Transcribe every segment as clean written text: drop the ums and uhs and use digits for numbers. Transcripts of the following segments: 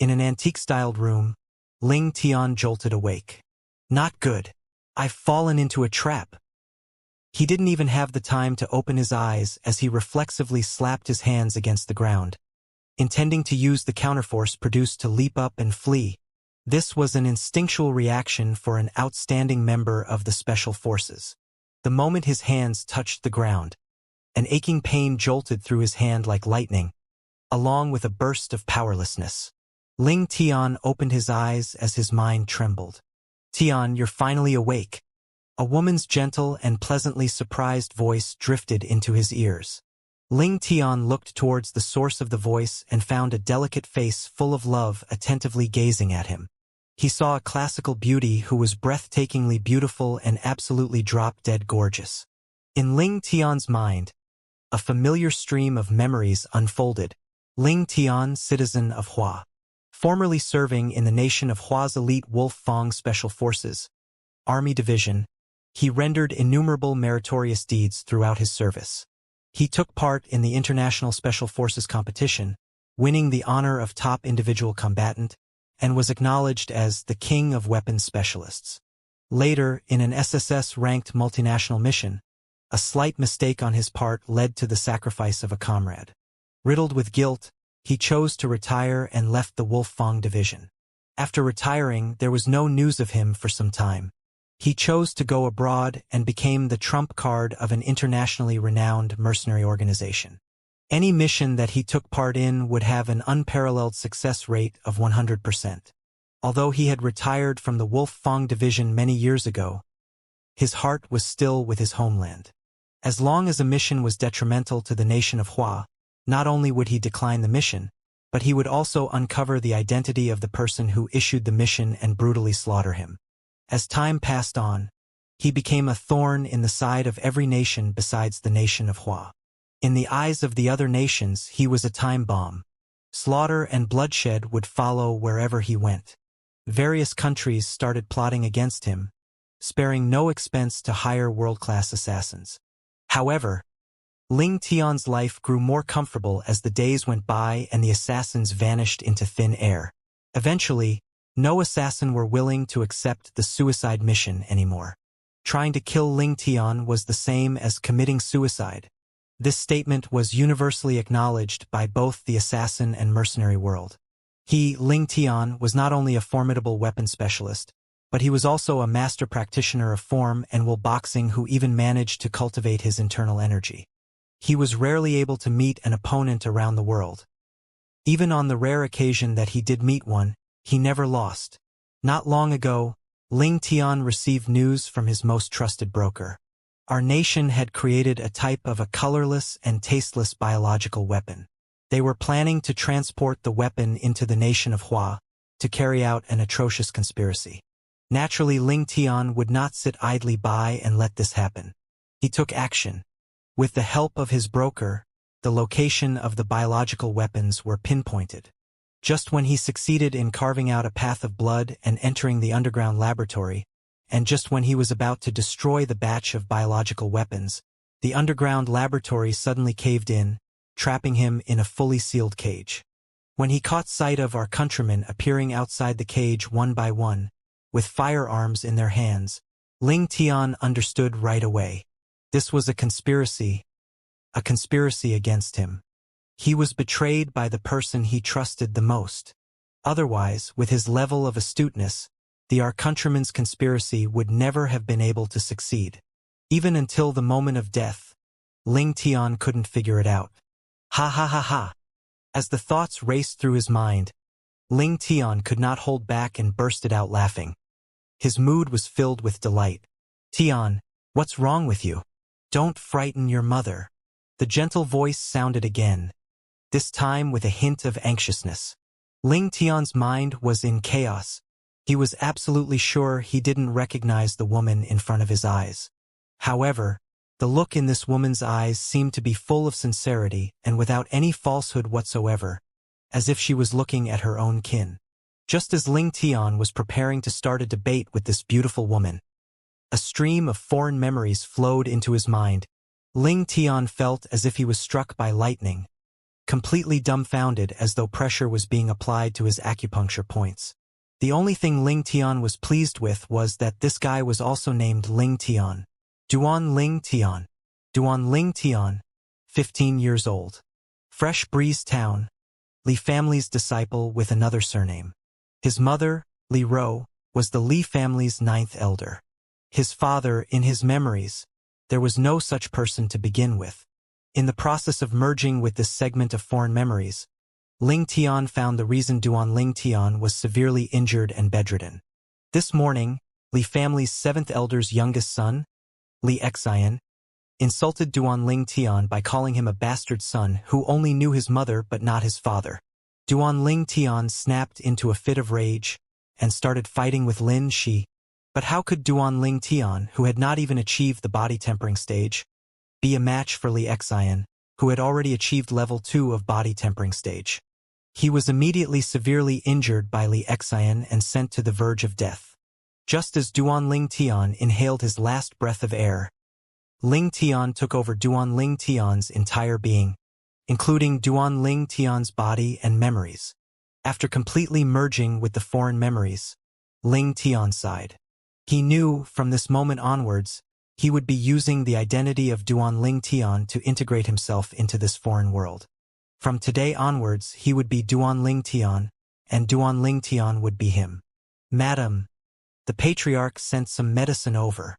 In an antique-styled room, Ling Tian jolted awake. Not good. I've fallen into a trap. He didn't even have the time to open his eyes as he reflexively slapped his hands against the ground, intending to use the counterforce produced to leap up and flee. This was an instinctual reaction for an outstanding member of the Special Forces. The moment his hands touched the ground, an aching pain jolted through his hand like lightning, along with a burst of powerlessness. Ling Tian opened his eyes as his mind trembled. Tian, you're finally awake. A woman's gentle and pleasantly surprised voice drifted into his ears. Ling Tian looked towards the source of the voice and found a delicate face full of love attentively gazing at him. He saw a classical beauty who was breathtakingly beautiful and absolutely drop-dead gorgeous. In Ling Tian's mind, a familiar stream of memories unfolded. Ling Tian, citizen of Hua. Formerly serving in the nation of Hua's elite Wolf Fang Special Forces, Army Division, he rendered innumerable meritorious deeds throughout his service. He took part in the International Special Forces competition, winning the honor of top individual combatant, and was acknowledged as the King of Weapons Specialists. Later, in an SSS-ranked multinational mission, a slight mistake on his part led to the sacrifice of a comrade. Riddled with guilt, he chose to retire and left the Wolf Fang division. After retiring, there was no news of him for some time. He chose to go abroad and became the trump card of an internationally renowned mercenary organization. Any mission that he took part in would have an unparalleled success rate of 100%. Although he had retired from the Wolf Fang division many years ago, his heart was still with his homeland. As long as a mission was detrimental to the nation of Hua, not only would he decline the mission, but he would also uncover the identity of the person who issued the mission and brutally slaughter him. As time passed on, he became a thorn in the side of every nation besides the nation of Hua. In the eyes of the other nations, he was a time bomb. Slaughter and bloodshed would follow wherever he went. Various countries started plotting against him, sparing no expense to hire world-class assassins. However, Ling Tian's life grew more comfortable as the days went by and the assassins vanished into thin air. Eventually, no assassin were willing to accept the suicide mission anymore. Trying to kill Ling Tian was the same as committing suicide. This statement was universally acknowledged by both the assassin and mercenary world. He, Ling Tian, was not only a formidable weapons specialist, but he was also a master practitioner of form and will boxing who even managed to cultivate his internal energy. He was rarely able to meet an opponent around the world. Even on the rare occasion that he did meet one, he never lost. Not long ago, Ling Tian received news from his most trusted broker. Our nation had created a type of a colorless and tasteless biological weapon. They were planning to transport the weapon into the nation of Hua to carry out an atrocious conspiracy. Naturally, Ling Tian would not sit idly by and let this happen. He took action. With the help of his broker, the location of the biological weapons were pinpointed. Just when he succeeded in carving out a path of blood and entering the underground laboratory, and just when he was about to destroy the batch of biological weapons, the underground laboratory suddenly caved in, trapping him in a fully sealed cage. When he caught sight of our countrymen appearing outside the cage one by one, with firearms in their hands, Ling Tian understood right away. This was a conspiracy against him. He was betrayed by the person he trusted the most. Otherwise, with his level of astuteness, our countrymen's conspiracy would never have been able to succeed. Even until the moment of death, Ling Tian couldn't figure it out. Ha ha ha ha. As the thoughts raced through his mind, Ling Tian could not hold back and bursted out laughing. His mood was filled with delight. Tian, what's wrong with you? Don't frighten your mother. The gentle voice sounded again, this time with a hint of anxiousness. Ling Tian's mind was in chaos. He was absolutely sure he didn't recognize the woman in front of his eyes. However, the look in this woman's eyes seemed to be full of sincerity and without any falsehood whatsoever, as if she was looking at her own kin. Just as Ling Tian was preparing to start a debate with this beautiful woman, a stream of foreign memories flowed into his mind. Ling Tian felt as if he was struck by lightning. completely dumbfounded as though pressure was being applied to his acupuncture points. The only thing Ling Tian was pleased with was that this guy was also named Ling Tian. Duan Ling Tian. Duan Ling Tian, 15 years old. Fresh Breeze Town, Li family's disciple with another surname. His mother, Li Ro, was the Li family's 9th elder. His father, in his memories, there was no such person to begin with. In the process of merging with this segment of foreign memories, Ling Tian found the reason Duan Ling Tian was severely injured and bedridden. This morning, Li family's 7th elder's youngest son, Li Xian, insulted Duan Ling Tian by calling him a bastard son who only knew his mother but not his father. Duan Ling Tian snapped into a fit of rage and started fighting with Lin Shi. But how could Duan Ling Tian, who had not even achieved the body tempering stage, be a match for Li Xian, who had already achieved level 2 of body tempering stage? He was immediately severely injured by Li Xian and sent to the verge of death. Just as Duan Ling Tian inhaled his last breath of air, Ling Tian took over Duan Ling Tian's entire being, including Duan Ling Tian's body and memories. After completely merging with the foreign memories, Ling Tian sighed. He knew, from this moment onwards, he would be using the identity of Duan Ling Tian to integrate himself into this foreign world. From today onwards, he would be Duan Ling Tian, and Duan Ling Tian would be him. Madam, the patriarch sent some medicine over.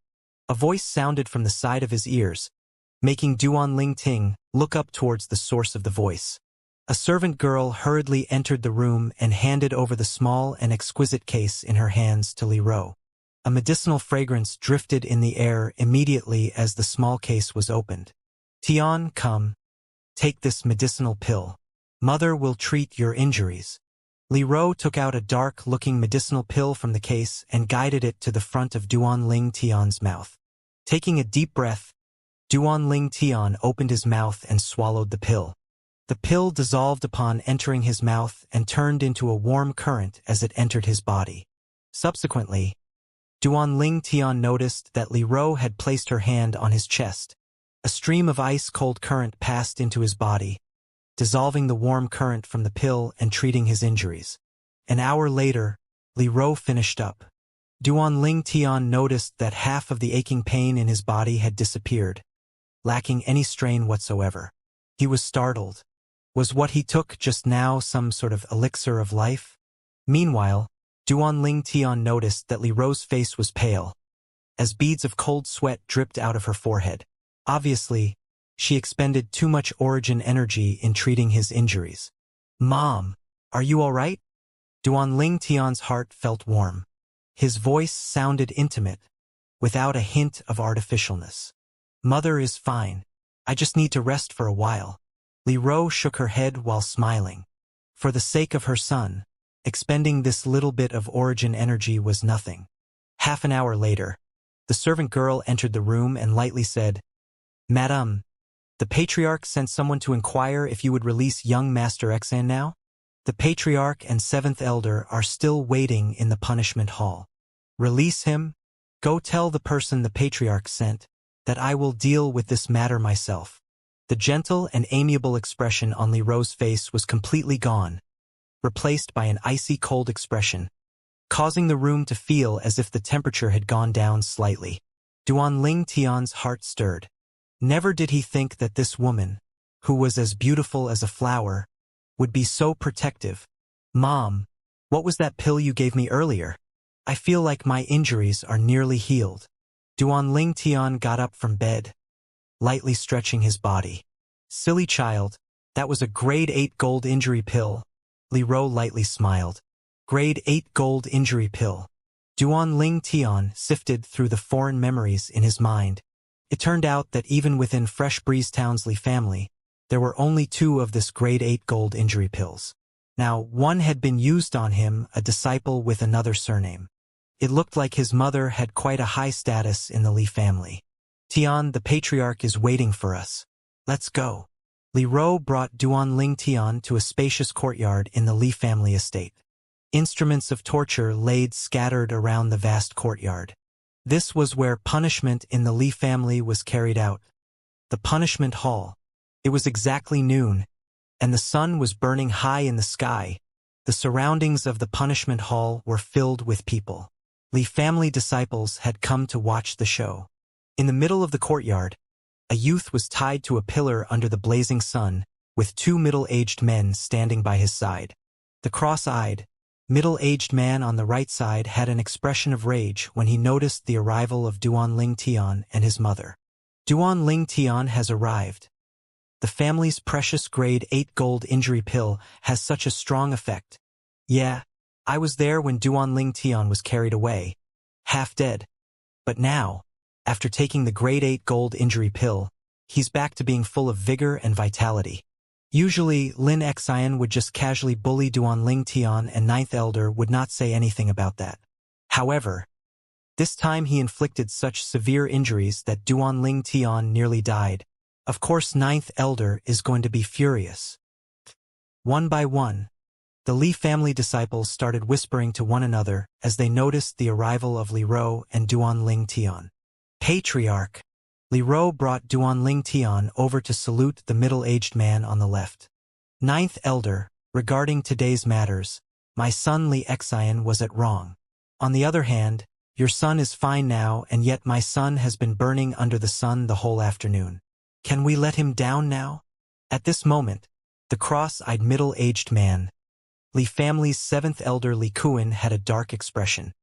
A voice sounded from the side of his ears, making Duan Ling Ting look up towards the source of the voice. A servant girl hurriedly entered the room and handed over the small and exquisite case in her hands to Li Ro. A medicinal fragrance drifted in the air immediately as the small case was opened. Tian, come. Take this medicinal pill. Mother will treat your injuries. Li Ro took out a dark-looking medicinal pill from the case and guided it to the front of Duan Ling Tian's mouth. Taking a deep breath, Duan Ling Tian opened his mouth and swallowed the pill. The pill dissolved upon entering his mouth and turned into a warm current as it entered his body. Subsequently, Duan Ling Tian noticed that Li Ro had placed her hand on his chest. A stream of ice-cold current passed into his body, dissolving the warm current from the pill and treating his injuries. An hour later, Li Ro finished up. Duan Ling Tian noticed that half of the aching pain in his body had disappeared, lacking any strain whatsoever. He was startled. Was what he took just now some sort of elixir of life? Meanwhile, Duan Ling Tian noticed that Li Ro's face was pale, as beads of cold sweat dripped out of her forehead. Obviously, she expended too much origin energy in treating his injuries. Mom, are you all right? Duan Ling Tian's heart felt warm. His voice sounded intimate, without a hint of artificialness. Mother is fine. I just need to rest for a while. Li Ro shook her head while smiling. For the sake of her son, expending this little bit of origin energy was nothing. Half an hour later, the servant girl entered the room and lightly said, Madame, the patriarch sent someone to inquire if you would release young Master Xan now? The patriarch and 7th elder are still waiting in the punishment hall. Release him? Go tell the person the patriarch sent that I will deal with this matter myself. The gentle and amiable expression on Li Ro's face was completely gone, replaced by an icy cold expression, causing the room to feel as if the temperature had gone down slightly. Duan Ling Tian's heart stirred. Never did he think that this woman, who was as beautiful as a flower, would be so protective. Mom, what was that pill you gave me earlier? I feel like my injuries are nearly healed. Duan Ling Tian got up from bed, lightly stretching his body. Silly child, that was a grade 8 gold injury pill. Li Ro lightly smiled. Grade 8 gold injury pill. Duan Ling Tian sifted through the foreign memories in his mind. It turned out that even within Fresh Breeze Town's Li family, there were only 2 of this grade 8 gold injury pills. Now, one had been used on him, a disciple with another surname. It looked like his mother had quite a high status in the Li family. Tian, the patriarch is waiting for us. Let's go. Li Ro brought Duan Ling Tian to a spacious courtyard in the Li family estate. Instruments of torture laid scattered around the vast courtyard. This was where punishment in the Li family was carried out. The punishment hall. It was exactly noon, and the sun was burning high in the sky. The surroundings of the punishment hall were filled with people. Li family disciples had come to watch the show. In the middle of the courtyard, a youth was tied to a pillar under the blazing sun, with two middle-aged men standing by his side. The cross-eyed, middle-aged man on the right side had an expression of rage when he noticed the arrival of Duanling Tian and his mother. Duanling Tian has arrived. The family's precious grade 8 gold injury pill has such a strong effect. Yeah, I was there when Duanling Tian was carried away, half dead. But now, after taking the grade 8 gold injury pill, he's back to being full of vigor and vitality. Usually, Lin Xian would just casually bully Duanling Tian and Ninth Elder would not say anything about that. However, this time he inflicted such severe injuries that Duanling Tian nearly died. Of course, Ninth Elder is going to be furious. One by one, the Li family disciples started whispering to one another as they noticed the arrival of Li Ro and Duanling Tian. Patriarch. Li Ro brought Duanling Tian over to salute the middle-aged man on the left. Ninth Elder, regarding today's matters, my son Li Xian was at wrong. On the other hand, your son is fine now, and yet my son has been burning under the sun the whole afternoon. Can we let him down now? At this moment, the cross-eyed middle-aged man, Li family's 7th elder Li Kuan, had a dark expression.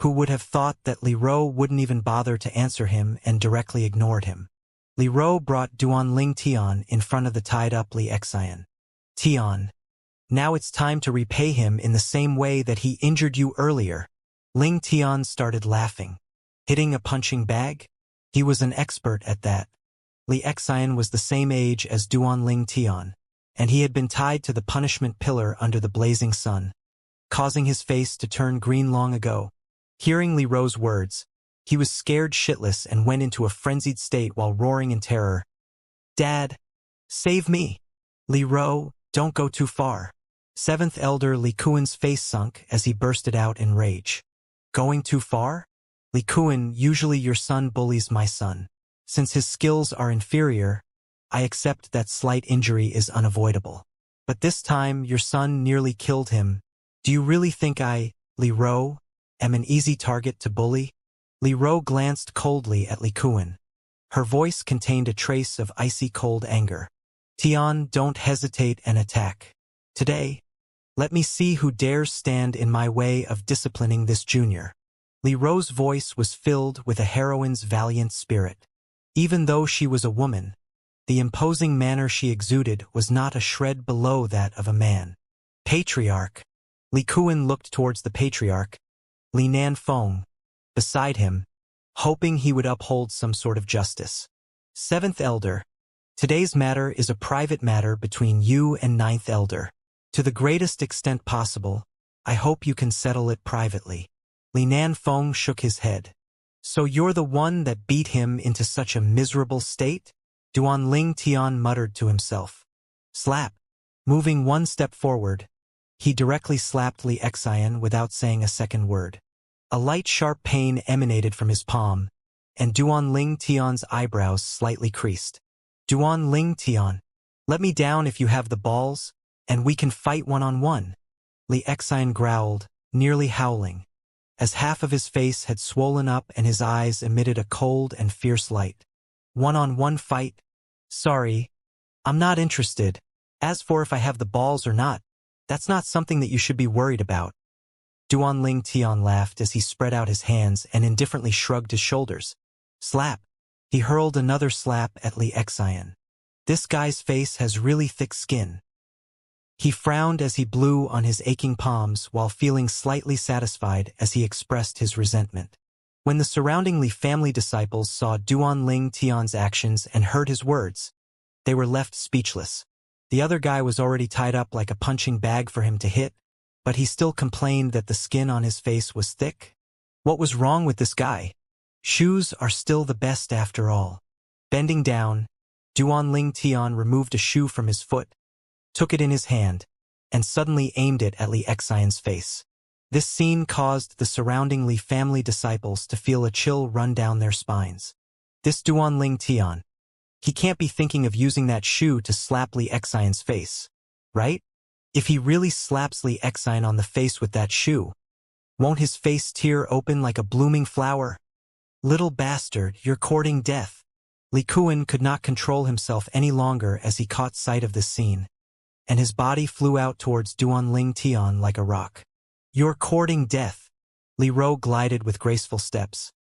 Who would have thought that Li Ro wouldn't even bother to answer him and directly ignored him? Li Ro brought Duanling Tian in front of the tied-up Li Xian. Tian, now it's time to repay him in the same way that he injured you earlier. Ling Tian started laughing. Hitting a punching bag? He was an expert at that. Li Xian was the same age as Duanling Tian, and he had been tied to the punishment pillar under the blazing sun, causing his face to turn green long ago. Hearing Li Ro's words, he was scared shitless and went into a frenzied state while roaring in terror. Dad, save me! Li Ro, don't go too far. 7th elder Li Kuan's face sunk as he bursted out in rage. Going too far? Li Kuan, usually your son bullies my son. Since his skills are inferior, I accept that slight injury is unavoidable. But this time your son nearly killed him. Do you really think I, Li Ro, am an easy target to bully? Li Ro glanced coldly at Li Kuan. Her voice contained a trace of icy cold anger. Tian, don't hesitate and attack. Today, let me see who dares stand in my way of disciplining this junior. Li Ro's voice was filled with a heroine's valiant spirit. Even though she was a woman, the imposing manner she exuded was not a shred below that of a man. Patriarch. Li Kuan looked towards the patriarch, Li Nanfeng, beside him, hoping he would uphold some sort of justice. 7th elder. Today's matter is a private matter between you and 9th elder. To the greatest extent possible, I hope you can settle it privately. Li Nanfeng shook his head. So you're the one that beat him into such a miserable state? Duanling Tian muttered to himself. Slap. Moving one step forward, he directly slapped Li Xian without saying a second word. A light sharp pain emanated from his palm, and Duanling Tian's eyebrows slightly creased. Duanling Tian, let me down if you have the balls, and we can fight one-on-one. Li Xian growled, nearly howling, as half of his face had swollen up and his eyes emitted a cold and fierce light. One-on-one fight? Sorry, I'm not interested. As for if I have the balls or not, that's not something that you should be worried about. Duanling Tian laughed as he spread out his hands and indifferently shrugged his shoulders. Slap. He hurled another slap at Li Xian. This guy's face has really thick skin. He frowned as he blew on his aching palms while feeling slightly satisfied as he expressed his resentment. When the surrounding Li family disciples saw Duanling Tian's actions and heard his words, they were left speechless. The other guy was already tied up like a punching bag for him to hit, but he still complained that the skin on his face was thick. What was wrong with this guy? Shoes are still the best after all. Bending down, Duanling Tian removed a shoe from his foot, took it in his hand, and suddenly aimed it at Li Xian's face. This scene caused the surrounding Li family disciples to feel a chill run down their spines. This Duanling Tian. He can't be thinking of using that shoe to slap Li Xian's face. right? If he really slaps Li Exine on the face with that shoe, won't his face tear open like a blooming flower? Little bastard, you're courting death. Li Kuan could not control himself any longer as he caught sight of this scene, and his body flew out towards Duanling Tian like a rock. You're courting death. Li Ro glided with graceful steps,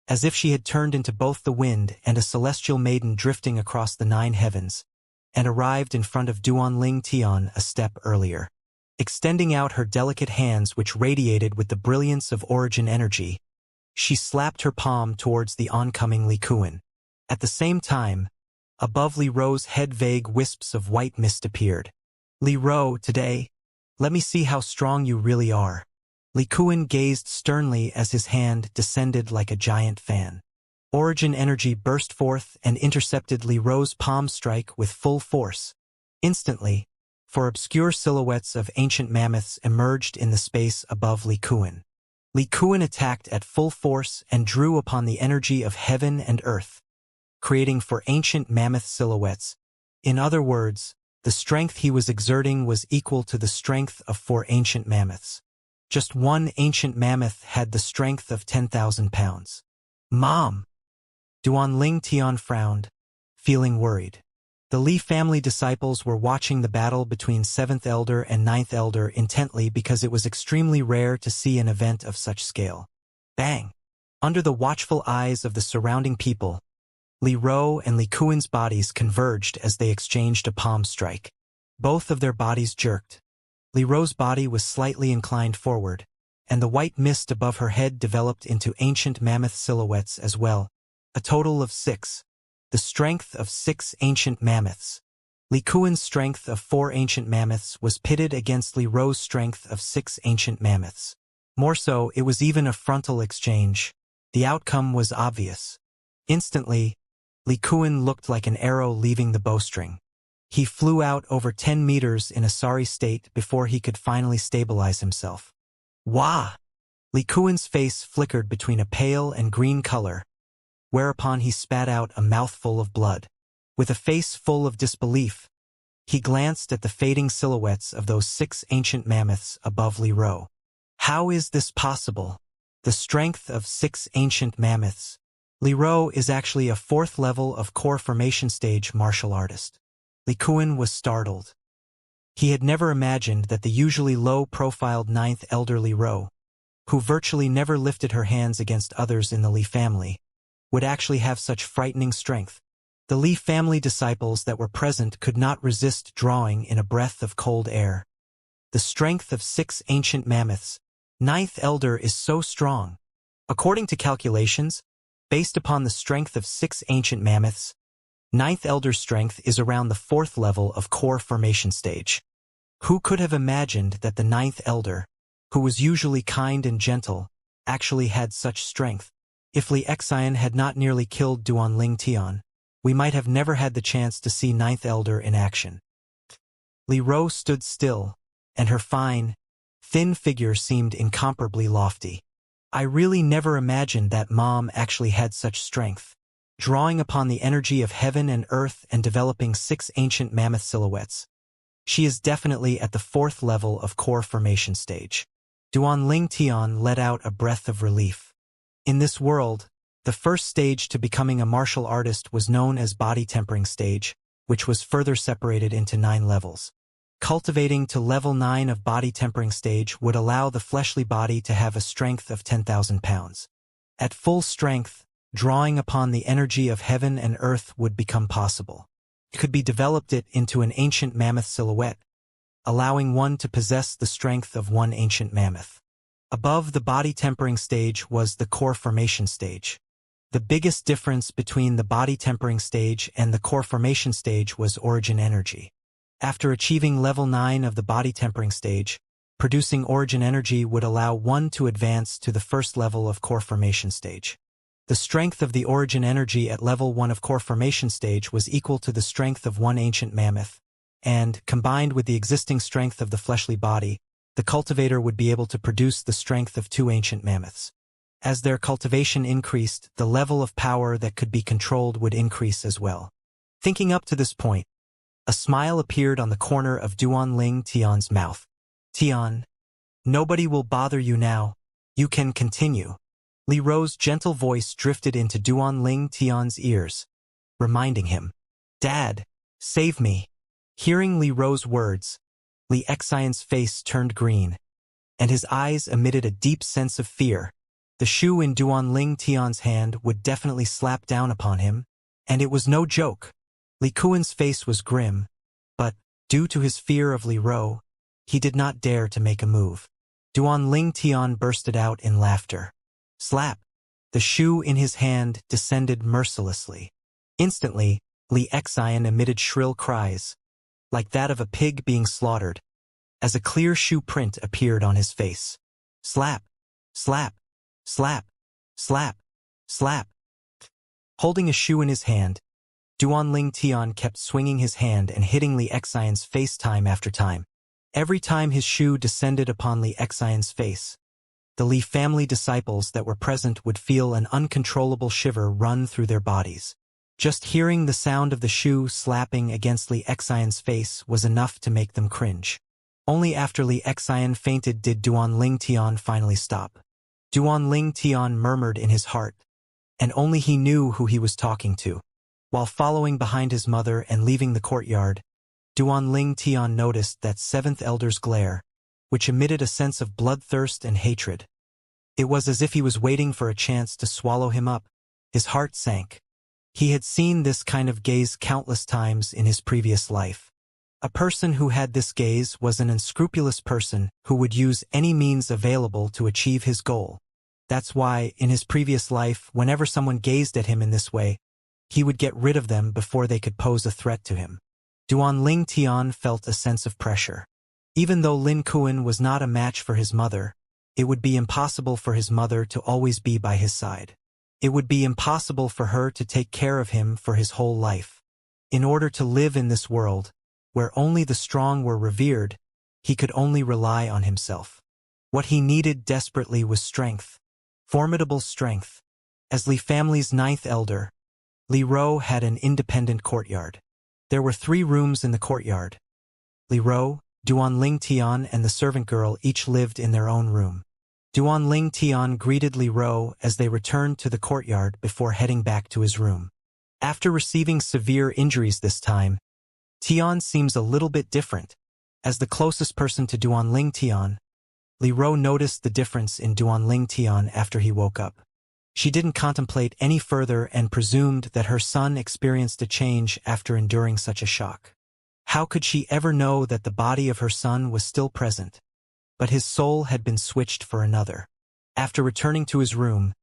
as if she had turned into both the wind and a celestial maiden drifting across the 9 heavens, and arrived in front of Duanling Tian a step earlier. Extending out her delicate hands which radiated with the brilliance of origin energy, she slapped her palm towards the oncoming Li Kuan. At the same time, above Li Ro's head vague wisps of white mist appeared. Li Ro, today, let me see how strong you really are. Li Kuan gazed sternly as his hand descended like a giant fan. Origin energy burst forth and intercepted Li Ro's palm strike with full force. Instantly, four obscure silhouettes of ancient mammoths emerged in the space above Li Kuan. Li Kuan attacked at full force and drew upon the energy of heaven and earth, creating four ancient mammoth silhouettes. In other words, the strength he was exerting was equal to the strength of 4 ancient mammoths. Just one ancient mammoth had the strength of 10,000 pounds. Mom! Duanling Tian frowned, feeling worried. The Li family disciples were watching the battle between 7th Elder and 9th Elder intently because it was extremely rare to see an event of such scale. Bang! Under the watchful eyes of the surrounding people, Li Ro and Li Kuan's bodies converged as they exchanged a palm strike. Both of their bodies jerked. Li Ro's body was slightly inclined forward, and the white mist above her head developed into ancient mammoth silhouettes as well, a total of 6. The strength of 6 ancient mammoths. Li Kuan's strength of 4 ancient mammoths was pitted against Li Ro's strength of 6 ancient mammoths. More so, it was even a frontal exchange. The outcome was obvious. Instantly, Li Kuan looked like an arrow leaving the bowstring. He flew out over 10 meters in a sorry state before he could finally stabilize himself. Wah! Li Kuan's face flickered between a pale and green color, whereupon he spat out a mouthful of blood. With a face full of disbelief, he glanced at the fading silhouettes of those 6 ancient mammoths above Li Ro. How is this possible? The strength of 6 ancient mammoths. Li Ro is actually a 4th level of core formation stage martial artist. Li Kuan was startled. He had never imagined that the usually low-profiled 9th Elder Li Ro, who virtually never lifted her hands against others in the Li family, would actually have such frightening strength. The Li family disciples that were present could not resist drawing in a breath of cold air. The strength of 6 ancient mammoths. 9th Elder is so strong. According to calculations, based upon the strength of 6 ancient mammoths, 9th Elder's strength is around the 4th level of core formation stage. Who could have imagined that the 9th Elder, who was usually kind and gentle, actually had such strength? If Li Exine had not nearly killed Duanling Tian, we might have never had the chance to see 9th Elder in action. Li Ro stood still, and her fine, thin figure seemed incomparably lofty. I really never imagined that Mom actually had such strength. Drawing upon the energy of heaven and earth and developing 6 ancient mammoth silhouettes, she is definitely at the 4th level of core formation stage. Duanling Tian let out a breath of relief. In this world, the first stage to becoming a martial artist was known as body tempering stage, which was further separated into 9 levels. Cultivating to level 9 of body tempering stage would allow the fleshly body to have a strength of 10,000 pounds. At full strength, drawing upon the energy of heaven and earth would become possible. It could be developed it into an ancient mammoth silhouette, allowing one to possess the strength of 1 ancient mammoth. Above the body tempering stage was the core formation stage. The biggest difference between the body tempering stage and the core formation stage was origin energy. After achieving level 9 of the body tempering stage, producing origin energy would allow one to advance to the first level of core formation stage. The strength of the origin energy at level 1 of core formation stage was equal to the strength of 1 ancient mammoth, and, combined with the existing strength of the fleshly body, the cultivator would be able to produce the strength of 2 ancient mammoths. As their cultivation increased, the level of power that could be controlled would increase as well. Thinking up to this point, A smile appeared on the corner of Duanling Tian's mouth. Tian, nobody will bother you now. You can continue. Li Ro's gentle voice drifted into Duanling Tian's ears, reminding him, Dad, save me. Hearing Li Ro's words, Li Xian's face turned green, and his eyes emitted a deep sense of fear. The shoe in Duanling Tian's hand would definitely slap down upon him, and it was no joke. Li Kuan's face was grim, but, due to his fear of Li Ro, he did not dare to make a move. Duanling Tian bursted out in laughter. Slap! The shoe in his hand descended mercilessly. Instantly, Li Xian emitted shrill cries, like that of a pig being slaughtered, as a clear shoe print appeared on his face. Slap! Slap! Slap! Slap! Slap! Holding a shoe in his hand, Duanling Tian kept swinging his hand and hitting Li Xian's face time after time. Every time his shoe descended upon Li Xian's face, the Li family disciples that were present would feel an uncontrollable shiver run through their bodies. Just hearing the sound of the shoe slapping against Li Xian's face was enough to make them cringe. Only after Li Xian fainted did Duanling Tian finally stop. Duanling Tian murmured in his heart, and only he knew who he was talking to. While following behind his mother and leaving the courtyard, Duanling Tian noticed that seventh elder's glare, which emitted a sense of bloodthirst and hatred. It was as if he was waiting for a chance to swallow him up. His heart sank. He had seen this kind of gaze countless times in his previous life. A person who had this gaze was an unscrupulous person who would use any means available to achieve his goal. That's why, in his previous life, whenever someone gazed at him in this way, he would get rid of them before they could pose a threat to him. Duanling Tian felt a sense of pressure. Even though Lin Kuan was not a match for his mother, it would be impossible for his mother to always be by his side. It would be impossible for her to take care of him for his whole life. In order to live in this world, where only the strong were revered, he could only rely on himself. What he needed desperately was strength. Formidable strength. As Li family's ninth elder, Li Ro had an independent courtyard. There were 3 rooms in the courtyard. Li Ro, Duanling Tian and the servant girl each lived in their own room. Duanling Tian greeted Li Ro as they returned to the courtyard before heading back to his room. After receiving severe injuries this time, Tian seems a little bit different. As the closest person to Duanling Tian, Li Ro noticed the difference in Duanling Tian after he woke up. She didn't contemplate any further and presumed that her son experienced a change after enduring such a shock. How could she ever know that the body of her son was still present, but his soul had been switched for another? After returning to his room,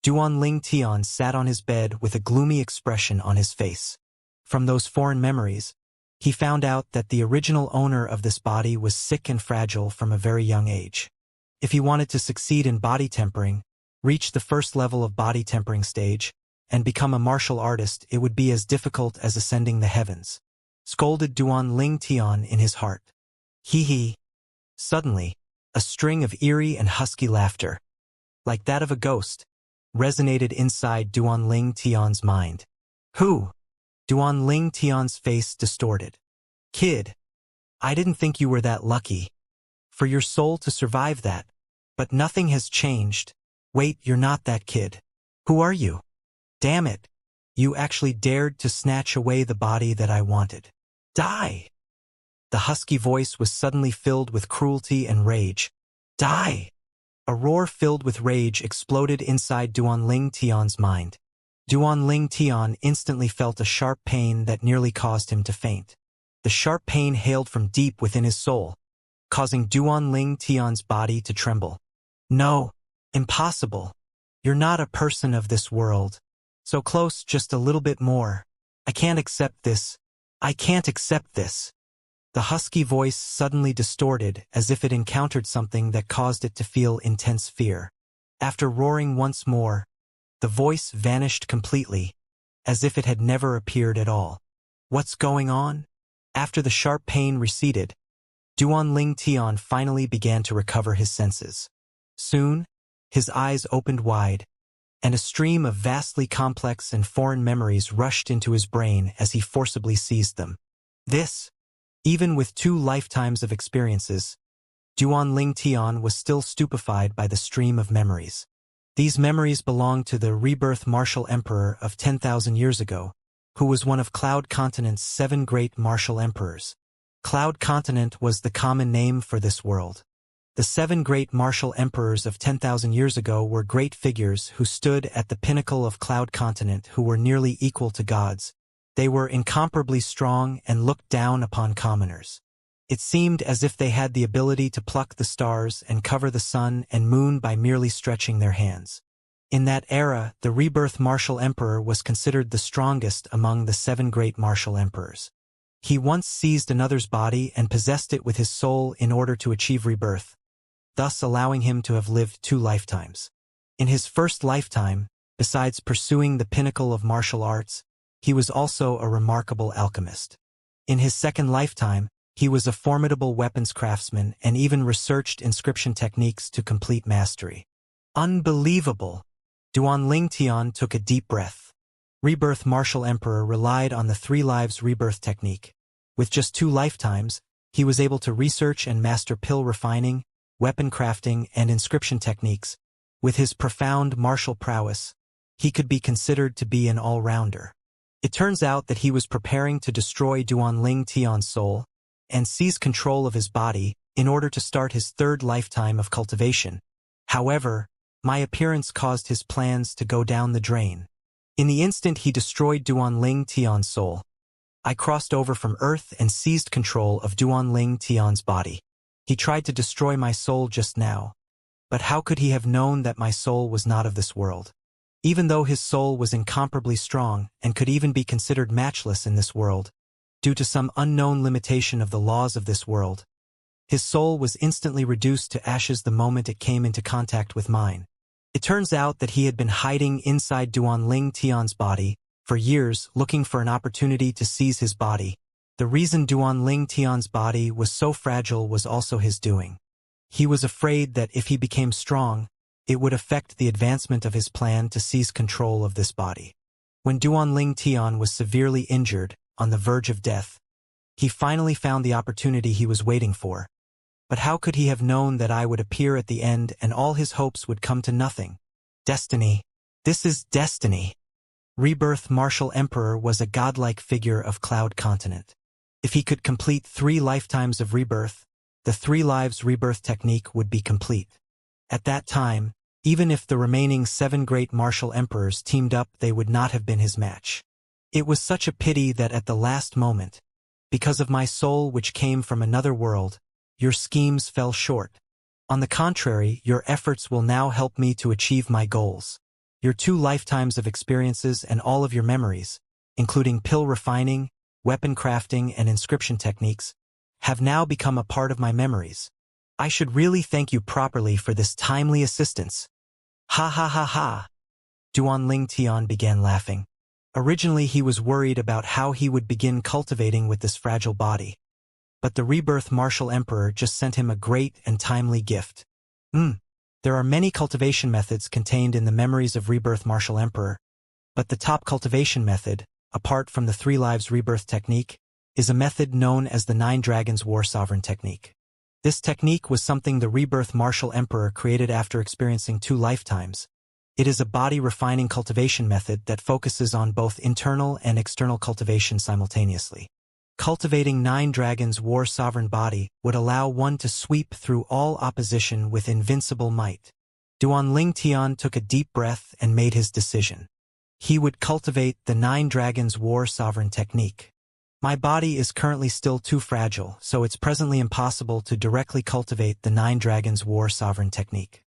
Duanling Tian sat on his bed with a gloomy expression on his face. From those foreign memories, he found out that the original owner of this body was sick and fragile from a very young age. If he wanted to succeed in body tempering, reach the first level of body tempering stage, and become a martial artist, it would be as difficult as ascending the heavens. Scolded Duanling Tian in his heart. Hee hee. Suddenly, a string of eerie and husky laughter, like that of a ghost, resonated inside Duanling Tian's mind. Who? Duanling Tian's face distorted. Kid, I didn't think you were that lucky. For your soul to survive that. But nothing has changed. Wait, you're not that kid. Who are you? Damn it. You actually dared to snatch away the body that I wanted. Die! The husky voice was suddenly filled with cruelty and rage. Die! A roar filled with rage exploded inside Duanling Tian's mind. Duanling Tian instantly felt a sharp pain that nearly caused him to faint. The sharp pain hailed from deep within his soul, causing Duanling Tian's body to tremble. No! Impossible. You're not a person of this world. So close, just a little bit more. I can't accept this. I can't accept this. The husky voice suddenly distorted as if it encountered something that caused it to feel intense fear. After roaring once more, the voice vanished completely, as if it had never appeared at all. What's going on? After the sharp pain receded, Duanling Tian finally began to recover his senses. Soon, his eyes opened wide, and a stream of vastly complex and foreign memories rushed into his brain as he forcibly seized them. This, even with 2 lifetimes of experiences, Duan Tian was still stupefied by the stream of memories. These memories belonged to the rebirth martial emperor of 10,000 years ago, who was one of Cloud Continent's 7 great martial emperors. Cloud Continent was the common name for this world. The 7 great martial emperors of 10,000 years ago were great figures who stood at the pinnacle of Cloud Continent, who were nearly equal to gods. They were incomparably strong and looked down upon commoners. It seemed as if they had the ability to pluck the stars and cover the sun and moon by merely stretching their hands. In that era, the rebirth martial emperor was considered the strongest among the 7 great martial emperors. He once seized another's body and possessed it with his soul in order to achieve rebirth, thus allowing him to have lived 2 lifetimes. In his first lifetime, besides pursuing the pinnacle of martial arts, he was also a remarkable alchemist. In his second lifetime, he was a formidable weapons craftsman and even researched inscription techniques to complete mastery. Unbelievable! Duan Tian took a deep breath. Rebirth Martial Emperor relied on the 3 lives rebirth technique. With just 2 lifetimes, he was able to research and master pill refining, weapon crafting, and inscription techniques. With his profound martial prowess, he could be considered to be an all-rounder. It turns out that he was preparing to destroy Duan Tian's soul and seize control of his body in order to start his 3rd lifetime of cultivation. However, my appearance caused his plans to go down the drain. In the instant he destroyed Duan Tian's soul, I crossed over from Earth and seized control of Duan Tian's body. He tried to destroy my soul just now, but how could he have known that my soul was not of this world? Even though his soul was incomparably strong and could even be considered matchless in this world, due to some unknown limitation of the laws of this world, his soul was instantly reduced to ashes the moment it came into contact with mine. It turns out that he had been hiding inside Duan Tian's body for years, looking for an opportunity to seize his body. The reason Duan Tian's body was so fragile was also his doing. He was afraid that if he became strong, it would affect the advancement of his plan to seize control of this body. When Duan Tian was severely injured, on the verge of death, he finally found the opportunity he was waiting for. But how could he have known that I would appear at the end and all his hopes would come to nothing? Destiny. This is destiny. Rebirth Martial Emperor was a godlike figure of Cloud Continent. If he could complete 3 lifetimes of rebirth, the 3 lives rebirth technique would be complete. At that time, even if the remaining 7 great martial emperors teamed up, they would not have been his match. It was such a pity that at the last moment, because of my soul which came from another world, your schemes fell short. On the contrary, your efforts will now help me to achieve my goals. Your 2 lifetimes of experiences and all of your memories, including pill refining, weapon crafting, and inscription techniques, have now become a part of my memories. I should really thank you properly for this timely assistance. Ha ha ha ha. Duan Tian began laughing. Originally he was worried about how he would begin cultivating with this fragile body. But the Rebirth Martial Emperor just sent him a great and timely gift. There are many cultivation methods contained in the memories of Rebirth Martial Emperor, but the top cultivation method, apart from the 3 lives rebirth technique, is a method known as the 9 Dragons War Sovereign technique. This technique was something the Rebirth Martial Emperor created after experiencing 2 lifetimes. It is a body-refining cultivation method that focuses on both internal and external cultivation simultaneously. Cultivating 9 Dragons War Sovereign Body would allow one to sweep through all opposition with invincible might. Duan Tian took a deep breath and made his decision. He would cultivate the 9 Dragons War Sovereign technique. My body is currently still too fragile, so it's presently impossible to directly cultivate the 9 Dragons War Sovereign technique.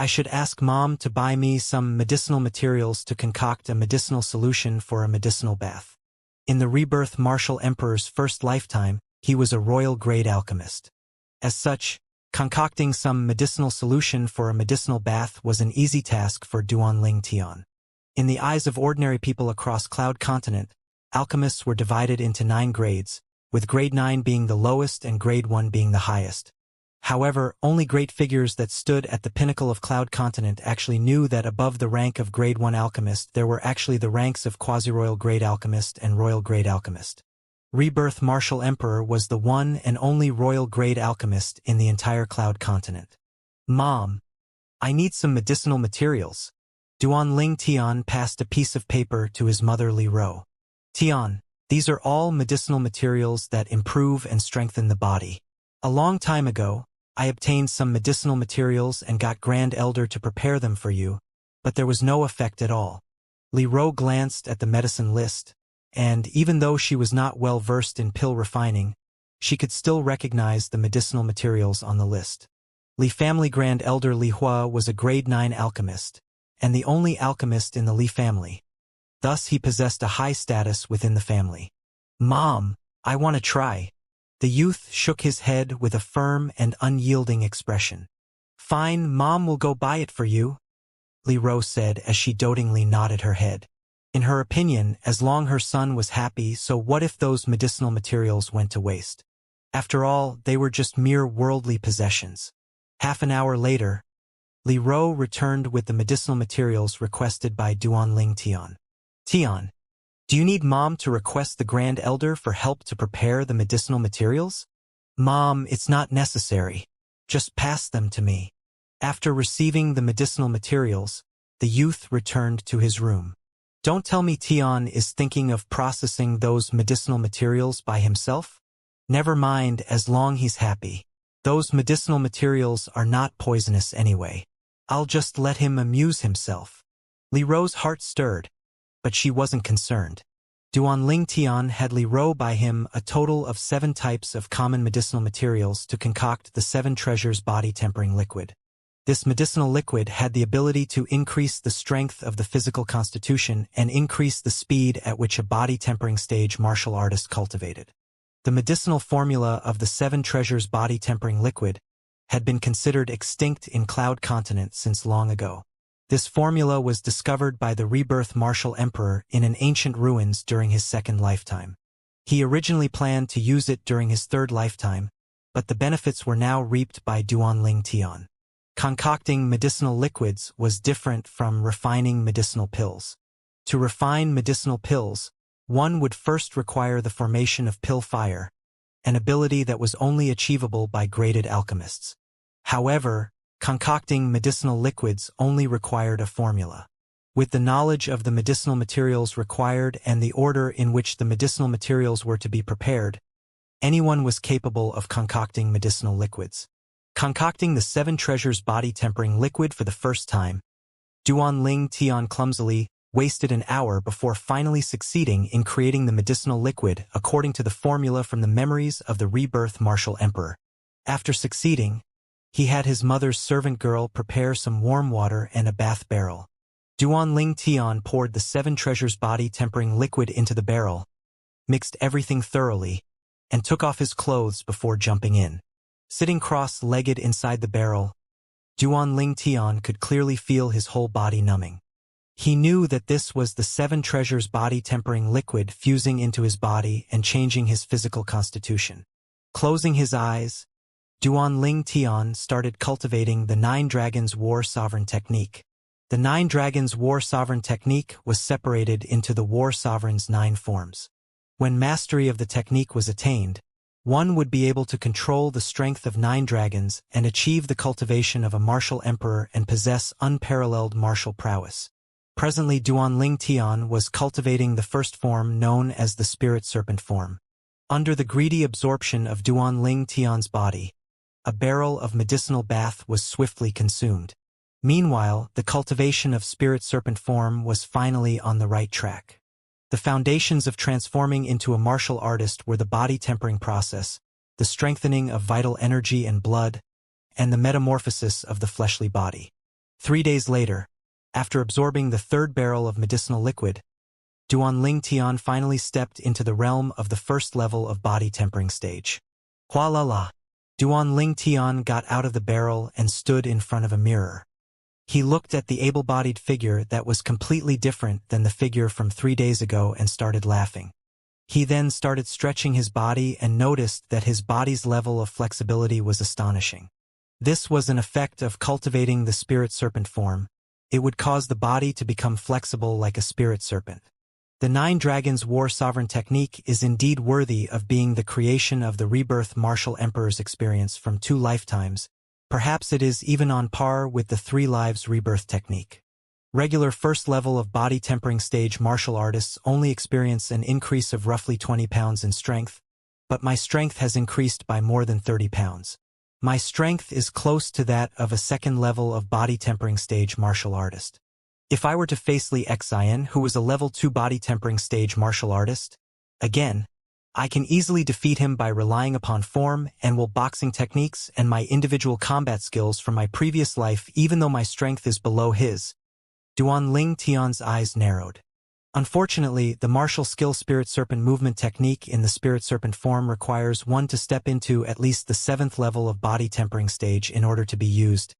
I should ask Mom to buy me some medicinal materials to concoct a medicinal solution for a medicinal bath. In the Rebirth Martial Emperor's first lifetime, he was a royal-grade alchemist. As such, concocting some medicinal solution for a medicinal bath was an easy task for Duan Tian. In the eyes of ordinary people across Cloud Continent, alchemists were divided into 9 grades, with grade 9 being the lowest and grade 1 being the highest. However, only great figures that stood at the pinnacle of Cloud Continent actually knew that above the rank of grade 1 alchemist there were actually the ranks of quasi-royal grade alchemist and royal grade alchemist. Rebirth Martial Emperor was the one and only royal-grade alchemist in the entire Cloud continent. Mom, I need some medicinal materials. Duan Ling Tian passed a piece of paper to his mother Li Ro. Tian, these are all medicinal materials that improve and strengthen the body. A long time ago, I obtained some medicinal materials and got Grand Elder to prepare them for you, but there was no effect at all. Li Ro glanced at the medicine list, and even though she was not well versed in pill refining, she could still recognize the medicinal materials on the list. Li family Grand Elder Li Hua was a grade 9 alchemist, and the only alchemist in the Li family. Thus he possessed a high status within the family. Mom, I want to try. The youth shook his head with a firm and unyielding expression. Fine, Mom will go buy it for you, Li Ro said as she dotingly nodded her head. In her opinion, as long her son was happy, so what if those medicinal materials went to waste? After all, they were just mere worldly possessions. Half an hour later, Li Ro returned with the medicinal materials requested by Duan Ling Tian. Tian, do you need Mom to request the Grand Elder for help to prepare the medicinal materials? Mom, it's not necessary. Just pass them to me. After receiving the medicinal materials, the youth returned to his room. Don't tell me Tian is thinking of processing those medicinal materials by himself? Never mind, as long he's happy. Those medicinal materials are not poisonous anyway. I'll just let him amuse himself. Li Ro's heart stirred, but she wasn't concerned. Duan Ling Tian had Li Ro buy him a total of 7 types of common medicinal materials to concoct the 7 treasures body tempering liquid. This medicinal liquid had the ability to increase the strength of the physical constitution and increase the speed at which a body tempering stage martial artist cultivated. The medicinal formula of the 7 treasures body tempering liquid had been considered extinct in Cloud Continent since long ago. This formula was discovered by the Rebirth Martial Emperor in an ancient ruins during his 2nd lifetime. He originally planned to use it during his 3rd lifetime, but the benefits were now reaped by Duan Ling Tian. Concocting medicinal liquids was different from refining medicinal pills. To refine medicinal pills, one would first require the formation of pill fire, an ability that was only achievable by graded alchemists. However, concocting medicinal liquids only required a formula. With the knowledge of the medicinal materials required and the order in which the medicinal materials were to be prepared, anyone was capable of concocting medicinal liquids. Concocting the 7 treasures body tempering liquid for the first time, Duan Ling Tian clumsily wasted an hour before finally succeeding in creating the medicinal liquid according to the formula from the memories of the Rebirth Martial Emperor. After succeeding, he had his mother's servant girl prepare some warm water and a bath barrel. Duan Ling Tian poured the 7 treasures body tempering liquid into the barrel, mixed everything thoroughly, and took off his clothes before jumping in. Sitting cross-legged inside the barrel, Duan Ling Tian could clearly feel his whole body numbing. He knew that this was the 7 treasures body tempering liquid fusing into his body and changing his physical constitution. Closing his eyes, Duan Ling Tian started cultivating the 9 Dragons War Sovereign technique. The 9 Dragons War Sovereign technique was separated into the War Sovereign's 9 forms. When mastery of the technique was attained, one would be able to control the strength of 9 dragons and achieve the cultivation of a martial emperor and possess unparalleled martial prowess. Presently Duan Ling Tian was cultivating the first form known as the Spirit Serpent form. Under the greedy absorption of Duan Ling Tian's body, a barrel of medicinal bath was swiftly consumed. Meanwhile, the cultivation of Spirit Serpent form was finally on the right track. The foundations of transforming into a martial artist were the body tempering process, the strengthening of vital energy and blood, and the metamorphosis of the fleshly body. 3 days later, after absorbing the 3rd barrel of medicinal liquid, Duan Ling Tian finally stepped into the realm of the 1st level of body tempering stage. Hua la la! Duan Ling Tian got out of the barrel and stood in front of a mirror. He looked at the able-bodied figure that was completely different than the figure from 3 days ago and started laughing. He then started stretching his body and noticed that his body's level of flexibility was astonishing. This was an effect of cultivating the Spirit Serpent form. It would cause the body to become flexible like a spirit serpent. The Nine Dragons War Sovereign technique is indeed worthy of being the creation of the rebirth martial emperor's experience from 2 lifetimes. Perhaps it is even on par with the 3 lives rebirth technique. Regular first level of body tempering stage martial artists only experience an increase of roughly 20 pounds in strength, but my strength has increased by more than 30 pounds. My strength is close to that of a second level of body tempering stage martial artist. If I were to face Xianxia, who was a level 2 body tempering stage martial artist, again, I can easily defeat him by relying upon form and will boxing techniques and my individual combat skills from my previous life even though my strength is below his. Duanling Tian's eyes narrowed. Unfortunately, the martial skill Spirit Serpent movement technique in the Spirit Serpent form requires one to step into at least the 7th level of body tempering stage in order to be used.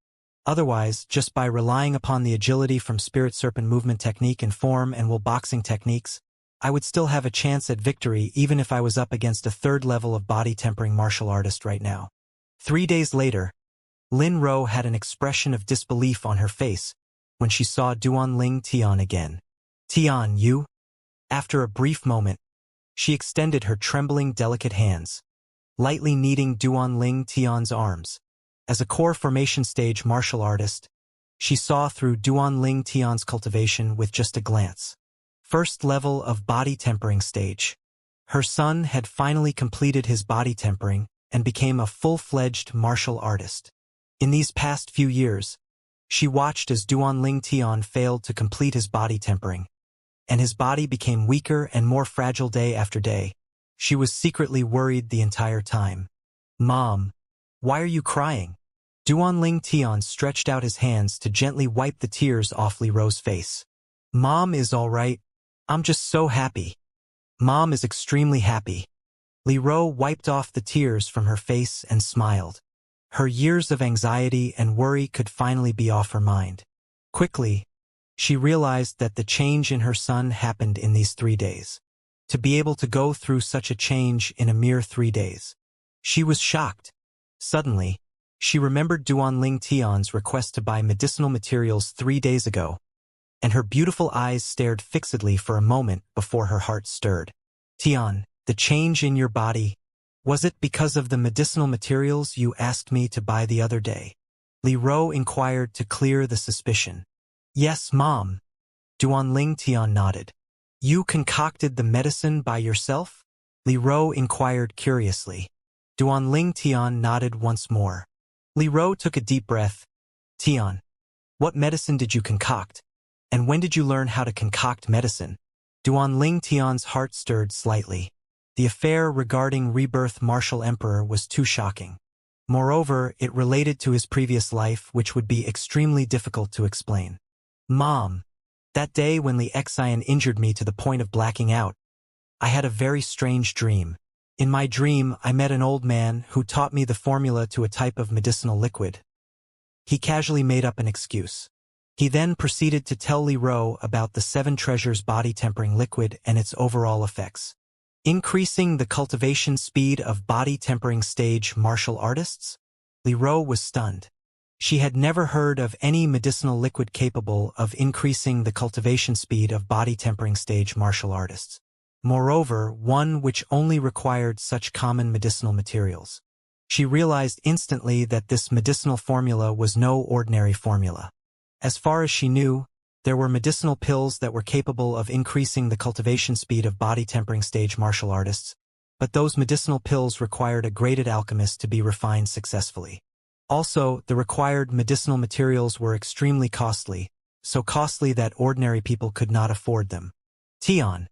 Otherwise, just by relying upon the agility from Spirit Serpent movement technique and form and will boxing techniques, I would still have a chance at victory even if I was up against a 3rd level of body tempering martial artist right now. 3 days later, Lin Ro had an expression of disbelief on her face when she saw Duanling Tian again. Tian, you? After a brief moment, she extended her trembling, delicate hands, lightly kneading Duanling Tian's arms. As a core formation stage martial artist, she saw through Duanling Tian's cultivation with just a glance. First level of body tempering stage. Her son had finally completed his body tempering and became a full-fledged martial artist. In these past few years, she watched as Duanling Tian failed to complete his body tempering, and his body became weaker and more fragile day after day. She was secretly worried the entire time. Mom, why are you crying? Duanling Tian stretched out his hands to gently wipe the tears off Li Ro's face. Mom is all right. I'm just so happy. Mom is extremely happy. Li Ro wiped off the tears from her face and smiled. Her years of anxiety and worry could finally be off her mind. Quickly, she realized that the change in her son happened in these 3 days. To be able to go through such a change in a mere 3 days. She was shocked. Suddenly, she remembered Duanling Tian's request to buy medicinal materials 3 days ago, and her beautiful eyes stared fixedly for a moment before her heart stirred. Tian, the change in your body, was it because of the medicinal materials you asked me to buy the other day? Li Ro inquired to clear the suspicion. Yes, Mom. Duanling Tian nodded. You concocted the medicine by yourself? Li Ro inquired curiously. Duanling Tian nodded once more. Li Ro took a deep breath. Tian, what medicine did you concoct? And when did you learn how to concoct medicine? Duanling Tian's heart stirred slightly. The affair regarding rebirth martial emperor was too shocking. Moreover, it related to his previous life, which would be extremely difficult to explain. Mom, that day when Xianxia injured me to the point of blacking out, I had a very strange dream. In my dream, I met an old man who taught me the formula to a type of medicinal liquid. He casually made up an excuse. He then proceeded to tell Li Ro about the 7 treasures body tempering liquid and its overall effects. Increasing the cultivation speed of body tempering stage martial artists? Li Ro was stunned. She had never heard of any medicinal liquid capable of increasing the cultivation speed of body tempering stage martial artists. Moreover, one which only required such common medicinal materials. She realized instantly that this medicinal formula was no ordinary formula. As far as she knew, there were medicinal pills that were capable of increasing the cultivation speed of body tempering stage martial artists, but those medicinal pills required a graded alchemist to be refined successfully. Also, the required medicinal materials were extremely costly, so costly that ordinary people could not afford them. Tian,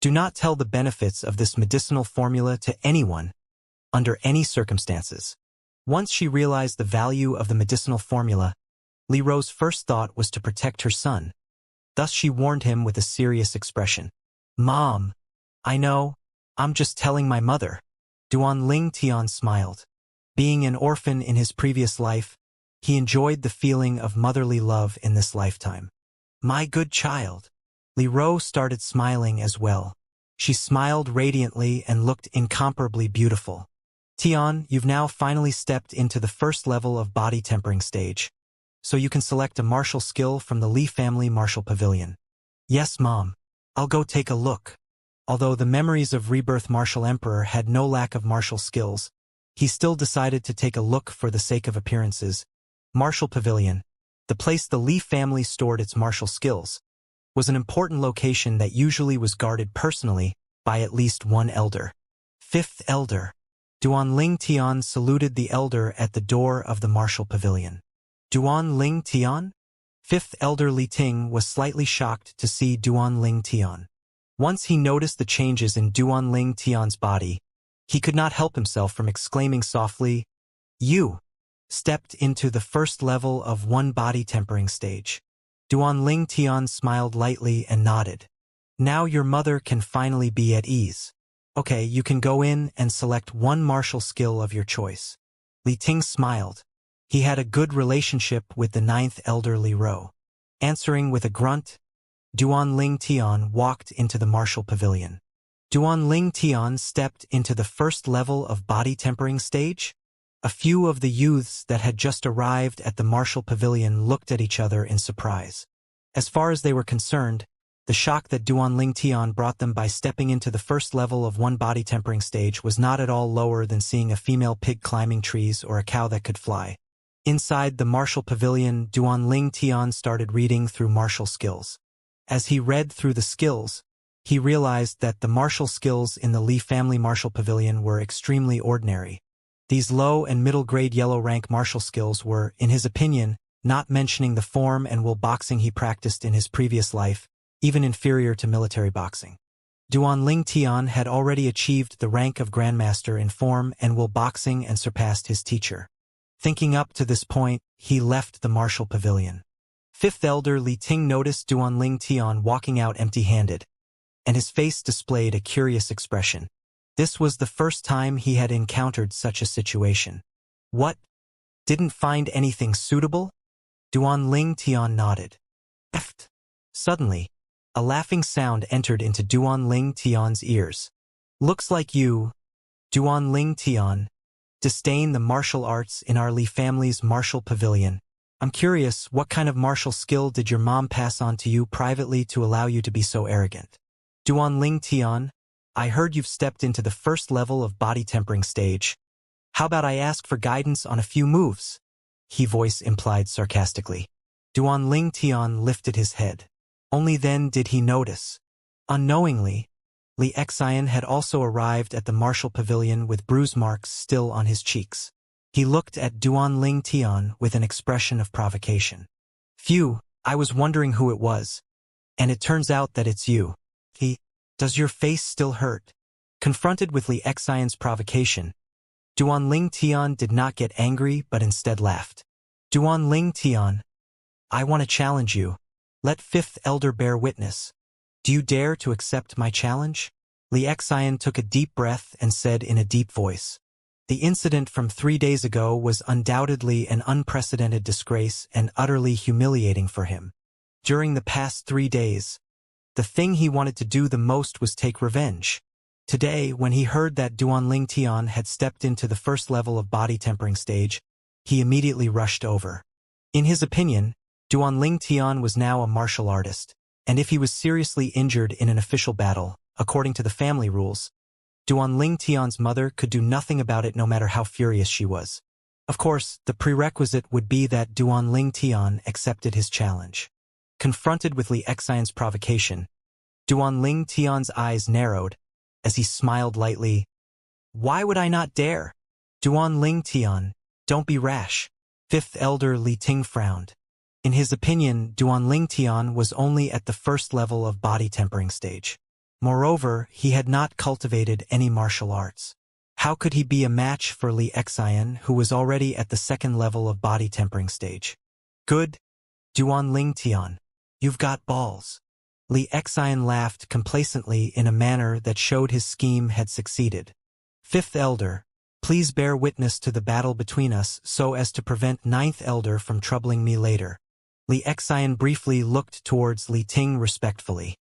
do not tell the benefits of this medicinal formula to anyone, under any circumstances. Once she realized the value of the medicinal formula, Li Ro's first thought was to protect her son. Thus she warned him with a serious expression. Mom, I know, I'm just telling my mother. Duanling Tian smiled. Being an orphan in his previous life, he enjoyed the feeling of motherly love in this lifetime. My good child. Li Ro started smiling as well. She smiled radiantly and looked incomparably beautiful. Tian, you've now finally stepped into the first level of body tempering stage, so you can select a martial skill from the Li family martial pavilion. Yes, Mom. I'll go take a look. Although the memories of Rebirth Martial Emperor had no lack of martial skills, he still decided to take a look for the sake of appearances. Martial Pavilion, the place the Li family stored its martial skills, was an important location that usually was guarded personally by at least one elder. Fifth Elder. Duan Ling Tian saluted the elder at the door of the Martial Pavilion. Duan Ling Tian? Fifth Elder Li Ting was slightly shocked to see Duan Ling Tian. Once he noticed the changes in Duan Ling Tian's body, he could not help himself from exclaiming softly, "You stepped into the first level of one body tempering stage." Duan Ling Tian smiled lightly and nodded. "Now your mother can finally be at ease. Okay, you can go in and select one martial skill of your choice." Li Ting smiled. He had a good relationship with the ninth elder Li Ro. Answering with a grunt, Duan Ling Tian walked into the martial pavilion. Duan Ling Tian stepped into the first level of body tempering stage. A few of the youths that had just arrived at the martial pavilion looked at each other in surprise. As far as they were concerned, the shock that Duan Ling Tian brought them by stepping into the first level of one body tempering stage was not at all lower than seeing a female pig climbing trees or a cow that could fly. Inside the martial pavilion, Duan Ling Tian started reading through martial skills. As he read through the skills, he realized that the martial skills in the Li family martial pavilion were extremely ordinary. These low and middle-grade yellow-rank martial skills were, in his opinion, not mentioning the form and will boxing he practiced in his previous life, even inferior to military boxing. Duan Ling Tian had already achieved the rank of Grandmaster in form and will boxing and surpassed his teacher. Thinking up to this point, he left the martial pavilion. Fifth Elder Li Ting noticed Duan Ling Tian walking out empty-handed, and his face displayed a curious expression. This was the first time he had encountered such a situation. What? Didn't find anything suitable? Duan Ling Tian nodded. Eft. Suddenly, a laughing sound entered into Duan Ling Tian's ears. Looks like you, Duan Ling Tian, disdain the martial arts in our Li family's martial pavilion. I'm curious, what kind of martial skill did your mom pass on to you privately to allow you to be so arrogant? Duan Ling Tian, I heard you've stepped into the first level of body tempering stage. How about I ask for guidance on a few moves? He voice implied sarcastically. Duan Ling Tian lifted his head. Only then did he notice. Unknowingly, Li Xian had also arrived at the martial pavilion with bruise marks still on his cheeks. He looked at Duan Ling Tian with an expression of provocation. Phew, I was wondering who it was. And it turns out that it's you. Does your face still hurt? Confronted with Li Xian's provocation, Duan Ling Tian did not get angry but instead laughed. Duan Ling Tian, I want to challenge you. Let Fifth Elder bear witness. Do you dare to accept my challenge? Li Xian took a deep breath and said in a deep voice. The incident from 3 days ago was undoubtedly an unprecedented disgrace and utterly humiliating for him. During the past 3 days, the thing he wanted to do the most was take revenge. Today, when he heard that Duan Ling Tian had stepped into the first level of body tempering stage, he immediately rushed over. In his opinion, Duan Ling Tian was now a martial artist, and if he was seriously injured in an official battle, according to the family rules, Duan Ling Tian's mother could do nothing about it no matter how furious she was. Of course, the prerequisite would be that Duan Ling Tian accepted his challenge. Confronted with Li Xian's provocation, Duan Ling Tian's eyes narrowed as he smiled lightly. Why would I not dare? Duan Ling Tian, don't be rash. Fifth Elder Li Ting frowned. In his opinion, Duan Ling Tian was only at the first level of body tempering stage. Moreover, he had not cultivated any martial arts. How could he be a match for Li Xian, who was already at the second level of body tempering stage? Good, Duan Ling Tian. You've got balls. Li Xian laughed complacently in a manner that showed his scheme had succeeded. Fifth Elder, please bear witness to the battle between us so as to prevent Ninth Elder from troubling me later. Li Xian briefly looked towards Li Ting respectfully.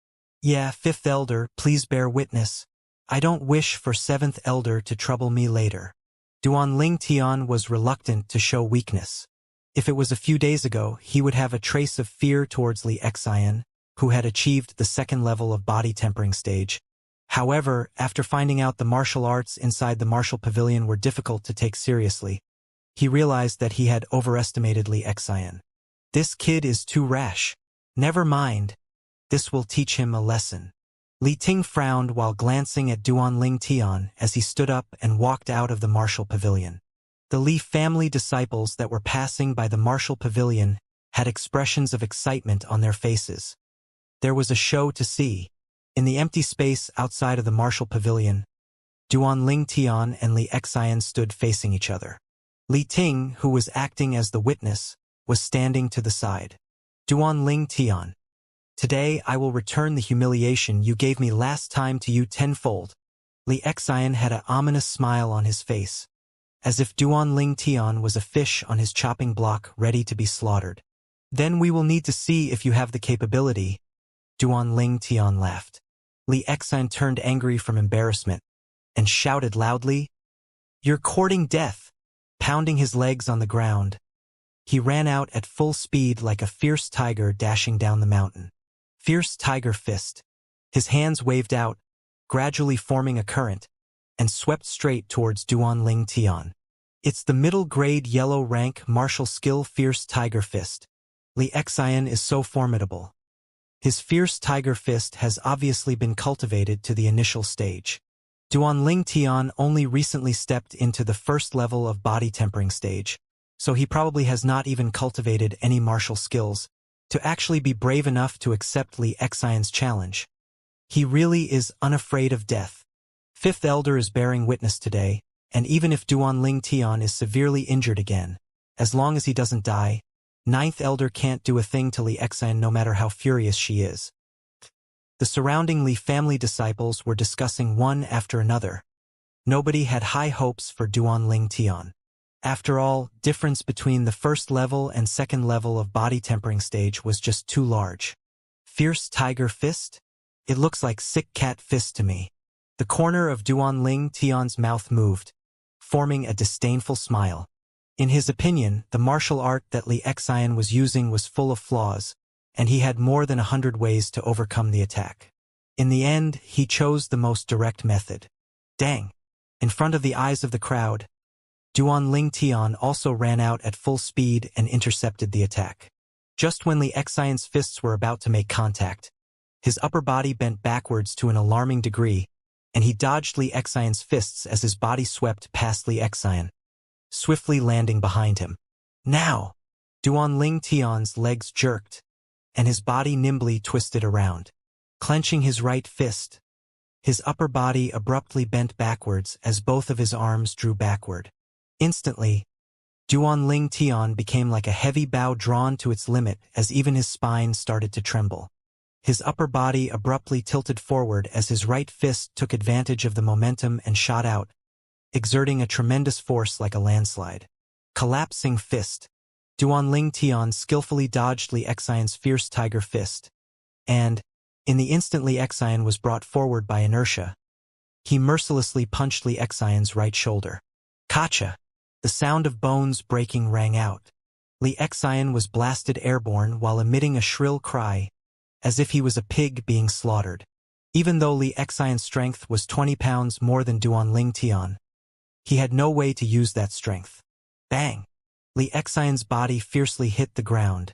Yeah, Fifth Elder, please bear witness. I don't wish for Seventh Elder to trouble me later. Duan Ling Tian was reluctant to show weakness. If it was a few days ago, he would have a trace of fear towards Li Xian, who had achieved the second level of body tempering stage. However, after finding out the martial arts inside the martial pavilion were difficult to take seriously, he realized that he had overestimated Xianxia. This kid is too rash. Never mind. This will teach him a lesson. Li Ting frowned while glancing at Duan Tian as he stood up and walked out of the martial pavilion. The Li family disciples that were passing by the martial pavilion had expressions of excitement on their faces. There was a show to see. In the empty space outside of the martial pavilion, Duan Tian and Xianxia stood facing each other. Li Ting, who was acting as the witness, was standing to the side. Duan Tian. Today I will return the humiliation you gave me last time to you tenfold. Xianxia had an ominous smile on his face, as if Duan Tian was a fish on his chopping block ready to be slaughtered. Then we will need to see if you have the capability. Duan Tian laughed. Xianxia turned angry from embarrassment and shouted loudly, "You're courting death!" Pounding his legs on the ground, he ran out at full speed like a fierce tiger dashing down the mountain. Fierce tiger fist. His hands waved out, gradually forming a current, and swept straight towards Duan Tian. It's the middle-grade yellow rank martial skill Fierce Tiger Fist. Xianxia is so formidable. His Fierce Tiger Fist has obviously been cultivated to the initial stage. Duan Tian only recently stepped into the first level of body tempering stage, so he probably has not even cultivated any martial skills to actually be brave enough to accept Xianxia's challenge. He really is unafraid of death. Fifth Elder is bearing witness today, and even if Duan Tian is severely injured again, as long as he doesn't die, Ninth Elder can't do a thing to Xianxia no matter how furious she is. The surrounding Li family disciples were discussing one after another. Nobody had high hopes for Duan Tian. After all, difference between the first level and second level of body tempering stage was just too large. Fierce Tiger Fist? It looks like Sick Cat Fist to me. The corner of Duan Tian's mouth moved, forming a disdainful smile. In his opinion, the martial art that Xianxia was using was full of flaws, and he had more than 100 ways to overcome the attack. In the end, he chose the most direct method. Dang! In front of the eyes of the crowd, Duan Tian also ran out at full speed and intercepted the attack. Just when Xianxia's fists were about to make contact, his upper body bent backwards to an alarming degree, and he dodged Xianxia's fists as his body swept past Xianxia, swiftly landing behind him. Now! Duan Tian's legs jerked, and his body nimbly twisted around. Clenching his right fist, his upper body abruptly bent backwards as both of his arms drew backward. Instantly, Duan Tian became like a heavy bow drawn to its limit as even his spine started to tremble. His upper body abruptly tilted forward as his right fist took advantage of the momentum and shot out, exerting a tremendous force like a landslide. Collapsing fist. Duan Tian skillfully dodged Xianxia's Fierce Tiger Fist, and, in the instant Xianxia was brought forward by inertia, he mercilessly punched Xianxia's right shoulder. Kacha! The sound of bones breaking rang out. Xianxia was blasted airborne while emitting a shrill cry, as if he was a pig being slaughtered. Even though Xianxia's strength was 20 pounds more than Duan Tian, he had no way to use that strength. Bang! Xianxia's body fiercely hit the ground,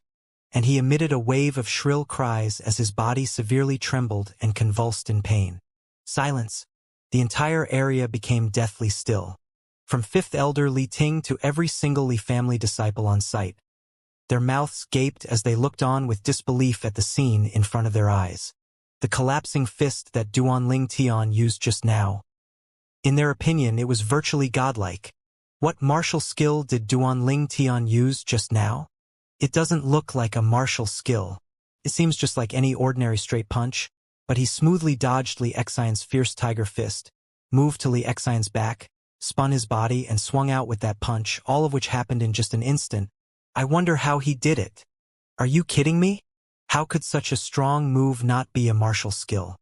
and he emitted a wave of shrill cries as his body severely trembled and convulsed in pain. Silence. The entire area became deathly still. From Fifth Elder Li Ting to every single Li family disciple on site. Their mouths gaped as they looked on with disbelief at the scene in front of their eyes. The collapsing fist that Duan Tian used just now. In their opinion, it was virtually godlike. What martial skill did Duan Tian use just now? It doesn't look like a martial skill. It seems just like any ordinary straight punch, but he smoothly dodged Xianxia's Fierce Tiger Fist, moved to Xianxia's back, spun his body and swung out with that punch, all of which happened in just an instant. I wonder how he did it. Are you kidding me? How could such a strong move not be a martial skill?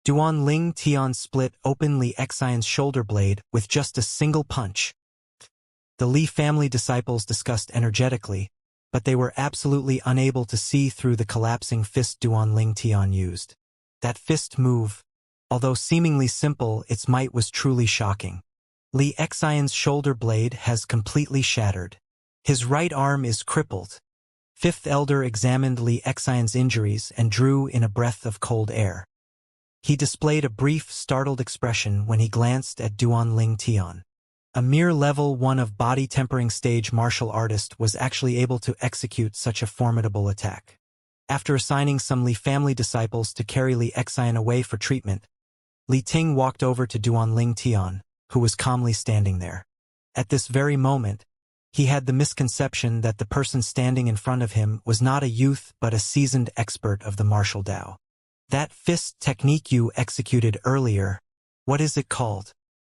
Duan Tian split open Xianxia's shoulder blade with just a single punch. The Li family disciples discussed energetically, but they were absolutely unable to see through the collapsing fist Duanling Tian used. That fist move, although seemingly simple, its might was truly shocking. Li Xian's shoulder blade has completely shattered. His right arm is crippled. Fifth Elder examined Li Xian's injuries and drew in a breath of cold air. He displayed a brief, startled expression when he glanced at Duanling Tian. A mere level 1 of body-tempering stage martial artist was actually able to execute such a formidable attack. After assigning some Li family disciples to carry Li Xian away for treatment, Li Ting walked over to Duanling Tian, who was calmly standing there. At this very moment, he had the misconception that the person standing in front of him was not a youth but a seasoned expert of the martial Dao. That fist technique you executed earlier, what is it called?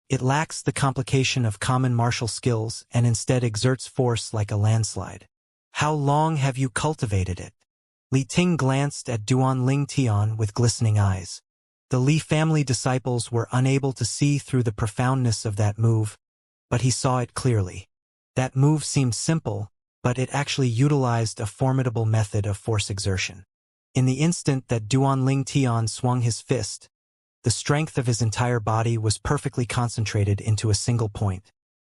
It lacks the complication of common martial skills and instead exerts force like a landslide. How long have you cultivated it? Li Ting glanced at Duanling Tian with glistening eyes. The Li family disciples were unable to see through the profoundness of that move, but he saw it clearly. That move seemed simple, but it actually utilized a formidable method of force exertion. In the instant that Duanling Tian swung his fist, the strength of his entire body was perfectly concentrated into a single point.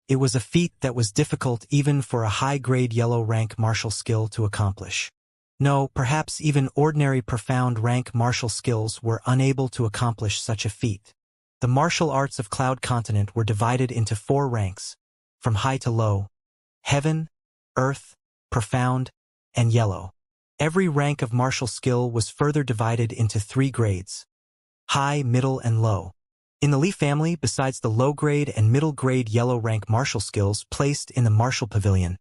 It was a feat that was difficult even for a high-grade yellow-rank martial skill to accomplish. No, perhaps even ordinary profound rank martial skills were unable to accomplish such a feat. The martial arts of Cloud Continent were divided into 4 ranks, from high to low: heaven, earth, profound, and yellow. Every rank of martial skill was further divided into 3 grades: high, middle, and low. In the Li family, besides the low-grade and middle-grade yellow-rank martial skills placed in the martial pavilion,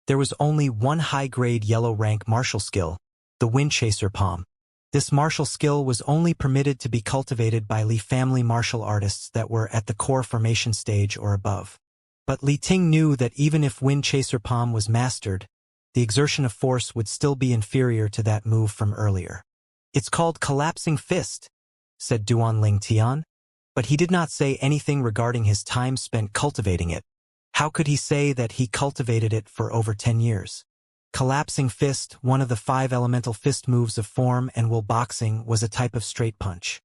there was only one high-grade yellow-rank martial skill, the Wind Chaser Palm. This martial skill was only permitted to be cultivated by Li family martial artists that were at the core formation stage or above. But Li Ting knew that even if Wind Chaser Palm was mastered, the exertion of force would still be inferior to that move from earlier. "It's called Collapsing Fist," said Duanling Tian, but he did not say anything regarding his time spent cultivating it. How could he say that he cultivated it for over 10 years? Collapsing Fist, one of the 5 elemental fist moves of form and will boxing, was a type of straight punch.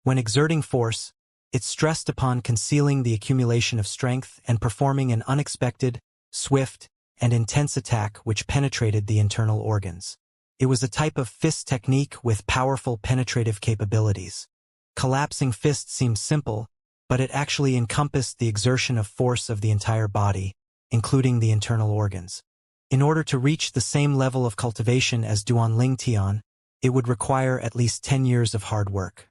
When exerting force, it stressed upon concealing the accumulation of strength and performing an unexpected, swift, and intense attack which penetrated the internal organs. It was a type of fist technique with powerful penetrative capabilities. Collapsing Fist seems simple, but it actually encompassed the exertion of force of the entire body, including the internal organs. In order to reach the same level of cultivation as Duanling Tian, it would require at least 10 years of hard work.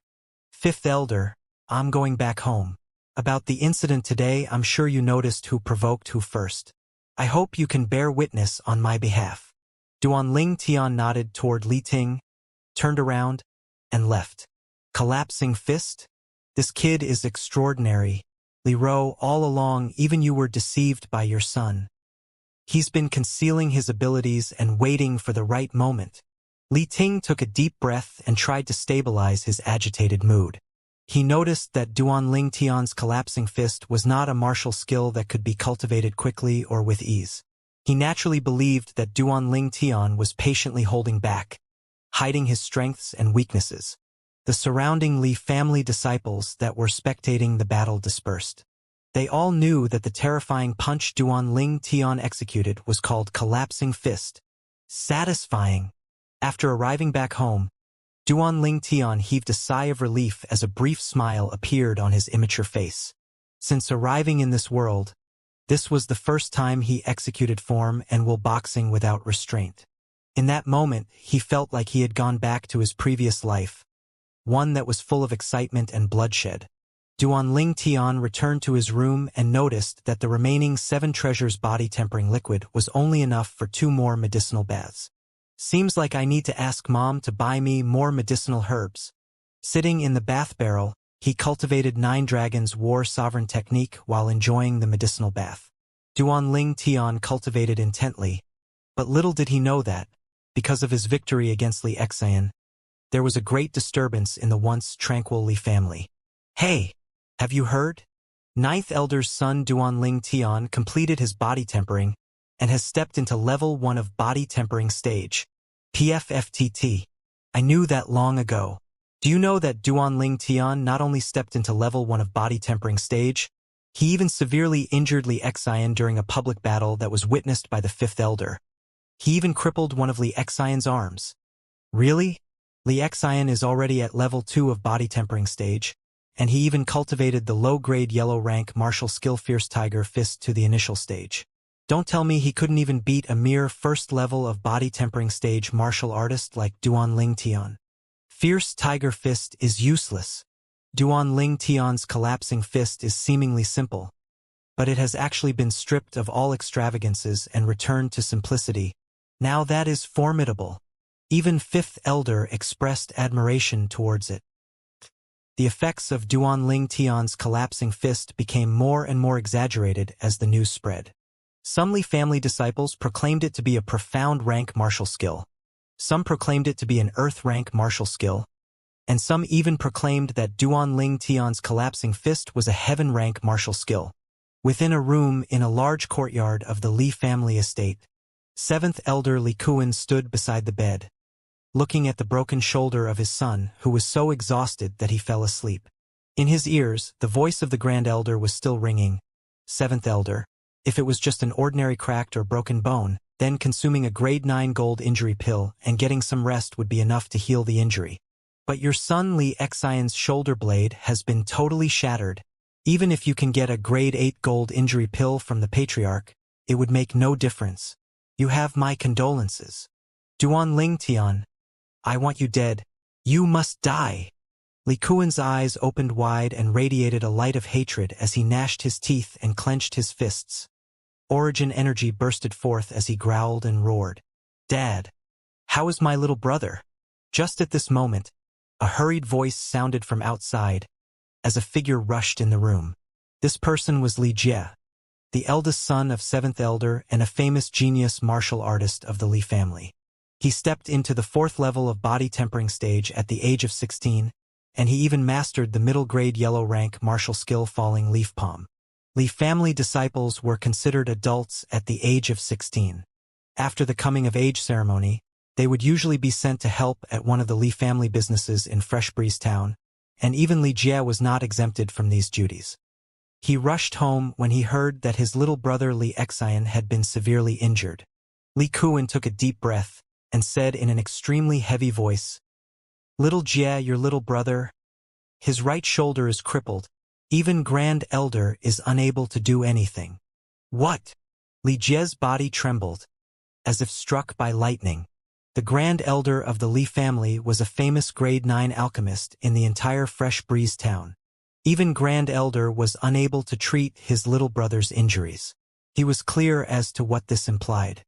Fifth Elder, I'm going back home. About the incident today, I'm sure you noticed who provoked who first. I hope you can bear witness on my behalf. Duanling Tian nodded toward Li Ting, turned around, and left. Collapsing Fist? This kid is extraordinary. Li Ro, all along even you were deceived by your son. He's been concealing his abilities and waiting for the right moment. Li Ting took a deep breath and tried to stabilize his agitated mood. He noticed that Duanling Tian's Collapsing Fist was not a martial skill that could be cultivated quickly or with ease. He naturally believed that Duanling Tian was patiently holding back, hiding his strengths and weaknesses. The surrounding Li family disciples that were spectating the battle dispersed. They all knew that the terrifying punch Duanling Tian executed was called Collapsing Fist. Satisfying. After arriving back home, Duanling Tian heaved a sigh of relief as a brief smile appeared on his immature face. Since arriving in this world, this was the first time he executed form and will boxing without restraint. In that moment, he felt like he had gone back to his previous life, one that was full of excitement and bloodshed. Duanling Tian returned to his room and noticed that the remaining 7 treasures body-tempering liquid was only enough for 2 more medicinal baths. Seems like I need to ask Mom to buy me more medicinal herbs. Sitting in the bath barrel, he cultivated 9 Dragons War Sovereign technique while enjoying the medicinal bath. Duanling Tian cultivated intently, but little did he know that, because of his victory against Li Xian, there was a great disturbance in the once tranquil Li family. Hey! Have you heard? Ninth Elder's son Duanling Tian completed his body tempering and has stepped into level 1 of body tempering stage. PFFTT. I knew that long ago. Do you know that Duanling Tian not only stepped into level 1 of body tempering stage, he even severely injured Li Xian during a public battle that was witnessed by the 5th Elder. He even crippled one of Li Xian's arms. Really? Li Xian is already at level 2 of body tempering stage, and he even cultivated the low-grade yellow rank martial skill Fierce Tiger Fist to the initial stage. Don't tell me he couldn't even beat a mere first level of body tempering stage martial artist like Duanling Tian. Fierce Tiger Fist is useless. Duanling Tian's collapsing fist is seemingly simple, but it has actually been stripped of all extravagances and returned to simplicity. Now that is formidable. Even 5th Elder expressed admiration towards it. The effects of Duanling Tian's collapsing fist became more and more exaggerated as the news spread. Some Li family disciples proclaimed it to be a profound rank martial skill. Some proclaimed it to be an earth rank martial skill, and some even proclaimed that Duanling Tian's collapsing fist was a heaven rank martial skill. Within a room in a large courtyard of the Li family estate, 7th Elder Li Kuan stood beside the bed, looking at the broken shoulder of his son, who was so exhausted that he fell asleep. In his ears, the voice of the Grand Elder was still ringing. 7th Elder, if it was just an ordinary cracked or broken bone, then consuming a grade 9 gold injury pill and getting some rest would be enough to heal the injury. But your son Li Xian's shoulder blade has been totally shattered. Even if you can get a grade 8 gold injury pill from the Patriarch, it would make no difference. You have my condolences. Duanling Tian, I want you dead. You must die. Li Kuan's eyes opened wide and radiated a light of hatred as he gnashed his teeth and clenched his fists. Origin energy bursted forth as he growled and roared. Dad, how is my little brother? Just at this moment, a hurried voice sounded from outside as a figure rushed in the room. This person was Li Jie, the eldest son of 7th Elder and a famous genius martial artist of the Li family. He stepped into the 4th level of body tempering stage at the age of 16, and he even mastered the middle-grade yellow rank martial skill Falling Leaf Palm. Li family disciples were considered adults at the age of 16. After the coming-of-age ceremony, they would usually be sent to help at one of the Li family businesses in Fresh Breeze Town, and even Li Jie was not exempted from these duties. He rushed home when he heard that his little brother Li Xian had been severely injured. Li Kuan took a deep breath and said in an extremely heavy voice, Little Jie, your little brother, his right shoulder is crippled. Even Grand Elder is unable to do anything. What? Li Jie's body trembled, as if struck by lightning. The Grand Elder of the Li family was a famous grade 9 alchemist in the entire Fresh Breeze Town. Even Grand Elder was unable to treat his little brother's injuries. He was clear as to what this implied.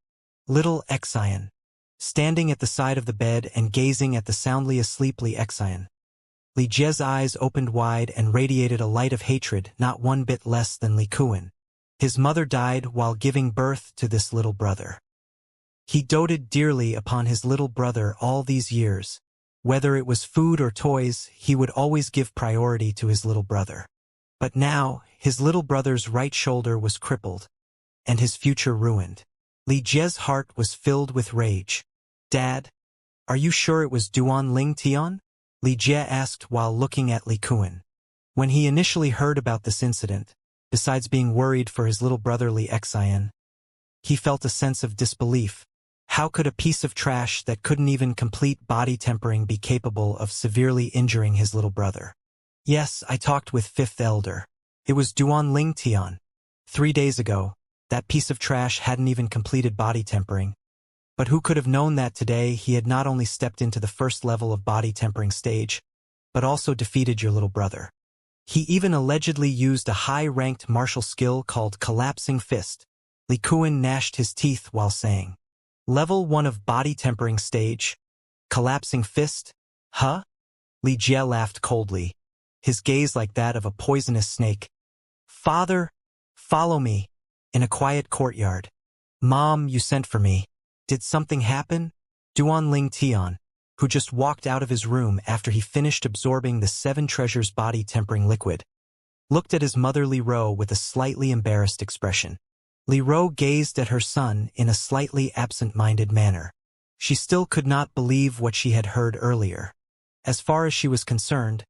Little Xian, standing at the side of the bed and gazing at the soundly asleep Li Xian. Li Jie's eyes opened wide and radiated a light of hatred not one bit less than Li Kuan. His mother died while giving birth to this little brother. He doted dearly upon his little brother all these years. Whether it was food or toys, he would always give priority to his little brother. But now, his little brother's right shoulder was crippled, and his future ruined. Li Jie's heart was filled with rage. Dad, are you sure it was Duanling Tian? Li Jie asked while looking at Li Kuan. When he initially heard about this incident, besides being worried for his little brother Li Xian, he felt a sense of disbelief. How could a piece of trash that couldn't even complete body tempering be capable of severely injuring his little brother? Yes, I talked with 5th Elder. It was Duanling Tian. 3 days ago, that piece of trash hadn't even completed body tempering. But who could have known that today he had not only stepped into the 1st level of body tempering stage, but also defeated your little brother. He even allegedly used a high-ranked martial skill called Collapsing Fist. Li Kuan gnashed his teeth while saying, Level 1 of body tempering stage? Collapsing Fist? Huh? Li Jie laughed coldly, his gaze like that of a poisonous snake. Father, follow me. In a quiet courtyard. Mom, you sent for me. Did something happen? Duanling Tian, who just walked out of his room after he finished absorbing the 7 treasures body tempering liquid, looked at his motherly row with a slightly embarrassed expression. Li Ro gazed at her son in a slightly absent-minded manner. She still could not believe what she had heard earlier. As far as she was concerned,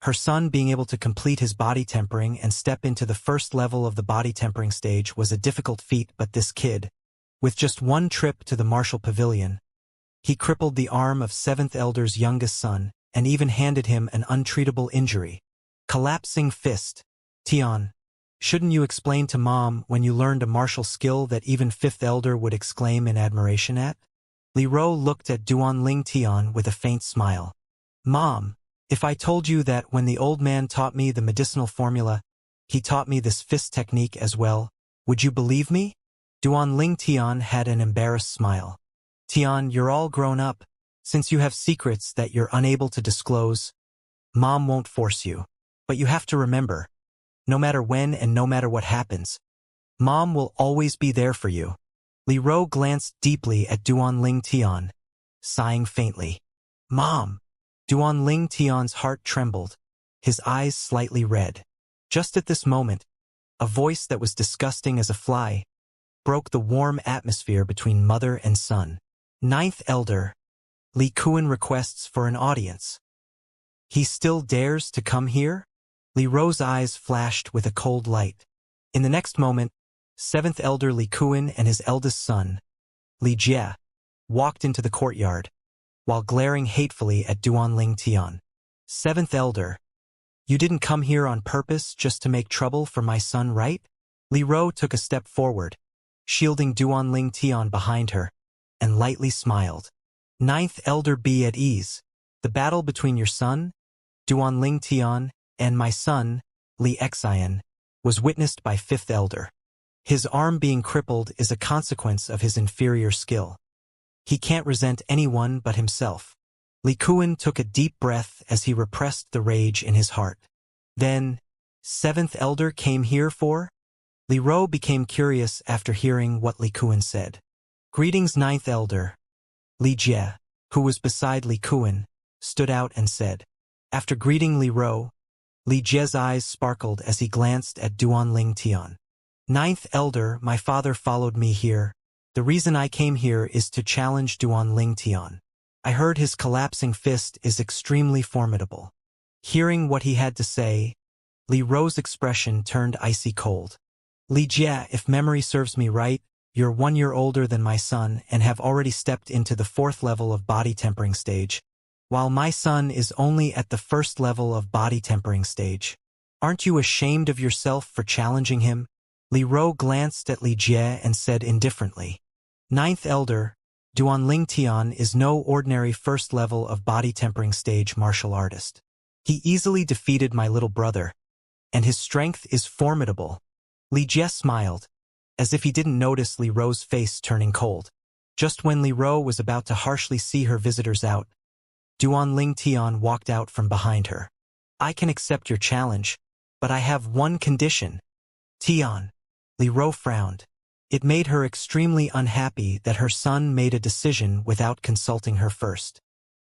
her son being able to complete his body tempering and step into the first level of the body tempering stage was a difficult feat, but this kid, with just one trip to the martial pavilion, he crippled the arm of 7th Elder's youngest son and even handed him an untreatable injury. Collapsing fist. Tian, shouldn't you explain to Mom when you learned a martial skill that even 5th Elder would exclaim in admiration at? Li Ro looked at Duanling Tian with a faint smile. Mom, if I told you that when the old man taught me the medicinal formula, he taught me this fist technique as well, would you believe me? Duanling Tian had an embarrassed smile. Tian, you're all grown up. Since you have secrets that you're unable to disclose, Mom won't force you. But you have to remember, no matter when and no matter what happens, Mom will always be there for you. Li Ro glanced deeply at Duanling Tian, sighing faintly. Mom! Duanling Tian's heart trembled, his eyes slightly red. Just at this moment, a voice that was disgusting as a fly broke the warm atmosphere between mother and son. 9th Elder, Li Kuan requests for an audience. He still dares to come here? Li Ro's eyes flashed with a cold light. In the next moment, 7th Elder Li Kuan and his eldest son, Li Jie, walked into the courtyard, while glaring hatefully at Duanling Tian. 7th Elder, you didn't come here on purpose just to make trouble for my son, right? Li Ro took a step forward, shielding Duanling Tian behind her, and lightly smiled. 9th Elder, be at ease. The battle between your son, Duanling Tian, and my son, Li Xian, was witnessed by 5th Elder. His arm being crippled is a consequence of his inferior skill. He can't resent anyone but himself. Li Kuan took a deep breath as he repressed the rage in his heart. Then, 7th Elder came here for? Li Ro became curious after hearing what Li Kuan said. Greetings, 9th Elder. Li Jie, who was beside Li Kuan, stood out and said. After greeting Li Ro, Li Jie's eyes sparkled as he glanced at Duanling Tian. 9th Elder, my father followed me here. The reason I came here is to challenge Duanling Tian. I heard his collapsing fist is extremely formidable. Hearing what he had to say, Li Ro's expression turned icy cold. Li Jie, if memory serves me right, you're 1 year older than my son and have already stepped into the 4th level of body tempering stage, while my son is only at the 1st level of body tempering stage. Aren't you ashamed of yourself for challenging him? Li Ro glanced at Li Jie and said indifferently. 9th Elder, Duanling Tian is no ordinary 1st level of body tempering stage martial artist. He easily defeated my little brother, and his strength is formidable. Li Jie smiled, as if he didn't notice Li Ro's face turning cold. Just when Li Ro was about to harshly see her visitors out, Duanling Tian walked out from behind her. I can accept your challenge, but I have one condition. Tian. Li Ro frowned. It made her extremely unhappy that her son made a decision without consulting her first.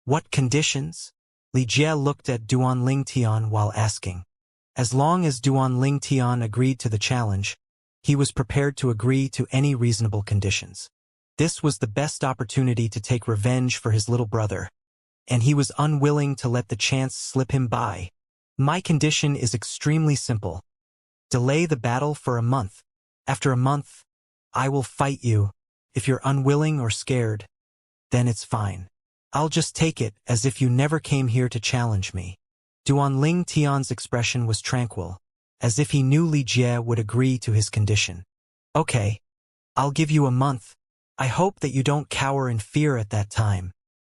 What conditions? Li Jie looked at Duanling Tian while asking. As long as Duanling Tian agreed to the challenge, he was prepared to agree to any reasonable conditions. This was the best opportunity to take revenge for his little brother, and he was unwilling to let the chance slip him by. My condition is extremely simple. Delay the battle for a month. After a month, I will fight you. If you're unwilling or scared, then it's fine. I'll just take it as if you never came here to challenge me. Duanling Tian's expression was tranquil, as if he knew Li Jie would agree to his condition. Okay, I'll give you a month. I hope that you don't cower in fear at that time.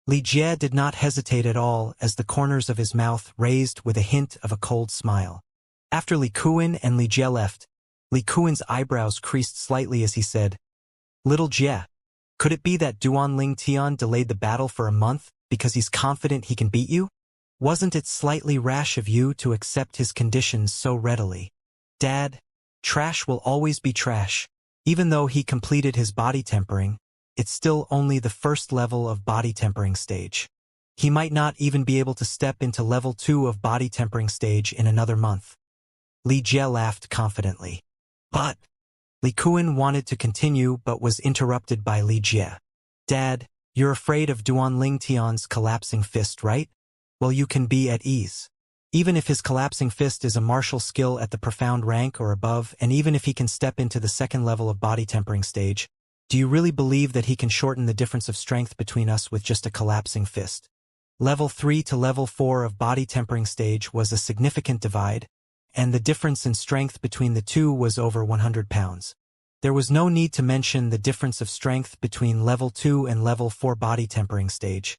Li Jie did not hesitate at all as the corners of his mouth raised with a hint of a cold smile. After Li Kuan and Li Jie left, Li Kuan's eyebrows creased slightly as he said, Little Jie, could it be that Duanling Tian delayed the battle for a month because he's confident he can beat you? Wasn't it slightly rash of you to accept his conditions so readily? Dad, trash will always be trash. Even though he completed his body tempering, it's still only the 1st level of body tempering stage. He might not even be able to step into level 2 of body tempering stage in another month. Li Jie laughed confidently. But Li Kuan wanted to continue but was interrupted by Li Jie. Dad, you're afraid of Duan Tian's collapsing fist, right? Well, you can be at ease. Even if his collapsing fist is a martial skill at the profound rank or above, and even if he can step into the second level of body tempering stage, do you really believe that he can shorten the difference of strength between us with just a collapsing fist? Level 3 to level 4 of body tempering stage was a significant divide, and the difference in strength between the two was over 100 pounds. There was no need to mention the difference of strength between level 2 and level 4 body tempering stage.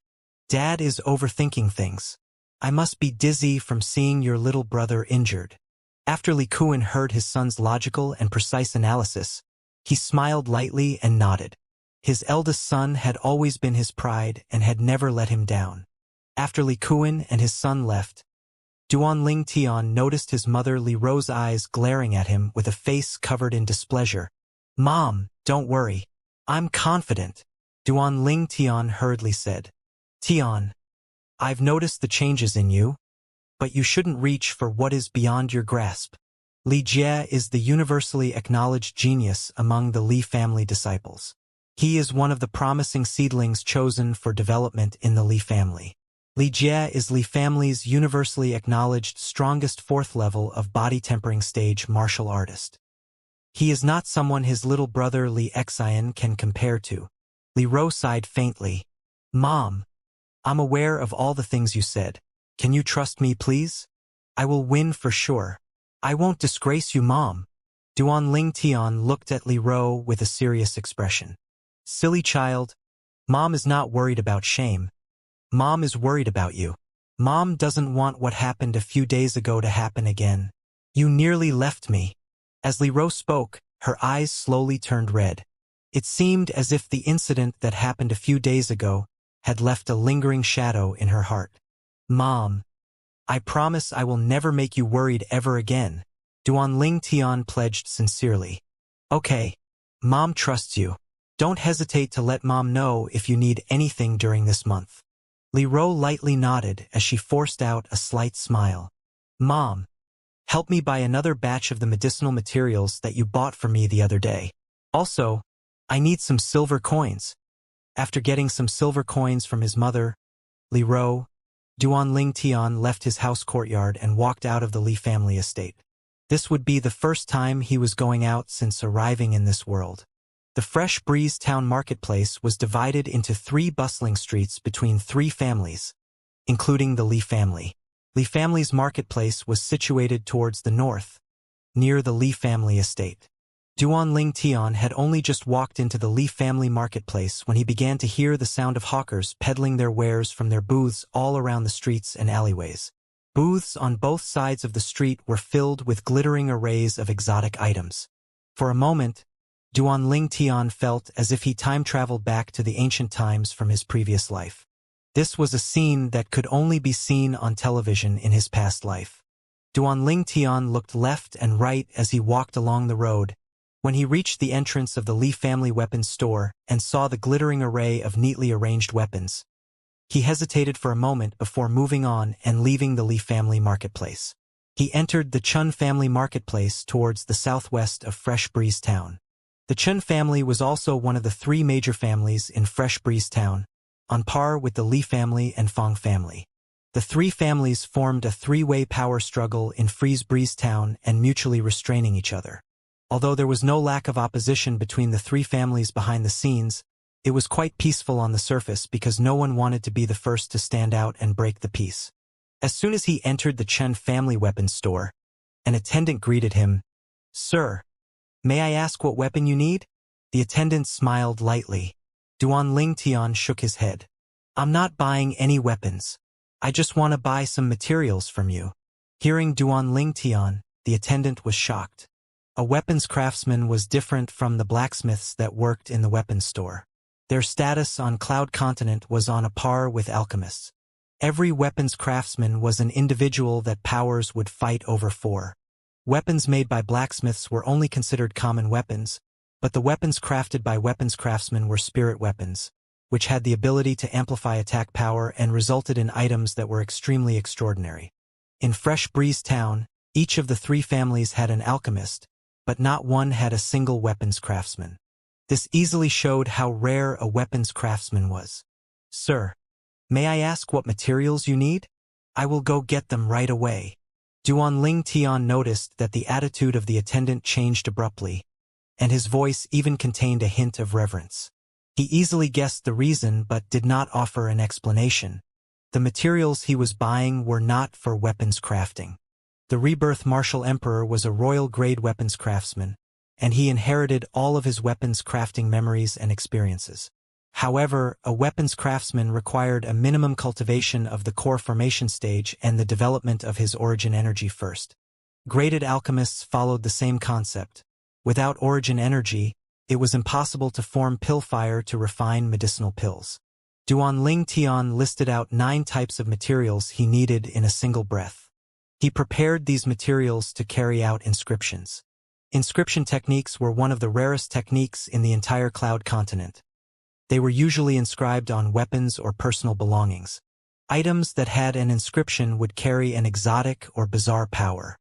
Dad is overthinking things. I must be dizzy from seeing your little brother injured. After Li Kuan heard his son's logical and precise analysis, he smiled lightly and nodded. His eldest son had always been his pride and had never let him down. After Li Kuan and his son left, Duan Tian noticed his mother Li Ro's eyes glaring at him with a face covered in displeasure. Mom, don't worry. I'm confident, Duan Tian hurriedly said. Tian, I've noticed the changes in you, but you shouldn't reach for what is beyond your grasp. Li Jie is the universally acknowledged genius among the Li family disciples. He is one of the promising seedlings chosen for development in the Li family. Li Jie is Li family's universally acknowledged strongest fourth level of body tempering stage martial artist. He is not someone his little brother Li Xian can compare to. Li Ro sighed faintly. Mom, I'm aware of all the things you said. Can you trust me, please? I will win for sure. I won't disgrace you, Mom. Duan Tian looked at Li Ro with a serious expression. Silly child. Mom is not worried about shame. Mom is worried about you. Mom doesn't want what happened a few days ago to happen again. You nearly left me. As Li Ro spoke, her eyes slowly turned red. It seemed as if the incident that happened a few days ago had left a lingering shadow in her heart. Mom, I promise I will never make you worried ever again, Duan Tian pledged sincerely. Okay. Mom trusts you. Don't hesitate to let Mom know if you need anything during this month. Li Ro lightly nodded as she forced out a slight smile. Mom, help me buy another batch of the medicinal materials that you bought for me the other day. Also, I need some silver coins. After getting some silver coins from his mother, Li Ro, Duan Tian left his house courtyard and walked out of the Li family estate. This would be the first time he was going out since arriving in this world. The Fresh Breeze Town Marketplace was divided into 3 bustling streets between 3 families, including the Li family. Li family's marketplace was situated towards the north, near the Li family estate. Duan Tian had only just walked into the Li family marketplace when he began to hear the sound of hawkers peddling their wares from their booths all around the streets and alleyways. Booths on both sides of the street were filled with glittering arrays of exotic items. For a moment, Duan Tian felt as if he time-traveled back to the ancient times from his previous life. This was a scene that could only be seen on television in his past life. Duan Tian looked left and right as he walked along the road. When he reached the entrance of the Li family weapons store and saw the glittering array of neatly arranged weapons, he hesitated for a moment before moving on and leaving the Li family marketplace. He entered the Chun family marketplace towards the southwest of Fresh Breeze Town. The Chun family was also one of the 3 major families in Fresh Breeze Town, on par with the Li family and Fong family. The 3 families formed a 3-way power struggle in Freeze Breeze Town and mutually restraining each other. Although there was no lack of opposition between the 3 families behind the scenes, it was quite peaceful on the surface because no one wanted to be the first to stand out and break the peace. As soon as he entered the Chen family weapons store, an attendant greeted him. Sir, may I ask what weapon you need? The attendant smiled lightly. Duan Tian shook his head. I'm not buying any weapons. I just want to buy some materials from you. Hearing Duan Tian, the attendant was shocked. A weapons craftsman was different from the blacksmiths that worked in the weapons store. Their status on Cloud Continent was on a par with alchemists. Every weapons craftsman was an individual that powers would fight over for. Weapons made by blacksmiths were only considered common weapons, but the weapons crafted by weapons craftsmen were spirit weapons, which had the ability to amplify attack power and resulted in items that were extremely extraordinary. In Fresh Breeze Town, each of the 3 families had an alchemist, but not one had a single weapons craftsman. This easily showed how rare a weapons craftsman was. "Sir, may I ask what materials you need? I will go get them right away." Duan Ling Tian noticed that the attitude of the attendant changed abruptly, and his voice even contained a hint of reverence. He easily guessed the reason but did not offer an explanation. The materials he was buying were not for weapons crafting. The rebirth martial emperor was a royal-grade weapons craftsman, and he inherited all of his weapons crafting memories and experiences. However, a weapons craftsman required a minimum cultivation of the core formation stage and the development of his origin energy first. Graded alchemists followed the same concept. Without origin energy, it was impossible to form pill fire to refine medicinal pills. Duan Ling Tian listed out 9 types of materials he needed in a single breath. He prepared these materials to carry out inscriptions. Inscription techniques were one of the rarest techniques in the entire Cloud continent. They were usually inscribed on weapons or personal belongings. Items that had an inscription would carry an exotic or bizarre power.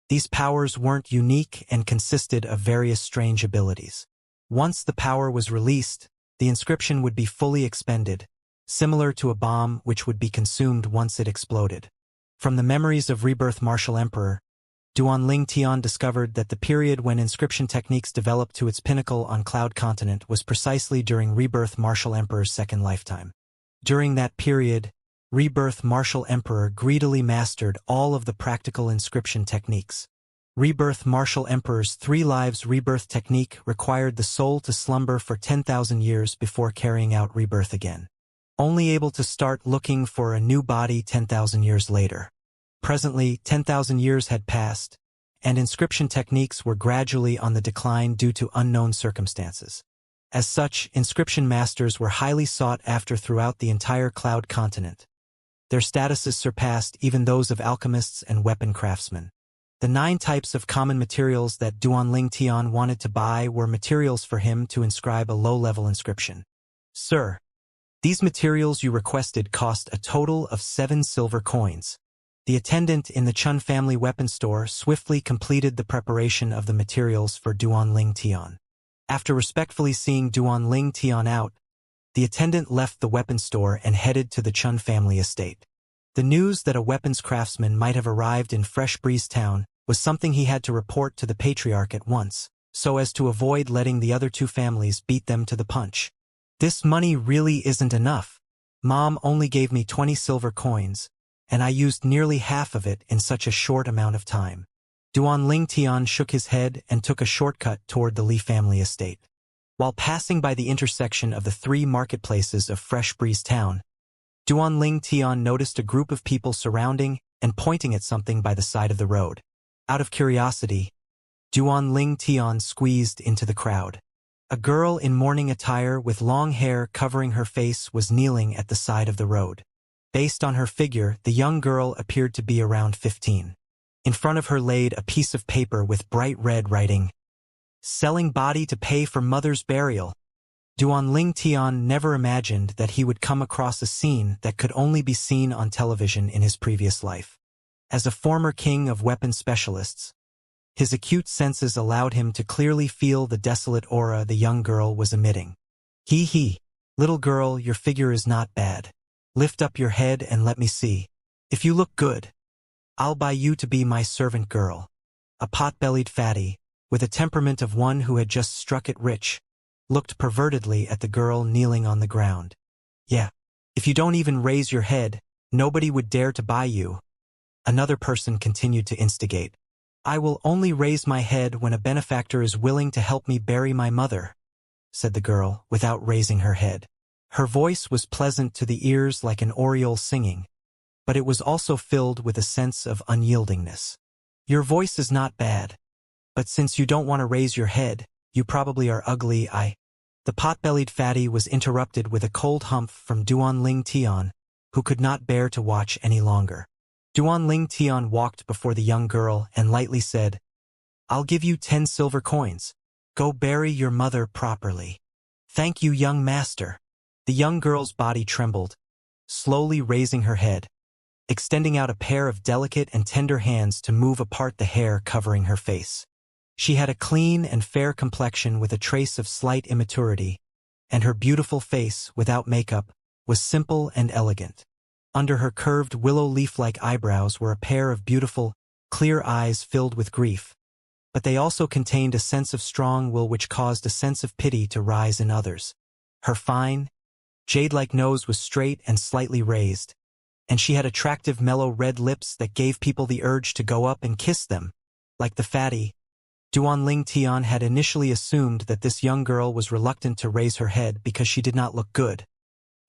These powers weren't unique and consisted of various strange abilities. Once the power was released, the inscription would be fully expended, similar to a bomb which would be consumed once it exploded. From the memories of Rebirth Martial Emperor, Duan Ling Tian discovered that the period when inscription techniques developed to its pinnacle on Cloud Continent was precisely during Rebirth Martial Emperor's second lifetime. During that period, Rebirth Martial Emperor greedily mastered all of the practical inscription techniques. Rebirth Martial Emperor's 3 lives rebirth technique required the soul to slumber for 10,000 years before carrying out rebirth again, only able to start looking for a new body 10,000 years later. Presently, 10,000 years had passed, and inscription techniques were gradually on the decline due to unknown circumstances. As such, inscription masters were highly sought after throughout the entire Cloud continent. Their statuses surpassed even those of alchemists and weapon craftsmen. The 9 types of common materials that Duan Ling Tian wanted to buy were materials for him to inscribe a low-level inscription. "Sir, these materials you requested cost a total of 7 silver coins." The attendant in the Chun family weapon store swiftly completed the preparation of the materials for Duan Ling Tian. After respectfully seeing Duan Ling Tian out, the attendant left the weapon store and headed to the Chun family estate. The news that a weapons craftsman might have arrived in Fresh Breeze Town was something he had to report to the patriarch at once, so as to avoid letting the other 2 families beat them to the punch. "This money really isn't enough. Mom only gave me 20 silver coins, and I used nearly half of it in such a short amount of time." Duan Ling Tian shook his head and took a shortcut toward the Li family estate. While passing by the intersection of the 3 marketplaces of Fresh Breeze Town, Duan Ling Tian noticed a group of people surrounding and pointing at something by the side of the road. Out of curiosity, Duan Ling Tian squeezed into the crowd. A girl in mourning attire with long hair covering her face was kneeling at the side of the road. Based on her figure, the young girl appeared to be around 15. In front of her laid a piece of paper with bright red writing, "Selling body to pay for mother's burial." Duan Ling Tian never imagined that he would come across a scene that could only be seen on television in his previous life. As a former king of weapons specialists, his acute senses allowed him to clearly feel the desolate aura the young girl was emitting. "Hee, little girl, your figure is not bad. Lift up your head and let me see. If you look good, I'll buy you to be my servant girl." A pot-bellied fatty, with a temperament of one who had just struck it rich, looked pervertedly at the girl kneeling on the ground. "Yeah, if you don't even raise your head, nobody would dare to buy you." Another person continued to instigate. "I will only raise my head when a benefactor is willing to help me bury my mother," said the girl, without raising her head. Her voice was pleasant to the ears like an oriole singing, but it was also filled with a sense of unyieldingness. "Your voice is not bad, but since you don't want to raise your head, you probably are ugly." The pot-bellied fatty was interrupted with a cold humph from Duan Ling Tian, who could not bear to watch any longer. Duan Ling Tian walked before the young girl and lightly said, "I'll give you 10 silver coins. Go bury your mother properly." "Thank you, young master." The young girl's body trembled, slowly raising her head, extending out a pair of delicate and tender hands to move apart the hair covering her face. She had a clean and fair complexion with a trace of slight immaturity, and her beautiful face, without makeup, was simple and elegant. Under her curved willow leaf-like eyebrows were a pair of beautiful, clear eyes filled with grief, but they also contained a sense of strong will which caused a sense of pity to rise in others. Her fine, jade-like nose was straight and slightly raised, and she had attractive mellow red lips that gave people the urge to go up and kiss them. Like the fatty, Duanling Tian had initially assumed that this young girl was reluctant to raise her head because she did not look good.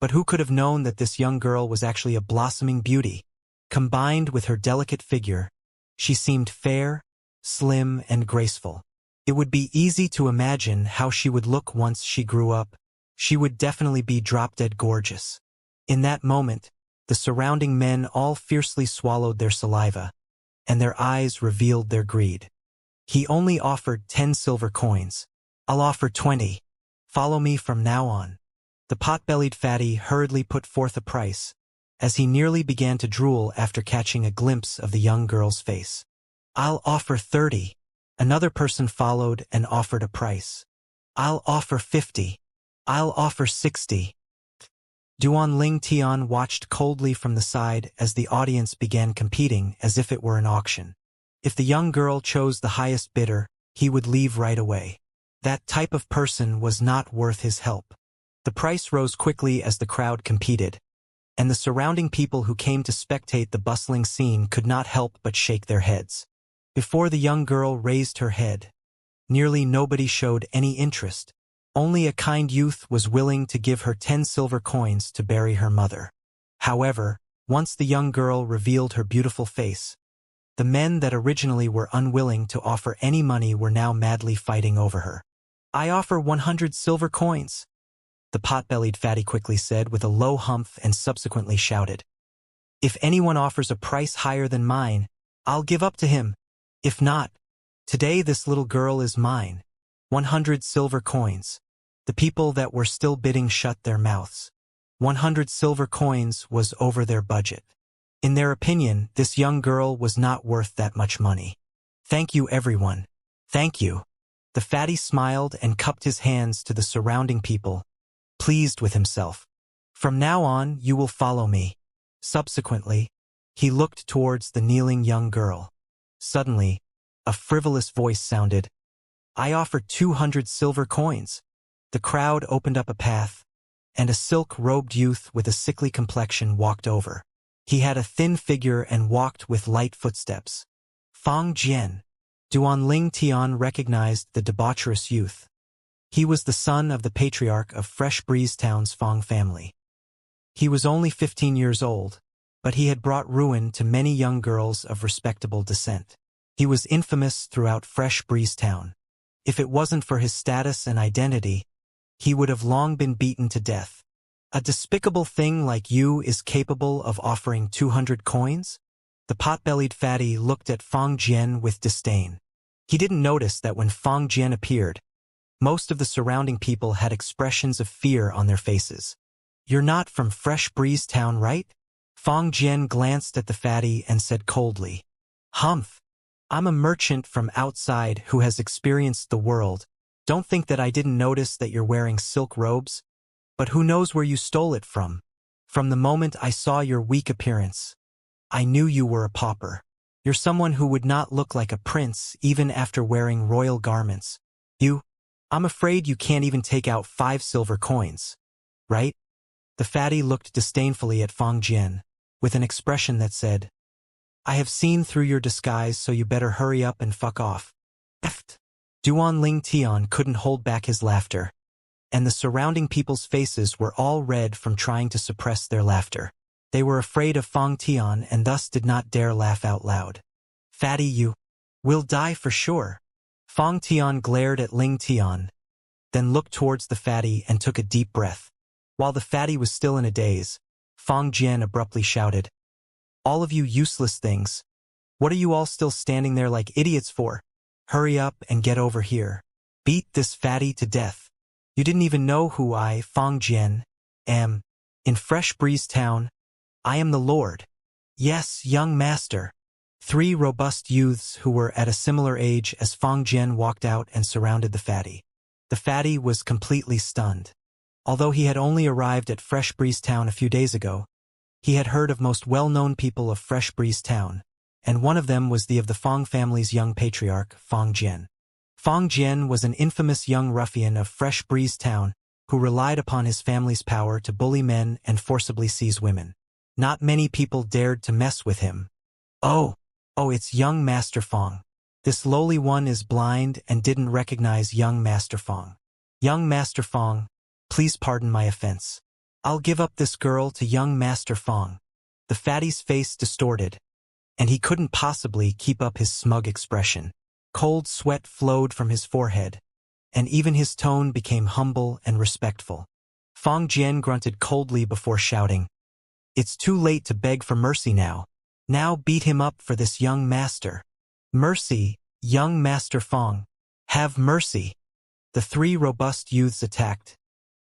But who could have known that this young girl was actually a blossoming beauty? Combined with her delicate figure, she seemed fair, slim, and graceful. It would be easy to imagine how she would look once she grew up. She would definitely be drop-dead gorgeous. In that moment, the surrounding men all fiercely swallowed their saliva, and their eyes revealed their greed. He only offered 10 silver coins. I'll offer 20. Follow me from now on. The pot-bellied fatty hurriedly put forth a price, as he nearly began to drool after catching a glimpse of the young girl's face. I'll offer 30. Another person followed and offered a price. I'll offer 50. I'll offer 60. Duanling Tian watched coldly from the side as the audience began competing as if it were an auction. If the young girl chose the highest bidder, he would leave right away. That type of person was not worth his help. The price rose quickly as the crowd competed, and the surrounding people who came to spectate the bustling scene could not help but shake their heads. Before the young girl raised her head, nearly nobody showed any interest. Only a kind youth was willing to give her 10 silver coins to bury her mother. However, once the young girl revealed her beautiful face, the men that originally were unwilling to offer any money were now madly fighting over her. I offer 100 silver coins, the pot-bellied fatty quickly said with a low humph and subsequently shouted. If anyone offers a price higher than mine, I'll give up to him. If not, today this little girl is mine. 100 silver coins. The people that were still bidding shut their mouths. 100 silver coins was over their budget. In their opinion, this young girl was not worth that much money. Thank you, everyone. Thank you. The fatty smiled and cupped his hands to the surrounding people, pleased with himself. From now on, you will follow me. Subsequently, he looked towards the kneeling young girl. Suddenly, a frivolous voice sounded. I offer 200 silver coins. The crowd opened up a path, and a silk-robed youth with a sickly complexion walked over. He had a thin figure and walked with light footsteps. Fang Jian. Duanling Tian recognized the debaucherous youth. He was the son of the patriarch of Fresh Breeze Town's Fang family. He was only 15 years old, but he had brought ruin to many young girls of respectable descent. He was infamous throughout Fresh Breeze Town. If it wasn't for his status and identity, he would have long been beaten to death. A despicable thing like you is capable of offering 200 coins? The pot-bellied fatty looked at Fang Jian with disdain. He didn't notice that when Fang Jian appeared, most of the surrounding people had expressions of fear on their faces. You're not from Fresh Breeze Town, right? Fang Jian glanced at the fatty and said coldly. Humph. I'm a merchant from outside who has experienced the world. Don't think that I didn't notice that you're wearing silk robes. But who knows where you stole it from? From the moment I saw your weak appearance, I knew you were a pauper. You're someone who would not look like a prince even after wearing royal garments. I'm afraid you can't even take out 5 silver coins, right? The fatty looked disdainfully at Fang Jian, with an expression that said, I have seen through your disguise, so you better hurry up and fuck off. Eft. Duanling Tian couldn't hold back his laughter, and the surrounding people's faces were all red from trying to suppress their laughter. They were afraid of Fang Tian and thus did not dare laugh out loud. Fatty, you will die for sure. Fang Tian glared at Ling Tian, then looked towards the fatty and took a deep breath. While the fatty was still in a daze, Fang Jian abruptly shouted, All of you useless things, what are you all still standing there like idiots for? Hurry up and get over here. Beat this fatty to death. You didn't even know who I, Fang Jian, am. In Fresh Breeze Town, I am the Lord. Yes, young master. Three robust youths who were at a similar age as Fang Jian walked out and surrounded the fatty. The fatty was completely stunned. Although he had only arrived at Fresh Breeze Town a few days ago, he had heard of most well-known people of Fresh Breeze Town, and one of them was the of the Fang family's young patriarch, Fang Jian. Fang Jian was an infamous young ruffian of Fresh Breeze Town who relied upon his family's power to bully men and forcibly seize women. Not many people dared to mess with him. Oh, it's young Master Fang. This lowly one is blind and didn't recognize young Master Fang. Young Master Fang, please pardon my offense. I'll give up this girl to young Master Fang. The fatty's face distorted, and he couldn't possibly keep up his smug expression. Cold sweat flowed from his forehead, and even his tone became humble and respectful. Fang Jian grunted coldly before shouting, "It's too late to beg for mercy now. Now beat him up for this young master. Mercy, young Master Fang. Have mercy." The three robust youths attacked,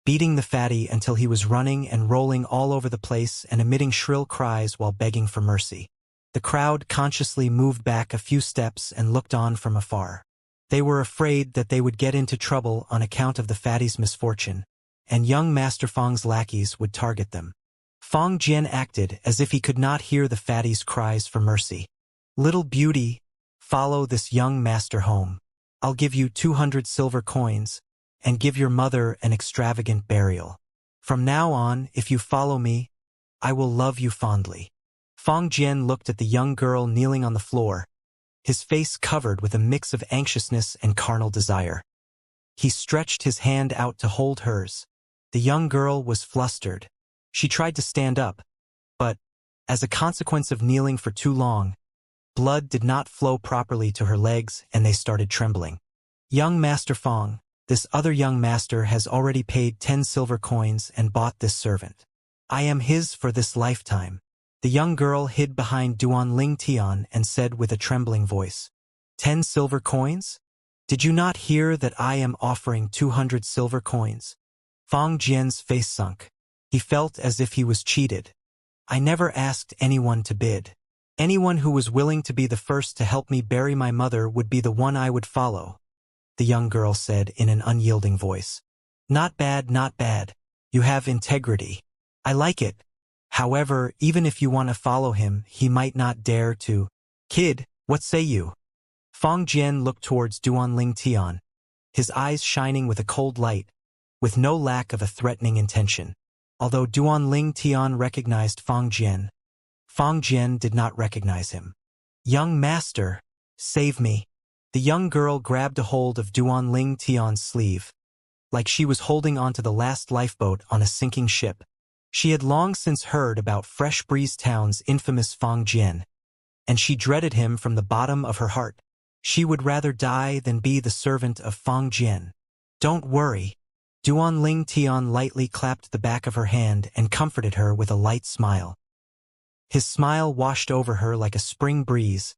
beating the fatty until he was running and rolling all over the place and emitting shrill cries while begging for mercy. The crowd consciously moved back a few steps and looked on from afar. They were afraid that they would get into trouble on account of the fatty's misfortune, and young Master Fang's lackeys would target them. Fang Jian acted as if he could not hear the fatty's cries for mercy. "Little beauty, follow this young master home. I'll give you 200 silver coins, and give your mother an extravagant burial. From now on, if you follow me, I will love you fondly." Fang Jian looked at the young girl kneeling on the floor, his face covered with a mix of anxiousness and carnal desire. He stretched his hand out to hold hers. The young girl was flustered. She tried to stand up, but, as a consequence of kneeling for too long, blood did not flow properly to her legs and they started trembling. "Young Master Fang, this other young master has already paid 10 silver coins and bought this servant. I am his for this lifetime." The young girl hid behind Duan Ling Tian and said with a trembling voice, "10 silver coins? Did you not hear that I am offering 200 silver coins?" Fang Jian's face sunk. He felt as if he was cheated. "I never asked anyone to bid. Anyone who was willing to be the first to help me bury my mother would be the one I would follow," the young girl said in an unyielding voice. "Not bad, not bad. You have integrity. I like it. However, even if you want to follow him, he might not dare to." "Kid, what say you?" Fang Jian looked towards Duan Ling Tian, his eyes shining with a cold light, with no lack of a threatening intention. Although Duan Ling Tian recognized Fang Jian did not recognize him. "Young master, save me." The young girl grabbed a hold of Duan Ling Tian's sleeve, like she was holding onto the last lifeboat on a sinking ship. She had long since heard about Fresh Breeze Town's infamous Fang Jian, and she dreaded him from the bottom of her heart. She would rather die than be the servant of Fang Jian. "Don't worry." Duan Ling Tian lightly clapped the back of her hand and comforted her with a light smile. His smile washed over her like a spring breeze,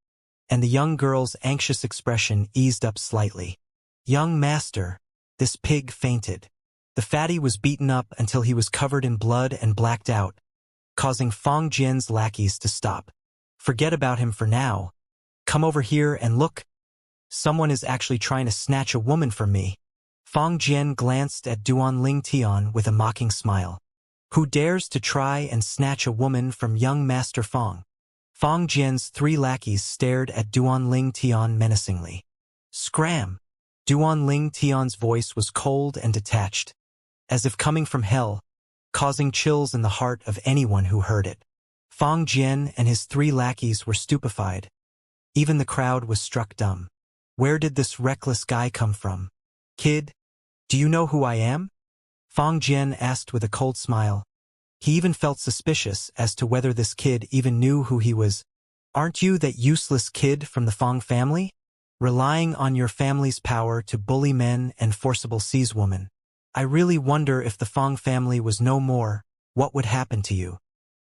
and the young girl's anxious expression eased up slightly. "Young master, this pig fainted." The fatty was beaten up until he was covered in blood and blacked out, causing Fang Jian's lackeys to stop. "Forget about him for now. Come over here and look. Someone is actually trying to snatch a woman from me." Fang Jian glanced at Duan Ling Tian with a mocking smile. "Who dares to try and snatch a woman from young Master Fang?" Fang Jian's 3 lackeys stared at Duan Ling Tian menacingly. "Scram!" Duan Ling Tian's voice was cold and detached, as if coming from hell, causing chills in the heart of anyone who heard it. Fang Jian and his 3 lackeys were stupefied. Even the crowd was struck dumb. Where did this reckless guy come from? "Kid, do you know who I am?" Fang Jian asked with a cold smile. He even felt suspicious as to whether this kid even knew who he was. "Aren't you that useless kid from the Fang family? Relying on your family's power to bully men and forcible seize women. I really wonder if the Fang family was no more, what would happen to you?"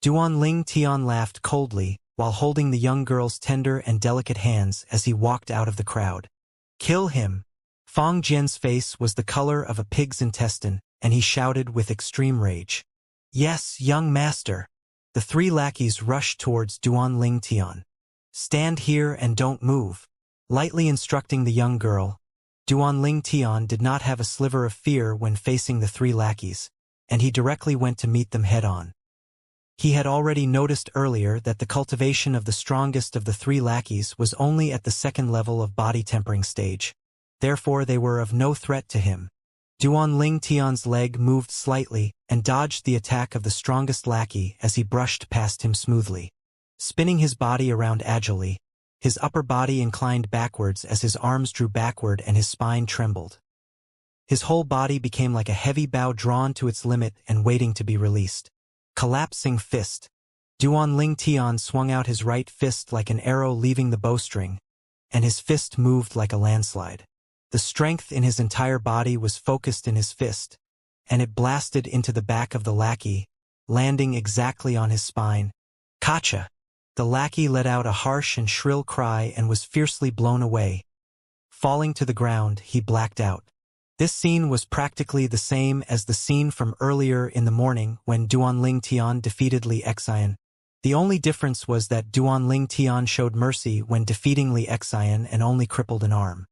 Duan Ling Tian laughed coldly while holding the young girl's tender and delicate hands as he walked out of the crowd. "Kill him!" Fang Jian's face was the color of a pig's intestine, and he shouted with extreme rage. "Yes, young master." The 3 lackeys rushed towards Duan Ling Tian. Stand here and don't move. Lightly instructing the young girl, Duan Ling Tian did not have a sliver of fear when facing the three lackeys, and he directly went to meet them head-on. He had already noticed earlier that the cultivation of the strongest of the three lackeys was only at the second level of body tempering stage. Therefore they were of no threat to him. Duan Ling Tian's leg moved slightly and dodged the attack of the strongest lackey as he brushed past him smoothly. Spinning his body around agilely, his upper body inclined backwards as his arms drew backward and his spine trembled. His whole body became like a heavy bow drawn to its limit and waiting to be released. Collapsing fist. Duan Ling Tian swung out his right fist like an arrow leaving the bowstring, and his fist moved like a landslide. The strength in his entire body was focused in his fist, and it blasted into the back of the lackey, landing exactly on his spine. Kacha! The lackey let out a harsh and shrill cry and was fiercely blown away. Falling to the ground, he blacked out. This scene was practically the same as the scene from earlier in the morning when Duan Ling Tian defeated Li Xian. The only difference was that Duan Ling Tian showed mercy when defeating Li Xian and only crippled an arm.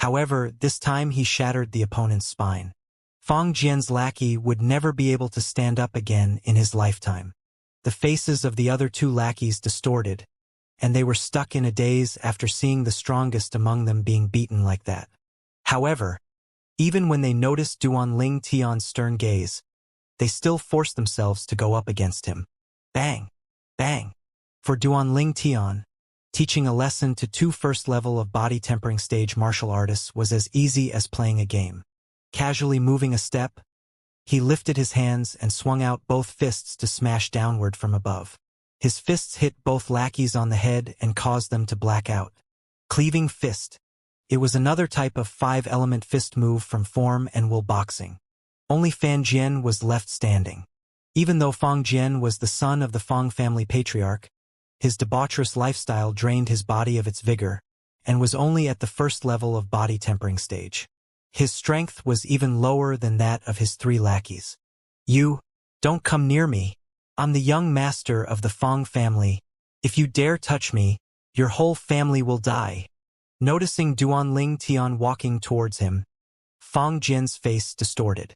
However, this time he shattered the opponent's spine. Fang Jian's lackey would never be able to stand up again in his lifetime. The faces of the other two lackeys distorted, and they were stuck in a daze after seeing the strongest among them being beaten like that. However, even when they noticed Duan Ling Tian's stern gaze, they still forced themselves to go up against him. Bang! Bang! For Duan Ling Tian, teaching a lesson to two first-level of body tempering stage martial artists was as easy as playing a game. Casually moving a step, he lifted his hands and swung out both fists to smash downward from above. His fists hit both lackeys on the head and caused them to black out. Cleaving fist. It was another type of five-element fist move from form and will boxing. Only Fan Jian was left standing. Even though Fang Jian was the son of the Fang family patriarch, his debaucherous lifestyle drained his body of its vigor, and was only at the first level of body tempering stage. His strength was even lower than that of his three lackeys. You, don't come near me. I'm the young master of the Fang family. If you dare touch me, your whole family will die. Noticing Duan Ling Tian walking towards him, Fang Jian's face distorted.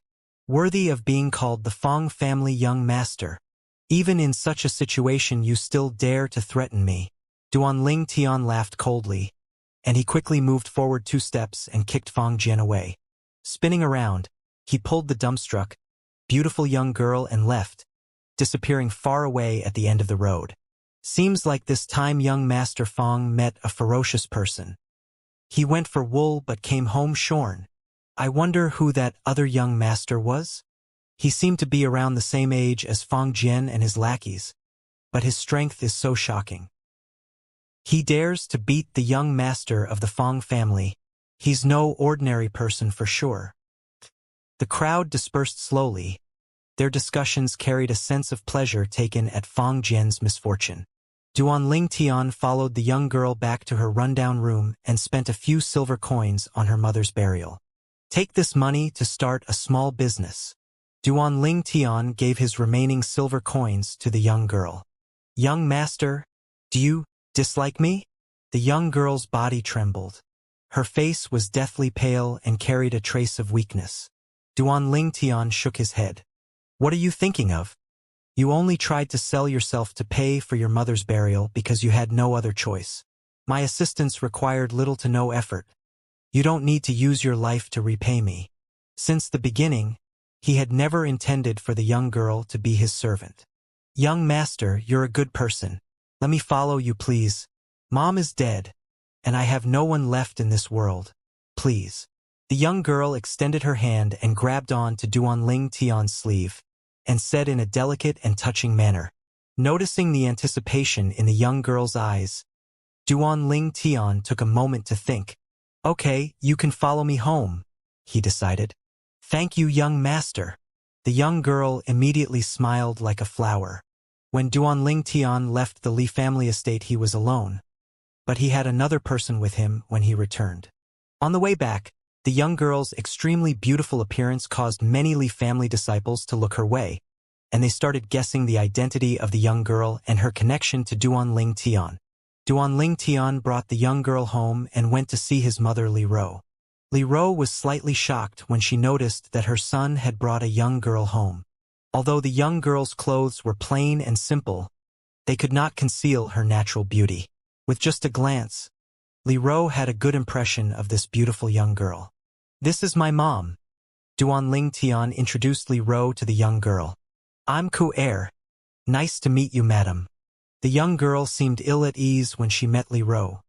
Worthy of being called the Fang family young master. Even in such a situation you still dare to threaten me. Duan Ling Tian laughed coldly, and he quickly moved forward 2 steps and kicked Fang Jian away. Spinning around, he pulled the dumbstruck, beautiful young girl and left, disappearing far away at the end of the road. Seems like this time young Master Fang met a ferocious person. He went for wool but came home shorn. I wonder who that other young master was? He seemed to be around the same age as Fang Jian and his lackeys, but his strength is so shocking. He dares to beat the young master of the Fang family. He's no ordinary person for sure. The crowd dispersed slowly. Their discussions carried a sense of pleasure taken at Fang Jian's misfortune. Duan Ling Tian followed the young girl back to her rundown room and spent a few silver coins on her mother's burial. Take this money to start a small business. Duan Ling Tian gave his remaining silver coins to the young girl. Young master, do you dislike me? The young girl's body trembled. Her face was deathly pale and carried a trace of weakness. Duan Ling Tian shook his head. What are you thinking of? You only tried to sell yourself to pay for your mother's burial because you had no other choice. My assistance required little to no effort. You don't need to use your life to repay me. Since the beginning, he had never intended for the young girl to be his servant. Young master, you're a good person. Let me follow you, please. Mom is dead, and I have no one left in this world. Please. The young girl extended her hand and grabbed on to Duan Ling Tian's sleeve, and said in a delicate and touching manner. Noticing the anticipation in the young girl's eyes, Duan Ling Tian took a moment to think. Okay, you can follow me home, he decided. Thank you, young master. The young girl immediately smiled like a flower. When Duan Ling Tian left the Li family estate, he was alone, but he had another person with him when he returned. On the way back, the young girl's extremely beautiful appearance caused many Li family disciples to look her way, and they started guessing the identity of the young girl and her connection to Duan Ling Tian. Duanling Tian brought the young girl home and went to see his mother Li Ro. Li Ro was slightly shocked when she noticed that her son had brought a young girl home. Although the young girl's clothes were plain and simple, they could not conceal her natural beauty. With just a glance, Li Ro had a good impression of this beautiful young girl. "This is my mom." Duanling Tian introduced Li Ro to the young girl. "I'm Ku Er. Nice to meet you, madam." The young girl seemed ill at ease when she met Li Ro.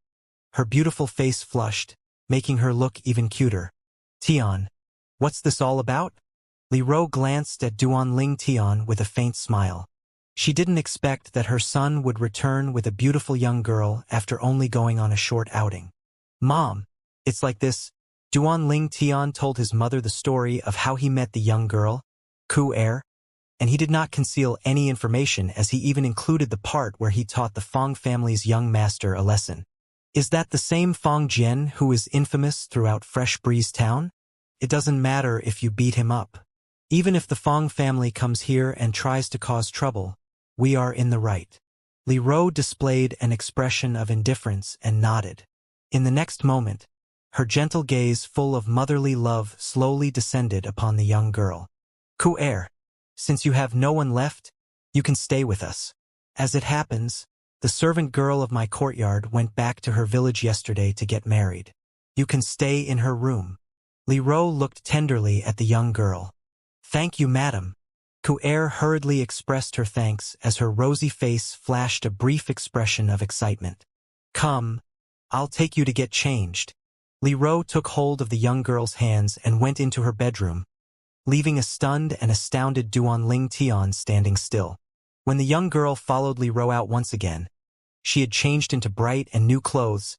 Her beautiful face flushed, making her look even cuter. "Tian, what's this all about?" Li Ro glanced at Duanling Tian with a faint smile. She didn't expect that her son would return with a beautiful young girl after only going on a short outing. "Mom, it's like this." Duanling Tian told his mother the story of how he met the young girl, Ku Er, and he did not conceal any information as he even included the part where he taught the Fong family's young master a lesson. "Is that the same Fong Jian who is infamous throughout Fresh Breeze Town? It doesn't matter if you beat him up. Even if the Fong family comes here and tries to cause trouble, we are in the right." Li Ro displayed an expression of indifference and nodded. In the next moment, her gentle gaze full of motherly love slowly descended upon the young girl. "Ku Er, since you have no one left, you can stay with us. As it happens, the servant girl of my courtyard went back to her village yesterday to get married. You can stay in her room." Li Ro looked tenderly at the young girl. "Thank you, madam." Ku Er hurriedly expressed her thanks as her rosy face flashed a brief expression of excitement. "Come, I'll take you to get changed." Li Ro took hold of the young girl's hands and went into her bedroom, leaving a stunned and astounded Duanling Tian standing still. When the young girl followed Li Ro out once again, she had changed into bright and new clothes,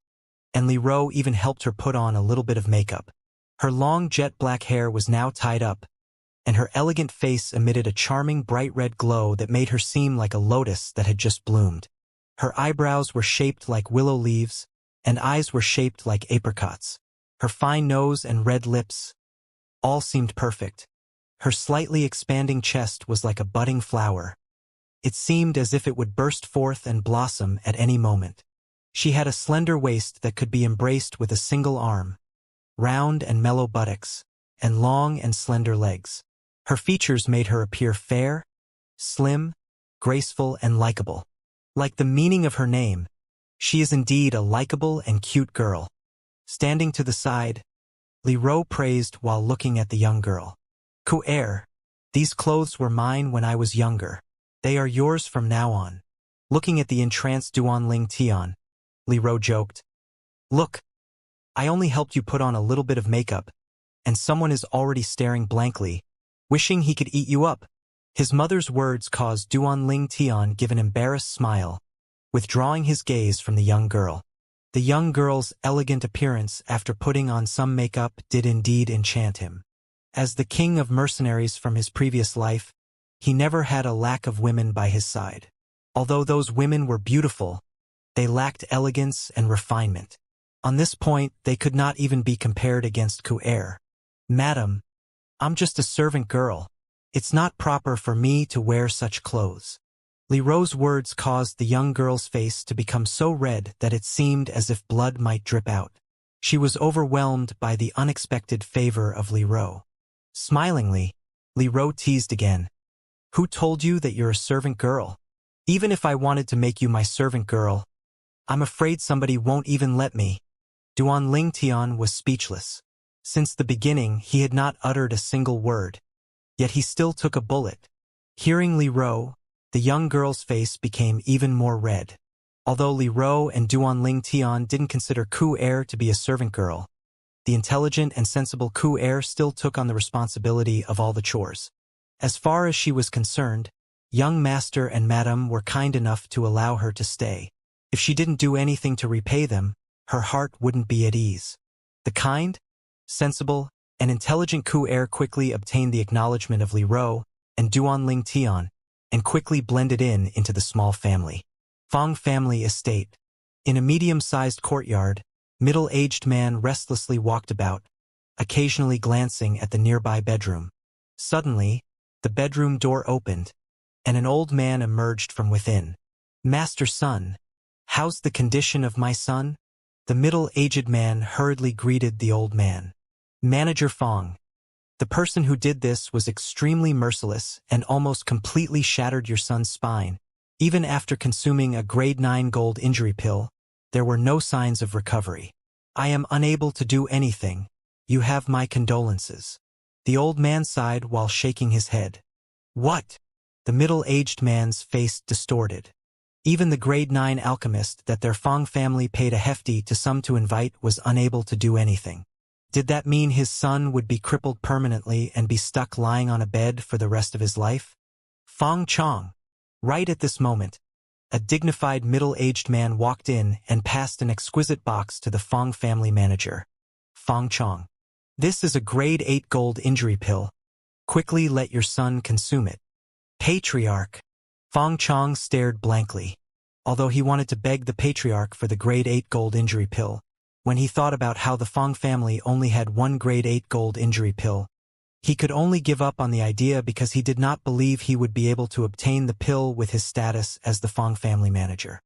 and Li Ro even helped her put on a little bit of makeup. Her long jet black hair was now tied up, and her elegant face emitted a charming bright red glow that made her seem like a lotus that had just bloomed. Her eyebrows were shaped like willow leaves, and eyes were shaped like apricots. Her fine nose and red lips all seemed perfect. Her slightly expanding chest was like a budding flower. It seemed as if it would burst forth and blossom at any moment. She had a slender waist that could be embraced with a single arm, round and mellow buttocks, and long and slender legs. Her features made her appear fair, slim, graceful, and likable. Like the meaning of her name, she is indeed a likable and cute girl. Standing to the side, Li Ro praised while looking at the young girl. "Ku Er, these clothes were mine when I was younger. They are yours from now on." Looking at the entranced Duanling Tian, Li Ro joked, "Look, I only helped you put on a little bit of makeup, and someone is already staring blankly, wishing he could eat you up." His mother's words caused Duanling Tian give an embarrassed smile, withdrawing his gaze from the young girl. The young girl's elegant appearance after putting on some makeup did indeed enchant him. As the king of mercenaries from his previous life, he never had a lack of women by his side. Although those women were beautiful, they lacked elegance and refinement. On this point, they could not even be compared against Ku Er. "Madam, I'm just a servant girl. It's not proper for me to wear such clothes." Li Ro's words caused the young girl's face to become so red that it seemed as if blood might drip out. She was overwhelmed by the unexpected favor of Li Ro. Smilingly, Li Ro teased again. "Who told you that you're a servant girl? Even if I wanted to make you my servant girl, I'm afraid somebody won't even let me." Duanling Tian was speechless. Since the beginning, he had not uttered a single word, yet he still took a bullet. Hearing Li Ro, the young girl's face became even more red. Although Li Ro and Duanling Tian didn't consider Ku Er to be a servant girl, the intelligent and sensible Ku Er still took on the responsibility of all the chores. As far as she was concerned, young master and madam were kind enough to allow her to stay. If she didn't do anything to repay them, her heart wouldn't be at ease. The kind, sensible, and intelligent Ku Er quickly obtained the acknowledgement of Li Ro and Duanling Tian, and quickly blended into the small family. Fong family estate. In a medium-sized courtyard, middle-aged man restlessly walked about, occasionally glancing at the nearby bedroom. Suddenly, the bedroom door opened, and an old man emerged from within. "Master Sun, How's the condition of my son? The middle-aged man hurriedly greeted the old man. Manager Fong. The person who did this was extremely merciless and almost completely shattered your son's spine. Even after consuming a grade 9 gold injury pill, there were no signs of recovery. I am unable to do anything. You have my condolences. The old man sighed while shaking his head. What? The middle-aged man's face distorted. Even the grade 9 alchemist that their Fong family paid a hefty sum to invite was unable to do anything. Did that mean his son would be crippled permanently and be stuck lying on a bed for the rest of his life? Fong Chong. Right at this moment, a dignified middle-aged man walked in and passed an exquisite box to the Fong family manager. Fong Chong. This is a grade 8 gold injury pill. Quickly let your son consume it. Patriarch. Fong Chong stared blankly. Although he wanted to beg the patriarch for the grade 8 gold injury pill, when he thought about how the Fong family only had one grade 8 gold injury pill, he could only give up on the idea because he did not believe he would be able to obtain the pill with his status as the Fong family manager.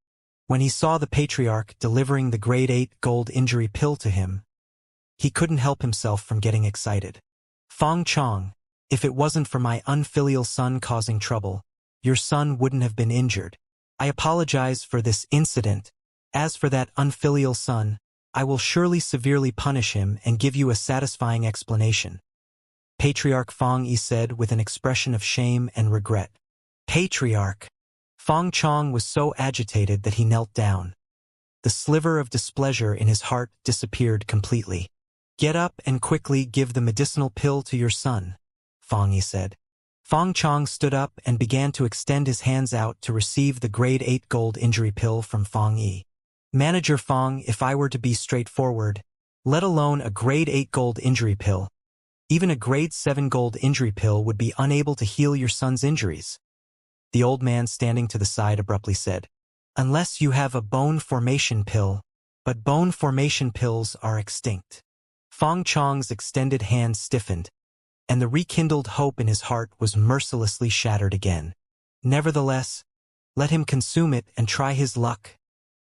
When he saw the patriarch delivering the grade 8 gold injury pill to him, he couldn't help himself from getting excited. Fong Chong, if it wasn't for my unfilial son causing trouble, your son wouldn't have been injured. I apologize for this incident. As for that unfilial son, I will surely severely punish him and give you a satisfying explanation. Patriarch Fong Yi said with an expression of shame and regret. Patriarch. Fong Chong was so agitated that he knelt down. The sliver of displeasure in his heart disappeared completely. Get up and quickly give the medicinal pill to your son, Fong Yi said. Fong Chong stood up and began to extend his hands out to receive the grade 8 gold injury pill from Fong Yi. Manager Fong, if I were to be straightforward, let alone a grade 8 gold injury pill, even a grade 7 gold injury pill would be unable to heal your son's injuries. The old man standing to the side abruptly said, unless you have a bone formation pill, but bone formation pills are extinct. Fong Chong's extended hand stiffened, and the rekindled hope in his heart was mercilessly shattered again. Nevertheless, let him consume it and try his luck,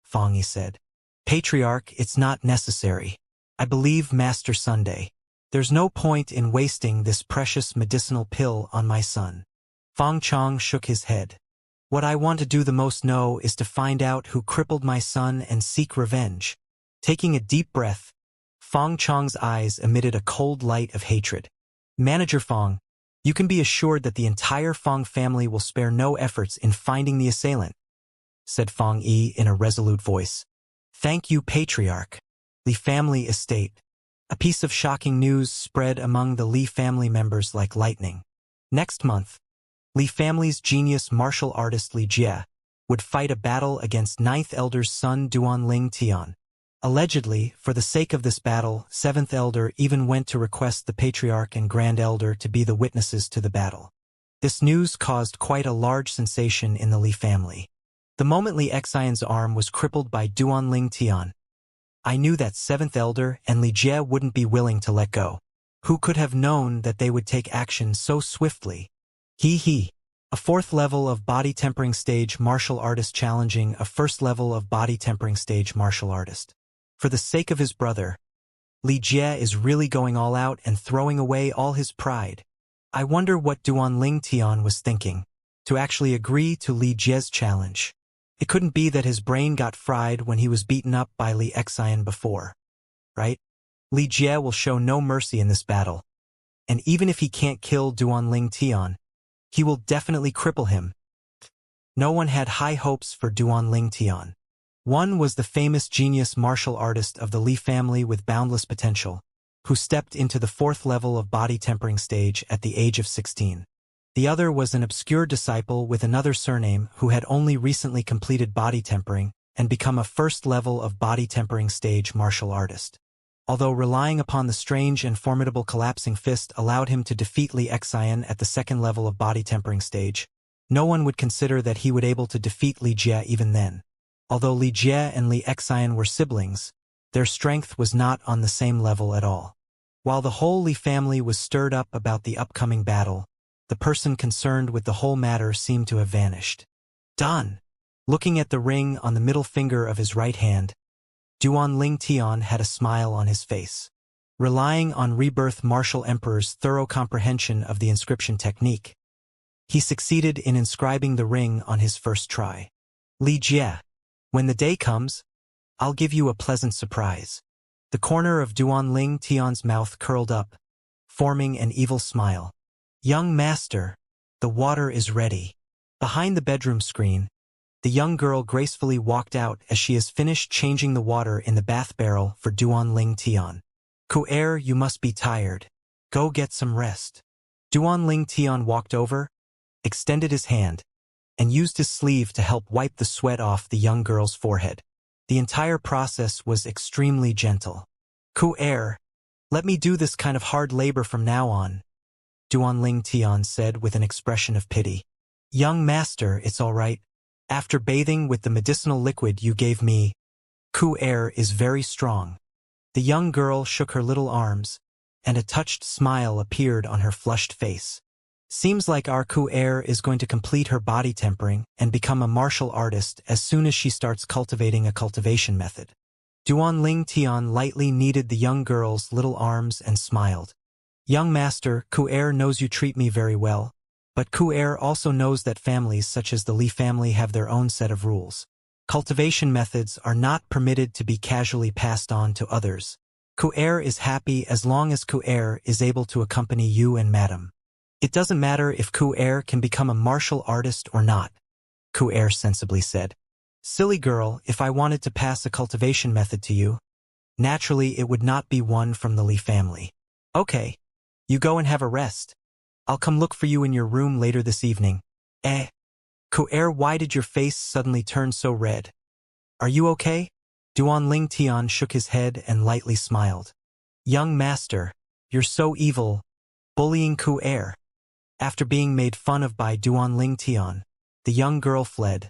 Fong Yi said. Patriarch, it's not necessary. I believe Master Sunday. There's no point in wasting this precious medicinal pill on my son. Fong Chong shook his head. What I want to do the most know is to find out who crippled my son and seek revenge. Taking a deep breath, Fong Chong's eyes emitted a cold light of hatred. Manager Fong, you can be assured that the entire Fong family will spare no efforts in finding the assailant, said Fong Yi in a resolute voice. Thank you, Patriarch. Li family estate. A piece of shocking news spread among the Li family members like lightning. Next month, Li family's genius martial artist Li Jie would fight a battle against 9th Elder's son Duanling Tian. Allegedly, for the sake of this battle, 7th Elder even went to request the Patriarch and Grand Elder to be the witnesses to the battle. This news caused quite a large sensation in the Li family. The moment Li Xian's arm was crippled by Duanling Tian, I knew that 7th Elder and Li Jie wouldn't be willing to let go. Who could have known that they would take action so swiftly? He. A 4th level of body tempering stage martial artist challenging a 1st level of body tempering stage martial artist. For the sake of his brother, Li Jie is really going all out and throwing away all his pride. I wonder what Duanling Tian was thinking, to actually agree to Li Jie's challenge. It couldn't be that his brain got fried when he was beaten up by Li Xian before, right? Li Jie will show no mercy in this battle. And even if he can't kill Duanling Tian, he will definitely cripple him. No one had high hopes for Duanling Tian. One was the famous genius martial artist of the Li family with boundless potential, who stepped into the 4th level of body tempering stage at the age of 16. The other was an obscure disciple with another surname who had only recently completed body tempering and become a 1st level of body tempering stage martial artist. Although relying upon the strange and formidable collapsing fist allowed him to defeat Li Xian at the 2nd level of body tempering stage, no one would consider that he would able to defeat Li Jie even then. Although Li Jie and Li Xian were siblings, their strength was not on the same level at all. While the whole Li family was stirred up about the upcoming battle, the person concerned with the whole matter seemed to have vanished. Done. Looking at the ring on the middle finger of his right hand, Duan Ling Tian had a smile on his face. Relying on Rebirth Martial Emperor's thorough comprehension of the inscription technique, he succeeded in inscribing the ring on his first try. Li Jie, when the day comes, I'll give you a pleasant surprise. The corner of Duan Ling Tian's mouth curled up, forming an evil smile. Young master, the water is ready. Behind the bedroom screen, the young girl gracefully walked out as she has finished changing the water in the bath barrel for Duan Ling Tian. Ku'er, you must be tired. Go get some rest. Duan Ling Tian walked over, extended his hand, and used his sleeve to help wipe the sweat off the young girl's forehead. The entire process was extremely gentle. Ku'er, let me do this kind of hard labor from now on, Duan Ling Tian said with an expression of pity. Young master, it's all right. After bathing with the medicinal liquid you gave me, Ku'er is very strong. The young girl shook her little arms, and a touched smile appeared on her flushed face. Seems like our Ku'er is going to complete her body tempering and become a martial artist as soon as she starts cultivating a cultivation method. Duan Ling Tian lightly kneaded the young girl's little arms and smiled. Young master, Ku'er knows you treat me very well, but Ku'er also knows that families such as the Li family have their own set of rules. Cultivation methods are not permitted to be casually passed on to others. Ku'er is happy as long as Ku'er is able to accompany you and madam. It doesn't matter if Ku'er can become a martial artist or not, Ku'er sensibly said. Silly girl, if I wanted to pass a cultivation method to you, naturally it would not be one from the Li family. Okay, you go and have a rest. I'll come look for you in your room later this evening. Ku'er, why did your face suddenly turn so red? Are you okay? Duan Ling Tian shook his head and lightly smiled. Young master, you're so evil, bullying Ku'er. After being made fun of by Duan Ling Tian, the young girl fled,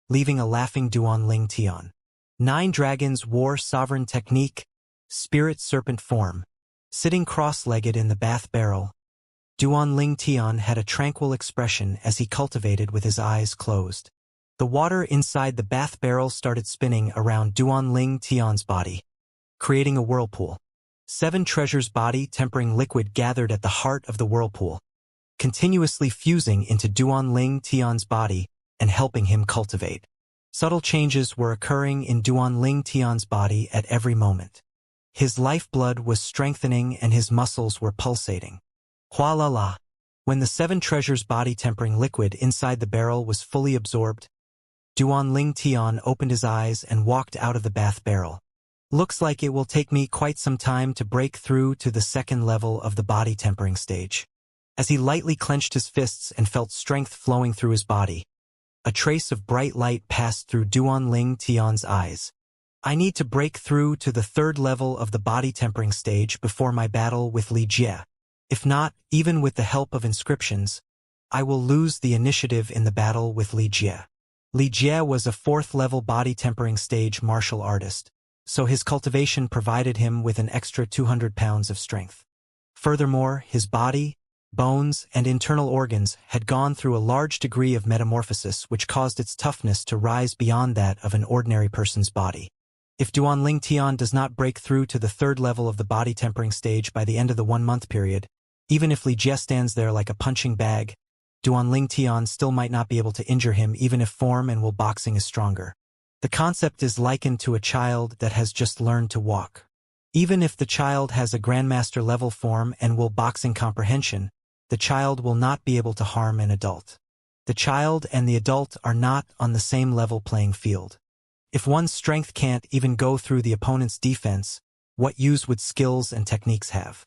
leaving a laughing Duan Ling Tian. 9 dragons wore sovereign technique, spirit serpent form. Sitting cross-legged in the bath barrel, Duan Ling Tian had a tranquil expression as he cultivated with his eyes closed. The water inside the bath barrel started spinning around Duan Ling Tian's body, creating a whirlpool. 7 treasures body tempering liquid gathered at the heart of the whirlpool, continuously fusing into Duan Ling Tian's body and helping him cultivate. Subtle changes were occurring in Duan Ling Tian's body at every moment. His lifeblood was strengthening and his muscles were pulsating. Hua la la. When the 7 treasures body tempering liquid inside the barrel was fully absorbed, Duan Ling Tian opened his eyes and walked out of the bath barrel. Looks like it will take me quite some time to break through to the 2nd level of the body tempering stage. As he lightly clenched his fists and felt strength flowing through his body, a trace of bright light passed through Duan Ling Tian's eyes. I need to break through to the 3rd level of the body tempering stage before my battle with Li Jie. If not, even with the help of inscriptions, I will lose the initiative in the battle with Li Jie. Li Jie was a 4th level body tempering stage martial artist, so his cultivation provided him with an extra 200 pounds of strength. Furthermore, his body, bones, and internal organs had gone through a large degree of metamorphosis which caused its toughness to rise beyond that of an ordinary person's body. If Duan Ling Tian does not break through to the 3rd level of the body tempering stage by the end of the 1-month period, even if Li Jie stands there like a punching bag, Duan Ling Tian still might not be able to injure him even if form and will boxing is stronger. The concept is likened to a child that has just learned to walk. Even if the child has a grandmaster level form and will boxing comprehension, the child will not be able to harm an adult. The child and the adult are not on the same level playing field. If one's strength can't even go through the opponent's defense, what use would skills and techniques have?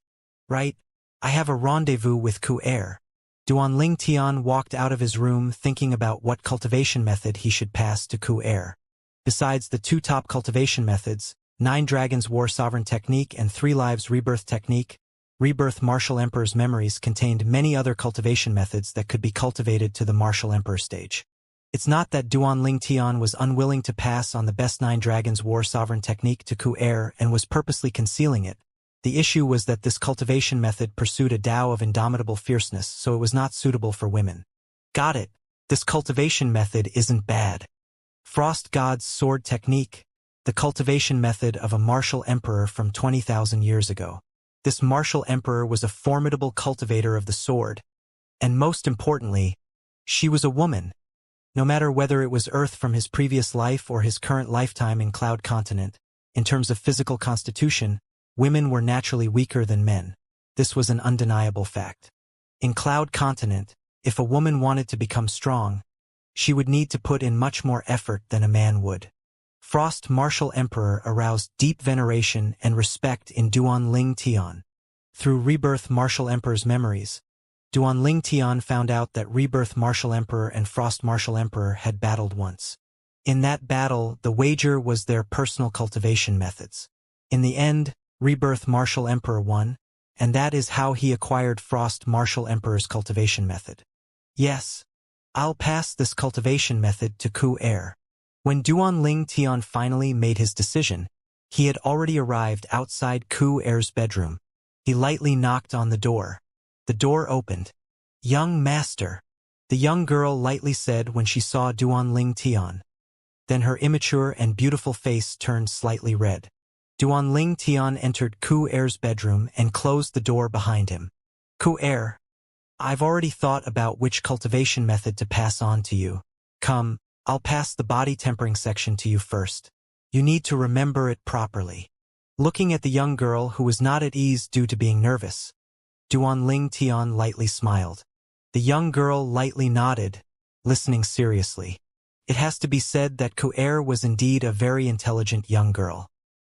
Right? I have a rendezvous with Ku'er. Duan Ling Tian walked out of his room thinking about what cultivation method he should pass to Ku'er. Besides the 2 top cultivation methods, 9 Dragons War Sovereign Technique and 3 Lives Rebirth Technique, Rebirth Martial Emperor's Memories contained many other cultivation methods that could be cultivated to the Martial Emperor stage. It's not that Duan Ling Tian was unwilling to pass on the best 9 Dragons War Sovereign Technique to Ku'er and was purposely concealing it. The issue was that this cultivation method pursued a Tao of indomitable fierceness, so it was not suitable for women. Got it. This cultivation method isn't bad. Frost God's sword technique, the cultivation method of a martial emperor from 20,000 years ago. This martial emperor was a formidable cultivator of the sword, and most importantly, she was a woman. No matter whether it was Earth from his previous life or his current lifetime in Cloud Continent, in terms of physical constitution, women were naturally weaker than men. This was an undeniable fact. In Cloud Continent, if a woman wanted to become strong, she would need to put in much more effort than a man would. Frost Martial Emperor aroused deep veneration and respect in Duanling Tian. Through Rebirth Martial Emperor's memories, Duanling Tian found out that Rebirth Martial Emperor and Frost Martial Emperor had battled once. In that battle, the wager was their personal cultivation methods. In the end, Rebirth Martial Emperor won, and that is how he acquired Frost Martial Emperor's cultivation method. Yes, I'll pass this cultivation method to Ku Er. When Duanling Tian finally made his decision, he had already arrived outside Ku Er's bedroom. He lightly knocked on the door. The door opened. "Young master," the young girl lightly said when she saw Duanling Tian. Then her immature and beautiful face turned slightly red. Duanling Tian entered Ku Er's bedroom and closed the door behind him. "Ku Er, I've already thought about which cultivation method to pass on to you. Come, I'll pass the body tempering section to you first. You need to remember it properly." Looking at the young girl who was not at ease due to being nervous, Duanling Tian lightly smiled. The young girl lightly nodded, listening seriously. It has to be said that Ku Er was indeed a very intelligent young girl.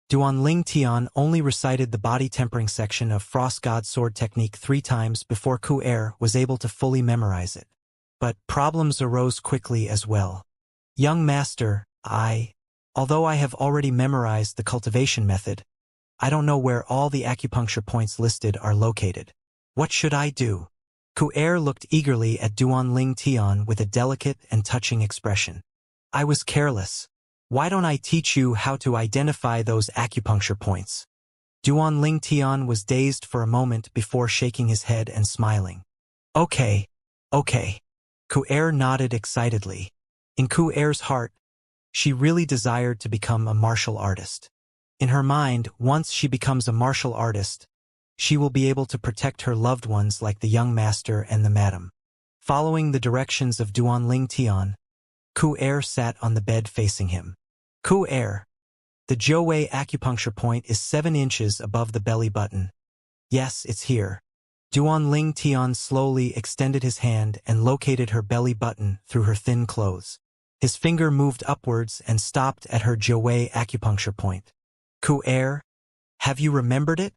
Duanling Tian only recited the body tempering section of Frost God Sword technique 3 times before Ku Er was able to fully memorize it. But problems arose quickly as well. "Young master, although I have already memorized the cultivation method, I don't know where all the acupuncture points listed are located. What should I do?" Ku Er looked eagerly at Duanling Tian with a delicate and touching expression. "I was careless. Why don't I teach you how to identify those acupuncture points?" Duanling Tian was dazed for a moment before shaking his head and smiling. Okay. Ku Er nodded excitedly. In Ku Er's heart, she really desired to become a martial artist. In her mind, once she becomes a martial artist, she will be able to protect her loved ones like the young master and the madam. Following the directions of Duanling Tian, Ku Er sat on the bed facing him. "Ku Er, the Jiuwei acupuncture point is 7 inches above the belly button." "Yes, it's here." Duanling Tian slowly extended his hand and located her belly button through her thin clothes. His finger moved upwards and stopped at her Jiuwei acupuncture point. "Ku Er, have you remembered it?"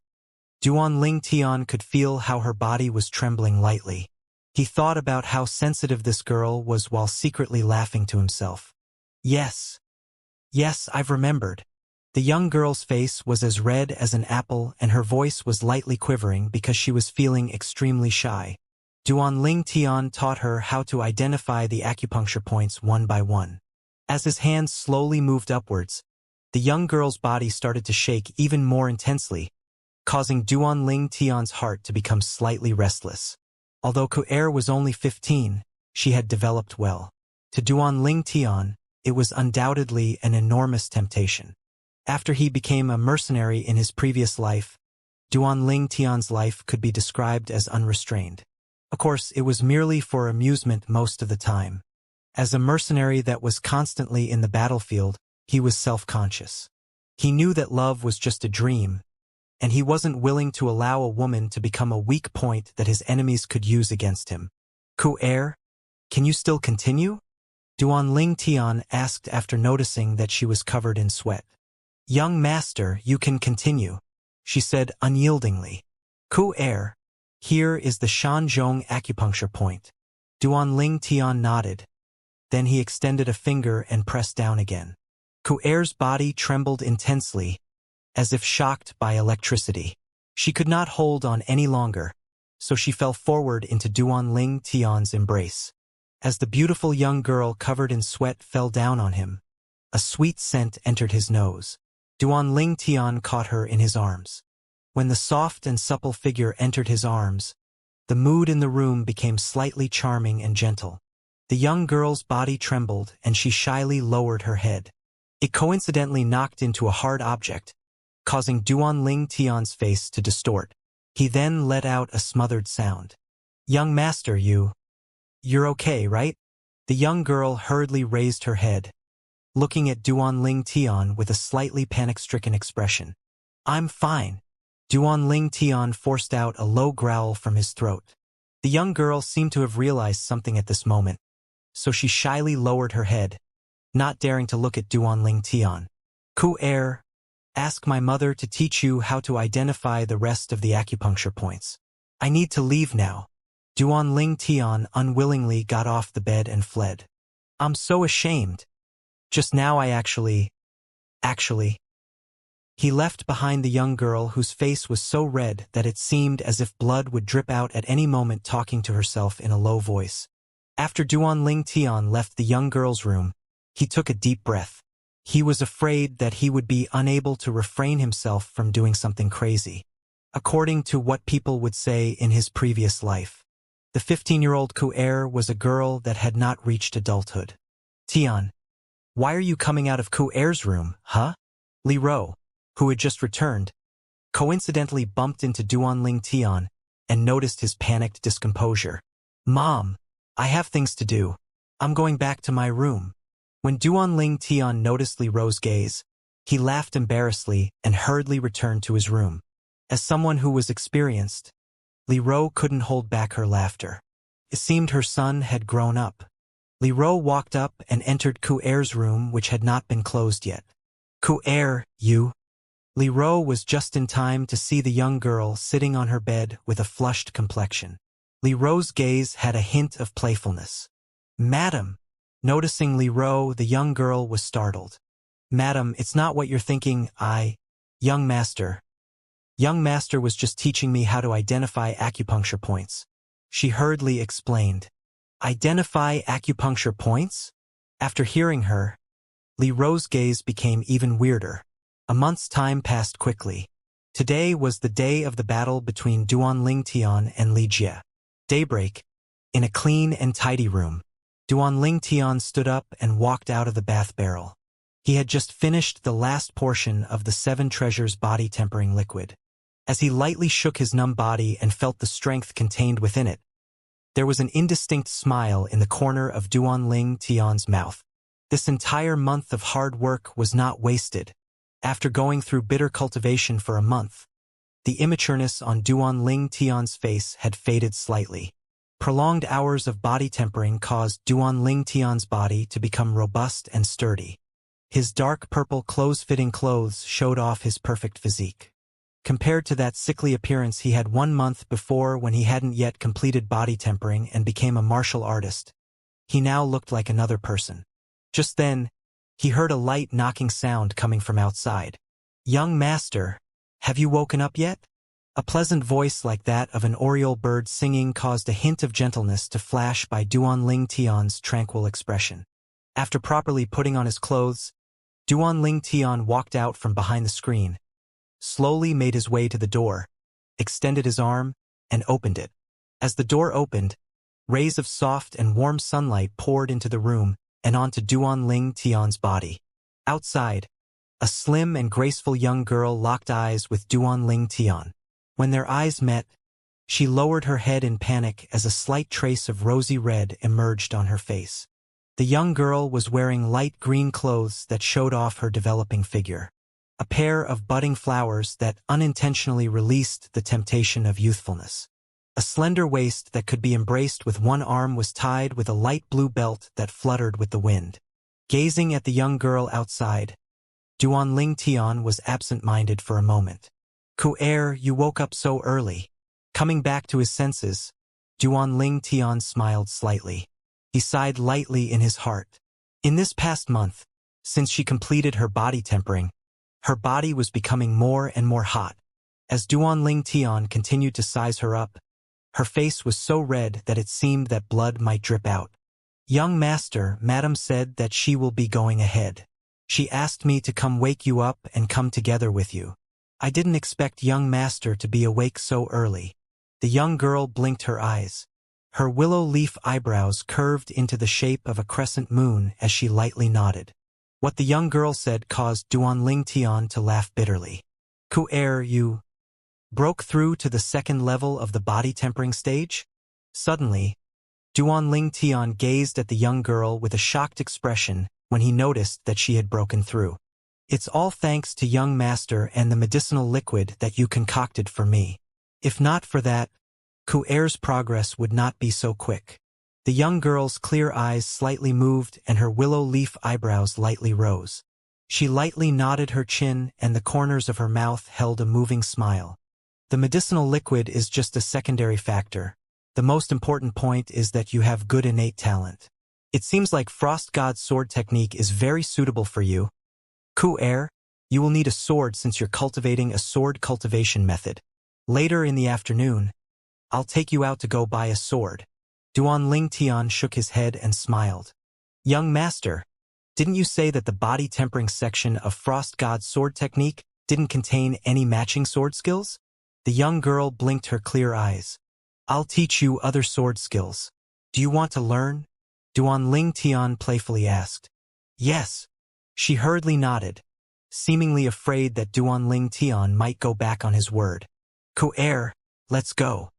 Duanling Tian could feel how her body was trembling lightly. He thought about how sensitive this girl was while secretly laughing to himself. Yes, I've remembered." The young girl's face was as red as an apple and her voice was lightly quivering because she was feeling extremely shy. Duanling Tian taught her how to identify the acupuncture points one by one. As his hands slowly moved upwards, the young girl's body started to shake even more intensely, causing Duanling Tian's heart to become slightly restless. Although Ku Er was only 15, she had developed well. To Duanling Tian, it was undoubtedly an enormous temptation. After he became a mercenary in his previous life, Duanling Tian's life could be described as unrestrained. Of course, it was merely for amusement most of the time. As a mercenary that was constantly in the battlefield, he was self-conscious. He knew that love was just a dream, and he wasn't willing to allow a woman to become a weak point that his enemies could use against him. "Ku Er, can you still continue?" Duanling Tian asked after noticing that she was covered in sweat. "Young master, you can continue," she said unyieldingly. "Ku Er, here is the Shanzhong acupuncture point." Duanling Tian nodded. Then he extended a finger and pressed down again. Ku Er's body trembled intensely, as if shocked by electricity. She could not hold on any longer, so she fell forward into Duanling Tian's embrace. As the beautiful young girl covered in sweat fell down on him, a sweet scent entered his nose. Duanling Tian caught her in his arms. When the soft and supple figure entered his arms, the mood in the room became slightly charming and gentle. The young girl's body trembled and she shyly lowered her head. It coincidentally knocked into a hard object, causing Duanling Tian's face to distort. He then let out a smothered sound. "Young master, you're okay, right?" The young girl hurriedly raised her head, looking at Duanling Tian with a slightly panic-stricken expression. "I'm fine." Duanling Tian forced out a low growl from his throat. The young girl seemed to have realized something at this moment, so she shyly lowered her head, not daring to look at Duanling Tian. "Ku-er, ask my mother to teach you how to identify the rest of the acupuncture points. I need to leave now." Duanling Tian unwillingly got off the bed and fled. "I'm so ashamed. Just now I actually... He left behind the young girl whose face was so red that it seemed as if blood would drip out at any moment, talking to herself in a low voice. After Duanling Tian left the young girl's room, he took a deep breath. He was afraid that he would be unable to refrain himself from doing something crazy, according to what people would say in his previous life. The 15-year-old Ku-er was a girl that had not reached adulthood. "Tian, why are you coming out of Ku-er's room, huh?" Li Ro, who had just returned, coincidentally bumped into Duanling Tian and noticed his panicked discomposure. "Mom, I have things to do. I'm going back to my room." When Duanling Tian noticed Li Ro's gaze, he laughed embarrassedly and hurriedly returned to his room. As someone who was experienced, Li Ro couldn't hold back her laughter. It seemed her son had grown up. Li Ro walked up and entered Ku-er's room, which had not been closed yet. "Ku-er, you..." Li Ro was just in time to see the young girl sitting on her bed with a flushed complexion. Li Ro's gaze had a hint of playfulness. "Madam." Noticing Li Ro, the young girl was startled. "Madam, it's not what you're thinking. Young master. Young master was just teaching me how to identify acupuncture points," she hurriedly explained. "Identify acupuncture points?" After hearing her, Li Ro's gaze became even weirder. A month's time passed quickly. Today was the day of the battle between Duanling Tian and Li Jie. Daybreak, in a clean and tidy room, Duanling Tian stood up and walked out of the bath barrel. He had just finished the last portion of the 7 treasures body tempering liquid. As he lightly shook his numb body and felt the strength contained within it, there was an indistinct smile in the corner of Duanling Tian's mouth. This entire month of hard work was not wasted. After going through bitter cultivation for a month, the immatureness on Duanling Tian's face had faded slightly. Prolonged hours of body tempering caused Duanling Tian's body to become robust and sturdy. His dark purple close-fitting clothes showed off his perfect physique. Compared to that sickly appearance he had 1 month before when he hadn't yet completed body tempering and became a martial artist, he now looked like another person. Just then, he heard a light knocking sound coming from outside. "Young master, have you woken up yet?" A pleasant voice like that of an oriole bird singing caused a hint of gentleness to flash by Duanling Tian's tranquil expression. After properly putting on his clothes, Duanling Tian walked out from behind the screen, slowly made his way to the door, extended his arm, and opened it. As the door opened, rays of soft and warm sunlight poured into the room and onto Duanling Tian's body. Outside, a slim and graceful young girl locked eyes with Duanling Tian. When their eyes met, she lowered her head in panic as a slight trace of rosy red emerged on her face. The young girl was wearing light green clothes that showed off her developing figure. A pair of budding flowers that unintentionally released the temptation of youthfulness. A slender waist that could be embraced with one arm was tied with a light blue belt that fluttered with the wind. Gazing at the young girl outside, Duanling Tian was absent-minded for a moment. "Ku-er, you woke up so early." Coming back to his senses, Duanling Tian smiled slightly. He sighed lightly in his heart. In this past month, since she completed her body tempering, her body was becoming more and more hot. As Duanling Tian continued to size her up, her face was so red that it seemed that blood might drip out. "Young master, madam said that she will be going ahead. She asked me to come wake you up and come together with you. I didn't expect young master to be awake so early." The young girl blinked her eyes. Her willow leaf eyebrows curved into the shape of a crescent moon as she lightly nodded. What the young girl said caused Duan Tian to laugh bitterly. You broke through to the second level of the body tempering stage? Suddenly, Duan Tian gazed at the young girl with a shocked expression when he noticed that she had broken through. It's all thanks to young master and the medicinal liquid that you concocted for me. If not for that, Ku'er's progress would not be so quick. The young girl's clear eyes slightly moved and her willow leaf eyebrows lightly rose. She lightly nodded her chin and the corners of her mouth held a moving smile. The medicinal liquid is just a secondary factor. The most important point is that you have good innate talent. It seems like Frost God's sword technique is very suitable for you. Ku'er, you will need a sword since you're cultivating a sword cultivation method. Later in the afternoon, I'll take you out to go buy a sword. Duan Tian shook his head and smiled. Young master, didn't you say that the body tempering section of Frost God's sword technique didn't contain any matching sword skills? The young girl blinked her clear eyes. I'll teach you other sword skills. Do you want to learn? Duan Tian playfully asked. Yes. She hurriedly nodded, seemingly afraid that Duan Tian might go back on his word. Ku'er, let's go.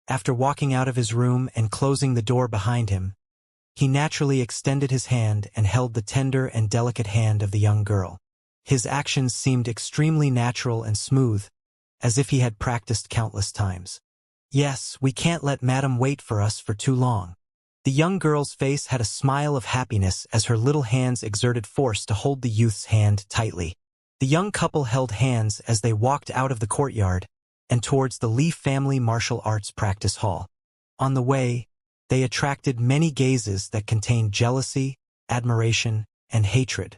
After walking out of his room and closing the door behind him, he naturally extended his hand and held the tender and delicate hand of the young girl. His actions seemed extremely natural and smooth, as if he had practiced countless times. Yes, we can't let Madam wait for us for too long. The young girl's face had a smile of happiness as her little hands exerted force to hold the youth's hand tightly. The young couple held hands as they walked out of the courtyard and towards the Li family martial arts practice hall. On the way, they attracted many gazes that contained jealousy, admiration, and hatred.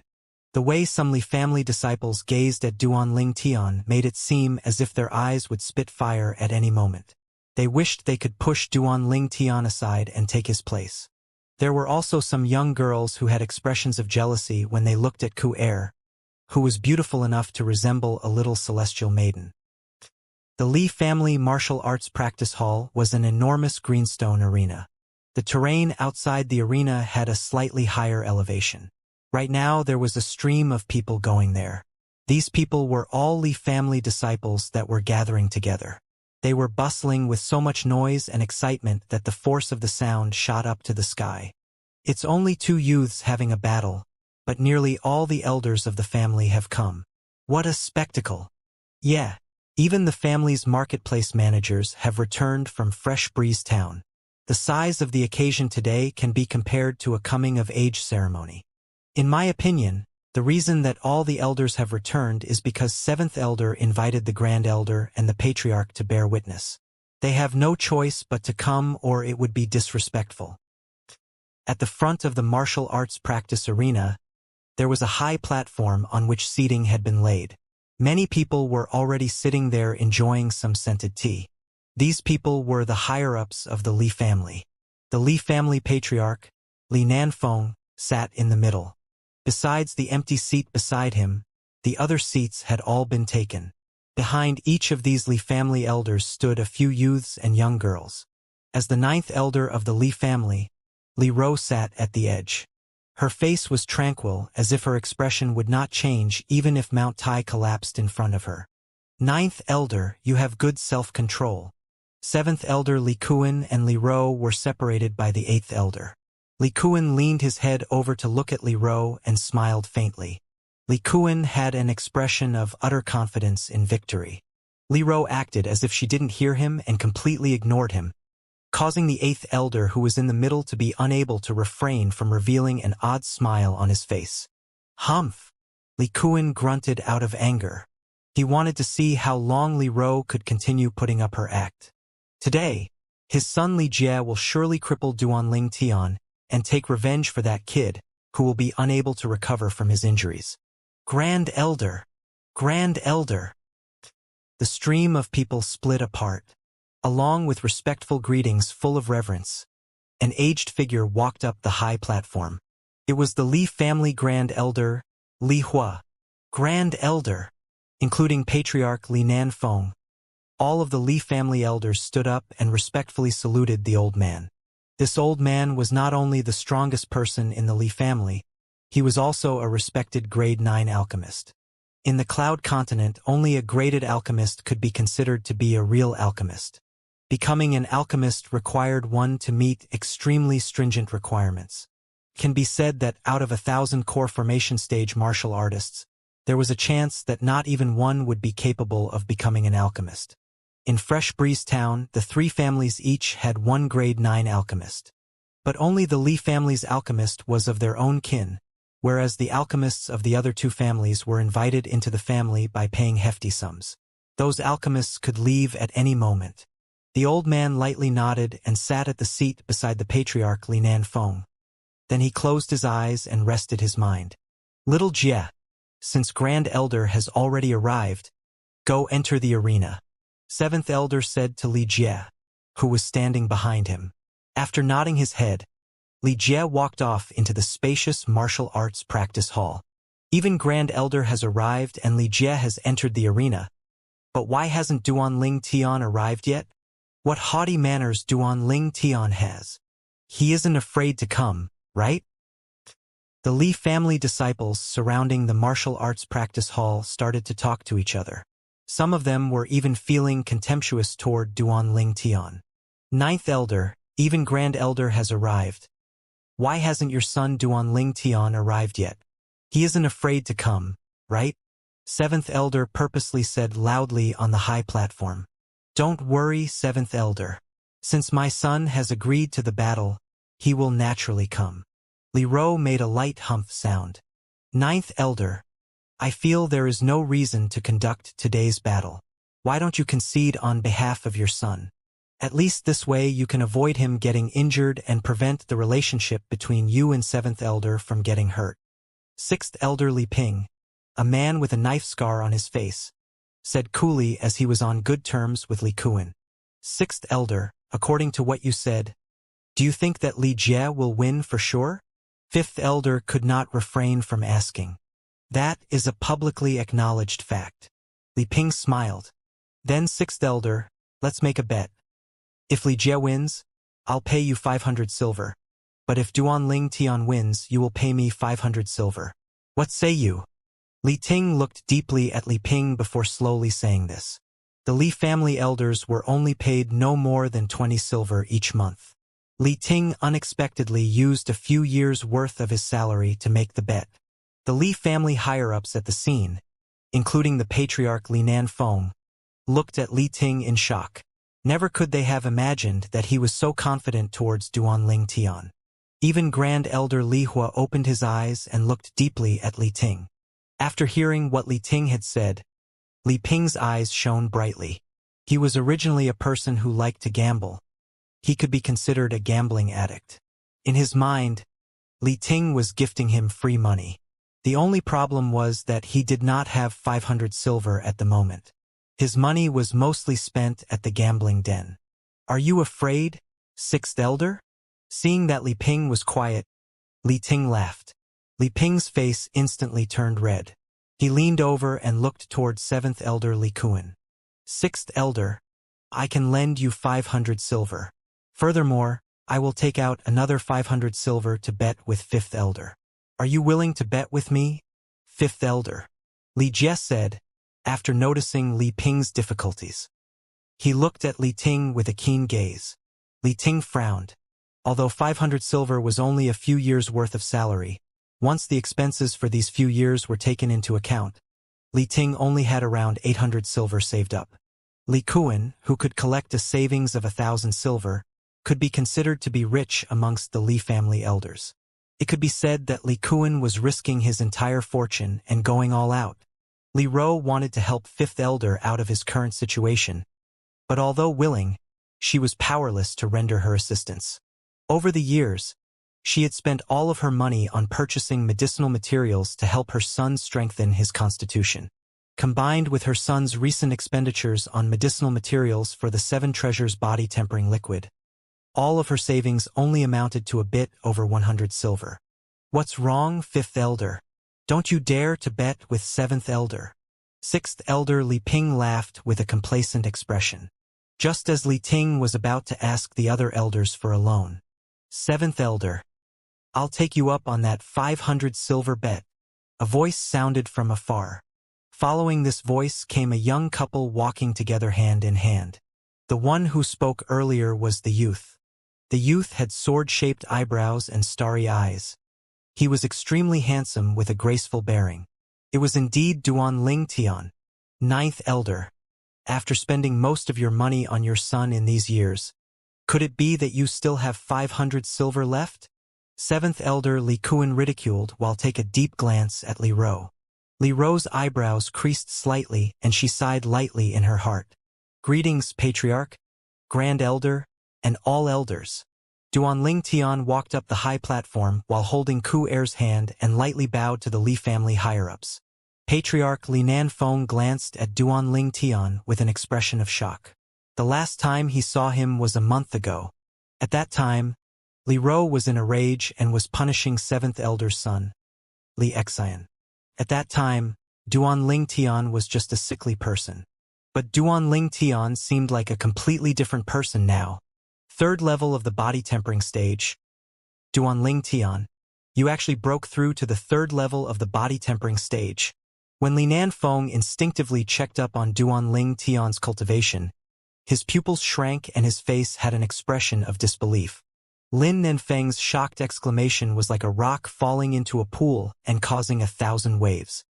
The way some Li family disciples gazed at Duan Tian made it seem as if their eyes would spit fire at any moment. They wished they could push Duan Tian aside and take his place. There were also some young girls who had expressions of jealousy when they looked at Ku'er, who was beautiful enough to resemble a little celestial maiden. The Li family martial arts practice hall was an enormous greenstone arena. The terrain outside the arena had a slightly higher elevation. Right now there was a stream of people going there. These people were all Li family disciples that were gathering together. They were bustling with so much noise and excitement that the force of the sound shot up to the sky. It's only two youths having a battle, but nearly all the elders of the family have come. What a spectacle! Yeah, even the family's marketplace managers have returned from Fresh Breeze Town. The size of the occasion today can be compared to a coming-of-age ceremony. In my opinion, the reason that all the elders have returned is because 7th Elder invited the Grand Elder and the Patriarch to bear witness. They have no choice but to come or it would be disrespectful. At the front of the martial arts practice arena, there was a high platform on which seating had been laid. Many people were already sitting there enjoying some scented tea. These people were the higher-ups of the Li family. The Li family patriarch, Li Nanfeng, sat in the middle. Besides the empty seat beside him, the other seats had all been taken. Behind each of these Li family elders stood a few youths and young girls. As the 9th elder of the Li family, Li Ro sat at the edge. Her face was tranquil, as if her expression would not change even if Mount Tai collapsed in front of her. 9th elder, you have good self-control. 7th elder Li Kuan and Li Ro were separated by the 8th elder. Li Kuan leaned his head over to look at Li Ro and smiled faintly. Li Kuan had an expression of utter confidence in victory. Li Ro acted as if she didn't hear him and completely ignored him, causing the 8th elder who was in the middle to be unable to refrain from revealing an odd smile on his face. Humph! Li Kuan grunted out of anger. He wanted to see how long Li Ro could continue putting up her act. Today, his son Li Jie will surely cripple Duan Tian and take revenge for that kid, who will be unable to recover from his injuries. Grand Elder! Grand Elder! The stream of people split apart. Along with respectful greetings full of reverence, an aged figure walked up the high platform. It was the Li family Grand Elder, Li Hua. Grand Elder, including Patriarch Li Nanfeng. All of the Li family elders stood up and respectfully saluted the old man. This old man was not only the strongest person in the Li family, he was also a respected grade 9 alchemist. In the Cloud Continent, only a graded alchemist could be considered to be a real alchemist. Becoming an alchemist required one to meet extremely stringent requirements. It can be said that out of 1,000 core formation stage martial artists, there was a chance that not even one would be capable of becoming an alchemist. In Fresh Breeze Town, the 3 families each had one grade 9 alchemist. But only the Li family's alchemist was of their own kin, whereas the alchemists of the other 2 families were invited into the family by paying hefty sums. Those alchemists could leave at any moment. The old man lightly nodded and sat at the seat beside the patriarch Li Nanfeng. Then he closed his eyes and rested his mind. Little Jie, since Grand Elder has already arrived, go enter the arena. 7th Elder said to Li Jie, who was standing behind him. After nodding his head, Li Jie walked off into the spacious martial arts practice hall. Even Grand Elder has arrived and Li Jie has entered the arena. But why hasn't Duan Ling Tian arrived yet? What haughty manners Duan Ling Tian has. He isn't afraid to come, right? The Li family disciples surrounding the martial arts practice hall started to talk to each other. Some of them were even feeling contemptuous toward Duan Ling Tian. 9th Elder, even Grand Elder has arrived. Why hasn't your son Duan Ling Tian arrived yet? He isn't afraid to come, right? 7th Elder purposely said loudly on the high platform. Don't worry, 7th Elder. Since my son has agreed to the battle, he will naturally come. Li Ro made a light humph sound. 9th Elder, I feel there is no reason to conduct today's battle. Why don't you concede on behalf of your son? At least this way you can avoid him getting injured and prevent the relationship between you and 7th Elder from getting hurt. 6th Elder Li Ping, a man with a knife scar on his face, said coolly as he was on good terms with Li Kuan. 6th Elder, according to what you said, do you think that Li Jie will win for sure? 5th Elder could not refrain from asking. That is a publicly acknowledged fact. Li Ping smiled. Then 6th Elder, let's make a bet. If Li Jie wins, I'll pay you 500 silver. But if Duan Ling Tian wins, you will pay me 500 silver. What say you? Li Ting looked deeply at Li Ping before slowly saying this. The Li family elders were only paid no more than 20 silver each month. Li Ting unexpectedly used a few years' worth of his salary to make the bet. The Li family higher-ups at the scene, including the patriarch Li Nanfeng, looked at Li Ting in shock. Never could they have imagined that he was so confident towards Duan Ling Tian. Even Grand Elder Li Hua opened his eyes and looked deeply at Li Ting. After hearing what Li Ting had said, Li Ping's eyes shone brightly. He was originally a person who liked to gamble. He could be considered a gambling addict. In his mind, Li Ting was gifting him free money. The only problem was that he did not have 500 silver at the moment. His money was mostly spent at the gambling den. Are you afraid, 6th Elder? Seeing that Li Ping was quiet, Li Ting laughed. Li Ping's face instantly turned red. He leaned over and looked toward 7th Elder Li Kuan. 6th Elder, I can lend you 500 silver. Furthermore, I will take out another 500 silver to bet with 5th Elder. Are you willing to bet with me, 5th Elder? Li Jie said, after noticing Li Ping's difficulties. He looked at Li Ting with a keen gaze. Li Ting frowned. Although 500 silver was only a few years' worth of salary, once the expenses for these few years were taken into account, Li Ting only had around 800 silver saved up. Li Kuan, who could collect a savings of 1,000 silver, could be considered to be rich amongst the Li family elders. It could be said that Li Kuan was risking his entire fortune and going all out. Li Ro wanted to help 5th Elder out of his current situation, but although willing, she was powerless to render her assistance. Over the years, she had spent all of her money on purchasing medicinal materials to help her son strengthen his constitution. Combined with her son's recent expenditures on medicinal materials for the 7 Treasures body tempering liquid, all of her savings only amounted to a bit over 100 silver. What's wrong, 5th Elder? Don't you dare to bet with 7th Elder. 6th Elder Li Ping laughed with a complacent expression. Just as Li Ting was about to ask the other elders for a loan, Seventh Elder. I'll take you up on that 500 silver bet. A voice sounded from afar. Following this voice came a young couple walking together hand in hand. The one who spoke earlier was the youth. The youth had sword-shaped eyebrows and starry eyes. He was extremely handsome with a graceful bearing. It was indeed Duan Tian, Ninth Elder. After spending most of your money on your son in these years, could it be that you still have 500 silver left? Seventh Elder Li Kuan ridiculed while take a deep glance at Li Ro. Li Ro's eyebrows creased slightly and she sighed lightly in her heart. Greetings, Patriarch, Grand Elder, and all elders. Duan Tian walked up the high platform while holding Ku Er's hand and lightly bowed to the Li family higher-ups. Patriarch Li Nanfeng glanced at Duan Tian with an expression of shock. The last time he saw him was a month ago. At that time, Li Ro was in a rage and was punishing Seventh Elder's son, Li Xian. At that time, Duan Tian was just a sickly person. But Duan Tian seemed like a completely different person now. Third level of the body tempering stage. Duan Tian, you actually broke through to the third level of the body tempering stage. When Li Nanfeng instinctively checked up on Duan Tian's cultivation, his pupils shrank and his face had an expression of disbelief. Lin Nanfeng's shocked exclamation was like a rock falling into a pool and causing 1,000 waves.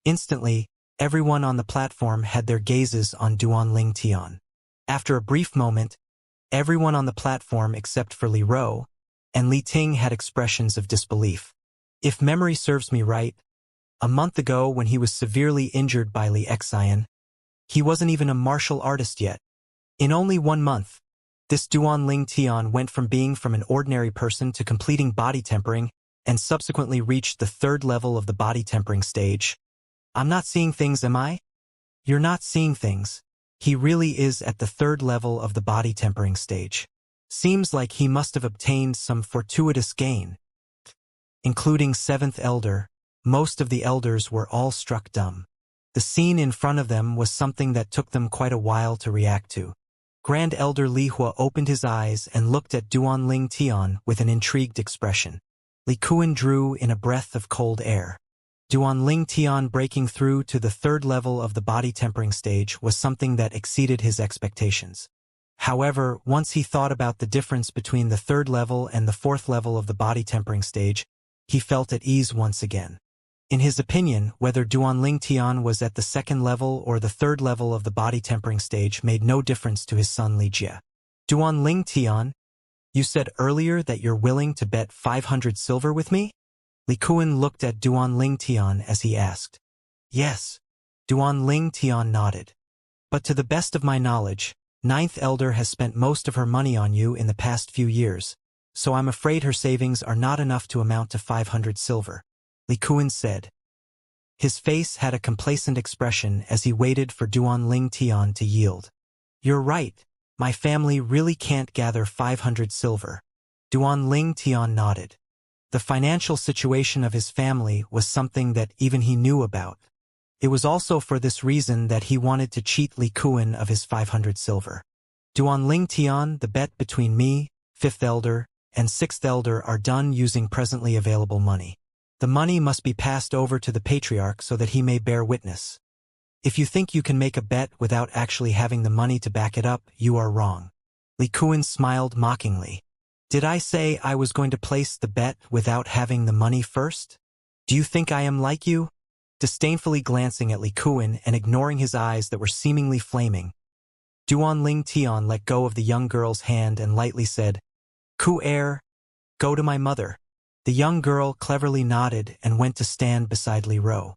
Instantly, everyone on the platform had their gazes on Duan Tian. After a brief moment, everyone on the platform except for Li Ro and Li Ting had expressions of disbelief. If memory serves me right, a month ago when he was severely injured by Li Xian, he wasn't even a martial artist yet. In only 1 month, this Duan Tian went from being an ordinary person to completing body tempering and subsequently reached the third level of the body tempering stage. I'm not seeing things, am I? You're not seeing things. He really is at the third level of the body tempering stage. Seems like he must have obtained some fortuitous gain. Including Seventh Elder, most of the elders were all struck dumb. The scene in front of them was something that took them quite a while to react to. Grand Elder Li Hua opened his eyes and looked at Duan Tian with an intrigued expression. Li Kuan drew in a breath of cold air. Duan Tian breaking through to the third level of the body tempering stage was something that exceeded his expectations. However, once he thought about the difference between the third level and the fourth level of the body tempering stage, he felt at ease once again. In his opinion, whether Duan Tian was at the second level or the third level of the body tempering stage made no difference to his son Li Jie. Duan Tian, you said earlier that you're willing to bet 500 silver with me? Li Kuan looked at Duan Tian as he asked. Yes. Duan Tian nodded. But to the best of my knowledge, Ninth Elder has spent most of her money on you in the past few years, so I'm afraid her savings are not enough to amount to 500 silver. Li Kuan said. His face had a complacent expression as he waited for Duan Tian to yield. You're right, my family really can't gather 500 silver. Duan Tian nodded. The financial situation of his family was something that even he knew about. It was also for this reason that he wanted to cheat Li Kuan of his 500 silver. Duan Tian, the bet between me, Fifth Elder, and Sixth Elder are done using presently available money. The money must be passed over to the Patriarch so that he may bear witness. If you think you can make a bet without actually having the money to back it up, you are wrong. Li Kuan smiled mockingly. Did I say I was going to place the bet without having the money first? Do you think I am like you? Disdainfully glancing at Li Kuan and ignoring his eyes that were seemingly flaming, Duan Tian let go of the young girl's hand and lightly said, Ku Er, go to my mother. The young girl cleverly nodded and went to stand beside Li Ro.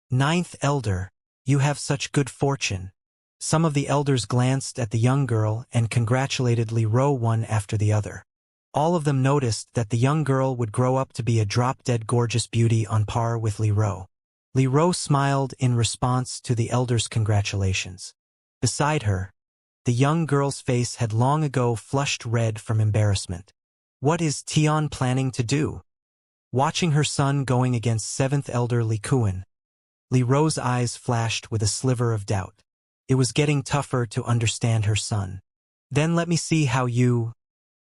Ninth Elder, you have such good fortune. Some of the elders glanced at the young girl and congratulated Li Ro one after the other. All of them noticed that the young girl would grow up to be a drop-dead gorgeous beauty on par with Li Ro. Li Ro smiled in response to the elders' congratulations. Beside her, the young girl's face had long ago flushed red from embarrassment. What is Tian planning to do? Watching her son going against Seventh Elder Li Kuan, Li Ro's eyes flashed with a sliver of doubt. It was getting tougher to understand her son. Then let me see how you...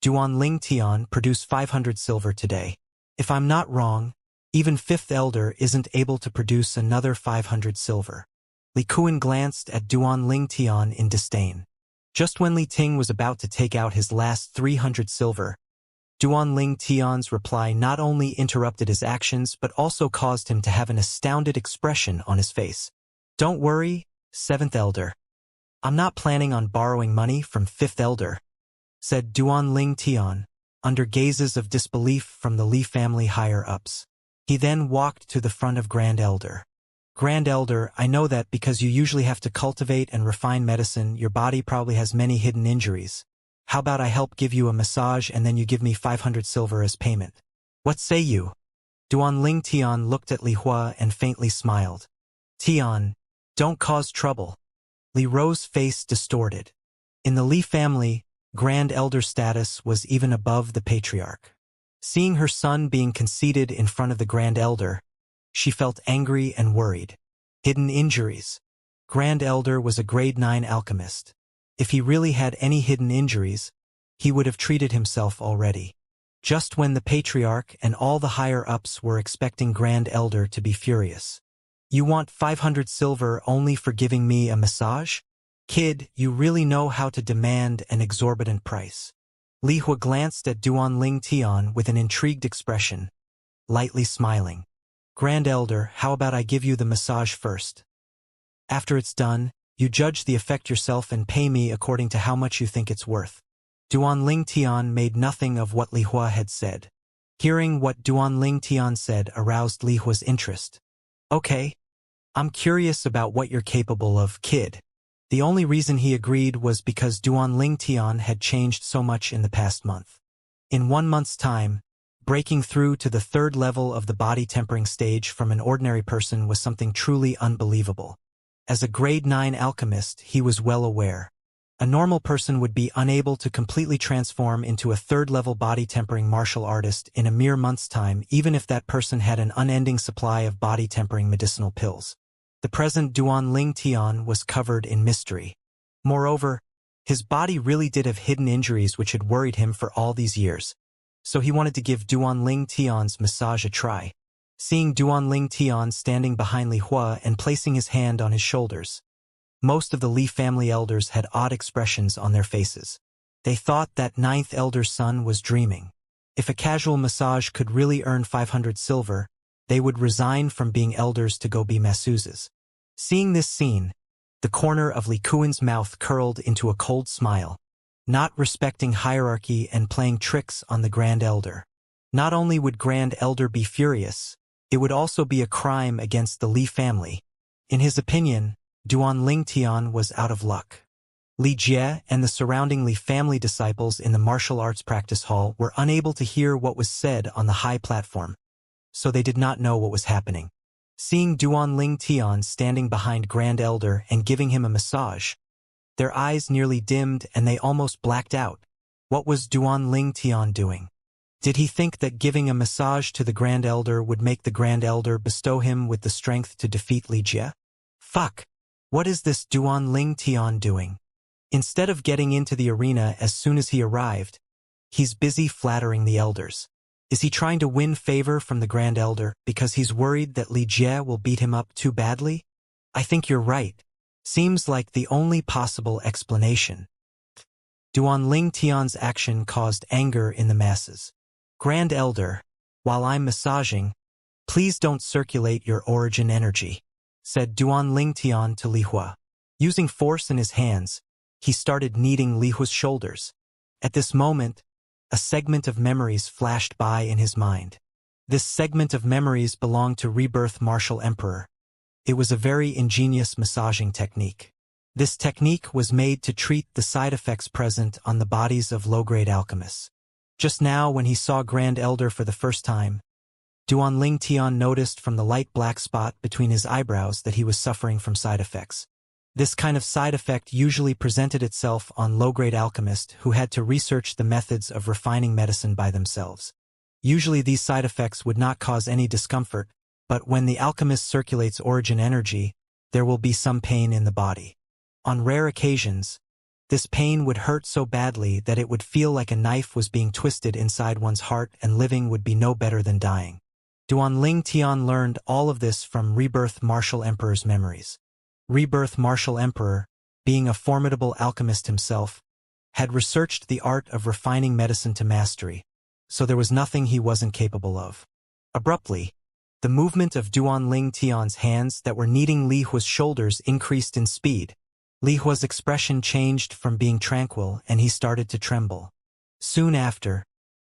Duan Ling Tian, produce 500 silver today. If I'm not wrong, even Fifth Elder isn't able to produce another 500 silver. Li Kuan glanced at Duan Ling Tian in disdain. Just when Li Ting was about to take out his last 300 silver, Duan Ling Tian's reply not only interrupted his actions but also caused him to have an astounded expression on his face. Don't worry, Seventh Elder. I'm not planning on borrowing money from Fifth Elder, said Duan Ling Tian, under gazes of disbelief from the Li family higher-ups. He then walked to the front of Grand Elder. Grand Elder, I know that because you usually have to cultivate and refine medicine, your body probably has many hidden injuries. How about I help give you a massage and then you give me 500 silver as payment? What say you? Duan Ling Tian looked at Li Hua and faintly smiled. Tian, don't cause trouble. Li Ro's face distorted. In the Li family, Grand Elder status was even above the patriarch. Seeing her son being conceited in front of the Grand Elder, she felt angry and worried. Hidden injuries. Grand Elder was a grade 9 alchemist. If he really had any hidden injuries, he would have treated himself already. Just when the patriarch and all the higher-ups were expecting Grand Elder to be furious. You want 500 silver only for giving me a massage? Kid, you really know how to demand an exorbitant price. Li Hua glanced at Duan Ling Tian with an intrigued expression, lightly smiling. Grand Elder, how about I give you the massage first? After it's done, you judge the effect yourself and pay me according to how much you think it's worth. Duan Ling Tian made nothing of what Li Hua had said. Hearing what Duan Ling Tian said aroused Li Hua's interest. Okay. I'm curious about what you're capable of, kid. The only reason he agreed was because Duan Ling Tian had changed so much in the past month. In 1 month's time, breaking through to the 3rd level of the body tempering stage from an ordinary person was something truly unbelievable. As a grade 9 alchemist, he was well aware. A normal person would be unable to completely transform into a 3rd level body tempering martial artist in a mere month's time, even if that person had an unending supply of body tempering medicinal pills. The present Duan Ling Tian was covered in mystery. Moreover, his body really did have hidden injuries which had worried him for all these years. So he wanted to give Duan Ling Tian's massage a try. Seeing Duan Ling Tian standing behind Li Hua and placing his hand on his shoulders, most of the Li family elders had odd expressions on their faces. They thought that 9th elder's son was dreaming. If a casual massage could really earn 500 silver, they would resign from being elders to go be masseuses. Seeing this scene, the corner of Li Kuan's mouth curled into a cold smile. Not respecting hierarchy and playing tricks on the Grand Elder. Not only would Grand Elder be furious, it would also be a crime against the Li family. In his opinion, Duan Ling Tian was out of luck. Li Jie and the surrounding Li family disciples in the martial arts practice hall were unable to hear what was said on the high platform, so they did not know what was happening. Seeing Duan Ling Tian standing behind Grand Elder and giving him a massage, their eyes nearly dimmed and they almost blacked out. What was Duan Ling Tian doing? Did he think that giving a massage to the Grand Elder would make the Grand Elder bestow him with the strength to defeat Li Jie? Fuck! What is this Duan Ling Tian doing? Instead of getting into the arena as soon as he arrived, he's busy flattering the elders. Is he trying to win favor from the Grand Elder because he's worried that Li Jie will beat him up too badly? I think you're right. Seems like the only possible explanation. Duan Ling Tian's action caused anger in the masses. Grand Elder, while I'm massaging, please don't circulate your origin energy, said Duan Ling Tian to Li Hua. Using force in his hands, he started kneading Li Hua's shoulders. At this moment, a segment of memories flashed by in his mind. This segment of memories belonged to Rebirth Martial Emperor. It was a very ingenious massaging technique. This technique was made to treat the side effects present on the bodies of low-grade alchemists. Just now, when he saw Grand Elder for the first time, Duan Ling Tian noticed from the light black spot between his eyebrows that he was suffering from side effects. This kind of side effect usually presented itself on low-grade alchemists who had to research the methods of refining medicine by themselves. Usually these side effects would not cause any discomfort, but when the alchemist circulates origin energy, there will be some pain in the body. On rare occasions, This pain would hurt so badly that it would feel like a knife was being twisted inside one's heart, and living would be no better than dying. Duanling Tian learned all of this from Rebirth Martial Emperor's memories. Rebirth Martial Emperor, being a formidable alchemist himself, had researched the art of refining medicine to mastery, so there was nothing he wasn't capable of. Abruptly, the movement of Duanling Tian's hands that were kneading Li Hua's shoulders increased in speed. Li Hua's expression changed from being tranquil, and he started to tremble. Soon after,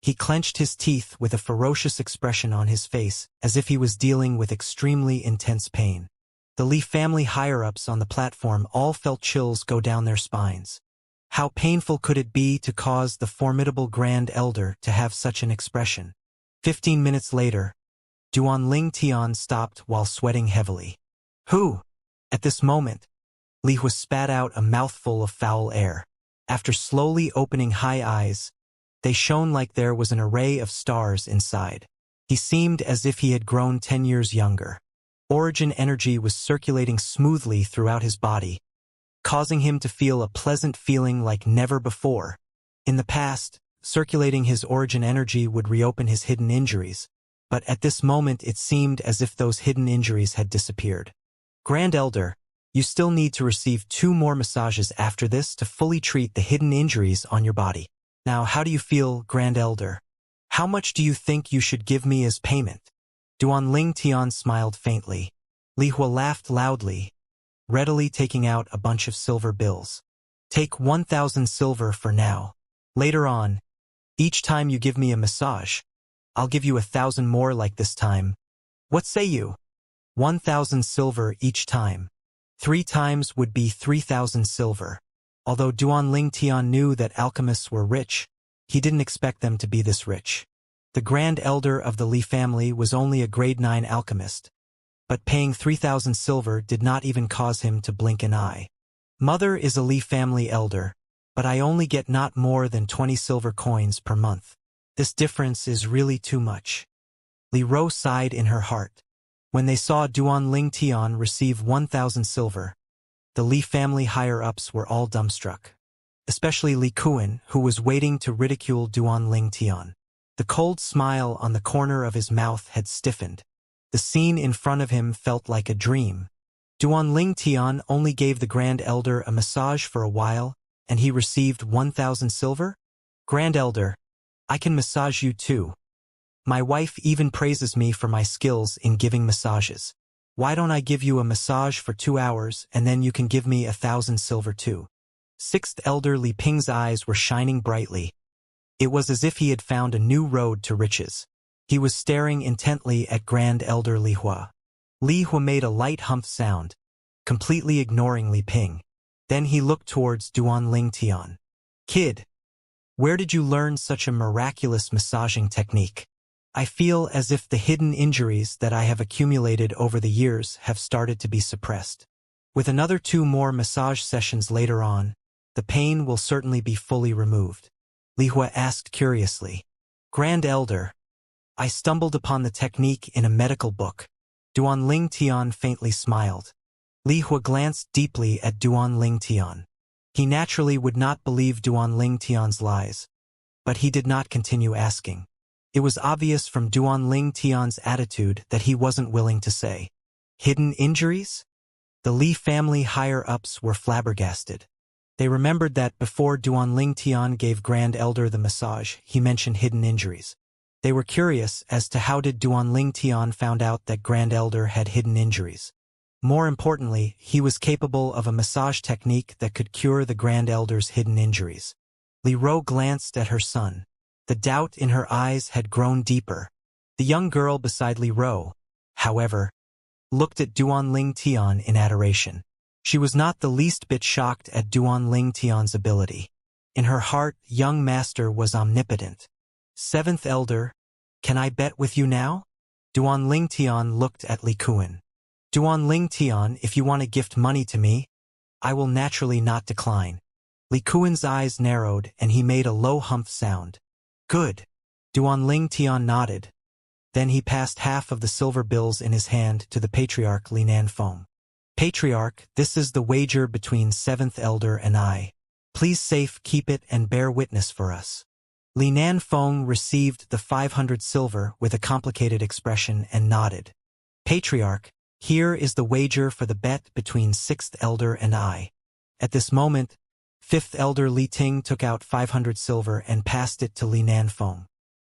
he clenched his teeth with a ferocious expression on his face, as if he was dealing with extremely intense pain. The Li family higher-ups on the platform all felt chills go down their spines. How painful could it be to cause the formidable Grand Elder to have such an expression? 15 minutes later, Duanling Tian stopped while sweating heavily. Who? At this moment, Li Hua spat out a mouthful of foul air. After slowly opening high eyes, they shone like there was an array of stars inside. He seemed as if he had grown 10 years younger. Origin energy was circulating smoothly throughout his body, causing him to feel a pleasant feeling like never before. In the past, circulating his origin energy would reopen his hidden injuries, but at this moment it seemed as if those hidden injuries had disappeared. Grand Elder, you still need to receive 2 more massages after this to fully treat the hidden injuries on your body. Now, how do you feel, Grand Elder? How much do you think you should give me as payment? Duanling Tian smiled faintly. Li Hua laughed loudly, readily taking out a bunch of silver bills. Take 1,000 silver for now. Later on, each time you give me a massage, I'll give you 1,000 more like this time. What say you? 1,000 silver each time. 3 times would be 3,000 silver. Although Duanling Tian knew that alchemists were rich, he didn't expect them to be this rich. The Grand Elder of the Li family was only a grade 9 alchemist, but paying 3,000 silver did not even cause him to blink an eye. Mother is a Li family elder, but I only get not more than 20 silver coins per month. This difference is really too much. Li Ro sighed in her heart. When they saw Duanling Tian receive 1,000 silver, the Li family higher-ups were all dumbstruck. Especially Li Kuan, who was waiting to ridicule Duanling Tian. The cold smile on the corner of his mouth had stiffened. The scene in front of him felt like a dream. Duanling Tian only gave the Grand Elder a massage for a while, and he received 1,000 silver? Grand Elder, I can massage you too. My wife even praises me for my skills in giving massages. Why don't I give you a massage for 2 hours and then you can give me 1,000 silver too? 6th Elder Li Ping's eyes were shining brightly. It was as if he had found a new road to riches. He was staring intently at Grand Elder Li Hua. Li Hua made a light humph sound, completely ignoring Li Ping. Then he looked towards Duanling Tian. Kid, where did you learn such a miraculous massaging technique? I feel as if the hidden injuries that I have accumulated over the years have started to be suppressed. With another 2 more massage sessions later on, the pain will certainly be fully removed. Li Hua asked curiously. Grand Elder, I stumbled upon the technique in a medical book. Duanling Tian faintly smiled. Li Hua glanced deeply at Duanling Tian. He naturally would not believe Duanling Tian's lies, but he did not continue asking. It was obvious from Duanling Tian's attitude that he wasn't willing to say. Hidden injuries? The Li family higher-ups were flabbergasted. They remembered that before Duanling Tian gave Grand Elder the massage, he mentioned hidden injuries. They were curious as to how did Duanling Tian found out that Grand Elder had hidden injuries. More importantly, he was capable of a massage technique that could cure the Grand Elder's hidden injuries. Li Ro glanced at her son. The doubt in her eyes had grown deeper. The young girl beside Li Ro, however, looked at Duanling Tian in adoration. She was not the least bit shocked at Duanling Tian's ability. In her heart, young master was omnipotent. 7th Elder, can I bet with you now? Duanling Tian looked at Li Kuan. Duanling Tian, if you want to gift money to me, I will naturally not decline. Li Kuan's eyes narrowed and he made a low humph sound. Good. Duanling Tian nodded. Then he passed half of the silver bills in his hand to the Patriarch Li Nanfeng. Patriarch, this is the wager between 7th Elder and I. Please safe keep it and bear witness for us. Li Nanfeng received the 500 silver with a complicated expression and nodded. Patriarch, here is the wager for the bet between 6th Elder and I. At this moment, 5th Elder Li Ting took out 500 silver and passed it to Li Nanfeng.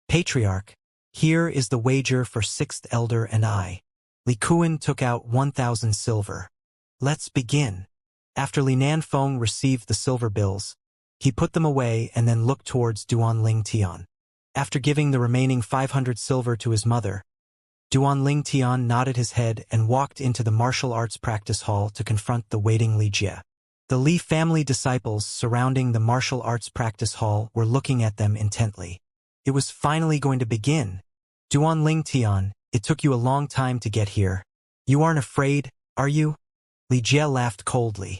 Patriarch, here is the wager for 6th Elder and I. Li Kuan took out 1,000 silver. Let's begin. After Li Nanfeng received the silver bills, he put them away and then looked towards Duan Tian. After giving the remaining 500 silver to his mother, Duan Tian nodded his head and walked into the martial arts practice hall to confront the waiting Li Jie. The Li family disciples surrounding the martial arts practice hall were looking at them intently. It was finally going to begin. Duan Tian, it took you a long time to get here. You aren't afraid, are you? Li Jie laughed coldly.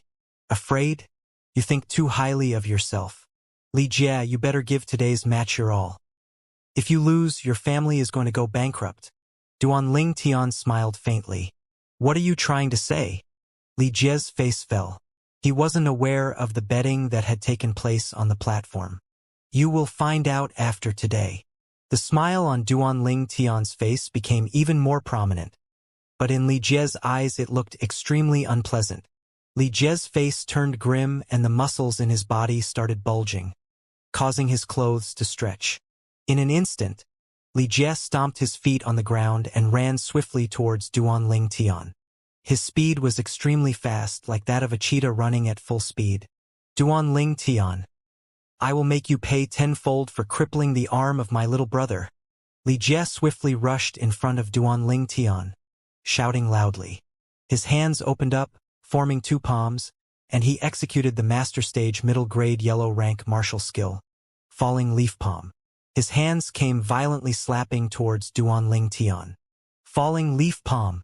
Afraid? You think too highly of yourself. Li Jie, you better give today's match your all. If you lose, your family is going to go bankrupt. Duan Tian smiled faintly. What are you trying to say? Li Jie's face fell. He wasn't aware of the betting that had taken place on the platform. You will find out after today. The smile on Duan Tian's face became even more prominent. But in Li Jie's eyes it looked extremely unpleasant. Li Jie's face turned grim and the muscles in his body started bulging, causing his clothes to stretch. In an instant, Li Jie stomped his feet on the ground and ran swiftly towards Duan Tian. His speed was extremely fast, like that of a cheetah running at full speed. Duan Tian, I will make you pay tenfold for crippling the arm of my little brother. Li Jie swiftly rushed in front of Duan Tian, shouting loudly. His hands opened up, forming two palms, and he executed the master stage middle grade yellow rank martial skill, falling leaf palm. His hands came violently slapping towards Duan Tian. Falling leaf palm.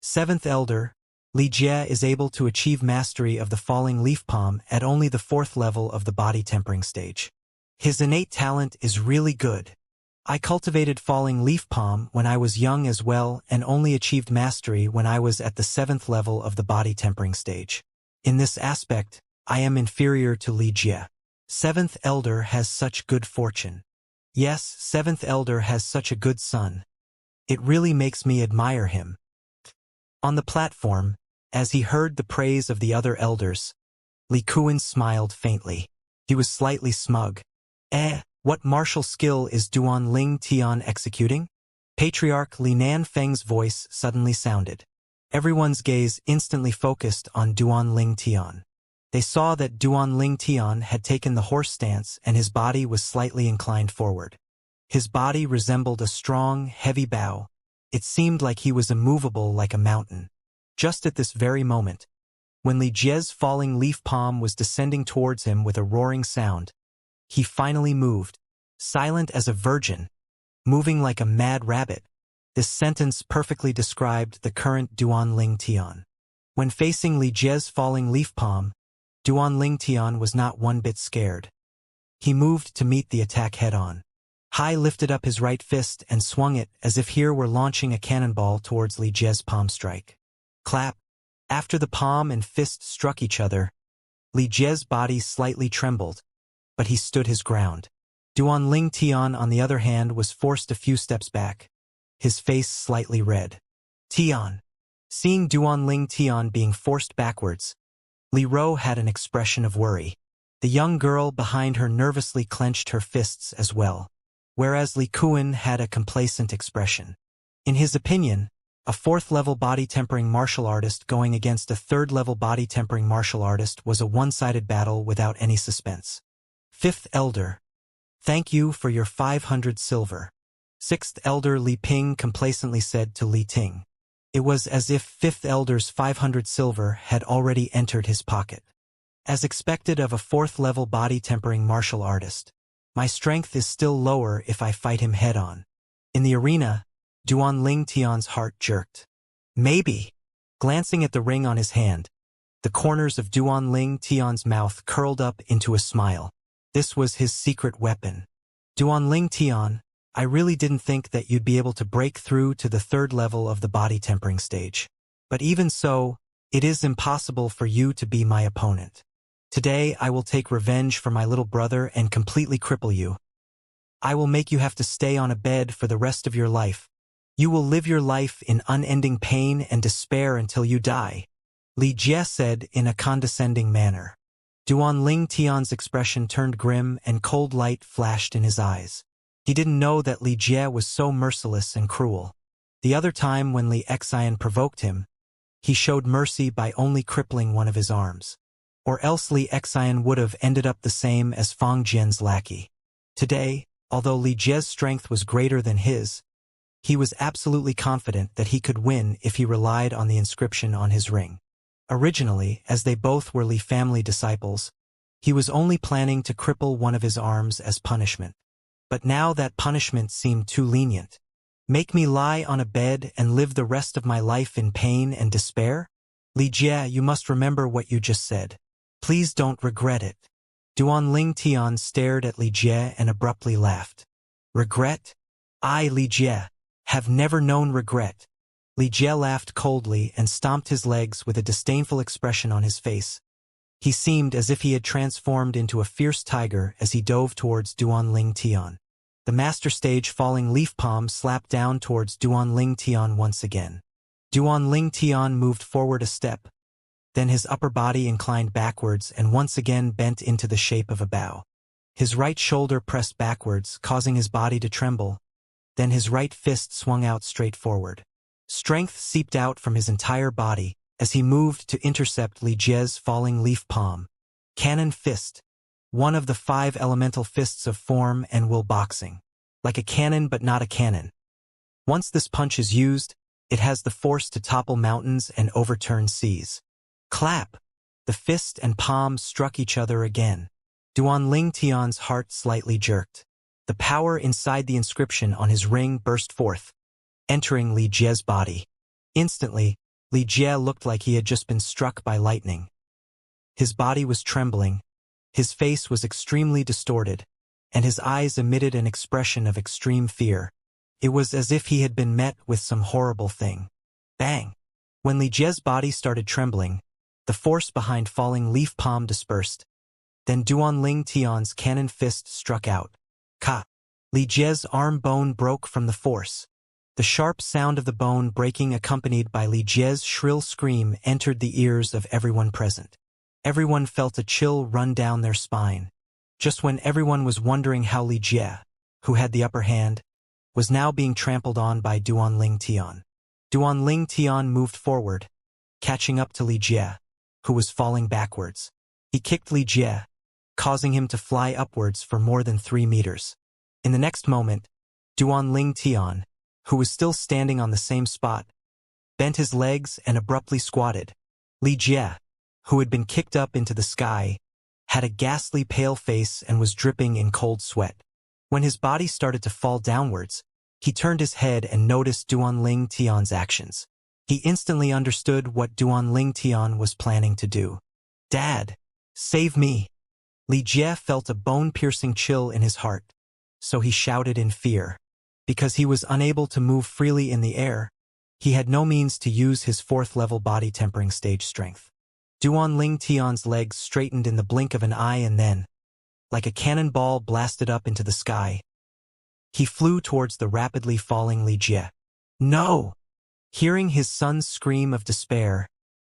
7th Elder, Li Jie is able to achieve mastery of the falling leaf palm at only the 4th level of the body tempering stage. His innate talent is really good. I cultivated falling leaf palm when I was young as well and only achieved mastery when I was at the 7th level of the body tempering stage. In this aspect, I am inferior to Li Jie. 7th Elder has such good fortune. Yes, 7th Elder has such a good son. It really makes me admire him. On the platform, as he heard the praise of the other elders, Li Kuan smiled faintly. He was slightly smug. What martial skill is Duan Tian executing? Patriarch Li Nanfeng's voice suddenly sounded. Everyone's gaze instantly focused on Duan Tian. They saw that Duan Tian had taken the horse stance and his body was slightly inclined forward. His body resembled a strong, heavy bow. It seemed like he was immovable like a mountain. Just at this very moment, when Li Jie's falling leaf palm was descending towards him with a roaring sound, he finally moved, silent as a virgin, moving like a mad rabbit. This sentence perfectly described the current Duan Tian. When facing Li Jie's falling leaf palm, Duan Tian was not one bit scared. He moved to meet the attack head-on. Hai lifted up his right fist and swung it as if here were launching a cannonball towards Li Jie's palm strike. Clap. After the palm and fist struck each other, Li Jie's body slightly trembled, but he stood his ground. Duan Tian, on the other hand, was forced a few steps back, his face slightly red. Tian. Seeing Duan Tian being forced backwards, Li Ro had an expression of worry. The young girl behind her nervously clenched her fists as well, whereas Li Kuan had a complacent expression. In his opinion, a 4th-level body-tempering martial artist going against a 3rd-level body-tempering martial artist was a one-sided battle without any suspense. 5th Elder. Thank you for your 500 silver. 6th Elder Li Ping complacently said to Li Ting. It was as if 5th Elder's 500 silver had already entered his pocket. As expected of a 4th-level body-tempering martial artist, my strength is still lower if I fight him head-on. In the arena, Duan Tian's heart jerked. Maybe. Glancing at the ring on his hand, the corners of Duan Tian's mouth curled up into a smile. This was his secret weapon. Duan Tian, I really didn't think that you'd be able to break through to the 3rd level of the body tempering stage. But even so, it is impossible for you to be my opponent. Today I will take revenge for my little brother and completely cripple you. I will make you have to stay on a bed for the rest of your life. You will live your life in unending pain and despair until you die, Li Jie said in a condescending manner. Duan Ling Tian's expression turned grim and cold light flashed in his eyes. He didn't know that Li Jie was so merciless and cruel. The other time when Li Xian provoked him, he showed mercy by only crippling one of his arms. Or else Li Xian would have ended up the same as Fang Jian's lackey. Today, although Li Jie's strength was greater than his, he was absolutely confident that he could win if he relied on the inscription on his ring. Originally, as they both were Li family disciples, he was only planning to cripple one of his arms as punishment. But now that punishment seemed too lenient. Make me lie on a bed and live the rest of my life in pain and despair? Li Jie, you must remember what you just said. Please don't regret it. Duan Ling Tian stared at Li Jie and abruptly laughed. Regret? I, Li Jie, have never known regret. Li Jie laughed coldly and stomped his legs with a disdainful expression on his face. He seemed as if he had transformed into a fierce tiger as he dove towards Duan Ling Tian. The master stage falling leaf palm slapped down towards Duan Ling Tian once again. Duan Ling Tian moved forward a step. Then his upper body inclined backwards and once again bent into the shape of a bow. His right shoulder pressed backwards, causing his body to tremble. Then his right fist swung out straight forward. Strength seeped out from his entire body as he moved to intercept Li Jie's falling leaf palm. Cannon fist. One of the 5 elemental fists of form and will boxing. Like a cannon but not a cannon. Once this punch is used, it has the force to topple mountains and overturn seas. Clap! The fist and palm struck each other again. Duan Ling Tian's heart slightly jerked. The power inside the inscription on his ring burst forth, entering Li Jie's body. Instantly, Li Jie looked like he had just been struck by lightning. His body was trembling, his face was extremely distorted, and his eyes emitted an expression of extreme fear. It was as if he had been met with some horrible thing. Bang! When Li Jie's body started trembling, the force behind falling leaf palm dispersed. Then Duan Ling Tian's cannon fist struck out. Ka! Li Jie's arm bone broke from the force. The sharp sound of the bone breaking accompanied by Li Jie's shrill scream entered the ears of everyone present. Everyone felt a chill run down their spine. Just when everyone was wondering how Li Jie, who had the upper hand, was now being trampled on by Duan Ling Tian. Duan Ling Tian moved forward, catching up to Li Jie, who was falling backwards. He kicked Li Jie, causing him to fly upwards for more than 3 meters. In the next moment, Duan Ling Tian, who was still standing on the same spot, bent his legs and abruptly squatted. Li Jie, who had been kicked up into the sky, had a ghastly pale face and was dripping in cold sweat. When his body started to fall downwards, he turned his head and noticed Duan Ling Tian's actions. He instantly understood what Duan Ling Tian was planning to do. Dad, save me! Li Jie felt a bone-piercing chill in his heart, so he shouted in fear. Because he was unable to move freely in the air, he had no means to use his 4th-level body tempering stage strength. Duan Ling Tian's legs straightened in the blink of an eye and then, like a cannonball blasted up into the sky, he flew towards the rapidly falling Li Jie. No! Hearing his son's scream of despair,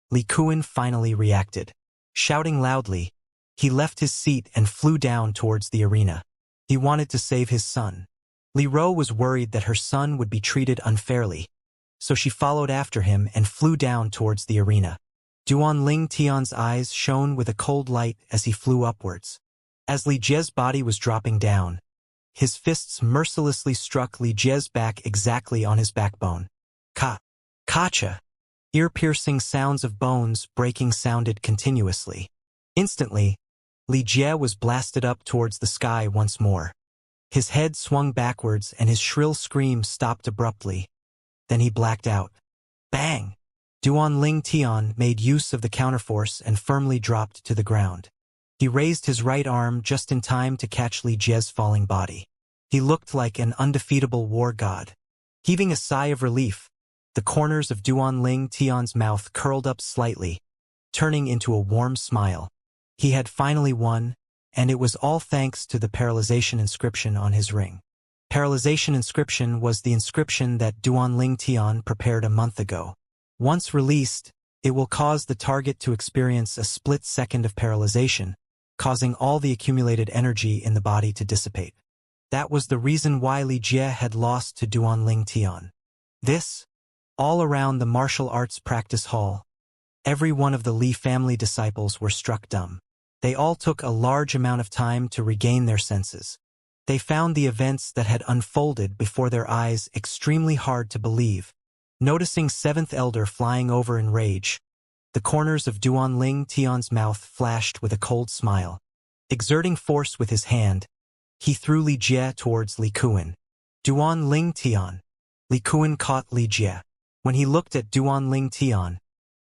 Li Kuan finally reacted. Shouting loudly, he left his seat and flew down towards the arena. He wanted to save his son. Li Ro was worried that her son would be treated unfairly, so she followed after him and flew down towards the arena. Duan Ling Tian's eyes shone with a cold light as he flew upwards. As Li Jie's body was dropping down, his fists mercilessly struck Li Jie's back exactly on his backbone. Kacha! Ear-piercing sounds of bones breaking sounded continuously. Instantly, Li Jie was blasted up towards the sky once more. His head swung backwards and his shrill scream stopped abruptly. Then he blacked out. Bang! Duan Ling Tian made use of the counterforce and firmly dropped to the ground. He raised his right arm just in time to catch Li Jie's falling body. He looked like an undefeatable war god. Heaving a sigh of relief, the corners of Duan Ling Tian's mouth curled up slightly, turning into a warm smile. He had finally won, and it was all thanks to the paralyzation inscription on his ring. Paralyzation inscription was the inscription that Duanling Tian prepared a month ago. Once released, it will cause the target to experience a split second of paralyzation, causing all the accumulated energy in the body to dissipate. That was the reason why Li Jie had lost to Duanling Tian. This, all around the martial arts practice hall, every one of the Li family disciples were struck dumb. They all took a large amount of time to regain their senses. They found the events that had unfolded before their eyes extremely hard to believe. Noticing Seventh Elder flying over in rage, the corners of Duanling Tian's mouth flashed with a cold smile. Exerting force with his hand, he threw Li Jie towards Li Kuan. Duanling Tian. Li Kuan caught Li Jie. When he looked at Duanling Tian,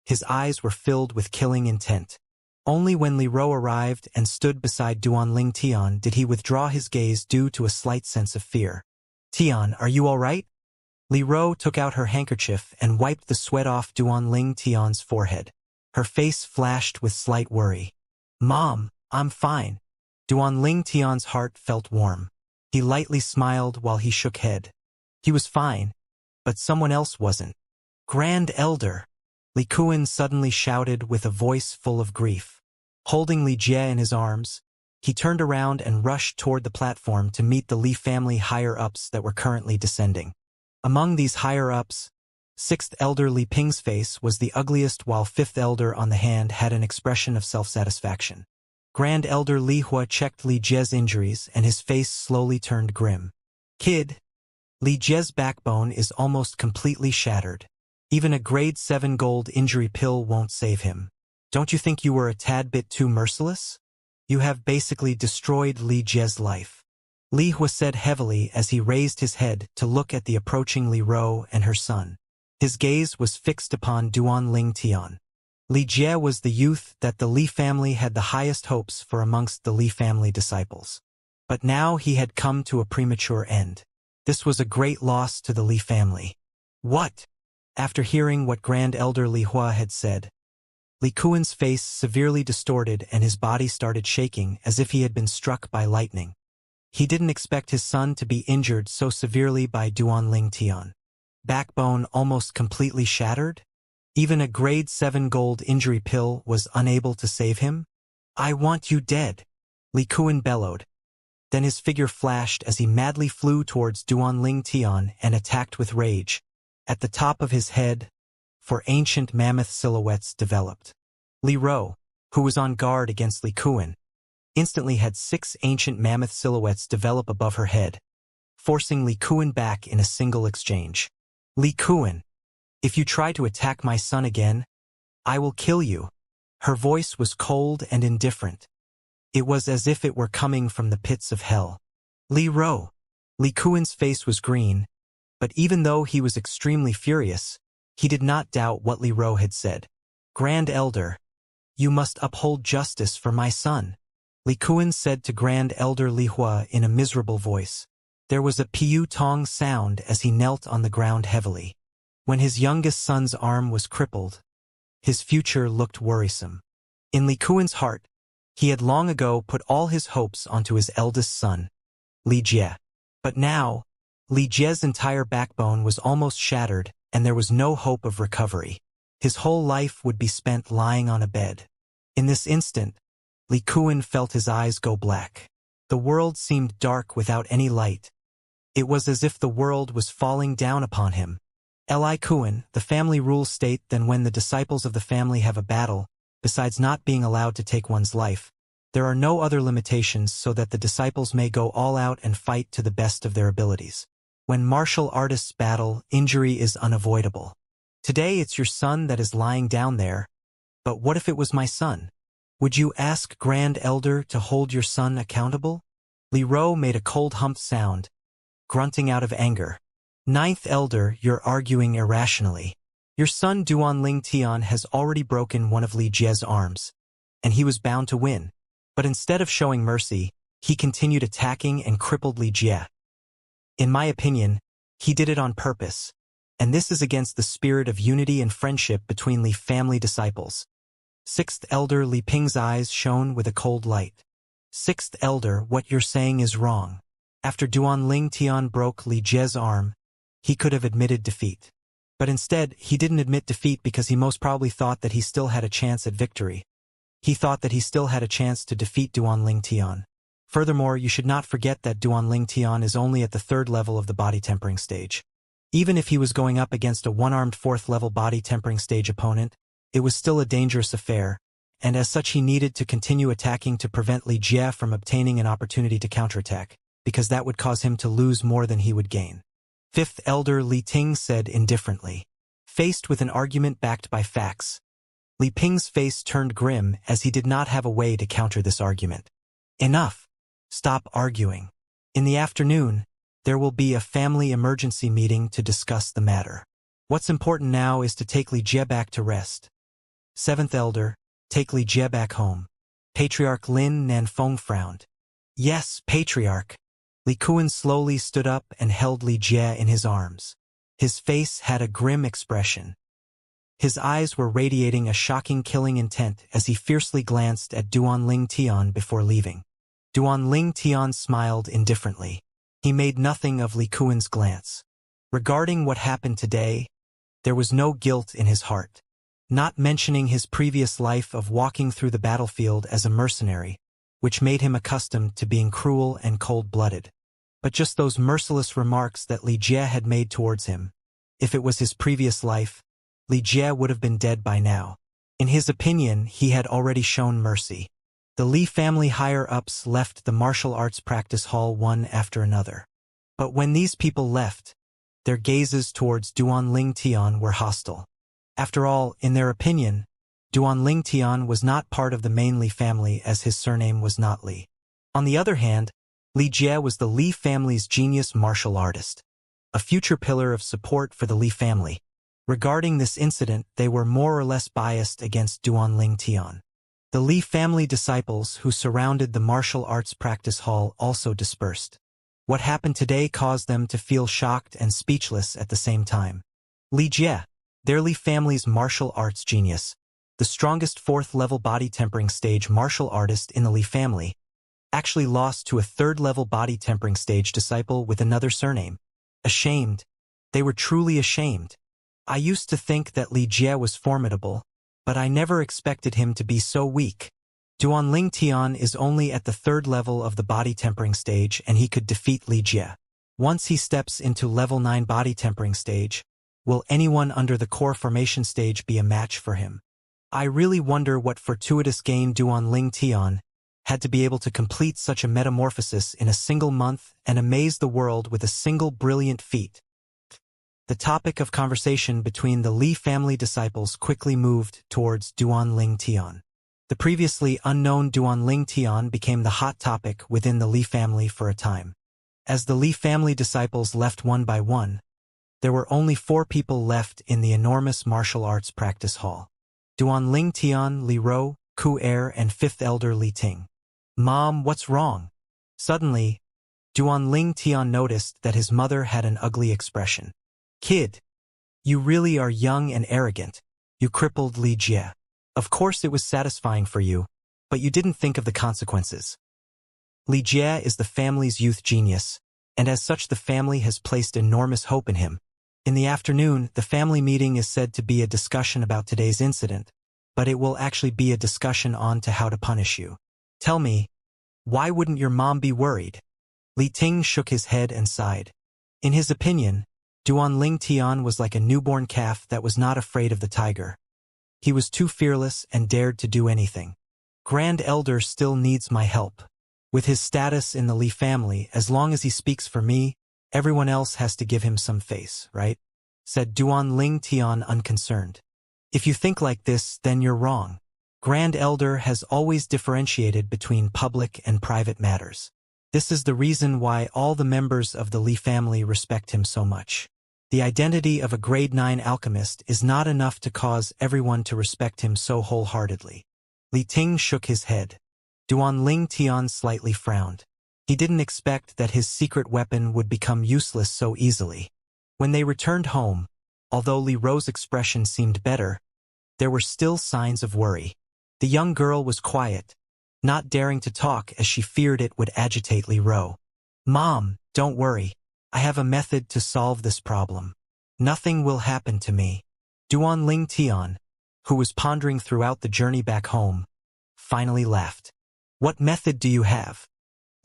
his eyes were filled with killing intent. Only when Li Rou arrived and stood beside Duanling Tian did he withdraw his gaze due to a slight sense of fear. "Tian, are you all right?" Li Rou took out her handkerchief and wiped the sweat off Duanling Tian's forehead. Her face flashed with slight worry. "Mom, I'm fine." Duanling Tian's heart felt warm. He lightly smiled while he shook head. He was fine, but someone else wasn't. "Grand Elder!" Li Kuan suddenly shouted with a voice full of grief. Holding Li Jie in his arms, he turned around and rushed toward the platform to meet the Li family higher-ups that were currently descending. Among these higher-ups, Sixth Elder Li Ping's face was the ugliest, while Fifth Elder on the hand had an expression of self-satisfaction. Grand Elder Li Hua checked Li Jie's injuries and his face slowly turned grim. "Kid, Li Jie's backbone is almost completely shattered. Even a grade 7 gold injury pill won't save him. Don't you think you were a tad bit too merciless? You have basically destroyed Li Jie's life." Li Hua said heavily as he raised his head to look at the approaching Li Rou and her son. His gaze was fixed upon Duanling Tian. Li Jie was the youth that the Li family had the highest hopes for amongst the Li family disciples. But now he had come to a premature end. This was a great loss to the Li family. "What?" After hearing what Grand Elder Li Hua had said, Li Kuan's face severely distorted and his body started shaking as if he had been struck by lightning. He didn't expect his son to be injured so severely by Duanling Tian. Backbone almost completely shattered? Even a grade 7 gold injury pill was unable to save him? "I want you dead," Li Kuan bellowed. Then his figure flashed as he madly flew towards Duanling Tian and attacked with rage. At the top of his head, 4 ancient mammoth silhouettes developed. Li Rou, who was on guard against Li Kuan, instantly had 6 ancient mammoth silhouettes develop above her head, forcing Li Kuan back in a single exchange. "Li Kuan, if you try to attack my son again, I will kill you." Her voice was cold and indifferent. It was as if it were coming from the pits of hell. "Li Rou." Li Kuan's face was green, but even though he was extremely furious, he did not doubt what Li Rou had said. "Grand Elder, you must uphold justice for my son," Li Kuan said to Grand Elder Li Hua in a miserable voice. There was a piu tong sound as he knelt on the ground heavily. When his youngest son's arm was crippled, his future looked worrisome. In Li Kuan's heart, he had long ago put all his hopes onto his eldest son, Li Jie. But now, Li Jie's entire backbone was almost shattered, and there was no hope of recovery. His whole life would be spent lying on a bed. In this instant, Li Kuan felt his eyes go black. The world seemed dark without any light. It was as if the world was falling down upon him. Li Kuan, the family rules state that when the disciples of the family have a battle, besides not being allowed to take one's life, there are no other limitations so that the disciples may go all out and fight to the best of their abilities. When martial artists battle, injury is unavoidable. Today it's your son that is lying down there, but what if it was my son? Would you ask Grand Elder to hold your son accountable? Li Rou made a cold hump sound, grunting out of anger. "Ninth Elder, you're arguing irrationally. Your son Duanling Tian has already broken one of Li Jie's arms, and he was bound to win. But instead of showing mercy, he continued attacking and crippled Li Jie. In my opinion, he did it on purpose, and this is against the spirit of unity and friendship between Li family disciples. Sixth Elder Li Ping's eyes shone with a cold light. Sixth Elder, what you're saying is wrong. After Duan Ling Tian broke Li Jie's arm, he could have admitted defeat. But instead, he didn't admit defeat because he most probably thought that he still had a chance at victory. He thought that he still had a chance to defeat Duan Ling Tian. Furthermore, you should not forget that Duan Ling Tian is only at the 3rd level of the body tempering stage. Even if he was going up against a one-armed 4th level body tempering stage opponent, it was still a dangerous affair, and as such he needed to continue attacking to prevent Li Jie from obtaining an opportunity to counterattack, because that would cause him to lose more than he would gain. 5th Elder Li Ting said indifferently. Faced with an argument backed by facts, Li Ping's face turned grim as he did not have a way to counter this argument. Enough! Stop arguing. In the afternoon, there will be a family emergency meeting to discuss the matter. What's important now is to take Li Jie back to rest. 7th Elder, take Li Jie back home. Patriarch Lin Nanfeng frowned. Yes, Patriarch. Li Kuan slowly stood up and held Li Jie in his arms. His face had a grim expression. His eyes were radiating a shocking killing intent as he fiercely glanced at Duan Ling Tian before leaving. Duan Ling Tian smiled indifferently. He made nothing of Li Kuan's glance. Regarding what happened today, there was no guilt in his heart. Not mentioning his previous life of walking through the battlefield as a mercenary, which made him accustomed to being cruel and cold-blooded. But just those merciless remarks that Li Jie had made towards him. If it was his previous life, Li Jie would have been dead by now. In his opinion, he had already shown mercy. The Li family higher-ups left the martial arts practice hall one after another. But when these people left, their gazes towards Duan Ling Tian were hostile. After all, in their opinion, Duan Ling Tian was not part of the main Li family as his surname was not Li. On the other hand, Li Jie was the Li family's genius martial artist, a future pillar of support for the Li family. Regarding this incident, they were more or less biased against Duan Ling Tian. The Li family disciples who surrounded the martial arts practice hall also dispersed. What happened today caused them to feel shocked and speechless at the same time. Li Jie, their Li family's martial arts genius, the strongest 4th level body tempering stage martial artist in the Li family, actually lost to a 3rd level body tempering stage disciple with another surname. Ashamed. They were truly ashamed. I used to think that Li Jie was formidable, but I never expected him to be so weak. Duan Ling Tian is only at the 3rd level of the body tempering stage and he could defeat Li Jie. Once he steps into level 9 body tempering stage, will anyone under the core formation stage be a match for him? I really wonder what fortuitous game Duan Ling Tian had to be able to complete such a metamorphosis in a single month and amaze the world with a single brilliant feat. The topic of conversation between the Li family disciples quickly moved towards Duan Ling Tian. The previously unknown Duan Ling Tian became the hot topic within the Li family for a time. As the Li family disciples left one by one, there were only 4 people left in the enormous martial arts practice hall. Duan Ling Tian, Li Ro, Ku Er, and 5th Elder Li Ting. Mom, what's wrong? Suddenly, Duan Ling Tian noticed that his mother had an ugly expression. Kid, you really are young and arrogant, you crippled Li Jie. Of course it was satisfying for you, but you didn't think of the consequences. Li Jie is the family's youth genius, and as such the family has placed enormous hope in him. In the afternoon, the family meeting is said to be a discussion about today's incident, but it will actually be a discussion on to how to punish you. Tell me, why wouldn't your mom be worried? Li Ting shook his head and sighed. In his opinion, Duan Ling Tian was like a newborn calf that was not afraid of the tiger. He was too fearless and dared to do anything. Grand Elder still needs my help. With his status in the Li family, as long as he speaks for me, everyone else has to give him some face, right? Said Duan Ling Tian unconcerned. If you think like this, then you're wrong. Grand Elder has always differentiated between public and private matters. This is the reason why all the members of the Li family respect him so much. The identity of a grade 9 alchemist is not enough to cause everyone to respect him so wholeheartedly. Li Ting shook his head. Duan Ling Tian slightly frowned. He didn't expect that his secret weapon would become useless so easily. When they returned home, although Li Ro's expression seemed better, there were still signs of worry. The young girl was quiet, not daring to talk as she feared it would agitate Li Ro. "Mom, don't worry. I have a method to solve this problem. Nothing will happen to me." Duan Ling Tian, who was pondering throughout the journey back home, finally laughed. "What method do you have?"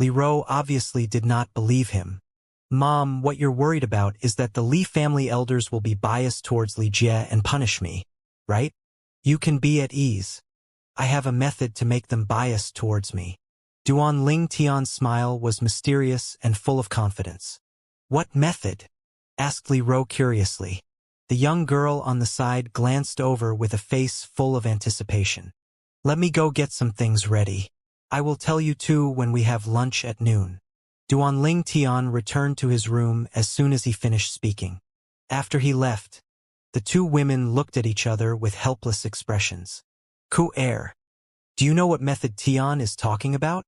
Li Ro obviously did not believe him. "Mom, what you're worried about is that the Li family elders will be biased towards Li Jie and punish me, right? You can be at ease. I have a method to make them biased towards me." Duan Ling Tian's smile was mysterious and full of confidence. "What method?" asked Li Ro curiously. The young girl on the side glanced over with a face full of anticipation. "Let me go get some things ready. I will tell you too when we have lunch at noon." Duan Ling Tian returned to his room as soon as he finished speaking. After he left, the two women looked at each other with helpless expressions. "Ku Er, do you know what method Tian is talking about?"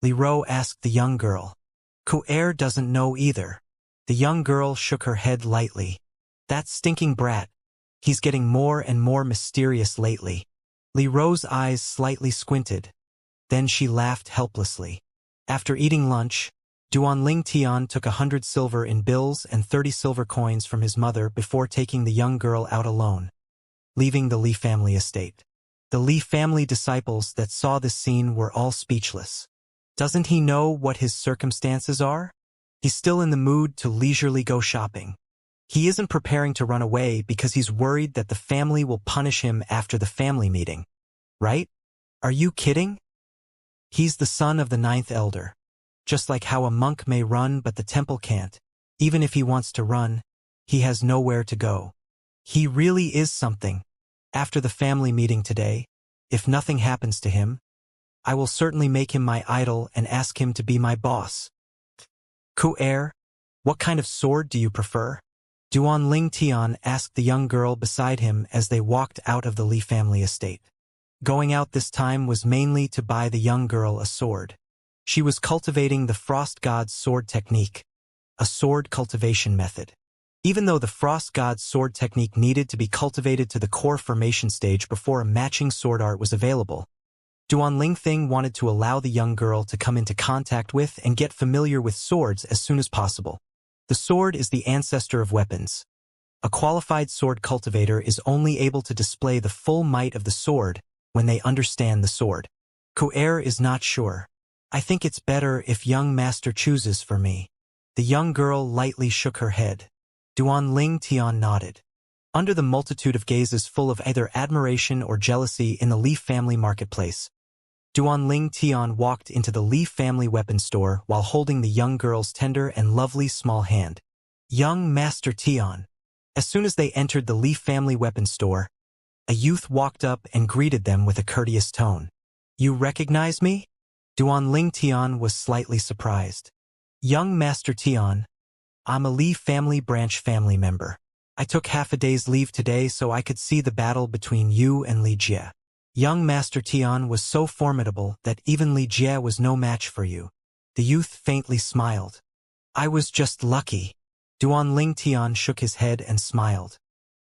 Li Ro asked the young girl. Ku Er doesn't know either. The young girl shook her head lightly. "That stinking brat. He's getting more and more mysterious lately." Li Ro's eyes slightly squinted. Then she laughed helplessly. After eating lunch, Duan Ling Tian took 100 silver in bills and 30 silver coins from his mother before taking the young girl out alone, leaving the Li family estate. The Li family disciples that saw this scene were all speechless. Doesn't he know what his circumstances are? He's still in the mood to leisurely go shopping. He isn't preparing to run away because he's worried that the family will punish him after the family meeting. Right? Are you kidding? He's the son of the 9th elder. Just like how a monk may run but the temple can't. Even if he wants to run, he has nowhere to go. He really is something. After the family meeting today, if nothing happens to him, I will certainly make him my idol and ask him to be my boss. Ku Er, what kind of sword do you prefer? Duan Ling Tian asked the young girl beside him as they walked out of the Li family estate. Going out this time was mainly to buy the young girl a sword. She was cultivating the Frost God's sword technique, a sword cultivation method. Even though the Frost God's sword technique needed to be cultivated to the core formation stage before a matching sword art was available, Duan Lingthing wanted to allow the young girl to come into contact with and get familiar with swords as soon as possible. The sword is the ancestor of weapons. A qualified sword cultivator is only able to display the full might of the sword when they understand the sword. Ku Er is not sure. I think it's better if young master chooses for me. The young girl lightly shook her head. Duan Ling Tian nodded. Under the multitude of gazes full of either admiration or jealousy in the Li family marketplace, Duan Ling Tian walked into the Li family weapon store while holding the young girl's tender and lovely small hand. "Young Master Tian." As soon as they entered the Li family weapon store, a youth walked up and greeted them with a courteous tone. "You recognize me?" Duan Ling Tian was slightly surprised. "Young Master Tian, I'm a Li family branch family member. I took half a day's leave today so I could see the battle between you and Li Jie. Young Master Tian was so formidable that even Li Jie was no match for you." The youth faintly smiled. "I was just lucky." Duan Ling Tian shook his head and smiled.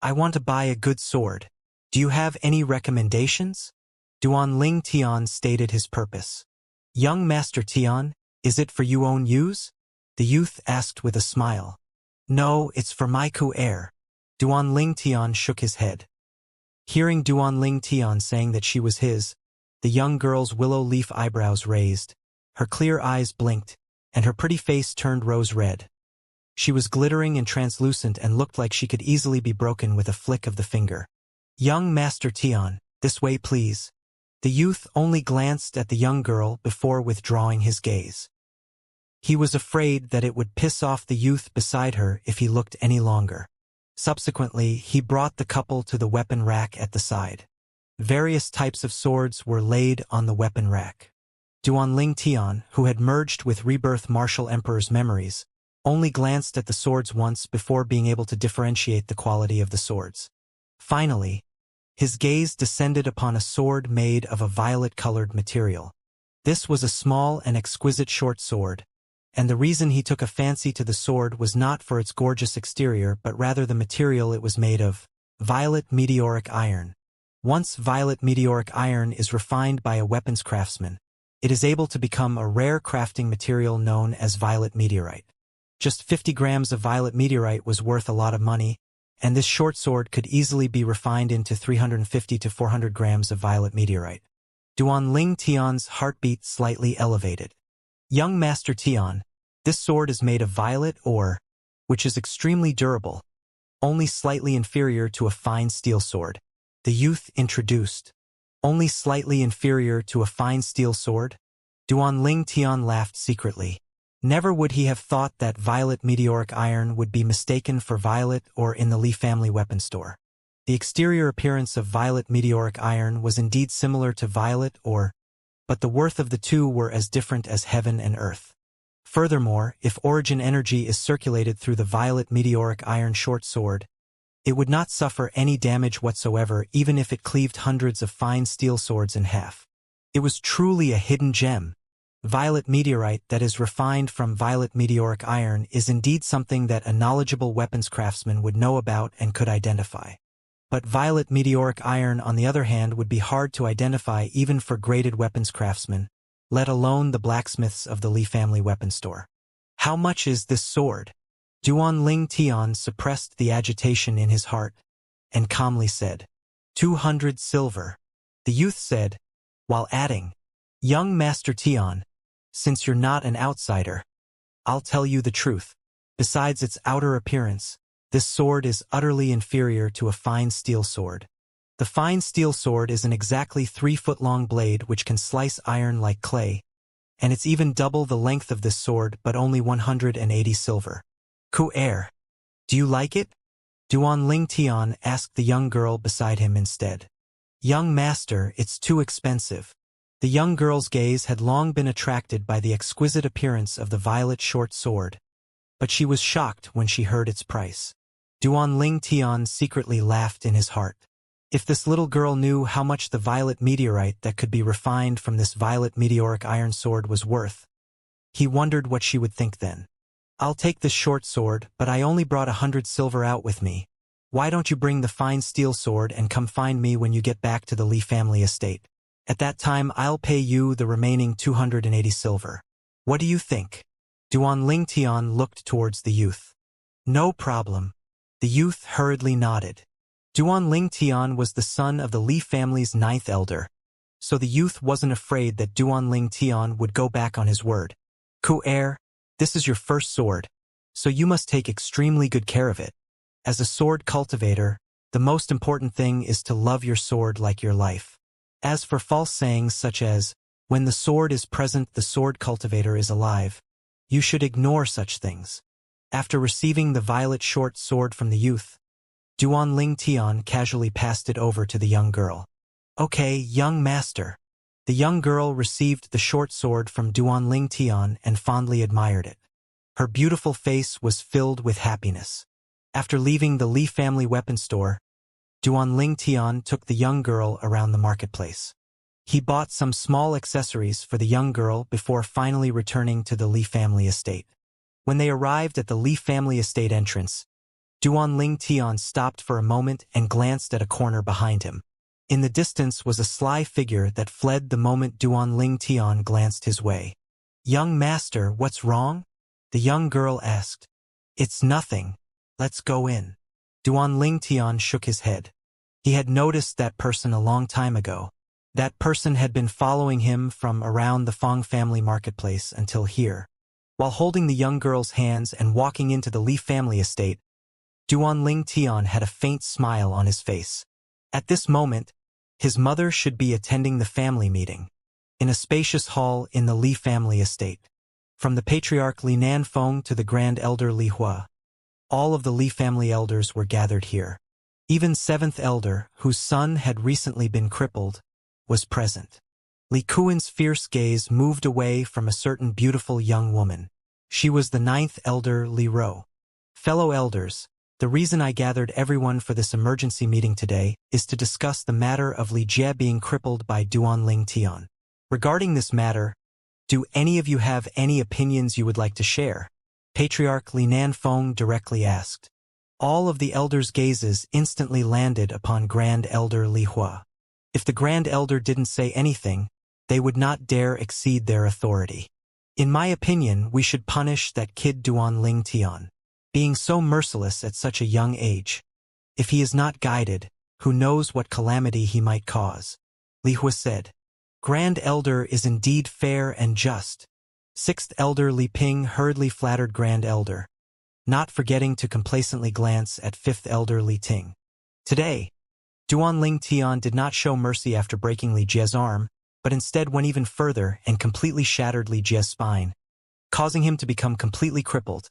"I want to buy a good sword. Do you have any recommendations?" Duan Ling Tian stated his purpose. "Young Master Tian, is it for you own use?" The youth asked with a smile. "No, it's for my Ku Er." Duan Ling Tian shook his head. Hearing Duan Ling Tian saying that she was his, the young girl's willow leaf eyebrows raised, her clear eyes blinked, and her pretty face turned rose red. She was glittering and translucent and looked like she could easily be broken with a flick of the finger. "Young Master Tian, this way please." The youth only glanced at the young girl before withdrawing his gaze. He was afraid that it would piss off the youth beside her if he looked any longer. Subsequently, he brought the couple to the weapon rack at the side. Various types of swords were laid on the weapon rack. Duan Ling Tian, who had merged with Rebirth Martial Emperor's memories, only glanced at the swords once before being able to differentiate the quality of the swords. Finally, his gaze descended upon a sword made of a violet-colored material. This was a small and exquisite short sword, and the reason he took a fancy to the sword was not for its gorgeous exterior but rather the material it was made of, violet meteoric iron. Once violet meteoric iron is refined by a weapons craftsman, it is able to become a rare crafting material known as violet meteorite. Just 50 grams of violet meteorite was worth a lot of money, and this short sword could easily be refined into 350 to 400 grams of violet meteorite. Duan Ling Tian's heartbeat slightly elevated. Young Master Tian, this sword is made of violet ore, which is extremely durable, only slightly inferior to a fine steel sword. The youth introduced. Only slightly inferior to a fine steel sword? Duan Ling Tian laughed secretly. Never would he have thought that violet meteoric iron would be mistaken for violet ore in the Li family weapon store. The exterior appearance of violet meteoric iron was indeed similar to violet ore, but the worth of the two were as different as heaven and earth. Furthermore, if origin energy is circulated through the violet meteoric iron short sword, it would not suffer any damage whatsoever even if it cleaved hundreds of fine steel swords in half. It was truly a hidden gem. Violet meteorite that is refined from violet meteoric iron is indeed something that a knowledgeable weapons craftsman would know about and could identify. But violet meteoric iron, on the other hand, would be hard to identify even for graded weapons craftsmen, let alone the blacksmiths of the Li family weapon store. How much is this sword? Duan Ling Tian suppressed the agitation in his heart and calmly said, 200 silver. The youth said, while adding, Young Master Tian, since you're not an outsider, I'll tell you the truth. Besides its outer appearance, this sword is utterly inferior to a fine steel sword. The fine steel sword is an exactly 3-foot-long blade which can slice iron like clay, and it's even double the length of this sword but only 180 silver. Ku-er, do you like it? Duan Ling Tian asked the young girl beside him instead. Young master, it's too expensive. The young girl's gaze had long been attracted by the exquisite appearance of the violet short sword, but she was shocked when she heard its price. Duan Ling Tian secretly laughed in his heart. If this little girl knew how much the violet meteorite that could be refined from this violet meteoric iron sword was worth, he wondered what she would think then. I'll take this short sword, but I only brought 100 silver out with me. Why don't you bring the fine steel sword and come find me when you get back to the Li family estate? At that time I'll pay you the remaining 280 silver. What do you think? Duan Ling Tian looked towards the youth. No problem. The youth hurriedly nodded. Duan Ling Tian was the son of the Li family's 9th elder, so the youth wasn't afraid that Duan Ling Tian would go back on his word. Ku-er, this is your first sword, so you must take extremely good care of it. As a sword cultivator, the most important thing is to love your sword like your life. As for false sayings such as, when the sword is present the sword cultivator is alive, you should ignore such things. After receiving the violet short sword from the youth, Duan Ling Tian casually passed it over to the young girl. Okay, young master. The young girl received the short sword from Duan Ling Tian and fondly admired it. Her beautiful face was filled with happiness. After leaving the Li family weapon store, Duan Ling Tian took the young girl around the marketplace. He bought some small accessories for the young girl before finally returning to the Li family estate. When they arrived at the Li family estate entrance, Duan Ling Tian stopped for a moment and glanced at a corner behind him. In the distance was a sly figure that fled the moment Duan Ling Tian glanced his way. Young master, what's wrong? The young girl asked. It's nothing. Let's go in. Duan Ling Tian shook his head. He had noticed that person a long time ago. That person had been following him from around the Fong family marketplace until here. While holding the young girl's hands and walking into the Li family estate, Duan Ling Tian had a faint smile on his face. At this moment, his mother should be attending the family meeting, in a spacious hall in the Li family estate. From the patriarch Li Nanfeng to the grand elder Li Hua, all of the Li family elders were gathered here. Even 7th elder, whose son had recently been crippled, was present. Li Kuan's fierce gaze moved away from a certain beautiful young woman. She was the 9th elder Li Ro. Fellow elders, the reason I gathered everyone for this emergency meeting today is to discuss the matter of Li Jie being crippled by Duan Ling Tian. Regarding this matter, do any of you have any opinions you would like to share? Patriarch Li Nanfeng directly asked. All of the elders' gazes instantly landed upon Grand Elder Li Hua. If the Grand Elder didn't say anything, they would not dare exceed their authority. In my opinion, we should punish that kid Duan Ling Tian, being so merciless at such a young age. If he is not guided, who knows what calamity he might cause? Li Hua said. Grand Elder is indeed fair and just. Sixth Elder Li Ping hurriedly flattered Grand Elder, not forgetting to complacently glance at Fifth Elder Li Ting. Today, Duan Ling Tian did not show mercy after breaking Li Jie's arm, but instead went even further and completely shattered Li Jie's spine, causing him to become completely crippled.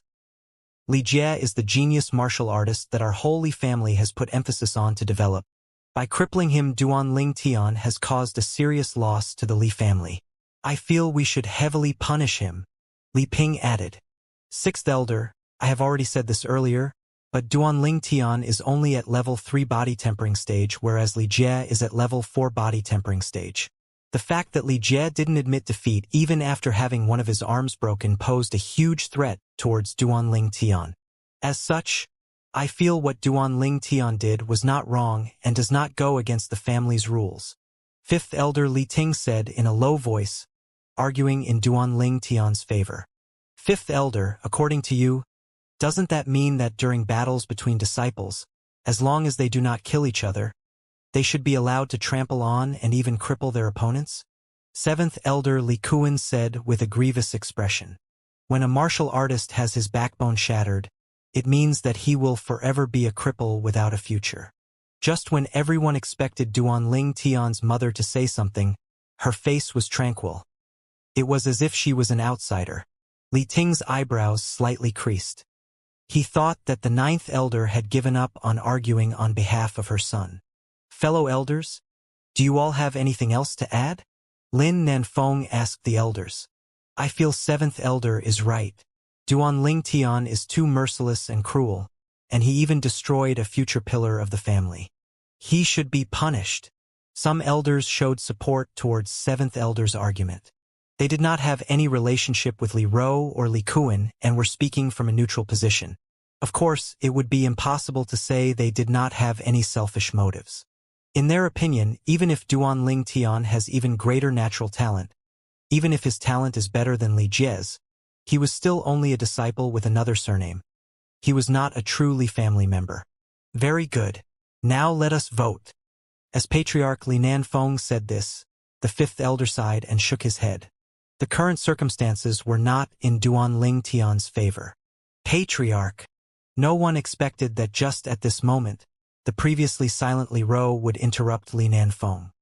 Li Jie is the genius martial artist that our holy family has put emphasis on to develop. By crippling him, Duan Ling Tian has caused a serious loss to the Li family. I feel we should heavily punish him, Li Ping added. Sixth Elder, I have already said this earlier, but Duan Ling Tian is only at level 3 body tempering stage, whereas Li Jie is at level 4 body tempering stage. The fact that Li Jie didn't admit defeat even after having one of his arms broken posed a huge threat towards Duan Ling Tian. As such, I feel what Duan Ling Tian did was not wrong and does not go against the family's rules. Fifth Elder Li Ting said in a low voice, arguing in Duan Ling Tian's favor. Fifth Elder, according to you, doesn't that mean that during battles between disciples, as long as they do not kill each other, they should be allowed to trample on and even cripple their opponents? Seventh Elder Li Kuan said with a grievous expression. When a martial artist has his backbone shattered, it means that he will forever be a cripple without a future. Just when everyone expected Duan Ling Tian's mother to say something, her face was tranquil. It was as if she was an outsider. Li Ting's eyebrows slightly creased. He thought that the ninth elder had given up on arguing on behalf of her son. Fellow elders, do you all have anything else to add? Lin Nanfeng asked the elders. I feel seventh elder is right. Duan Ling Tian is too merciless and cruel, and he even destroyed a future pillar of the family. He should be punished. Some elders showed support towards seventh elder's argument. They did not have any relationship with Li Ro or Li Kuan and were speaking from a neutral position. Of course, it would be impossible to say they did not have any selfish motives. In their opinion, even if Duan Ling Tian has even greater natural talent, even if his talent is better than Li Jie's, he was still only a disciple with another surname. He was not a true Li family member. Very good. Now let us vote. As Patriarch Li Nanfeng said this, the fifth elder sighed and shook his head. The current circumstances were not in Duan Ling Tian's favor. Patriarch. No one expected that just at this moment, the previously silent Li Ro would interrupt Li Nanfeng.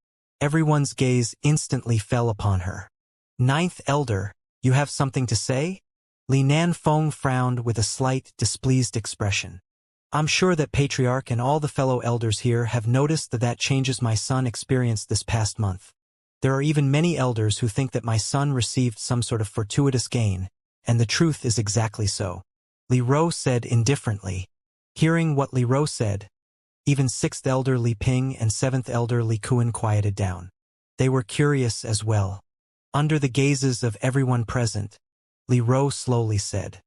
Everyone's gaze instantly fell upon her. Ninth elder, you have something to say? Li Nanfeng frowned with a slight, displeased expression. I'm sure that Patriarch and all the fellow elders here have noticed that changes my son experienced this past month. There are even many elders who think that my son received some sort of fortuitous gain, and the truth is exactly so. Li Ro said indifferently. Hearing what Li Ro said, even sixth elder Li Ping and seventh elder Li Kuan quieted down. They were curious as well. Under the gazes of everyone present, Li Ro slowly said,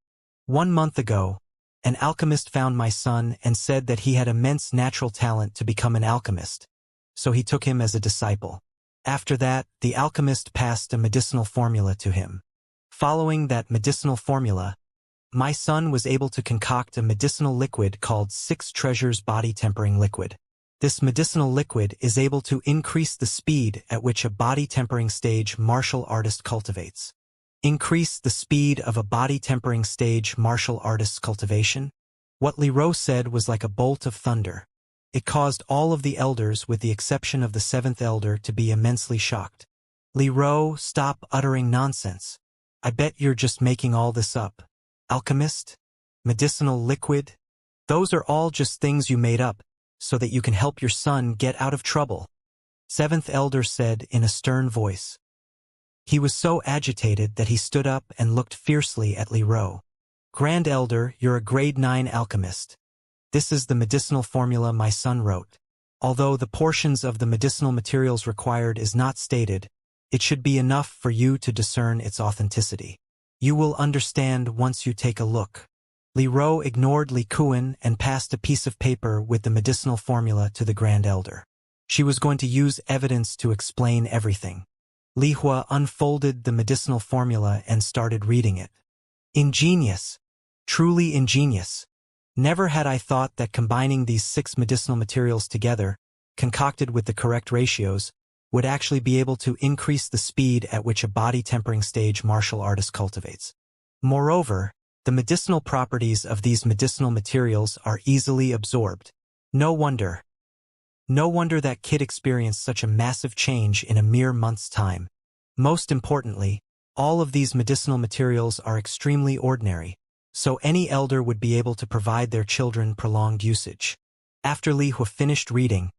1 month ago, an alchemist found my son and said that he had immense natural talent to become an alchemist, so he took him as a disciple. After that, the alchemist passed a medicinal formula to him. Following that medicinal formula, my son was able to concoct a medicinal liquid called 6 Treasures Body Tempering Liquid. This medicinal liquid is able to increase the speed at which a body tempering stage martial artist cultivates. Increase the speed of a body tempering stage martial artist's cultivation? What Li Ro said was like a bolt of thunder. It caused all of the elders, with the exception of the seventh elder, to be immensely shocked. Li Ro, stop uttering nonsense. I bet you're just making all this up. Alchemist? Medicinal liquid? Those are all just things you made up, so that you can help your son get out of trouble. Seventh elder said in a stern voice. He was so agitated that he stood up and looked fiercely at Li Ro. Grand Elder, you're a grade 9 alchemist. This is the medicinal formula my son wrote. Although the portions of the medicinal materials required is not stated, it should be enough for you to discern its authenticity. You will understand once you take a look. Li Ro ignored Li Kuan and passed a piece of paper with the medicinal formula to the Grand Elder. She was going to use evidence to explain everything. Li Hua unfolded the medicinal formula and started reading it. Ingenious. Truly ingenious. Never had I thought that combining these 6 medicinal materials together, concocted with the correct ratios, would actually be able to increase the speed at which a body-tempering stage martial artist cultivates. Moreover, the medicinal properties of these medicinal materials are easily absorbed. No wonder. No wonder that kid experienced such a massive change in a mere month's time. Most importantly, all of these medicinal materials are extremely ordinary, so any elder would be able to provide their children prolonged usage. After Li Hua finished reading,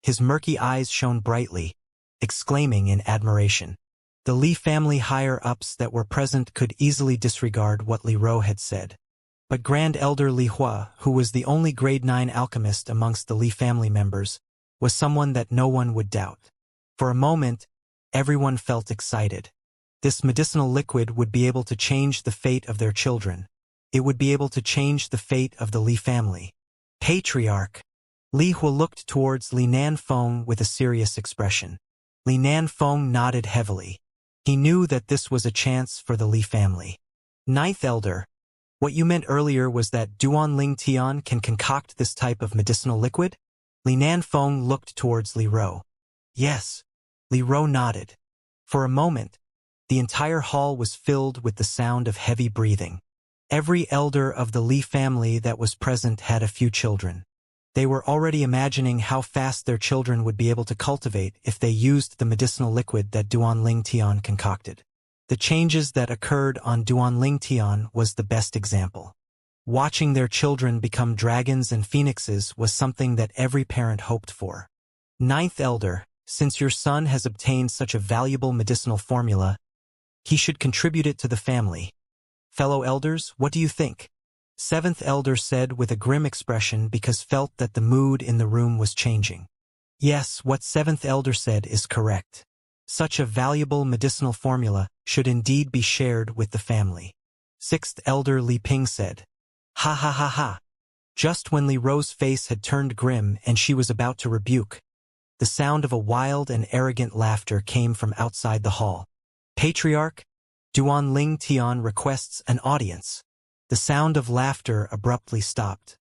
his murky eyes shone brightly, exclaiming in admiration. The Li family higher-ups that were present could easily disregard what Li Ro had said. But Grand Elder Li Hua, who was the only grade 9 alchemist amongst the Li family members, was someone that no one would doubt. For a moment, everyone felt excited. This medicinal liquid would be able to change the fate of their children. It would be able to change the fate of the Li family. Patriarch. Li Hua looked towards Li Nanfeng with a serious expression. Li Nanfeng nodded heavily. He knew that this was a chance for the Li family. Ninth Elder, what you meant earlier was that Duanling Tian can concoct this type of medicinal liquid? Li Nanfeng looked towards Li Ro. Yes. Li Ro nodded. For a moment, the entire hall was filled with the sound of heavy breathing. Every elder of the Li family that was present had a few children. They were already imagining how fast their children would be able to cultivate if they used the medicinal liquid that Duanling Tian concocted. The changes that occurred on Duanling Tian was the best example. Watching their children become dragons and phoenixes was something that every parent hoped for. Ninth Elder, since your son has obtained such a valuable medicinal formula, he should contribute it to the family. Fellow elders, what do you think? Seventh Elder said with a grim expression because felt that the mood in the room was changing. Yes, what Seventh Elder said is correct. Such a valuable medicinal formula should indeed be shared with the family. Sixth Elder Li Ping said. Ha ha ha ha. Just when Li Ro's face had turned grim and she was about to rebuke, the sound of a wild and arrogant laughter came from outside the hall. Patriarch, Duanling Tian requests an audience. The sound of laughter abruptly stopped.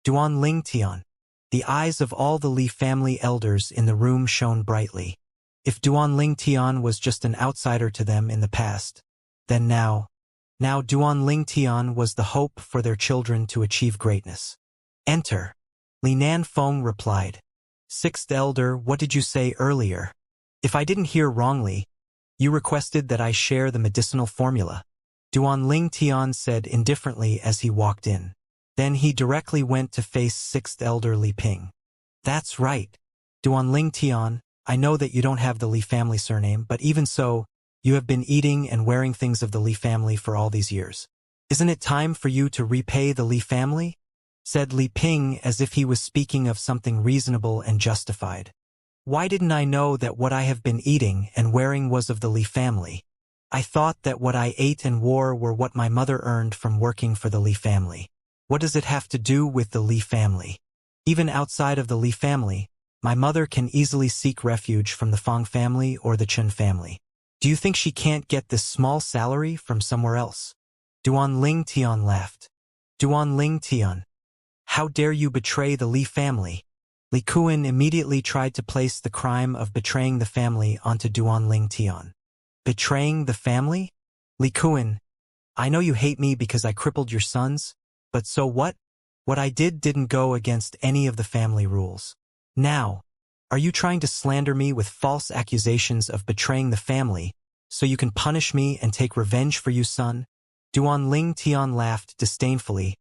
Duanling Tian. The eyes of all the Li family elders in the room shone brightly. If Duanling Tian was just an outsider to them in the past, then now Duanling Tian was the hope for their children to achieve greatness. Enter. Li Nanfeng replied. Sixth Elder, what did you say earlier? If I didn't hear wrongly, you requested that I share the medicinal formula. Duanling Tian said indifferently as he walked in. Then he directly went to face Sixth Elder Li Ping. That's right. Duanling Tian, I know that you don't have the Li family surname, but even so, you have been eating and wearing things of the Li family for all these years. Isn't it time for you to repay the Li family? Said Li Ping as if he was speaking of something reasonable and justified. Why didn't I know that what I have been eating and wearing was of the Li family? I thought that what I ate and wore were what my mother earned from working for the Li family. What does it have to do with the Li family? Even outside of the Li family, my mother can easily seek refuge from the Fang family or the Chen family. Do you think she can't get this small salary from somewhere else? Duanling Tian laughed. Duanling Tian. How dare you betray the Li family? Li Kuan immediately tried to place the crime of betraying the family onto Duanling Tian. Betraying the family? Li Kuan, I know you hate me because I crippled your sons, but so what? What I did didn't go against any of the family rules. Now, are you trying to slander me with false accusations of betraying the family, so you can punish me and take revenge for you, son? Duanling Tian laughed disdainfully,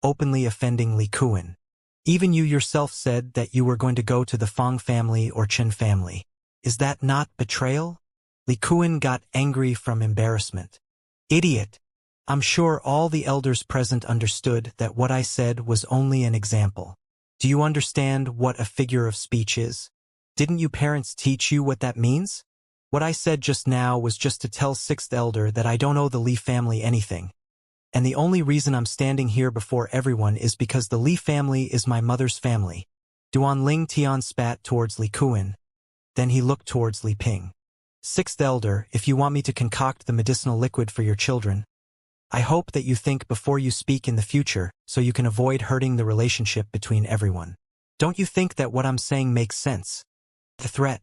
openly offending Li Kuan. Even you yourself said that you were going to go to the Fang family or Chen family. Is that not betrayal? Li Kuan got angry from embarrassment. Idiot! I'm sure all the elders present understood that what I said was only an example. Do you understand what a figure of speech is? Didn't you parents teach you what that means? What I said just now was just to tell Sixth Elder that I don't owe the Li family anything. And the only reason I'm standing here before everyone is because the Li family is my mother's family. Duan Ling Tian spat towards Li Kuan. Then he looked towards Li Ping. Sixth Elder, if you want me to concoct the medicinal liquid for your children, I hope that you think before you speak in the future, so you can avoid hurting the relationship between everyone. Don't you think that what I'm saying makes sense? The threat.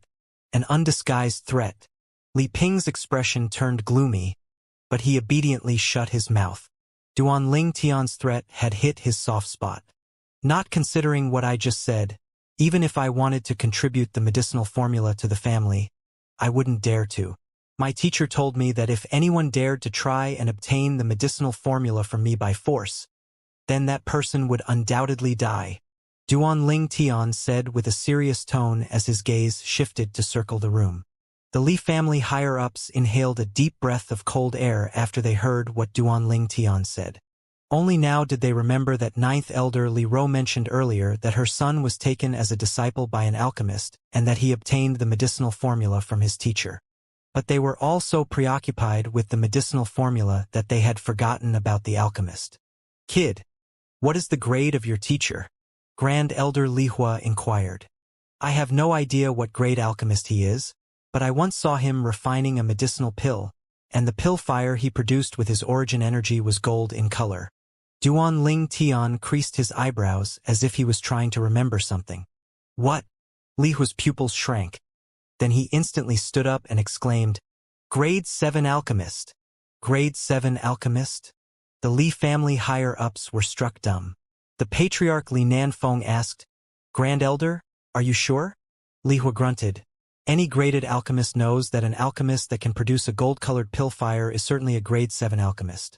An undisguised threat. Li Ping's expression turned gloomy, but he obediently shut his mouth. Duan Ling Tian's threat had hit his soft spot. Not considering what I just said, even if I wanted to contribute the medicinal formula to the family, I wouldn't dare to. My teacher told me that if anyone dared to try and obtain the medicinal formula from me by force, then that person would undoubtedly die. Duan Ling Tian said with a serious tone as his gaze shifted to circle the room. The Li family higher-ups inhaled a deep breath of cold air after they heard what Duan Ling Tian said. Only now did they remember that ninth elder Li Ro mentioned earlier that her son was taken as a disciple by an alchemist and that he obtained the medicinal formula from his teacher. But they were all so preoccupied with the medicinal formula that they had forgotten about the alchemist. Kid, what is the grade of your teacher? Grand Elder Li Hua inquired. I have no idea what grade alchemist he is, but I once saw him refining a medicinal pill, and the pill fire he produced with his origin energy was gold in color. Duan Ling Tian creased his eyebrows as if he was trying to remember something. What? Li Hua's pupils shrank. Then he instantly stood up and exclaimed, Grade 7 Alchemist! Grade 7 Alchemist? The Li family higher-ups were struck dumb. The patriarch Li Nanfeng asked, Grand Elder, are you sure? Li Hua grunted. Any graded alchemist knows that an alchemist that can produce a gold-colored pill fire is certainly a grade 7 alchemist.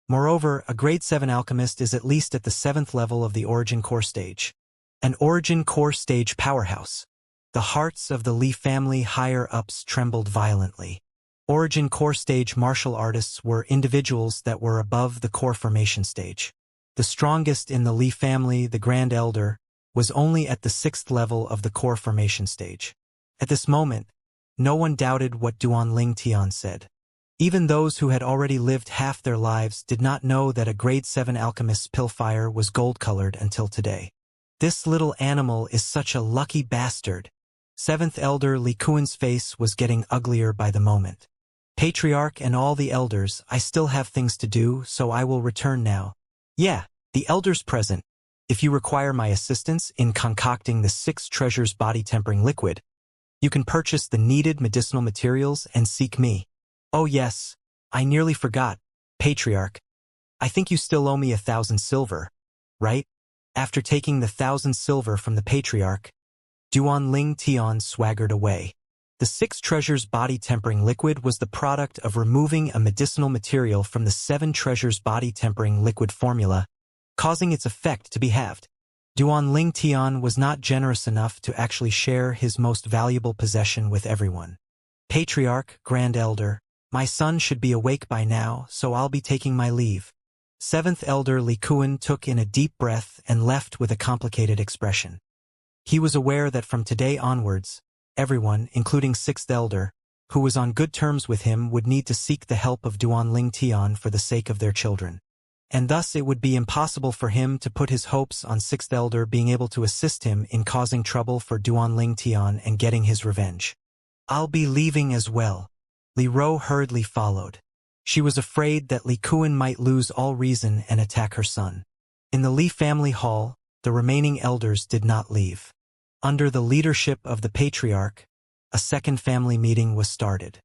Moreover, a grade 7 alchemist is at least at the 7th level of the origin core stage. An origin core stage powerhouse. The hearts of the Li family higher-ups trembled violently. Origin core stage martial artists were individuals that were above the core formation stage. The strongest in the Li family, the Grand Elder, was only at the 6th level of the core formation stage. At this moment, no one doubted what Duan Ling Tian said. Even those who had already lived half their lives did not know that a grade 7 alchemist's pill fire was gold-colored until today. This little animal is such a lucky bastard. 7th Elder Li Kuan's face was getting uglier by the moment. Patriarch and all the elders, I still have things to do, so I will return now. Yeah, the elders present. If you require my assistance in concocting the 6 treasures body-tempering liquid, you can purchase the needed medicinal materials and seek me. Oh yes, I nearly forgot, Patriarch. I think you still owe me 1,000 silver, right? After taking the 1,000 silver from the Patriarch, Duan Ling Tian swaggered away. The 6 treasures body-tempering liquid was the product of removing a medicinal material from the 7 treasures body-tempering liquid formula, causing its effect to be halved. Duan Ling Tian was not generous enough to actually share his most valuable possession with everyone. Patriarch, Grand Elder, my son should be awake by now, so I'll be taking my leave. 7th Elder Li Kuan took in a deep breath and left with a complicated expression. He was aware that from today onwards, everyone, including 6th Elder, who was on good terms with him would need to seek the help of Duan Ling Tian for the sake of their children. And thus it would be impossible for him to put his hopes on 6th Elder being able to assist him in causing trouble for Duan Ling Tian and getting his revenge. I'll be leaving as well. Li Ro hurriedly followed. She was afraid that Li Kuan might lose all reason and attack her son. In the Li family hall, the remaining elders did not leave. Under the leadership of the Patriarch, a second family meeting was started.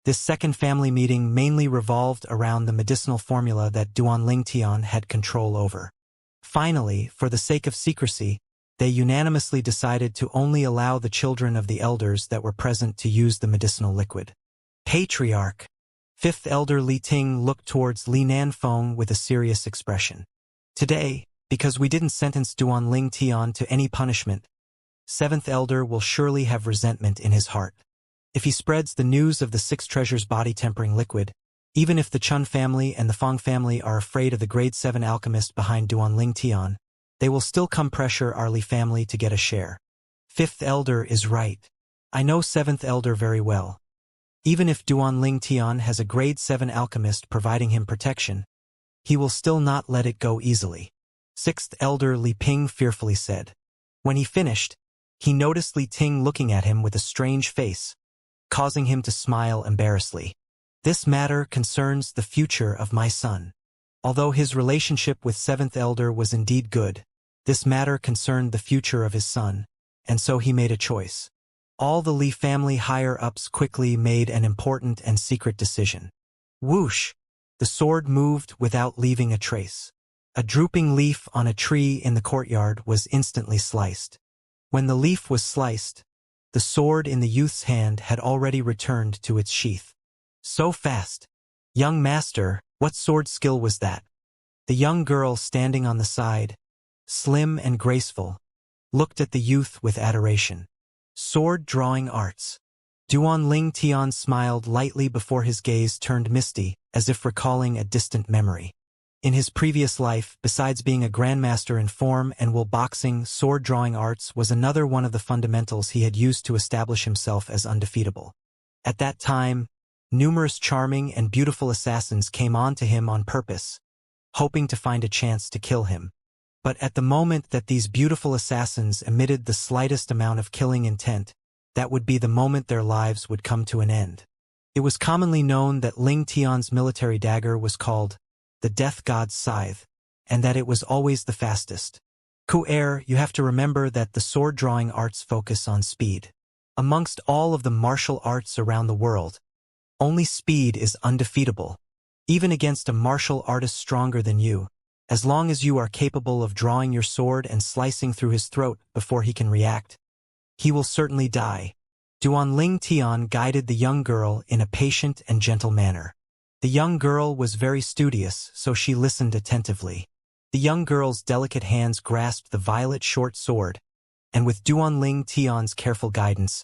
This second family meeting mainly revolved around the medicinal formula that Duan Ling Tian had control over. Finally, for the sake of secrecy, they unanimously decided to only allow the children of the elders that were present to use the medicinal liquid. Patriarch. 5th Elder Li Ting looked towards Li Nanfeng with a serious expression. Today, because we didn't sentence Duan Ling Tian to any punishment, 7th Elder will surely have resentment in his heart. If he spreads the news of the 6 treasures body-tempering liquid, even if the Chun family and the Fong family are afraid of the grade 7 alchemist behind Duan Ling Tian, they will still come pressure our Li family to get a share. 5th Elder is right. I know 7th Elder very well. Even if Duan Ling Tian has a grade 7 alchemist providing him protection, he will still not let it go easily. 6th Elder Li Ping fearfully said. When he finished, he noticed Li Ting looking at him with a strange face, causing him to smile embarrassedly. This matter concerns the future of my son. Although his relationship with Seventh Elder was indeed good, this matter concerned the future of his son, and so he made a choice. All the Li family higher-ups quickly made an important and secret decision. Whoosh! The sword moved without leaving a trace. A drooping leaf on a tree in the courtyard was instantly sliced. When the leaf was sliced, the sword in the youth's hand had already returned to its sheath. So fast! Young master, what sword skill was that? The young girl standing on the side, slim and graceful, looked at the youth with adoration. Sword drawing arts. Duan Ling Tian smiled lightly before his gaze turned misty, as if recalling a distant memory. In his previous life, besides being a grandmaster in form and will boxing, sword drawing arts was another one of the fundamentals he had used to establish himself as undefeatable. At that time, numerous charming and beautiful assassins came on to him on purpose, hoping to find a chance to kill him. But at the moment that these beautiful assassins emitted the slightest amount of killing intent, that would be the moment their lives would come to an end. It was commonly known that Ling Tian's military dagger was called the Death God's Scythe, and that it was always the fastest. Ku-er, you have to remember that the sword-drawing arts focus on speed. Amongst all of the martial arts around the world, only speed is undefeatable. Even against a martial artist stronger than you, as long as you are capable of drawing your sword and slicing through his throat before he can react, he will certainly die. Duan Ling Tian guided the young girl in a patient and gentle manner. The young girl was very studious, so she listened attentively. The young girl's delicate hands grasped the violet short sword, and with Duan Ling Tian's careful guidance,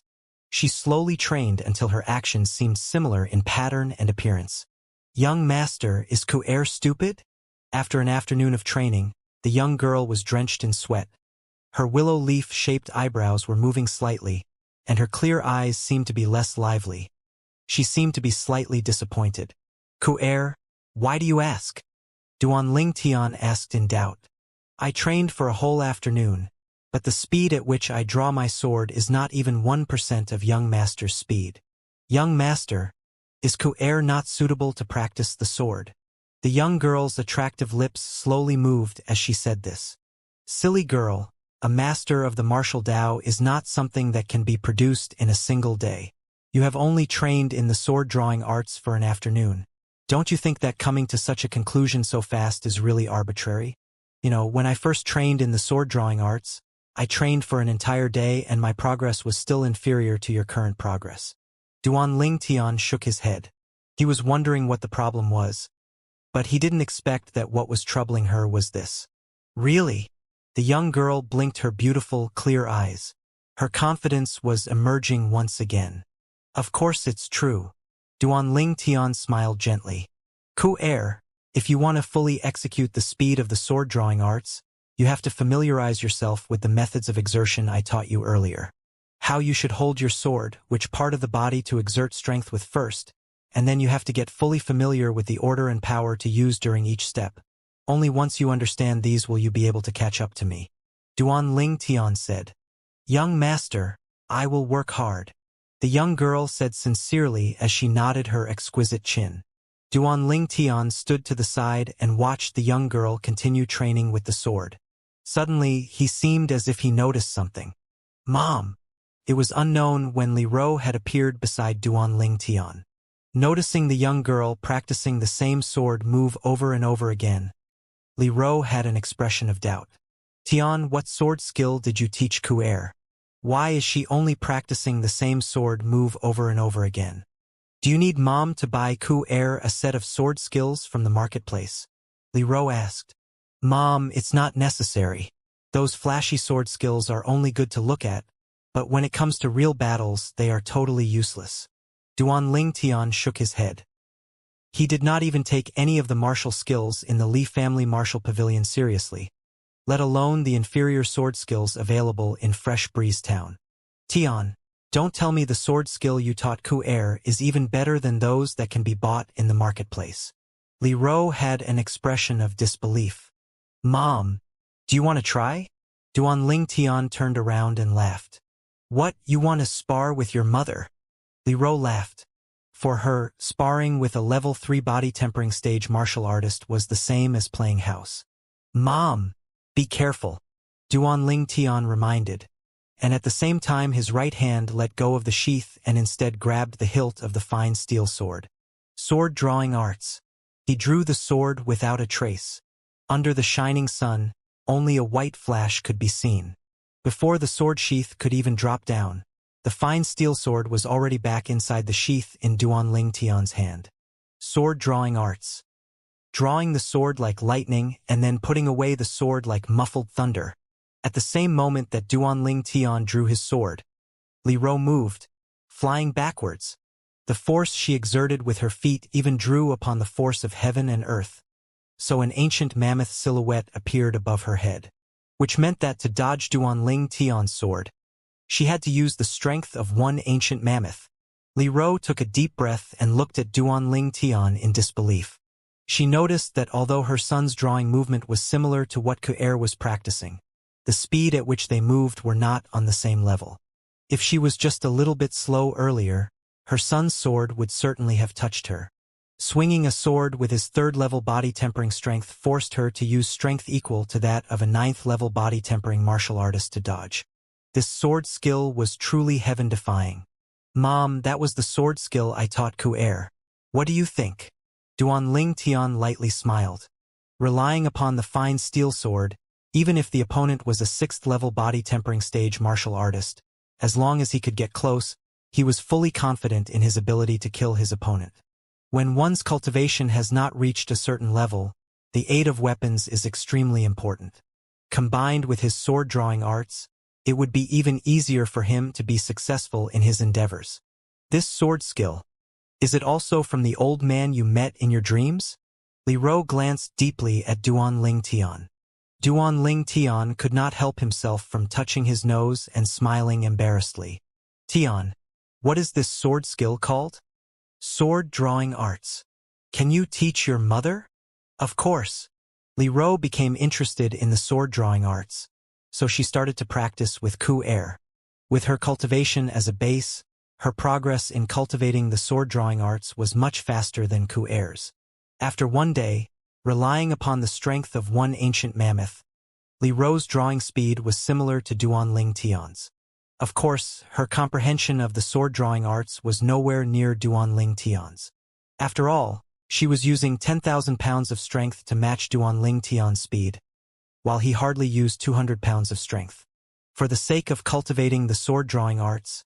she slowly trained until her actions seemed similar in pattern and appearance. Young master, is Ku-er stupid? After an afternoon of training, the young girl was drenched in sweat. Her willow leaf-shaped eyebrows were moving slightly, and her clear eyes seemed to be less lively. She seemed to be slightly disappointed. Ku-er, why do you ask? Duan Ling Tian asked in doubt. I trained for a whole afternoon, but the speed at which I draw my sword is not even 1% of young master's speed. Young master, is Ku-er not suitable to practice the sword? The young girl's attractive lips slowly moved as she said this. Silly girl, a master of the martial Tao is not something that can be produced in a single day. You have only trained in the sword-drawing arts for an afternoon. Don't you think that coming to such a conclusion so fast is really arbitrary? You know, when I first trained in the sword-drawing arts, I trained for an entire day and my progress was still inferior to your current progress. Duan Ling Tian shook his head. He was wondering what the problem was, but he didn't expect that what was troubling her was this. Really? The young girl blinked her beautiful, clear eyes. Her confidence was emerging once again. Of course it's true. Duan Ling Tian smiled gently. Ku-er, if you want to fully execute the speed of the sword-drawing arts, you have to familiarize yourself with the methods of exertion I taught you earlier. How you should hold your sword, which part of the body to exert strength with first, and then you have to get fully familiar with the order and power to use during each step. Only once you understand these will you be able to catch up to me. Duan Ling Tian said. Young master, I will work hard. The young girl said sincerely as she nodded her exquisite chin. Duan Ling Tian stood to the side and watched the young girl continue training with the sword. Suddenly, he seemed as if he noticed something. Mom! It was unknown when Li Ro had appeared beside Duan Ling Tian. Noticing the young girl practicing the same sword move over and over again, Li Ro had an expression of doubt. Tian, what sword skill did you teach Ku-er? Why is she only practicing the same sword move over and over again? Do you need Mom to buy Ku-er a set of sword skills from the marketplace? Li Ro asked. Mom, it's not necessary. Those flashy sword skills are only good to look at, but when it comes to real battles, they are totally useless. Duan Ling Tian shook his head. He did not even take any of the martial skills in the Li family martial pavilion seriously, let alone the inferior sword skills available in Fresh Breeze Town. Tian, don't tell me the sword skill you taught Ku-er is even better than those that can be bought in the marketplace. Li Ro had an expression of disbelief. Mom, do you want to try? Duan Ling Tian turned around and laughed. What, you want to spar with your mother? Li Ro laughed. For her, sparring with a level 3 body tempering stage martial artist was the same as playing house. Mom! Be careful, Duan Ling Tian reminded. And at the same time his right hand let go of the sheath and instead grabbed the hilt of the fine steel sword. Sword drawing arts. He drew the sword without a trace. Under the shining sun, only a white flash could be seen. Before the sword sheath could even drop down, the fine steel sword was already back inside the sheath in Duan Ling Tian's hand. Sword drawing arts. Drawing the sword like lightning and then putting away the sword like muffled thunder. At the same moment that Duan Ling Tian drew his sword, Li Ro moved, flying backwards. The force she exerted with her feet even drew upon the force of heaven and earth. So an ancient mammoth silhouette appeared above her head, which meant that to dodge Duan Ling Tian's sword, she had to use the strength of one ancient mammoth. Li Ro took a deep breath and looked at Duan Ling Tian in disbelief. She noticed that although her son's drawing movement was similar to what Ku'er was practicing, the speed at which they moved were not on the same level. If she was just a little bit slow earlier, her son's sword would certainly have touched her. Swinging a sword with his 3rd-level body tempering strength forced her to use strength equal to that of a 9th-level body tempering martial artist to dodge. This sword skill was truly heaven-defying. Mom, that was the sword skill I taught Ku'er. What do you think? Duan Ling Tian lightly smiled. Relying upon the fine steel sword, even if the opponent was a 6th-level body tempering stage martial artist, as long as he could get close, he was fully confident in his ability to kill his opponent. When one's cultivation has not reached a certain level, the aid of weapons is extremely important. Combined with his sword-drawing arts, it would be even easier for him to be successful in his endeavors. This sword skill, is it also from the old man you met in your dreams? Li Ro glanced deeply at Duan Ling Tian. Duan Ling Tian could not help himself from touching his nose and smiling embarrassedly. Tian, what is this sword skill called? Sword drawing arts. Can you teach your mother? Of course. Li Ro became interested in the sword drawing arts, so she started to practice with Ku'er. With her cultivation as a base, her progress in cultivating the sword drawing arts was much faster than Ku'er's. After one day, relying upon the strength of one ancient mammoth, Li Ro's drawing speed was similar to Duan Ling Tian's. Of course, her comprehension of the sword drawing arts was nowhere near Duan Ling Tian's. After all, she was using 10,000 pounds of strength to match Duan Ling Tian's speed, while he hardly used 200 pounds of strength. For the sake of cultivating the sword drawing arts,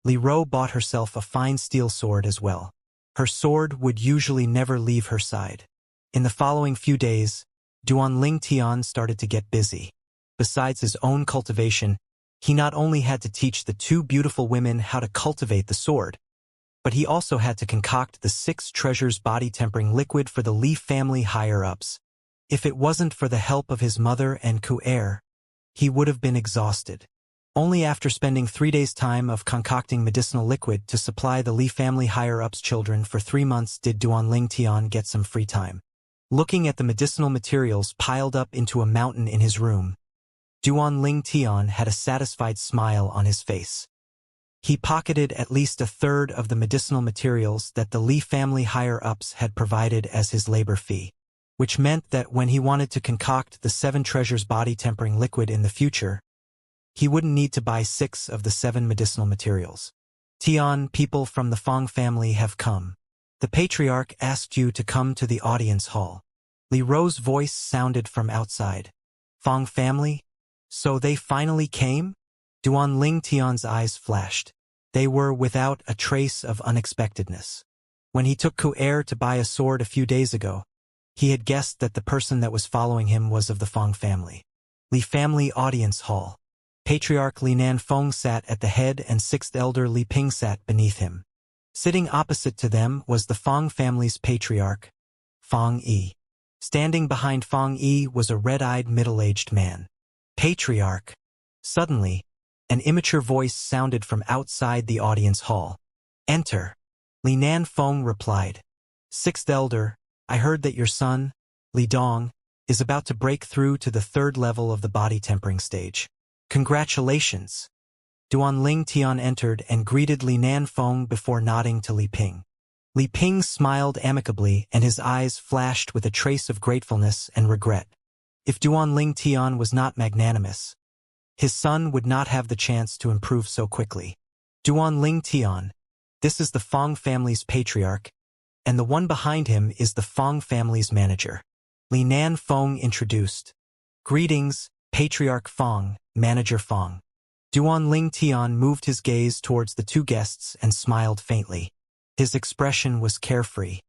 Li Ro bought herself a fine steel sword as well. Her sword would usually never leave her side. In the following few days, Duan Ling Tian started to get busy. Besides his own cultivation, he not only had to teach the 2 beautiful women how to cultivate the sword, but he also had to concoct the 6 treasures body tempering liquid for the Li family higher-ups. If it wasn't for the help of his mother and Ku'er, he would have been exhausted. Only after spending 3 days' time of concocting medicinal liquid to supply the Li family higher-ups children for 3 months did Duan Ling Tian get some free time. Looking at the medicinal materials piled up into a mountain in his room, Duan Ling Tian had a satisfied smile on his face. He pocketed at least 1/3 of the medicinal materials that the Li family higher-ups had provided as his labor fee, which meant that when he wanted to concoct the 7 treasures body tempering liquid in the future, he wouldn't need to buy 6 of the 7 medicinal materials. Tian, people from the Fong family have come. The patriarch asked you to come to the audience hall. Li Ro's voice sounded from outside. Fong family? So they finally came? Duan Ling Tian's eyes flashed. They were without a trace of unexpectedness. When he took Ku'er to buy a sword a few days ago, he had guessed that the person that was following him was of the Fong family. Li family audience hall. Patriarch Li Nanfeng sat at the head and 6th elder Li Ping sat beneath him. Sitting opposite to them was the Fong family's patriarch, Fong Yi. Standing behind Fong Yi was a red-eyed middle-aged man. Patriarch. Suddenly, an immature voice sounded from outside the audience hall. Enter. Li Nanfeng replied. 6th elder, I heard that your son, Li Dong, is about to break through to the third level of the body tempering stage. Congratulations! Duan Ling Tian entered and greeted Li Nanfeng before nodding to Li Ping. Li Ping smiled amicably and his eyes flashed with a trace of gratefulness and regret. If Duan Ling Tian was not magnanimous, his son would not have the chance to improve so quickly. Duan Ling Tian, this is the Fong family's patriarch, and the one behind him is the Fong family's manager. Li Nanfeng introduced. Greetings, Patriarch Fong, Manager Fong. Duan Ling Tian moved his gaze towards the two guests and smiled faintly. His expression was carefree.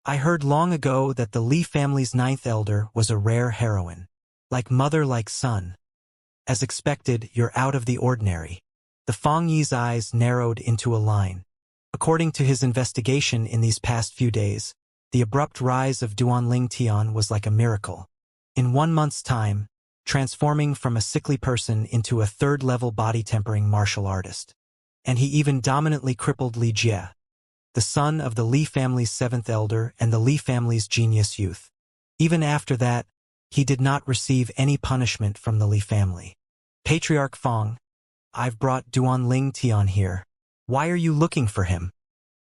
I heard long ago that the Li family's ninth elder was a rare heroine. Like mother, like son. As expected, you're out of the ordinary. The Fong Yi's eyes narrowed into a line. According to his investigation in these past few days, the abrupt rise of Duan Ling Tian was like a miracle. In 1 month's time, transforming from a sickly person into a third-level body-tempering martial artist. And he even dominantly crippled Li Jie, the son of the Li family's seventh elder and the Li family's genius youth. Even after that, he did not receive any punishment from the Li family. Patriarch Fong, I've brought Duan Ling Tian here. Why are you looking for him?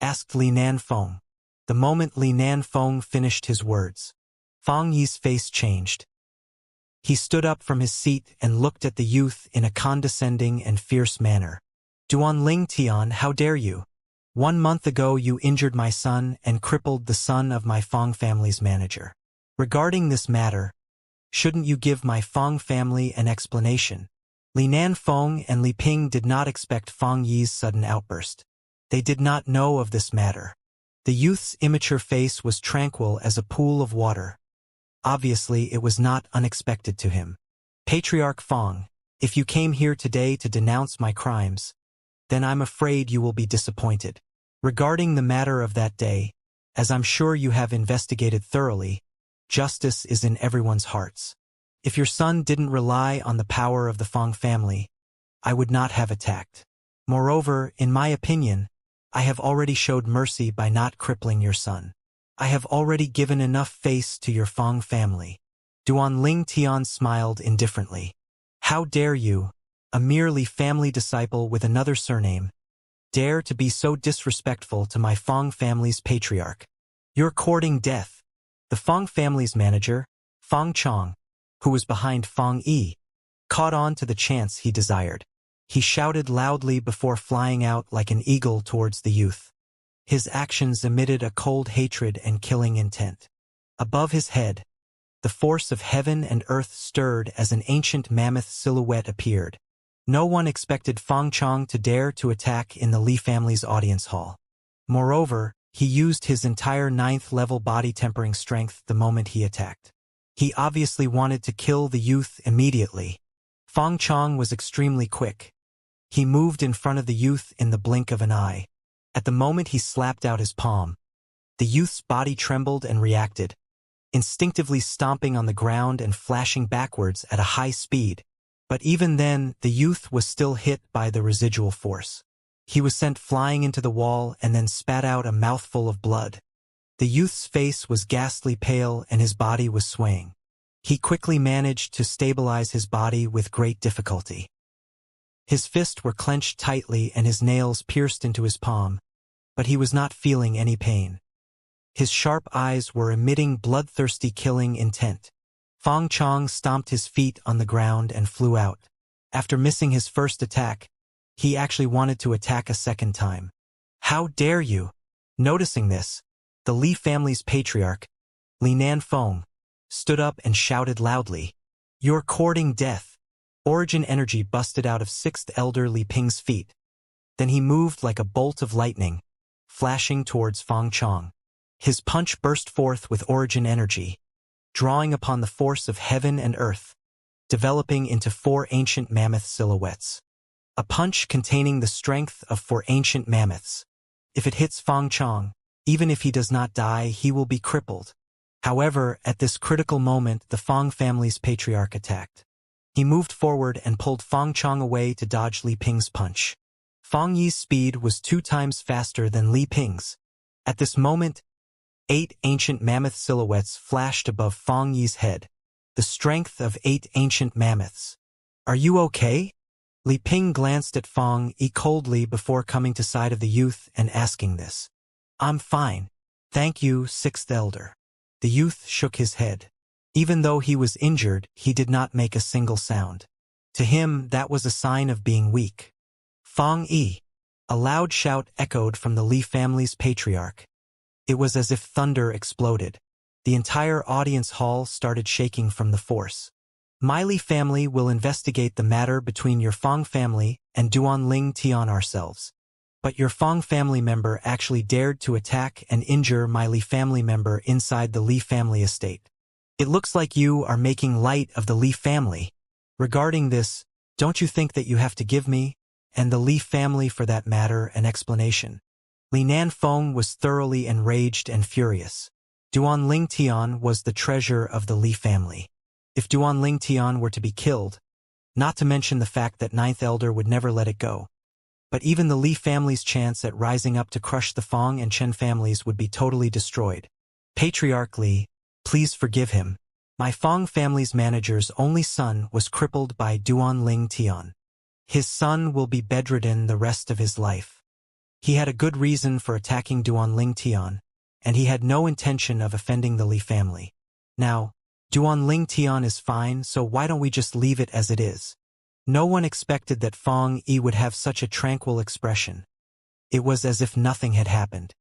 Asked Li Nanfeng. The moment Li Nanfeng finished his words, Fong Yi's face changed. He stood up from his seat and looked at the youth in a condescending and fierce manner. Duan Ling Tian, how dare you? 1 month ago you injured my son and crippled the son of my Fong family's manager. Regarding this matter, shouldn't you give my Fong family an explanation? Li Nanfeng and Li Ping did not expect Fong Yi's sudden outburst. They did not know of this matter. The youth's immature face was tranquil as a pool of water. Obviously, it was not unexpected to him. Patriarch Fong, if you came here today to denounce my crimes, then I'm afraid you will be disappointed. Regarding the matter of that day, as I'm sure you have investigated thoroughly, justice is in everyone's hearts. If your son didn't rely on the power of the Fong family, I would not have attacked. Moreover, in my opinion, I have already showed mercy by not crippling your son. I have already given enough face to your Fong family. Duan Ling Tian smiled indifferently. How dare you, a merely family disciple with another surname, dare to be so disrespectful to my Fong family's patriarch? You're courting death. The Fong family's manager, Fong Chong, who was behind Fong Yi, caught on to the chance he desired. He shouted loudly before flying out like an eagle towards the youth. His actions emitted a cold hatred and killing intent. Above his head, the force of heaven and earth stirred as an ancient mammoth silhouette appeared. No one expected Fong Chong to dare to attack in the Li family's audience hall. Moreover, he used his entire 9th-level body-tempering strength the moment he attacked. He obviously wanted to kill the youth immediately. Fong Chong was extremely quick. He moved in front of the youth in the blink of an eye. At the moment he slapped out his palm, the youth's body trembled and reacted, instinctively stomping on the ground and flashing backwards at a high speed. But even then, the youth was still hit by the residual force. He was sent flying into the wall and then spat out a mouthful of blood. The youth's face was ghastly pale and his body was swaying. He quickly managed to stabilize his body with great difficulty. His fists were clenched tightly and his nails pierced into his palm, but he was not feeling any pain. His sharp eyes were emitting bloodthirsty killing intent. Fong Chong stomped his feet on the ground and flew out. After missing his first attack, he actually wanted to attack a second time. How dare you? Noticing this, the Li family's patriarch, Li Nanfeng, stood up and shouted loudly, "You're courting death." Origin energy busted out of 6th elder Li Ping's feet. Then he moved like a bolt of lightning, flashing towards Fong Chong. His punch burst forth with origin energy, drawing upon the force of heaven and earth, developing into 4 ancient mammoth silhouettes. A punch containing the strength of 4 ancient mammoths. If it hits Fong Chong, even if he does not die, he will be crippled. However, at this critical moment, the Fong family's patriarch attacked. He moved forward and pulled Fong Chong away to dodge Li Ping's punch. Fong Yi's speed was 2 times faster than Li Ping's. At this moment, 8 ancient mammoth silhouettes flashed above Fong Yi's head. the strength of 8 ancient mammoths. Are you okay? Li Ping glanced at Fang Yi coldly before coming to side of the youth and asking this. I'm fine. Thank you, sixth elder. The youth shook his head. Even though he was injured, he did not make a single sound. To him, that was a sign of being weak. Fang Yi. A loud shout echoed from the Li family's patriarch. It was as if thunder exploded. The entire audience hall started shaking from the force. My Li family will investigate the matter between your Fang family and Duan Ling Tian ourselves. But your Fang family member actually dared to attack and injure my Li family member inside the Li family estate. It looks like you are making light of the Li family. Regarding this, don't you think that you have to give me, and the Li family for that matter, an explanation? Li Nanfeng was thoroughly enraged and furious. Duan Ling Tian was the treasure of the Li family. If Duan Ling Tian were to be killed, not to mention the fact that Ninth Elder would never let it go, but even the Li family's chance at rising up to crush the Fang and Chen families would be totally destroyed. Patriarch Li, please forgive him. My Fang family's manager's only son was crippled by Duan Ling Tian. His son will be bedridden the rest of his life. He had a good reason for attacking Duan Ling Tian, and he had no intention of offending the Li family. Now, Duan Ling Tian is fine, so why don't we just leave it as it is? No one expected that Fang Yi would have such a tranquil expression. It was as if nothing had happened.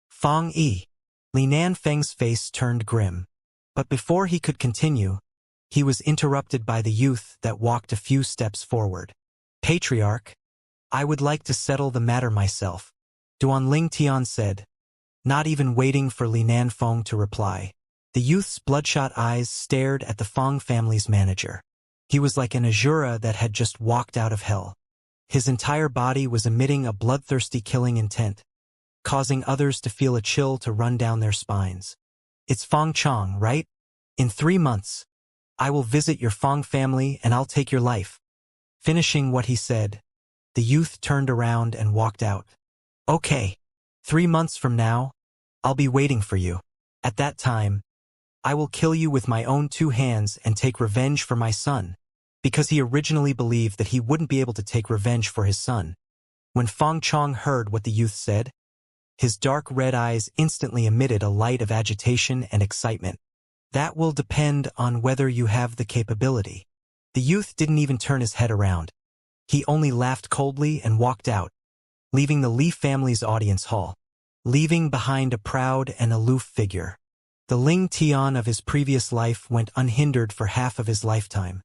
Fang Yi. Li Nanfeng's face turned grim. But before he could continue, he was interrupted by the youth that walked a few steps forward. Patriarch, I would like to settle the matter myself, Duan Ling Tian said, not even waiting for Li Nanfeng to reply. The youth's bloodshot eyes stared at the Fang family's manager. He was like an Azura that had just walked out of hell. His entire body was emitting a bloodthirsty killing intent, causing others to feel a chill to run down their spines. It's Fang Chong, right? In 3 months, I will visit your Fang family and I'll take your life. Finishing what he said, the youth turned around and walked out. Okay, 3 months from now, I'll be waiting for you. At that time, I will kill you with my own 2 hands and take revenge for my son, because he originally believed that he wouldn't be able to take revenge for his son. When Fang Chong heard what the youth said, his dark red eyes instantly emitted a light of agitation and excitement. That will depend on whether you have the capability. The youth didn't even turn his head around. He only laughed coldly and walked out, leaving the Li family's audience hall, leaving behind a proud and aloof figure. The Ling Tian of his previous life went unhindered for half of his lifetime.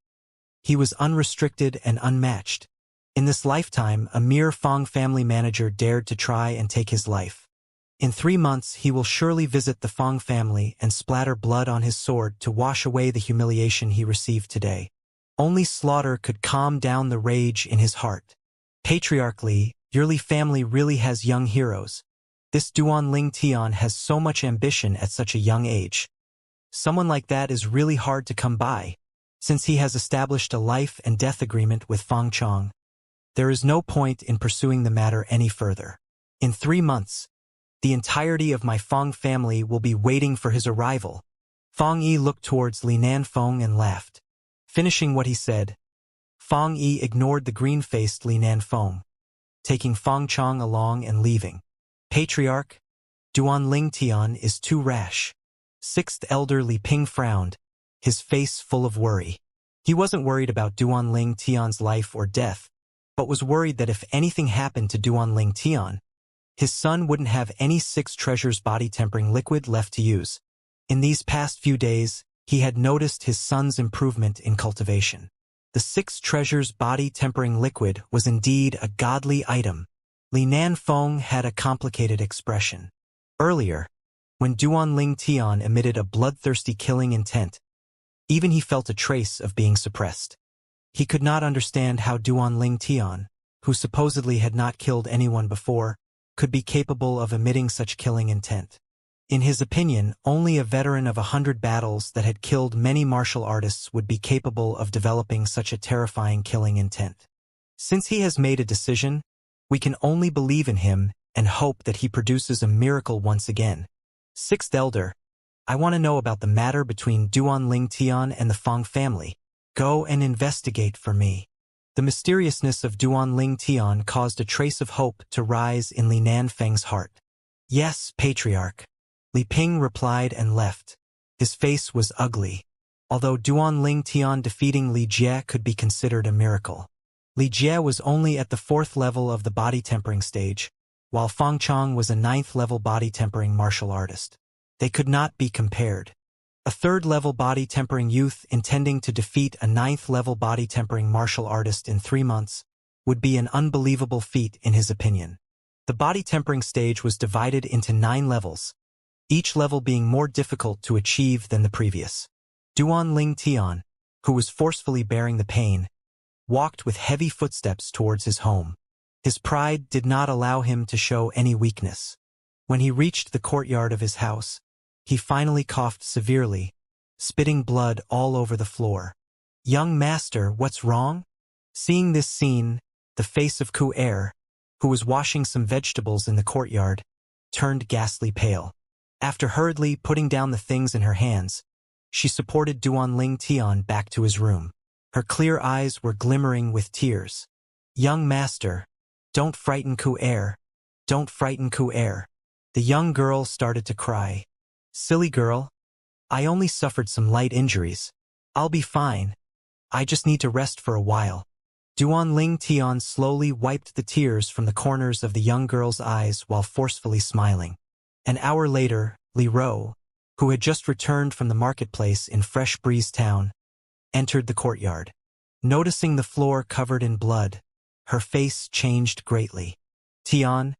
He was unrestricted and unmatched. In this lifetime, a mere Fang family manager dared to try and take his life. In 3 months, he will surely visit the Fang family and splatter blood on his sword to wash away the humiliation he received today. Only slaughter could calm down the rage in his heart. Patriarch Li, your Li family really has young heroes. This Duan Ling Tian has so much ambition at such a young age. Someone like that is really hard to come by, since he has established a life and death agreement with Fang Chong. There is no point in pursuing the matter any further. In 3 months, the entirety of my Fang family will be waiting for his arrival. Fang Yi looked towards Li Nanfeng and laughed. Finishing what he said, Fang Yi ignored the green-faced Li Nanfeng, taking Fang Chong along and leaving. Patriarch, Duan Ling Tian is too rash. Sixth Elder Li Ping frowned, his face full of worry. He wasn't worried about Duan Ling Tian's life or death, but was worried that if anything happened to Duan Ling Tian, his son wouldn't have any 6 treasures body-tempering liquid left to use. In these past few days, he had noticed his son's improvement in cultivation. The 6 treasures body-tempering liquid was indeed a godly item. Li Nanfeng had a complicated expression. Earlier, when Duan Ling Tian emitted a bloodthirsty killing intent, even he felt a trace of being suppressed. He could not understand how Duan Ling Tian, who supposedly had not killed anyone before, could be capable of emitting such killing intent. In his opinion, only a veteran of 100 battles that had killed many martial artists would be capable of developing such a terrifying killing intent. Since he has made a decision, we can only believe in him and hope that he produces a miracle once again. Sixth Elder, I want to know about the matter between Duan Ling Tian and the Fong family. Go and investigate for me. The mysteriousness of Duan Ling Tian caused a trace of hope to rise in Li Nanfeng's heart. Yes, Patriarch. Li Ping replied and left. His face was ugly. Although Duan Ling Tian defeating Li Jie could be considered a miracle. Li Jie was only at the 4th level of the body tempering stage, while Fang Chong was a 9th level body tempering martial artist. They could not be compared. A 3rd level body tempering youth intending to defeat a 9th level body tempering martial artist in 3 months would be an unbelievable feat in his opinion. The body tempering stage was divided into 9 levels, each level being more difficult to achieve than the previous. Duan Ling Tian, who was forcefully bearing the pain, walked with heavy footsteps towards his home. His pride did not allow him to show any weakness. When he reached the courtyard of his house, he finally coughed severely, spitting blood all over the floor. Young master, what's wrong? Seeing this scene, the face of Ku Er, who was washing some vegetables in the courtyard, turned ghastly pale. After hurriedly putting down the things in her hands, she supported Duan Ling Tian back to his room. Her clear eyes were glimmering with tears. Young master, don't frighten Ku Er. Don't frighten Ku Er. The young girl started to cry. Silly girl. I only suffered some light injuries. I'll be fine. I just need to rest for a while. Duan Ling Tian slowly wiped the tears from the corners of the young girl's eyes while forcefully smiling. An hour later, Li Ro, who had just returned from the marketplace in Fresh Breeze Town, entered the courtyard. Noticing the floor covered in blood, her face changed greatly. Tian,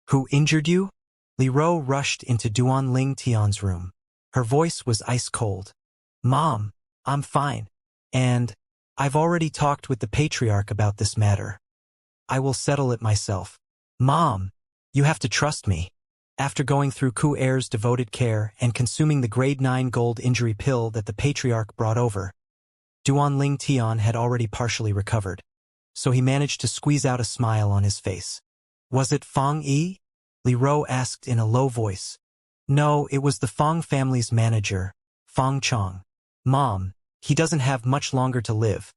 who injured you? Li Ro rushed into Duan Ling Tian's room. Her voice was ice cold. Mom, I'm fine. And I've already talked with the patriarch about this matter. I will settle it myself. Mom, you have to trust me. After going through Ku Er's devoted care and consuming the grade 9 gold injury pill that the patriarch brought over, Duan Ling Tian had already partially recovered, so he managed to squeeze out a smile on his face. Was it Fang Yi? Li Ro asked in a low voice. No, it was the Fang family's manager, Fang Chong. Mom, he doesn't have much longer to live.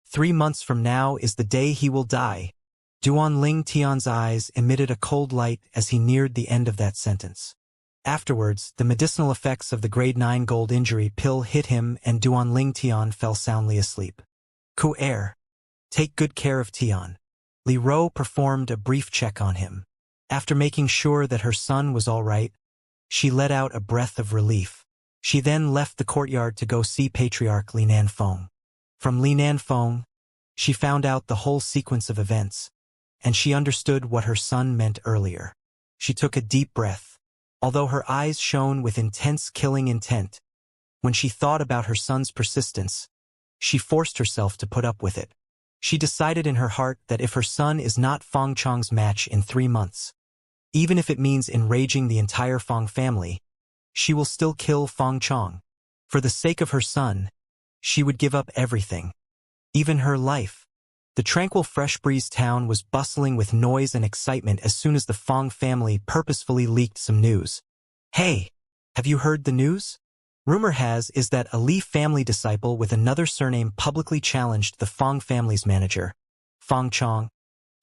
3 months from now is the day he will die. Duan Ling Tian's eyes emitted a cold light as he neared the end of that sentence. Afterwards, the medicinal effects of the grade 9 gold injury pill hit him and Duan Ling Tian fell soundly asleep. Ku Er, take good care of Tian. Li Ro performed a brief check on him. After making sure that her son was all right, she let out a breath of relief. She then left the courtyard to go see Patriarch Li Nanfeng. From Li Nanfeng, she found out the whole sequence of events, and she understood what her son meant earlier. She took a deep breath. Although her eyes shone with intense killing intent, when she thought about her son's persistence, she forced herself to put up with it. She decided in her heart that if her son is not Fang Chong's match in 3 months, even if it means enraging the entire Fang family, she will still kill Fang Chong. For the sake of her son, she would give up everything, even her life. The tranquil Fresh Breeze town was bustling with noise and excitement as soon as the Fang family purposefully leaked some news. Hey, have you heard the news? Rumor is that a Li family disciple with another surname publicly challenged the Fang family's manager, Fang Chong,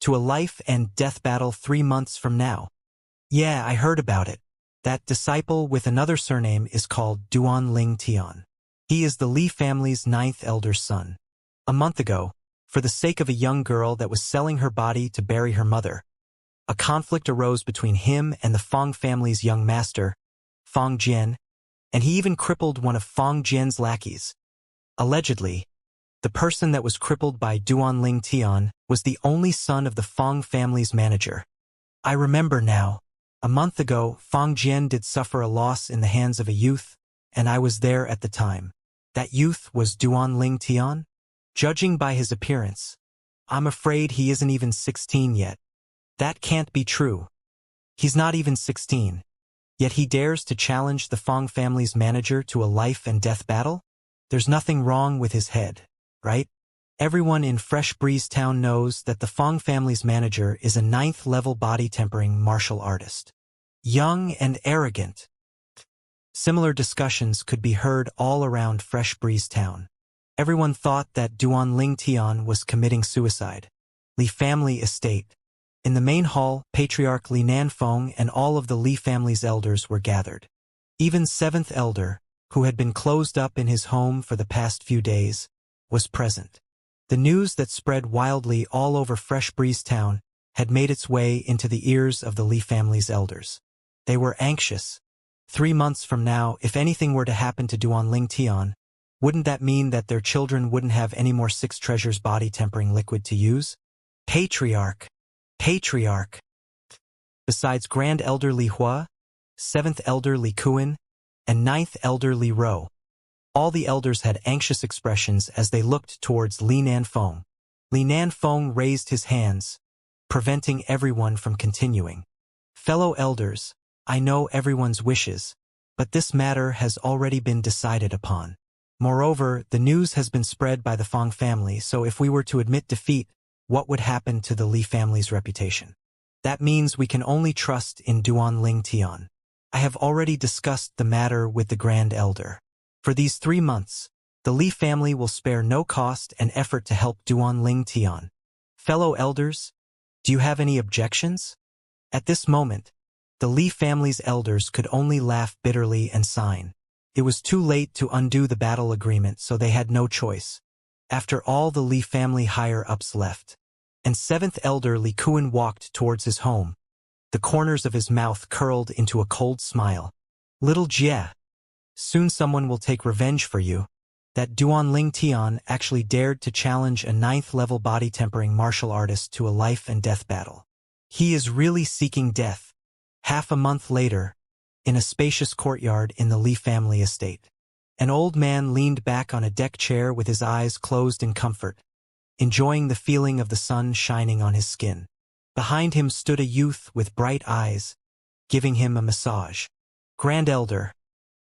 to a life and death battle 3 months from now. Yeah, I heard about it. That disciple with another surname is called Duan Ling Tian. He is the Li family's 9th elder son. A month ago, for the sake of a young girl that was selling her body to bury her mother, a conflict arose between him and the Fang family's young master, Fang Jian, and he even crippled one of Fang Jian's lackeys. Allegedly, the person that was crippled by Duan Ling Tian was the only son of the Fang family's manager. I remember now. A month ago, Fang Jian did suffer a loss in the hands of a youth, and I was there at the time. That youth was Duan Ling Tian? Judging by his appearance, I'm afraid he isn't even 16 yet. That can't be true. He's not even 16. Yet he dares to challenge the Fang family's manager to a life and death battle? There's nothing wrong with his head, right? Everyone in Fresh Breeze Town knows that the Fang family's manager is a 9th-level body tempering martial artist. Young and arrogant. Similar discussions could be heard all around Fresh Breeze Town. Everyone thought that Duan Ling Tian was committing suicide. Li family estate. In the main hall, Patriarch Li Nanfeng and all of the Li family's elders were gathered. Even seventh elder, who had been closed up in his home for the past few days, was present. The news that spread wildly all over Fresh Breeze Town had made its way into the ears of the Li family's elders. They were anxious. 3 months from now, if anything were to happen to Duan Ling Tian, wouldn't that mean that their children wouldn't have any more Six Treasures body-tempering liquid to use? Patriarch. Besides Grand Elder Li Hua, 7th Elder Li Kuan, and 9th Elder Li Ro, all the elders had anxious expressions as they looked towards Li Nanfeng. Li Nanfeng raised his hands, preventing everyone from continuing. Fellow elders, I know everyone's wishes, but this matter has already been decided upon. Moreover, the news has been spread by the Feng family, so if we were to admit defeat, what would happen to the Li family's reputation? That means we can only trust in Duan Ling Tian. I have already discussed the matter with the Grand Elder. For these 3 months, the Li family will spare no cost and effort to help Duan Ling Tian. Fellow elders, do you have any objections? At this moment, the Li family's elders could only laugh bitterly and sign. It was too late to undo the battle agreement, so they had no choice. After all, the Li family higher-ups left, and 7th Elder Li Kuan walked towards his home. The corners of his mouth curled into a cold smile. Little Jie, soon someone will take revenge for you. That Duan Ling Tian actually dared to challenge a 9th-level body-tempering martial artist to a life-and-death battle. He is really seeking death. Half a month later, in a spacious courtyard in the Li family estate, an old man leaned back on a deck chair with his eyes closed in comfort, enjoying the feeling of the sun shining on his skin. Behind him stood a youth with bright eyes, giving him a massage. Grand Elder,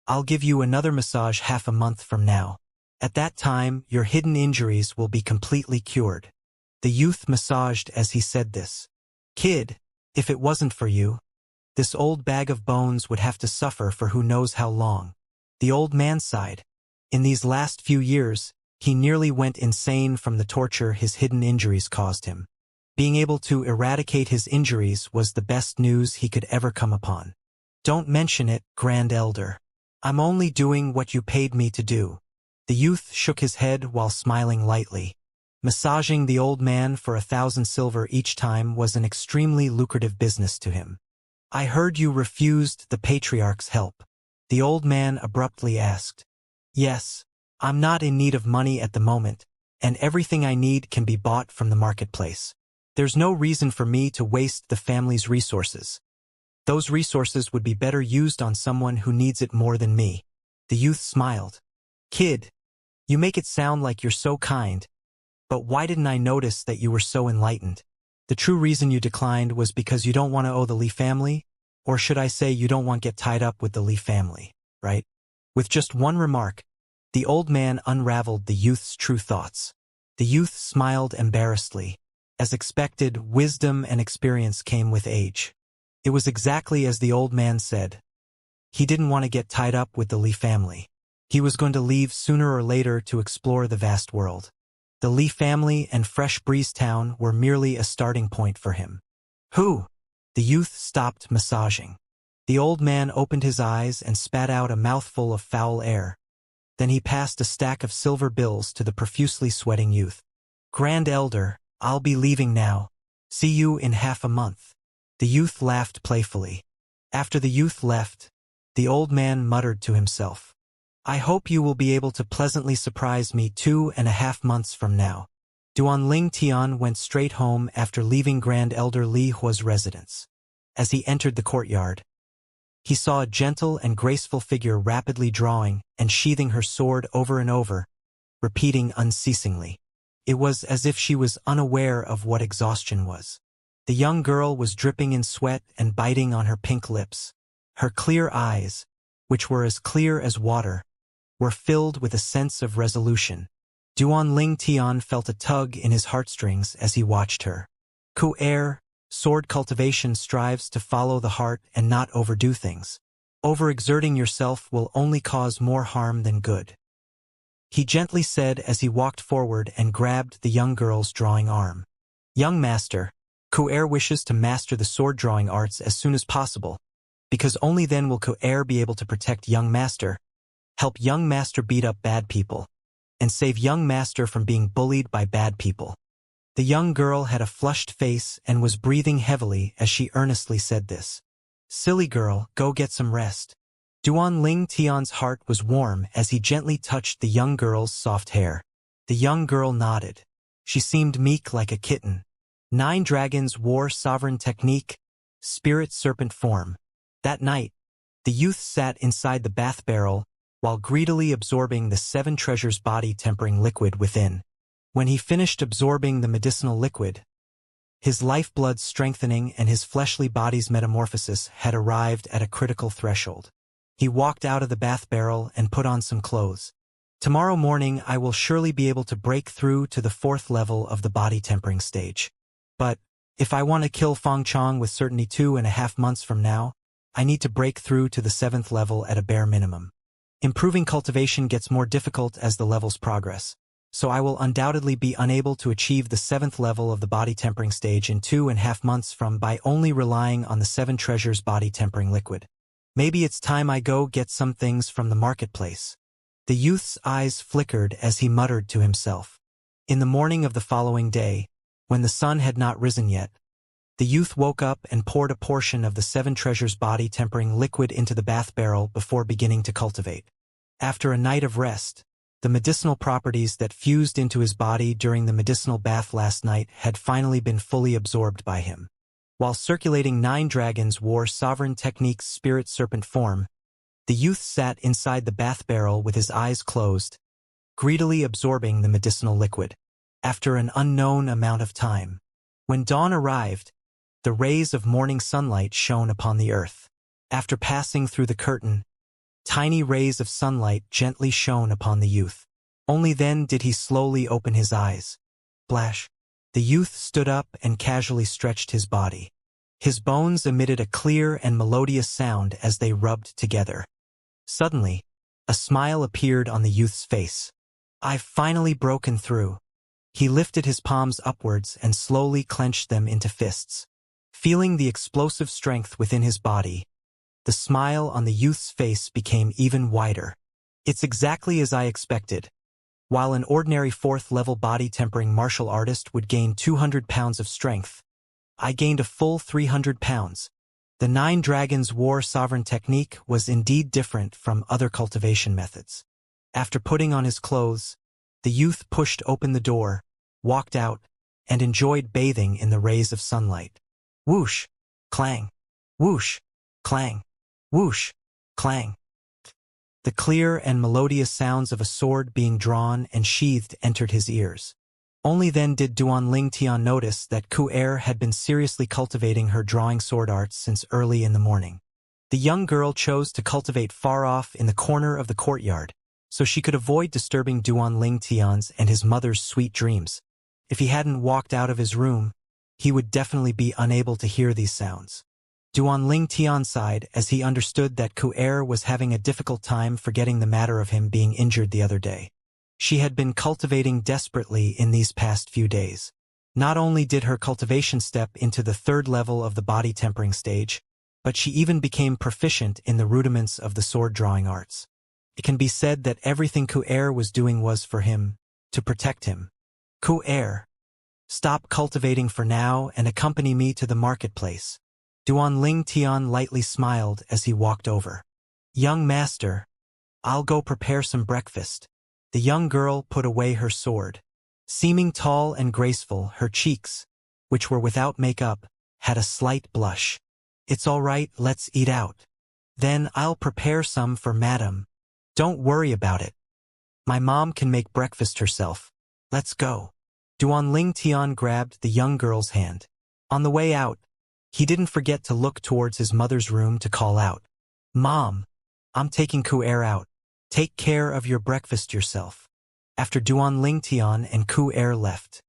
I'll give you another massage half a month from now. At that time, your hidden injuries will be completely cured. The youth massaged as he said this. Kid, if it wasn't for you, this old bag of bones would have to suffer for who knows how long. The old man sighed. In these last few years, he nearly went insane from the torture his hidden injuries caused him. Being able to eradicate his injuries was the best news he could ever come upon. Don't mention it, Grand Elder. I'm only doing what you paid me to do. The youth shook his head while smiling lightly. Massaging the old man for 1,000 silver each time was an extremely lucrative business to him. I heard you refused the Patriarch's help. The old man abruptly asked. Yes, I'm not in need of money at the moment, and everything I need can be bought from the marketplace. There's no reason for me to waste the family's resources. Those resources would be better used on someone who needs it more than me. The youth smiled. Kid, you make it sound like you're so kind, but why didn't I notice that you were so enlightened? The true reason you declined was because you don't want to owe the Li family, or should I say you don't want to get tied up with the Li family, right? With just one remark, the old man unraveled the youth's true thoughts. The youth smiled embarrassedly. As expected, wisdom and experience came with age. It was exactly as the old man said. He didn't want to get tied up with the Li family. He was going to leave sooner or later to explore the vast world. The Li family and Fresh Breeze Town were merely a starting point for him. Who? The youth stopped massaging. The old man opened his eyes and spat out a mouthful of foul air. Then he passed a stack of silver bills to the profusely sweating youth. Grand Elder, I'll be leaving now. See you in half a month. The youth laughed playfully. After the youth left, the old man muttered to himself. I hope you will be able to pleasantly surprise me 2.5 months from now. Duan Ling Tian went straight home after leaving Grand Elder Li Hua's residence. As he entered the courtyard, he saw a gentle and graceful figure rapidly drawing and sheathing her sword over and over, repeating unceasingly. It was as if she was unaware of what exhaustion was. The young girl was dripping in sweat and biting on her pink lips. Her clear eyes, which were as clear as water, were filled with a sense of resolution. Duan Ling Tian felt a tug in his heartstrings as he watched her. Sword cultivation strives to follow the heart and not overdo things. Overexerting yourself will only cause more harm than good," he gently said as he walked forward and grabbed the young girl's drawing arm. "Young master, Ku'er wishes to master the sword drawing arts as soon as possible, because only then will Ku'er be able to protect young master, help young master beat up bad people, and save young master from being bullied by bad people." The young girl had a flushed face and was breathing heavily as she earnestly said this. "Silly girl, go get some rest." Duan Ling Tian's heart was warm as he gently touched the young girl's soft hair. The young girl nodded. She seemed meek like a kitten. 9 dragons wore sovereign technique, spirit serpent form. That night, the youth sat inside the bath barrel while greedily absorbing the 7 treasures body tempering liquid within. When he finished absorbing the medicinal liquid, his lifeblood strengthening and his fleshly body's metamorphosis had arrived at a critical threshold. He walked out of the bath barrel and put on some clothes. "Tomorrow morning I will surely be able to break through to the 4th level of the body tempering stage. But if I want to kill Feng Chong with certainty 2.5 months from now, I need to break through to the 7th level at a bare minimum. Improving cultivation gets more difficult as the levels progress, so I will undoubtedly be unable to achieve the 7th level of the body tempering stage in 2.5 months from by only relying on the 7 treasures body tempering liquid. Maybe it's time I go get some things from the marketplace." The youth's eyes flickered as he muttered to himself. In the morning of the following day, when the sun had not risen yet, the youth woke up and poured a portion of the 7 treasures body tempering liquid into the bath barrel before beginning to cultivate. After a night of rest, the medicinal properties that fused into his body during the medicinal bath last night had finally been fully absorbed by him. While circulating 9 dragons wore sovereign technique's spirit serpent form, the youth sat inside the bath barrel with his eyes closed, greedily absorbing the medicinal liquid. After an unknown amount of time, when dawn arrived, the rays of morning sunlight shone upon the earth. After passing through the curtain, tiny rays of sunlight gently shone upon the youth. Only then did he slowly open his eyes. Splash! The youth stood up and casually stretched his body. His bones emitted a clear and melodious sound as they rubbed together. Suddenly, a smile appeared on the youth's face. "I've finally broken through." He lifted his palms upwards and slowly clenched them into fists. Feeling the explosive strength within his body, the smile on the youth's face became even wider. "It's exactly as I expected. While an ordinary 4th level body tempering martial artist would gain 200 pounds of strength, I gained a full 300 pounds. The 9 dragons war sovereign technique was indeed different from other cultivation methods." After putting on his clothes, the youth pushed open the door, walked out, and enjoyed bathing in the rays of sunlight. Whoosh! Clang! Whoosh! Clang! Whoosh! Clang! The clear and melodious sounds of a sword being drawn and sheathed entered his ears. Only then did Duan Ling Tian notice that Ku'er had been seriously cultivating her drawing sword arts since early in the morning. The young girl chose to cultivate far off in the corner of the courtyard, so she could avoid disturbing Duan Ling Tian's and his mother's sweet dreams. If he hadn't walked out of his room, he would definitely be unable to hear these sounds. Duan Ling Tian sighed as he understood that Ku'er was having a difficult time forgetting the matter of him being injured the other day. She had been cultivating desperately in these past few days. Not only did her cultivation step into the 3rd level of the body tempering stage, but she even became proficient in the rudiments of the sword drawing arts. It can be said that everything Ku'er was doing was for him, to protect him. "Ku'er, stop cultivating for now and accompany me to the marketplace." Duan Ling Tian lightly smiled as he walked over. "Young master, I'll go prepare some breakfast." The young girl put away her sword. Seeming tall and graceful, her cheeks, which were without makeup, had a slight blush. "It's all right, let's eat out. Then I'll prepare some for madam. Don't worry about it. My mom can make breakfast herself. Let's go." Duan Ling Tian grabbed the young girl's hand. On the way out, he didn't forget to look towards his mother's room to call out, "Mom, I'm taking Ku'er out. Take care of your breakfast yourself." After Duan Ling Tian and Ku'er left,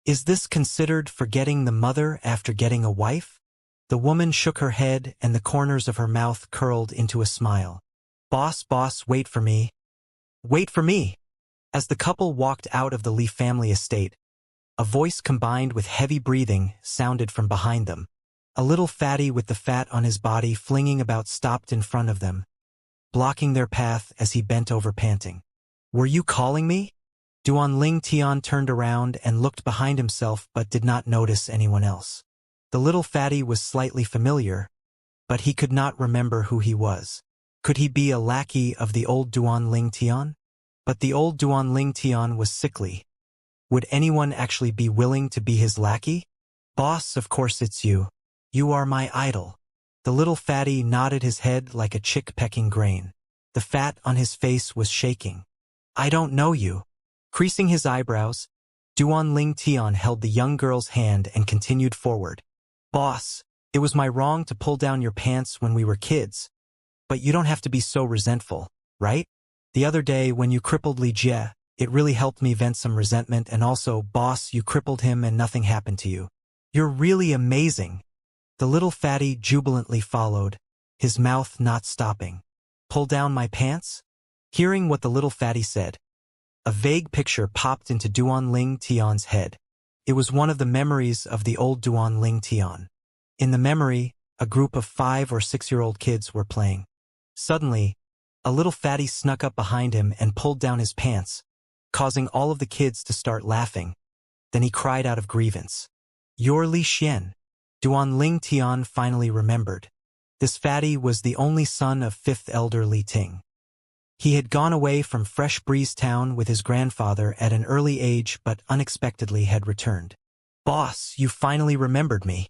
is this considered forgetting the mother after getting a wife? The woman shook her head and the corners of her mouth curled into a smile. Boss, wait for me. Wait for me! As the couple walked out of the Lee family estate, a voice combined with heavy breathing sounded from behind them. A little fatty with the fat on his body flinging about stopped in front of them, blocking their path as he bent over panting. Were you calling me? Duan Ling Tian turned around and looked behind himself but did not notice anyone else. The little fatty was slightly familiar, but he could not remember who he was. Could he be a lackey of the old Duan Ling Tian? But the old Duan Ling Tian was sickly. Would anyone actually be willing to be his lackey? Boss, of course it's you. You are my idol. The little fatty nodded his head like a chick pecking grain. The fat on his face was shaking. I don't know you. Creasing his eyebrows, Duan Ling Tian held the young girl's hand and continued forward. Boss, it was my wrong to pull down your pants when we were kids. But you don't have to be so resentful, right? The other day when you crippled Li Jie, it really helped me vent some resentment, and also, boss, you crippled him and nothing happened to you. You're really amazing. The little fatty jubilantly followed, his mouth not stopping. Pull down my pants? Hearing what the little fatty said, a vague picture popped into Duan Ling Tian's head. It was one of the memories of the old Duan Ling Tian. In the memory, a group of 5 or 6-year-old kids were playing. Suddenly, a little fatty snuck up behind him and pulled down his pants, causing all of the kids to start laughing. Then he cried out of grievance. You're Li Xian. Duan Ling Tian finally remembered. This fatty was the only son of 5th elder Li Ting. He had gone away from Fresh Breeze Town with his grandfather at an early age but unexpectedly had returned. Boss, you finally remembered me.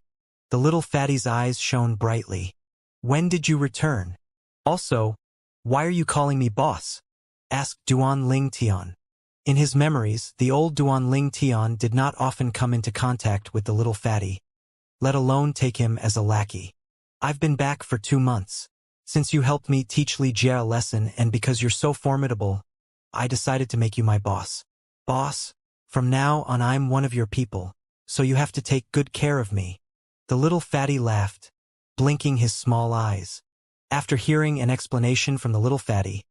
The little fatty's eyes shone brightly. When did you return? Also, why are you calling me boss? Asked Duan Ling Tian. In his memories, the old Duan Ling Tian did not often come into contact with the little fatty, let alone take him as a lackey. I've been back for 2 months. Since you helped me teach Li Jie a lesson and because you're so formidable, I decided to make you my boss. Boss, from now on I'm one of your people, so you have to take good care of me. The little fatty laughed, blinking his small eyes. After hearing an explanation from the little fatty,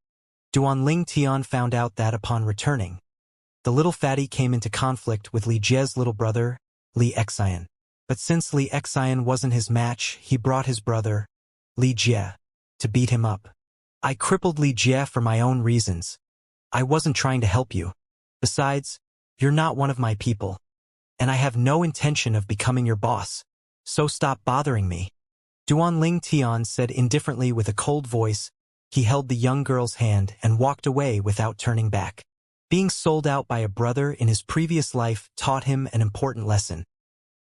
Duan Ling Tian found out that upon returning, the little fatty came into conflict with Li Jie's little brother, Li Xian. But since Li Xian wasn't his match, he brought his brother, Li Jie, to beat him up. I crippled Li Jie for my own reasons. I wasn't trying to help you. Besides, you're not one of my people, and I have no intention of becoming your boss, so stop bothering me. Duan Ling Tian said indifferently with a cold voice. He held the young girl's hand and walked away without turning back. Being sold out by a brother in his previous life taught him an important lesson.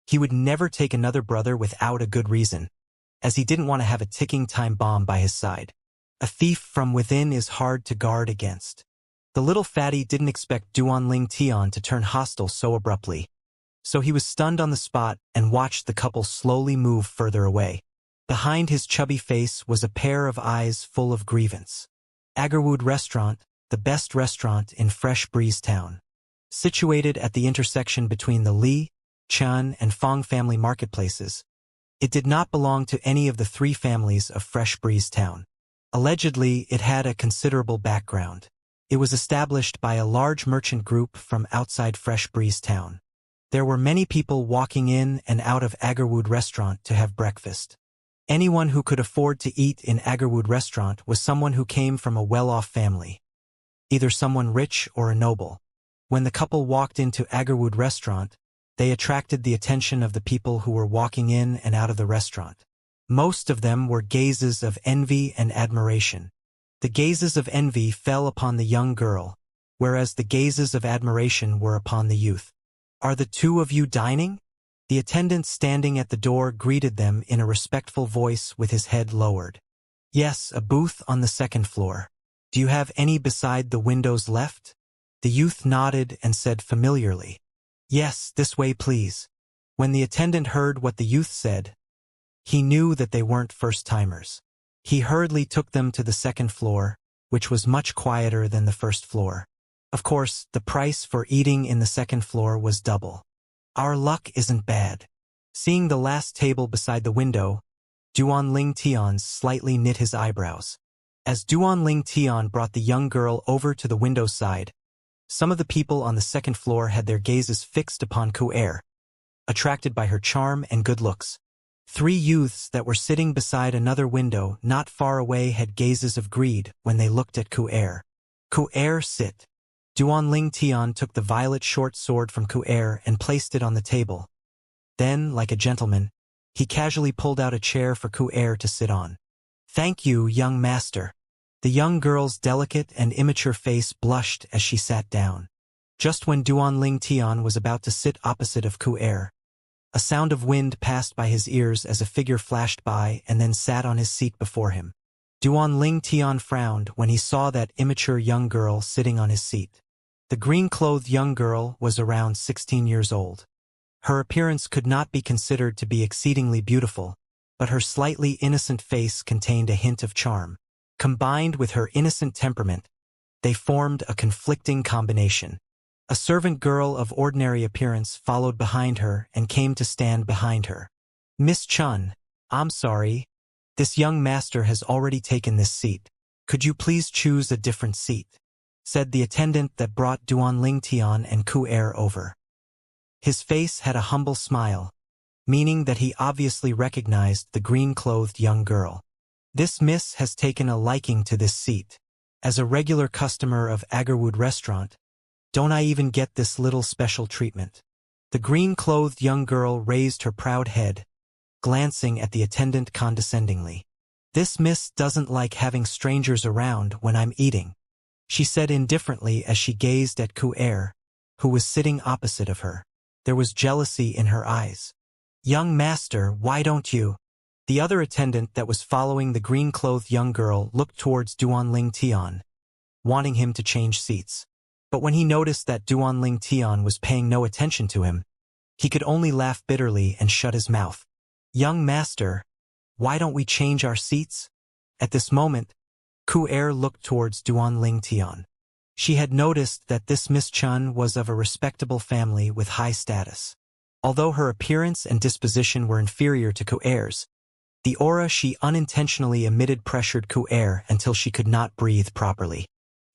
He would never take another brother without a good reason, as he didn't want to have a ticking time bomb by his side. A thief from within is hard to guard against. The little fatty didn't expect Duan Ling Tian to turn hostile so abruptly, so he was stunned on the spot and watched the couple slowly move further away. Behind his chubby face was a pair of eyes full of grievance. Agarwood Restaurant, the best restaurant in Fresh Breeze Town. Situated at the intersection between the Li, Chun, and Fong family marketplaces, it did not belong to any of the 3 families of Fresh Breeze Town. Allegedly, it had a considerable background. It was established by a large merchant group from outside Fresh Breeze Town. There were many people walking in and out of Agarwood Restaurant to have breakfast. Anyone who could afford to eat in Agarwood Restaurant was someone who came from a well-off family, either someone rich or a noble. When the couple walked into Agarwood Restaurant, they attracted the attention of the people who were walking in and out of the restaurant. Most of them were gazes of envy and admiration. The gazes of envy fell upon the young girl, whereas the gazes of admiration were upon the youth. Are the 2 of you dining? The attendant standing at the door greeted them in a respectful voice with his head lowered. Yes, a booth on the 2nd floor. Do you have any beside the windows left? The youth nodded and said familiarly, Yes, this way please. When the attendant heard what the youth said, he knew that they weren't first-timers. He hurriedly took them to the 2nd floor, which was much quieter than the 1st floor. Of course, the price for eating in the 2nd floor was double. Our luck isn't bad. Seeing the last table beside the window, Duan Ling Tian slightly knit his eyebrows. As Duan Ling Tian brought the young girl over to the window side, some of the people on the second floor had their gazes fixed upon Ku'er, attracted by her charm and good looks. 3 youths that were sitting beside another window not far away had gazes of greed when they looked at Ku'er. Ku'er, sit. Duan Ling Tian took the violet short sword from Ku'er and placed it on the table. Then, like a gentleman, he casually pulled out a chair for Ku'er to sit on. Thank you, young master. The young girl's delicate and immature face blushed as she sat down. Just when Duan Ling Tian was about to sit opposite of Ku'er, a sound of wind passed by his ears as a figure flashed by and then sat on his seat before him. Duan Ling Tian frowned when he saw that immature young girl sitting on his seat. The green-clothed young girl was around 16 years old. Her appearance could not be considered to be exceedingly beautiful, but her slightly innocent face contained a hint of charm. Combined with her innocent temperament, they formed a conflicting combination. A servant girl of ordinary appearance followed behind her and came to stand behind her. Miss Chun, I'm sorry. This young master has already taken this seat. Could you please choose a different seat? Said the attendant that brought Duan Ling Tian and Ku'er over. His face had a humble smile, meaning that he obviously recognized the green-clothed young girl. This miss has taken a liking to this seat. As a regular customer of Agarwood restaurant, don't I even get this little special treatment? The green-clothed young girl raised her proud head, glancing at the attendant condescendingly. This miss doesn't like having strangers around when I'm eating, she said indifferently as she gazed at Ku'er, who was sitting opposite of her. There was jealousy in her eyes. Young master, why don't you? The other attendant that was following the green-clothed young girl looked towards Duan Ling Tian, wanting him to change seats. But when he noticed that Duan Ling Tian was paying no attention to him, he could only laugh bitterly and shut his mouth. Young master, why don't we change our seats? At this moment, Ku'er looked towards Duan Ling Tian. She had noticed that this Miss Chun was of a respectable family with high status. Although her appearance and disposition were inferior to Ku'er's, the aura she unintentionally emitted pressured Ku'er until she could not breathe properly.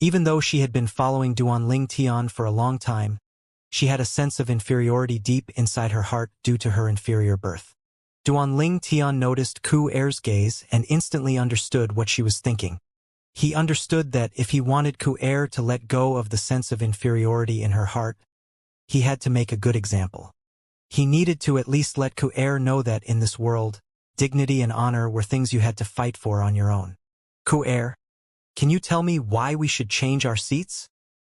Even though she had been following Duan Ling Tian for a long time, she had a sense of inferiority deep inside her heart due to her inferior birth. Duan Ling Tian noticed Ku'er's gaze and instantly understood what she was thinking. He understood that if he wanted Ku'er to let go of the sense of inferiority in her heart, he had to make a good example. He needed to at least let Ku'er know that in this world, dignity and honor were things you had to fight for on your own. Ku'er, can you tell me why we should change our seats?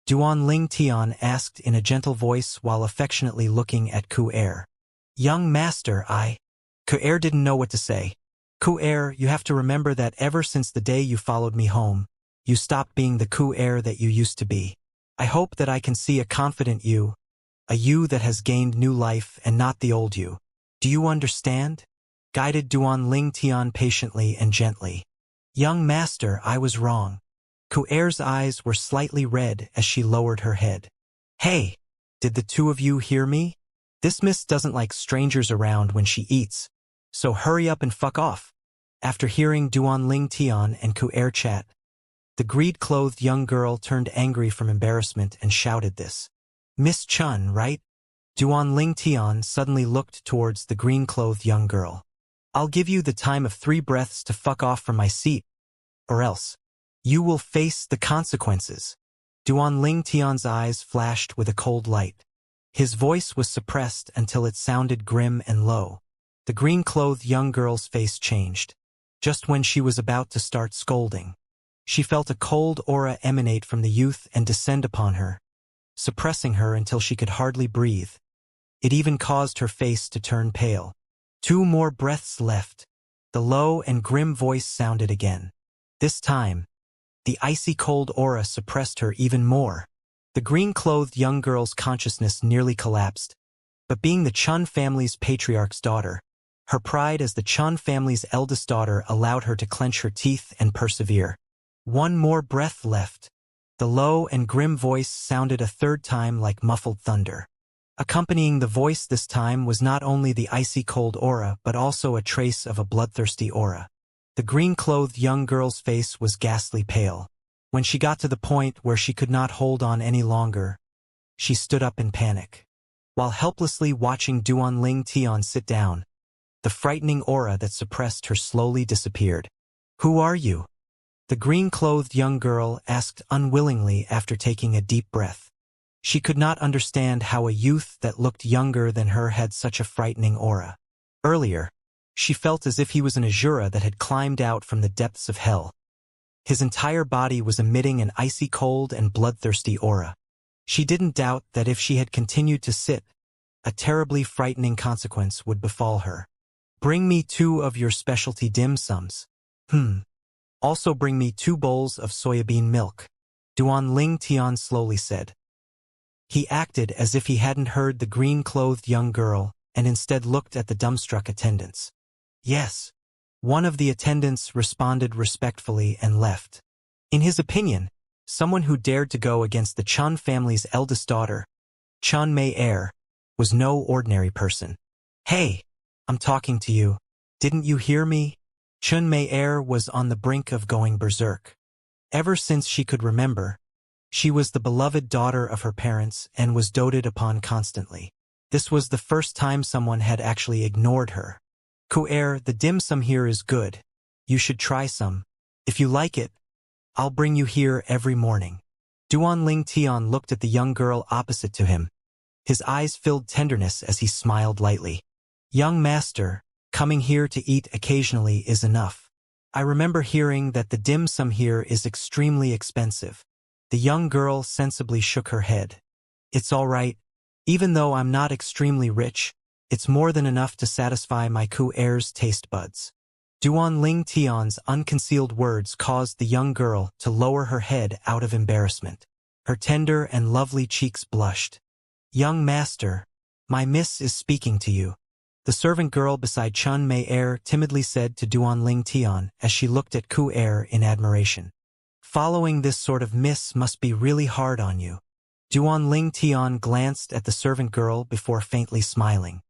Duan Ling Tian asked in a gentle voice while affectionately looking at Ku'er. Young master, Ku'er didn't know what to say. Ku'er, you have to remember that ever since the day you followed me home, you stopped being the Ku'er that you used to be. I hope that I can see a confident you, a you that has gained new life and not the old you. Do you understand? Guided Duan Ling Tian patiently and gently. Young master, I was wrong. Ku'er's eyes were slightly red as she lowered her head. Hey, did the two of you hear me? This miss doesn't like strangers around when she eats, so hurry up and fuck off. After hearing Duan Ling Tian and Ku'er chat, the greed-clothed young girl turned angry from embarrassment and shouted this. Miss Chun, right? Duan Ling Tian suddenly looked towards the green-clothed young girl. I'll give you the time of 3 breaths to fuck off from my seat, or else you will face the consequences. Duan Ling Tian's eyes flashed with a cold light. His voice was suppressed until it sounded grim and low. The green-clothed young girl's face changed. Just when she was about to start scolding, she felt a cold aura emanate from the youth and descend upon her, suppressing her until she could hardly breathe. It even caused her face to turn pale. 2 more breaths left. The low and grim voice sounded again. This time, the icy cold aura suppressed her even more. The green-clothed young girl's consciousness nearly collapsed, but being the Chun family's patriarch's daughter, her pride as the Chun family's eldest daughter allowed her to clench her teeth and persevere. 1 more breath left. The low and grim voice sounded a 3rd time like muffled thunder. Accompanying the voice this time was not only the icy cold aura but also a trace of a bloodthirsty aura. The green-clothed young girl's face was ghastly pale. When she got to the point where she could not hold on any longer, she stood up in panic. While helplessly watching Duanling Tian sit down, the frightening aura that suppressed her slowly disappeared. "Who are you?" the green-clothed young girl asked unwillingly after taking a deep breath. She could not understand how a youth that looked younger than her had such a frightening aura. Earlier, she felt as if he was an Azura that had climbed out from the depths of hell. His entire body was emitting an icy cold and bloodthirsty aura. She didn't doubt that if she had continued to sit, a terribly frightening consequence would befall her. "Bring me 2 of your specialty dim sums." Also bring me 2 bowls of soybean milk," Duanling Tian slowly said. He acted as if he hadn't heard the green-clothed young girl and instead looked at the dumbstruck attendants. "Yes." One of the attendants responded respectfully and left. In his opinion, someone who dared to go against the Chun family's eldest daughter, Chun Mei, was no ordinary person. "Hey, I'm talking to you. Didn't you hear me?" Chun Mei was on the brink of going berserk. Ever since she could remember, she was the beloved daughter of her parents and was doted upon constantly. This was the first time someone had actually ignored her. "Ku'er, the dim sum here is good. You should try some. If you like it, I'll bring you here every morning." Duanling Tian looked at the young girl opposite to him. His eyes filled tenderness as he smiled lightly. "Young master, coming here to eat occasionally is enough. I remember hearing that the dim sum here is extremely expensive." The young girl sensibly shook her head. "It's all right. Even though I'm not extremely rich, it's more than enough to satisfy my Ku'er's taste buds." Duanling Tian's unconcealed words caused the young girl to lower her head out of embarrassment. Her tender and lovely cheeks blushed. "Young master, my miss is speaking to you," the servant girl beside Chun Mei timidly said to Duanling Tian as she looked at Ku'er in admiration. "Following this sort of miss must be really hard on you." Duanling Tian glanced at the servant girl before faintly smiling.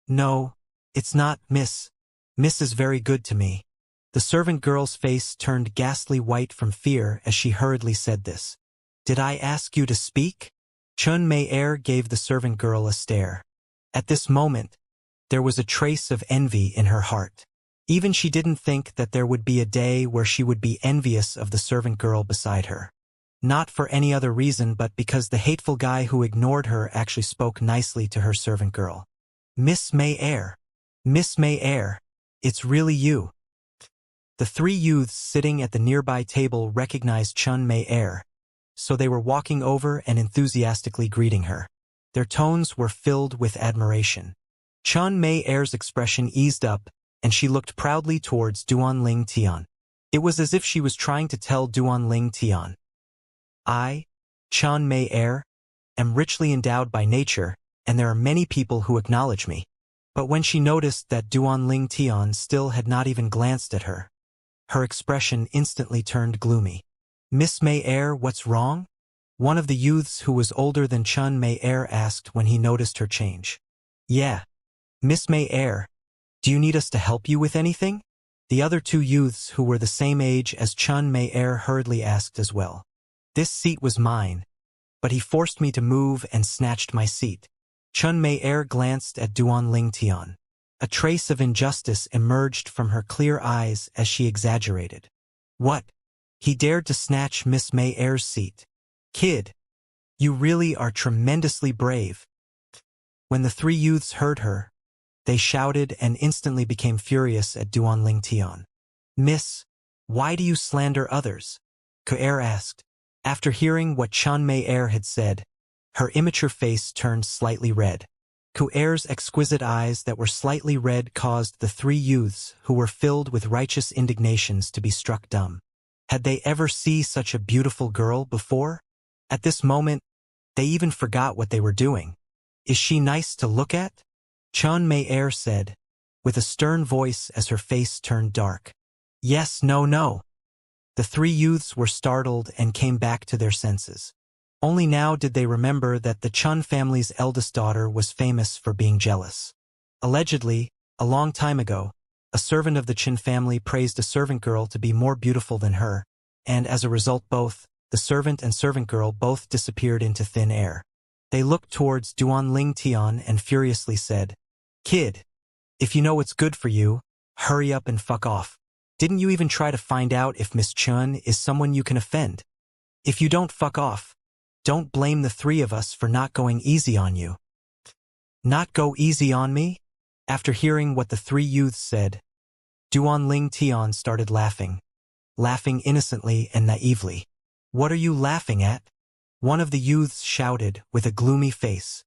"No, it's not, miss. Miss is very good to me." The servant girl's face turned ghastly white from fear as she hurriedly said this. "Did I ask you to speak?" Chun Mei gave the servant girl a stare. At this moment, there was a trace of envy in her heart. Even she didn't think that there would be a day where she would be envious of the servant girl beside her. Not for any other reason but because the hateful guy who ignored her actually spoke nicely to her servant girl. "Miss Mei, Miss Mei, it's really you." The 3 youths sitting at the nearby table recognized Chun Mei, so they were walking over and enthusiastically greeting her. Their tones were filled with admiration. Chun Mei's expression eased up, and she looked proudly towards Duanling Tian. It was as if she was trying to tell Duanling Tian, "I, Chun Mei, am richly endowed by nature, and there are many people who acknowledge me." But when she noticed that Duanling Tian still had not even glanced at her, her expression instantly turned gloomy. "Miss Mei, what's wrong?" one of the youths who was older than Chun Mei asked when he noticed her change. "Yeah, Miss Mei, do you need us to help you with anything?" The other 2 youths who were the same age as Chun Mei hurriedly asked as well. "This seat was mine, but he forced me to move and snatched my seat." Chun Mei glanced at Duanling Tian. A trace of injustice emerged from her clear eyes as she exaggerated. "What? He dared to snatch Miss Mei's seat? Kid, you really are tremendously brave." When the 3 youths heard her, they shouted and instantly became furious at Duanling Tian. "Miss, why do you slander others?" Ku'er asked. After hearing what Chun Mei had said, her immature face turned slightly red. Ku'er's exquisite eyes that were slightly red caused the 3 youths who were filled with righteous indignations to be struck dumb. Had they ever seen such a beautiful girl before? At this moment, they even forgot what they were doing. "Is she nice to look at?" Chun Mei said, with a stern voice as her face turned dark. "Yes, no, no." The 3 youths were startled and came back to their senses. Only now did they remember that the Chun family's eldest daughter was famous for being jealous. Allegedly, a long time ago, a servant of the Chin family praised a servant girl to be more beautiful than her, and as a result both, the servant and servant girl both disappeared into thin air. They looked towards Duan Ling Tian and furiously said, "Kid, if you know what's good for you, hurry up and fuck off. Didn't you even try to find out if Miss Chun is someone you can offend? If you don't fuck off, don't blame the three of us for not going easy on you." Not go easy on me? After hearing what the three youths said, Duan Ling Tian started laughing innocently and naively. "What are you laughing at?" one of the youths shouted with a gloomy face.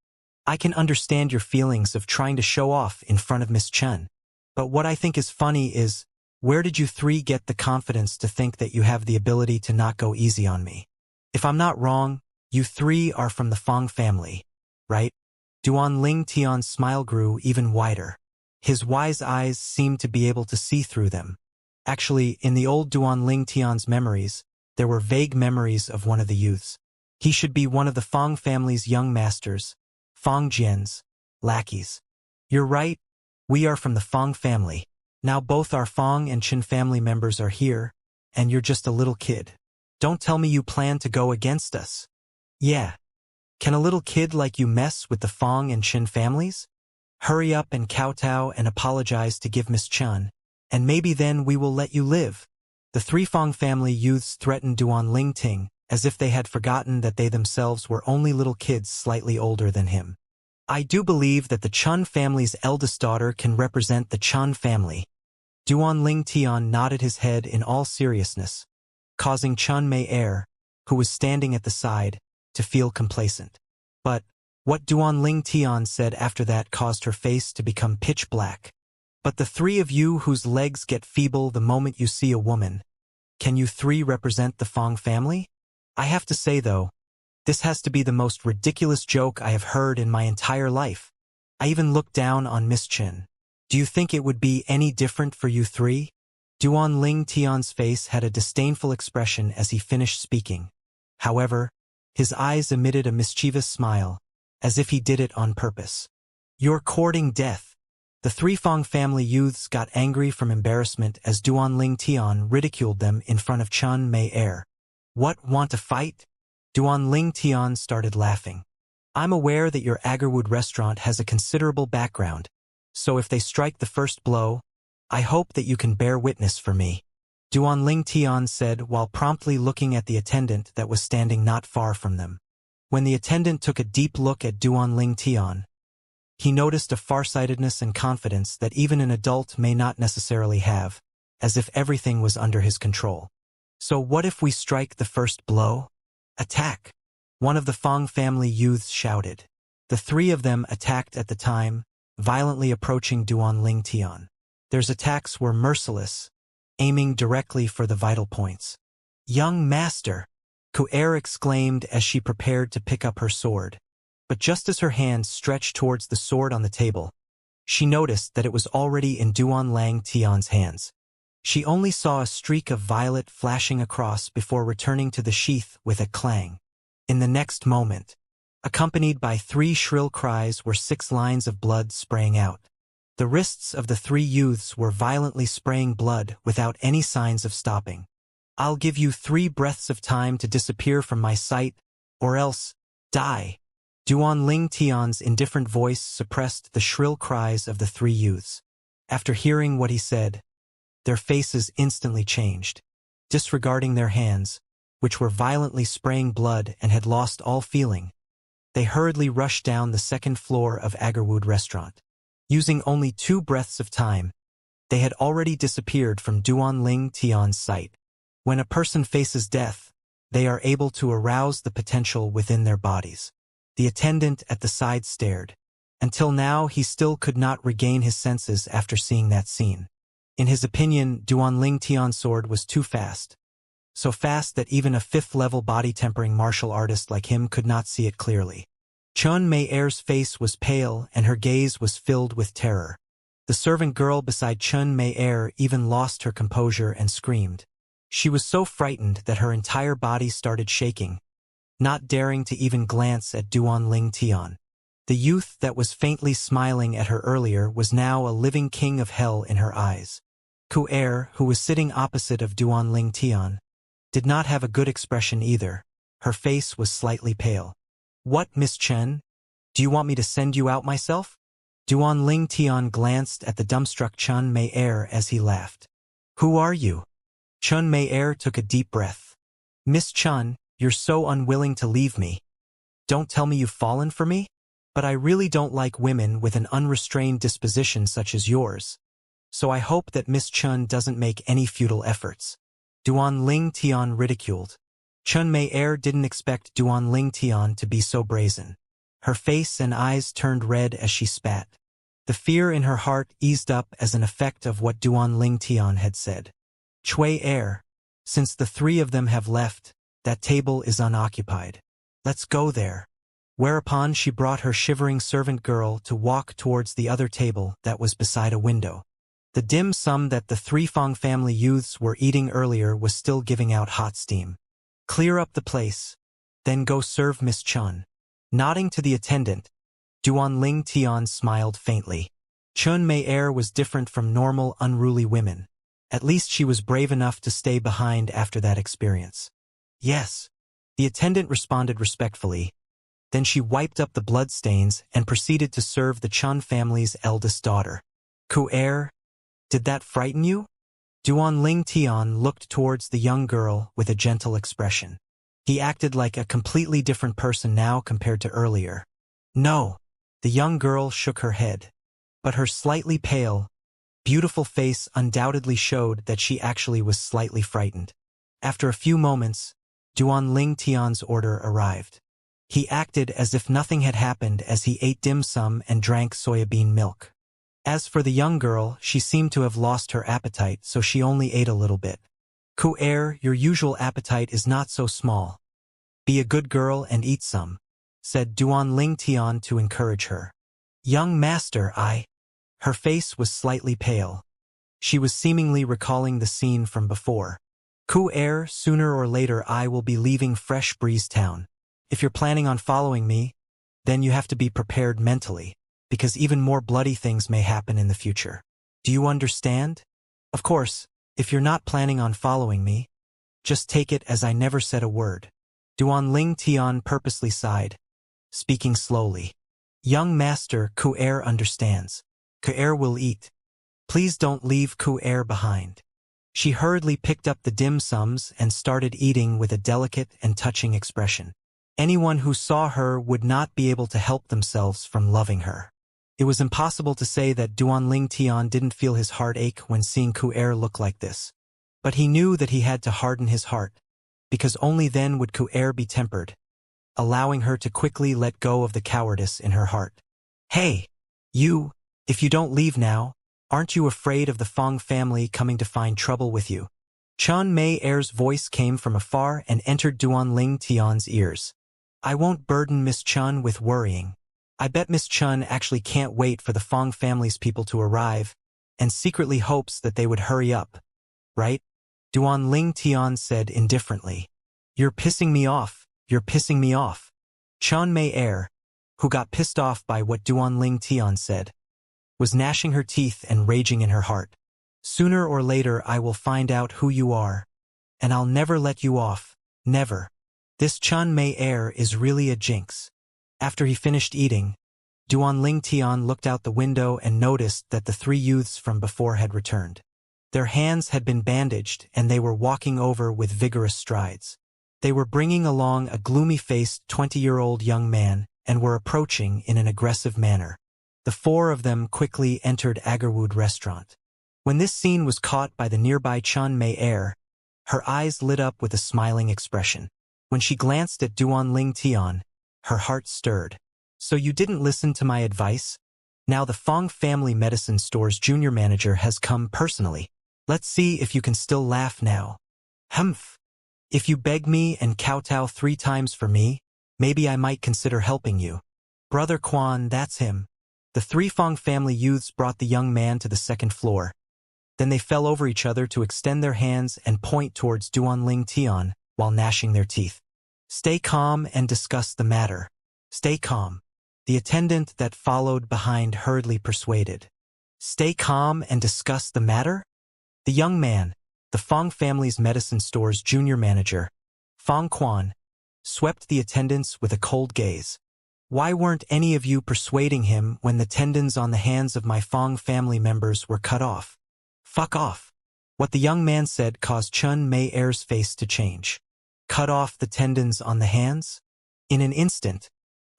"I can understand your feelings of trying to show off in front of Miss Chun. But what I think is funny is, where did you three get the confidence to think that you have the ability to not go easy on me? If I'm not wrong, you three are from the Fong family, right?" Duan Ling Tian's smile grew even wider. His wise eyes seemed to be able to see through them. Actually, in the old Duan Ling Tian's memories, there were vague memories of one of the youths. He should be one of the Fong family's young masters, Fong Jian's lackeys. "You're right, we are from the Fong family. Now both our Fong and Qin family members are here, and you're just a little kid. Don't tell me you plan to go against us." "Yeah. Can a little kid like you mess with the Fong and Qin families? Hurry up and kowtow and apologize to give Miss Chun, and maybe then we will let you live." The three Fong family youths threatened Duan Ling Ting, as if they had forgotten that they themselves were only little kids slightly older than him. "I do believe that the Chun family's eldest daughter can represent the Chun family." Duan Ling Tian nodded his head in all seriousness, causing Chun Mei Er, who was standing at the side, to feel complacent. But what Duan Ling Tian said after that caused her face to become pitch black. "But the three of you whose legs get feeble the moment you see a woman, can you three represent the Fong family? I have to say though, this has to be the most ridiculous joke I have heard in my entire life. I even looked down on Miss Chin. Do you think it would be any different for you three?" Duan Ling Tian's face had a disdainful expression as he finished speaking. However, his eyes emitted a mischievous smile, as if he did it on purpose. "You're courting death." The three Fong family youths got angry from embarrassment as Duan Ling Tian ridiculed them in front of Chun Mei Er. "What, want to fight?" Duan Ling Tian started laughing. "I'm aware that your Agarwood restaurant has a considerable background, so if they strike the first blow, I hope that you can bear witness for me," Duan Ling Tian said while promptly looking at the attendant that was standing not far from them. When the attendant took a deep look at Duan Ling Tian, he noticed a farsightedness and confidence that even an adult may not necessarily have, as if everything was under his control. "So what if we strike the first blow?" "Attack!" one of the Fong family youths shouted. The three of them attacked at the time, violently approaching Duan Ling Tian. Their attacks were merciless, aiming directly for the vital points. "Young master!" Ku'er exclaimed as she prepared to pick up her sword. But just as her hand stretched towards the sword on the table, she noticed that it was already in Duan Ling Tian's hands. She only saw a streak of violet flashing across before returning to the sheath with a clang. In the next moment, accompanied by 3 shrill cries, were 6 lines of blood spraying out. The wrists of the 3 youths were violently spraying blood without any signs of stopping. "I'll give you 3 breaths of time to disappear from my sight, or else, die." Duan Ling Tian's indifferent voice suppressed the shrill cries of the 3 youths. After hearing what he said, their faces instantly changed. Disregarding their hands, which were violently spraying blood and had lost all feeling, they hurriedly rushed down the 2nd floor of Agarwood restaurant. Using only 2 breaths of time, they had already disappeared from Duan Ling Tian's sight. When a person faces death, they are able to arouse the potential within their bodies. The attendant at the side stared. Until now, he still could not regain his senses after seeing that scene. In his opinion, Duan Ling Tian's sword was too fast. So fast that even a 5th-level body-tempering martial artist like him could not see it clearly. Chun Mei Er's face was pale and her gaze was filled with terror. The servant girl beside Chun Mei Er even lost her composure and screamed. She was so frightened that her entire body started shaking, not daring to even glance at Duan Tian. The youth that was faintly smiling at her earlier was now a living king of hell in her eyes. Ku who was sitting opposite of Duan Tian, did not have a good expression either. Her face was slightly pale. "What, Miss Chen? Do you want me to send you out myself?" Duan Tian glanced at the dumbstruck Chun Mei as he laughed. "Who are you?" Chun Mei took a deep breath. "Miss Chun, you're so unwilling to leave me. Don't tell me you've fallen for me? But I really don't like women with an unrestrained disposition such as yours. So I hope that Miss Chun doesn't make any futile efforts." Duan Tian ridiculed. Chun Mei didn't expect Duan Tian to be so brazen. Her face and eyes turned red as she spat. The fear in her heart eased up as an effect of what Duan Tian had said. "Chui since the three of them have left, that table is unoccupied. Let's go there." Whereupon she brought her shivering servant girl to walk towards the other table that was beside a window. The dim sum that the three Fong family youths were eating earlier was still giving out hot steam. "Clear up the place, then go serve Miss Chun." Nodding to the attendant, Duan Tian smiled faintly. Chun Mei was different from normal, unruly women. At least she was brave enough to stay behind after that experience. "Yes." The attendant responded respectfully. Then she wiped up the bloodstains and proceeded to serve the Chun family's eldest daughter. "Ku did that frighten you?" Duan Tian looked towards the young girl with a gentle expression. He acted like a completely different person now compared to earlier. "No." The young girl shook her head. But her slightly pale, beautiful face undoubtedly showed that she actually was slightly frightened. After a few moments, Duan Tian's order arrived. He acted as if nothing had happened as he ate dim sum and drank soybean milk. As for the young girl, she seemed to have lost her appetite, so she only ate a little bit. "Ku your usual appetite is not so small. Be a good girl and eat some," said Duan Tian to encourage her. "Young master, Her face was slightly pale. She was seemingly recalling the scene from before. "Ku sooner or later I will be leaving Fresh Breeze Town. If you're planning on following me, then you have to be prepared mentally, because even more bloody things may happen in the future. Do you understand? Of course, if you're not planning on following me, just take it as I never said a word." Duan Tian purposely sighed, speaking slowly. "Young master, Ku understands. Ku will eat. Please don't leave Ku behind." She hurriedly picked up the dim sums and started eating with a delicate and touching expression. Anyone who saw her would not be able to help themselves from loving her. It was impossible to say that Duan Tian didn't feel his heart ache when seeing Ku look like this. But he knew that he had to harden his heart, because only then would Ku be tempered, allowing her to quickly let go of the cowardice in her heart. "Hey, you, if you don't leave now, aren't you afraid of the Fong family coming to find trouble with you?" Chun Mei's voice came from afar and entered Duan Tian's ears. "I won't burden Miss Chun with worrying. I bet Miss Chun actually can't wait for the Fong family's people to arrive, and secretly hopes that they would hurry up, right?" Duan Tian said indifferently. "You're pissing me off, you're pissing me off." Chun Mei who got pissed off by what Duan Tian said, was gnashing her teeth and raging in her heart. "Sooner or later I will find out who you are, and I'll never let you off, never. This Chun Mei is really a jinx." After he finished eating, Duan Tian looked out the window and noticed that the three youths from before had returned. Their hands had been bandaged and they were walking over with vigorous strides. They were bringing along a gloomy-faced 20-year-old young man and were approaching in an aggressive manner. The four of them quickly entered Agarwood restaurant. When this scene was caught by the nearby Chun Mei her eyes lit up with a smiling expression. When she glanced at Duan Tian, her heart stirred. "So you didn't listen to my advice? Now the Fong Family Medicine Store's junior manager has come personally. Let's see if you can still laugh now. Humph. If you beg me and kowtow 3 times for me, maybe I might consider helping you." "Brother Quan, that's him." The 3 Fong family youths brought the young man to the 2nd floor. Then they fell over each other to extend their hands and point towards Duan Tian while gnashing their teeth. Stay calm and discuss the matter. Stay calm. The attendant that followed behind hurriedly persuaded. Stay calm and discuss the matter? The young man, the Fong family's medicine store's junior manager, Fong Quan, swept the attendants with a cold gaze. Why weren't any of you persuading him when the tendons on the hands of my Fong family members were cut off? Fuck off. What the young man said caused Chun Mei Er's face to change. Cut off the tendons on the hands? In an instant,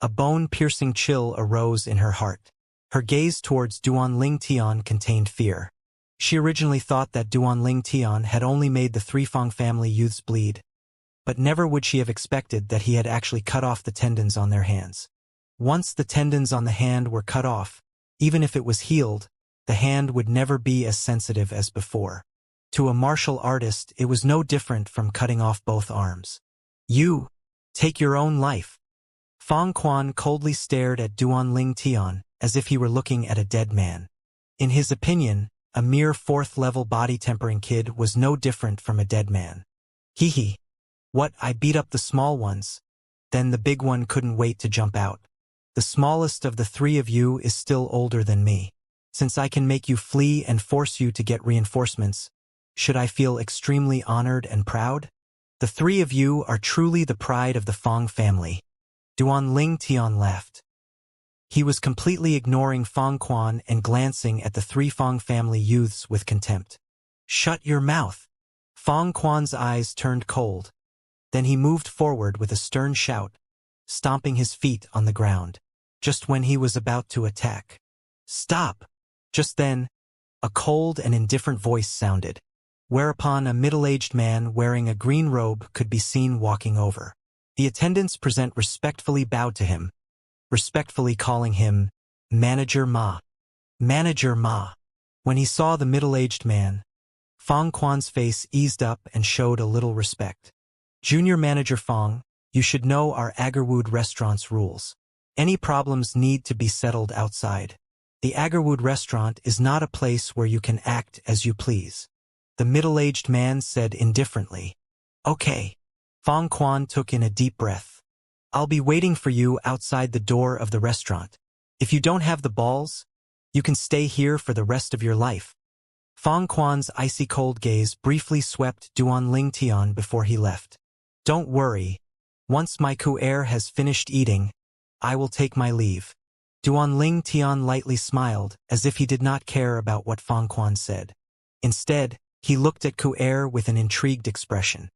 a bone-piercing chill arose in her heart. Her gaze towards Duan Ling Tian contained fear. She originally thought that Duan Ling Tian had only made the three Fong family youths bleed, but never would she have expected that he had actually cut off the tendons on their hands. Once the tendons on the hand were cut off, even if it was healed, the hand would never be as sensitive as before. To a martial artist, it was no different from cutting off both arms. You, take your own life. Fong Quan coldly stared at Duan Ling Tian, as if he were looking at a dead man. In his opinion, a mere fourth-level body-tempering kid was no different from a dead man. Hee hee. What, I beat up the small ones? Then the big one couldn't wait to jump out. The smallest of the three of you is still older than me. Since I can make you flee and force you to get reinforcements, should I feel extremely honored and proud? The three of you are truly the pride of the Fong family. Duan Ling Tian laughed. He was completely ignoring Fong Quan and glancing at the three Fong family youths with contempt. Shut your mouth. Fong Quan's eyes turned cold. Then he moved forward with a stern shout, stomping his feet on the ground, just when he was about to attack. Stop! Just then, a cold and indifferent voice sounded, whereupon a middle-aged man wearing a green robe could be seen walking over. The attendants present respectfully bowed to him, respectfully calling him Manager Ma. Manager Ma. When he saw the middle-aged man, Fong Quan's face eased up and showed a little respect. Junior Manager Fong, you should know our Agarwood restaurant's rules. Any problems need to be settled outside. The Agarwood restaurant is not a place where you can act as you please. The middle-aged man said indifferently. Okay. Fong Quan took in a deep breath. I'll be waiting for you outside the door of the restaurant. If you don't have the balls, you can stay here for the rest of your life. Fong Quan's icy cold gaze briefly swept Duan Ling Tian before he left. Don't worry. Once my Ku'er has finished eating, I will take my leave. Duan Ling Tian lightly smiled, as if he did not care about what Fong Quan said. Instead, he looked at Ku'er with an intrigued expression.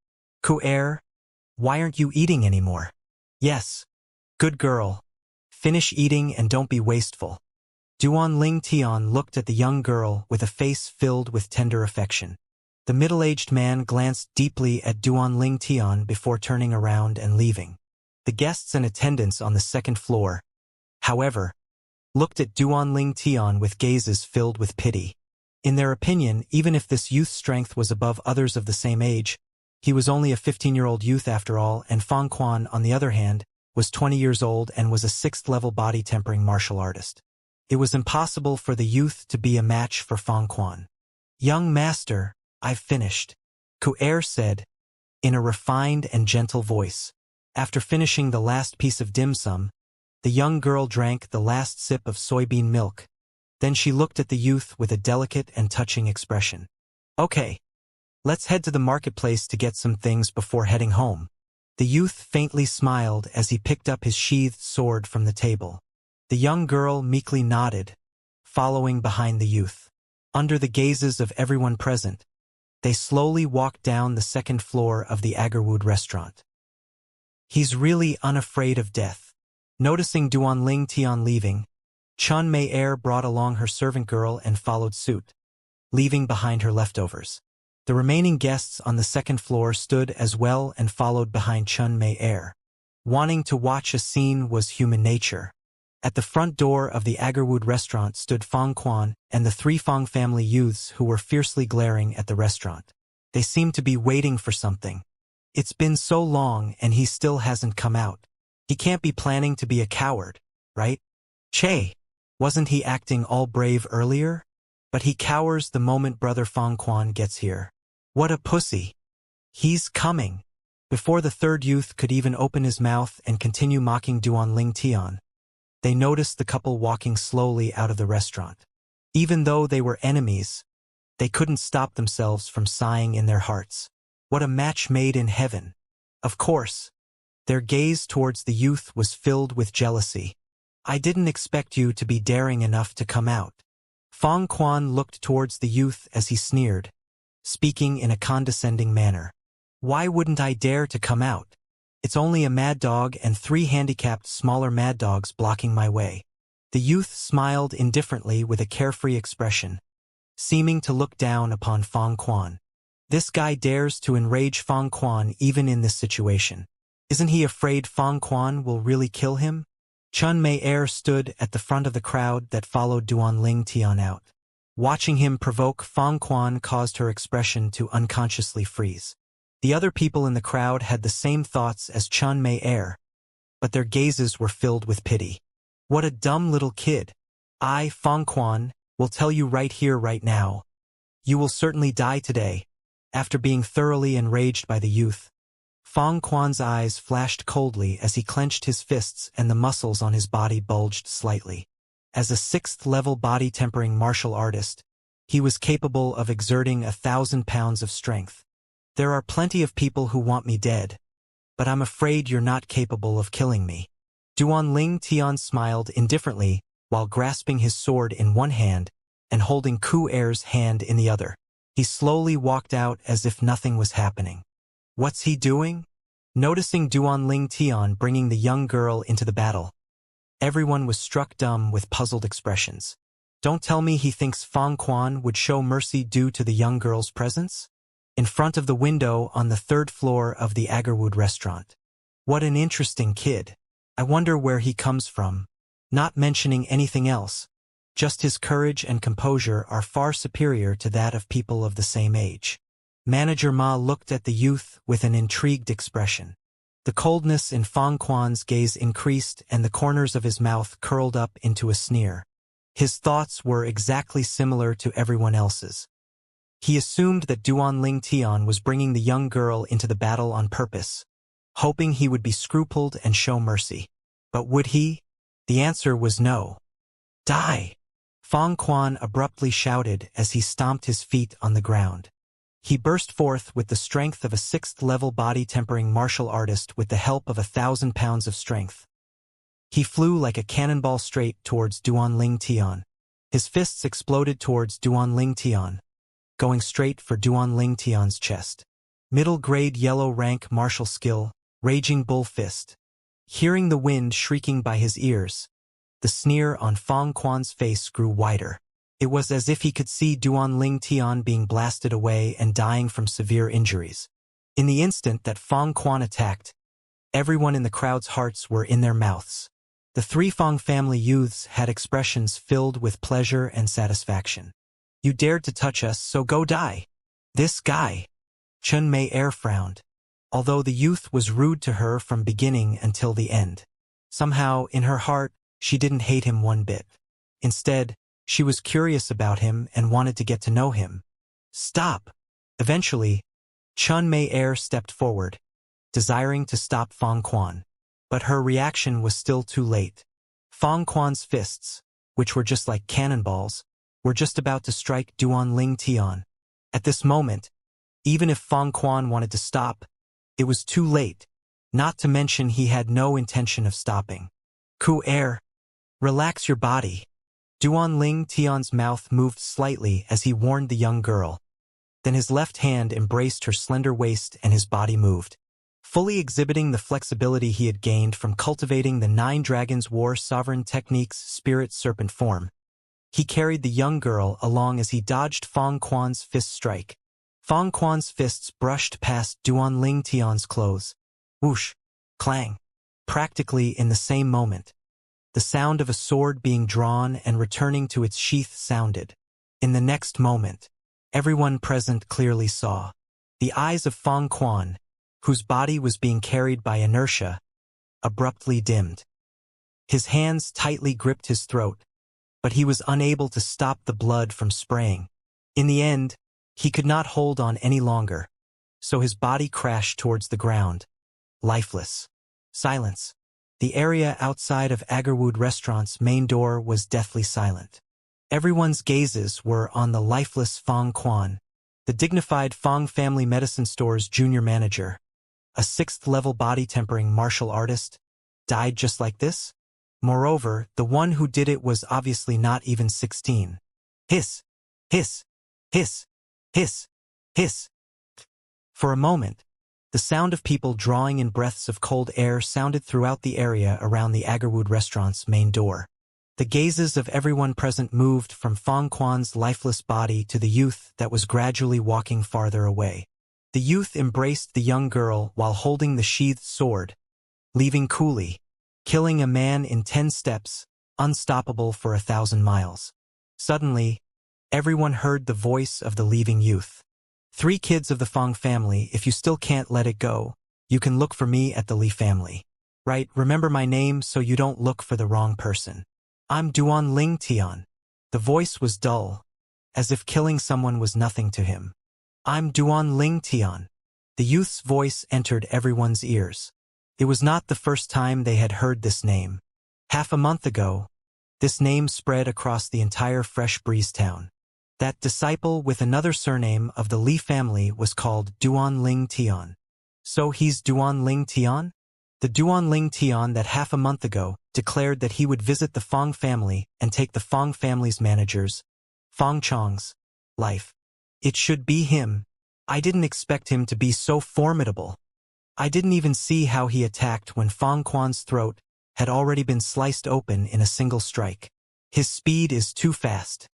Ku'er, why aren't you eating anymore? Yes. Good girl. Finish eating and don't be wasteful. Duan Ling Tian looked at the young girl with a face filled with tender affection. The middle-aged man glanced deeply at Duan Ling Tian before turning around and leaving. The guests and attendants on the second floor, however, looked at Duan Ling Tian with gazes filled with pity. In their opinion, even if this youth's strength was above others of the same age, he was only a 15-year-old youth after all, and Fong Quan, on the other hand, was 20 years old and was a 6th-level body-tempering martial artist. It was impossible for the youth to be a match for Fong Quan. Young master, I've finished, Ku'er said, in a refined and gentle voice. After finishing the last piece of dim sum, the young girl drank the last sip of soybean milk. Then she looked at the youth with a delicate and touching expression. Okay, let's head to the marketplace to get some things before heading home. The youth faintly smiled as he picked up his sheathed sword from the table. The young girl meekly nodded, following behind the youth. Under the gazes of everyone present, they slowly walked down the second floor of the Agarwood restaurant. He's really unafraid of death. Noticing Duan Ling Tian leaving, Chun Mei Er brought along her servant girl and followed suit, leaving behind her leftovers. The remaining guests on the second floor stood as well and followed behind Chun Mei Er. Wanting to watch a scene was human nature. At the front door of the Agarwood restaurant stood Fong Quan and the three Fong family youths who were fiercely glaring at the restaurant. They seemed to be waiting for something. It's been so long and he still hasn't come out. He can't be planning to be a coward, right? Che, wasn't he acting all brave earlier? But he cowers the moment brother Fong Quan gets here. What a pussy. He's coming. Before the third youth could even open his mouth and continue mocking Duanling Tian, they noticed the couple walking slowly out of the restaurant. Even though they were enemies, they couldn't stop themselves from sighing in their hearts. What a match made in heaven! Of course, their gaze towards the youth was filled with jealousy. I didn't expect you to be daring enough to come out. Fong Quan looked towards the youth as he sneered, speaking in a condescending manner. Why wouldn't I dare to come out? It's only a mad dog and 3 handicapped smaller mad dogs blocking my way. The youth smiled indifferently with a carefree expression, seeming to look down upon Fong Quan. This guy dares to enrage Fong Quan even in this situation. Isn't he afraid Fong Quan will really kill him? Chun Mei Er stood at the front of the crowd that followed Duanling Tian out. Watching him provoke Fong Quan caused her expression to unconsciously freeze. The other people in the crowd had the same thoughts as Chun Mei Er, but their gazes were filled with pity. What a dumb little kid. I, Fong Quan, will tell you right here, right now. You will certainly die today. After being thoroughly enraged by the youth, Fong Quan's eyes flashed coldly as he clenched his fists and the muscles on his body bulged slightly. As a 6th-level body-tempering martial artist, he was capable of exerting 1,000 pounds of strength. There are plenty of people who want me dead, but I'm afraid you're not capable of killing me. Duanling Tian smiled indifferently while grasping his sword in one hand and holding Ku Er's hand in the other. He slowly walked out as if nothing was happening. What's he doing? Noticing Duanling Tian bringing the young girl into the battle, everyone was struck dumb with puzzled expressions. Don't tell me he thinks Fong Quan would show mercy due to the young girl's presence? In front of the window on the 3rd floor of the Agarwood restaurant. What an interesting kid. I wonder where he comes from. Not mentioning anything else, just his courage and composure are far superior to that of people of the same age. Manager Ma looked at the youth with an intrigued expression. The coldness in Fong Quan's gaze increased and the corners of his mouth curled up into a sneer. His thoughts were exactly similar to everyone else's. He assumed that Duanling Tian was bringing the young girl into the battle on purpose, hoping he would be scrupled and show mercy. But would he? The answer was no. Die! Fong Quan abruptly shouted as he stomped his feet on the ground. He burst forth with the strength of a 6th-level body-tempering martial artist with the help of 1,000 pounds of strength. He flew like a cannonball straight towards Duanling Tian. His fists exploded towards Duanling Tian, going straight for Duanling Tian's chest. Middle-grade yellow-rank martial skill, Raging Bull Fist. Hearing the wind shrieking by his ears, the sneer on Fong Quan's face grew wider. It was as if he could see Duanling Tian being blasted away and dying from severe injuries. In the instant that Fong Quan attacked, everyone in the crowd's hearts were in their mouths. The 3 Fong family youths had expressions filled with pleasure and satisfaction. You dared to touch us, so go die. This guy. Chun Mei Er frowned, although the youth was rude to her from beginning until the end. Somehow, in her heart, she didn't hate him one bit. Instead, she was curious about him and wanted to get to know him. Stop! Eventually, Chun Mei Er stepped forward, desiring to stop Fong Quan. But her reaction was still too late. Fong Quan's fists, which were just like cannonballs, were just about to strike Duanling Tian. At this moment, even if Fong Quan wanted to stop, it was too late, not to mention he had no intention of stopping. Ku Er, relax your body. Duanling Tian's mouth moved slightly as he warned the young girl. Then his left hand embraced her slender waist and his body moved, fully exhibiting the flexibility he had gained from cultivating the 9 Dragons War Sovereign Technique's Spirit Serpent form. He carried the young girl along as he dodged Fong Quan's fist strike. Fong Quan's fists brushed past Duanling Tian's clothes. Whoosh! Clang! Practically in the same moment, the sound of a sword being drawn and returning to its sheath sounded. In the next moment, everyone present clearly saw. The eyes of Fong Quan, whose body was being carried by inertia, abruptly dimmed. His hands tightly gripped his throat, but he was unable to stop the blood from spraying. In the end, he could not hold on any longer. so his body crashed towards the ground, lifeless. Silence. The area outside of Agarwood Restaurant's main door was deathly silent. Everyone's gazes were on the lifeless Fong Quan, the dignified Fong Family Medicine Store's junior manager. A 6th-level body-tempering martial artist died just like this? Moreover, the one who did it was obviously not even 16. Hiss! Hiss! Hiss! Hiss! Hiss! For a moment, the sound of people drawing in breaths of cold air sounded throughout the area around the Agarwood Restaurant's main door. The gazes of everyone present moved from Fong Quan's lifeless body to the youth that was gradually walking farther away. The youth embraced the young girl while holding the sheathed sword, leaving coolly, killing a man in 10 steps, unstoppable for 1,000 miles. Suddenly, everyone heard the voice of the leaving youth. 3 kids of the Fong family, if you still can't let it go, you can look for me at the Li family. Right, remember my name so you don't look for the wrong person. I'm Duan Ling Tian. The voice was dull, as if killing someone was nothing to him. I'm Duan Ling Tian. The youth's voice entered everyone's ears. It was not the first time they had heard this name. Half a month ago, this name spread across the entire Fresh Breeze town. That disciple with another surname of the Li family was called Duan Ling Tian. So he's Duan Ling Tian? The Duan Ling Tian that half a month ago declared that he would visit the Fong family and take the Fong family's manager's, Fong Chong's, life. It should be him. I didn't expect him to be so formidable. I didn't even see how he attacked when Fong Quan's throat had already been sliced open in a single strike. His speed is too fast.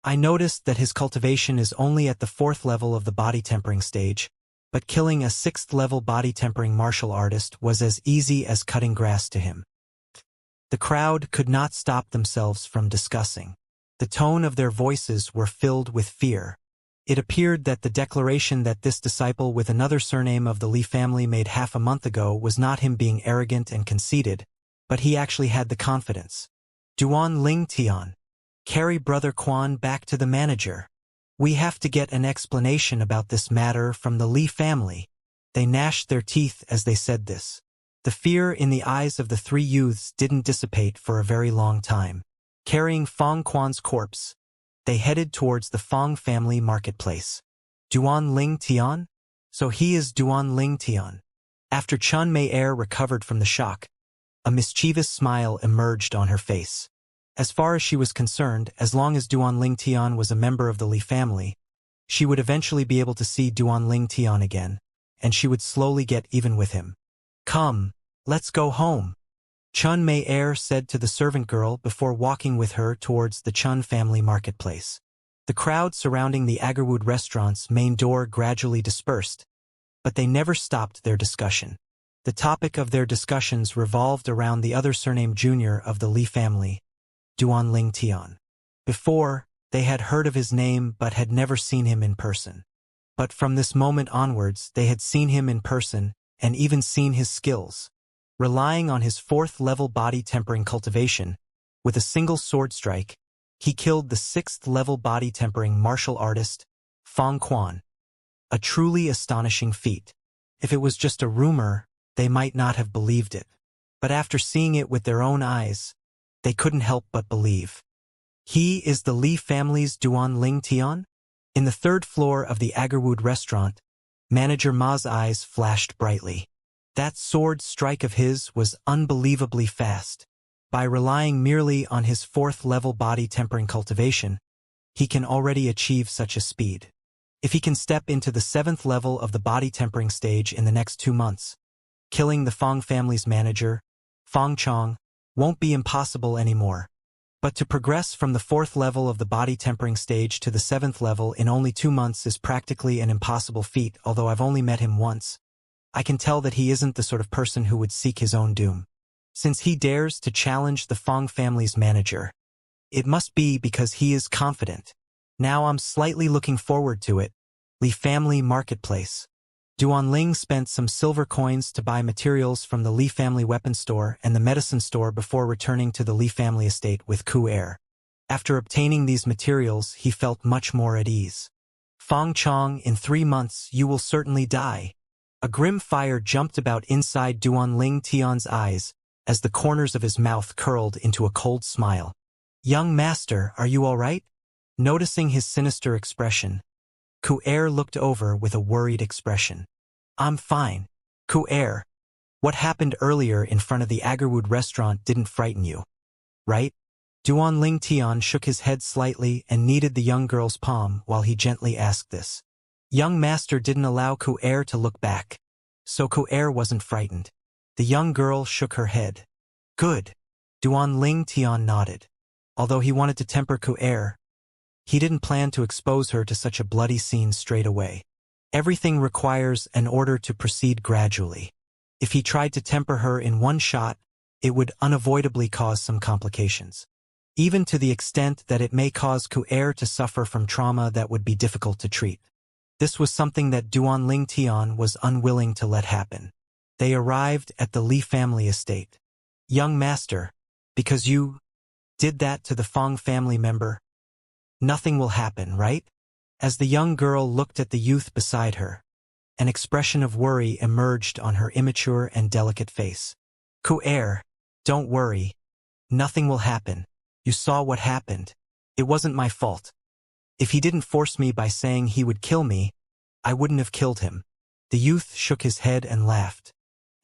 I noticed that his cultivation is only at the 4th level of the body tempering stage, but killing a 6th-level body-tempering martial artist was as easy as cutting grass to him. The crowd could not stop themselves from discussing. The tone of their voices were filled with fear. It appeared that the declaration that this disciple with another surname of the Li family made half a month ago was not him being arrogant and conceited, but he actually had the confidence. Duan Ling Tian. Carry Brother Quan back to the manager. We have to get an explanation about this matter from the Li family. They gnashed their teeth as they said this. The fear in the eyes of the 3 youths didn't dissipate for a very long time. Carrying Fong Quan's corpse, they headed towards the Fong family marketplace. Duan Ling Tian? So he is Duan Ling Tian. After Chun Mei Er recovered from the shock, a mischievous smile emerged on her face. As far as she was concerned, as long as Duan Ling Tian was a member of the Li family, she would eventually be able to see Duan Ling Tian again, and she would slowly get even with him. Come, let's go home, Chun Mei Er said to the servant girl before walking with her towards the Chun family marketplace. The crowd surrounding the Agarwood restaurant's main door gradually dispersed, but they never stopped their discussion. The topic of their discussions revolved around the other surname junior of the Li family, Duan Ling Tian. Before, they had heard of his name but had never seen him in person. But from this moment onwards, they had seen him in person and even seen his skills. Relying on his 4th-level body-tempering cultivation, with a single sword strike, he killed the 6th-level body-tempering martial artist, Fong Quan. A truly astonishing feat. If it was just a rumor, they might not have believed it. But after seeing it with their own eyes, they couldn't help but believe. He is the Li family's Duan Ling Tian? In the 3rd floor of the Agarwood restaurant, Manager Ma's eyes flashed brightly. That sword strike of his was unbelievably fast. By relying merely on his 4th-level body-tempering cultivation, he can already achieve such a speed. If he can step into the 7th level of the body-tempering stage in the next 2 months, killing the Fong family's manager, Fong Chong, won't be impossible anymore. But to progress from the 4th level of the body-tempering stage to the 7th level in only 2 months is practically an impossible feat. Although I've only met him once, I can tell that he isn't the sort of person who would seek his own doom. Since he dares to challenge the Fong family's manager, it must be because he is confident. Now I'm slightly looking forward to it. Li family marketplace. Duan Ling spent some silver coins to buy materials from the Li family weapon store and the medicine store before returning to the Li family estate with Ku Er. After obtaining these materials, he felt much more at ease. Fong Chong, in 3 months you will certainly die. A grim fire jumped about inside Duan Ling Tian's eyes, as the corners of his mouth curled into a cold smile. Young master, are you all right? Noticing his sinister expression, Ku-er looked over with a worried expression. I'm fine. Ku-er, what happened earlier in front of the Agarwood restaurant didn't frighten you, right? Duan Ling Tian shook his head slightly and kneaded the young girl's palm while he gently asked this. Young master didn't allow Ku-er to look back, so Ku-er wasn't frightened. The young girl shook her head. Good. Duan Ling Tian nodded. Although he wanted to temper Ku-er, he didn't plan to expose her to such a bloody scene straight away. Everything requires an order to proceed gradually. If he tried to temper her in one shot, it would unavoidably cause some complications, even to the extent that it may cause Ku-er to suffer from trauma that would be difficult to treat. This was something that Duan Ling Tian was unwilling to let happen. They arrived at the Li family estate. Young master, because you did that to the Fong family member, nothing will happen, right? As the young girl looked at the youth beside her, an expression of worry emerged on her immature and delicate face. Ku-er, don't worry. Nothing will happen. You saw what happened. It wasn't my fault. If he didn't force me by saying he would kill me, I wouldn't have killed him. The youth shook his head and laughed.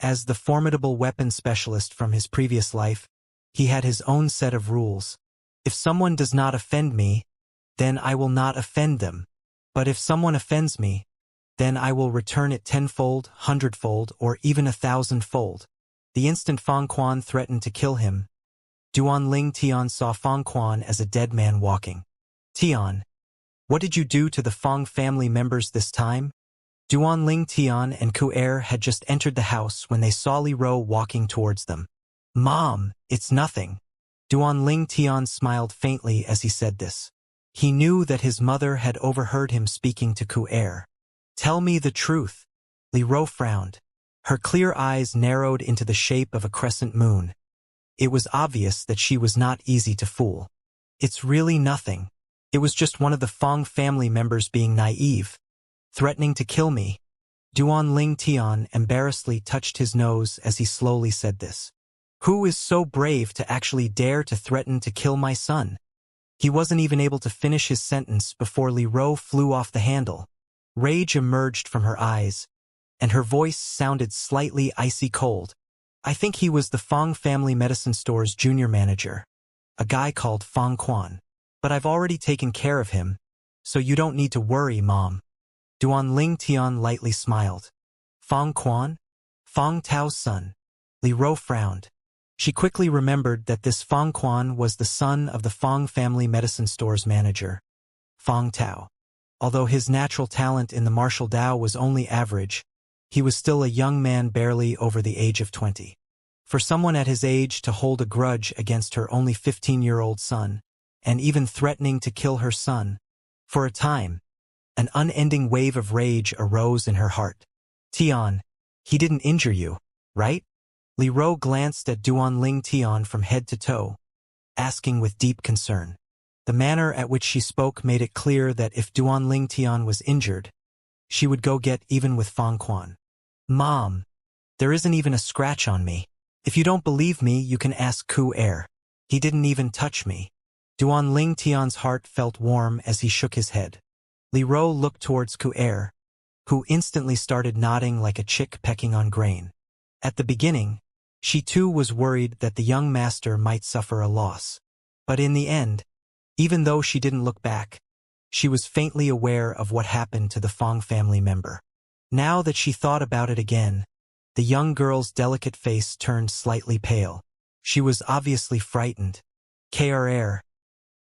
As the formidable weapon specialist from his previous life, he had his own set of rules. If someone does not offend me, then I will not offend them. But if someone offends me, then I will return it 10-fold, 100-fold, or even 1,000-fold. The instant Fong Quan threatened to kill him, Duan Ling Tian saw Fong Quan as a dead man walking. Tian, what did you do to the Fong family members this time? Duan Ling Tian and Ku-er had just entered the house when they saw Li Ro walking towards them. Mom, it's nothing. Duan Ling Tian smiled faintly as he said this. He knew that his mother had overheard him speaking to Ku-er. Tell me the truth. Li Ro frowned. Her clear eyes narrowed into the shape of a crescent moon. It was obvious that she was not easy to fool. It's really nothing. It was just one of the Fong family members being naive, threatening to kill me. Duan Ling Tian embarrassedly touched his nose as he slowly said this. Who is so brave to actually dare to threaten to kill my son? He wasn't even able to finish his sentence before Li Ro flew off the handle. Rage emerged from her eyes, and her voice sounded slightly icy cold. I think he was the Fong Family Medicine Store's junior manager, a guy called Fong Quan. But I've already taken care of him, so you don't need to worry, Mom. Duan Ling Tian lightly smiled. Fong Quan? Fong Tao's son. Li Ro frowned. She quickly remembered that this Fong Quan was the son of the Fong Family Medicine Store's manager, Fong Tao. Although his natural talent in the martial Dao was only average, he was still a young man barely over the age of 20. For someone at his age to hold a grudge against her only 15-year-old son, and even threatening to kill her son, for a time, an unending wave of rage arose in her heart. Tian, he didn't injure you, right? Li Ro glanced at Duan Ling Tian from head to toe, asking with deep concern. The manner at which she spoke made it clear that if Duan Ling Tian was injured, she would go get even with Fong Quan. Mom, there isn't even a scratch on me. If you don't believe me, you can ask Ku-er. He didn't even touch me. Duan Ling Tian's heart felt warm as he shook his head. Li Ro looked towards Ku-er, who instantly started nodding like a chick pecking on grain. At the beginning, she too was worried that the young master might suffer a loss. But in the end, even though she didn't look back, she was faintly aware of what happened to the Fong family member. Now that she thought about it again, the young girl's delicate face turned slightly pale. She was obviously frightened. Kr,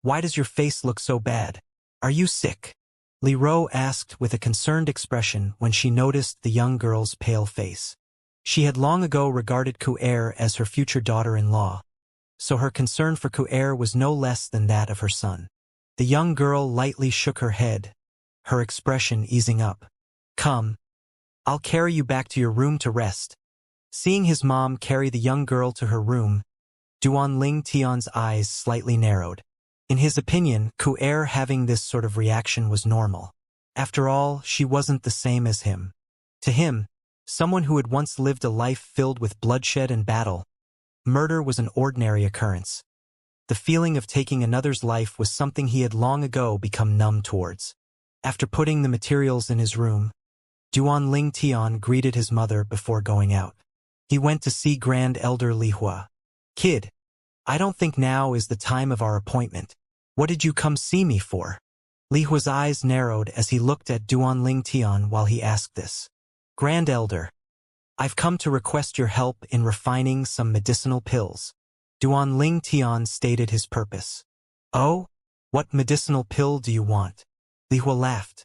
why does your face look so bad? Are you sick? Li Ro asked with a concerned expression when she noticed the young girl's pale face. She had long ago regarded Ku-er as her future daughter-in-law, so her concern for Ku-er was no less than that of her son. The young girl lightly shook her head, her expression easing up. Come, I'll carry you back to your room to rest. Seeing his mom carry the young girl to her room, Duan Ling Tian's eyes slightly narrowed. In his opinion, Ku-er having this sort of reaction was normal. After all, she wasn't the same as him. To him, someone who had once lived a life filled with bloodshed and battle, murder was an ordinary occurrence. The feeling of taking another's life was something he had long ago become numb towards. After putting the materials in his room, Duan Ling Tian greeted his mother before going out. He went to see Grand Elder Li Hua. "Kid, I don't think now is the time of our appointment. What did you come see me for?" Li Hua's eyes narrowed as he looked at Duan Ling Tian while he asked this. "Grand Elder, I've come to request your help in refining some medicinal pills." Duan Ling Tian stated his purpose. "Oh? What medicinal pill do you want?" Li Hua laughed.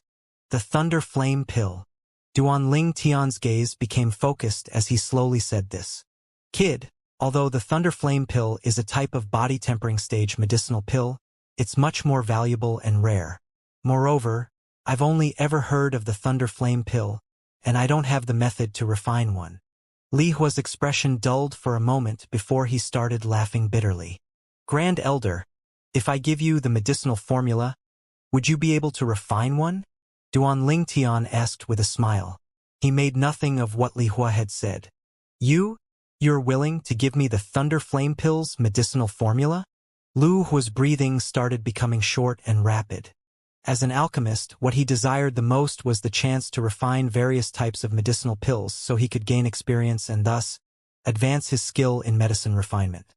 "The Thunder Flame Pill." Duan Ling Tian's gaze became focused as he slowly said this. "Kid, although the Thunder Flame Pill is a type of body tempering stage medicinal pill, it's much more valuable and rare. Moreover, I've only ever heard of the Thunder Flame Pill, and I don't have the method to refine one." Li Hua's expression dulled for a moment before he started laughing bitterly. "Grand Elder, if I give you the medicinal formula, would you be able to refine one?" Duan Ling Tian asked with a smile. He made nothing of what Li Hua had said. You're willing to give me the Thunder Flame Pill's medicinal formula?" Lu Hua's breathing started becoming short and rapid. As an alchemist, what he desired the most was the chance to refine various types of medicinal pills so he could gain experience and thus advance his skill in medicine refinement.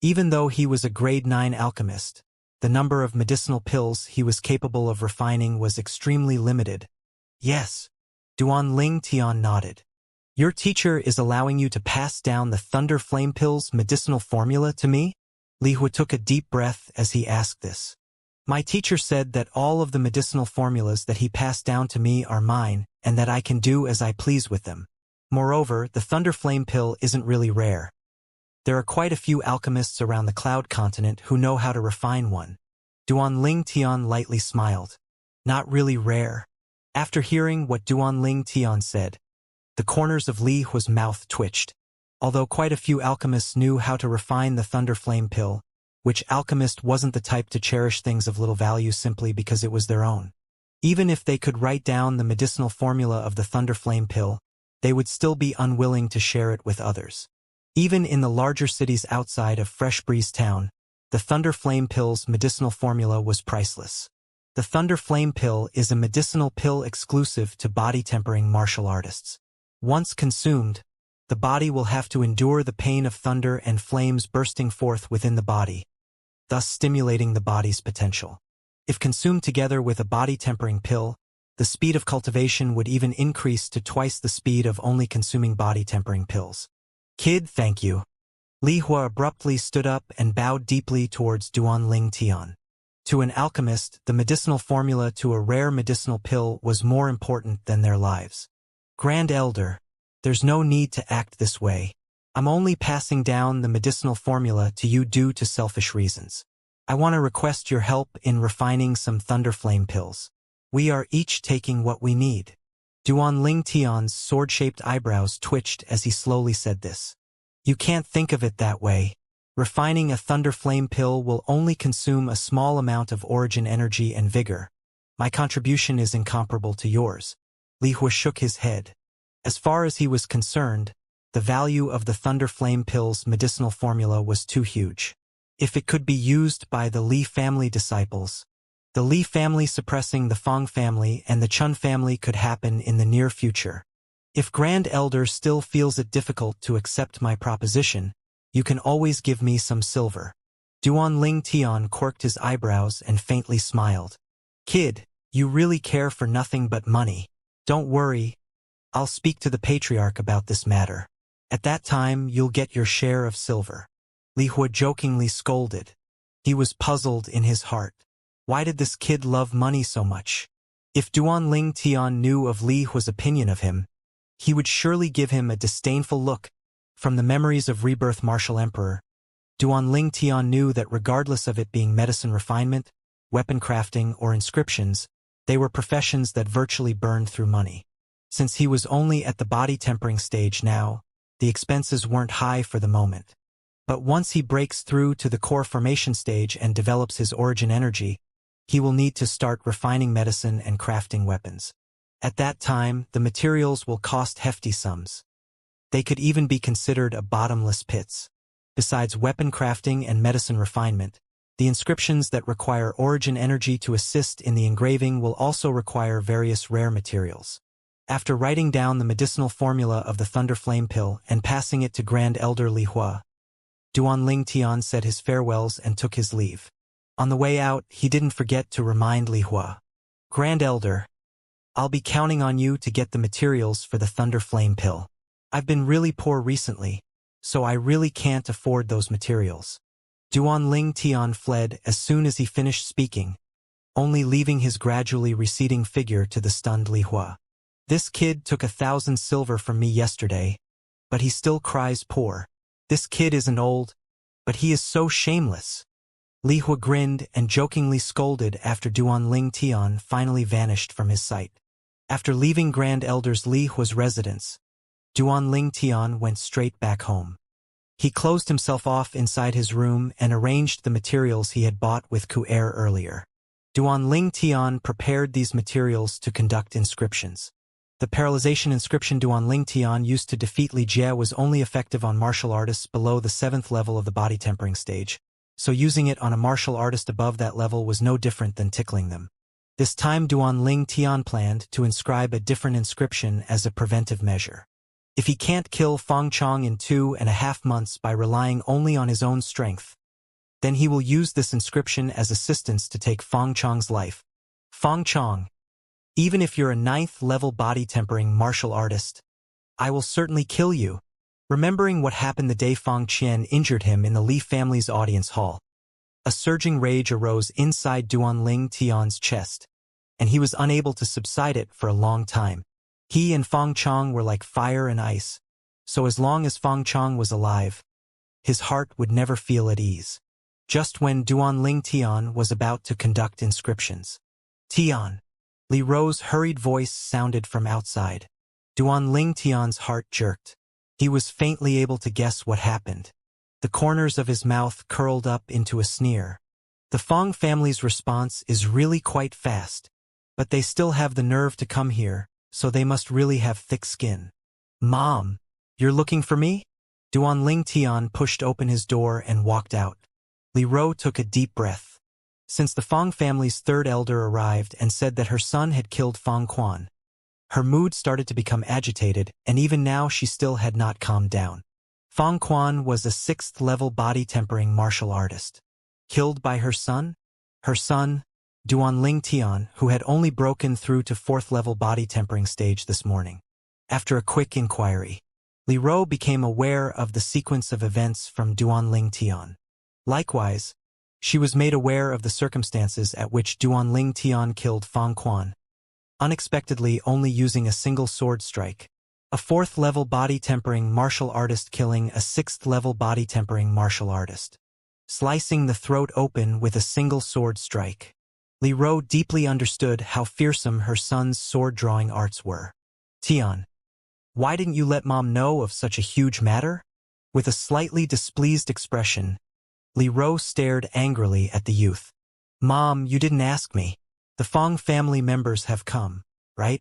Even though he was a grade 9 alchemist, the number of medicinal pills he was capable of refining was extremely limited. "Yes." Duan Ling Tian nodded. "Your teacher is allowing you to pass down the Thunder Flame Pill's medicinal formula to me?" Li Hua took a deep breath as he asked this. "My teacher said that all of the medicinal formulas that he passed down to me are mine and that I can do as I please with them. Moreover, the Thunder Flame Pill isn't really rare. There are quite a few alchemists around the Cloud Continent who know how to refine one." Duan Ling Tian lightly smiled. "Not really rare." After hearing what Duan Ling Tian said, the corners of Li Hua's mouth twitched. Although quite a few alchemists knew how to refine the Thunder Flame Pill, which alchemist wasn't the type to cherish things of little value simply because it was their own. Even if they could write down the medicinal formula of the Thunder Flame Pill, they would still be unwilling to share it with others. Even in the larger cities outside of Fresh Breeze Town, the Thunder Flame Pill's medicinal formula was priceless. The Thunder Flame Pill is a medicinal pill exclusive to body-tempering martial artists. Once consumed, the body will have to endure the pain of thunder and flames bursting forth within the body, thus stimulating the body's potential. If consumed together with a body-tempering pill, the speed of cultivation would even increase to twice the speed of only consuming body-tempering pills. "Kid, thank you." Li Hua abruptly stood up and bowed deeply towards Duan Ling Tian. To an alchemist, the medicinal formula to a rare medicinal pill was more important than their lives. "Grand Elder, there's no need to act this way. I'm only passing down the medicinal formula to you due to selfish reasons. I want to request your help in refining some Thunder Flame Pills. We are each taking what we need." Duan Ling Tian's sword-shaped eyebrows twitched as he slowly said this. "You can't think of it that way. Refining a Thunder Flame Pill will only consume a small amount of origin energy and vigor. My contribution is incomparable to yours." Li Hua shook his head. As far as he was concerned, the value of the Thunder Flame Pill's medicinal formula was too huge. If it could be used by the Li family disciples, the Li family suppressing the Feng family and the Chun family could happen in the near future. If Grand Elder still feels it difficult to accept my proposition, you can always give me some silver. Duan Ling Tian quirked his eyebrows and faintly smiled. "Kid, you really care for nothing but money. Don't worry, I'll speak to the Patriarch about this matter. At that time, you'll get your share of silver." Li Hua jokingly scolded. He was puzzled in his heart. Why did this kid love money so much? If Duan Ling Tian knew of Li Hua's opinion of him, he would surely give him a disdainful look. From the memories of Rebirth Martial Emperor, Duan Ling Tian knew that regardless of it being medicine refinement, weapon crafting, or inscriptions, they were professions that virtually burned through money. Since he was only at the body-tempering stage now, the expenses weren't high for the moment. But once he breaks through to the core formation stage and develops his origin energy, he will need to start refining medicine and crafting weapons. At that time, the materials will cost hefty sums. They could even be considered a bottomless pits. Besides weapon crafting and medicine refinement, the inscriptions that require origin energy to assist in the engraving will also require various rare materials. After writing down the medicinal formula of the Thunder Flame Pill and passing it to Grand Elder Li Hua, Duanling Tian said his farewells and took his leave. On the way out, he didn't forget to remind Li Hua, "Grand Elder, I'll be counting on you to get the materials for the Thunder Flame Pill. I've been really poor recently, so I really can't afford those materials." Duanling Tian fled as soon as he finished speaking, only leaving his gradually receding figure to the stunned Li Hua. "This kid took 1,000 silver from me yesterday, but he still cries poor. This kid isn't old, but he is so shameless." Li Hua grinned and jokingly scolded after Duanling Tian finally vanished from his sight. After leaving Grand Elder's Li Hua's residence, Duanling Tian went straight back home. He closed himself off inside his room and arranged the materials he had bought with Ku'er earlier. Duanling Tian prepared these materials to conduct inscriptions. The paralyzation inscription Duanling Tian used to defeat Li Jie was only effective on martial artists below the 7th level of the body tempering stage, so using it on a martial artist above that level was no different than tickling them. This time Duanling Tian planned to inscribe a different inscription as a preventive measure. If he can't kill Feng Chong in 2.5 months by relying only on his own strength, then he will use this inscription as assistance to take Feng Chong's life. "Feng Chong, even if you're a 9th level body tempering martial artist, I will certainly kill you." Remembering what happened the day Feng Qian injured him in the Li family's audience hall, a surging rage arose inside Duanling Tian's chest, and he was unable to subside it for a long time. He and Feng Chong were like fire and ice, so as long as Feng Chong was alive, his heart would never feel at ease. Just when Duanling Tian was about to conduct inscriptions, "Tian!" Li Ro's hurried voice sounded from outside. Duanling Tian's heart jerked. He was faintly able to guess what happened. The corners of his mouth curled up into a sneer. "The Feng family's response is really quite fast, but they still have the nerve to come here, so they must really have thick skin." "Mom, you're looking for me?" Duanling Tian pushed open his door and walked out. Li Ro took a deep breath. Since the Feng family's third elder arrived and said that her son had killed Feng Quan, her mood started to become agitated, and even now she still had not calmed down. Feng Quan was a 6th level body tempering martial artist. Killed by her son? Her son, Duanling Tian, who had only broken through to 4th level body tempering stage this morning. After a quick inquiry, Li Ro became aware of the sequence of events from Duanling Tian. Likewise, she was made aware of the circumstances at which Duanling Tian killed Feng Quan, unexpectedly only using a single sword strike. A 4th level body tempering martial artist killing a 6th level body tempering martial artist, slicing the throat open with a single sword strike. Li Ro deeply understood how fearsome her son's sword-drawing arts were. "Tian, why didn't you let Mom know of such a huge matter?" With a slightly displeased expression, Li Ro stared angrily at the youth. "Mom, you didn't ask me. The Feng family members have come, right?"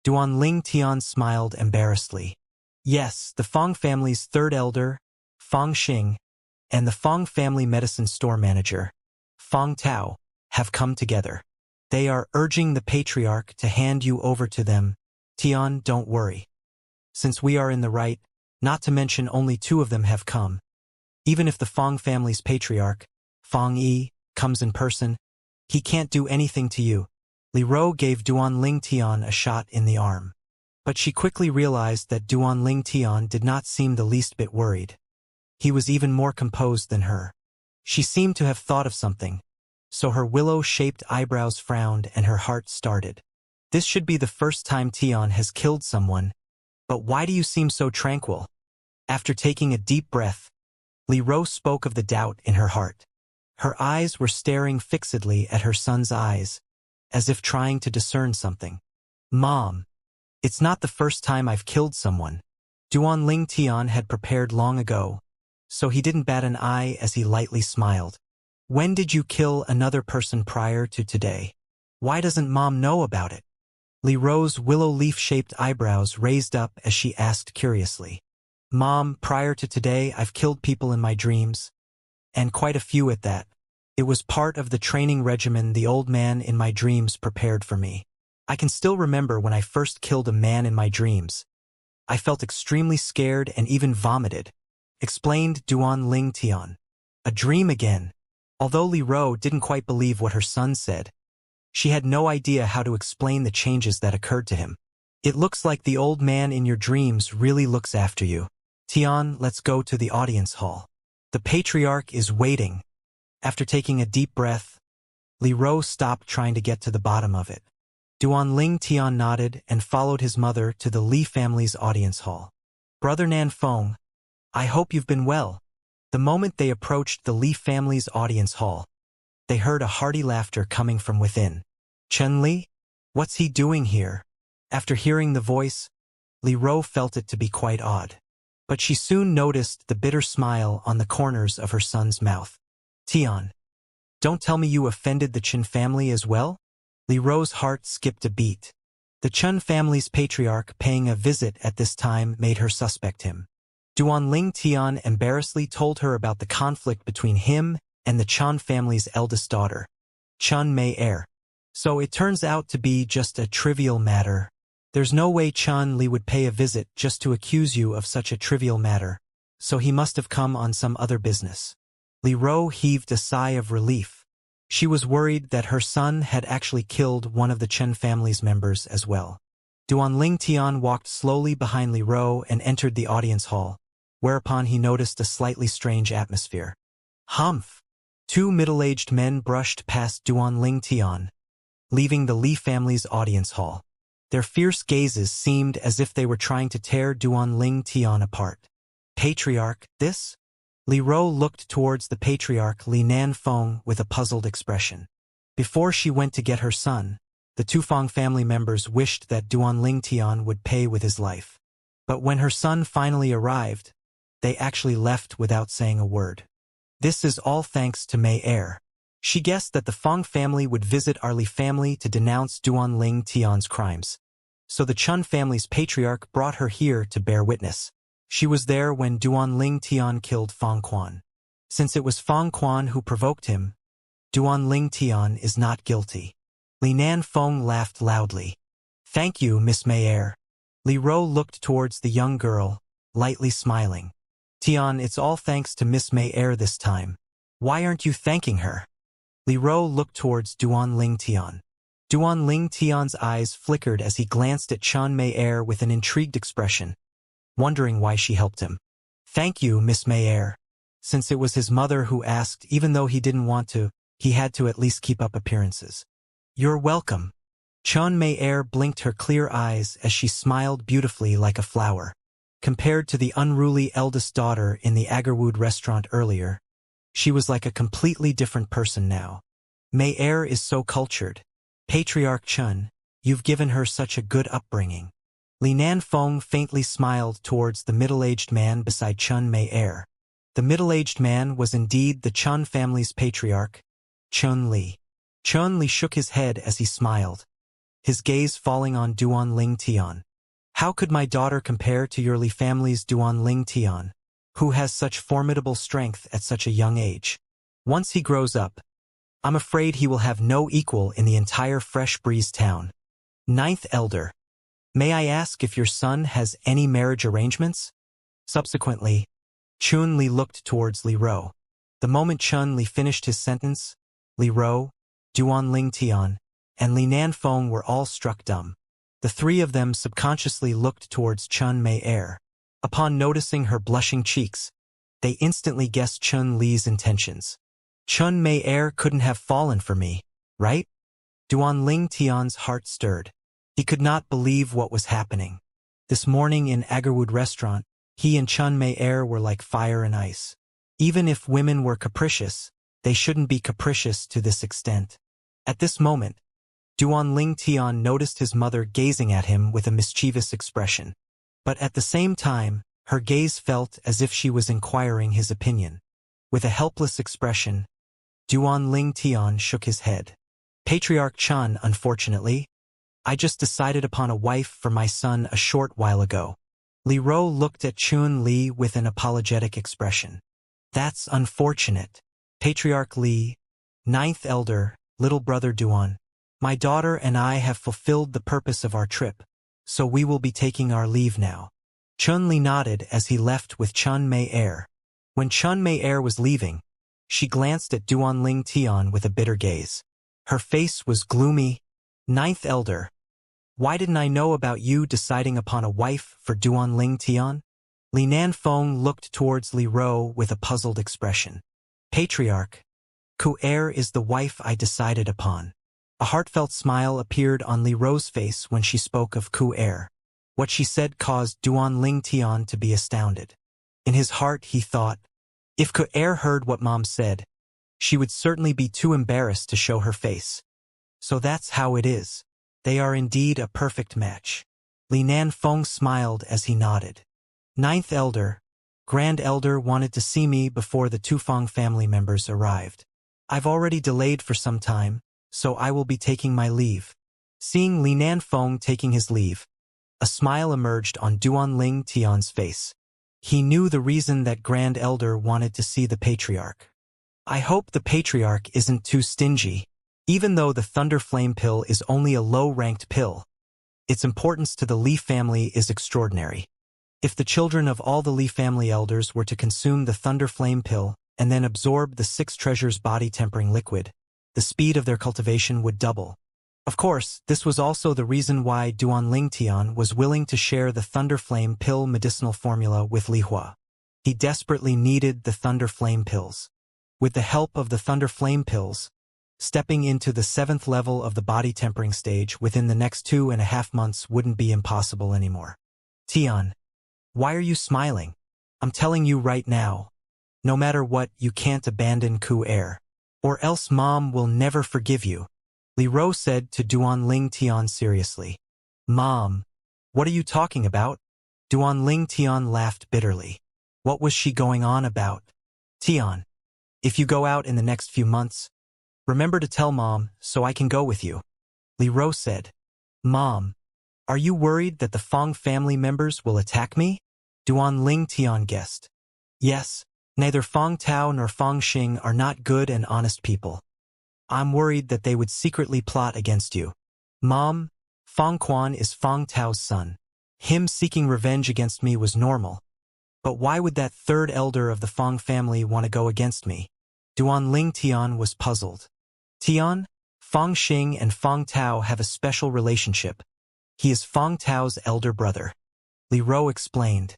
Duanling Tian smiled embarrassedly. "Yes, the Feng family's third elder, Feng Xing, and the Feng family medicine store manager, Feng Tao, have come together. They are urging the patriarch to hand you over to them. Tian, don't worry. Since we are in the right, not to mention only 2 of them have come. Even if the Feng family's patriarch, Feng Yi, comes in person, he can't do anything to you." Li Ro gave Duanling Tian a shot in the arm. But she quickly realized that Duanling Tian did not seem the least bit worried. He was even more composed than her. She seemed to have thought of something, so her willow-shaped eyebrows frowned and her heart started. "This should be the first time Tian has killed someone, but why do you seem so tranquil?" After taking a deep breath, Li Ro spoke of the doubt in her heart. Her eyes were staring fixedly at her son's eyes, as if trying to discern something. "Mom, it's not the first time I've killed someone." Duanling Tian had prepared long ago, so he didn't bat an eye as he lightly smiled. When did you kill another person prior to today? Why doesn't Mom know about it? Li Ro's willow leaf-shaped eyebrows raised up as she asked curiously. Mom, prior to today I've killed people in my dreams. And quite a few at that. It was part of the training regimen the old man in my dreams prepared for me. I can still remember when I first killed a man in my dreams. I felt extremely scared and even vomited, explained Duan Ling Tian. A dream again. Although Li Ro didn't quite believe what her son said, she had no idea how to explain the changes that occurred to him. It looks like the old man in your dreams really looks after you. Tian, let's go to the audience hall. The patriarch is waiting. After taking a deep breath, Li Ro stopped trying to get to the bottom of it. Duan Ling Tian nodded and followed his mother to the Li family's audience hall. Brother Nan Feng, I hope you've been well. The moment they approached the Li family's audience hall, they heard a hearty laughter coming from within. Chen Li? What's he doing here? After hearing the voice, Li Ro felt it to be quite odd. But she soon noticed the bitter smile on the corners of her son's mouth. Tian, don't tell me you offended the Chen family as well? Li Ro's heart skipped a beat. The Chen family's patriarch paying a visit at this time made her suspect him. Duan Ling Tian embarrassedly told her about the conflict between him and the Chen family's eldest daughter, Chen Mei Er. So it turns out to be just a trivial matter. There's no way Chen Li would pay a visit just to accuse you of such a trivial matter, so he must have come on some other business. Li Ro heaved a sigh of relief. She was worried that her son had actually killed one of the Chen family's members as well. Duan Ling Tian walked slowly behind Li Ro and entered the audience hall, whereupon he noticed a slightly strange atmosphere. Humph! Two middle-aged men brushed past Duan Ling Tian, leaving the Li family's audience hall. Their fierce gazes seemed as if they were trying to tear Duan Ling Tian apart. Patriarch, this? Li Ro looked towards the patriarch Li Nan Feng with a puzzled expression. Before she went to get her son, the two Feng family members wished that Duan Ling Tian would pay with his life. But when her son finally arrived, they actually left without saying a word. This is all thanks to Mei Er. She guessed that the Feng family would visit our Li family to denounce Duan Ling Tian's crimes. So the Chen family's patriarch brought her here to bear witness. She was there when Duan Ling Tian killed Feng Quan. Since it was Feng Quan who provoked him, Duan Ling Tian is not guilty. Li Nan Feng laughed loudly. Thank you, Miss Mei Er. Li Ro looked towards the young girl, lightly smiling. Tian, it's all thanks to Miss Mei Er this time. Why aren't you thanking her? Li Ro looked towards Duan Ling Tian. Duan Ling Tian's eyes flickered as he glanced at Chen Mei Er with an intrigued expression, wondering why she helped him. Thank you, Miss Mei Er. Since it was his mother who asked, even though he didn't want to, he had to at least keep up appearances. You're welcome. Chen Mei Er blinked her clear eyes as she smiled beautifully like a flower. Compared to the unruly eldest daughter in the Agarwood restaurant earlier, she was like a completely different person now. Mei Er is so cultured. Patriarch Chen, you've given her such a good upbringing. Li Nan Feng faintly smiled towards the middle-aged man beside Chen Mei Er. The middle-aged man was indeed the Chen family's patriarch, Chen Li. Chen Li shook his head as he smiled, his gaze falling on Duan Ling Tian. How could my daughter compare to your Li family's Duan Ling Tian, who has such formidable strength at such a young age? Once he grows up, I'm afraid he will have no equal in the entire Fresh Breeze town. Ninth Elder. May I ask if your son has any marriage arrangements? Subsequently, Chun Li looked towards Li Ro. The moment Chun Li finished his sentence, Li Ro, Duan Ling Tian, and Li Nan Feng were all struck dumb. The three of them subconsciously looked towards Chen Mei Er. Upon noticing her blushing cheeks, they instantly guessed Chun Li's intentions. Chen Mei Er couldn't have fallen for me, right? Duan Ling Tian's heart stirred. He could not believe what was happening. This morning in Agarwood restaurant, he and Chen Mei Er were like fire and ice. Even if women were capricious, they shouldn't be capricious to this extent. At this moment, Duan Ling Tian noticed his mother gazing at him with a mischievous expression. But at the same time, her gaze felt as if she was inquiring his opinion. With a helpless expression, Duan Ling Tian shook his head. Patriarch Chun, unfortunately. I just decided upon a wife for my son a short while ago. Li Ro looked at Chun Li with an apologetic expression. That's unfortunate. Patriarch Li, ninth elder, little brother Duan. My daughter and I have fulfilled the purpose of our trip, so we will be taking our leave now. Chun Li nodded as he left with Chun Mei Er. When Chun Mei Er was leaving, she glanced at Duan Ling Tian with a bitter gaze. Her face was gloomy. Ninth elder. Why didn't I know about you deciding upon a wife for Duan Ling Tian? Li Nanfeng looked towards Li Ro with a puzzled expression. Patriarch, Ku Er is the wife I decided upon. A heartfelt smile appeared on Li Ro's face when she spoke of Ku Er. What she said caused Duan Ling Tian to be astounded. In his heart he thought, if Ku Er heard what Mom said, she would certainly be too embarrassed to show her face. So that's how it is. They are indeed a perfect match. Li Nanfeng smiled as he nodded. Ninth elder, Grand Elder wanted to see me before the Tufang family members arrived. I've already delayed for some time, so I will be taking my leave. Seeing Li Nanfeng taking his leave, a smile emerged on Duan Ling Tian's face. He knew the reason that Grand Elder wanted to see the Patriarch. I hope the Patriarch isn't too stingy. Even though the Thunder Flame pill is only a low-ranked pill, its importance to the Li family is extraordinary. If the children of all the Li family elders were to consume the Thunder Flame pill and then absorb the 6 treasures body-tempering liquid, the speed of their cultivation would double. Of course, this was also the reason why Duan Ling Tian was willing to share the Thunder Flame pill medicinal formula with Li Hua. He desperately needed the Thunder Flame pills. With the help of the Thunder Flame pills, stepping into the 7th level of the body-tempering stage within the next 2.5 months wouldn't be impossible anymore. Tian, why are you smiling? I'm telling you right now, no matter what, you can't abandon Ku Er, or else Mom will never forgive you. Li Ro said to Duan Ling Tian seriously. Mom, what are you talking about? Duan Ling Tian laughed bitterly. What was she going on about? Tian, if you go out in the next few months, remember to tell Mom so I can go with you. Li Ro said. Mom, are you worried that the Fong family members will attack me? Duan Ling Tian guessed. Yes, neither Fong Tao nor Fong Xing are not good and honest people. I'm worried that they would secretly plot against you. Mom, Fong Quan is Fong Tao's son. Him seeking revenge against me was normal. But why would that 3rd elder of the Fong family want to go against me? Duan Ling Tian was puzzled. Tian, Fong Xing and Fong Tao have a special relationship. He is Fong Tao's elder brother. Li Ro explained.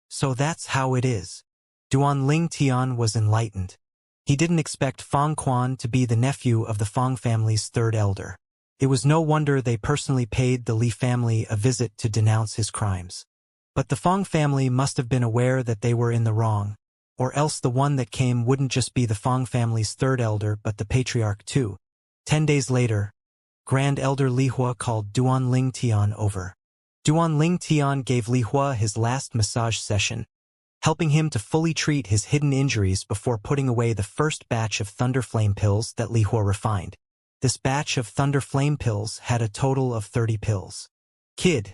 So that's how it is. Duan Ling Tian was enlightened. He didn't expect Fong Quan to be the nephew of the Fong family's 3rd elder. It was no wonder they personally paid the Li family a visit to denounce his crimes. But the Fong family must have been aware that they were in the wrong, or else the one that came wouldn't just be the Fong family's 3rd elder but the Patriarch too. 10 days later, Grand Elder Li Hua called Duan Ling Tian over. Duan Ling Tian gave Li Hua his last massage session, helping him to fully treat his hidden injuries before putting away the first batch of Thunder Flame pills that Li Hua refined. This batch of Thunder Flame pills had a total of 30 pills. Kid,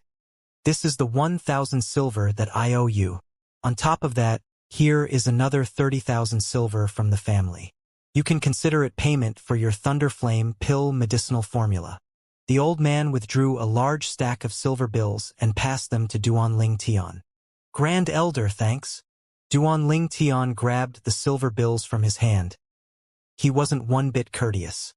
this is the 1,000 silver that I owe you. On top of that, here is another 30,000 silver from the family. You can consider it payment for your Thunder Flame pill medicinal formula. The old man withdrew a large stack of silver bills and passed them to Duan Ling Tian. Grand Elder, thanks. Duan Ling Tian grabbed the silver bills from his hand. He wasn't one bit courteous.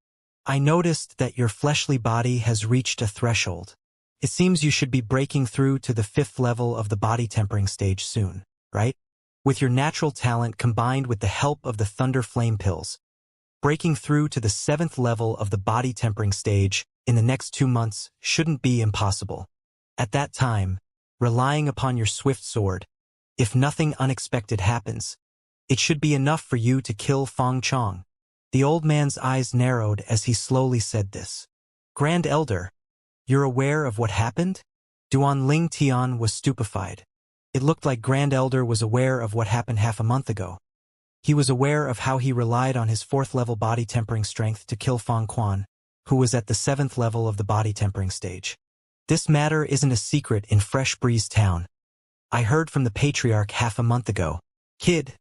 I noticed that your fleshly body has reached a threshold. It seems you should be breaking through to the 5th level of the body tempering stage soon, right? With your natural talent combined with the help of the Thunder Flame pills, breaking through to the 7th level of the body tempering stage in the next 2 months shouldn't be impossible. At that time, relying upon your swift sword, if nothing unexpected happens, it should be enough for you to kill Fong Chong. The old man's eyes narrowed as he slowly said this. Grand Elder, you're aware of what happened? Duan Ling Tian was stupefied. It looked like Grand Elder was aware of what happened half a month ago. He was aware of how he relied on his 4th-level body tempering strength to kill Fang Quan, who was at the 7th level of the body tempering stage. This matter isn't a secret in Fresh Breeze Town. I heard from the Patriarch half a month ago. Kid,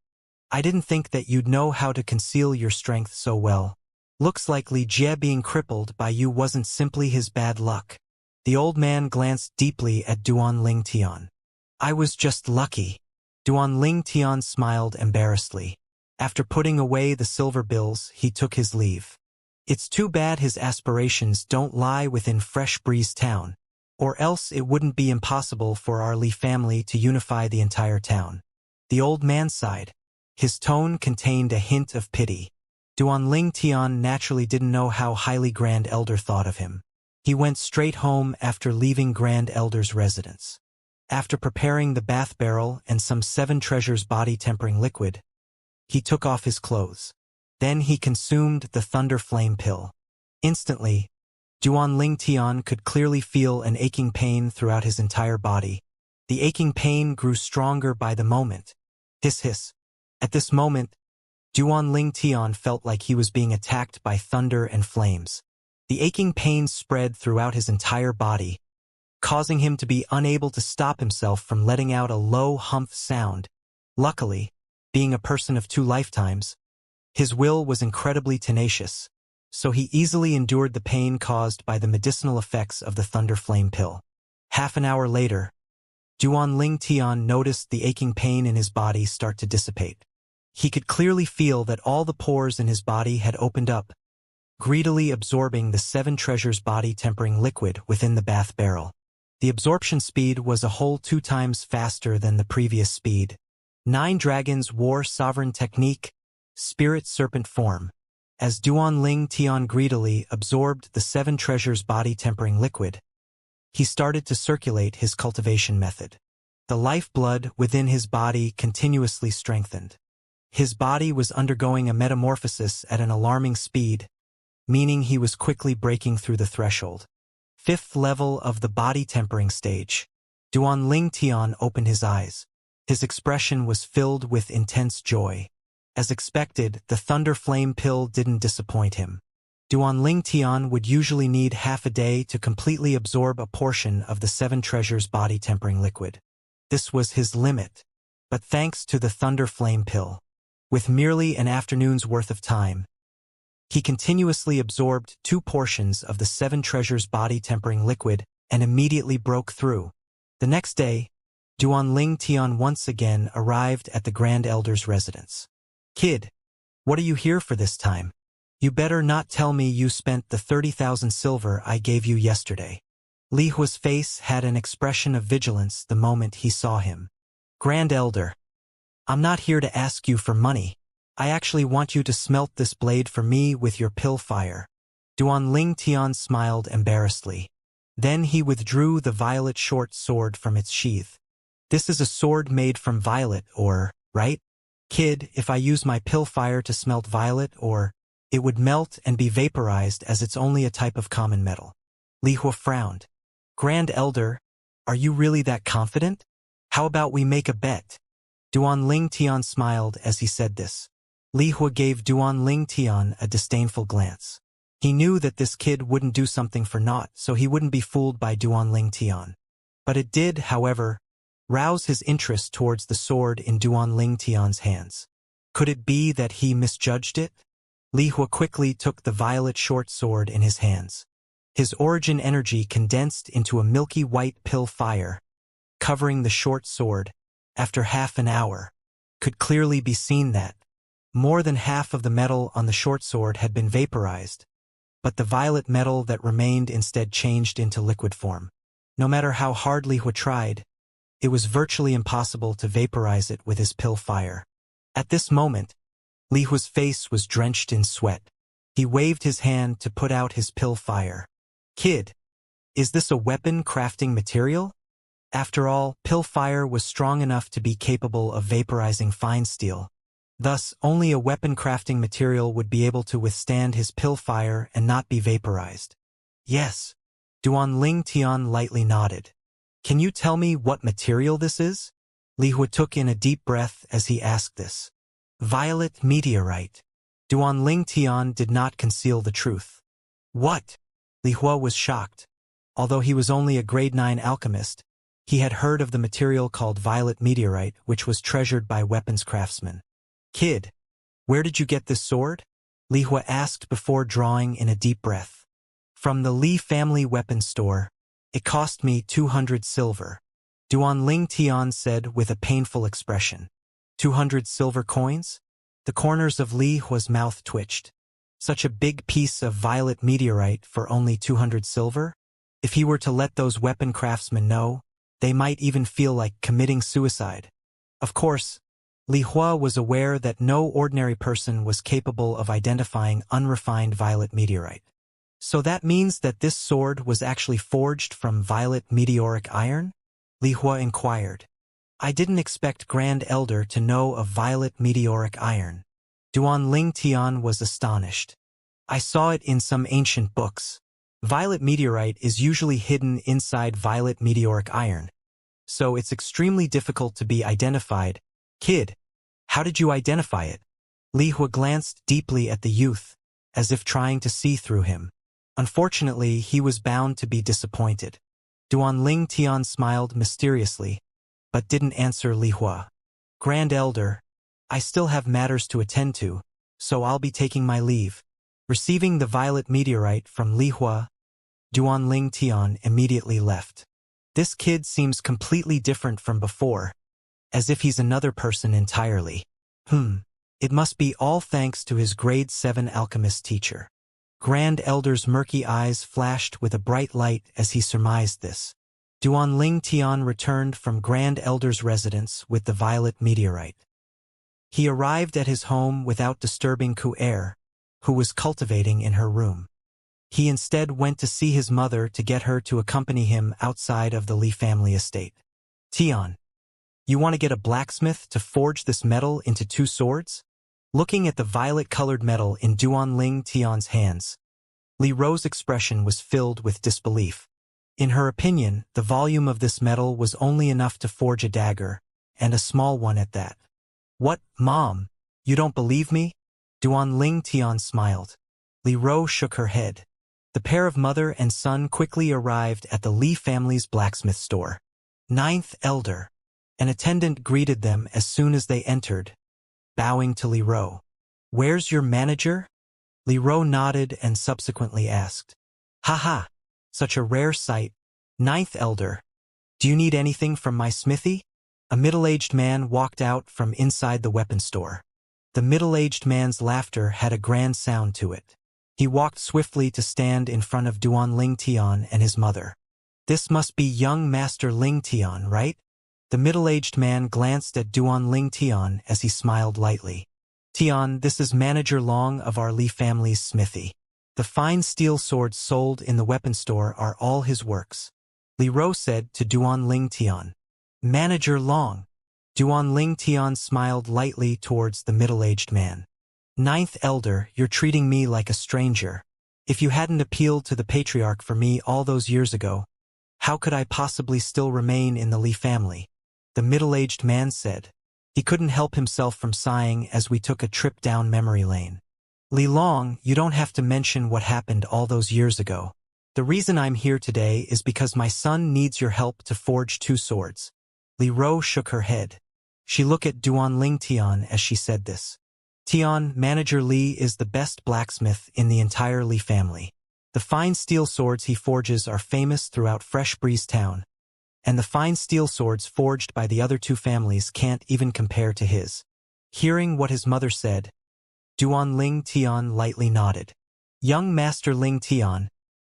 I didn't think that you'd know how to conceal your strength so well. Looks like Li Jie being crippled by you wasn't simply his bad luck. The old man glanced deeply at Duan Ling Tian. I was just lucky. Duan Ling Tian smiled embarrassedly. After putting away the silver bills, he took his leave. It's too bad his aspirations don't lie within Fresh Breeze Town, or else it wouldn't be impossible for our Li family to unify the entire town. The old man sighed. His tone contained a hint of pity. Duan Ling Tian naturally didn't know how highly Grand Elder thought of him. He went straight home after leaving Grand Elder's residence. After preparing the bath barrel and some 7 treasures body tempering liquid, he took off his clothes. Then he consumed the Thunder Flame pill. Instantly, Duan Ling Tian could clearly feel an aching pain throughout his entire body. The aching pain grew stronger by the moment. Hiss hiss. At this moment, Duan Ling Tian felt like he was being attacked by thunder and flames. The aching pain spread throughout his entire body, causing him to be unable to stop himself from letting out a low humph sound. Luckily, being a person of 2 lifetimes, his will was incredibly tenacious, so he easily endured the pain caused by the medicinal effects of the Thunder Flame pill. Half an hour later, Duan Ling Tian noticed the aching pain in his body start to dissipate. He could clearly feel that all the pores in his body had opened up, greedily absorbing the 7 treasures body tempering liquid within the bath barrel. The absorption speed was a whole 2 times faster than the previous speed. 9 dragons wore sovereign technique, spirit serpent form. As Duan Ling Tian greedily absorbed the 7 treasures body tempering liquid, he started to circulate his cultivation method. The lifeblood within his body continuously strengthened. His body was undergoing a metamorphosis at an alarming speed, meaning he was quickly breaking through the threshold. 5th level of the body tempering stage. Duan Ling Tian opened his eyes. His expression was filled with intense joy. As expected, the Thunder Flame pill didn't disappoint him. Duan Ling Tian would usually need half a day to completely absorb a portion of the 7 treasures body tempering liquid. This was his limit. But thanks to the Thunder Flame pill, with merely an afternoon's worth of time, he continuously absorbed 2 portions of the 7 treasures body tempering liquid and immediately broke through. The next day, Duan Ling Tian once again arrived at the Grand Elder's residence. Kid, what are you here for this time? You better not tell me you spent the 30,000 silver I gave you yesterday. Li Hua's face had an expression of vigilance the moment he saw him. Grand Elder, I'm not here to ask you for money. I actually want you to smelt this blade for me with your pill fire. Duan Ling Tian smiled embarrassedly. Then he withdrew the violet short sword from its sheath. This is a sword made from violet ore, right? Kid, if I use my pill fire to smelt violet ore, it would melt and be vaporized as it's only a type of common metal. Li Hua frowned. Grand Elder, are you really that confident? How about we make a bet? Duan Ling Tian smiled as he said this. Li Hua gave Duan Ling Tian a disdainful glance. He knew that this kid wouldn't do something for naught, so he wouldn't be fooled by Duan Ling Tian. But it did, however, rouse his interest towards the sword in Duan Ling Tian's hands. Could it be that he misjudged it? Li Hua quickly took the violet short sword in his hands. His origin energy condensed into a milky white pill fire, covering the short sword. After half an hour, could clearly be seen that more than half of the metal on the short sword had been vaporized, but the violet metal that remained instead changed into liquid form. No matter how hard Li Hua tried, it was virtually impossible to vaporize it with his pill fire. At this moment, Li Hua's face was drenched in sweat. He waved his hand to put out his pill fire. Kid, is this a weapon crafting material? After all, pill fire was strong enough to be capable of vaporizing fine steel. Thus, only a weapon crafting material would be able to withstand his pill fire and not be vaporized. Yes. Duan Ling Tian lightly nodded. Can you tell me what material this is? Li Hua took in a deep breath as he asked this. Violet meteorite. Duan Ling Tian did not conceal the truth. What? Li Hua was shocked. Although he was only a grade 9 alchemist, he had heard of the material called violet meteorite, which was treasured by weapons craftsmen. Kid, where did you get this sword? Li Hua asked before drawing in a deep breath. From the Li family weapons store. It cost me 200 silver. Duan Ling Tian said with a painful expression. 200 silver coins? The corners of Li Hua's mouth twitched. Such a big piece of violet meteorite for only 200 silver? If he were to let those weapon craftsmen know, they might even feel like committing suicide. Of course, Li Hua was aware that no ordinary person was capable of identifying unrefined violet meteorite. So that means that this sword was actually forged from violet meteoric iron? Li Hua inquired. I didn't expect Grand Elder to know of violet meteoric iron. Duan Ling Tian was astonished. I saw it in some ancient books. Violet meteorite is usually hidden inside violet meteoric iron, so it's extremely difficult to be identified. Kid, how did you identify it? Li Hua glanced deeply at the youth, as if trying to see through him. Unfortunately, he was bound to be disappointed. Duan Ling Tian smiled mysteriously, but didn't answer Li Hua. Grand Elder, I still have matters to attend to, so I'll be taking my leave. Receiving the violet meteorite from Li Hua, Duan Ling Tian immediately left. This kid seems completely different from before, as if he's another person entirely. It must be all thanks to his grade 7 alchemist teacher. Grand Elder's murky eyes flashed with a bright light as he surmised this. Duan Ling Tian returned from Grand Elder's residence with the violet meteorite. He arrived at his home without disturbing Ku-Er, who was cultivating in her room. He instead went to see his mother to get her to accompany him outside of the Li family estate. Tian, you want to get a blacksmith to forge this metal into 2 swords? Looking at the violet-colored metal in Duan Ling Tian's hands, Li Ro's expression was filled with disbelief. In her opinion, the volume of this metal was only enough to forge a dagger, and a small one at that. What, Mom? You don't believe me? Duan Ling Tian smiled. Li Ro shook her head. The pair of mother and son quickly arrived at the Li family's blacksmith store. 9th Elder. An attendant greeted them as soon as they entered, bowing to Li Ro. Where's your manager? Li Ro nodded and subsequently asked. Haha, such a rare sight. 9th Elder. Do you need anything from my smithy? A middle-aged man walked out from inside the weapon store. The middle-aged man's laughter had a grand sound to it. He walked swiftly to stand in front of Duan Ling Tian and his mother. This must be young Master Ling Tian, right? The middle-aged man glanced at Duan Ling Tian as he smiled lightly. Tian, this is Manager Long of our Li family's smithy. The fine steel swords sold in the weapon store are all his works. Li Ro said to Duan Ling Tian. Manager Long. Duan Ling Tian smiled lightly towards the middle-aged man. 9th Elder, you're treating me like a stranger. If you hadn't appealed to the patriarch for me all those years ago, how could I possibly still remain in the Li family? The middle-aged man said. He couldn't help himself from sighing as we took a trip down memory lane. Li Long, you don't have to mention what happened all those years ago. The reason I'm here today is because my son needs your help to forge 2 swords. Li Ro shook her head. She looked at Duan Ling Tian as she said this. Tian, Manager Li is the best blacksmith in the entire Li family. The fine steel swords he forges are famous throughout Fresh Breeze Town, and the fine steel swords forged by the other 2 families can't even compare to his. Hearing what his mother said, Duan Ling Tian lightly nodded. Young Master Ling Tian,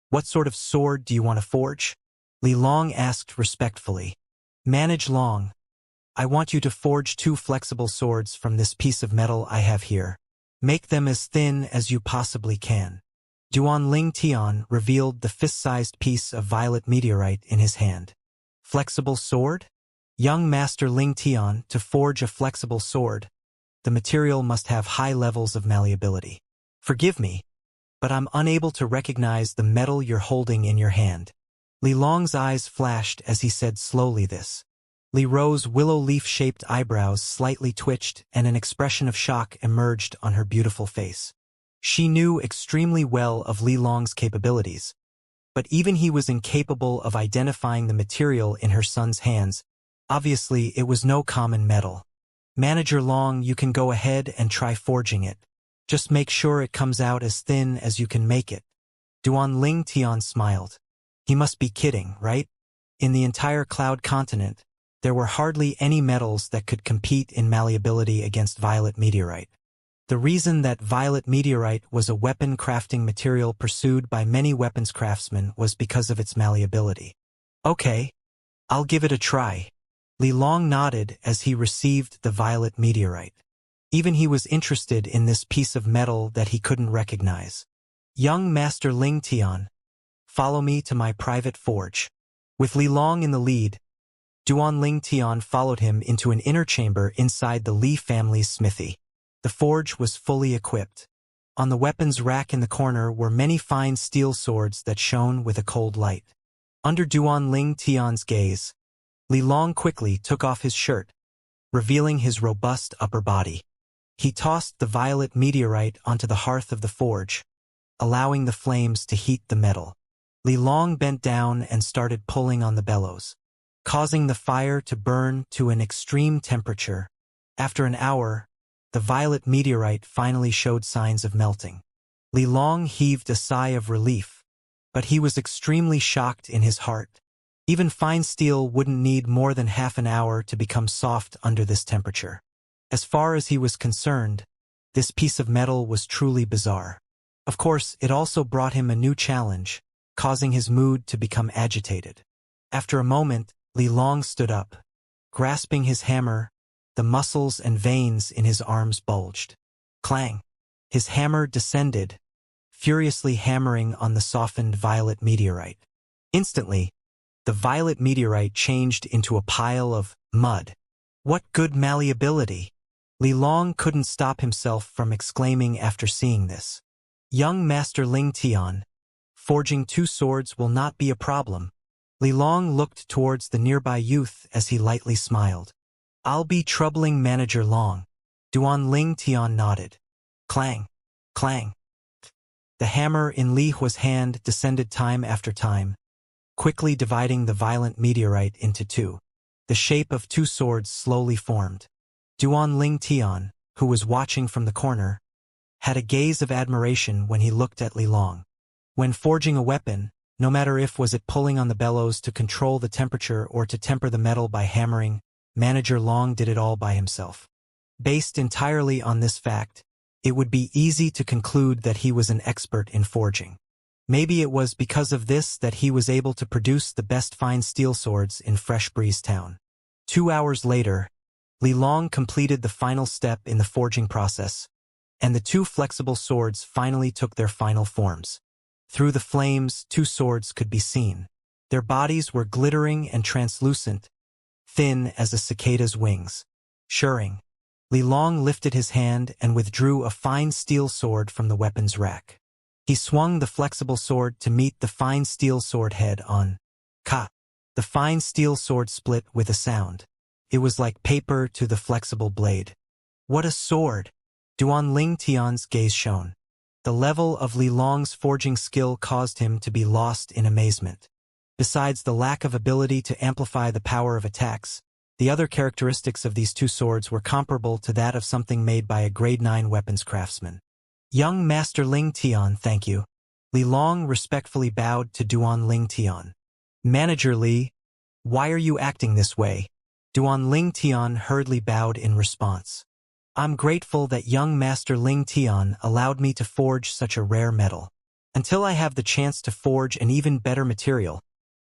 what sort of sword do you want to forge? Li Long asked respectfully. Manage Long. I want you to forge 2 flexible swords from this piece of metal I have here. Make them as thin as you possibly can. Duan Ling Tian revealed the fist-sized piece of violet meteorite in his hand. Flexible sword? Young Master Ling Tian, to forge a flexible sword, the material must have high levels of malleability. Forgive me, but I'm unable to recognize the metal you're holding in your hand. Li Long's eyes flashed as he said slowly this. Li Ro's willow leaf-shaped eyebrows slightly twitched and an expression of shock emerged on her beautiful face. She knew extremely well of Li Long's capabilities, but even he was incapable of identifying the material in her son's hands. Obviously, it was no common metal. Manager Long, you can go ahead and try forging it. Just make sure it comes out as thin as you can make it. Duan Ling Tian smiled. He must be kidding, right? In the entire Cloud continent, there were hardly any metals that could compete in malleability against violet meteorite. The reason that violet meteorite was a weapon crafting material pursued by many weapons craftsmen was because of its malleability. Okay, I'll give it a try. Li Long nodded as he received the violet meteorite. Even he was interested in this piece of metal that he couldn't recognize. Young Master Ling Tian, follow me to my private forge. With Li Long in the lead, Duan Ling Tian followed him into an inner chamber inside the Li family's smithy. The forge was fully equipped. On the weapons rack in the corner were many fine steel swords that shone with a cold light. Under Duan Ling Tian's gaze, Li Long quickly took off his shirt, revealing his robust upper body. He tossed the violet meteorite onto the hearth of the forge, allowing the flames to heat the metal. Li Long bent down and started pulling on the bellows, causing the fire to burn to an extreme temperature. After an hour, the violet meteorite finally showed signs of melting. Li Long heaved a sigh of relief, but he was extremely shocked in his heart. Even fine steel wouldn't need more than half an hour to become soft under this temperature. As far as he was concerned, this piece of metal was truly bizarre. Of course, it also brought him a new challenge, causing his mood to become agitated. After a moment, Li Long stood up. Grasping his hammer, the muscles and veins in his arms bulged. Clang! His hammer descended, furiously hammering on the softened violet meteorite. Instantly, the violet meteorite changed into a pile of mud. What good malleability! Li Long couldn't stop himself from exclaiming after seeing this. Young Master Ling Tian, forging 2 swords will not be a problem. Li Long looked towards the nearby youth as he lightly smiled. I'll be troubling Manager Long. Duan Ling Tian nodded. Clang! Clang! The hammer in Li Hua's hand descended time after time, quickly dividing the violent meteorite into 2. The shape of 2 swords slowly formed. Duan Ling Tian, who was watching from the corner, had a gaze of admiration when he looked at Li Long. When forging a weapon, no matter if was it pulling on the bellows to control the temperature or to temper the metal by hammering, Manager Long did it all by himself. Based entirely on this fact, it would be easy to conclude that he was an expert in forging. Maybe it was because of this that he was able to produce the best fine steel swords in Fresh Breeze Town. 2 hours later, Li Long completed the final step in the forging process, and the 2 flexible swords finally took their final forms. Through the flames, 2 swords could be seen. Their bodies were glittering and translucent, thin as a cicada's wings. Shirring, Li Long lifted his hand and withdrew a fine steel sword from the weapons rack. He swung the flexible sword to meet the fine steel sword head on. Ka! The fine steel sword split with a sound. It was like paper to the flexible blade. What a sword! Duan Ling Tian's gaze shone. The level of Li Long's forging skill caused him to be lost in amazement. Besides the lack of ability to amplify the power of attacks, the other characteristics of these 2 swords were comparable to that of something made by a grade 9 weapons craftsman. Young Master Ling Tian, thank you. Li Long respectfully bowed to Duan Ling Tian. Manager Li, why are you acting this way? Duan Ling Tian hurriedly bowed in response. I'm grateful that young Master Ling Tian allowed me to forge such a rare metal. Until I have the chance to forge an even better material,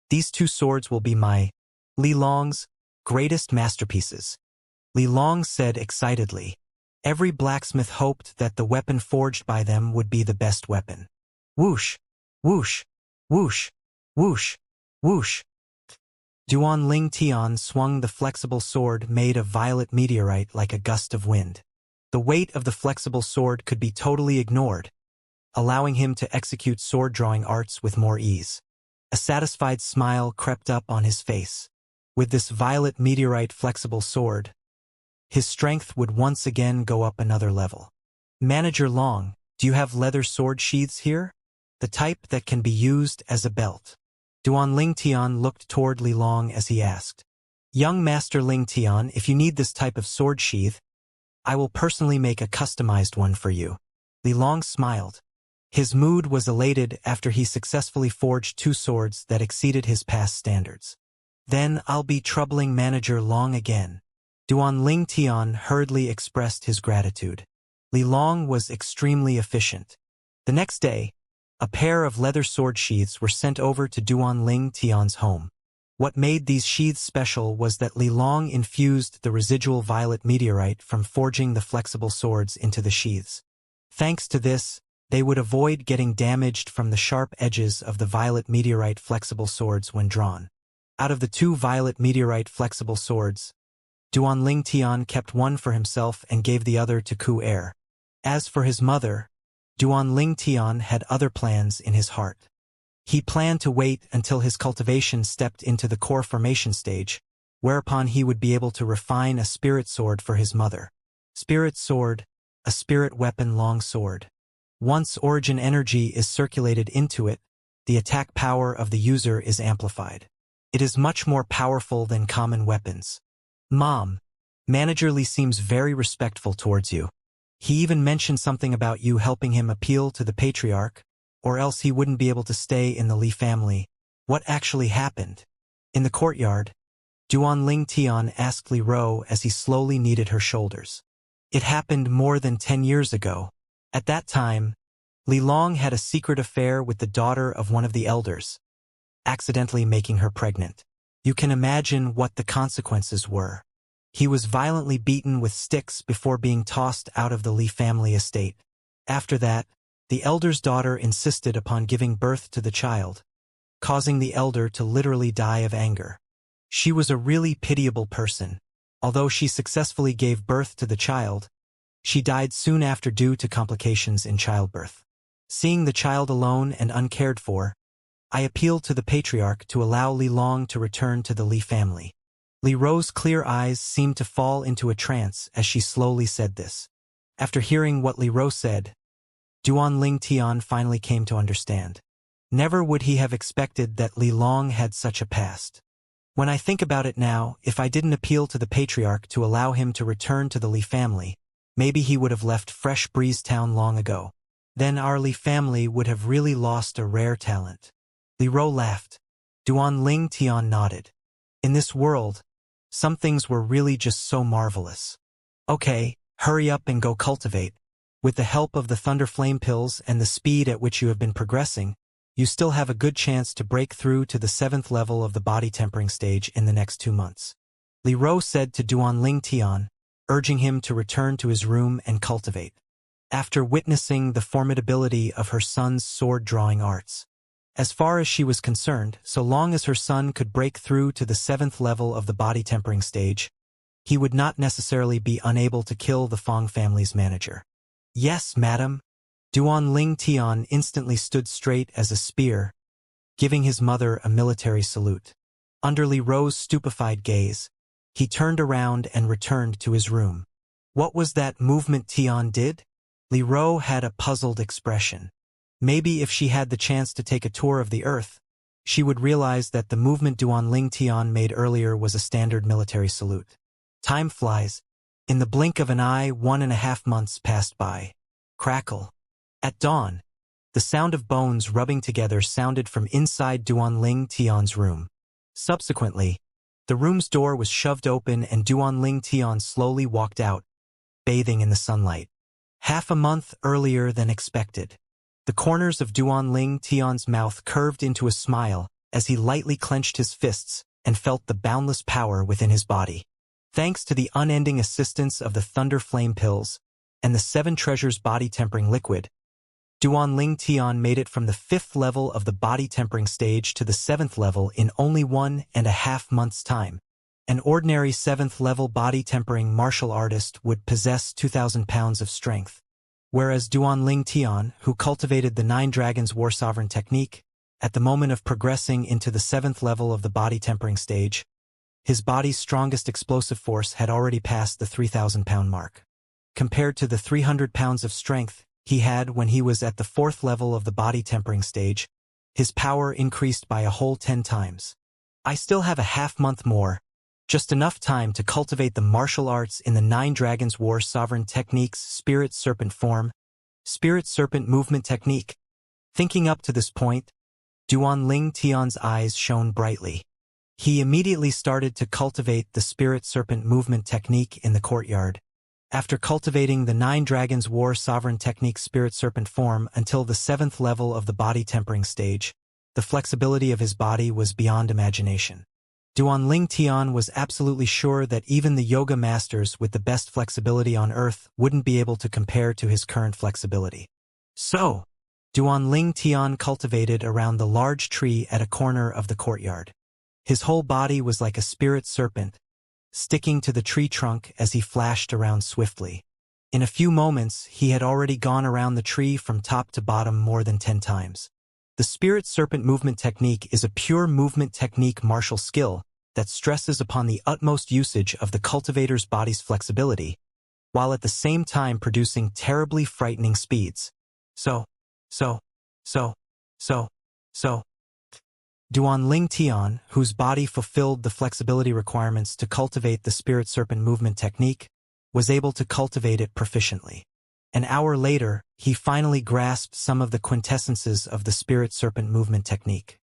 these 2 swords will be Li Long's greatest masterpieces. Li Long said excitedly. Every blacksmith hoped that the weapon forged by them would be the best weapon. Whoosh! Whoosh! Whoosh! Whoosh! Whoosh! Duan Ling Tian swung the flexible sword made of violet meteorite like a gust of wind. The weight of the flexible sword could be totally ignored, allowing him to execute sword-drawing arts with more ease. A satisfied smile crept up on his face. With this violet meteorite flexible sword, his strength would once again go up another level. Manager Long, do you have leather sword sheaths here? The type that can be used as a belt. Duan Ling Tian looked toward Li Long as he asked. Young Master Ling Tian, if you need this type of sword sheath, I will personally make a customized one for you. Li Long smiled. His mood was elated after he successfully forged 2 swords that exceeded his past standards. Then I'll be troubling Manager Long again. Duan Ling Tian hurriedly expressed his gratitude. Li Long was extremely efficient. The next day, a pair of leather sword sheaths were sent over to Duan Ling Tian's home. What made these sheaths special was that Li Long infused the residual violet meteorite from forging the flexible swords into the sheaths. Thanks to this, they would avoid getting damaged from the sharp edges of the violet meteorite flexible swords when drawn. Out of the 2 violet meteorite flexible swords, Duan Ling Tian kept one for himself and gave the other to Ku Er. As for his mother, Duan Ling Tian had other plans in his heart. He planned to wait until his cultivation stepped into the core formation stage, whereupon he would be able to refine a spirit sword for his mother. Spirit sword, a spirit weapon long sword. Once origin energy is circulated into it, the attack power of the user is amplified. It is much more powerful than common weapons. Mom, Manager Li seems very respectful towards you. He even mentioned something about you helping him appeal to the patriarch, or else he wouldn't be able to stay in the Li family. What actually happened? In the courtyard, Duan Ling Tian asked Li Ro as he slowly kneaded her shoulders. It happened more than 10 years ago. At that time, Li Long had a secret affair with the daughter of one of the elders, accidentally making her pregnant. You can imagine what the consequences were. He was violently beaten with sticks before being tossed out of the Li family estate. After that, the elder's daughter insisted upon giving birth to the child, causing the elder to literally die of anger. She was a really pitiable person. Although she successfully gave birth to the child, she died soon after due to complications in childbirth. Seeing the child alone and uncared for, I appealed to the patriarch to allow Li Long to return to the Li family. Li Ro's clear eyes seemed to fall into a trance as she slowly said this. After hearing what Li Ro said, Duan Ling Tian finally came to understand. Never would he have expected that Li Long had such a past. When I think about it now, if I didn't appeal to the patriarch to allow him to return to the Li family, maybe he would have left Fresh Breeze Town long ago. Then our Li family would have really lost a rare talent. Li Ro laughed. Duan Ling Tian nodded. In this world, some things were really just so marvelous. Okay, hurry up and go cultivate. With the help of the Thunder Flame pills and the speed at which you have been progressing, you still have a good chance to break through to the 7th level of the body tempering stage in the next 2 months. Li Ro said to Duan Ling Tian, urging him to return to his room and cultivate. After witnessing the formidability of her son's sword-drawing arts. As far as she was concerned, so long as her son could break through to the 7th level of the body tempering stage, he would not necessarily be unable to kill the Fong family's manager. Yes, madam. Duan Ling Tian instantly stood straight as a spear, giving his mother a military salute. Under Li Ro's stupefied gaze, he turned around and returned to his room. What was that movement Tian did? Li Ro had a puzzled expression. Maybe if she had the chance to take a tour of the earth, she would realize that the movement Duan Ling Tian made earlier was a standard military salute. Time flies. In the blink of an eye, 1.5 months passed by. Crackle. At dawn, the sound of bones rubbing together sounded from inside Duan Ling Tian's room. Subsequently, the room's door was shoved open and Duan Ling Tian slowly walked out, bathing in the sunlight. Half a month earlier than expected. The corners of Duan Ling Tian's mouth curved into a smile as he lightly clenched his fists and felt the boundless power within his body. Thanks to the unending assistance of the Thunder Flame pills and the 7 Treasures body tempering liquid, Duan Ling Tian made it from the 5th level of the body tempering stage to the 7th level in only 1.5 months' time. An ordinary 7th level body tempering martial artist would possess 2,000 pounds of strength, whereas Duan Ling Tian, who cultivated the 9 Dragons War Sovereign technique, at the moment of progressing into the 7th level of the body tempering stage, His body's strongest explosive force had already passed the 3,000-pound mark. Compared to the 300 pounds of strength he had when he was at the 4th level of the body tempering stage, his power increased by a whole 10 times. I still have a half-month more, just enough time to cultivate the martial arts in the 9 Dragons War Sovereign Techniques Spirit Serpent Form, Spirit Serpent Movement Technique. Thinking up to this point, Duan Tian's eyes shone brightly. He immediately started to cultivate the Spirit Serpent Movement Technique in the courtyard. After cultivating the 9 Dragons War Sovereign Technique Spirit Serpent Form until the 7th level of the body tempering stage, the flexibility of his body was beyond imagination. Duan Tian was absolutely sure that even the yoga masters with the best flexibility on earth wouldn't be able to compare to his current flexibility. So, Duan Tian cultivated around the large tree at a corner of the courtyard. His whole body was like a spirit serpent, sticking to the tree trunk as he flashed around swiftly. In a few moments, he had already gone around the tree from top to bottom more than 10 times. The Spirit Serpent Movement Technique is a pure movement technique martial skill that stresses upon the utmost usage of the cultivator's body's flexibility, while at the same time producing terribly frightening speeds. So. Duan Tian, whose body fulfilled the flexibility requirements to cultivate the Spirit Serpent Movement Technique, was able to cultivate it proficiently. An hour later, he finally grasped some of the quintessences of the Spirit Serpent Movement Technique.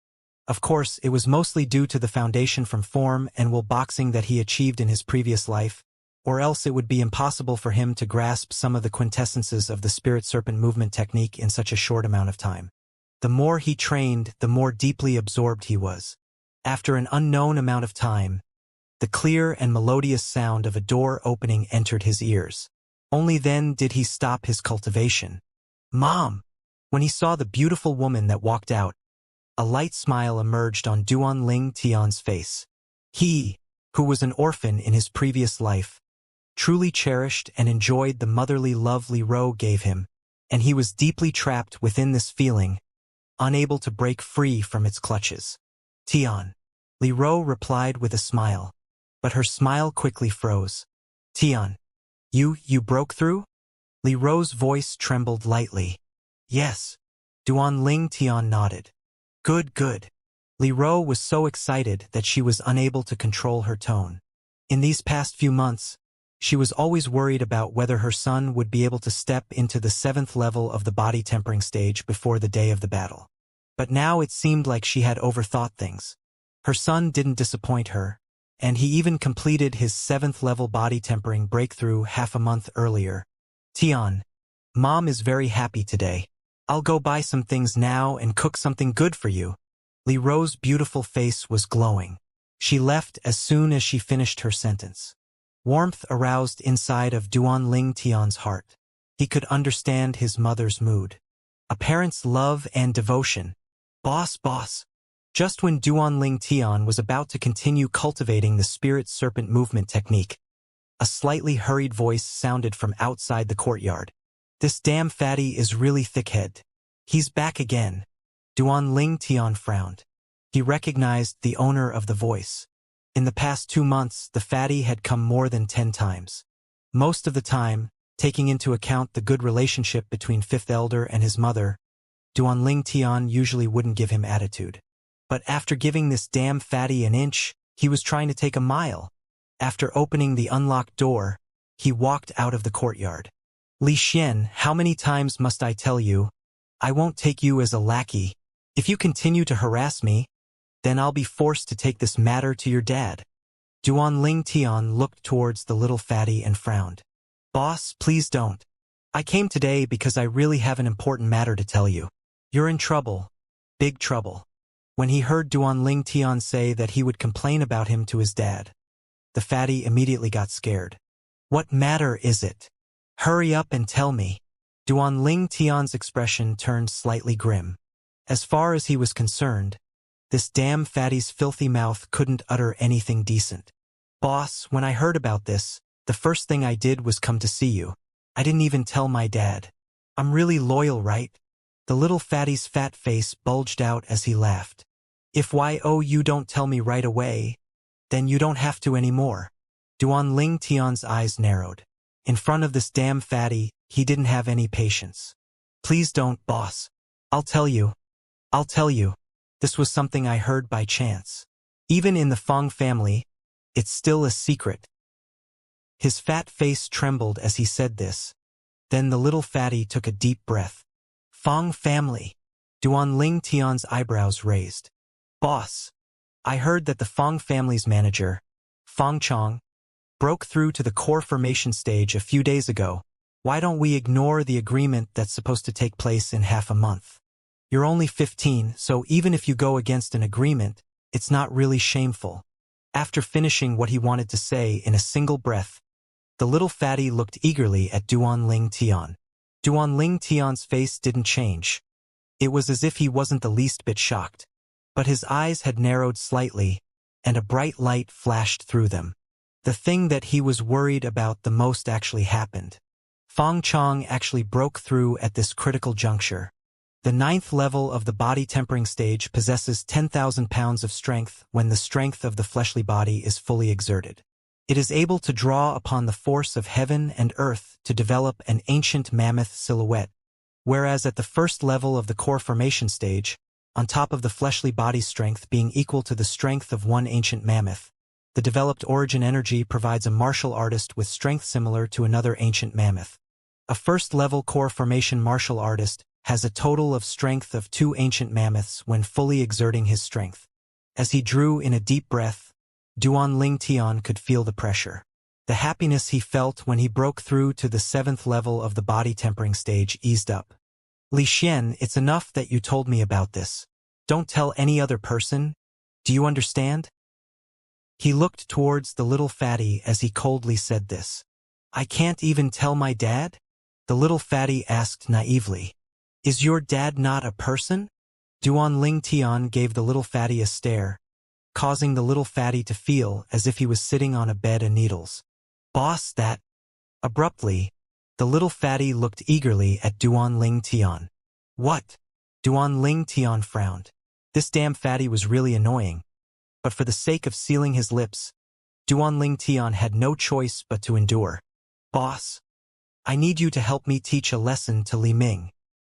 Of course, it was mostly due to the foundation from form and will boxing that he achieved in his previous life, or else it would be impossible for him to grasp some of the quintessences of the Spirit Serpent Movement Technique in such a short amount of time. The more he trained, the more deeply absorbed he was. After an unknown amount of time, the clear and melodious sound of a door opening entered his ears. Only then did he stop his cultivation. "Mom!" When he saw the beautiful woman that walked out, a light smile emerged on Duan Tian's face. He, who was an orphan in his previous life, truly cherished and enjoyed the motherly love Li Ro gave him, and he was deeply trapped within this feeling, unable to break free from its clutches. "Tian," Li Ro replied with a smile, but her smile quickly froze. "Tian, you broke through?" Li Ro's voice trembled lightly. "Yes." Duan Tian nodded. Good. Li Ro was so excited that she was unable to control her tone. In these past few months, she was always worried about whether her son would be able to step into the 7th level of the body tempering stage before the day of the battle. But now it seemed like she had overthought things. Her son didn't disappoint her, and he even completed his 7th level body tempering breakthrough half a month earlier. "Tian, Mom is very happy today. I'll go buy some things now and cook something good for you." Li Ro's beautiful face was glowing. She left as soon as she finished her sentence. Warmth aroused inside of Duan Tian's heart. He could understand his mother's mood. A parent's love and devotion. Boss. Just when Duan Tian was about to continue cultivating the Spirit Serpent Movement Technique, a slightly hurried voice sounded from outside the courtyard. "This damn fatty is really thick-head. He's back again." Duan Tian frowned. He recognized the owner of the voice. In the past 2 months, the fatty had come more than 10 times. Most of the time, taking into account the good relationship between Fifth Elder and his mother, Duan Tian usually wouldn't give him attitude. But after giving this damn fatty an inch, he was trying to take a mile. After opening the unlocked door, he walked out of the courtyard. "Li Xian, how many times must I tell you? I won't take you as a lackey. If you continue to harass me, then I'll be forced to take this matter to your dad." Duan Tian looked towards the little fatty and frowned. "Boss, please don't. I came today because I really have an important matter to tell you. You're in trouble. Big trouble." When he heard Duan Tian say that he would complain about him to his dad, the fatty immediately got scared. "What matter is it? Hurry up and tell me." Duan Tian's expression turned slightly grim. As far as he was concerned, this damn fatty's filthy mouth couldn't utter anything decent. "Boss, when I heard about this, the first thing I did was come to see you. I didn't even tell my dad. I'm really loyal, right?" The little fatty's fat face bulged out as he laughed. "If you don't tell me right away, Then you don't have to anymore. Duan Ling Tian's eyes narrowed. In front of this damn fatty, he didn't have any patience. Please don't, boss. I'll tell you. This was something I heard by chance. Even in the Fong family, it's still a secret. His fat face trembled as he said this. Then the little fatty took a deep breath. Fong family. Duan Ling Tian's eyebrows raised. Boss. I heard that the Fong family's manager, Fong Chong, broke through to the core formation stage a few days ago. Why don't we ignore the agreement that's supposed to take place in half a month? You're only 15, so even if you go against an agreement, it's not really shameful. After finishing what he wanted to say in a single breath, the little fatty looked eagerly at Duan Ling Tian. Duan Ling Tian's face didn't change. It was as if he wasn't the least bit shocked. But his eyes had narrowed slightly, and a bright light flashed through them. The thing that he was worried about the most actually happened. Fong Chong actually broke through at this critical juncture. The 9th level of the body tempering stage possesses 10,000 pounds of strength when the strength of the fleshly body is fully exerted. It is able to draw upon the force of heaven and earth to develop an ancient mammoth silhouette, whereas at the 1st level of the core formation stage, on top of the fleshly body's strength being equal to the strength of one ancient mammoth, the developed origin energy provides a martial artist with strength similar to another ancient mammoth. A 1st-level core formation martial artist has a total of strength of 2 ancient mammoths when fully exerting his strength. As he drew in a deep breath, Duan Ling Tian could feel the pressure. The happiness he felt when he broke through to the 7th level of the body tempering stage eased up. Li Xian, it's enough that you told me about this. Don't tell any other person. Do you understand? He looked towards the little fatty as he coldly said this. I can't even tell my dad? The little fatty asked naively. Is your dad not a person? Duan Ling Tian gave the little fatty a stare, causing the little fatty to feel as if he was sitting on a bed of needles. Boss, that... Abruptly, the little fatty looked eagerly at Duan Ling Tian. What? Duan Ling Tian frowned. This damn fatty was really annoying. But for the sake of sealing his lips, Duan Ling Tian had no choice but to endure. Boss, I need you to help me teach a lesson to Li Ming.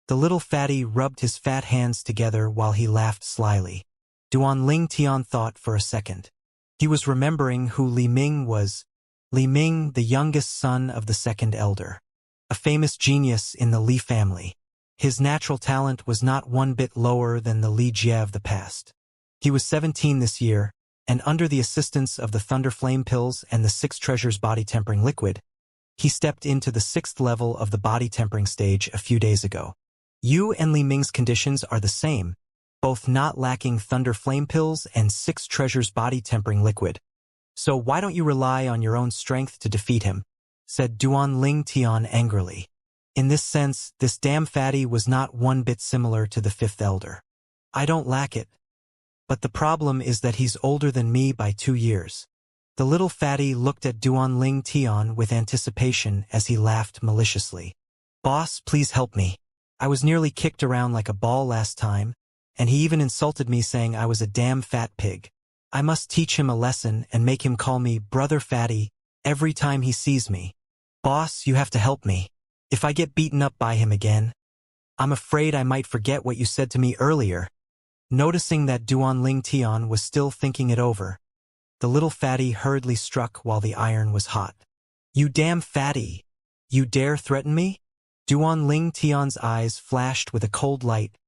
The little fatty rubbed his fat hands together while he laughed slyly. Duan Ling Tian thought for a second. He was remembering who Li Ming was. Li Ming, the youngest son of the 2nd elder. A famous genius in the Li family. His natural talent was not one bit lower than the Li Jie of the past. He was 17 this year, and under the assistance of the Thunder Flame Pills and the 6 Treasures Body Tempering Liquid, he stepped into the 6th level of the body tempering stage a few days ago. You and Li Ming's conditions are the same, both not lacking Thunder Flame Pills and 6 Treasures Body Tempering Liquid. So why don't you rely on your own strength to defeat him? Said Duan Ling Tian angrily. In this sense, this damn fatty was not one bit similar to the 5th elder. I don't lack it. But the problem is that he's older than me by 2 years. The little fatty looked at Duan Ling Tian with anticipation as he laughed maliciously. Boss, please help me. I was nearly kicked around like a ball last time, and he even insulted me saying I was a damn fat pig. I must teach him a lesson and make him call me Brother Fatty every time he sees me. Boss, you have to help me. If I get beaten up by him again, I'm afraid I might forget what you said to me earlier. Noticing that Duan Ling Tian was still thinking it over, the little fatty hurriedly struck while the iron was hot. You damn fatty! You dare threaten me? Duan Ling Tian's eyes flashed with a cold light,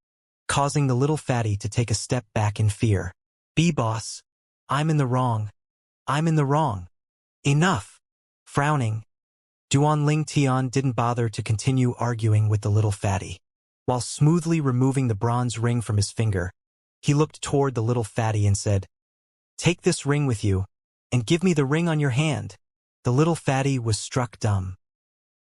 causing the little fatty to take a step back in fear. Boss, I'm in the wrong. I'm in the wrong. Enough! Frowning, Duan Ling Tian didn't bother to continue arguing with the little fatty. While smoothly removing the bronze ring from his finger, he looked toward the little fatty and said, Take this ring with you, and give me the ring on your hand. The little fatty was struck dumb.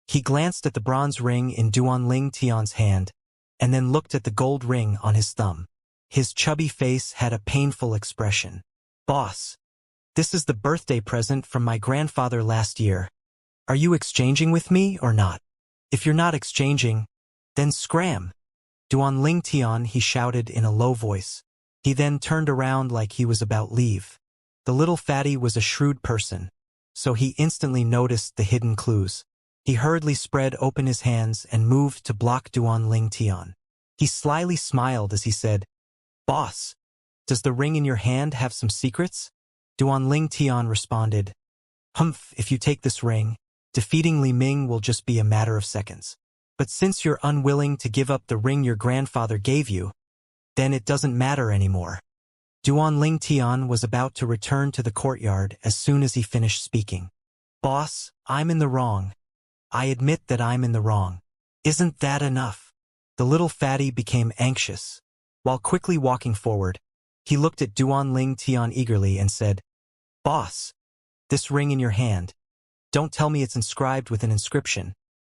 He glanced at the bronze ring in Duan Ling Tian's hand, and then looked at the gold ring on his thumb. His chubby face had a painful expression. Boss, this is the birthday present from my grandfather last year. Are you exchanging with me or not? If you're not exchanging, then scram. Duan Ling Tian, he shouted in a low voice. He then turned around like he was about leave. The little fatty was a shrewd person, so he instantly noticed the hidden clues. He hurriedly spread open his hands and moved to block Duan Tian. He slyly smiled as he said, "Boss, does the ring in your hand have some secrets?" Duan Tian responded, "Humph, if you take this ring, defeating Li Ming will just be a matter of seconds. But since you're unwilling to give up the ring your grandfather gave you, then it doesn't matter anymore." Duan Tian was about to return to the courtyard as soon as he finished speaking. "Boss, I'm in the wrong. I admit that I'm in the wrong. Isn't that enough?" The little fatty became anxious. While quickly walking forward, he looked at Duan Tian eagerly and said, "Boss, this ring in your hand, don't tell me it's inscribed with an inscription.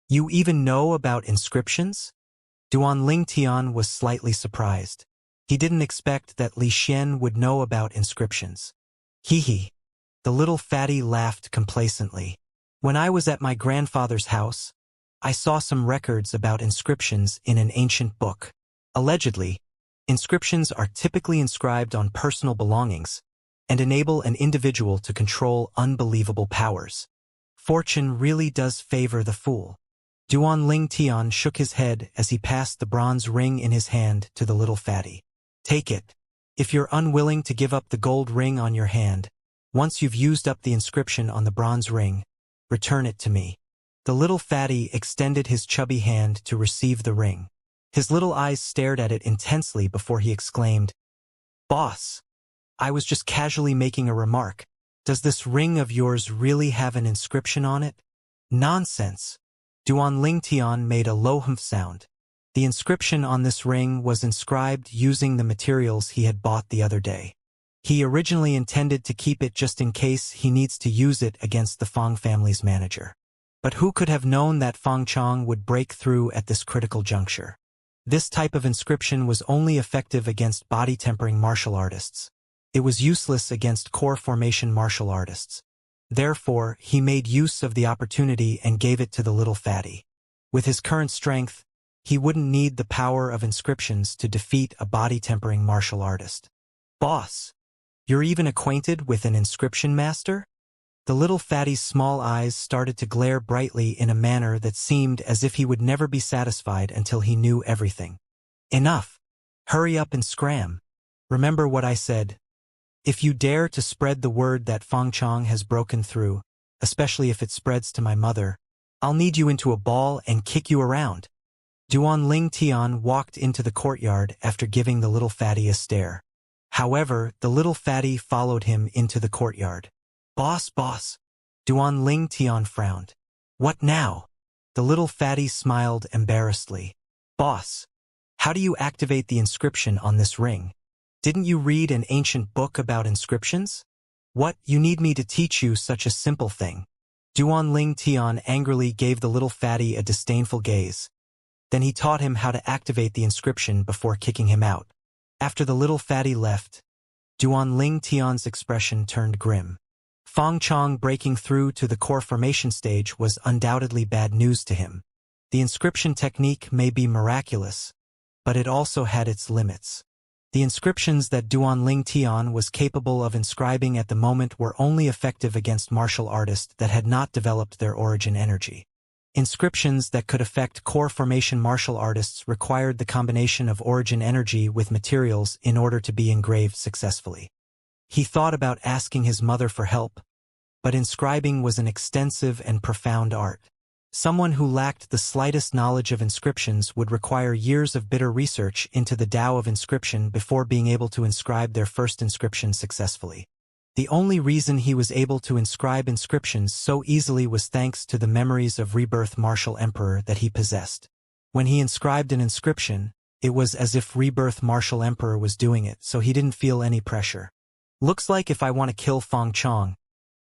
You even know about inscriptions?" Duan Tian was slightly surprised. He didn't expect that Li Xian would know about inscriptions. Hee. The little fatty laughed complacently. "When I was at my grandfather's house, I saw some records about inscriptions in an ancient book. Allegedly, inscriptions are typically inscribed on personal belongings and enable an individual to control unbelievable powers. Fortune really does favor the fool." Duan Tian shook his head as he passed the bronze ring in his hand to the little fatty. "Take it. If you're unwilling to give up the gold ring on your hand, once you've used up the inscription on the bronze ring, return it to me." The little fatty extended his chubby hand to receive the ring. His little eyes stared at it intensely before he exclaimed, "Boss, I was just casually making a remark. Does this ring of yours really have an inscription on it?" "Nonsense." Duan Tian made a low humph sound. The inscription on this ring was inscribed using the materials he had bought the other day. He originally intended to keep it just in case he needs to use it against the Fang family's manager. But who could have known that Fang Chong would break through at this critical juncture? This type of inscription was only effective against body-tempering martial artists. It was useless against core formation martial artists. Therefore, he made use of the opportunity and gave it to the little fatty. With his current strength, he wouldn't need the power of inscriptions to defeat a body-tempering martial artist. "Boss, you're even acquainted with an inscription master?" The little fatty's small eyes started to glare brightly in a manner that seemed as if he would never be satisfied until he knew everything. "Enough. Hurry up and scram. Remember what I said. If you dare to spread the word that Fang Chong has broken through, especially if it spreads to my mother, I'll knead you into a ball and kick you around." Duan Tian walked into the courtyard after giving the little fatty a stare. However, the little fatty followed him into the courtyard. Boss. Duan Tian frowned. "What now?" The little fatty smiled embarrassedly. "Boss, how do you activate the inscription on this ring? Didn't you read an ancient book about inscriptions? What, you need me to teach you such a simple thing?" Duan Tian angrily gave the little fatty a disdainful gaze. Then he taught him how to activate the inscription before kicking him out. After the little fatty left, Duan Tian's expression turned grim. Fang Chong breaking through to the core formation stage was undoubtedly bad news to him. The inscription technique may be miraculous, but it also had its limits. The inscriptions that Duan Tian was capable of inscribing at the moment were only effective against martial artists that had not developed their origin energy. Inscriptions that could affect core formation martial artists required the combination of origin energy with materials in order to be engraved successfully. He thought about asking his mother for help, but inscribing was an extensive and profound art. Someone who lacked the slightest knowledge of inscriptions would require years of bitter research into the Tao of inscription before being able to inscribe their first inscription successfully. The only reason he was able to inscribe inscriptions so easily was thanks to the memories of Rebirth Martial Emperor that he possessed. When he inscribed an inscription, it was as if Rebirth Martial Emperor was doing it, so he didn't feel any pressure. "Looks like if I want to kill Fang Chong,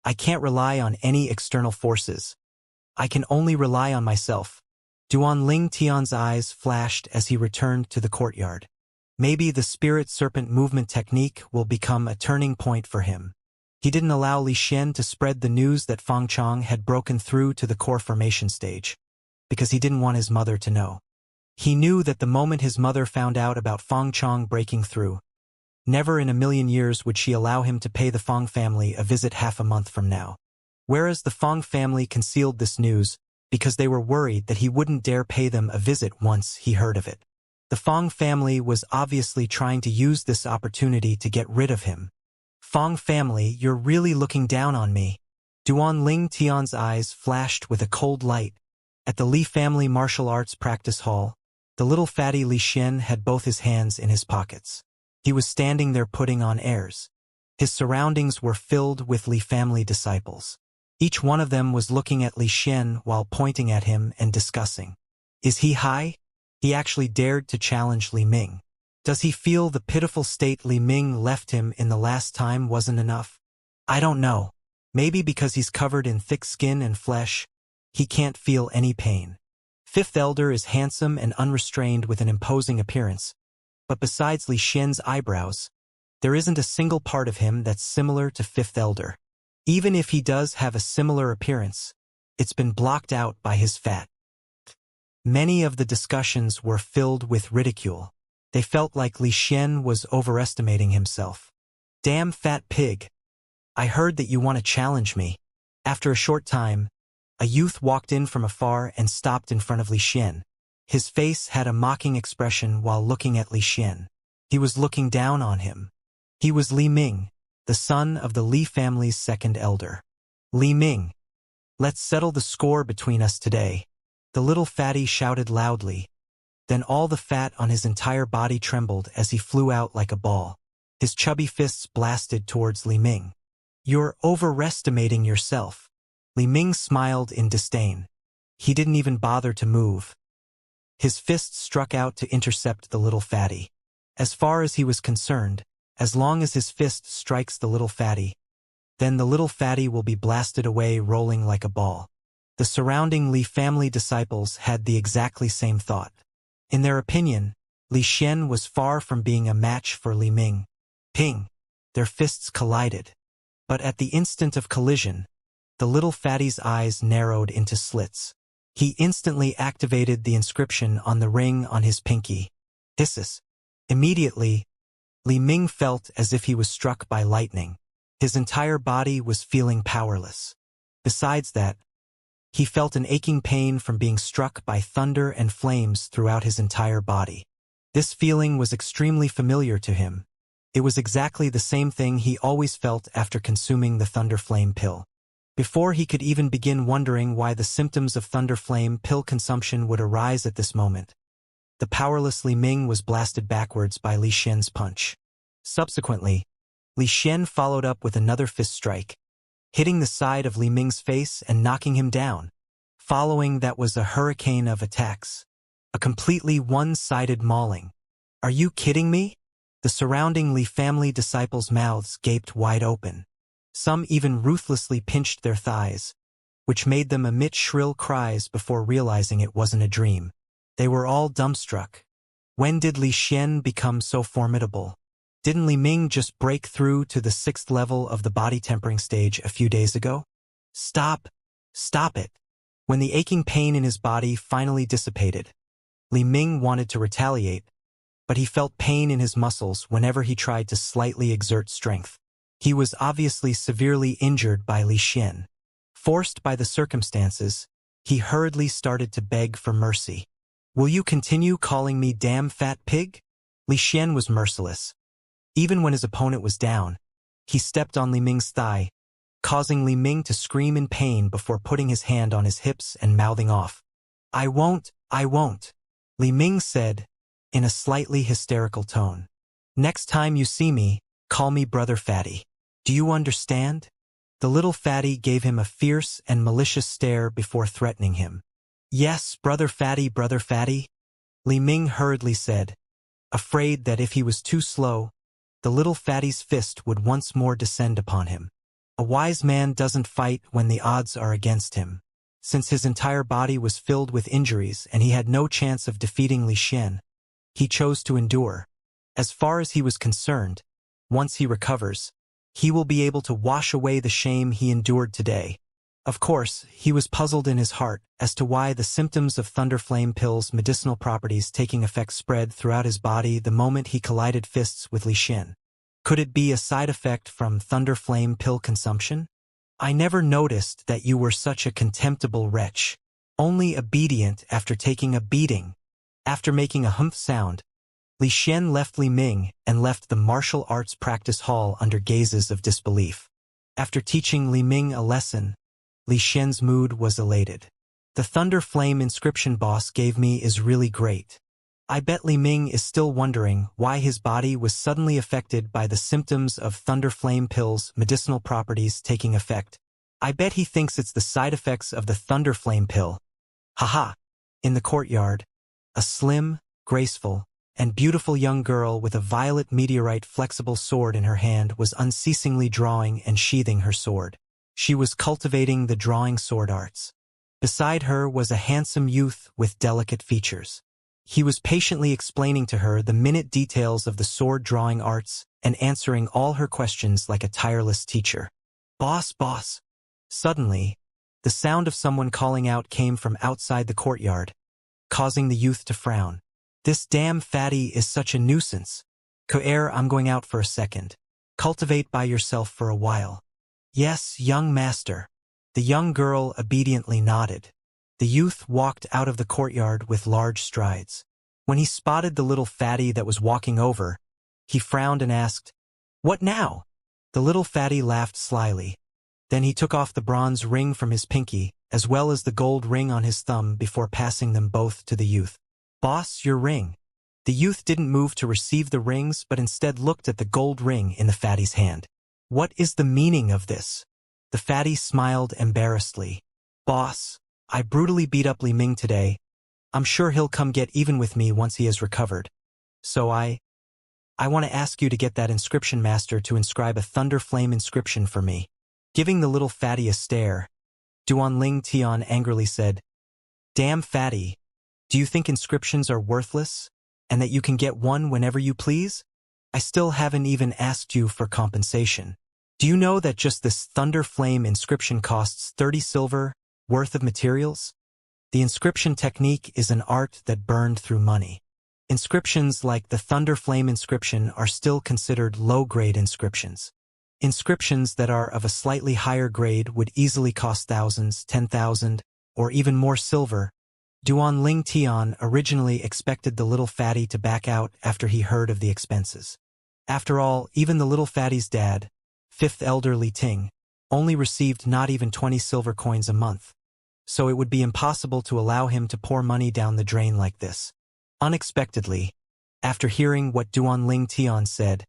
I can't rely on any external forces. I can only rely on myself." Duan Tian's eyes flashed as he returned to the courtyard. Maybe the spirit serpent movement technique will become a turning point for him. He didn't allow Li Xian to spread the news that Fang Chong had broken through to the core formation stage, because he didn't want his mother to know. He knew that the moment his mother found out about Fang Chong breaking through, Never in a million years would she allow him to pay the Fong family a visit half a month from now. Whereas the Fong family concealed this news because they were worried that he wouldn't dare pay them a visit once he heard of it. The Fong family was obviously trying to use this opportunity to get rid of him. Fong family, you're really looking down on me. Duan Ling Tian's eyes flashed with a cold light. At the Li family martial arts practice hall, the little fatty Li Xian had both his hands in his pockets. He was standing there putting on airs. His surroundings were filled with Li family disciples. Each one of them was looking at Li Xian while pointing at him and discussing. Is he high? He actually dared to challenge Li Ming. Does he feel the pitiful state Li Ming left him in the last time wasn't enough? I don't know. Maybe because he's covered in thick skin and flesh, he can't feel any pain. Fifth Elder is handsome and unrestrained with an imposing appearance, but besides Li Xian's eyebrows, there isn't a single part of him that's similar to Fifth Elder. Even if he does have a similar appearance, it's been blocked out by his fat. Many of the discussions were filled with ridicule. They felt like Li Xian was overestimating himself. Damn fat pig. I heard that you want to challenge me. After a short time, a youth walked in from afar and stopped in front of Li Xian. His face had a mocking expression while looking at Li Xian. He was looking down on him. He was Li Ming, the son of the Li family's second elder. Li Ming. Let's settle the score between us today. The little fatty shouted loudly. Then all the fat on his entire body trembled as he flew out like a ball. His chubby fists blasted towards Li Ming. You're overestimating yourself. Li Ming smiled in disdain. He didn't even bother to move. His fists struck out to intercept the little fatty. As far as he was concerned, as long as his fist strikes the little fatty, then the little fatty will be blasted away rolling like a ball. The surrounding Li family disciples had the exactly same thought. In their opinion, Li Xian was far from being a match for Li Ming. Ping! Their fists collided. But at the instant of collision, the little fatty's eyes narrowed into slits. He instantly activated the inscription on the ring on his pinky. Hisses. Immediately, Li Ming felt as if he was struck by lightning. His entire body was feeling powerless. Besides that, he felt an aching pain from being struck by thunder and flames throughout his entire body. This feeling was extremely familiar to him. It was exactly the same thing he always felt after consuming the Thunder Flame pill. Before he could even begin wondering why the symptoms of Thunder Flame pill consumption would arise at this moment, the powerless Li Ming was blasted backwards by Li Xian's punch. Subsequently, Li Xian followed up with another fist strike, hitting the side of Li Ming's face and knocking him down. Following that was a hurricane of attacks. A completely one-sided mauling. Are you kidding me? The surrounding Li family disciples' mouths gaped wide open. Some even ruthlessly pinched their thighs, which made them emit shrill cries before realizing it wasn't a dream. They were all dumbstruck. When did Li Xian become so formidable? Didn't Li Ming just break through to the 6th level of the body tempering stage a few days ago? Stop! Stop it! When the aching pain in his body finally dissipated, Li Ming wanted to retaliate, but he felt pain in his muscles whenever he tried to slightly exert strength. He was obviously severely injured by Li Xian. Forced by the circumstances, he hurriedly started to beg for mercy. Will you continue calling me damn fat pig? Li Xian was merciless. Even when his opponent was down, he stepped on Li Ming's thigh, causing Li Ming to scream in pain before putting his hand on his hips and mouthing off. I won't, Li Ming said, in a slightly hysterical tone. Next time you see me, call me Brother Fatty. Do you understand? The little fatty gave him a fierce and malicious stare before threatening him. Yes, Brother Fatty, Li Ming hurriedly said, afraid that if he was too slow, the little fatty's fist would once more descend upon him. A wise man doesn't fight when the odds are against him. Since his entire body was filled with injuries and he had no chance of defeating Li Xian, he chose to endure. As far as he was concerned, once he recovers, he will be able to wash away the shame he endured today. Of course, he was puzzled in his heart as to why the symptoms of Thunderflame pill's medicinal properties taking effect spread throughout his body the moment he collided fists with Li Xian. Could it be a side effect from thunderflame pill consumption? I never noticed that you were such a contemptible wretch. Only obedient after taking a beating. After making a humph sound, Li Xian left Li Ming and left the martial arts practice hall under gazes of disbelief. After teaching Li Ming a lesson, Li Xian's mood was elated. The Thunder Flame inscription boss gave me is really great. I bet Li Ming is still wondering why his body was suddenly affected by the symptoms of Thunder Flame pills' medicinal properties taking effect. I bet he thinks it's the side effects of the Thunder Flame pill. Haha. In the courtyard, a slim, graceful, and beautiful young girl with a violet meteorite flexible sword in her hand was unceasingly drawing and sheathing her sword. She was cultivating the drawing sword arts. Beside her was a handsome youth with delicate features. He was patiently explaining to her the minute details of the sword drawing arts and answering all her questions like a tireless teacher. Boss, boss. Suddenly, the sound of someone calling out came from outside the courtyard, causing the youth to frown. This damn fatty is such a nuisance. I'm going out for a second. Cultivate by yourself for a while. Yes, young master. The young girl obediently nodded. The youth walked out of the courtyard with large strides. When he spotted the little fatty that was walking over, he frowned and asked, "What now?" The little fatty laughed slyly. Then he took off the bronze ring from his pinky, as well as the gold ring on his thumb before passing them both to the youth. "Boss, your ring." The youth didn't move to receive the rings but instead looked at the gold ring in the fatty's hand. "What is the meaning of this?" The fatty smiled embarrassedly. "Boss, I brutally beat up Li Ming today. I'm sure he'll come get even with me once he has recovered. So I want to ask you to get that inscription master to inscribe a thunder flame inscription for me." Giving the little fatty a stare, Duanling Tian angrily said, "Damn fatty, do you think inscriptions are worthless, and that you can get one whenever you please? I still haven't even asked you for compensation. Do you know that just this thunder flame inscription costs 30 silver worth of materials? The inscription technique is an art that burned through money. Inscriptions like the thunder flame inscription are still considered low-grade inscriptions. Inscriptions that are of a slightly higher grade would easily cost thousands, 10,000, or even more silver." Duanling Tian originally expected the little fatty to back out after he heard of the expenses. After all, even the little fatty's dad, fifth elder Li Ting, only received not even 20 silver coins a month. So it would be impossible to allow him to pour money down the drain like this. Unexpectedly, after hearing what Duanling Tian said,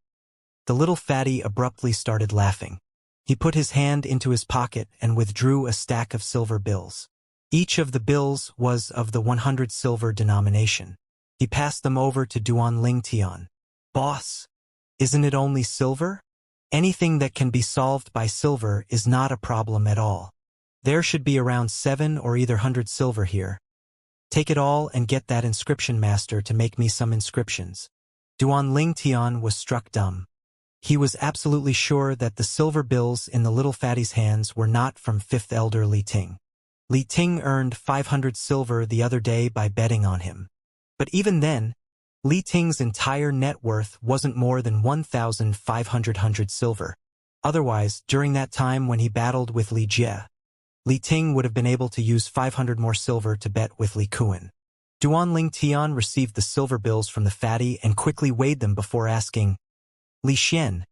the little fatty abruptly started laughing. He put his hand into his pocket and withdrew a stack of silver bills. Each of the bills was of the 100 silver denomination. He passed them over to Duanling Tian. "Boss, isn't it only silver? Anything that can be solved by silver is not a problem at all. There should be around 7 or either 100 silver here. Take it all and get that inscription master to make me some inscriptions." Duanling Tian was struck dumb. He was absolutely sure that the silver bills in the little fatty's hands were not from fifth elder Li Ting. Li Ting earned 500 silver the other day by betting on him. But even then, Li Ting's entire net worth wasn't more than 1,500 silver. Otherwise, during that time when he battled with Li Jie, Li Ting would have been able to use 500 more silver to bet with Li Kuan. Duanling Tian received the silver bills from the fatty and quickly weighed them before asking, "Li Xian,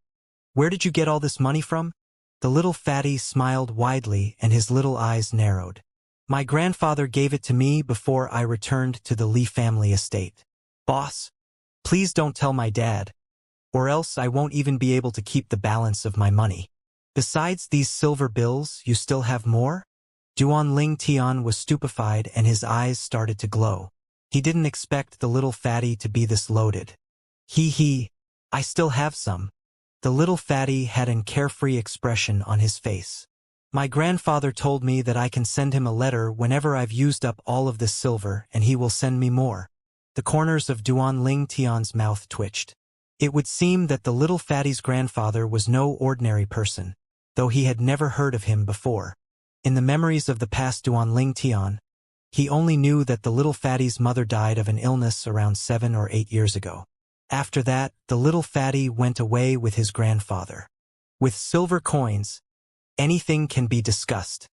where did you get all this money from?" The little fatty smiled widely and his little eyes narrowed. "My grandfather gave it to me before I returned to the Li family estate." "Boss, please don't tell my dad, or else I won't even be able to keep the balance of my money. Besides these silver bills, you still have more?" Duanling Tian was stupefied and his eyes started to glow. He didn't expect the little fatty to be this loaded. He, "I still have some." The little fatty had an carefree expression on his face. "My grandfather told me that I can send him a letter whenever I've used up all of this silver and he will send me more." The corners of Duanling Tian's mouth twitched. It would seem that the little fatty's grandfather was no ordinary person, though he had never heard of him before. In the memories of the past Duanling Tian, he only knew that the little fatty's mother died of an illness around 7 or 8 years ago. After that, the little fatty went away with his grandfather. With silver coins, anything can be discussed.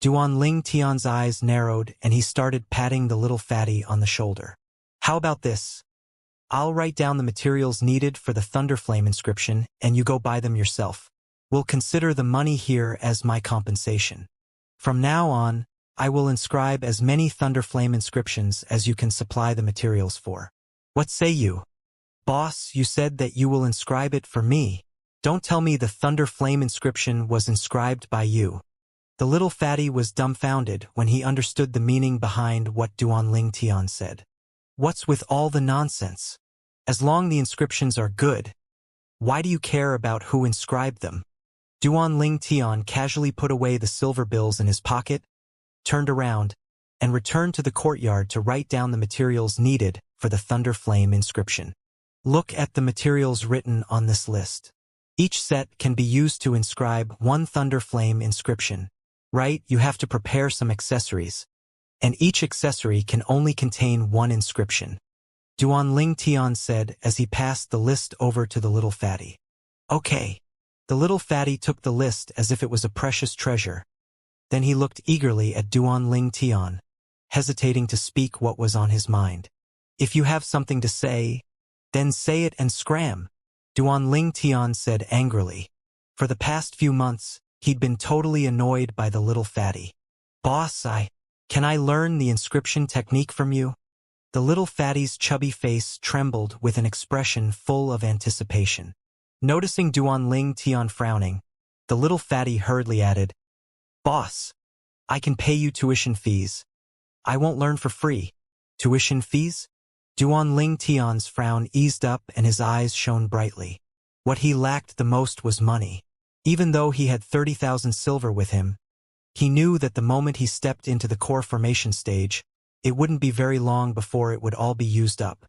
Duan Ling Tian's eyes narrowed and he started patting the little fatty on the shoulder. How about this? I'll write down the materials needed for the Thunderflame inscription and you go buy them yourself. We'll consider the money here as my compensation. From now on, I will inscribe as many Thunderflame inscriptions as you can supply the materials for. What say you? Boss, you said that you will inscribe it for me. Don't tell me the Thunderflame inscription was inscribed by you. The little fatty was dumbfounded when he understood the meaning behind what Duan Ling Tian said. What's with all the nonsense? As long the inscriptions are good, why do you care about who inscribed them? Duan Ling Tian casually put away the silver bills in his pocket, turned around, and returned to the courtyard to write down the materials needed for the Thunderflame inscription. Look at the materials written on this list. Each set can be used to inscribe one Thunderflame inscription. Right, you have to prepare some accessories, and each accessory can only contain one inscription. Duan Ling Tian said as he passed the list over to the little fatty. Okay. The little fatty took the list as if it was a precious treasure. Then he looked eagerly at Duan Ling Tian, hesitating to speak what was on his mind. If you have something to say, then say it and scram, Duan Ling Tian said angrily. For the past few months, he'd been totally annoyed by the little fatty. Boss, can I learn the inscription technique from you? The little fatty's chubby face trembled with an expression full of anticipation. Noticing Duan Ling Tian frowning, the little fatty hurriedly added, Boss, I can pay you tuition fees. I won't learn for free. Tuition fees? Duan Ling Tian's frown eased up and his eyes shone brightly. What he lacked the most was money. Even though he had 30,000 silver with him, he knew that the moment he stepped into the core formation stage, it wouldn't be very long before it would all be used up.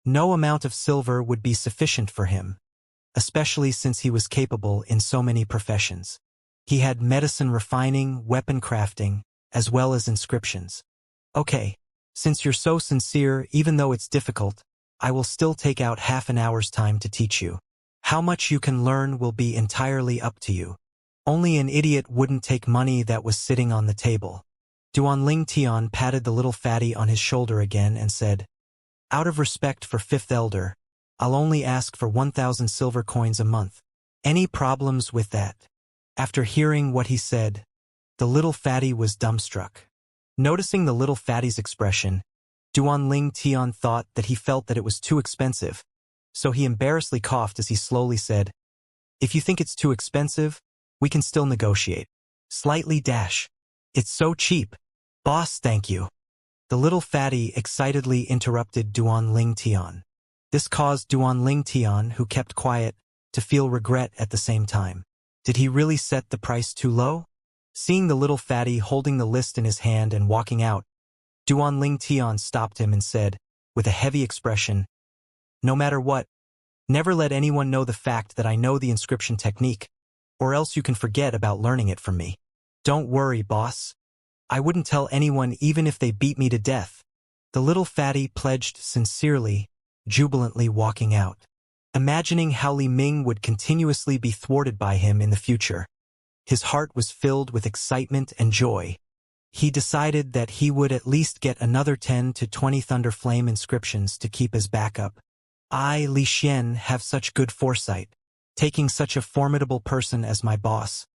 No amount of silver would be sufficient for him, especially since he was capable in so many professions. He had medicine refining, weapon crafting, as well as inscriptions. Okay, since you're so sincere, even though it's difficult, I will still take out half an hour's time to teach you. How much you can learn will be entirely up to you. Only an idiot wouldn't take money that was sitting on the table. Duan Ling Tian patted the little fatty on his shoulder again and said, Out of respect for Fifth Elder, I'll only ask for 1,000 silver coins a month. Any problems with that? After hearing what he said, the little fatty was dumbstruck. Noticing the little fatty's expression, Duan Ling Tian thought that he felt that it was too expensive, so he embarrassedly coughed as he slowly said, If you think it's too expensive, we can still negotiate. Slightly dash. It's so cheap. Boss, thank you. The little fatty excitedly interrupted Duan Ling Tian. This caused Duan Ling Tian, who kept quiet, to feel regret at the same time. Did he really set the price too low? Seeing the little fatty holding the list in his hand and walking out, Duan Ling Tian stopped him and said, with a heavy expression, No matter what, never let anyone know the fact that I know the inscription technique, or else you can forget about learning it from me. Don't worry, boss. I wouldn't tell anyone even if they beat me to death. The little fatty pledged sincerely, jubilantly walking out. Imagining how Li Ming would continuously be thwarted by him in the future, his heart was filled with excitement and joy. He decided that he would at least get another 10 to 20 Thunderflame inscriptions to keep as backup. I, Li Xian, have such good foresight, taking such a formidable person as my boss.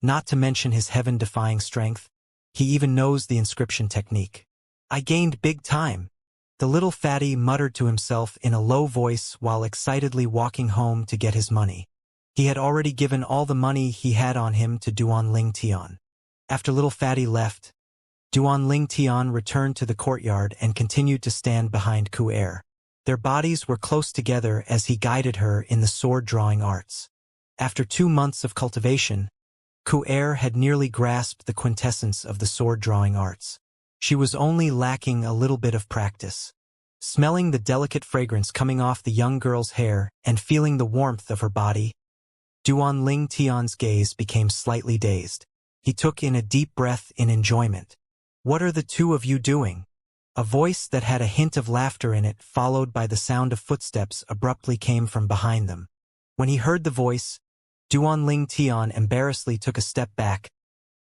Not to mention his heaven-defying strength, he even knows the inscription technique. I gained big time. The little fatty muttered to himself in a low voice while excitedly walking home to get his money. He had already given all the money he had on him to Duan Ling Tian. After little fatty left, Duan Ling Tian returned to the courtyard and continued to stand behind Ku Er. Their bodies were close together as he guided her in the sword-drawing arts. After 2 months of cultivation, Ku Er had nearly grasped the quintessence of the sword-drawing arts. She was only lacking a little bit of practice. Smelling the delicate fragrance coming off the young girl's hair and feeling the warmth of her body, Duan Ling Tian's gaze became slightly dazed. He took in a deep breath in enjoyment. What are the two of you doing? A voice that had a hint of laughter in it, followed by the sound of footsteps, abruptly came from behind them. When he heard the voice, Duanling Tian embarrassedly took a step back,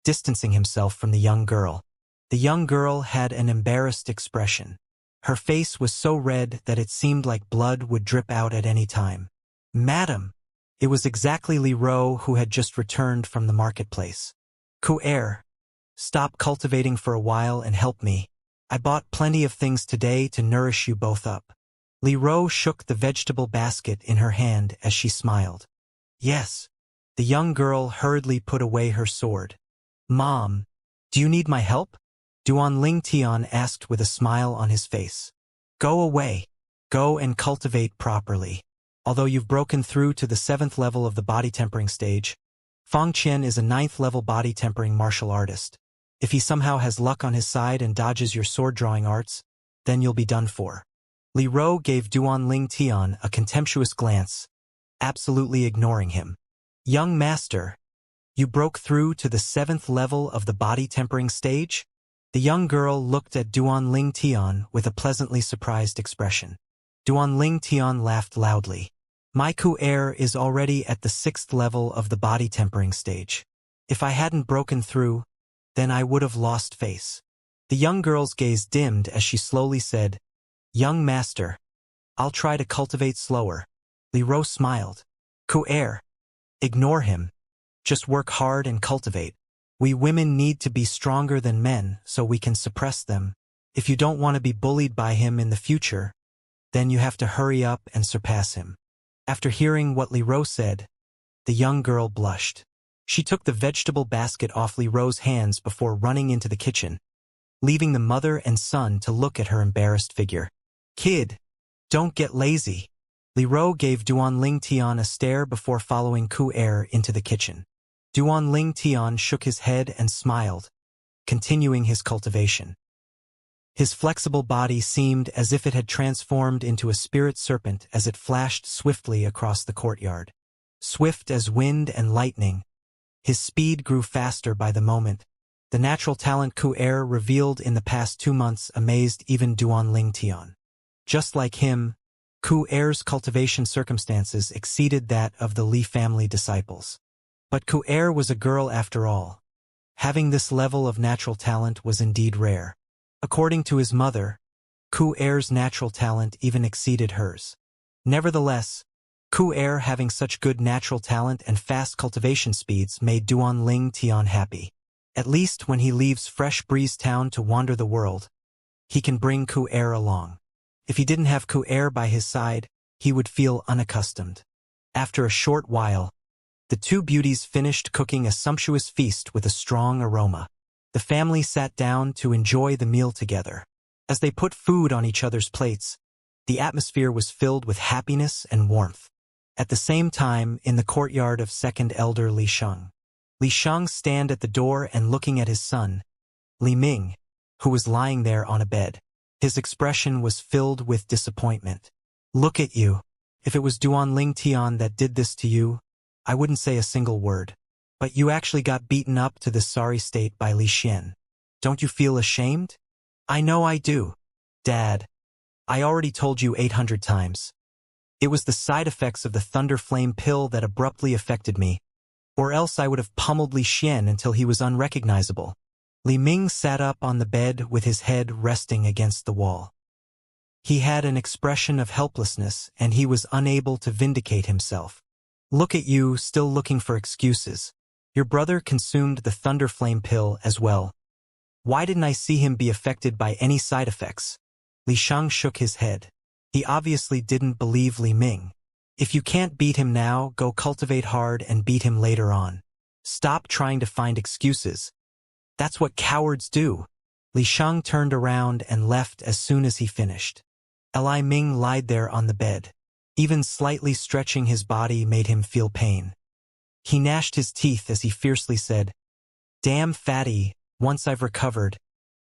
distancing himself from the young girl. The young girl had an embarrassed expression. Her face was so red that it seemed like blood would drip out at any time. "Madam!" It was exactly Li Ro, who had just returned from the marketplace. "Ku'er, stop cultivating for a while and help me. I bought plenty of things today to nourish you both up." Li Ro shook the vegetable basket in her hand as she smiled. "Yes." The young girl hurriedly put away her sword. "Mom, do you need my help?" Duanling Tian asked with a smile on his face. "Go away. Go and cultivate properly. Although you've broken through to the 7th level of the body tempering stage, Feng Qian is a 9th level body tempering martial artist. If he somehow has luck on his side and dodges your sword-drawing arts, then you'll be done for." Li Ro gave Duanling Tian a contemptuous glance, absolutely ignoring him. "Young master, you broke through to the 7th level of the body tempering stage?" The young girl looked at Duanling Tian with a pleasantly surprised expression. Duanling Tian laughed loudly. "My Ku'er is already at the 6th level of the body tempering stage. If I hadn't broken through, then I would have lost face." The young girl's gaze dimmed as she slowly said, "Young master, I'll try to cultivate slower." Li Ro smiled. "Ku'er, ignore him. Just work hard and cultivate. We women need to be stronger than men so we can suppress them. If you don't want to be bullied by him in the future, then you have to hurry up and surpass him." After hearing what Li Ro said, the young girl blushed. She took the vegetable basket off Li Ro's hands before running into the kitchen, leaving the mother and son to look at her embarrassed figure. "Kid, don't get lazy." Li Ro gave Duanling Tian a stare before following Ku'er into the kitchen. Duanling Tian shook his head and smiled, continuing his cultivation. His flexible body seemed as if it had transformed into a spirit serpent as it flashed swiftly across the courtyard. Swift as wind and lightning, his speed grew faster by the moment. The natural talent Ku'er revealed in the past 2 months amazed even Duanling Tian. Just like him, Ku'er's cultivation circumstances exceeded that of the Li family disciples. But Ku'er was a girl after all. Having this level of natural talent was indeed rare. According to his mother, Ku'er's natural talent even exceeded hers. Nevertheless, Ku'er having such good natural talent and fast cultivation speeds made Duanling Tian happy. At least when he leaves Fresh Breeze Town to wander the world, he can bring Ku'er along. If he didn't have Ku'er by his side, he would feel unaccustomed. After a short while, the two beauties finished cooking a sumptuous feast with a strong aroma. The family sat down to enjoy the meal together. As they put food on each other's plates, the atmosphere was filled with happiness and warmth. At the same time, in the courtyard of second elder Li Sheng, Li Sheng stand at the door and looking at his son, Li Ming, who was lying there on a bed. His expression was filled with disappointment. "Look at you. If it was Duanling Tian that did this to you, I wouldn't say a single word. But you actually got beaten up to this sorry state by Li Xian. Don't you feel ashamed?" "I know I do. Dad. I already told you 800 times. It was the side effects of the Thunder Flame pill that abruptly affected me, or else I would have pummeled Li Xian until he was unrecognizable." Li Ming sat up on the bed with his head resting against the wall. He had an expression of helplessness and he was unable to vindicate himself. "Look at you, still looking for excuses. Your brother consumed the Thunder Flame pill as well. Why didn't I see him be affected by any side effects?" Li Sheng shook his head. He obviously didn't believe Li Ming. "If you can't beat him now, go cultivate hard and beat him later on. Stop trying to find excuses. That's what cowards do." Li Sheng turned around and left as soon as he finished. Li Ming lied there on the bed. Even slightly stretching his body made him feel pain. He gnashed his teeth as he fiercely said, "Damn fatty, once I've recovered,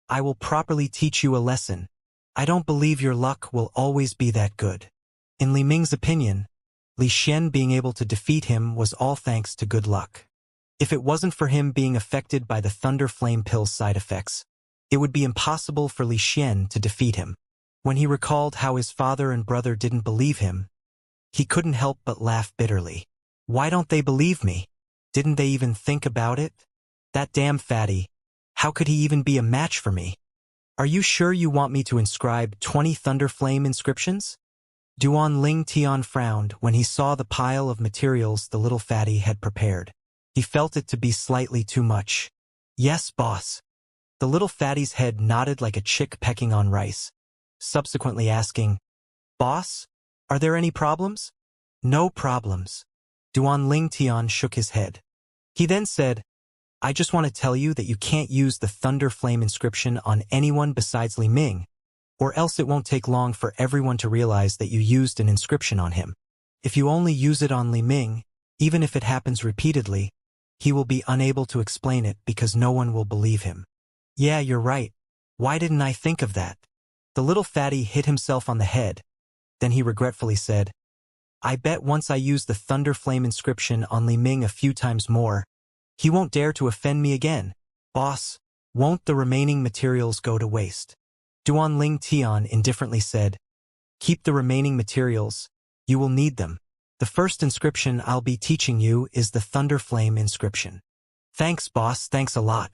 I will properly teach you a lesson. I don't believe your luck will always be that good." In Li Ming's opinion, Li Xian being able to defeat him was all thanks to good luck. If it wasn't for him being affected by the Thunder Flame pill's side effects, It would be impossible for Li Xian to defeat him. When he recalled how his father and brother didn't believe him, he couldn't help but laugh bitterly. Why don't they believe me? Didn't they even think about it? That damn fatty. How could he even be a match for me? Are you sure you want me to inscribe 20 Thunderflame inscriptions? Duan Ling Tian frowned when he saw the pile of materials the little fatty had prepared. He felt it to be slightly too much. Yes, boss. The little fatty's head nodded like a chick pecking on rice, subsequently asking, Boss, are there any problems? No problems. Duan Ling Tian shook his head. He then said, I just want to tell you that you can't use the Thunder Flame inscription on anyone besides Li Ming, or else it won't take long for everyone to realize that you used an inscription on him. If you only use it on Li Ming, even if it happens repeatedly, he will be unable to explain it because no one will believe him. Yeah, you're right. Why didn't I think of that? The little fatty hit himself on the head. Then he regretfully said, I bet once I use the Thunder Flame inscription on Li Ming a few times more, he won't dare to offend me again. Boss, won't the remaining materials go to waste? Duan Ling Tian indifferently said, Keep the remaining materials. You will need them. The first inscription I'll be teaching you is the Thunder Flame inscription. Thanks, boss, thanks a lot.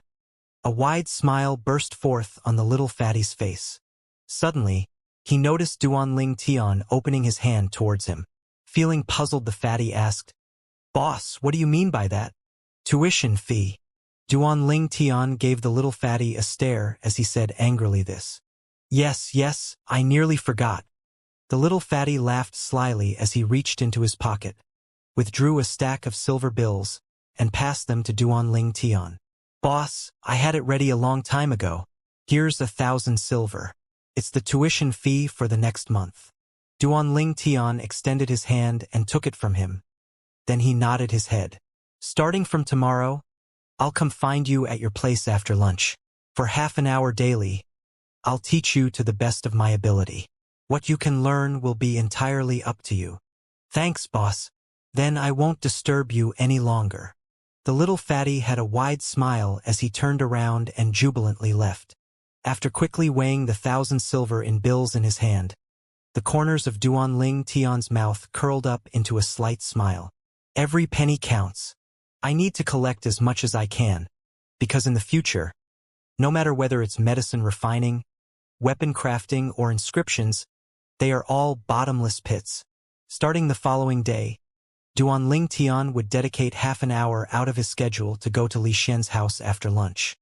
A wide smile burst forth on the little fatty's face. Suddenly, he noticed Duan Ling Tian opening his hand towards him. Feeling puzzled, the fatty asked, Boss, what do you mean by that? Tuition fee. Duan Ling Tian gave the little fatty a stare as he said angrily this. Yes, I nearly forgot. The little fatty laughed slyly as he reached into his pocket, withdrew a stack of silver bills, and passed them to Duan Ling Tian. Boss, I had it ready a long time ago. Here's 1,000 silver. It's the tuition fee for the next month. Duan Ling Tian extended his hand and took it from him. Then he nodded his head. Starting from tomorrow, I'll come find you at your place after lunch. For half an hour daily, I'll teach you to the best of my ability. What you can learn will be entirely up to you. Thanks, boss. Then I won't disturb you any longer. The little fatty had a wide smile as he turned around and jubilantly left. After quickly weighing the 1,000 silver in bills in his hand, the corners of Duan Ling Tian's mouth curled up into a slight smile. Every penny counts. I need to collect as much as I can, because in the future, no matter whether it's medicine refining, weapon crafting, or inscriptions, they are all bottomless pits. Starting the following day, Duan Ling Tian would dedicate half an hour out of his schedule to go to Li Xian's house after lunch.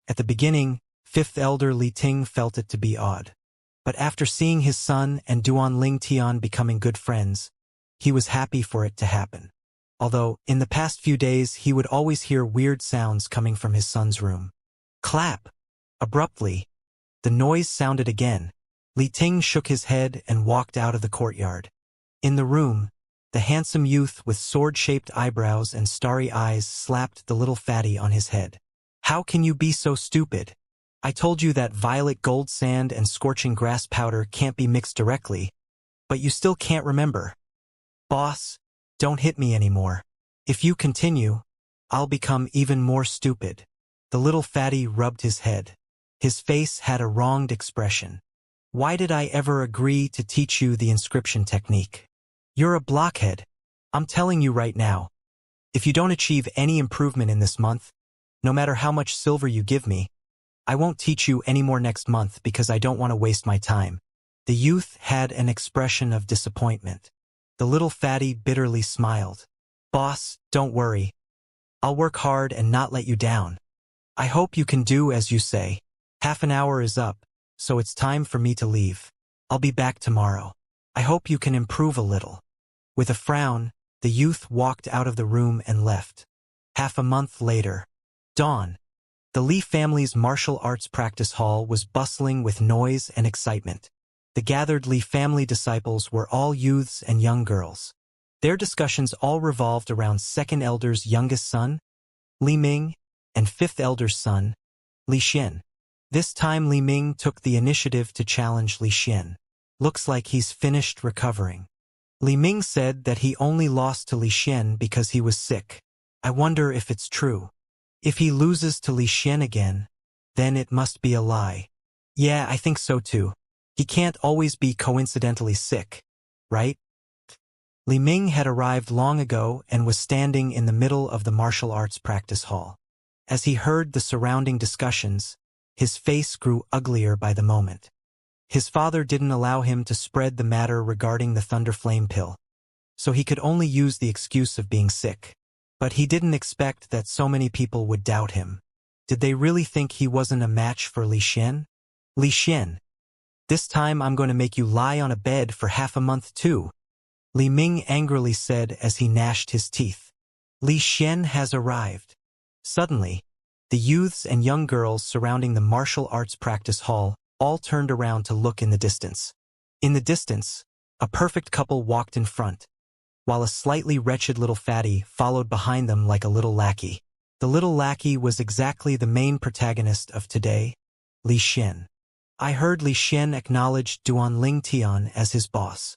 At the beginning, 5th Elder Li Ting felt it to be odd. But after seeing his son and Duan Ling Tian becoming good friends, he was happy for it to happen. Although, in the past few days he would always hear weird sounds coming from his son's room. Clap! Abruptly, the noise sounded again. Li Ting shook his head and walked out of the courtyard. In the room, the handsome youth with sword-shaped eyebrows and starry eyes slapped the little fatty on his head. How can you be so stupid? I told you that violet gold sand and scorching grass powder can't be mixed directly, but you still can't remember. Boss, don't hit me anymore. If you continue, I'll become even more stupid. The little fatty rubbed his head. His face had a wronged expression. Why did I ever agree to teach you the inscription technique? You're a blockhead. I'm telling you right now. If you don't achieve any improvement in this month, no matter how much silver you give me, I won't teach you any more next month because I don't want to waste my time. The youth had an expression of disappointment. The little fatty bitterly smiled. Boss, don't worry. I'll work hard and not let you down. I hope you can do as you say. Half an hour is up, so it's time for me to leave. I'll be back tomorrow. I hope you can improve a little. With a frown, the youth walked out of the room and left. Half a month later, dawn. The Li family's martial arts practice hall was bustling with noise and excitement. The gathered Li family disciples were all youths and young girls. Their discussions all revolved around 2nd Elder's youngest son, Li Ming, and 5th Elder's son, Li Xian. This time Li Ming took the initiative to challenge Li Xian. Looks like he's finished recovering. Li Ming said that he only lost to Li Xian because he was sick. I wonder if it's true. If he loses to Li Xian again, Then it must be a lie. Yeah, I think so too. He can't always be coincidentally sick, right? Li Ming had arrived long ago and was standing in the middle of the martial arts practice hall. As he heard the surrounding discussions, his face grew uglier by the moment. His father didn't allow him to spread the matter regarding the Thunder Flame pill, so he could only use the excuse of being sick. But he didn't expect that so many people would doubt him. Did they really think he wasn't a match for Li Xian? Li Xian, this time I'm going to make you lie on a bed for half a month too, Li Ming angrily said as he gnashed his teeth. Li Xian has arrived. Suddenly, the youths and young girls surrounding the martial arts practice hall all turned around to look in the distance. In the distance, a perfect couple walked in front, while a slightly wretched little fatty followed behind them like a little lackey. The little lackey was exactly the main protagonist of today, Li Xian. I heard Li Xian acknowledge Duanling Tian as his boss.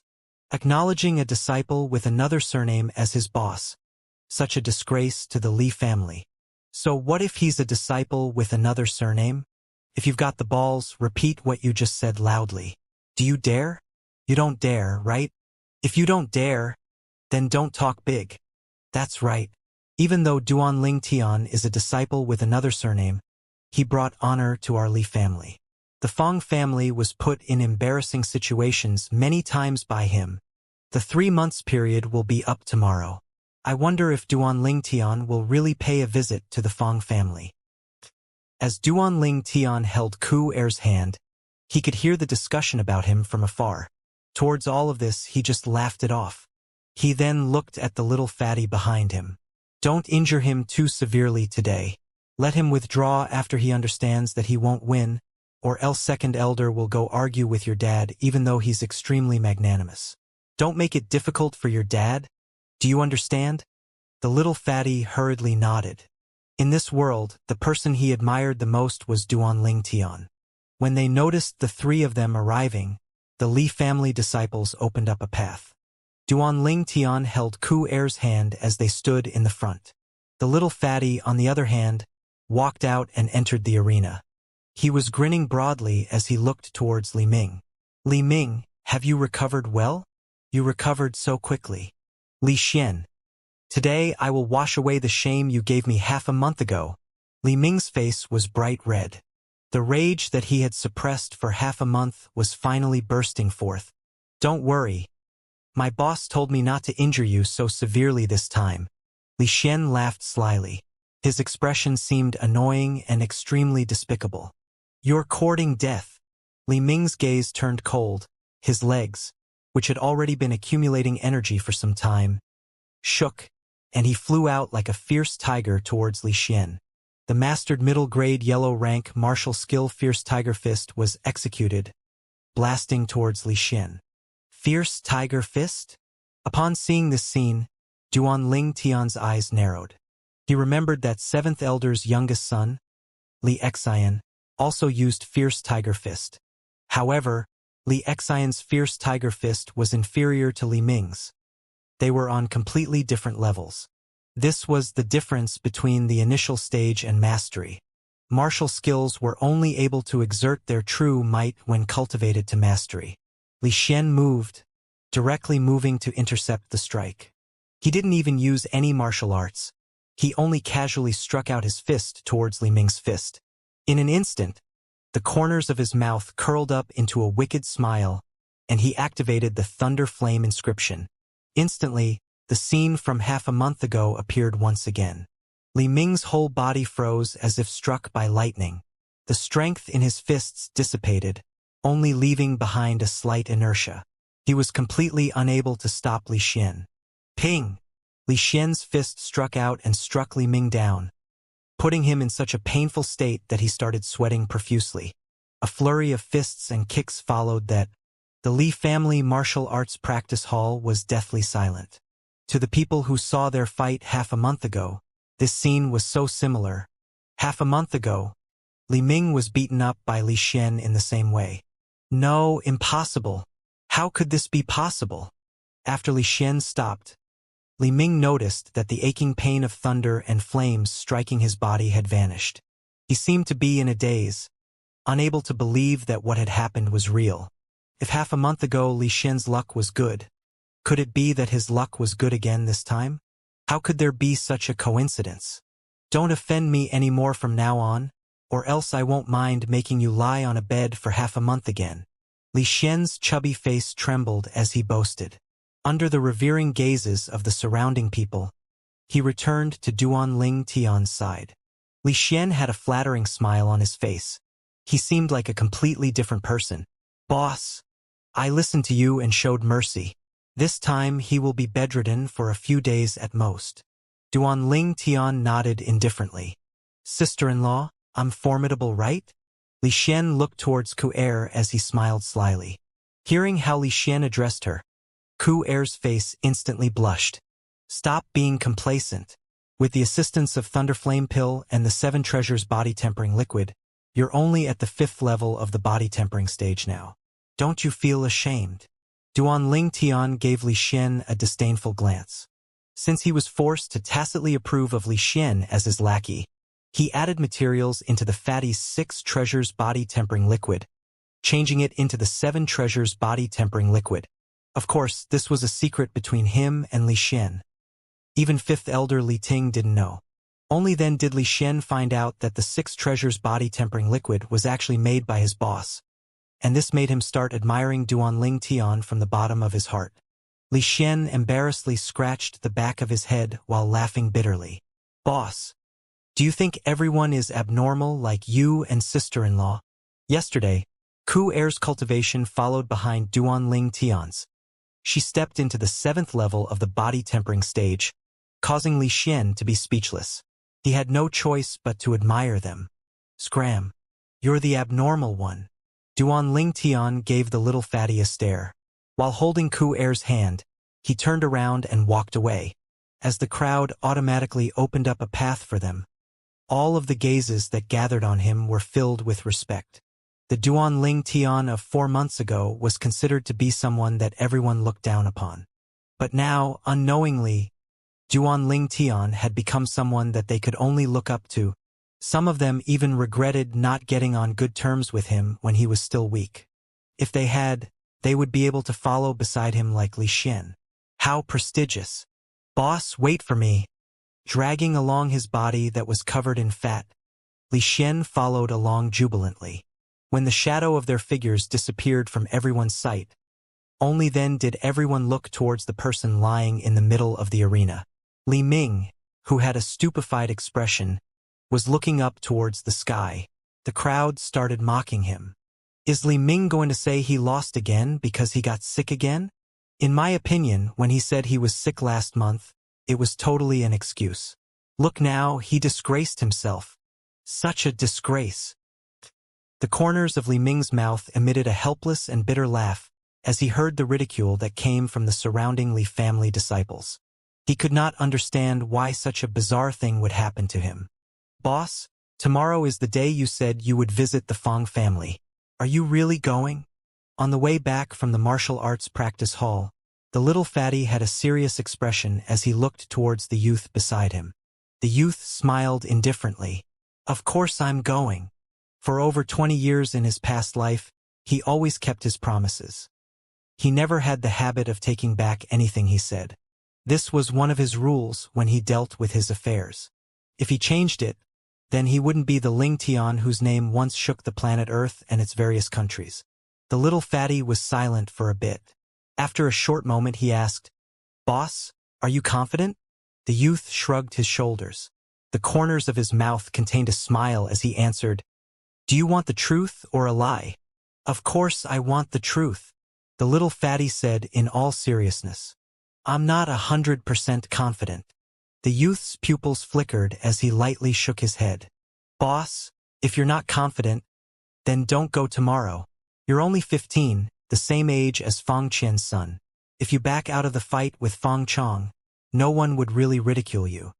Acknowledging a disciple with another surname as his boss. Such a disgrace to the Li family. So what if he's a disciple with another surname? If you've got the balls, repeat what you just said loudly. Do you dare? You don't dare, right? If you don't dare, then don't talk big. That's right. Even though Duanling Tian is a disciple with another surname, he brought honor to our Li family. The Fong family was put in embarrassing situations many times by him. The 3 months period will be up tomorrow. I wonder if Duanling Tian will really pay a visit to the Fong family. As Duanling Tian held Ku Er's hand, he could hear the discussion about him from afar. Towards all of this, he just laughed it off. He then looked at the little fatty behind him. Don't injure him too severely today. Let him withdraw after he understands that he won't win, or else second elder will go argue with your dad even though he's extremely magnanimous. Don't make it difficult for your dad. Do you understand? The little fatty hurriedly nodded. In this world, the person he admired the most was Duanling Tian. When they noticed the 3 of them arriving, the Li family disciples opened up a path. Duanling Tian held Ku Er's hand as they stood in the front. The little fatty, on the other hand, walked out and entered the arena. He was grinning broadly as he looked towards Li Ming. Li Ming, have you recovered well? You recovered so quickly. Li Xian. Today I will wash away the shame you gave me half a month ago. Li Ming's face was bright red. The rage that he had suppressed for half a month was finally bursting forth. Don't worry. My boss told me not to injure you so severely this time. Li Xian laughed slyly. His expression seemed annoying and extremely despicable. You're courting death. Li Ming's gaze turned cold. His legs, which had already been accumulating energy for some time, shook, and he flew out like a fierce tiger towards Li Xian. The mastered middle-grade yellow-rank martial skill Fierce Tiger Fist was executed, blasting towards Li Xian. Fierce Tiger Fist? Upon seeing this scene, Duanling Tian's eyes narrowed. He remembered that 7th Elder's youngest son, Li Xian, also used Fierce Tiger Fist. However, Li Xian's Fierce Tiger Fist was inferior to Li Ming's. They were on completely different levels. This was the difference between the initial stage and mastery. Martial skills were only able to exert their true might when cultivated to mastery. Li Xian moved, directly moving to intercept the strike. He didn't even use any martial arts. He only casually struck out his fist towards Li Ming's fist. In an instant, the corners of his mouth curled up into a wicked smile, and he activated the Thunder Flame inscription. Instantly, the scene from half a month ago appeared once again. Li Ming's whole body froze as if struck by lightning. The strength in his fists dissipated, only leaving behind a slight inertia. He was completely unable to stop Li Xian. Ping! Li Xian's fist struck out and struck Li Ming down, putting him in such a painful state that he started sweating profusely. A flurry of fists and kicks followed that. The Li family martial arts practice hall was deathly silent. To the people who saw their fight half a month ago, this scene was so similar. Half a month ago, Li Ming was beaten up by Li Xian in the same way. No, impossible. How could this be possible? After Li Xian stopped, Li Ming noticed that the aching pain of thunder and flames striking his body had vanished. He seemed to be in a daze, unable to believe that what had happened was real. If half a month ago Li Xian's luck was good, could it be that his luck was good again this time? How could there be such a coincidence? Don't offend me any more from now on, or else I won't mind making you lie on a bed for half a month again. Li Xian's chubby face trembled as he boasted. Under the revering gazes of the surrounding people, he returned to Duanling Tian's side. Li Xian had a flattering smile on his face. He seemed like a completely different person. Boss, I listened to you and showed mercy. This time he will be bedridden for a few days at most. Duanling Tian nodded indifferently. Sister-in-law, I'm formidable, right? Li Xian looked towards Ku Er as he smiled slyly. Hearing how Li Xian addressed her, Ku Er's face instantly blushed. Stop being complacent. With the assistance of Thunderflame Pill and the 7 Treasures body tempering liquid, you're only at the 5th level of the body tempering stage now. Don't you feel ashamed? Duanling Tian gave Li Xian a disdainful glance. Since he was forced to tacitly approve of Li Xian as his lackey, he added materials into the fatty's 6 Treasures body tempering liquid, changing it into the 7 Treasures body tempering liquid. Of course, this was a secret between him and Li Xian. Even 5th Elder Li Ting didn't know. Only then did Li Xian find out that the 6 Treasures body tempering liquid was actually made by his boss, and this made him start admiring Duanling Tian from the bottom of his heart. Li Xian embarrassedly scratched the back of his head while laughing bitterly. Boss, do you think everyone is abnormal like you and sister-in-law? Yesterday, Ku Er's cultivation followed behind Duanling Tian's. She stepped into the 7th level of the body tempering stage, causing Li Xian to be speechless. He had no choice but to admire them. Scram, you're the abnormal one. Duanling Tian gave the little fatty a stare. While holding Ku Er's hand, he turned around and walked away. As the crowd automatically opened up a path for them, all of the gazes that gathered on him were filled with respect. The Duanling Tian of 4 months ago was considered to be someone that everyone looked down upon. But now, unknowingly, Duanling Tian had become someone that they could only look up to. Some of them even regretted not getting on good terms with him when he was still weak. If they had, they would be able to follow beside him like Li Xian. How prestigious. Boss, wait for me. Dragging along his body that was covered in fat, Li Xian followed along jubilantly. When the shadow of their figures disappeared from everyone's sight, only then did everyone look towards the person lying in the middle of the arena. Li Ming, who had a stupefied expression, was looking up towards the sky. The crowd started mocking him. Is Li Ming going to say he lost again because he got sick again? In my opinion, when he said he was sick last month, it was totally an excuse. Look now, he disgraced himself. Such a disgrace. The corners of Li Ming's mouth emitted a helpless and bitter laugh as he heard the ridicule that came from the surrounding Li family disciples. He could not understand why such a bizarre thing would happen to him. Boss, tomorrow is the day you said you would visit the Fong family. Are you really going? On the way back from the martial arts practice hall, the little fatty had a serious expression as he looked towards the youth beside him. The youth smiled indifferently. Of course I'm going. For over 20 years in his past life, he always kept his promises. He never had the habit of taking back anything he said. This was one of his rules when he dealt with his affairs. If he changed it, then he wouldn't be the Ling Tian whose name once shook the planet Earth and its various countries. The little fatty was silent for a bit. After a short moment he asked, Boss, are you confident? The youth shrugged his shoulders. The corners of his mouth contained a smile as he answered, Do you want the truth or a lie? Of course I want the truth, the little fatty said in all seriousness. I'm not 100% confident. The youth's pupils flickered as he lightly shook his head. Boss, if you're not confident, then don't go tomorrow. You're only 15, the same age as Fang Qian's son. If you back out of the fight with Fang Chong, no one would really ridicule you.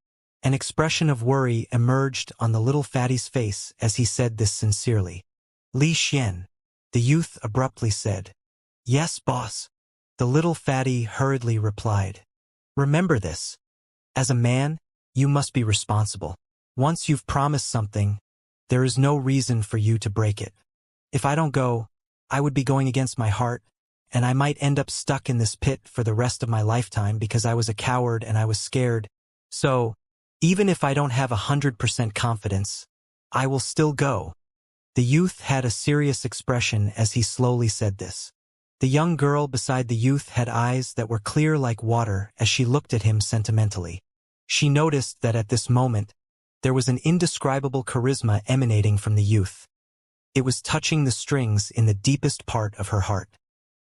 An expression of worry emerged on the little fatty's face as he said this sincerely. Li Xian, the youth abruptly said. Yes, boss. The little fatty hurriedly replied. Remember this. As a man, you must be responsible. Once you've promised something, There is no reason for you to break it. If I don't go, I would be going against my heart, and I might end up stuck in this pit for the rest of my lifetime because I was a coward and I was scared. So, even if I don't have 100% confidence, I will still go." The youth had a serious expression as he slowly said this. The young girl beside the youth had eyes that were clear like water as she looked at him sentimentally. She noticed that at this moment, there was an indescribable charisma emanating from the youth. It was touching the strings in the deepest part of her heart.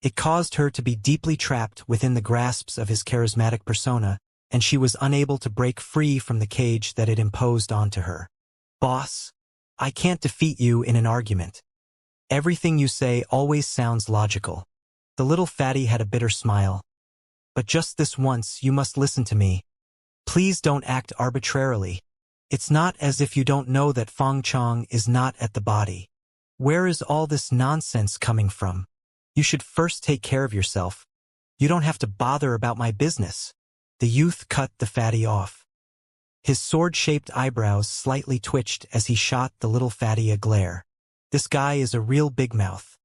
It caused her to be deeply trapped within the grasps of his charismatic persona, and she was unable to break free from the cage that it imposed onto her. "Boss, I can't defeat you in an argument. Everything you say always sounds logical." The little fatty had a bitter smile. "But just this once you must listen to me. Please don't act arbitrarily. It's not as if you don't know that Feng Chong is not at the body. Where is all this nonsense coming from? You should first take care of yourself. You don't have to bother about my business." The youth cut the fatty off. His sword-shaped eyebrows slightly twitched as he shot the little fatty a glare. This guy is a real big mouth.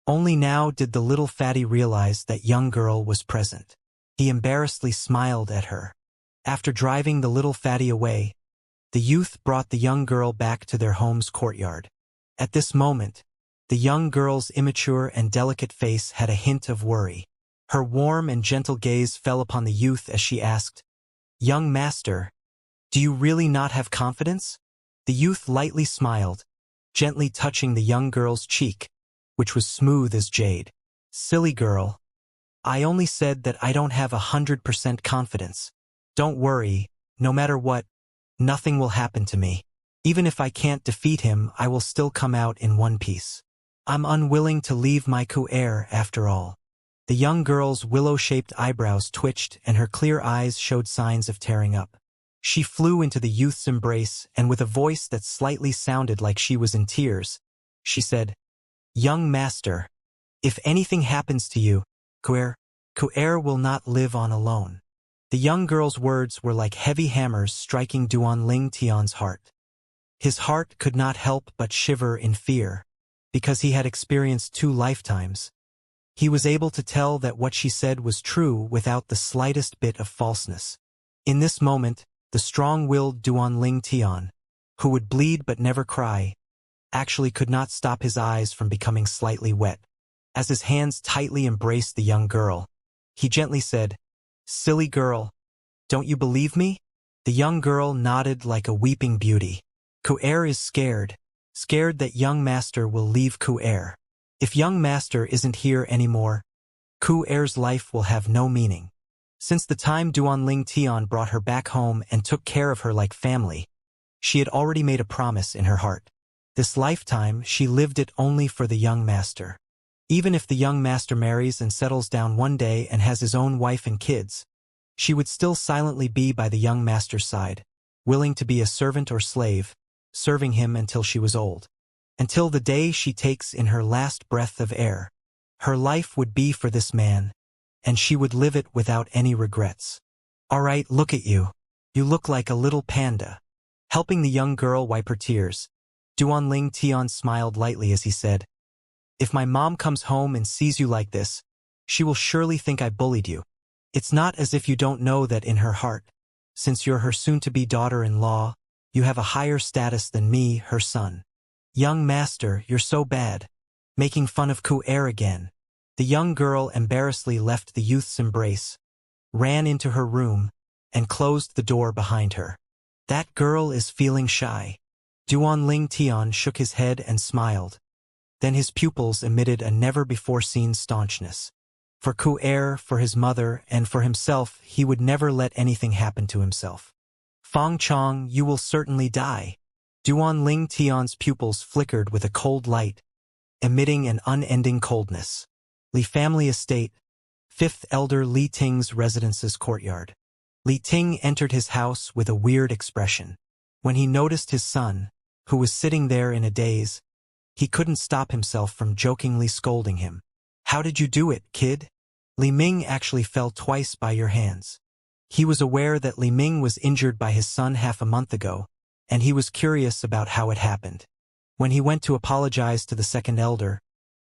Only now did the little fatty realize that young girl was present. He embarrassedly smiled at her. After driving the little fatty away, the youth brought the young girl back to their home's courtyard. At this moment, the young girl's immature and delicate face had a hint of worry. Her warm and gentle gaze fell upon the youth as she asked, "Young master, do you really not have confidence?" The youth lightly smiled, gently touching the young girl's cheek, which was smooth as jade. "Silly girl. I only said that I don't have 100% confidence. Don't worry, no matter what, nothing will happen to me. Even if I can't defeat him, I will still come out in one piece. I'm unwilling to leave my coup-heir after all." The young girl's willow-shaped eyebrows twitched and her clear eyes showed signs of tearing up. She flew into the youth's embrace and with a voice that slightly sounded like she was in tears, she said, "Young master, if anything happens to you, coup-heir will not live on alone." The young girl's words were like heavy hammers striking Duan Ling Tian's heart. His heart could not help but shiver in fear, because he had experienced 2 lifetimes. He was able to tell that what she said was true without the slightest bit of falseness. In this moment, the strong-willed Duan Ling Tian, who would bleed but never cry, actually could not stop his eyes from becoming slightly wet. As his hands tightly embraced the young girl, he gently said, "Silly girl, don't you believe me?" The young girl nodded like a weeping beauty. "Coup-heir is scared that young master will leave coup-heir. If young master isn't here anymore, coup-heir's life will have no meaning." Since the time Duan Ling Tian brought her back home and took care of her like family, she had already made a promise in her heart. This lifetime, she lived it only for the young master. Even if the young master marries and settles down one day and has his own wife and kids, she would still silently be by the young master's side, willing to be a servant or slave, serving him until she was old. Until the day she takes in her last breath of air, her life would be for this man, and she would live it without any regrets. "All right, look at you. You look like a little panda." Helping the young girl wipe her tears, Duan Ling Tian smiled lightly as he said, "If my mom comes home and sees you like this, she will surely think I bullied you. It's not as if you don't know that in her heart, since you're her soon-to-be daughter-in-law, you have a higher status than me, her son." "Young master, you're so bad. Making fun of coup-heir again." The young girl embarrassedly left the youth's embrace, ran into her room, and closed the door behind her. "That girl is feeling shy." Duan Ling Tian shook his head and smiled. Then his pupils emitted a never-before-seen staunchness. For coup-heir, for his mother, and for himself, he would never let anything happen to himself. "Feng Chong, you will certainly die." Duan Ling Tian's pupils flickered with a cold light, emitting an unending coldness. Li Family Estate, 5th Elder Li Ting's residence's courtyard. Li Ting entered his house with a weird expression. When he noticed his son, who was sitting there in a daze, he couldn't stop himself from jokingly scolding him. "How did you do it, kid? Li Ming actually fell twice by your hands." He was aware that Li Ming was injured by his son half a month ago, and he was curious about how it happened. When he went to apologize to the second elder,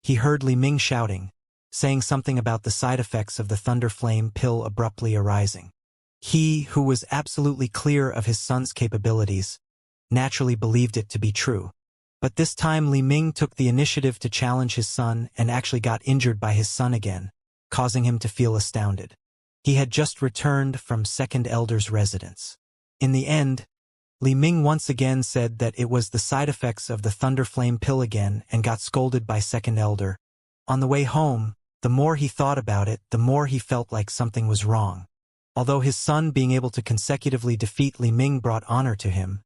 he heard Li Ming shouting, saying something about the side effects of the thunder flame pill abruptly arising. He, who was absolutely clear of his son's capabilities, naturally believed it to be true. But this time Li Ming took the initiative to challenge his son and actually got injured by his son again, causing him to feel astounded. He had just returned from second elder's residence. In the end, Li Ming once again said that it was the side effects of the thunder flame pill again and got scolded by second elder. On the way home, the more he thought about it, the more he felt like something was wrong. Although his son being able to consecutively defeat Li Ming brought honor to him,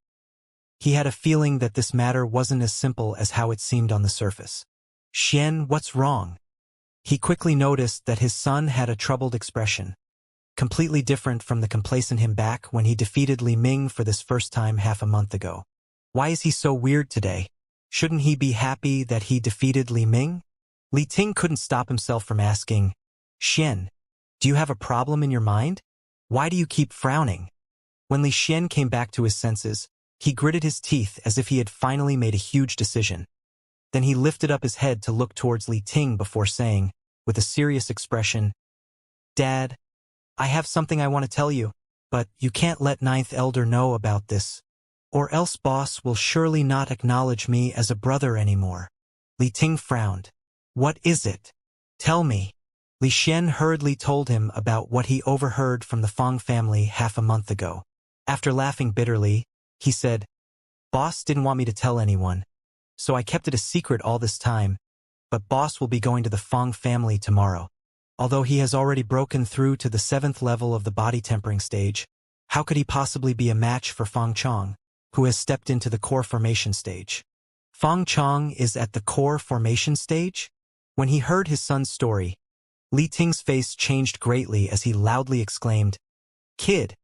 he had a feeling that this matter wasn't as simple as how it seemed on the surface. Xian, what's wrong? He quickly noticed that his son had a troubled expression, completely different from the complacent him back when he defeated Li Ming for this first time half a month ago. Why is he so weird today? Shouldn't he be happy that he defeated Li Ming? Li Ting couldn't stop himself from asking, Xian, do you have a problem in your mind? Why do you keep frowning? When Li Xian came back to his senses, he gritted his teeth as if he had finally made a huge decision. Then he lifted up his head to look towards Li Ting before saying, with a serious expression, Dad, I have something I want to tell you, but you can't let Ninth Elder know about this, or else Boss will surely not acknowledge me as a brother anymore. Li Ting frowned. What is it? Tell me. Li Xian hurriedly told him about what he overheard from the Fong family half a month ago. After laughing bitterly, he said, Boss didn't want me to tell anyone, so I kept it a secret all this time, but Boss will be going to the Fong family tomorrow. Although he has already broken through to the 7th level of the body tempering stage, how could he possibly be a match for Fong Chong, who has stepped into the core formation stage? Fong Chong is at the core formation stage? When he heard his son's story, Li Ting's face changed greatly as he loudly exclaimed, Kid,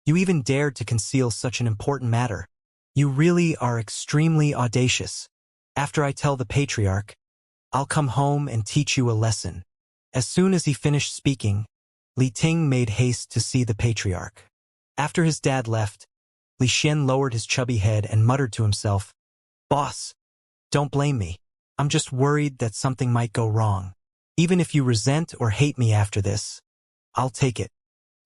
you even dared to conceal such an important matter. You really are extremely audacious. After I tell the patriarch, I'll come home and teach you a lesson. As soon as he finished speaking, Li Ting made haste to see the patriarch. After his dad left, Li Xian lowered his chubby head and muttered to himself, Boss, don't blame me. I'm just worried that something might go wrong. Even if you resent or hate me after this, I'll take it.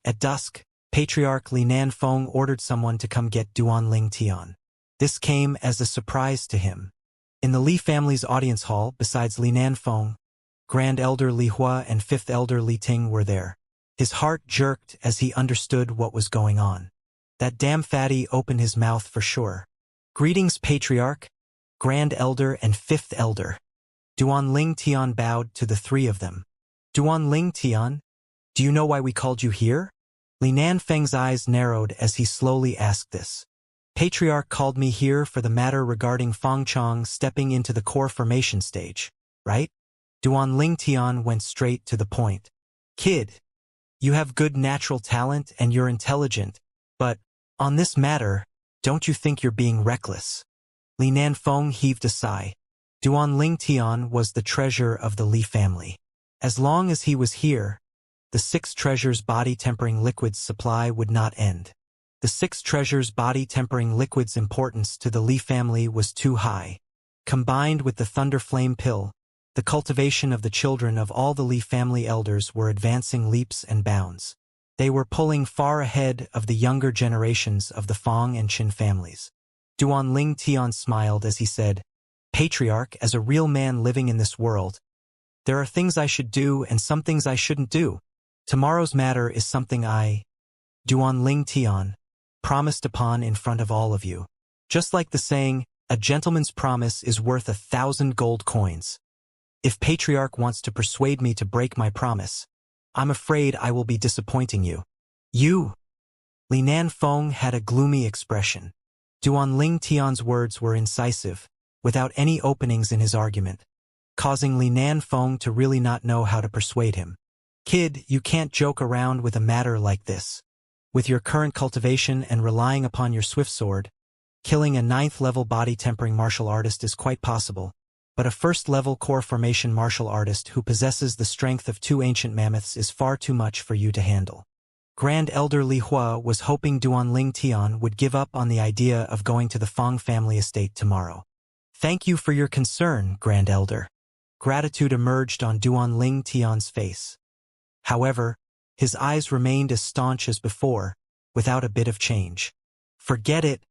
At dusk, Patriarch Li Nanfeng ordered someone to come get Duan Ling Tian. This came as a surprise to him. In the Li family's audience hall, besides Li Nanfeng, Grand Elder Li Hua and 5th Elder Li Ting were there. His heart jerked as he understood what was going on. That damn fatty opened his mouth for sure. Greetings, Patriarch, Grand Elder and 5th Elder. Duan Ling Tian bowed to the three of them. Duan Ling Tian, do you know why we called you here? Li Nanfeng's eyes narrowed as he slowly asked this. Patriarch called me here for the matter regarding Fong Chong stepping into the core formation stage, right? Duan Ling Tian went straight to the point. Kid, you have good natural talent and you're intelligent, but, on this matter, don't you think you're being reckless? Li Nanfeng heaved a sigh. Duan Ling Tian was the treasure of the Li family. As long as he was here, the 6 treasures body tempering liquids supply would not end. The 6 treasures body tempering liquids' importance to the Li family was too high. Combined with the thunder flame pill, the cultivation of the children of all the Li family elders were advancing leaps and bounds. They were pulling far ahead of the younger generations of the Fong and Qin families. Duan Ling Tian smiled as he said, Patriarch, as a real man living in this world, there are things I should do and some things I shouldn't do. Tomorrow's matter is something I, Duan Ling Tian, promised upon in front of all of you. Just like the saying, a gentleman's promise is worth 1,000 gold coins. If Patriarch wants to persuade me to break my promise, I'm afraid I will be disappointing you. You! Li Nanfeng had a gloomy expression. Duan Ling Tian's words were incisive, without any openings in his argument, causing Li Nanfeng to really not know how to persuade him. Kid, you can't joke around with a matter like this. With your current cultivation and relying upon your swift sword, killing a 9th-level body-tempering martial artist is quite possible, but a 1st-level core formation martial artist who possesses the strength of 2 ancient mammoths is far too much for you to handle. Grand Elder Li Hua was hoping Duan Ling Tian would give up on the idea of going to the Fong family estate tomorrow. Thank you for your concern, Grand Elder. Gratitude emerged on Duan Tian's face. However, his eyes remained as staunch as before, without a bit of change. Forget it.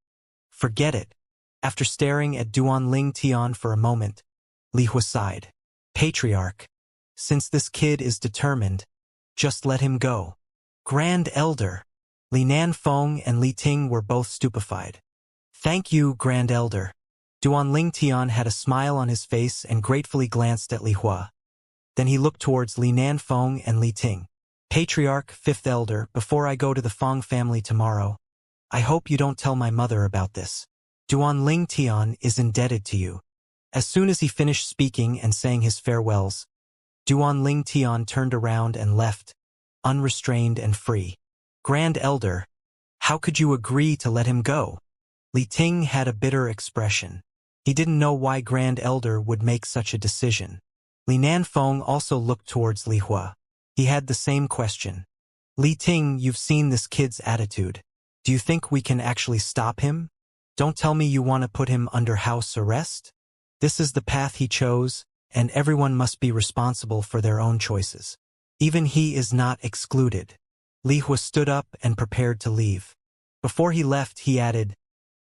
Forget it. After staring at Duan Tian for a moment, Li Hua sighed. Patriarch, since this kid is determined, just let him go. Grand Elder. Li Nanfeng and Li Ting were both stupefied. Thank you, Grand Elder. Duan Tian had a smile on his face and gratefully glanced at Li Hua. Then he looked towards Li Nanfeng and Li Ting. Patriarch, Fifth Elder, before I go to the Feng family tomorrow, I hope you don't tell my mother about this. Duan Tian is indebted to you. As soon as he finished speaking and saying his farewells, Duan Tian turned around and left, unrestrained and free. Grand Elder, how could you agree to let him go? Li Ting had a bitter expression. He didn't know why Grand Elder would make such a decision. Li Nanfeng also looked towards Li Hua. He had the same question. Li Ting, you've seen this kid's attitude. Do you think we can actually stop him? Don't tell me you want to put him under house arrest? This is the path he chose, and everyone must be responsible for their own choices. Even he is not excluded. Li Hua stood up and prepared to leave. Before he left, he added,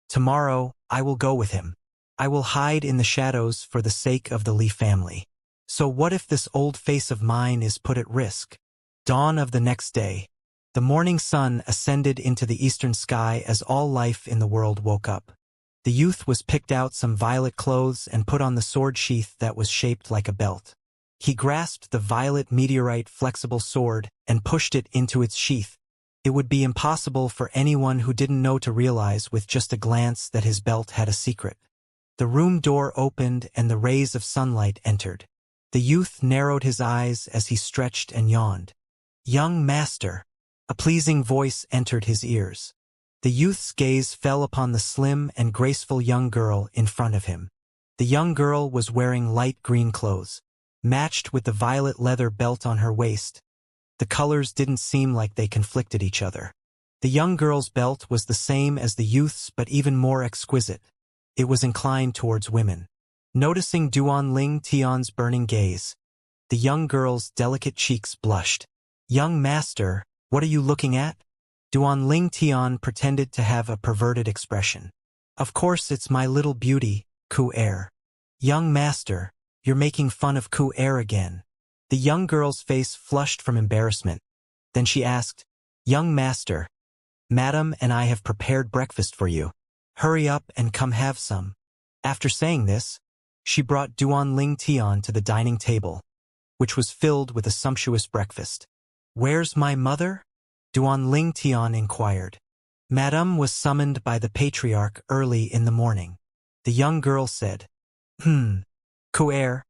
Tomorrow, I will go with him. I will hide in the shadows for the sake of the Li family. So what if this old face of mine is put at risk? Dawn of the next day. The morning sun ascended into the eastern sky as all life in the world woke up. The youth was picked out some violet clothes and put on the sword sheath that was shaped like a belt. He grasped the violet meteorite flexible sword and pushed it into its sheath. It would be impossible for anyone who didn't know to realize with just a glance that his belt had a secret. The room door opened and the rays of sunlight entered. The youth narrowed his eyes as he stretched and yawned. Young master. A pleasing voice entered his ears. The youth's gaze fell upon the slim and graceful young girl in front of him. The young girl was wearing light green clothes, matched with the violet leather belt on her waist. The colors didn't seem like they conflicted each other. The young girl's belt was the same as the youth's but even more exquisite. It was inclined towards women. Noticing Duan Tian's burning gaze, the young girl's delicate cheeks blushed. Young master, what are you looking at? Duan Tian pretended to have a perverted expression. Of course it's my little beauty, Ku Er. Young master, you're making fun of Ku Er again. The young girl's face flushed from embarrassment. Then she asked, Young master, Madam and I have prepared breakfast for you. Hurry up and come have some. After saying this, she brought Duan Tian to the dining table, which was filled with a sumptuous breakfast. Where's my mother? Duan Tian inquired. Madame was summoned by the patriarch early in the morning. The young girl said, Ku Er,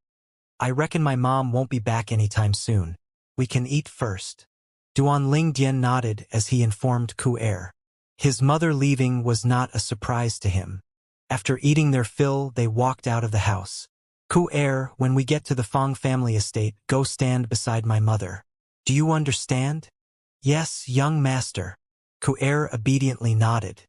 I reckon my mom won't be back anytime soon. We can eat first. Duan Dian nodded as he informed Ku Er. His mother leaving was not a surprise to him. After eating their fill, they walked out of the house. Ku Er, when we get to the Feng family estate, go stand beside my mother. Do you understand? Yes, young master. Ku Er obediently nodded.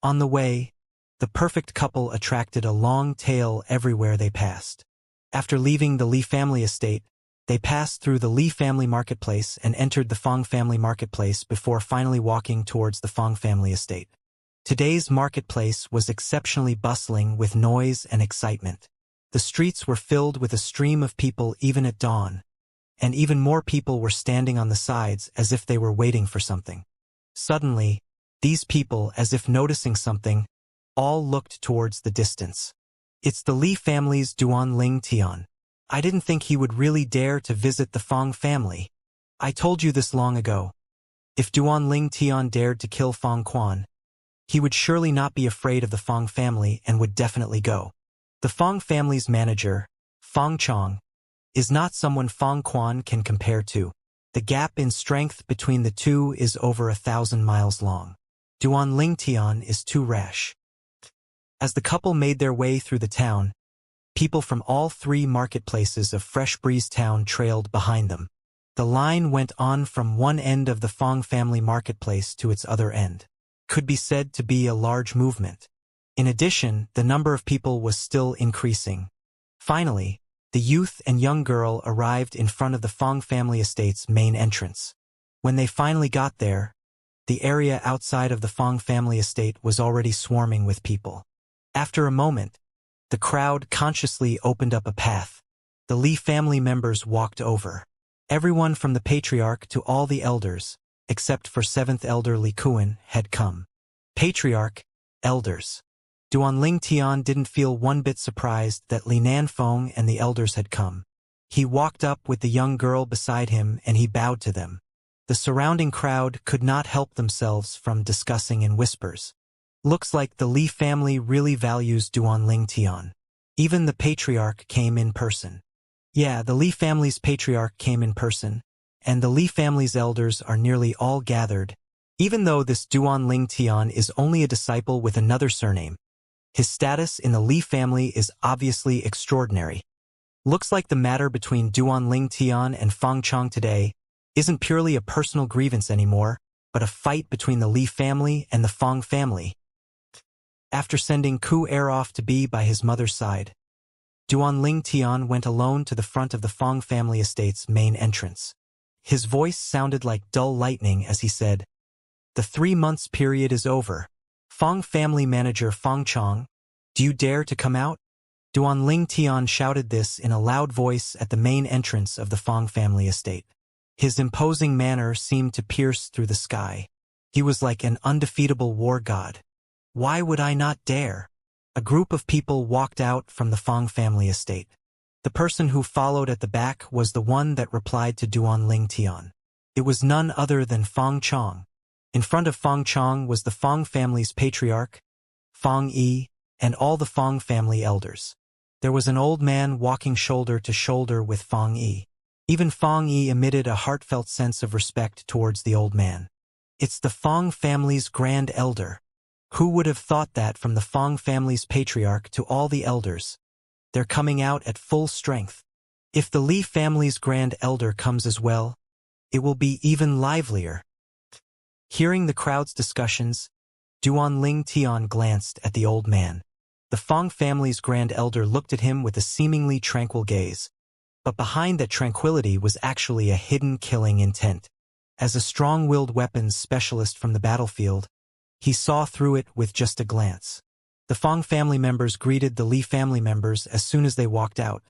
On the way, the perfect couple attracted a long tail everywhere they passed. After leaving the Li family estate, they passed through the Li family marketplace and entered the Feng family marketplace before finally walking towards the Feng family estate. Today's marketplace was exceptionally bustling with noise and excitement. The streets were filled with a stream of people even at dawn, and even more people were standing on the sides as if they were waiting for something. Suddenly, these people, as if noticing something, all looked towards the distance. It's the Li family's Duan Tian. I didn't think he would really dare to visit the Feng family. I told you this long ago. If Duan Tian dared to kill Feng Quan, he would surely not be afraid of the Feng family and would definitely go. The Feng family's manager, Feng Chong, is not someone Feng Quan can compare to. The gap in strength between the two is over 1,000 miles long. Duan Tian is too rash. As the couple made their way through the town, people from all three marketplaces of Fresh Breeze Town trailed behind them. The line went on from one end of the Feng family marketplace to its other end. Could be said to be a large movement. In addition, the number of people was still increasing. Finally, the youth and young girl arrived in front of the Fong family estate's main entrance. When they finally got there, the area outside of the Fong family estate was already swarming with people. After a moment, the crowd consciously opened up a path. The Li family members walked over. Everyone from the patriarch to all the elders, except for 7th elder Li Kuan, had come. Patriarch, elders. Duanling Tian didn't feel one bit surprised that Li Nanfeng and the elders had come. He walked up with the young girl beside him and he bowed to them. The surrounding crowd could not help themselves from discussing in whispers. Looks like the Li family really values Duanling Tian. Even the patriarch came in person. Yeah, the Li family's patriarch came in person, and the Li family's elders are nearly all gathered. Even though this Duanling Tian is only a disciple with another surname, his status in the Li family is obviously extraordinary. Looks like the matter between Duanling Tian and Fang Chong today isn't purely a personal grievance anymore, but a fight between the Li family and the Fang family. After sending Ku Er off to be by his mother's side, Duanling Tian went alone to the front of the Fang family estate's main entrance. His voice sounded like dull lightning as he said, "The 3 months period is over. Fang family manager Fang Chong, do you dare to come out?" Duanling Tian shouted this in a loud voice at the main entrance of the Fang family estate. His imposing manner seemed to pierce through the sky. He was like an undefeatable war god. Why would I not dare? A group of people walked out from the Fang family estate. The person who followed at the back was the one that replied to Duanling Tian. It was none other than Fang Chong. In front of Fang Chong was the Fang family's patriarch, Fang Yi, and all the Fang family elders. There was an old man walking shoulder to shoulder with Fang Yi. Even Fang Yi emitted a heartfelt sense of respect towards the old man. It's the Fang family's grand elder. Who would have thought that from the Fang family's patriarch to all the elders? They're coming out at full strength. If the Li family's grand elder comes as well, it will be even livelier. Hearing the crowd's discussions, Duanling Tian glanced at the old man. The Fang family's grand elder looked at him with a seemingly tranquil gaze. But behind that tranquility was actually a hidden killing intent. As a strong-willed weapons specialist from the battlefield, he saw through it with just a glance. The Fang family members greeted the Li family members as soon as they walked out.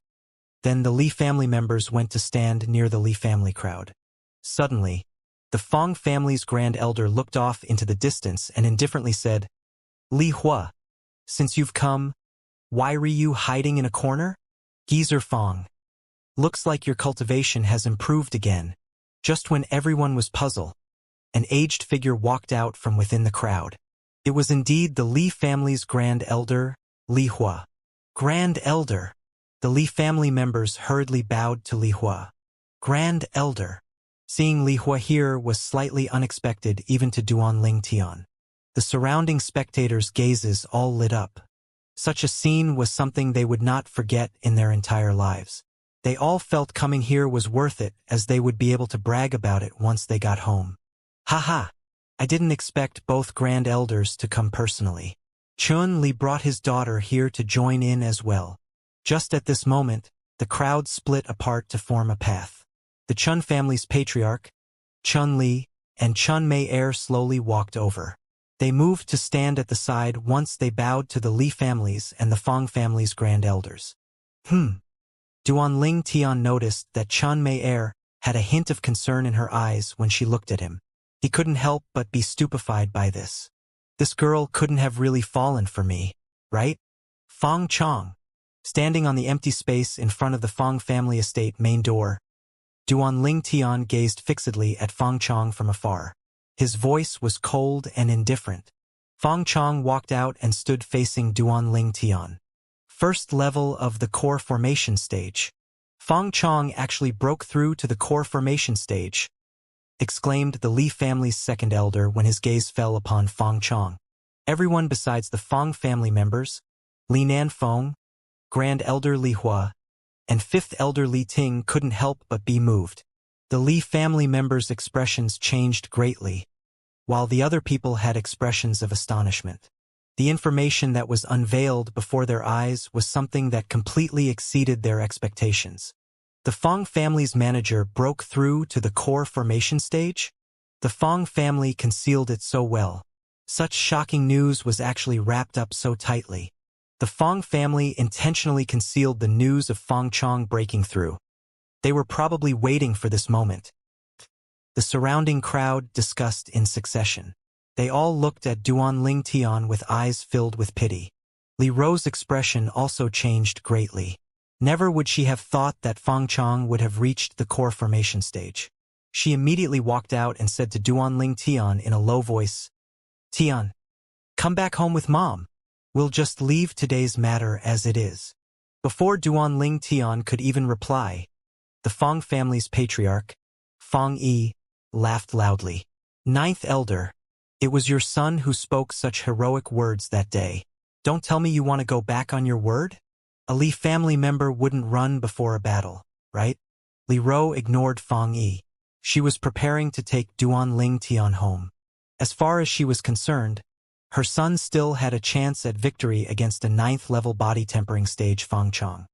Then the Li family members went to stand near the Li family crowd. Suddenly, the Fang family's grand elder looked off into the distance and indifferently said, "Li Hua, since you've come, why were you hiding in a corner? Geezer Fang. Looks like your cultivation has improved again." Just when everyone was puzzled, an aged figure walked out from within the crowd. It was indeed the Li family's grand elder, Li Hua. Grand elder. The Li family members hurriedly bowed to Li Hua. Grand elder. Seeing Li Hua here was slightly unexpected even to Duanling Tian. The surrounding spectators' gazes all lit up. Such a scene was something they would not forget in their entire lives. They all felt coming here was worth it as they would be able to brag about it once they got home. Haha, I didn't expect both grand elders to come personally. Chun Li brought his daughter here to join in as well. Just at this moment, the crowd split apart to form a path. The Chun family's patriarch, Chun Li, and Chun Mei Er slowly walked over. They moved to stand at the side once they bowed to the Li families and the Fang family's grand elders. Duanling Tian noticed that Chun Mei Er had a hint of concern in her eyes when she looked at him. He couldn't help but be stupefied by this. This girl couldn't have really fallen for me, right? Fang Chong. Standing on the empty space in front of the Fang family estate main door, Duanling Tian gazed fixedly at Fang Chong from afar. His voice was cold and indifferent. Fang Chong walked out and stood facing Duanling Tian. First level of the core formation stage. Fang Chong actually broke through to the core formation stage, exclaimed the Li family's second elder when his gaze fell upon Fang Chong. Everyone besides the Fang family members, Li Nanfeng, Grand Elder Li Hua, and Fifth Elder Li Ting couldn't help but be moved. The Li family members' expressions changed greatly, while the other people had expressions of astonishment. The information that was unveiled before their eyes was something that completely exceeded their expectations. The Fong family's manager broke through to the core formation stage? The Fong family concealed it so well. Such shocking news was actually wrapped up so tightly. The Fong family intentionally concealed the news of Fong Chong breaking through. They were probably waiting for this moment. The surrounding crowd discussed in succession. They all looked at Duan Tian with eyes filled with pity. Li Ro's expression also changed greatly. Never would she have thought that Fong Chong would have reached the core formation stage. She immediately walked out and said to Duan Tian in a low voice, "Tian, come back home with Mom. We'll just leave today's matter as it is." Before Duan Tian could even reply, the Fong family's patriarch, Fong Yi, laughed loudly. "Ninth elder, it was your son who spoke such heroic words that day. Don't tell me you want to go back on your word? A Li family member wouldn't run before a battle, right?" Li Ro ignored Fong Yi. She was preparing to take Duan Tian home. As far as she was concerned, her son still had a chance at victory against a 9th-level body tempering stage Fong Chong.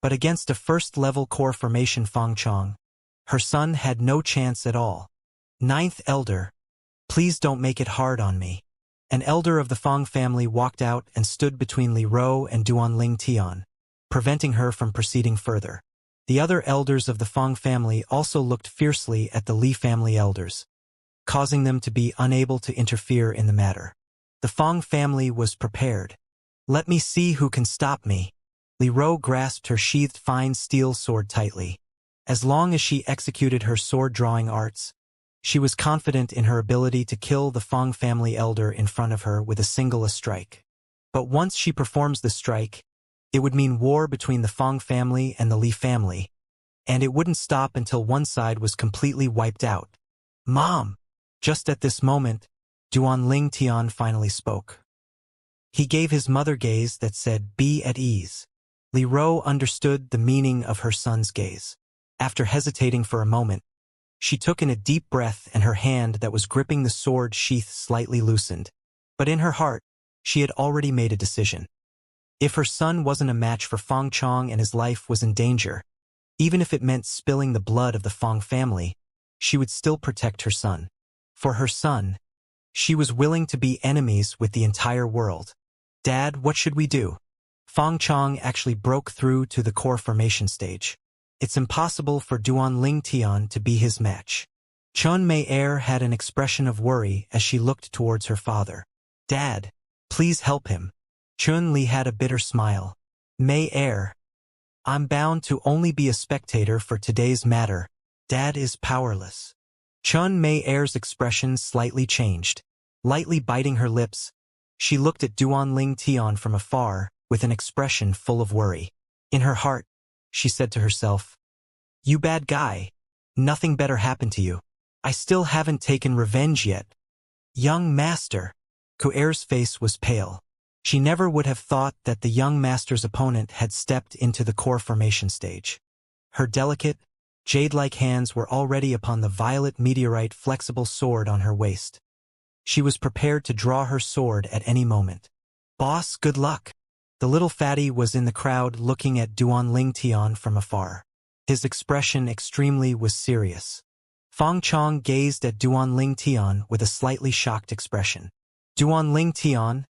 But against a 1st-level core formation Fong Chong, her son had no chance at all. "Ninth elder, please don't make it hard on me." An elder of the Fong family walked out and stood between Li Ro and Duan Tian, preventing her from proceeding further. The other elders of the Fong family also looked fiercely at the Li family elders, causing them to be unable to interfere in the matter. The Fong family was prepared. "Let me see who can stop me." Li Ro grasped her sheathed fine steel sword tightly. As long as she executed her sword-drawing arts, she was confident in her ability to kill the Fong family elder in front of her with a single strike. But once she performs the strike, it would mean war between the Fong family and the Li family, and it wouldn't stop until one side was completely wiped out. "Mom!" Just at this moment, Duan Tian finally spoke. He gave his mother gaze that said, "Be at ease." Li Ro understood the meaning of her son's gaze. After hesitating for a moment, she took in a deep breath and her hand that was gripping the sword sheath slightly loosened. But in her heart, she had already made a decision. If her son wasn't a match for Fong Chong and his life was in danger, even if it meant spilling the blood of the Fong family, she would still protect her son. For her son, she was willing to be enemies with the entire world. "Dad, what should we do?" Fong Chong actually broke through to the core formation stage. It's impossible for Duan Tian to be his match. Chun Mei-er had an expression of worry as she looked towards her father. "Dad, please help him." Chun Li had a bitter smile. "Mei-er, I'm bound to only be a spectator for today's matter. Dad is powerless." Chun Mei-er's expression slightly changed. Lightly biting her lips, she looked at Duan Tian from afar with an expression full of worry. In her heart, she said to herself, "You bad guy, nothing better happened to you. I still haven't taken revenge yet." "Young master." Kuer's face was pale. She never would have thought that the young master's opponent had stepped into the core formation stage. Her delicate, jade-like hands were already upon the violet meteorite flexible sword on her waist. She was prepared to draw her sword at any moment. "Boss, good luck." The little fatty was in the crowd looking at Duan Tian from afar. His expression extremely was serious. Fong Chong gazed at Duan Tian with a slightly shocked expression. "Duan Tian,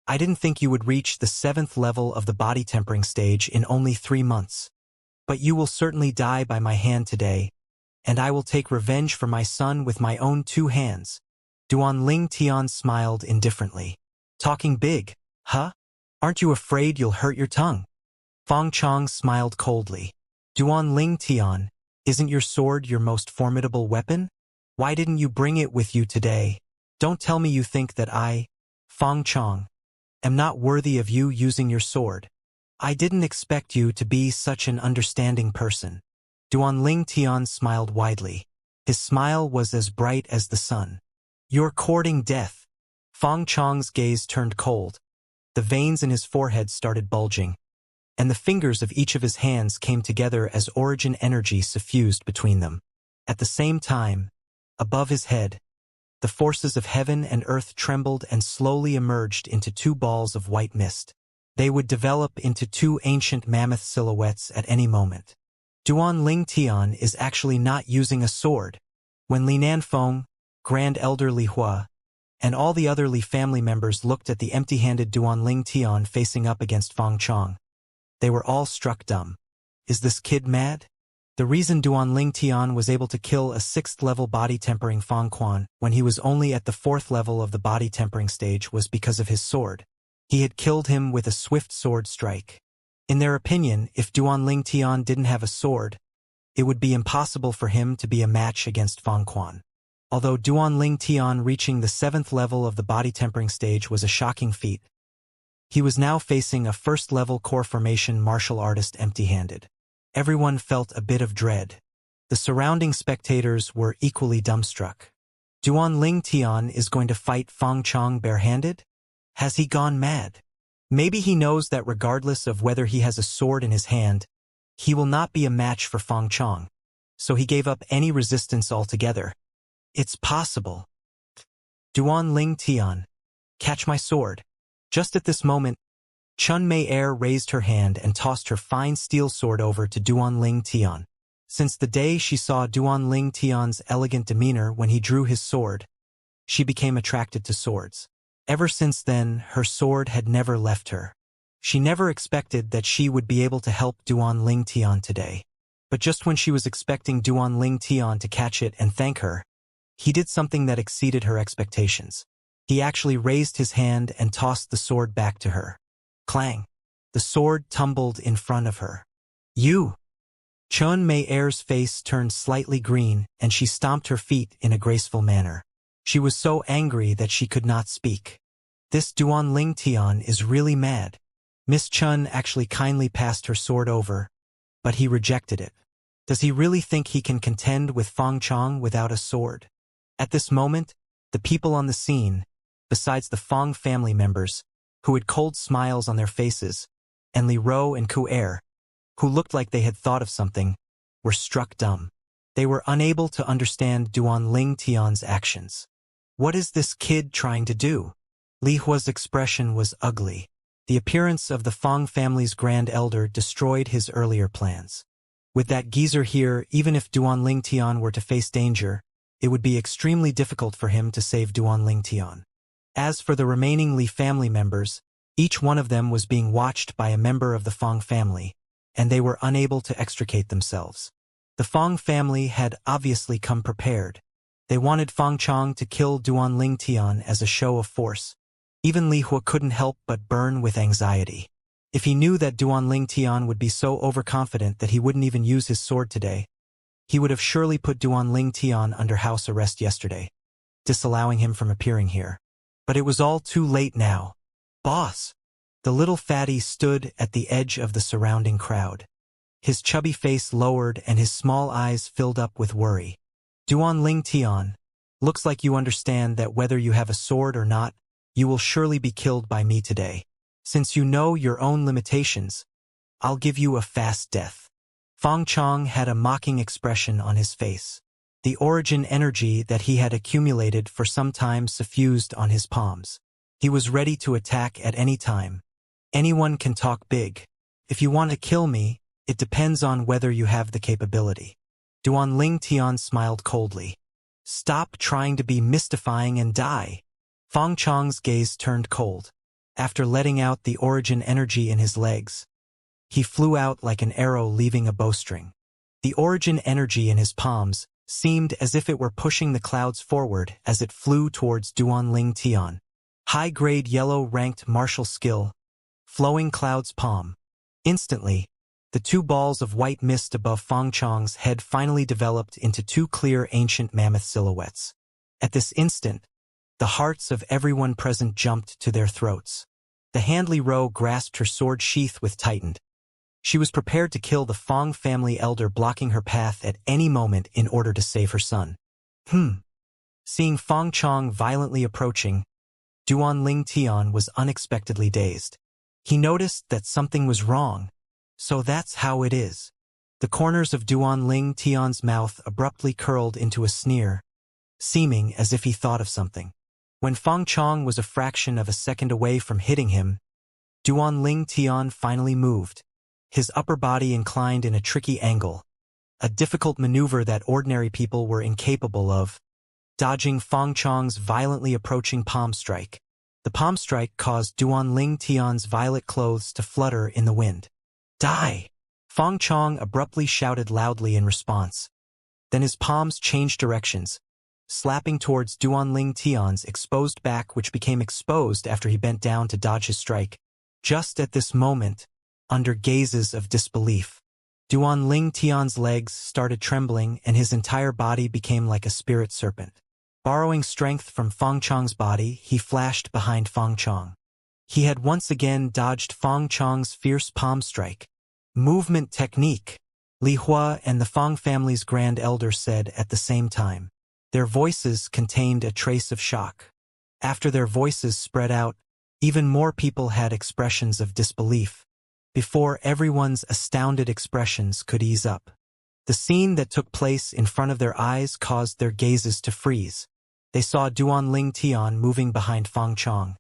I didn't think you would reach the 7th level of the body tempering stage in only 3 months. But you will certainly die by my hand today, and I will take revenge for my son with my own 2 hands. Duan Tian smiled indifferently. "Talking big, huh? Aren't you afraid you'll hurt your tongue?" Fong Chong smiled coldly. "Duan Tian, isn't your sword your most formidable weapon? Why didn't you bring it with you today? Don't tell me you think that I, Fong Chong, am not worthy of you using your sword. I didn't expect you to be such an understanding person." Duan Tian smiled widely. His smile was as bright as the sun. "You're courting death." Fong Chong's gaze turned cold. The veins in his forehead started bulging, and the fingers of each of his hands came together as origin energy suffused between them. At the same time, above his head, The forces of heaven and earth trembled and slowly emerged into two balls of white mist. They would develop into two ancient mammoth silhouettes at any moment. Duan Ling Tian is actually not using a sword. When Li Nanfeng, Grand Elder Li Hua, and all the other Li family members looked at the empty-handed Duan Ling Tian facing up against Fang Chong, they were all struck dumb. Is this kid mad? The reason Duan Ling Tian was able to kill a 6th-level body-tempering Fang Quan when he was only at the 4th level of the body-tempering stage was because of his sword. He had killed him with a swift sword strike. In their opinion, if Duan Ling Tian didn't have a sword, it would be impossible for him to be a match against Fang Quan. Although Duan Ling Tian reaching the 7th level of the body-tempering stage was a shocking feat, he was now facing a 1st-level core formation martial artist empty-handed. Everyone felt a bit of dread. The surrounding spectators were equally dumbstruck. Duan Ling Tian is going to fight Fang Chong barehanded? Has he gone mad? Maybe he knows that regardless of whether he has a sword in his hand, he will not be a match for Fang Chong, so he gave up any resistance altogether. It's possible. Duan Ling Tian, catch my sword. Just at this moment, Chun Mei Er raised her hand and tossed her fine steel sword over to Duan Ling Tian. Since the day she saw Duan Ling Tian's elegant demeanor when he drew his sword, she became attracted to swords. Ever since then, her sword had never left her. She never expected that she would be able to help Duan Ling Tian today. But just when she was expecting Duan Ling Tian to catch it and thank her, he did something that exceeded her expectations. He actually raised his hand and tossed the sword back to her. Clang! The sword tumbled in front of her. You! Chun Mei Er's face turned slightly green and she stomped her feet in a graceful manner. She was so angry that she could not speak. This Duan Ling Tian is really mad. Miss Chun actually kindly passed her sword over, but he rejected it. Does he really think he can contend with Fang Chong without a sword? At this moment, the people on the scene, besides the Fang family members, who had cold smiles on their faces, and Li Ro and Ku Er, who looked like they had thought of something, were struck dumb. They were unable to understand Duan Ling Tian's actions. What is this kid trying to do? Li Hua's expression was ugly. The appearance of the Fang family's grand elder destroyed his earlier plans. With that geezer here, even if Duan Ling Tian were to face danger, it would be extremely difficult for him to save Duan Ling Tian. As for the remaining Li family members, each one of them was being watched by a member of the Fang family, and they were unable to extricate themselves. The Fang family had obviously come prepared. They wanted Fang Chong to kill Duan Ling Tian as a show of force. Even Li Hua couldn't help but burn with anxiety. If he knew that Duan Ling Tian would be so overconfident that he wouldn't even use his sword today, he would have surely put Duan Ling Tian under house arrest yesterday, disallowing him from appearing here. But it was all too late now. Boss! The little fatty stood at the edge of the surrounding crowd. His chubby face lowered and his small eyes filled up with worry. Duan Ling Tian, looks like you understand that whether you have a sword or not, you will surely be killed by me today. Since you know your own limitations, I'll give you a fast death. Fang Chong had a mocking expression on his face. The origin energy that he had accumulated for some time suffused on his palms. He was ready to attack at any time. Anyone can talk big. If you want to kill me, it depends on whether you have the capability. Duan Ling Tian smiled coldly. Stop trying to be mystifying and die. Fang Chong's gaze turned cold. After letting out the origin energy in his legs, he flew out like an arrow leaving a bowstring. The origin energy in his palms seemed as if it were pushing the clouds forward as it flew towards Duan Ling Tian. High-grade yellow-ranked martial skill, flowing cloud's palm. Instantly, the two balls of white mist above Fang Chong's head finally developed into two clear ancient mammoth silhouettes. At this instant, the hearts of everyone present jumped to their throats. The hand Li Ro grasped her sword sheath with tightened. She was prepared to kill the Fang family elder blocking her path at any moment in order to save her son. Seeing Fang Chong violently approaching, Duan Ling Tian was unexpectedly dazed. He noticed that something was wrong. So that's how it is. The corners of Duan Ling Tian's mouth abruptly curled into a sneer, seeming as if he thought of something. When Fang Chong was a fraction of a second away from hitting him, Duan Ling Tian finally moved. His upper body inclined in a tricky angle, a difficult maneuver that ordinary people were incapable of, dodging Fang Chong's violently approaching palm strike. The palm strike caused Duan Ling Tian's violet clothes to flutter in the wind. Die! Fang Chong abruptly shouted loudly in response. Then his palms changed directions, slapping towards Duan Ling Tian's exposed back, which became exposed after he bent down to dodge his strike. Just at this moment, under gazes of disbelief, Duan Ling Tian's legs started trembling and his entire body became like a spirit serpent. Borrowing strength from Fang Chong's body, he flashed behind Fang Chong. He had once again dodged Fang Chong's fierce palm strike. Movement technique, Li Hua and the Fang family's grand elder said at the same time. Their voices contained a trace of shock. After their voices spread out, even more people had expressions of disbelief. Before everyone's astounded expressions could ease up, the scene that took place in front of their eyes caused their gazes to freeze. They saw Duan Ling Tian moving behind Fang Chong.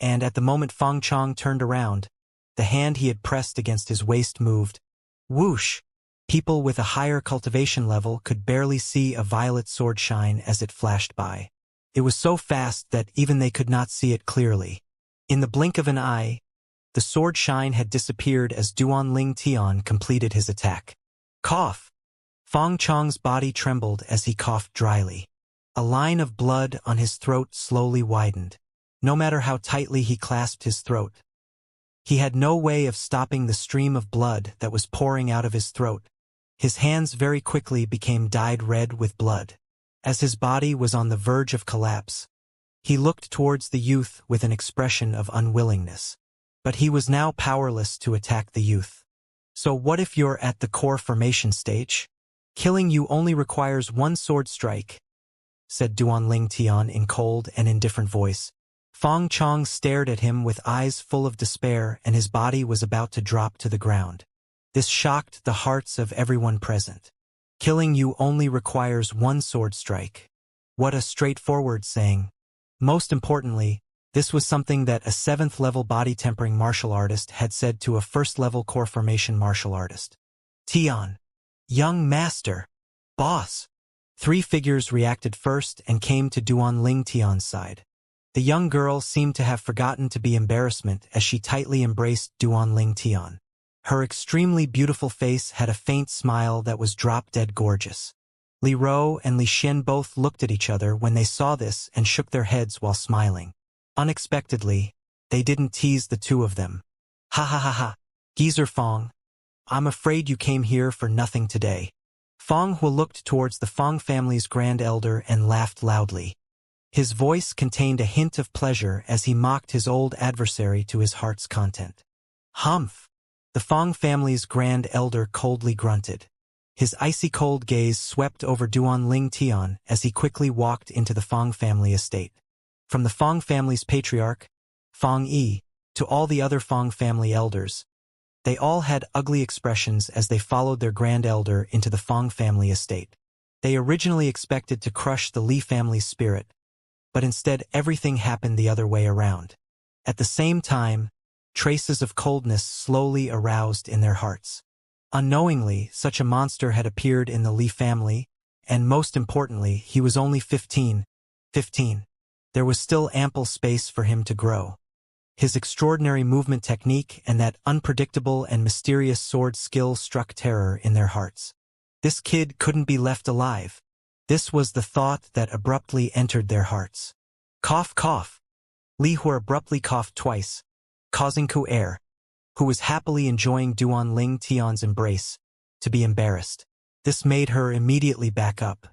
And at the moment Fang Chong turned around, the hand he had pressed against his waist moved. Whoosh! People with a higher cultivation level could barely see a violet sword shine as it flashed by. It was so fast that even they could not see it clearly. In the blink of an eye, the sword shine had disappeared as Duan Ling Tian completed his attack. Cough! Fang Chong's body trembled as he coughed dryly. A line of blood on his throat slowly widened. No matter how tightly he clasped his throat, he had no way of stopping the stream of blood that was pouring out of his throat. His hands very quickly became dyed red with blood. As his body was on the verge of collapse, he looked towards the youth with an expression of unwillingness. But he was now powerless to attack the youth. So what if you're at the core formation stage? Killing you only requires one sword strike, said Duan Ling Tian in cold and indifferent voice. Fang Chong stared at him with eyes full of despair and his body was about to drop to the ground. This shocked the hearts of everyone present. Killing you only requires one sword strike. What a straightforward saying. Most importantly, this was something that a 7th-level body-tempering martial artist had said to a 1st-level core formation martial artist. Tian. Young master. Boss. 3 figures reacted first and came to Duan Ling Tian's side. The young girl seemed to have forgotten to be embarrassment as she tightly embraced Duan Ling Tian. Her extremely beautiful face had a faint smile that was drop-dead gorgeous. Li Ro and Li Xian both looked at each other when they saw this and shook their heads while smiling. Unexpectedly, they didn't tease the two of them. Ha ha ha ha. Geezer Fang. I'm afraid you came here for nothing today. Fang Hu looked towards the Fang family's grand elder and laughed loudly. His voice contained a hint of pleasure as he mocked his old adversary to his heart's content. Humph! The Fang family's grand elder coldly grunted. His icy-cold gaze swept over Duan Ling Tian as he quickly walked into the Fang family estate. From the Fang family's patriarch, Fang Yi, to all the other Fang family elders, they all had ugly expressions as they followed their grand elder into the Fang family estate. They originally expected to crush the Li family's spirit, but instead everything happened the other way around. At the same time, traces of coldness slowly aroused in their hearts. Unknowingly, such a monster had appeared in the Li family, and most importantly, he was only 15. There was still ample space for him to grow. His extraordinary movement technique and that unpredictable and mysterious sword skill struck terror in their hearts. This kid couldn't be left alive. This was the thought that abruptly entered their hearts. Cough, cough. Li Hua abruptly coughed twice, causing Ku Er, who was happily enjoying Duan Ling Tian's embrace, to be embarrassed. This made her immediately back up.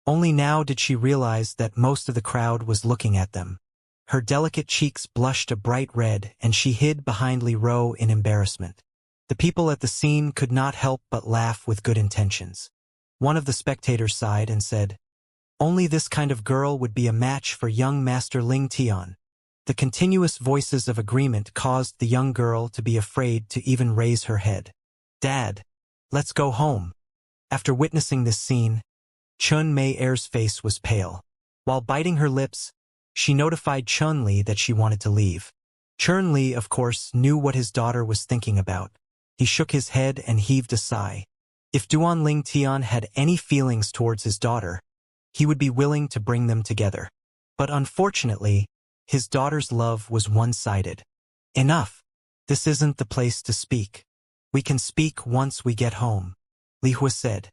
Only now did she realize that most of the crowd was looking at them. Her delicate cheeks blushed a bright red and she hid behind Li Ro in embarrassment. The people at the scene could not help but laugh with good intentions. One of the spectators sighed and said, "Only this kind of girl would be a match for young Master Ling Tian." The continuous voices of agreement caused the young girl to be afraid to even raise her head. "Dad, let's go home." After witnessing this scene, Chun Mei Er's face was pale. While biting her lips, she notified Chun-Li that she wanted to leave. Chun-Li, of course, knew what his daughter was thinking about. He shook his head and heaved a sigh. If Duanling Tian had any feelings towards his daughter, he would be willing to bring them together. But unfortunately, his daughter's love was one-sided. Enough. This isn't the place to speak. We can speak once we get home, Li Hua said.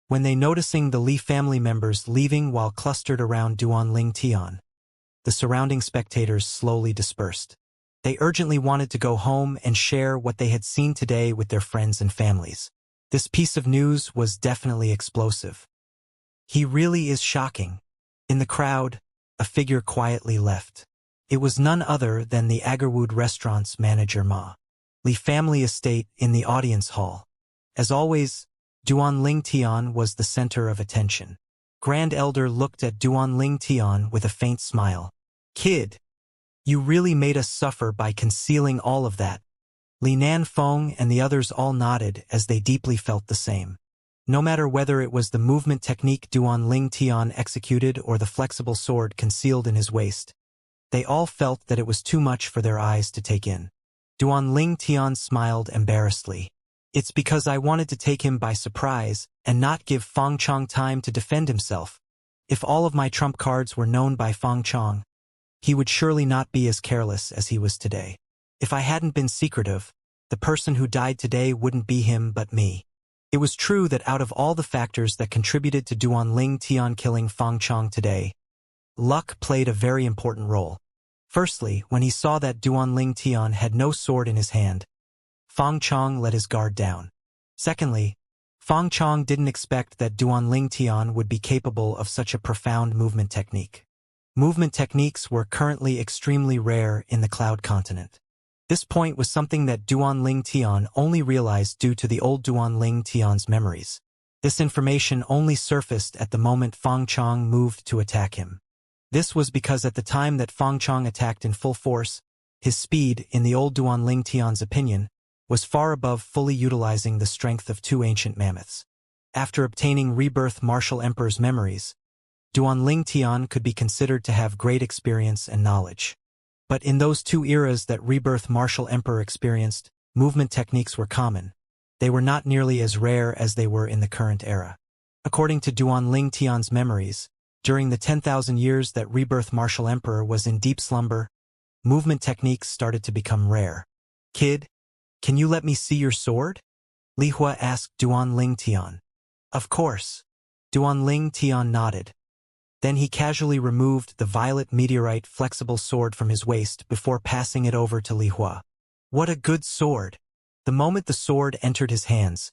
When they noticing the Li family members leaving while clustered around Duanling Tian, the surrounding spectators slowly dispersed. They urgently wanted to go home and share what they had seen today with their friends and families. This piece of news was definitely explosive. He really is shocking. In the crowd, a figure quietly left. It was none other than the Agarwood restaurant's manager Ma. Li family estate in the audience hall. As always, Duanling Tian was the center of attention. Grand Elder looked at Duanling Tian with a faint smile. Kid, you really made us suffer by concealing all of that. Li Nanfeng and the others all nodded as they deeply felt the same. No matter whether it was the movement technique Duanling Tian executed or the flexible sword concealed in his waist, they all felt that it was too much for their eyes to take in. Duanling Tian smiled embarrassedly. It's because I wanted to take him by surprise and not give Feng Chong time to defend himself. If all of my trump cards were known by Feng Chong, he would surely not be as careless as he was today. If I hadn't been secretive, the person who died today wouldn't be him but me. It was true that out of all the factors that contributed to Duanling Tian killing Feng Chong today, luck played a very important role. Firstly, when he saw that Duanling Tian had no sword in his hand, Feng Chong let his guard down. Secondly, Feng Chong didn't expect that Duanling Tian would be capable of such a profound movement technique. Movement techniques were currently extremely rare in the Cloud Continent. This point was something that Duanling Tian only realized due to the old Duanling Tian's memories. This information only surfaced at the moment Feng Chong moved to attack him. This was because at the time that Feng Chong attacked in full force, his speed, in the old Duanling Tian's opinion, was far above fully utilizing the strength of two ancient mammoths. After obtaining Rebirth Martial Emperor's memories, Duanling Tian could be considered to have great experience and knowledge. But in those two eras that Rebirth Martial Emperor experienced, movement techniques were common. They were not nearly as rare as they were in the current era. According to Duanling Tian's memories, during the 10,000 years that Rebirth Martial Emperor was in deep slumber, movement techniques started to become rare. Kid, can you let me see your sword? Li Hua asked Duanling Tian. Of course. Duanling Tian nodded. Then he casually removed the violet meteorite flexible sword from his waist before passing it over to Li Hua. What a good sword! The moment the sword entered his hands,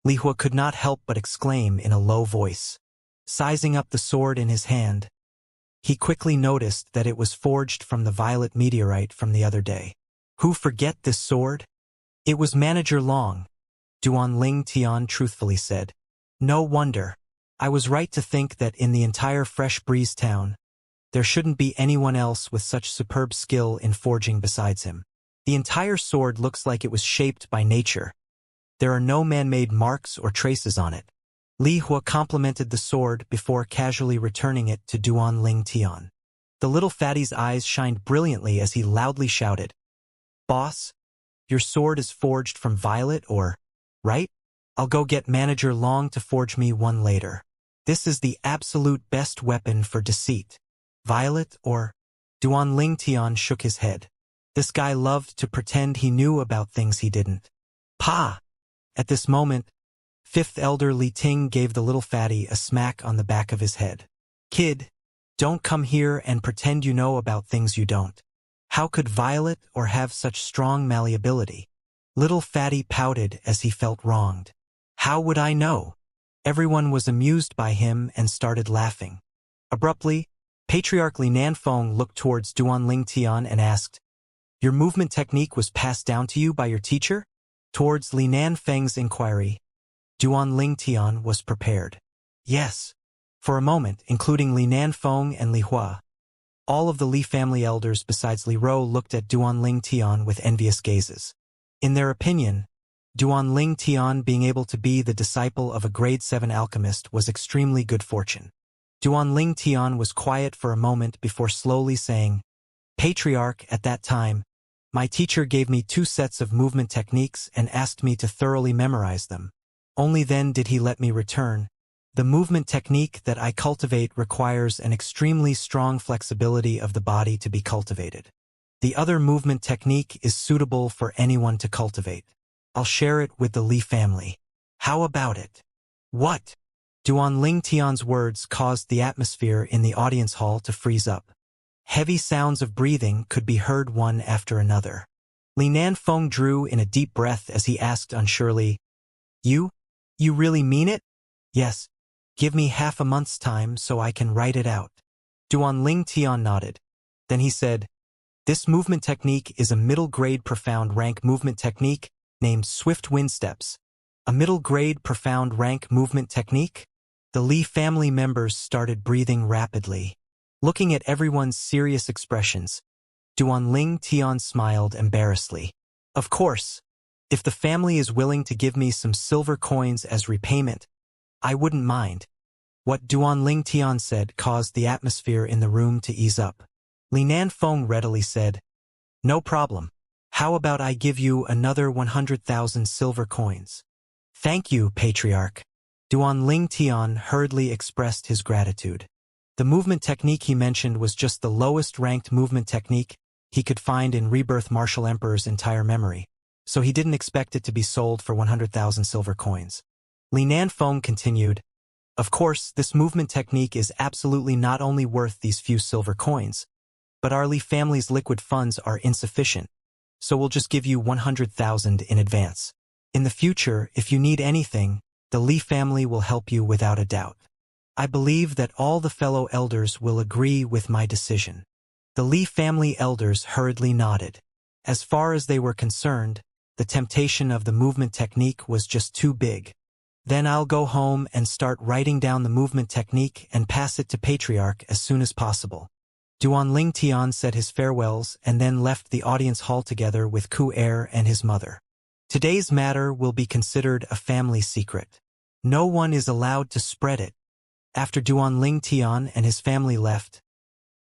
Li Hua could not help but exclaim in a low voice. Sizing up the sword in his hand, he quickly noticed that it was forged from the violet meteorite from the other day. Who forget this sword? It was Manager Long, Duanling Tian truthfully said. No wonder. I was right to think that in the entire Fresh Breeze town, there shouldn't be anyone else with such superb skill in forging besides him. The entire sword looks like it was shaped by nature. There are no man-made marks or traces on it. Li Hua complimented the sword before casually returning it to Duanling Tian. The little fatty's eyes shined brilliantly as he loudly shouted, Boss, your sword is forged from violet or, right? I'll go get Manager Long to forge me one later. This is the absolute best weapon for deceit. Violet or? Duanling Tian shook his head. This guy loved to pretend he knew about things he didn't. Pa! At this moment, Fifth Elder Li Ting gave the little fatty a smack on the back of his head. Kid, don't come here and pretend you know about things you don't. How could Violet or have such strong malleability? Little fatty pouted as he felt wronged. How would I know? Everyone was amused by him and started laughing. Abruptly, Patriarch Li Nanfeng looked towards Duanling Tian and asked, Your movement technique was passed down to you by your teacher? Towards Li Nanfeng's inquiry, Duanling Tian was prepared. Yes. For a moment, including Li Nanfeng and Li Hua, all of the Li family elders besides Li Ro looked at Duanling Tian with envious gazes. In their opinion, Duanling Tian being able to be the disciple of a grade 7 alchemist was extremely good fortune. Duanling Tian was quiet for a moment before slowly saying, Patriarch, at that time, my teacher gave me 2 sets of movement techniques and asked me to thoroughly memorize them. Only then did he let me return. The movement technique that I cultivate requires an extremely strong flexibility of the body to be cultivated. The other movement technique is suitable for anyone to cultivate. I'll share it with the Li family. How about it? What? Duanling Tian's words caused the atmosphere in the audience hall to freeze up. Heavy sounds of breathing could be heard one after another. Li Nanfeng drew in a deep breath as he asked unsurely, You really mean it? Yes. Give me half a month's time so I can write it out. Duanling Tian nodded. Then he said, This movement technique is a middle-grade profound rank movement technique named Swift Wind Steps. A middle-grade profound rank movement technique? The Li family members started breathing rapidly. Looking at everyone's serious expressions, Duanling Tian smiled embarrassedly. Of course, if the family is willing to give me some silver coins as repayment, I wouldn't mind. What Duanling Tian said caused the atmosphere in the room to ease up. Li Nanfeng readily said, No problem. How about I give you another 100,000 silver coins? Thank you, Patriarch. Duanling Tian hurriedly expressed his gratitude. The movement technique he mentioned was just the lowest ranked movement technique he could find in Rebirth Martial Emperor's entire memory, so he didn't expect it to be sold for 100,000 silver coins. Li Nanfeng continued, Of course, this movement technique is absolutely not only worth these few silver coins, but our Li family's liquid funds are insufficient, so we'll just give you 100,000 in advance. In the future, if you need anything, the Li family will help you without a doubt. I believe that all the fellow elders will agree with my decision. The Li family elders hurriedly nodded. As far as they were concerned, the temptation of the movement technique was just too big. Then I'll go home and start writing down the movement technique and pass it to Patriarch as soon as possible. Duanling Tian said his farewells and then left the audience hall together with Ku Er and his mother. Today's matter will be considered a family secret. No one is allowed to spread it. After Duanling Tian and his family left,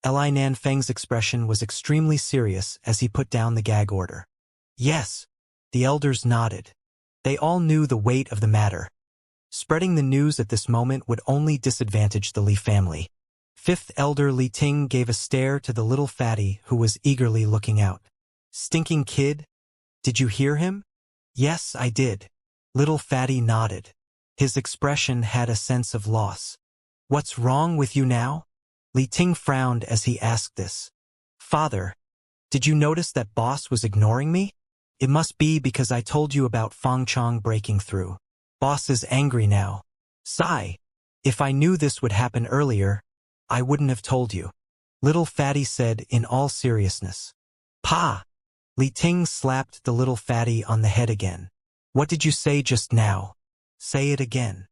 Li Nanfeng's expression was extremely serious as he put down the gag order. Yes, the elders nodded. They all knew the weight of the matter. Spreading the news at this moment would only disadvantage the Li family. Fifth elder Li Ting gave a stare to the little fatty who was eagerly looking out. Stinking kid? Did you hear him? Yes, I did. Little fatty nodded. His expression had a sense of loss. What's wrong with you now? Li Ting frowned as he asked this. Father, did you notice that boss was ignoring me? It must be because I told you about Feng Chong breaking through. Boss is angry now. Sigh. If I knew this would happen earlier, I wouldn't have told you. Little fatty said in all seriousness. Pa! Li Ting slapped the little fatty on the head again. What did you say just now? Say it again.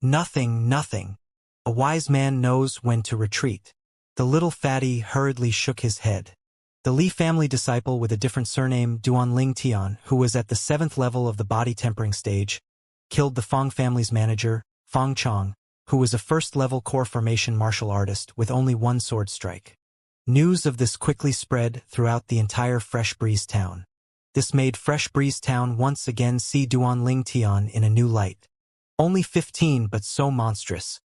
Nothing, nothing. A wise man knows when to retreat. The little fatty hurriedly shook his head. The Li family disciple with a different surname, Duanling Tian, who was at the 7th level of the body tempering stage, killed the Feng family's manager, Feng Chong, who was a 1st-level core formation martial artist with only 1 sword strike. News of this quickly spread throughout the entire Fresh Breeze town. This made Fresh Breeze town once again see Duanling Tian in a new light. Only 15 but so monstrous.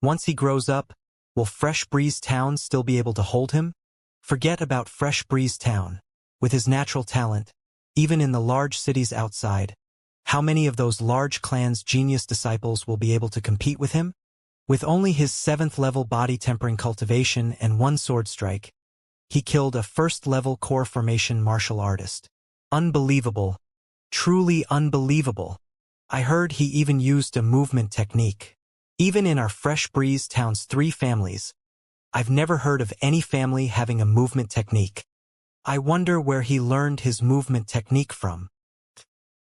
Once he grows up, will Fresh Breeze town still be able to hold him? Forget about Fresh Breeze town. With his natural talent, even in the large cities outside, how many of those large clans' genius disciples will be able to compete with him? With only his 7th-level body tempering cultivation and 1 sword strike, he killed a 1st-level core formation martial artist. Unbelievable. Truly unbelievable. I heard he even used a movement technique. Even in our Fresh Breeze town's 3 families, I've never heard of any family having a movement technique. I wonder where he learned his movement technique from.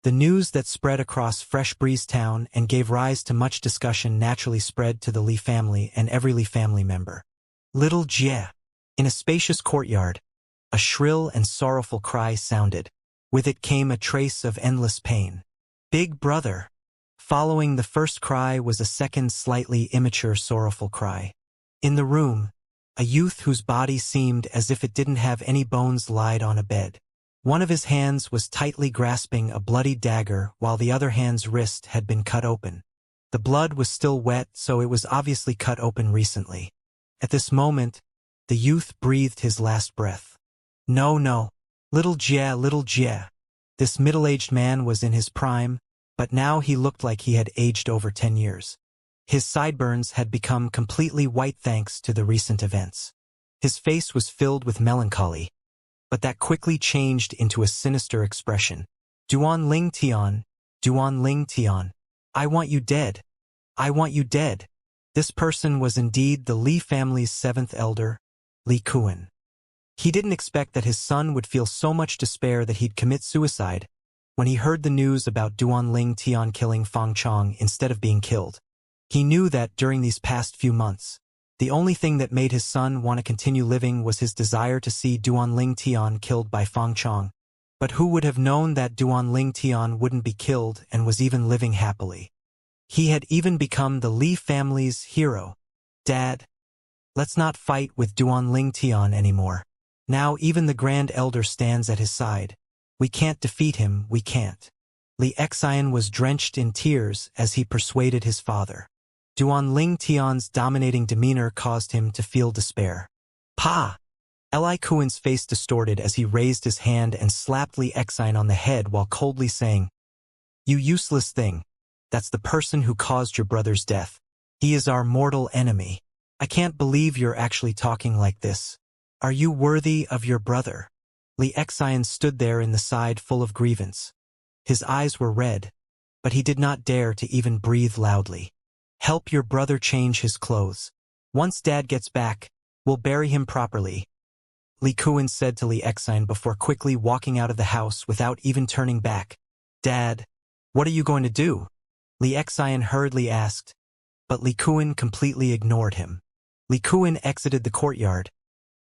The news that spread across Fresh Breeze town and gave rise to much discussion naturally spread to the Li family and every Li family member. Little Jie. In a spacious courtyard, a shrill and sorrowful cry sounded. With it came a trace of endless pain. Big brother. Following the first cry was a second slightly immature sorrowful cry. In the room, a youth whose body seemed as if it didn't have any bones lied on a bed. One of his hands was tightly grasping a bloody dagger while the other hand's wrist had been cut open. The blood was still wet, so it was obviously cut open recently. At this moment, the youth breathed his last breath. No, no. Little Jia, little Jia. This middle-aged man was in his prime, but now he looked like he had aged over 10 years. His sideburns had become completely white thanks to the recent events. His face was filled with melancholy, but that quickly changed into a sinister expression. Duan Ling Tian, Duan Ling Tian. I want you dead. I want you dead. This person was indeed the Li family's 7th elder, Li Kuan. He didn't expect that his son would feel so much despair that he'd commit suicide when he heard the news about Duan Ling Tian killing Fang Chong instead of being killed. He knew that during these past few months, the only thing that made his son want to continue living was his desire to see Duan Ling Tian killed by Fang Chong. But who would have known that Duan Ling Tian wouldn't be killed and was even living happily? He had even become the Li family's hero. Dad, let's not fight with Duan Ling Tian anymore. Now even the Grand Elder stands at his side. We can't defeat him, we can't. Li Xian was drenched in tears as he persuaded his father. Duan Ling Tian's dominating demeanor caused him to feel despair. Pa! Li Kuan's face distorted as he raised his hand and slapped Li Xian on the head while coldly saying, You useless thing. That's the person who caused your brother's death. He is our mortal enemy. I can't believe you're actually talking like this. Are you worthy of your brother? Li Xian stood there in the side full of grievance. His eyes were red, but he did not dare to even breathe loudly. Help your brother change his clothes. Once Dad gets back, we'll bury him properly. Li Kuan said to Li Xian before quickly walking out of the house without even turning back. Dad, what are you going to do? Li Xian hurriedly asked, but Li Kuan completely ignored him. Li Kuan exited the courtyard,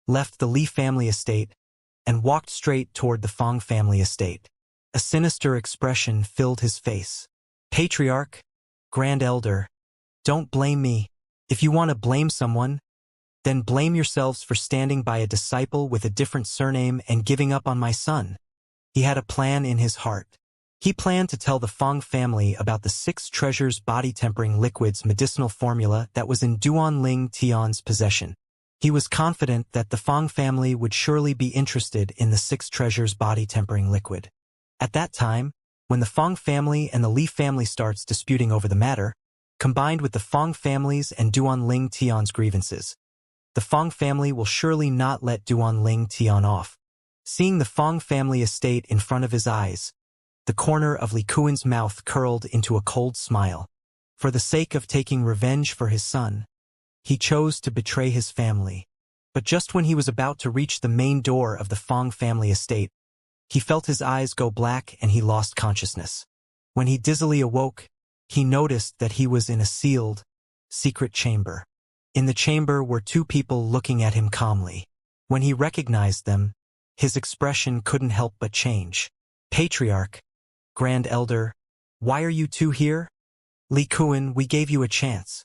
left the Li family estate, and walked straight toward the Fang family estate. A sinister expression filled his face. Patriarch, Grand Elder, don't blame me. If you want to blame someone, then blame yourselves for standing by a disciple with a different surname and giving up on my son. He had a plan in his heart. He planned to tell the Fang family about the 6 treasures body-tempering liquid's medicinal formula that was in Duan Ling Tian's possession. He was confident that the Fang family would surely be interested in the 6 treasures body-tempering liquid. At that time, when the Fang family and the Li family starts disputing over the matter, combined with the Fang family's and Duan Ling Tian's grievances, the Fang family will surely not let Duan Ling Tian off. Seeing the Fang family estate in front of his eyes, the corner of Li Kuan's mouth curled into a cold smile. For the sake of taking revenge for his son, he chose to betray his family. But just when he was about to reach the main door of the Fang family estate, he felt his eyes go black and he lost consciousness. When he dizzily awoke, he noticed that he was in a sealed, secret chamber. In the chamber were 2 people looking at him calmly. When he recognized them, his expression couldn't help but change. Patriarch, Grand Elder, why are you 2 here? Li Kuan, we gave you a chance.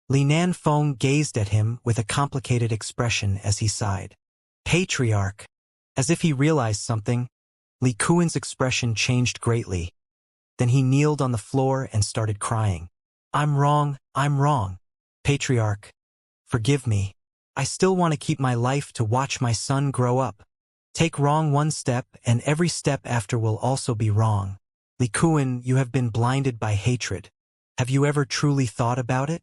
Li Nanfeng gazed at him with a complicated expression as he sighed. Patriarch. As if he realized something, Li Kuan's expression changed greatly. Then he kneeled on the floor and started crying. I'm wrong. Patriarch, forgive me. I still want to keep my life to watch my son grow up. Take wrong one step and every step after will also be wrong. Li Kuan, you have been blinded by hatred. Have you ever truly thought about it?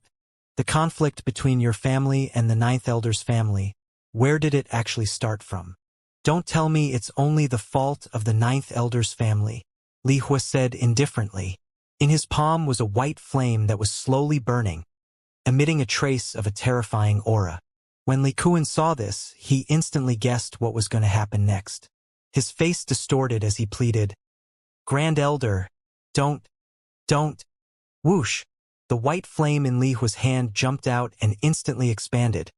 The conflict between your family and the 9th Elder's family, where did it actually start from? Don't tell me it's only the fault of the 9th Elder's family, Li Hua said indifferently. In his palm was a white flame that was slowly burning, emitting a trace of a terrifying aura. When Li Kuan saw this, he instantly guessed what was going to happen next. His face distorted as he pleaded, Grand Elder, don't. Whoosh! The white flame in Li Hua's hand jumped out and instantly expanded,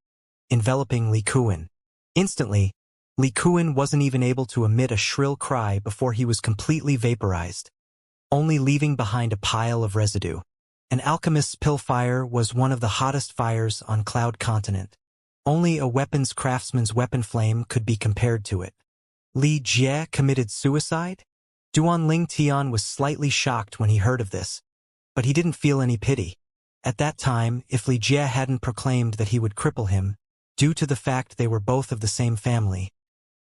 enveloping Li Kuan. Instantly, Li Kuan wasn't even able to emit a shrill cry before he was completely vaporized, only leaving behind a pile of residue. An alchemist's pill fire was one of the hottest fires on Cloud Continent. Only a weapons craftsman's weapon flame could be compared to it. Li Jie committed suicide? Duanling Tian was slightly shocked when he heard of this, but he didn't feel any pity. At that time, if Li Jie hadn't proclaimed that he would cripple him, due to the fact they were both of the same family,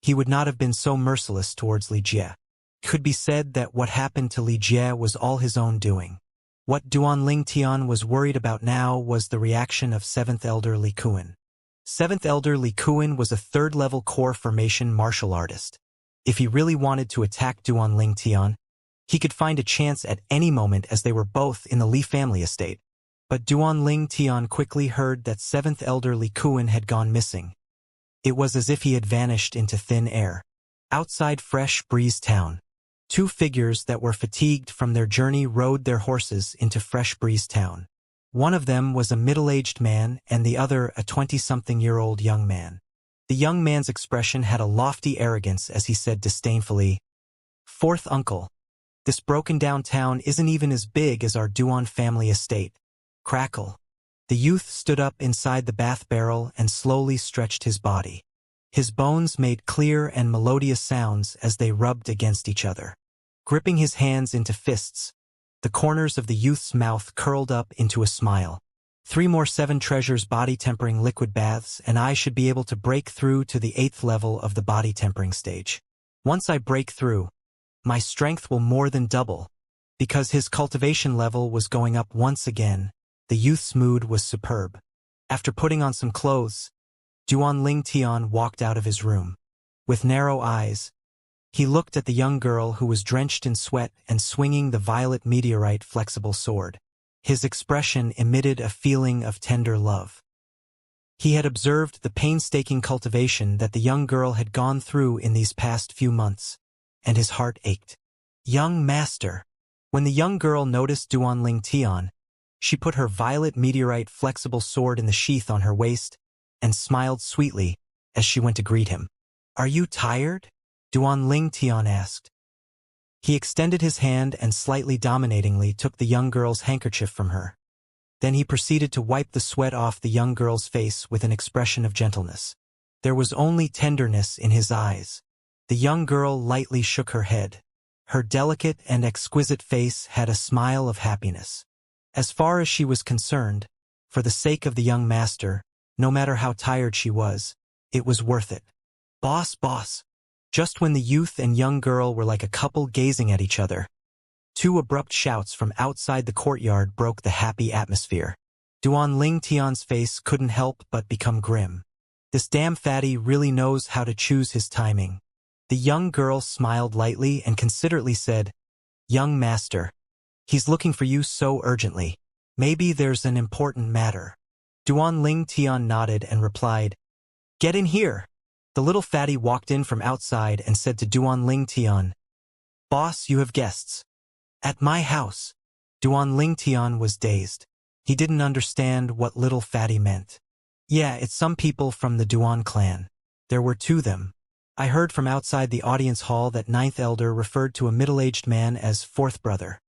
he would not have been so merciless towards Li Jie. It could be said that what happened to Li Jie was all his own doing. What Duanling Tian was worried about now was the reaction of 7th Elder Li Kuan. 7th Elder Li Kuan was a 3rd-level core formation martial artist. If he really wanted to attack Duanling Tian, he could find a chance at any moment as they were both in the Li family estate. But Duanling Tian quickly heard that 7th Elder Li Kuan had gone missing. It was as if he had vanished into thin air. Outside Fresh Breeze Town, 2 figures that were fatigued from their journey rode their horses into Fresh Breeze Town. One of them was a middle-aged man and the other a 20-something-year-old young man. The young man's expression had a lofty arrogance as he said disdainfully, "Fourth uncle, this broken-down town isn't even as big as our Duan family estate." Crackle. The youth stood up inside the bath barrel and slowly stretched his body. His bones made clear and melodious sounds as they rubbed against each other. Gripping his hands into fists, the corners of the youth's mouth curled up into a smile. 3 more 7 treasures body-tempering liquid baths and I should be able to break through to the 8th level of the body-tempering stage. Once I break through, my strength will more than double. Because his cultivation level was going up once again, the youth's mood was superb. After putting on some clothes, Duanling Tian walked out of his room. With narrow eyes, he looked at the young girl who was drenched in sweat and swinging the violet meteorite flexible sword. His expression emitted a feeling of tender love. He had observed the painstaking cultivation that the young girl had gone through in these past few months, and his heart ached. Young master. When the young girl noticed Duanling Tian, she put her violet meteorite flexible sword in the sheath on her waist and smiled sweetly as she went to greet him. "Are you tired?" Duanling Tian asked. He extended his hand and slightly dominatingly took the young girl's handkerchief from her. Then he proceeded to wipe the sweat off the young girl's face with an expression of gentleness. There was only tenderness in his eyes. The young girl lightly shook her head. Her delicate and exquisite face had a smile of happiness. As far as she was concerned, for the sake of the young master, no matter how tired she was, it was worth it. Boss. Just when the youth and young girl were like a couple gazing at each other, 2 abrupt shouts from outside the courtyard broke the happy atmosphere. Duanling Tian's face couldn't help but become grim. This damn fatty really knows how to choose his timing. The young girl smiled lightly and considerately said, "Young master, he's looking for you so urgently. Maybe there's an important matter." Duanling Tian nodded and replied, "Get in here." The little fatty walked in from outside and said to Duanling Tian, "Boss, you have guests." "At my house." Duanling Tian was dazed. He didn't understand what little fatty meant. "Yeah, it's some people from the Duan clan. There were 2 of them. I heard from outside the audience hall that 9th Elder referred to a middle-aged man as 4th brother,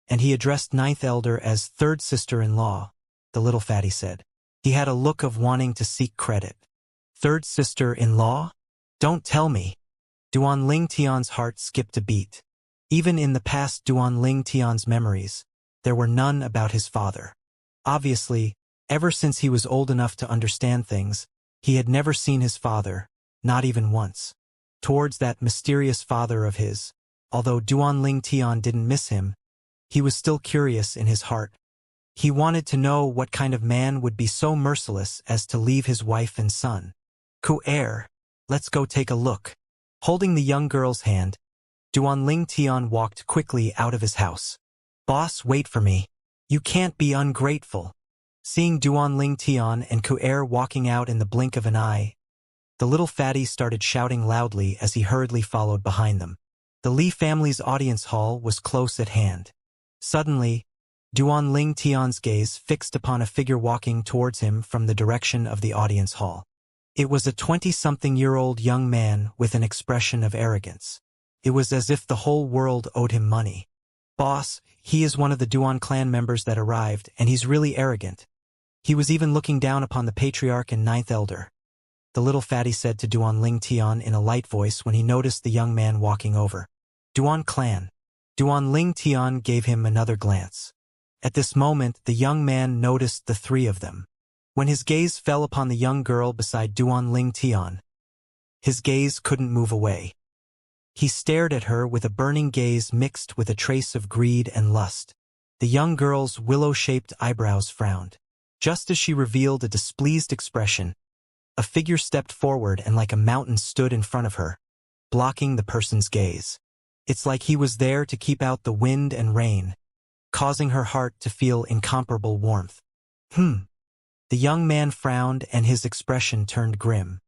and he addressed 9th Elder as 3rd sister-in-law," the little fatty said. He had a look of wanting to seek credit. 3rd sister-in-law? Don't tell me. Duanling Tian's heart skipped a beat. Even in the past Duanling Tian's memories, there were none about his father. Obviously, ever since he was old enough to understand things, he had never seen his father, not even once. Towards that mysterious father of his, although Duanling Tian didn't miss him, he was still curious in his heart. He wanted to know what kind of man would be so merciless as to leave his wife and son. "Ku'er, let's go take a look." Holding the young girl's hand, Duanling Tian walked quickly out of his house. "Boss, wait for me. You can't be ungrateful." Seeing Duanling Tian and Ku'er walking out in the blink of an eye, the little fatty started shouting loudly as he hurriedly followed behind them. The Li family's audience hall was close at hand. Suddenly, Duanling Tian's gaze fixed upon a figure walking towards him from the direction of the audience hall. It was a 20-something-year-old young man with an expression of arrogance. It was as if the whole world owed him money. "Boss, he is one of the Duan clan members that arrived, and he's really arrogant. He was even looking down upon the patriarch and 9th Elder." the little fatty said to Duan Ling Tian in a light voice when he noticed the young man walking over. Duan clan. Duan Ling Tian gave him another glance. At this moment, the young man noticed the three of them. When his gaze fell upon the young girl beside Duan Ling Tian, his gaze couldn't move away. He stared at her with a burning gaze mixed with a trace of greed and lust. The young girl's willow-shaped eyebrows frowned. Just as she revealed a displeased expression, a figure stepped forward and like a mountain stood in front of her, blocking the person's gaze. It's like he was there to keep out the wind and rain, causing her heart to feel incomparable warmth. The young man frowned and his expression turned grim.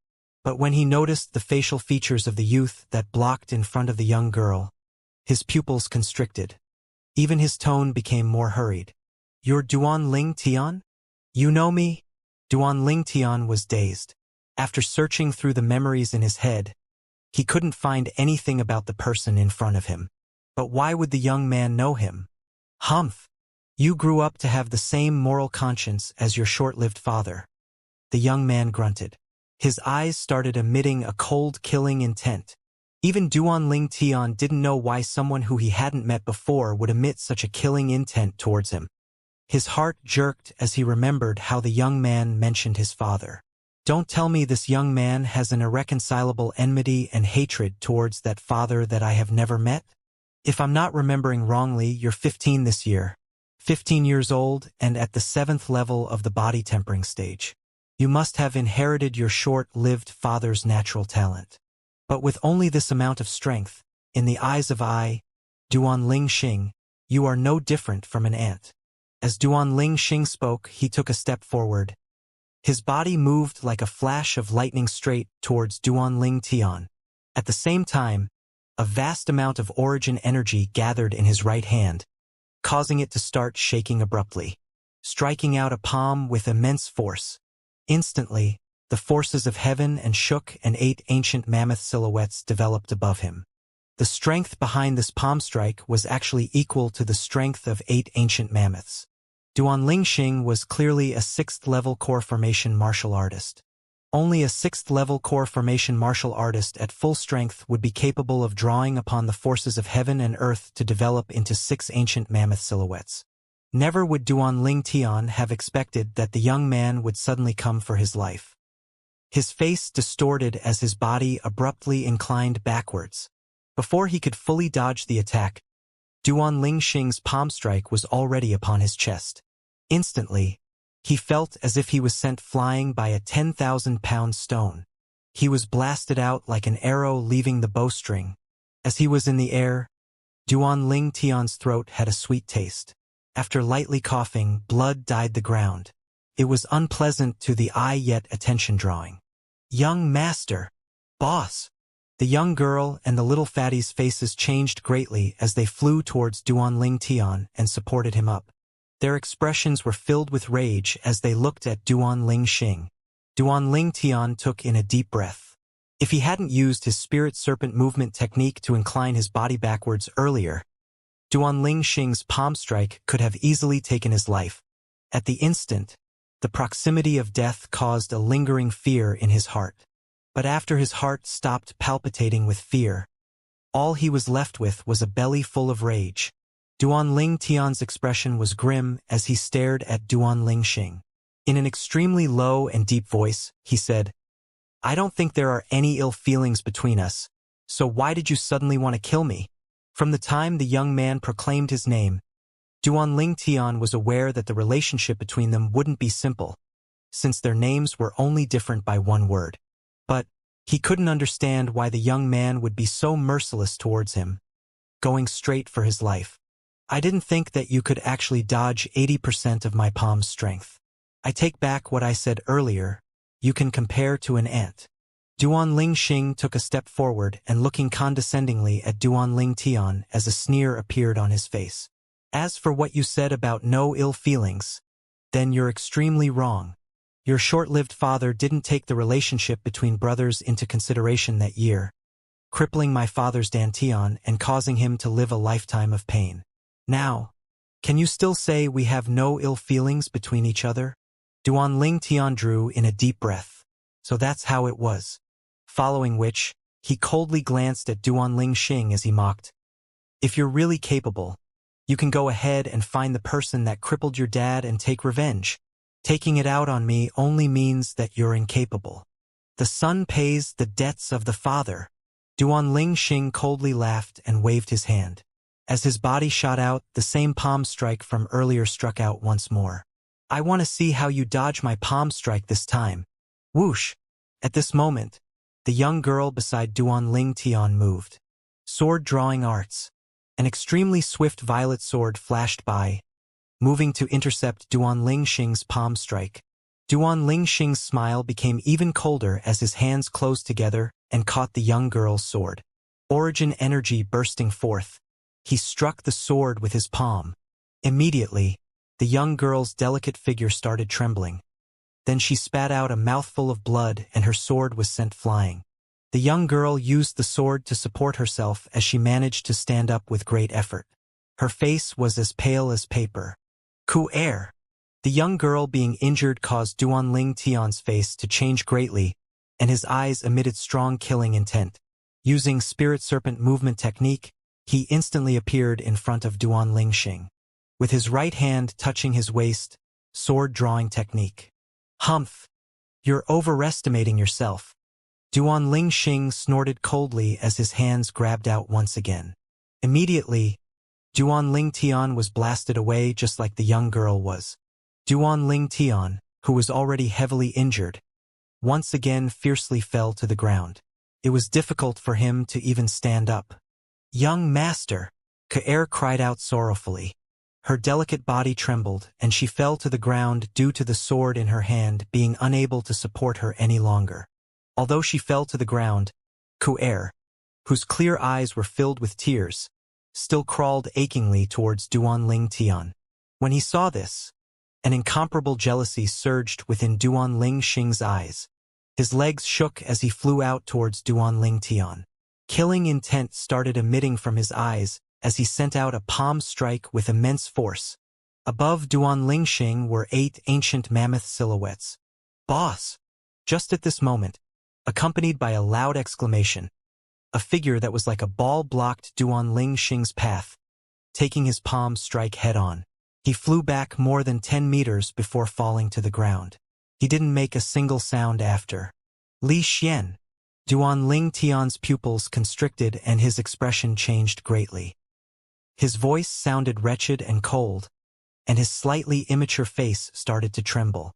But when he noticed the facial features of the youth that blocked in front of the young girl, his pupils constricted. Even his tone became more hurried. "You're Duan Ling Tian? You know me?" Duan Ling Tian was dazed. After searching through the memories in his head, he couldn't find anything about the person in front of him. But why would the young man know him? "Humph! You grew up to have the same moral conscience as your short-lived father." The young man grunted. His eyes started emitting a cold, killing intent. Even Duan Ling Tian didn't know why someone who he hadn't met before would emit such a killing intent towards him. His heart jerked as he remembered how the young man mentioned his father. Don't tell me this young man has an irreconcilable enmity and hatred towards that father that I have never met? If I'm not remembering wrongly, you're 15 this year. 15 years old and at the 7th level of the body tempering stage. You must have inherited your short-lived father's natural talent. But with only this amount of strength, in the eyes of Duan Ling Xing, you are no different from an ant. As Duan Ling Xing spoke, he took a step forward. His body moved like a flash of lightning straight towards Duan Ling Tian. At the same time, a vast amount of origin energy gathered in his right hand, causing it to start shaking abruptly, striking out a palm with immense force. Instantly, the forces of heaven and shook and 8 ancient mammoth silhouettes developed above him. The strength behind this palm strike was actually equal to the strength of 8 ancient mammoths. Duan Ling Xing was clearly a 6th-level core formation martial artist. Only a 6th-level core formation martial artist at full strength would be capable of drawing upon the forces of heaven and earth to develop into 6 ancient mammoth silhouettes. Never would Duan Ling Tian have expected that the young man would suddenly come for his life. His face distorted as his body abruptly inclined backwards. Before he could fully dodge the attack, Duan Ling Xing's palm strike was already upon his chest. Instantly, he felt as if he was sent flying by a 10,000-pound stone. He was blasted out like an arrow leaving the bowstring. As he was in the air, Duan Ling Tian's throat had a sweet taste. After lightly coughing, blood dyed the ground. It was unpleasant to the eye yet attention-drawing. "Young master! Boss!" The young girl and the little fatty's faces changed greatly as they flew towards Duan Ling Tian and supported him up. Their expressions were filled with rage as they looked at Duan Ling Xing. Duan Ling Tian took in a deep breath. If he hadn't used his spirit serpent movement technique to incline his body backwards earlier, Duan Ling Xing's palm strike could have easily taken his life. At the instant, the proximity of death caused a lingering fear in his heart. But after his heart stopped palpitating with fear, all he was left with was a belly full of rage. Duan Ling Tian's expression was grim as he stared at Duan Ling Xing. In an extremely low and deep voice, he said, "I don't think there are any ill feelings between us, so why did you suddenly want to kill me?" From the time the young man proclaimed his name, Duan Ling Tian was aware that the relationship between them wouldn't be simple, since their names were only different by one word. But he couldn't understand why the young man would be so merciless towards him, going straight for his life. "I didn't think that you could actually dodge 80% of my palm's strength. I take back what I said earlier, you can compare to an ant." Duan Ling Xing took a step forward and looking condescendingly at Duan Ling Tian as a sneer appeared on his face. "As for what you said about no ill feelings, then you're extremely wrong. Your short-lived father didn't take the relationship between brothers into consideration that year, crippling my father's dantian and causing him to live a lifetime of pain. Now, can you still say we have no ill feelings between each other?" Duan Ling Tian drew in a deep breath. So that's how it was. Following which, he coldly glanced at Duan Lingxing as he mocked. If you're really capable, you can go ahead and find the person that crippled your dad and take revenge. Taking it out on me only means that you're incapable. The son pays the debts of the father. Duan Lingxing coldly laughed and waved his hand. As his body shot out, the same palm strike from earlier struck out once more. I want to see how you dodge my palm strike this time. Whoosh! At this moment, the young girl beside Duan Lingtian moved. Sword drawing arts. An extremely swift violet sword flashed by, moving to intercept Duan Lingxing's palm strike. Duan Lingxing's smile became even colder as his hands closed together and caught the young girl's sword. Origin energy bursting forth. He struck the sword with his palm. Immediately, the young girl's delicate figure started trembling. Then she spat out a mouthful of blood and her sword was sent flying. The young girl used the sword to support herself as she managed to stand up with great effort. Her face was as pale as paper. Ku-air! The young girl being injured caused Duan Lingtian's face to change greatly, and his eyes emitted strong killing intent. Using Spirit Serpent movement technique, he instantly appeared in front of Duan Lingxing. With his right hand touching his waist, sword drawing technique. Humph! You're overestimating yourself. Duan Lingxing snorted coldly as his hands grabbed out once again. Immediately, Duan Lingtian was blasted away just like the young girl was. Duan Lingtian, who was already heavily injured, once again fiercely fell to the ground. It was difficult for him to even stand up. Young master! Kaer cried out sorrowfully. Her delicate body trembled, and she fell to the ground due to the sword in her hand being unable to support her any longer. Although she fell to the ground, Kaer, whose clear eyes were filled with tears, still crawled achingly towards Duan Lingtian. When he saw this, an incomparable jealousy surged within Duan Lingxing's eyes. His legs shook as he flew out towards Duan Lingtian. Killing intent started emitting from his eyes as he sent out a palm strike with immense force. Above Duan Lingxing were 8 ancient mammoth silhouettes. Boss! Just at this moment, accompanied by a loud exclamation, a figure that was like a ball blocked Duan Lingxing's path, taking his palm strike head-on. He flew back more than 10 meters before falling to the ground. He didn't make a single sound after. Li Xian. Duan Lingtian's pupils constricted and his expression changed greatly. His voice sounded wretched and cold, and his slightly immature face started to tremble.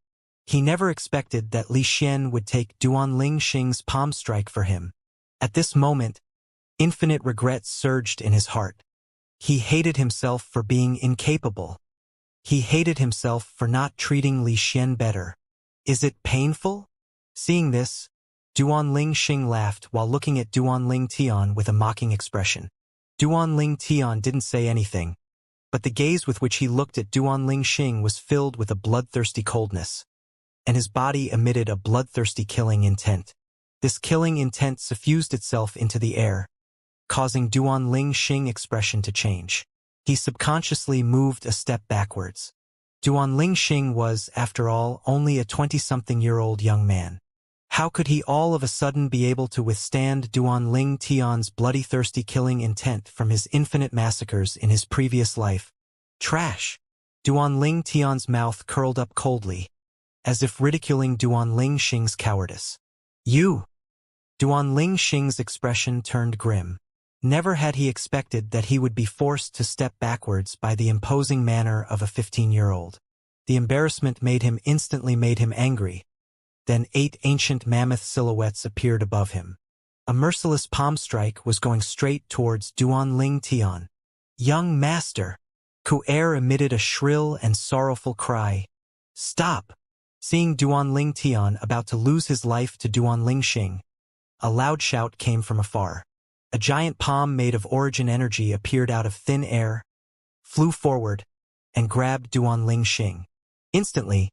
He never expected that Li Xian would take Duan Lingxing's palm strike for him. At this moment, infinite regret surged in his heart. He hated himself for being incapable. He hated himself for not treating Li Xian better. Is it painful? Seeing this, Duan Lingxing laughed while looking at Duan Lingtian with a mocking expression. Duan Lingtian didn't say anything, but the gaze with which he looked at Duan Lingxing was filled with a bloodthirsty coldness, and his body emitted a bloodthirsty killing intent. This killing intent suffused itself into the air, causing Duan Lingxing's expression to change. He subconsciously moved a step backwards. Duan Lingxing was, after all, only a 20-something-year-old young man. How could he all of a sudden be able to withstand Duan Lingtian's bloody-thirsty killing intent from his infinite massacres in his previous life? Trash! Duan Lingtian's mouth curled up coldly, as if ridiculing Duan Lingxing's cowardice. You! Duan Lingxing's expression turned grim. Never had he expected that he would be forced to step backwards by the imposing manner of a 15-year-old. The embarrassment made him angry. Then 8 ancient mammoth silhouettes appeared above him. A merciless palm strike was going straight towards Duan Lingtian. Young master! Kaer emitted a shrill and sorrowful cry. Stop! Seeing Duan Lingtian about to lose his life to Duan Lingxing, a loud shout came from afar. A giant palm made of origin energy appeared out of thin air, flew forward, and grabbed Duan Lingxing. Instantly,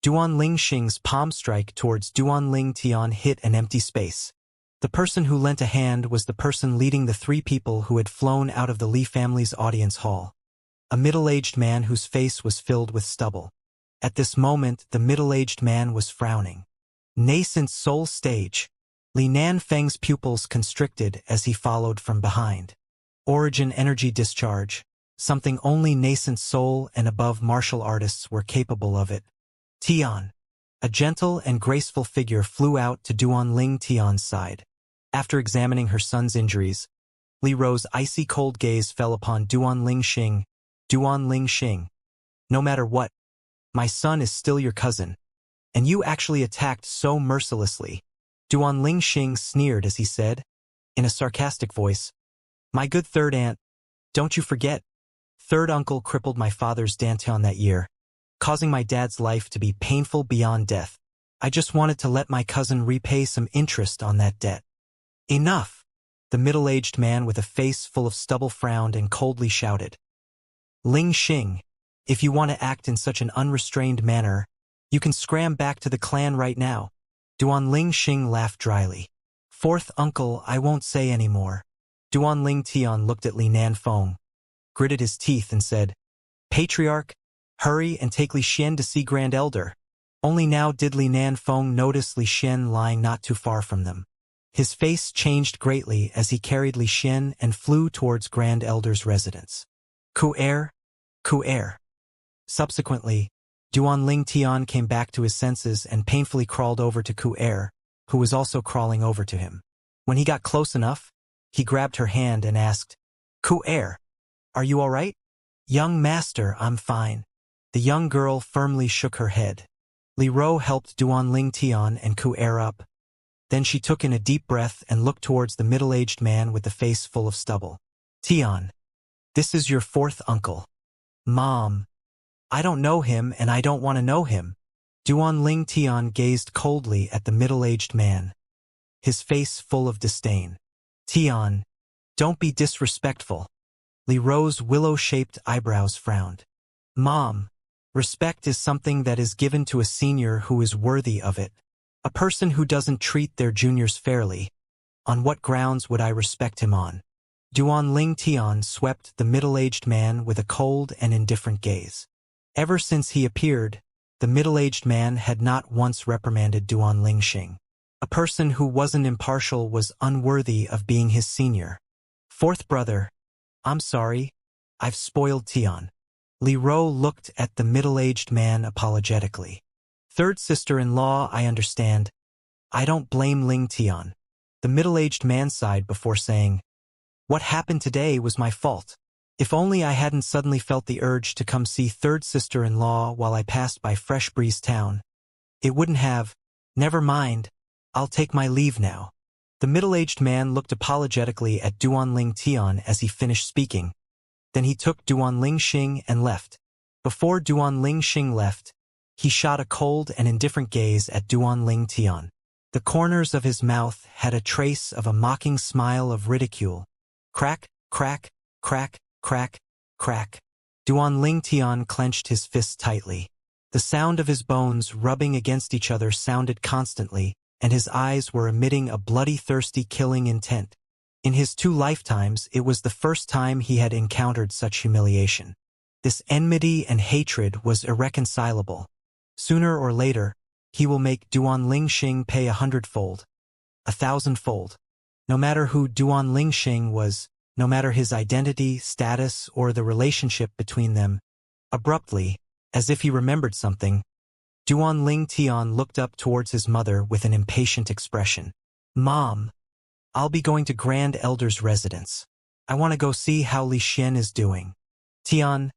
Duan Lingxing's palm strike towards Duan Lingtian hit an empty space. The person who lent a hand was the person leading the 3 people who had flown out of the Li family's audience hall. A middle-aged man whose face was filled with stubble. At this moment, the middle-aged man was frowning. Nascent soul stage. Li Nanfeng's pupils constricted as he followed from behind. Origin energy discharge, something only nascent soul and above martial artists were capable of it. Tian. A gentle and graceful figure flew out to Duanling Tian's side. After examining her son's injuries, Li Ro's icy cold gaze fell upon Duanling Xing. Duanling Xing. No matter what, my son is still your cousin. And you actually attacked so mercilessly. Duanling Xing sneered as he said, in a sarcastic voice, my good third aunt, don't you forget. Third uncle crippled my father's dantian that year, causing my dad's life to be painful beyond death. I just wanted to let my cousin repay some interest on that debt. Enough! The middle-aged man with a face full of stubble frowned and coldly shouted. Ling Xing, if you want to act in such an unrestrained manner, you can scram back to the clan right now. Duanling Xing laughed dryly. Fourth uncle, I won't say any more. Duanling Tian looked at Li Nanfeng, gritted his teeth and said, Patriarch, hurry and take Li Xian to see Grand Elder. Only now did Li Nanfeng notice Li Xian lying not too far from them. His face changed greatly as he carried Li Xian and flew towards Grand Elder's residence. Ku-er. Subsequently, Duanling Tian came back to his senses and painfully crawled over to Ku-er, who was also crawling over to him. When he got close enough, he grabbed her hand and asked, Ku-er, are you all right? Young master, I'm fine. The young girl firmly shook her head. Li Ro helped Duanling Tian and Ku-er up. Then she took in a deep breath and looked towards the middle-aged man with the face full of stubble. Tian, this is your fourth uncle. Mom, I don't know him and I don't want to know him. Duanling Tian gazed coldly at the middle-aged man, his face full of disdain. Tian, don't be disrespectful. Li Ro's willow-shaped eyebrows frowned. Mom, respect is something that is given to a senior who is worthy of it. A person who doesn't treat their juniors fairly. On what grounds would I respect him on? Duanling Tian swept the middle-aged man with a cold and indifferent gaze. Ever since he appeared, the middle-aged man had not once reprimanded Duanling Xing. A person who wasn't impartial was unworthy of being his senior. Fourth brother, I'm sorry, I've spoiled Tian. Li Ro looked at the middle-aged man apologetically. Third sister-in-law, I understand. I don't blame Ling Tian. The middle-aged man sighed before saying, what happened today was my fault. If only I hadn't suddenly felt the urge to come see third sister-in-law while I passed by Fresh Breeze Town. It wouldn't have. Never mind. I'll take my leave now. The middle-aged man looked apologetically at Duanling Tian as he finished speaking. Then he took Duanling Xing and left. Before Duanling Xing left, he shot a cold and indifferent gaze at Duanling Tian. The corners of his mouth had a trace of a mocking smile of ridicule. Crack, crack, crack, crack, crack. Duanling Tian clenched his fists tightly. The sound of his bones rubbing against each other sounded constantly, and his eyes were emitting a bloody thirsty killing intent. In his 2 lifetimes, it was the first time he had encountered such humiliation. This enmity and hatred was irreconcilable. Sooner or later, he will make Duanling Xing pay 100-fold, 1,000-fold. No matter who Duanling Xing was, no matter his identity, status, or the relationship between them. Abruptly, as if he remembered something, Duanling Tian looked up towards his mother with an impatient expression. Mom, I'll be going to Grand Elder's residence. I want to go see how Li Xian is doing. Tian,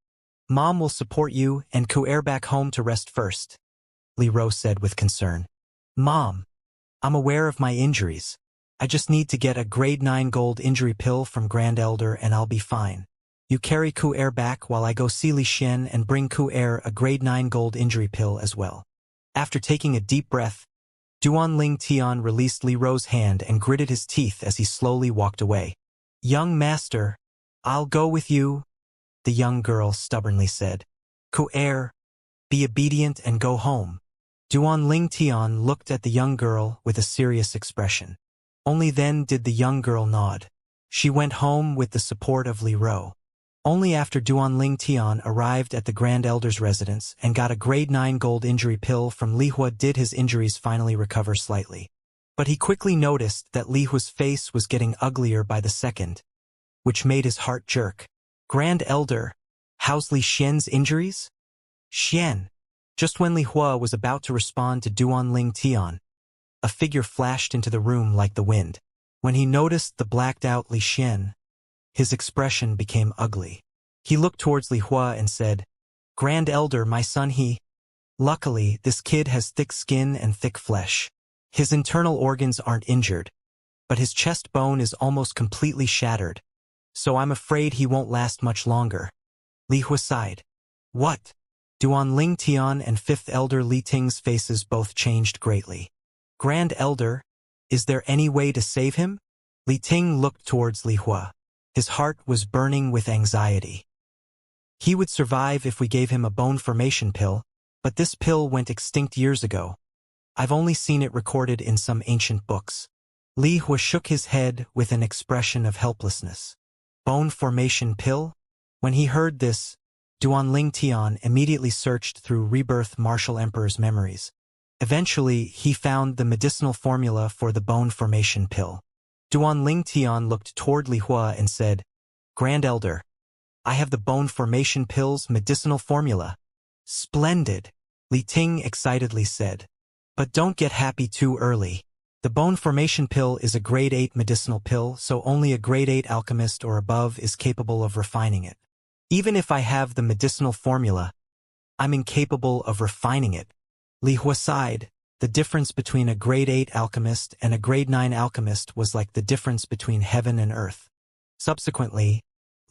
Mom will support you and Ku-er back home to rest first, Li Ro said with concern. Mom, I'm aware of my injuries. I just need to get a grade 9 gold injury pill from Grand Elder and I'll be fine. You carry Ku-er back while I go see Li Xian and bring Ku-er a grade 9 gold injury pill as well. After taking a deep breath, Duanling Tian released Li Ro's hand and gritted his teeth as he slowly walked away. Young master, I'll go with you, the young girl stubbornly said. Ku-er, be obedient and go home. Duanling Tian looked at the young girl with a serious expression. Only then did the young girl nod. She went home with the support of Li Ro. Only after Duanling Tian arrived at the Grand Elder's residence and got a grade 9 gold injury pill from Li Hua did his injuries finally recover slightly. But he quickly noticed that Li Hua's face was getting uglier by the second, which made his heart jerk. Grand Elder, how's Li Xian's injuries? Xian. Just when Li Hua was about to respond to Duanling Tian, a figure flashed into the room like the wind. When he noticed the blacked-out Li Xian, his expression became ugly. He looked towards Li Hua and said, Grand Elder, my son Luckily, this kid has thick skin and thick flesh. His internal organs aren't injured, but his chest bone is almost completely shattered, so I'm afraid he won't last much longer. Li Hua sighed. What? Duanling Tian and 5th Elder Li Ting's faces both changed greatly. Grand Elder, is there any way to save him? Li Ting looked towards Li Hua. His heart was burning with anxiety. He would survive if we gave him a bone formation pill, but this pill went extinct years ago. I've only seen it recorded in some ancient books. Li Hua shook his head with an expression of helplessness. Bone formation pill? When he heard this, Duanling Tian immediately searched through Rebirth Martial Emperor's memories. Eventually, he found the medicinal formula for the bone formation pill. Duanling Tian looked toward Li Hua and said, Grand Elder, I have the bone formation pill's medicinal formula. Splendid, Li Ting excitedly said. But don't get happy too early. The bone formation pill is a grade 8 medicinal pill, so only a grade 8 alchemist or above is capable of refining it. Even if I have the medicinal formula, I'm incapable of refining it. Li Hua sighed. The difference between a grade 8 alchemist and a grade 9 alchemist was like the difference between heaven and earth. Subsequently,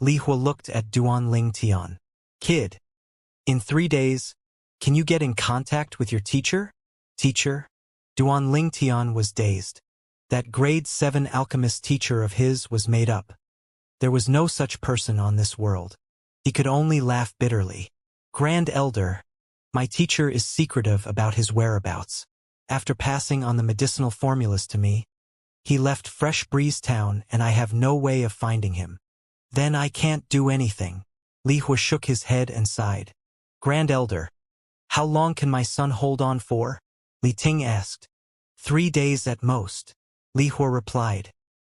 Li Hua looked at Duanling Tian. Kid, in 3 days, can you get in contact with your teacher? Teacher? Duanling Tian was dazed. That grade 7 alchemist teacher of his was made up. There was no such person on this world. He could only laugh bitterly. Grand Elder, my teacher is secretive about his whereabouts. After passing on the medicinal formulas to me, he left Fresh Breeze Town and I have no way of finding him. Then I can't do anything. Li Hua shook his head and sighed. Grand Elder, how long can my son hold on for? Li Ting asked. 3 days at most. Li Hua replied.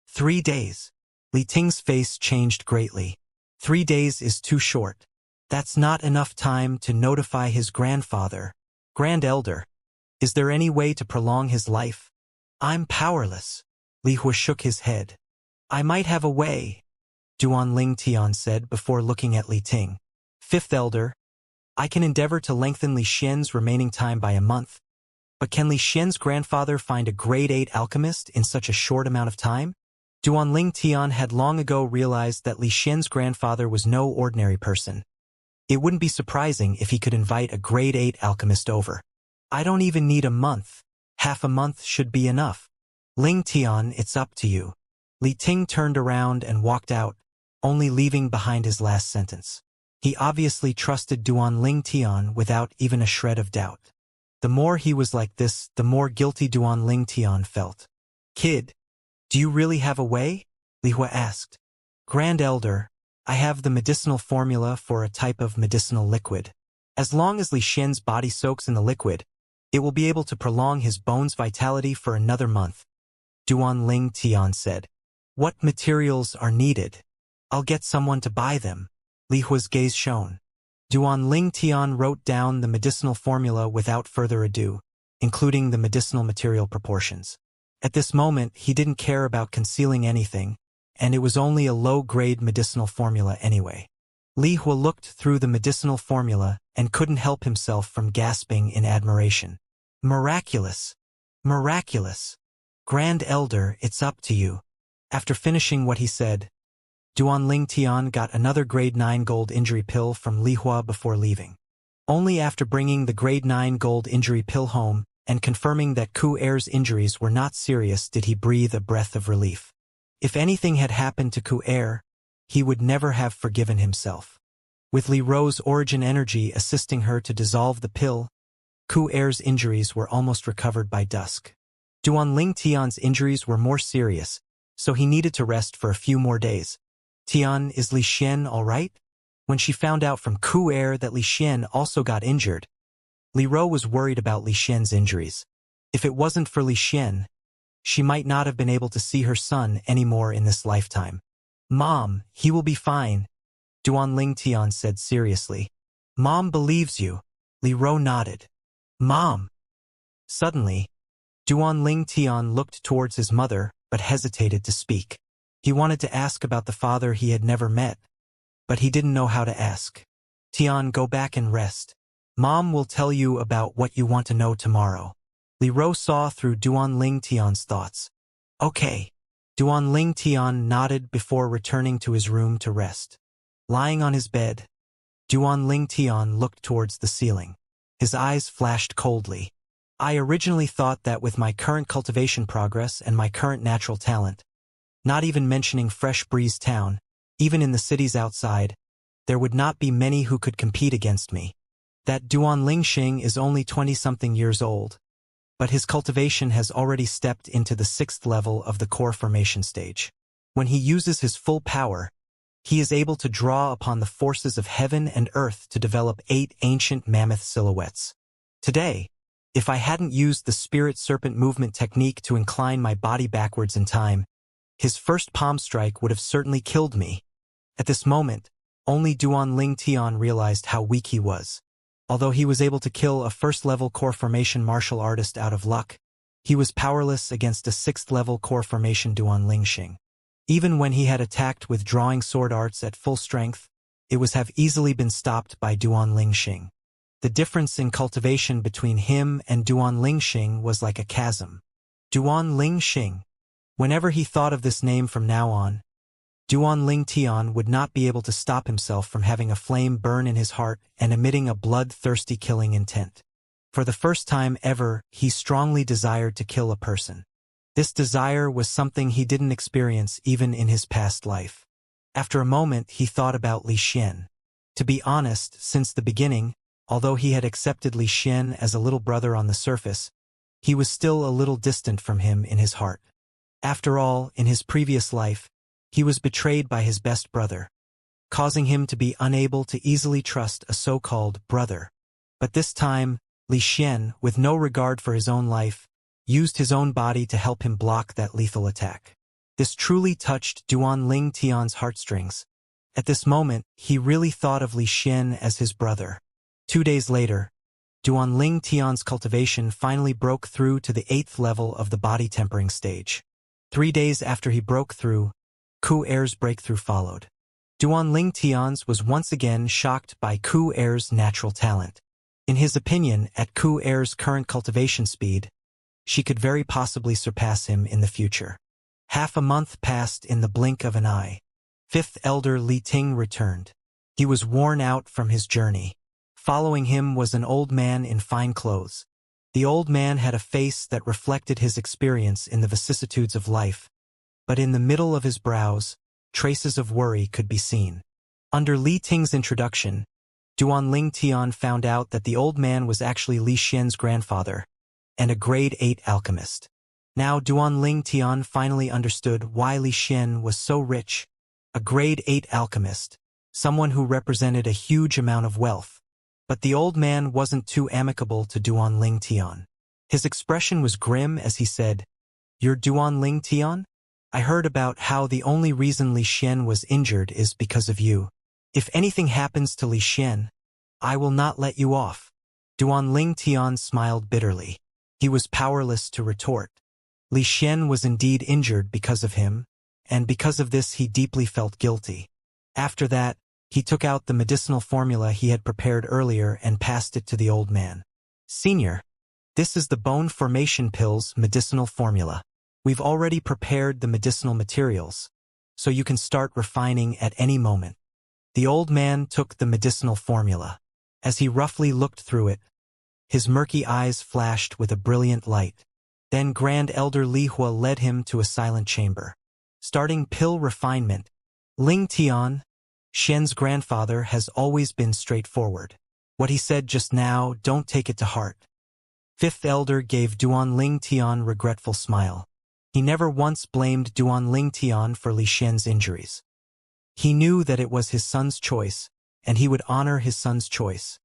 3 days. Li Ting's face changed greatly. 3 days is too short. That's not enough time to notify his grandfather. Grand Elder, is there any way to prolong his life? I'm powerless. Li Hua shook his head. I might have a way, Duanling Tian said before looking at Li Ting. 5th Elder, I can endeavor to lengthen Li Xian's remaining time by a month. But can Li Xian's grandfather find a grade 8 alchemist in such a short amount of time? Duanling Tian had long ago realized that Li Xian's grandfather was no ordinary person. It wouldn't be surprising if he could invite a grade 8 alchemist over. I don't even need a month. Half a month should be enough. Ling Tian, it's up to you. Li Ting turned around and walked out, only leaving behind his last sentence. He obviously trusted Duanling Tian without even a shred of doubt. The more he was like this, the more guilty Duanling Tian felt. Kid, do you really have a way? Li Hua asked. Grand Elder, I have the medicinal formula for a type of medicinal liquid. As long as Li Xian's body soaks in the liquid, it will be able to prolong his bone's vitality for another month. Duanling Tian said. What materials are needed? I'll get someone to buy them. Li Hua's gaze shone. Duanling Tian wrote down the medicinal formula without further ado, including the medicinal material proportions. At this moment, he didn't care about concealing anything, and it was only a low-grade medicinal formula anyway. Li Hua looked through the medicinal formula and couldn't help himself from gasping in admiration. Miraculous! Miraculous! Grand Elder, it's up to you. After finishing what he said, Duanling Tian got another grade 9 gold injury pill from Li Hua before leaving. Only after bringing the grade 9 gold injury pill home and confirming that Ku Er's injuries were not serious did he breathe a breath of relief. If anything had happened to Ku Er, he would never have forgiven himself. With Li Ro's origin energy assisting her to dissolve the pill, Ku Er's injuries were almost recovered by dusk. Duanling Tian's injuries were more serious, so he needed to rest for a few more days. Tian, is Li Xian all right? When she found out from Ku Er that Li Xian also got injured, Li Ro was worried about Li Xian's injuries. If it wasn't for Li Xian, she might not have been able to see her son anymore in this lifetime. "Mom, he will be fine," Duan Tian said seriously. "Mom believes you." Li Ro nodded. "Mom." Suddenly, Duan Tian looked towards his mother but hesitated to speak. He wanted to ask about the father he had never met, but he didn't know how to ask. "Tian, go back and rest. Mom will tell you about what you want to know tomorrow." Li Ro saw through Duan Tian's thoughts. "Okay." Duan Tian nodded before returning to his room to rest. Lying on his bed, Duan Tian looked towards the ceiling. His eyes flashed coldly. "I originally thought that with my current cultivation progress and my current natural talent, not even mentioning Fresh Breeze Town, even in the cities outside, there would not be many who could compete against me. That Duan Lingxing is only 20-something years old, but his cultivation has already stepped into the 6th level of the core formation stage. When he uses his full power, he is able to draw upon the forces of heaven and earth to develop 8 ancient mammoth silhouettes. Today, if I hadn't used the spirit serpent movement technique to incline my body backwards in time, his first palm strike would have certainly killed me." At this moment, only Duan Tian realized how weak he was. Although he was able to kill a first-level core formation martial artist out of luck, he was powerless against a 6th-level core formation Duan Lingxing. Even when he had attacked with drawing sword arts at full strength, it was have easily been stopped by Duan Lingxing. The difference in cultivation between him and Duan Lingxing was like a chasm. Duan Lingxing. Whenever he thought of this name from now on, Duan Tian would not be able to stop himself from having a flame burn in his heart and emitting a bloodthirsty killing intent. For the first time ever, he strongly desired to kill a person. This desire was something he didn't experience even in his past life. After a moment, he thought about Li Xian. To be honest, since the beginning, although he had accepted Li Xian as a little brother on the surface, he was still a little distant from him in his heart. After all, in his previous life, he was betrayed by his best brother, causing him to be unable to easily trust a so-called brother. But this time, Li Xian, with no regard for his own life, used his own body to help him block that lethal attack. This truly touched Duan Tian's heartstrings. At this moment, he really thought of Li Xian as his brother. 2 days later, Duan Tian's cultivation finally broke through to the 8th level of the body tempering stage. 3 days after he broke through, Ku Er's breakthrough followed. Duan Tian's was once again shocked by Ku Er's natural talent. In his opinion, at Ku Er's current cultivation speed, she could very possibly surpass him in the future. Half a month passed in the blink of an eye. 5th Elder Li Ting returned. He was worn out from his journey. Following him was an old man in fine clothes. The old man had a face that reflected his experience in the vicissitudes of life, but in the middle of his brows, traces of worry could be seen. Under Li Ting's introduction, Duan Tian found out that the old man was actually Li Xian's grandfather, and a grade 8 alchemist. Now Duan Tian finally understood why Li Xian was so rich. A grade 8 alchemist, someone who represented a huge amount of wealth. But the old man wasn't too amicable to Duan Tian. His expression was grim as he said, "You're Duan Tian? I heard about how the only reason Li Xian was injured is because of you. If anything happens to Li Xian, I will not let you off." Duan Tian smiled bitterly. He was powerless to retort. Li Xian was indeed injured because of him, and because of this he deeply felt guilty. After that, he took out the medicinal formula he had prepared earlier and passed it to the old man. "Senior, this is the bone formation pills medicinal formula. We've already prepared the medicinal materials, so you can start refining at any moment." The old man took the medicinal formula. As he roughly looked through it, his murky eyes flashed with a brilliant light. Then Grand Elder Li Hua led him to a silent chamber. Starting pill refinement. Ling Tian, Xian's grandfather, has always been straightforward. What he said just now, don't take it to heart. 5th Elder gave Duan Tian regretful smile. He never once blamed Duan Tian for Li Xian's injuries. He knew that it was his son's choice, and he would honor his son's choice.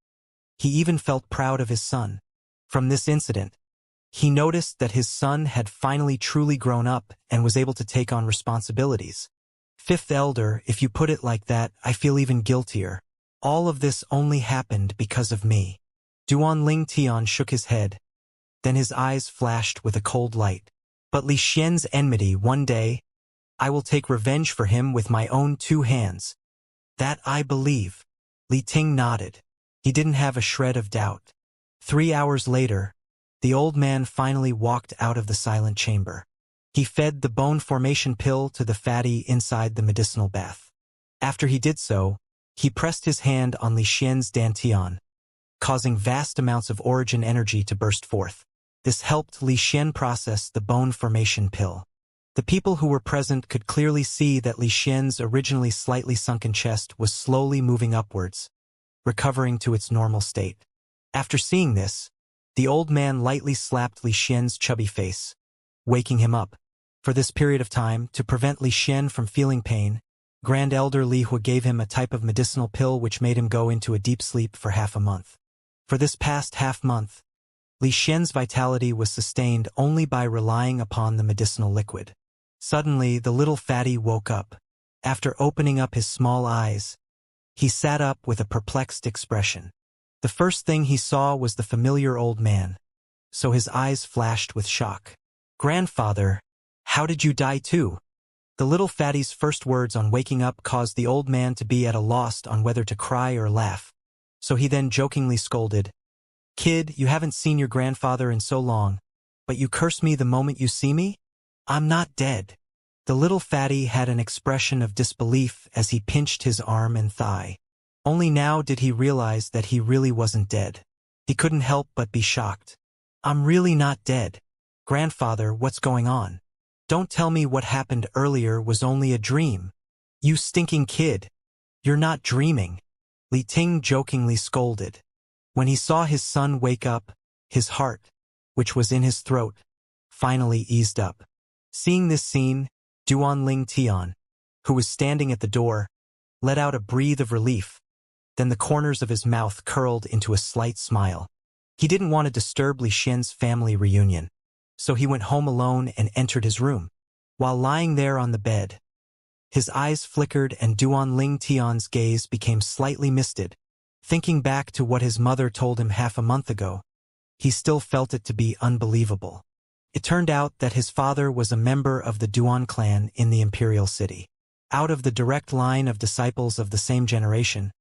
He even felt proud of his son. From this incident, he noticed that his son had finally truly grown up and was able to take on responsibilities. Fifth elder, if you put it like that, I feel even guiltier. All of this only happened because of me. Duanling Tian shook his head. Then his eyes flashed with a cold light. But Li Xian's enmity one day, I will take revenge for him with my own 2 hands. That I believe. Li Ting nodded. He didn't have a shred of doubt. 3 hours later, the old man finally walked out of the silent chamber. He fed the bone formation pill to the fatty inside the medicinal bath. After he did so, he pressed his hand on Li Xian's dantian, causing vast amounts of origin energy to burst forth. This helped Li Xian process the bone formation pill. The people who were present could clearly see that Li Xian's originally slightly sunken chest was slowly moving upwards, recovering to its normal state. After seeing this, the old man lightly slapped Li Xian's chubby face, waking him up. For this period of time, to prevent Li Xian from feeling pain, Grand Elder Li Hu gave him a type of medicinal pill which made him go into a deep sleep for half a month. For this past half-month, Li Xian's vitality was sustained only by relying upon the medicinal liquid. Suddenly, the little fatty woke up. After opening up his small eyes, he sat up with a perplexed expression. The first thing he saw was the familiar old man, so his eyes flashed with shock. "Grandfather, how did you die too?" The little fatty's first words on waking up caused the old man to be at a loss on whether to cry or laugh. So he then jokingly scolded, "Kid, you haven't seen your grandfather in so long, but you curse me the moment you see me? I'm not dead." The little fatty had an expression of disbelief as he pinched his arm and thigh. Only now did he realize that he really wasn't dead. He couldn't help but be shocked. "I'm really not dead. Grandfather, what's going on? Don't tell me what happened earlier was only a dream. You stinking kid. You're not dreaming." Li Ting jokingly scolded. When he saw his son wake up, his heart, which was in his throat, finally eased up. Seeing this scene, Duanling Tian, who was standing at the door, let out a breath of relief. Then the corners of his mouth curled into a slight smile. He didn't want to disturb Li Xian's family reunion, so he went home alone and entered his room. While lying there on the bed, his eyes flickered and Duanling Tian's gaze became slightly misted. Thinking back to what his mother told him half a month ago, he still felt it to be unbelievable. It turned out that his father was a member of the Duan clan in the imperial city. Out of the direct line of disciples of the same generation,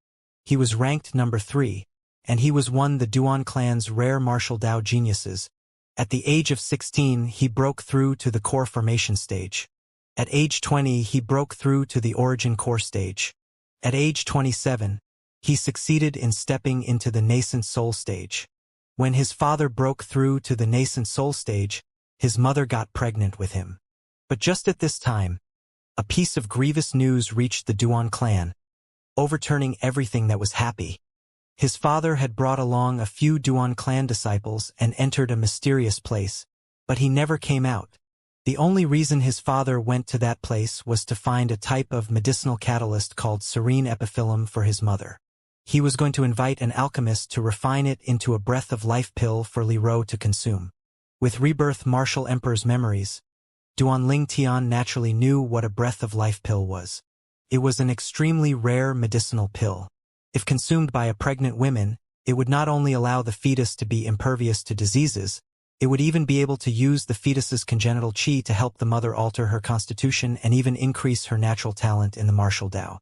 he was ranked number 3, and he was one the Duan clan's rare martial Dao geniuses. At the age of 16, he broke through to the core formation stage. At age 20, he broke through to the origin core stage. At age 27, he succeeded in stepping into the nascent soul stage. When his father broke through to the nascent soul stage, his mother got pregnant with him. But just at this time, a piece of grievous news reached the Duan clan, overturning everything that was happy. His father had brought along a few Duan clan disciples and entered a mysterious place, but he never came out. The only reason his father went to that place was to find a type of medicinal catalyst called serene epiphyllum for his mother. He was going to invite an alchemist to refine it into a breath of life pill for Li Ro to consume. With rebirth martial emperor's memories, Duanling Tian naturally knew what a breath of life pill was. It was an extremely rare medicinal pill. If consumed by a pregnant woman, it would not only allow the fetus to be impervious to diseases, it would even be able to use the fetus's congenital qi to help the mother alter her constitution and even increase her natural talent in the martial Dao.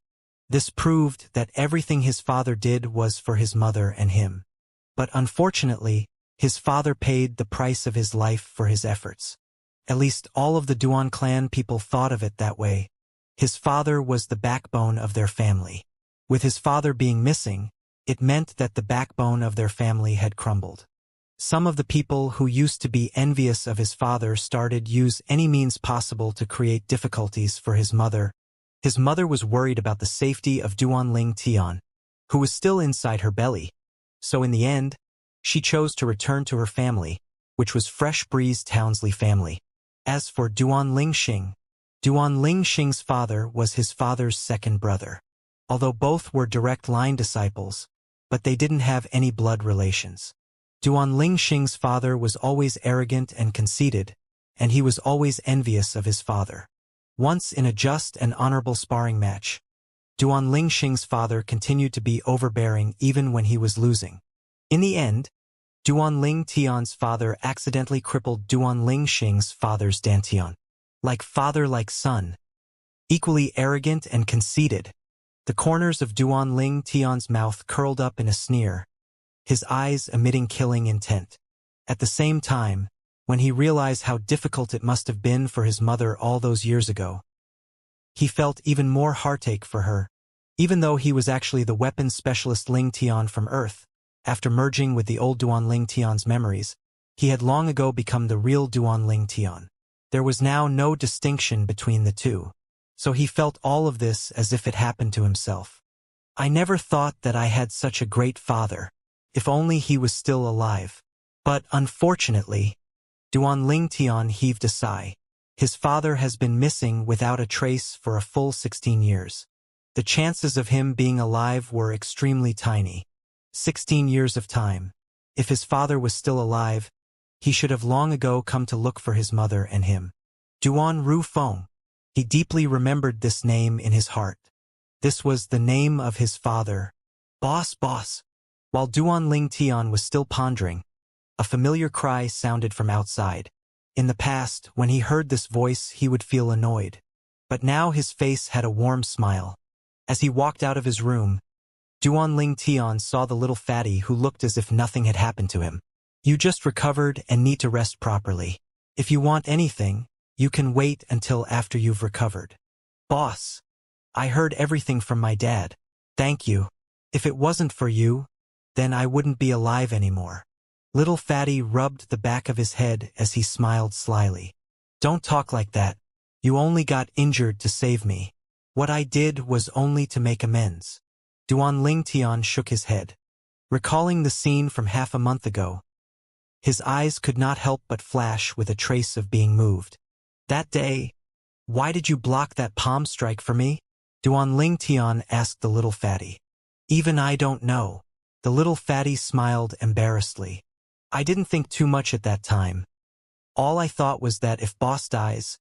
This proved that everything his father did was for his mother and him. But unfortunately, his father paid the price of his life for his efforts. At least all of the Duan clan people thought of it that way. His father was the backbone of their family. With his father being missing, it meant that the backbone of their family had crumbled. Some of the people who used to be envious of his father started use any means possible to create difficulties for his mother. His mother was worried about the safety of Duanling Tian, who was still inside her belly. So in the end, she chose to return to her family, which was Fresh Breeze Townsley family. As for Duanling Xing's father was his father's second brother. although both were direct line disciples, but they didn't have any blood relations. Duan Lingxing's father was always arrogant and conceited, and he was always envious of his father. Once in a just and honorable sparring match, Duan Lingxing's father continued to be overbearing even when he was losing. In the end, Duan Ling Tian's father accidentally crippled Duan Lingxing's father's Dantian. Like father like son. Equally arrogant and conceited, the corners of Duan Ling Tian's mouth curled up in a sneer, his eyes emitting killing intent. At the same time, when he realized how difficult it must have been for his mother all those years ago, he felt even more heartache for her, even though he was actually the weapons specialist Ling Tian from Earth. After merging with the old Duan Ling Tian's memories, he had long ago become the real Duan Ling Tian. There was now no distinction between the two, so he felt all of this as if it happened to himself. I never thought that I had such a great father, if only he was still alive. But unfortunately, Duan Ling Tian heaved a sigh. His father has been missing without a trace for a full 16 years. The chances of him being alive were extremely tiny. 16 years of time. If his father was still alive, he should have long ago come to look for his mother and him. Duan Ru Feng. He deeply remembered this name in his heart. This was the name of his father. Boss, boss. While Duan Ling Tian was still pondering, a familiar cry sounded from outside. In the past, when he heard this voice, he would feel annoyed. But now his face had a warm smile. As he walked out of his room, Duan Ling Tian saw the little fatty who looked as if nothing had happened to him. You just recovered and need to rest properly. If you want anything, you can wait until after you've recovered. Boss, I heard everything from my dad. Thank you. If it wasn't for you, then I wouldn't be alive anymore. Little fatty rubbed the back of his head as he smiled slyly. Don't talk like that. You only got injured to save me. What I did was only to make amends. Duan Ling Tian shook his head. Recalling the scene from half a month ago, his eyes could not help but flash with a trace of being moved. That day, why did you block that palm strike for me? Duan Ling Tian asked the little fatty. Even I don't know. The little fatty smiled embarrassedly. I didn't think too much at that time. All I thought was that if boss dies,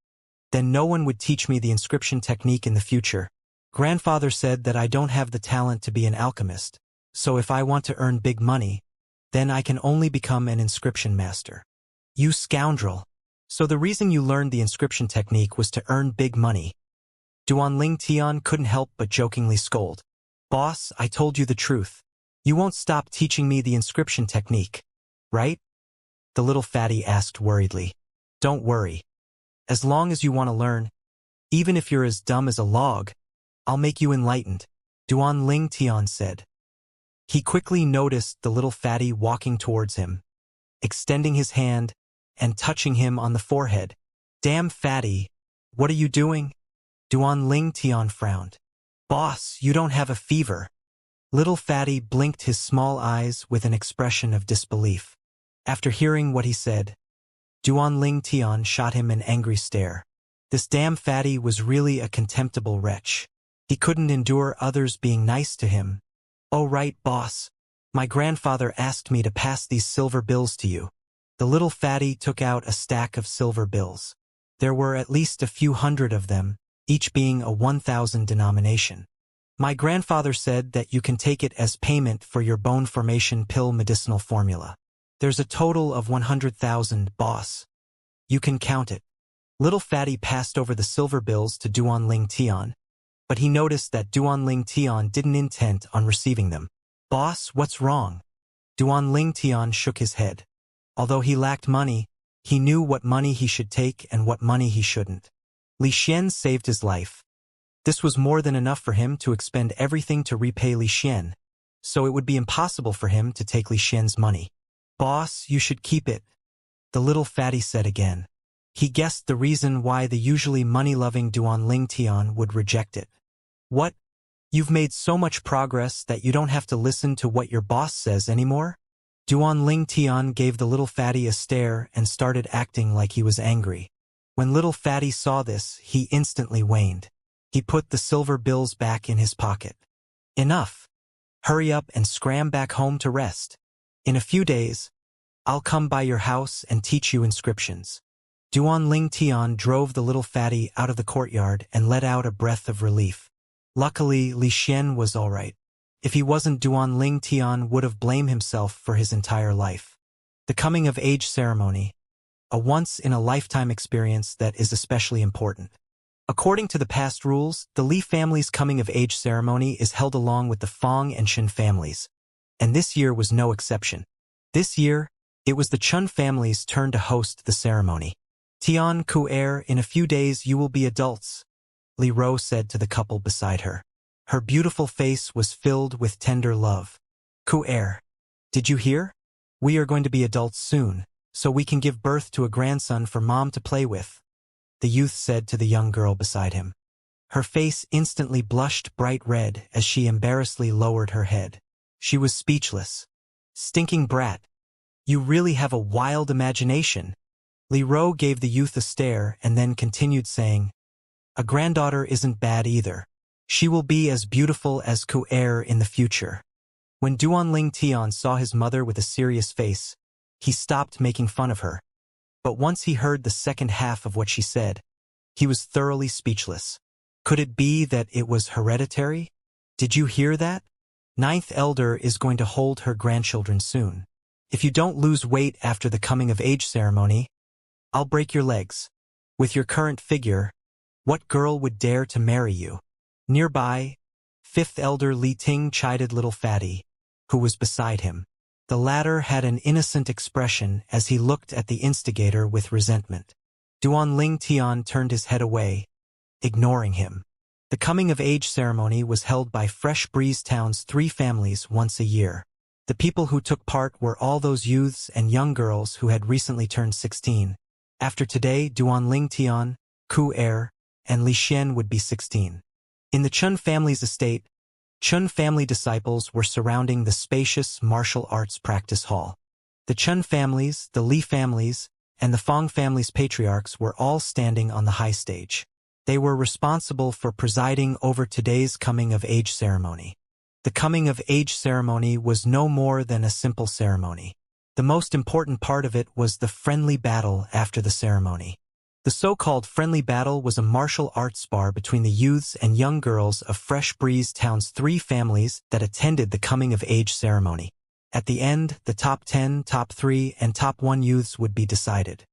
then no one would teach me the inscription technique in the future. Grandfather said that I don't have the talent to be an alchemist, so if I want to earn big money, then I can only become an inscription master. You scoundrel. So the reason you learned the inscription technique was to earn big money. Duan Ling Tian couldn't help but jokingly scold. Boss, I told you the truth. You won't stop teaching me the inscription technique, right? The little fatty asked worriedly. Don't worry. As long as you want to learn, even if you're as dumb as a log, I'll make you enlightened, Duan Ling Tian said. He quickly noticed the little fatty walking towards him, extending his hand and touching him on the forehead. Damn fatty, what are you doing? Duan Ling Tian frowned. Boss, you don't have a fever. Little fatty blinked his small eyes with an expression of disbelief. After hearing what he said, Duan Ling Tian shot him an angry stare. This damn fatty was really a contemptible wretch. He couldn't endure others being nice to him. Oh right, boss. My grandfather asked me to pass these silver bills to you. The little fatty took out a stack of silver bills. There were at least a few hundred of them, each being a 1,000 denomination. My grandfather said that you can take it as payment for your bone formation pill medicinal formula. There's a total of 100,000, boss. You can count it. Little fatty passed over the silver bills to Duan Ling Tian, but he noticed that Duan Ling Tian didn't intend on receiving them. Boss, what's wrong? Duan Ling Tian shook his head. Although he lacked money, he knew what money he should take and what money he shouldn't. Li Xian saved his life. This was more than enough for him to expend everything to repay Li Xian, so it would be impossible for him to take Li Xian's money. Boss, you should keep it, the little fatty said again. He guessed the reason why the usually money-loving Duan Ling Tian would reject it. What? You've made so much progress that you don't have to listen to what your boss says anymore? Duan Ling Tian gave the little fatty a stare and started acting like he was angry. When little fatty saw this, he instantly waned. He put the silver bills back in his pocket. Enough. Hurry up and scram back home to rest. In a few days, I'll come by your house and teach you inscriptions. Duan Ling Tian drove the little fatty out of the courtyard and let out a breath of relief. Luckily, Li Xian was all right. If he wasn't, Duan Ling Tian would have blamed himself for his entire life. The coming-of-age ceremony, a once-in-a-lifetime experience that is especially important. According to the past rules, the Li family's coming-of-age ceremony is held along with the Fong and Shen families, and this year was no exception. This year, it was the Chun family's turn to host the ceremony. Tian Ku-er, in a few days you will be adults, Li Ro said to the couple beside her. Her beautiful face was filled with tender love. Ku-er, did you hear? We are going to be adults soon, so we can give birth to a grandson for Mom to play with, the youth said to the young girl beside him. Her face instantly blushed bright red as she embarrassedly lowered her head. She was speechless. Stinking brat. You really have a wild imagination. Li Ro gave the youth a stare and then continued saying, a granddaughter isn't bad either. She will be as beautiful as Ku-er in the future. When Duan Ling Tian saw his mother with a serious face, he stopped making fun of her. But once he heard the second half of what she said, he was thoroughly speechless. Could it be that it was hereditary? Did you hear that? Ninth elder is going to hold her grandchildren soon. If you don't lose weight after the coming-of-age ceremony, I'll break your legs. With your current figure, what girl would dare to marry you? Nearby, fifth elder Li Ting chided little fatty, who was beside him. The latter had an innocent expression as he looked at the instigator with resentment. Duan Ling Tian turned his head away, ignoring him. The coming-of-age ceremony was held by Fresh Breeze Town's 3 families once a year. The people who took part were all those youths and young girls who had recently turned 16. After today, Duan Ling Tian, Ku-er, and Li Xian would be 16. In the Chun family's estate, Chun family disciples were surrounding the spacious martial arts practice hall. The Chun families, the Li families, and the Fong family's patriarchs were all standing on the high stage. They were responsible for presiding over today's coming-of-age ceremony. The coming-of-age ceremony was no more than a simple ceremony. The most important part of it was the friendly battle after the ceremony. The so-called friendly battle was a martial arts spar between the youths and young girls of Fresh Breeze Town's 3 families that attended the coming-of-age ceremony. At the end, the top 10, top 3, and top 1 youths would be decided.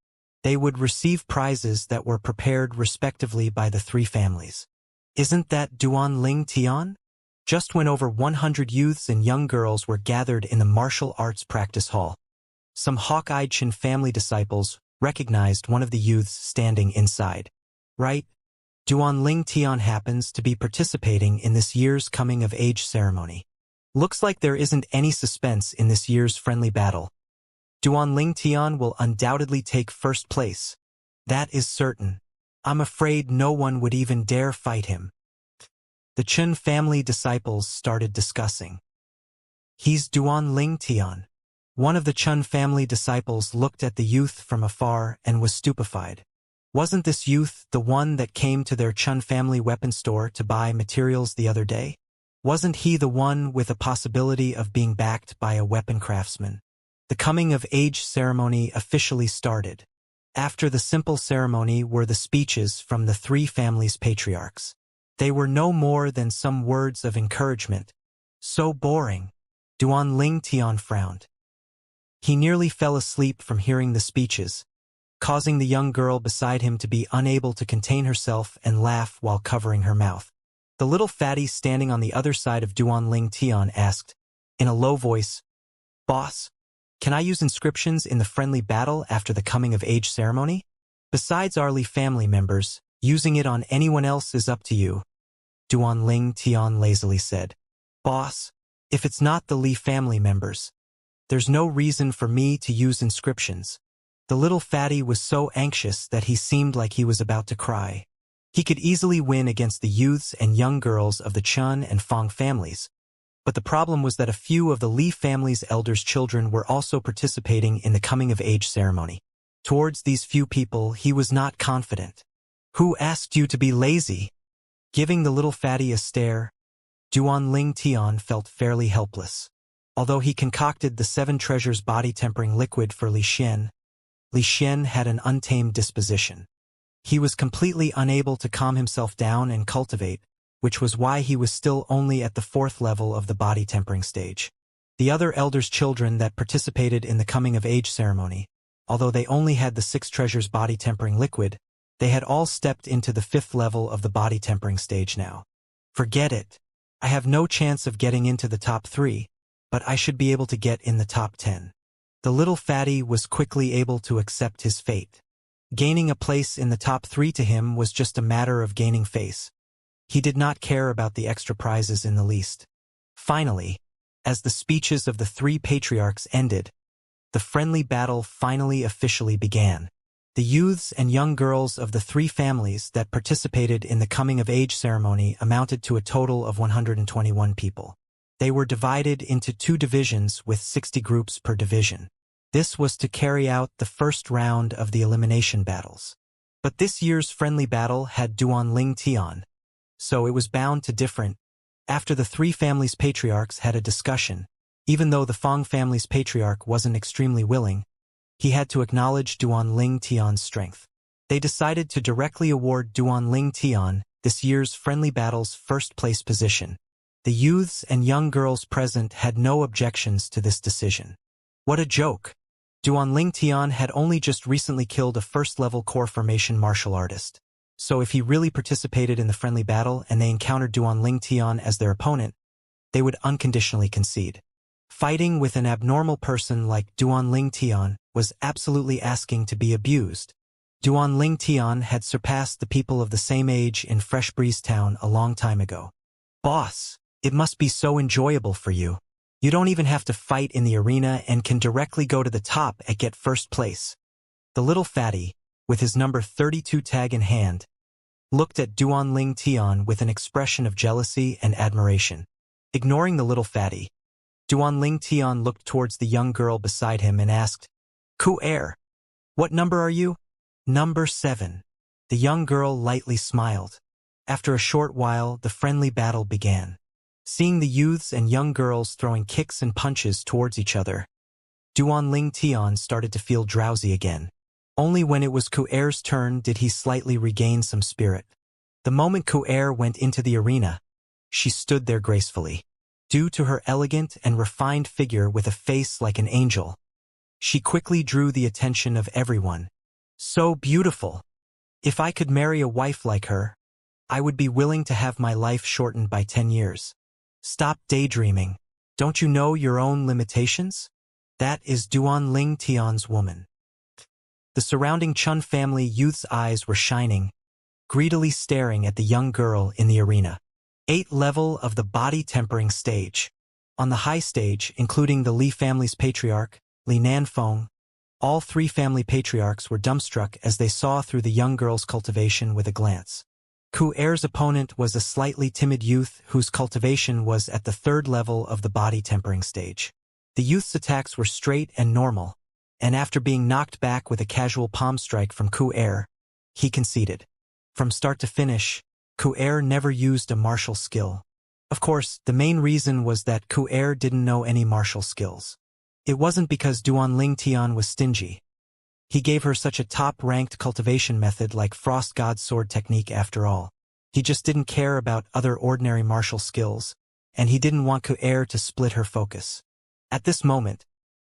They would receive prizes that were prepared respectively by the 3 families. Isn't that Duan Ling Tian? Just when over 100 youths and young girls were gathered in the martial arts practice hall, some hawk-eyed Chin family disciples recognized one of the youths standing inside. Right? Duan Ling Tian happens to be participating in this year's coming-of-age ceremony. Looks like there isn't any suspense in this year's friendly battle. Duan Ling Tian will undoubtedly take first place. That is certain. I'm afraid no one would even dare fight him. The Chun family disciples started discussing. He's Duan Ling Tian. One of the Chun family disciples looked at the youth from afar and was stupefied. Wasn't this youth the one that came to their Chun family weapon store to buy materials the other day? Wasn't he the one with a possibility of being backed by a weapon craftsman? The coming-of-age ceremony officially started. After the simple ceremony were the speeches from the 3 families' patriarchs. They were no more than some words of encouragement. So boring. Duan Ling Tian frowned. He nearly fell asleep from hearing the speeches, causing the young girl beside him to be unable to contain herself and laugh while covering her mouth. The little fatty standing on the other side of Duan Ling Tian asked, in a low voice, "Boss, can I use inscriptions in the friendly battle after the coming-of-age ceremony? Besides our Li family members, using it on anyone else is up to you," Duan Ling Tian lazily said. "Boss, if it's not the Li family members, there's no reason for me to use inscriptions." The little fatty was so anxious that he seemed like he was about to cry. He could easily win against the youths and young girls of the Chun and Fong families, but the problem was that a few of the Li family's elders' children were also participating in the coming-of-age ceremony. Towards these few people, he was not confident. "Who asked you to be lazy?" Giving the little fatty a stare, Duan Ling Tian felt fairly helpless. Although he concocted the 7 treasures body-tempering liquid for Li Xian had an untamed disposition. He was completely unable to calm himself down and cultivate, which was why he was still only at the 4th level of the body-tempering stage. The other elders' children that participated in the coming-of-age ceremony, although they only had the 6 treasures body-tempering liquid, they had all stepped into the 5th level of the body-tempering stage now. Forget it. I have no chance of getting into the top 3, but I should be able to get in the top 10. The little fatty was quickly able to accept his fate. Gaining a place in the top 3 to him was just a matter of gaining face. He did not care about the extra prizes in the least. Finally, as the speeches of the 3 patriarchs ended, the friendly battle finally officially began. The youths and young girls of the 3 families that participated in the coming-of-age ceremony amounted to a total of 121 people. They were divided into 2 divisions with 60 groups per division. This was to carry out the first round of the elimination battles. But this year's friendly battle had Duan Ling Tian, so it was bound to different. After the 3 families' patriarchs had a discussion, even though the Fong family's patriarch wasn't extremely willing, he had to acknowledge Duan Ling Tian's strength. They decided to directly award Duan Ling Tian this year's friendly battle's first-place position. The youths and young girls present had no objections to this decision. What a joke! Duan Ling Tian had only just recently killed a first-level core formation martial artist. So if he really participated in the friendly battle and they encountered Duan Ling Tian as their opponent, they would unconditionally concede. Fighting with an abnormal person like Duan Ling Tian was absolutely asking to be abused. Duan Ling Tian had surpassed the people of the same age in Fresh Breeze Town a long time ago. Boss, it must be so enjoyable for you. You don't even have to fight in the arena and can directly go to the top and get first place. The little fatty, with his number 32 tag in hand, looked at Duan Ling Tian with an expression of jealousy and admiration. Ignoring the little fatty, Duan Ling Tian looked towards the young girl beside him and asked, "Ku Er, what number are you?" "Number 7. The young girl lightly smiled. After a short while, the friendly battle began. Seeing the youths and young girls throwing kicks and punches towards each other, Duan Ling Tian started to feel drowsy again. Only when it was Ku Er's turn did he slightly regain some spirit. The moment Ku Er went into the arena, she stood there gracefully. Due to her elegant and refined figure with a face like an angel, she quickly drew the attention of everyone. So beautiful! If I could marry a wife like her, I would be willing to have my life shortened by 10 years. Stop daydreaming. Don't you know your own limitations? That is Duan Ling Tian's woman. The surrounding Chun family youth's eyes were shining, greedily staring at the young girl in the arena. 8th level of the body-tempering stage. On the high stage, including the Li family's patriarch, Li Nanfeng, all 3 family patriarchs were dumbstruck as they saw through the young girl's cultivation with a glance. Ku Er's opponent was a slightly timid youth whose cultivation was at the 3rd level of the body-tempering stage. The youth's attacks were straight and normal, and after being knocked back with a casual palm strike from Ku Er, he conceded. From start to finish, Ku Er never used a martial skill. Of course, the main reason was that Ku Er didn't know any martial skills. It wasn't because Duan Ling Tian was stingy. He gave her such a top-ranked cultivation method like Frost God's sword technique after all. He just didn't care about other ordinary martial skills, and he didn't want Ku Er to split her focus. At this moment,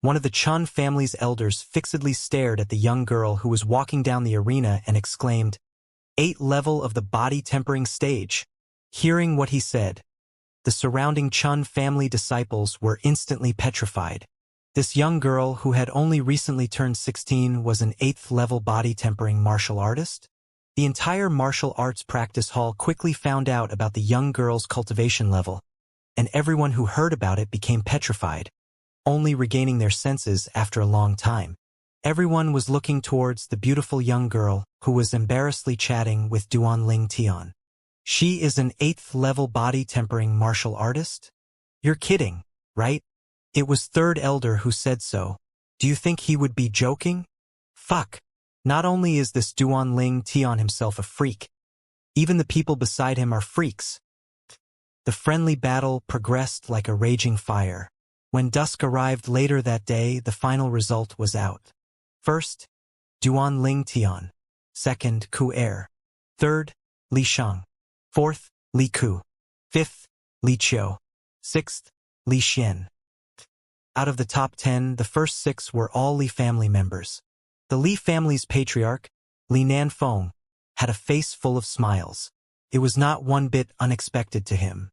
one of the Chun family's elders fixedly stared at the young girl who was walking down the arena and exclaimed, 8th level of the body-tempering stage. Hearing what he said, the surrounding Chun family disciples were instantly petrified. This young girl, who had only recently turned 16, was an 8th level body-tempering martial artist? The entire martial arts practice hall quickly found out about the young girl's cultivation level, and everyone who heard about it became petrified, only regaining their senses after a long time. Everyone was looking towards the beautiful young girl who was embarrassedly chatting with Duan Ling Tian. She is an 8th level body-tempering martial artist? You're kidding, right? It was 3rd elder who said so. Do you think he would be joking? Fuck. Not only is this Duan Ling Tian himself a freak, even the people beside him are freaks. The friendly battle progressed like a raging fire. When dusk arrived later that day, the final result was out. First, Duan Ling Tian. Second, Ku Er. Third, Li Shang. Fourth, Li Ku. Fifth, Li Qiu. Sixth, Li Xian. Out of the top 10, the first 6 were all Li family members. The Li family's patriarch, Li Nanfeng, had a face full of smiles. It was not one bit unexpected to him.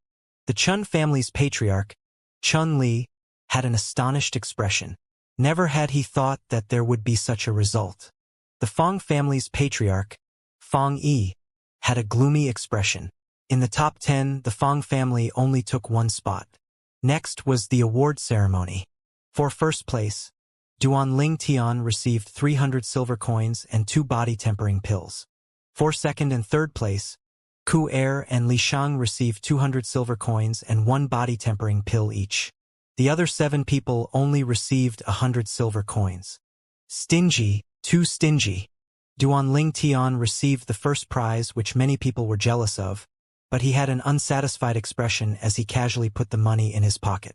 The Chun family's patriarch, Chun Li, had an astonished expression. Never had he thought that there would be such a result. The Fong family's patriarch, Fong Yi, had a gloomy expression. In the top 10, the Fong family only took one spot. Next was the award ceremony. For first place, Duan Ling Tian received 300 silver coins and 2 body-tempering pills. For second and third place, Ku Er and Li Shang received 200 silver coins and 1 body-tempering pill each. The other 7 people only received 100 silver coins. Stingy, too stingy. Duan Ling Tian received the first prize, which many people were jealous of, but he had an unsatisfied expression as he casually put the money in his pocket.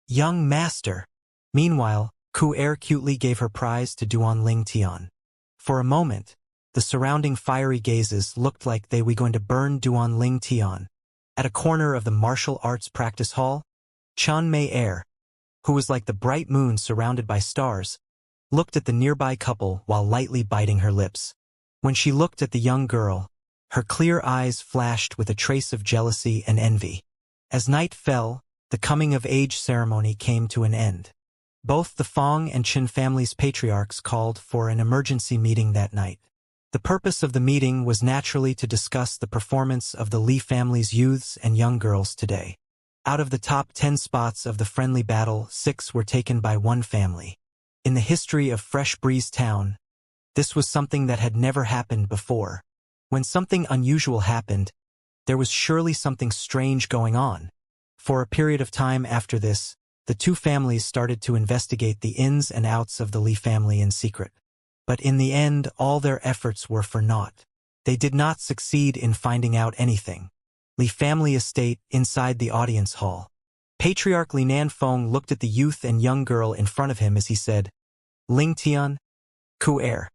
Young master. Meanwhile, Ku Er cutely gave her prize to Duan Ling Tian. For a moment, the surrounding fiery gazes looked like they were going to burn Duan Ling Tian. At a corner of the martial arts practice hall, Chan Mei Er, who was like the bright moon surrounded by stars, looked at the nearby couple while lightly biting her lips. When she looked at the young girl, her clear eyes flashed with a trace of jealousy and envy. As night fell, the coming-of-age ceremony came to an end. Both the Fong and Qin families' patriarchs called for an emergency meeting that night. The purpose of the meeting was naturally to discuss the performance of the Li family's youths and young girls today. Out of the top 10 spots of the friendly battle, 6 were taken by one family. In the history of Fresh Breeze Town, this was something that had never happened before. When something unusual happened, there was surely something strange going on. For a period of time after this, the 2 families started to investigate the ins and outs of the Li family in secret. But in the end, all their efforts were for naught. They did not succeed in finding out anything. Li family estate inside the audience hall. Patriarch Li Nanfeng looked at the youth and young girl in front of him as he said, Ling Tian, Ku Er.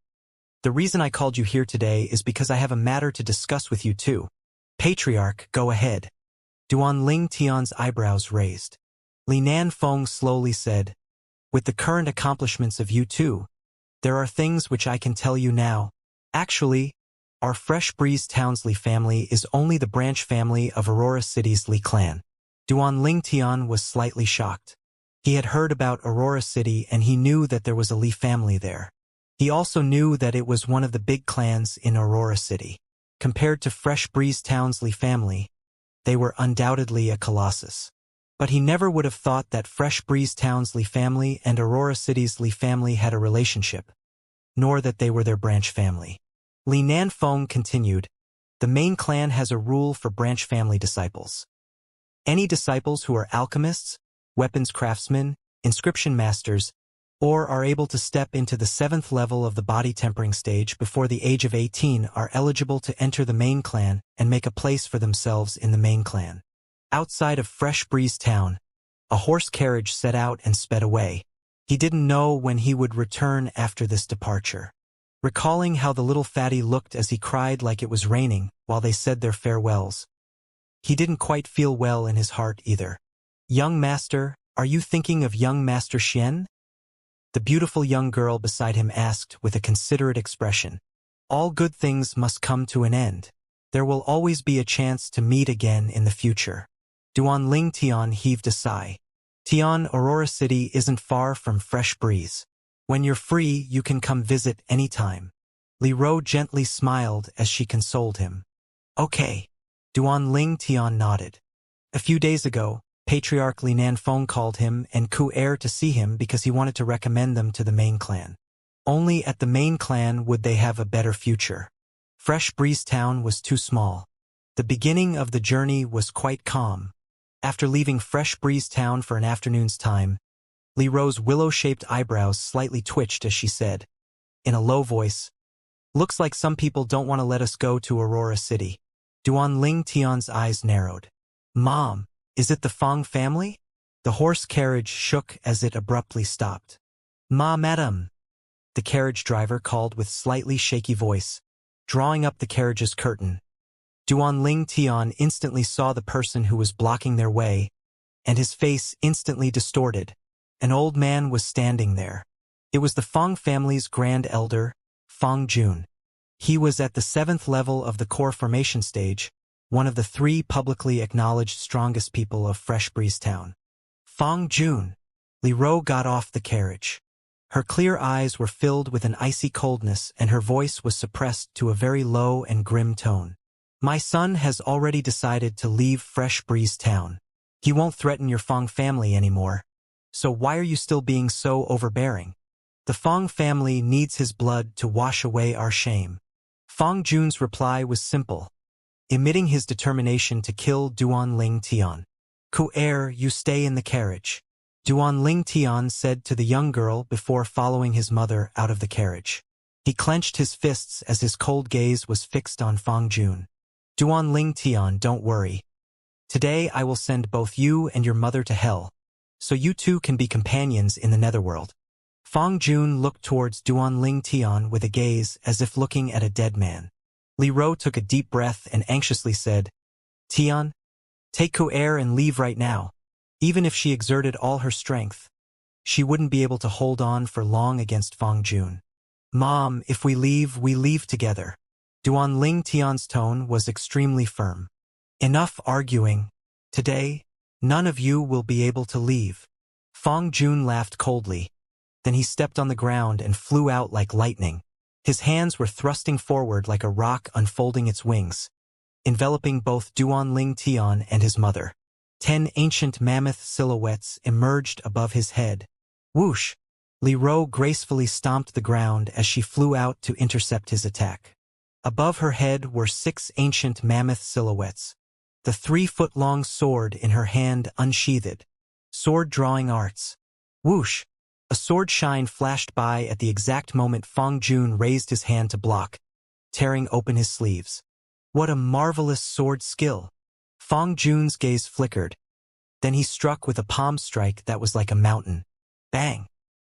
The reason I called you here today is because I have a matter to discuss with you too. Patriarch, go ahead. Duan Ling Tian's eyebrows raised. Li Nanfeng slowly said, with the current accomplishments of you two, there are things which I can tell you now. Actually, our Fresh Breeze Town's Li family is only the branch family of Aurora City's Li clan. Duan Ling Tian was slightly shocked. He had heard about Aurora City and he knew that there was a Li family there. He also knew that it was one of the big clans in Aurora City. Compared to Fresh Breeze Town's Li family, they were undoubtedly a colossus. But he never would have thought that Fresh Breeze Town's Li family and Aurora City's Li family had a relationship, nor that they were their branch family. Li Nanfeng continued, the main clan has a rule for branch family disciples. Any disciples who are alchemists, weapons craftsmen, inscription masters, or are able to step into the 7th level of the body tempering stage before the age of 18 are eligible to enter the main clan and make a place for themselves in the main clan. Outside of Fresh Breeze Town, a horse carriage set out and sped away. He didn't know when he would return after this departure. Recalling how the little fatty looked as he cried like it was raining while they said their farewells, he didn't quite feel well in his heart either. Young master, are you thinking of young Master Xian? The beautiful young girl beside him asked with a considerate expression. All good things must come to an end. There will always be a chance to meet again in the future. Duan Ling Tian heaved a sigh. Tian, Aurora City isn't far from Fresh Breeze. When you're free, you can come visit any time. Li Ro gently smiled as she consoled him. Okay. Duan Ling Tian nodded. A few days ago, Patriarch Li Nanfeng called him and Ku Er to see him because he wanted to recommend them to the main clan. Only at the main clan would they have a better future. Fresh Breeze Town was too small. The beginning of the journey was quite calm. After leaving Fresh Breeze Town for an afternoon's time, Li Ro's willow-shaped eyebrows slightly twitched as she said, in a low voice, looks like some people don't want to let us go to Aurora City. Duan Ling Tian's eyes narrowed. Mom, is it the Fong family? The horse carriage shook as it abruptly stopped. Ma, madam, the carriage driver called with slightly shaky voice, drawing up the carriage's curtain. Duan Ling Tian instantly saw the person who was blocking their way, and his face instantly distorted. An old man was standing there. It was the Fong family's grand elder, Fong Jun. He was at the 7th level of the core formation stage, one of the 3 publicly acknowledged strongest people of Fresh Breeze Town. Fong Jun. Li Ro got off the carriage. Her clear eyes were filled with an icy coldness and her voice was suppressed to a very low and grim tone. My son has already decided to leave Fresh Breeze Town. He won't threaten your Fong family anymore. So why are you still being so overbearing? The Fong family needs his blood to wash away our shame. Fong Jun's reply was simple, emitting his determination to kill Duan Ling Tian. Ku-er, you stay in the carriage, Duan Ling Tian said to the young girl before following his mother out of the carriage. He clenched his fists as his cold gaze was fixed on Fong Jun. Duan Ling Tian, don't worry. Today I will send both you and your mother to hell, so you two can be companions in the netherworld. Fong Jun looked towards Duan Ling Tian with a gaze as if looking at a dead man. Li Ro took a deep breath and anxiously said, Tian, take Ku-er and leave right now. Even if she exerted all her strength, she wouldn't be able to hold on for long against Fong Jun. Mom, if we leave together. Duan Ling Tian's tone was extremely firm. Enough arguing. Today, none of you will be able to leave. Fong Jun laughed coldly. Then he stepped on the ground and flew out like lightning. His hands were thrusting forward like a rock unfolding its wings, enveloping both Duan Ling Tian and his mother. 10 ancient mammoth silhouettes emerged above his head. Whoosh! Li Ro gracefully stomped the ground as she flew out to intercept his attack. Above her head were 6 ancient mammoth silhouettes, the 3-foot-long sword in her hand unsheathed. Sword drawing arts. Whoosh! A sword shine flashed by at the exact moment Fong Jun raised his hand to block, tearing open his sleeves. What a marvelous sword skill! Fong Jun's gaze flickered. Then he struck with a palm strike that was like a mountain. Bang!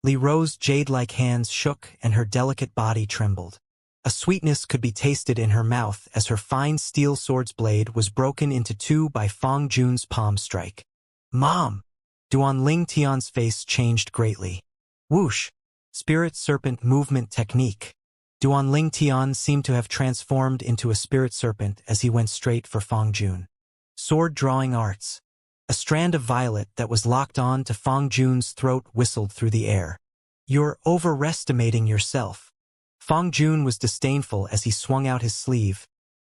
Li Ro's jade-like hands shook and her delicate body trembled. A sweetness could be tasted in her mouth as her fine steel sword's blade was broken into 2 by Fong Jun's palm strike. Mom! Duan Ling Tian's face changed greatly. Whoosh! Spirit serpent movement technique. Duan Ling Tian seemed to have transformed into a spirit serpent as he went straight for Fong Jun. Sword drawing arts. A strand of violet that was locked on to Fong Jun's throat whistled through the air. You're overestimating yourself. Fong Jun was disdainful as he swung out his sleeve,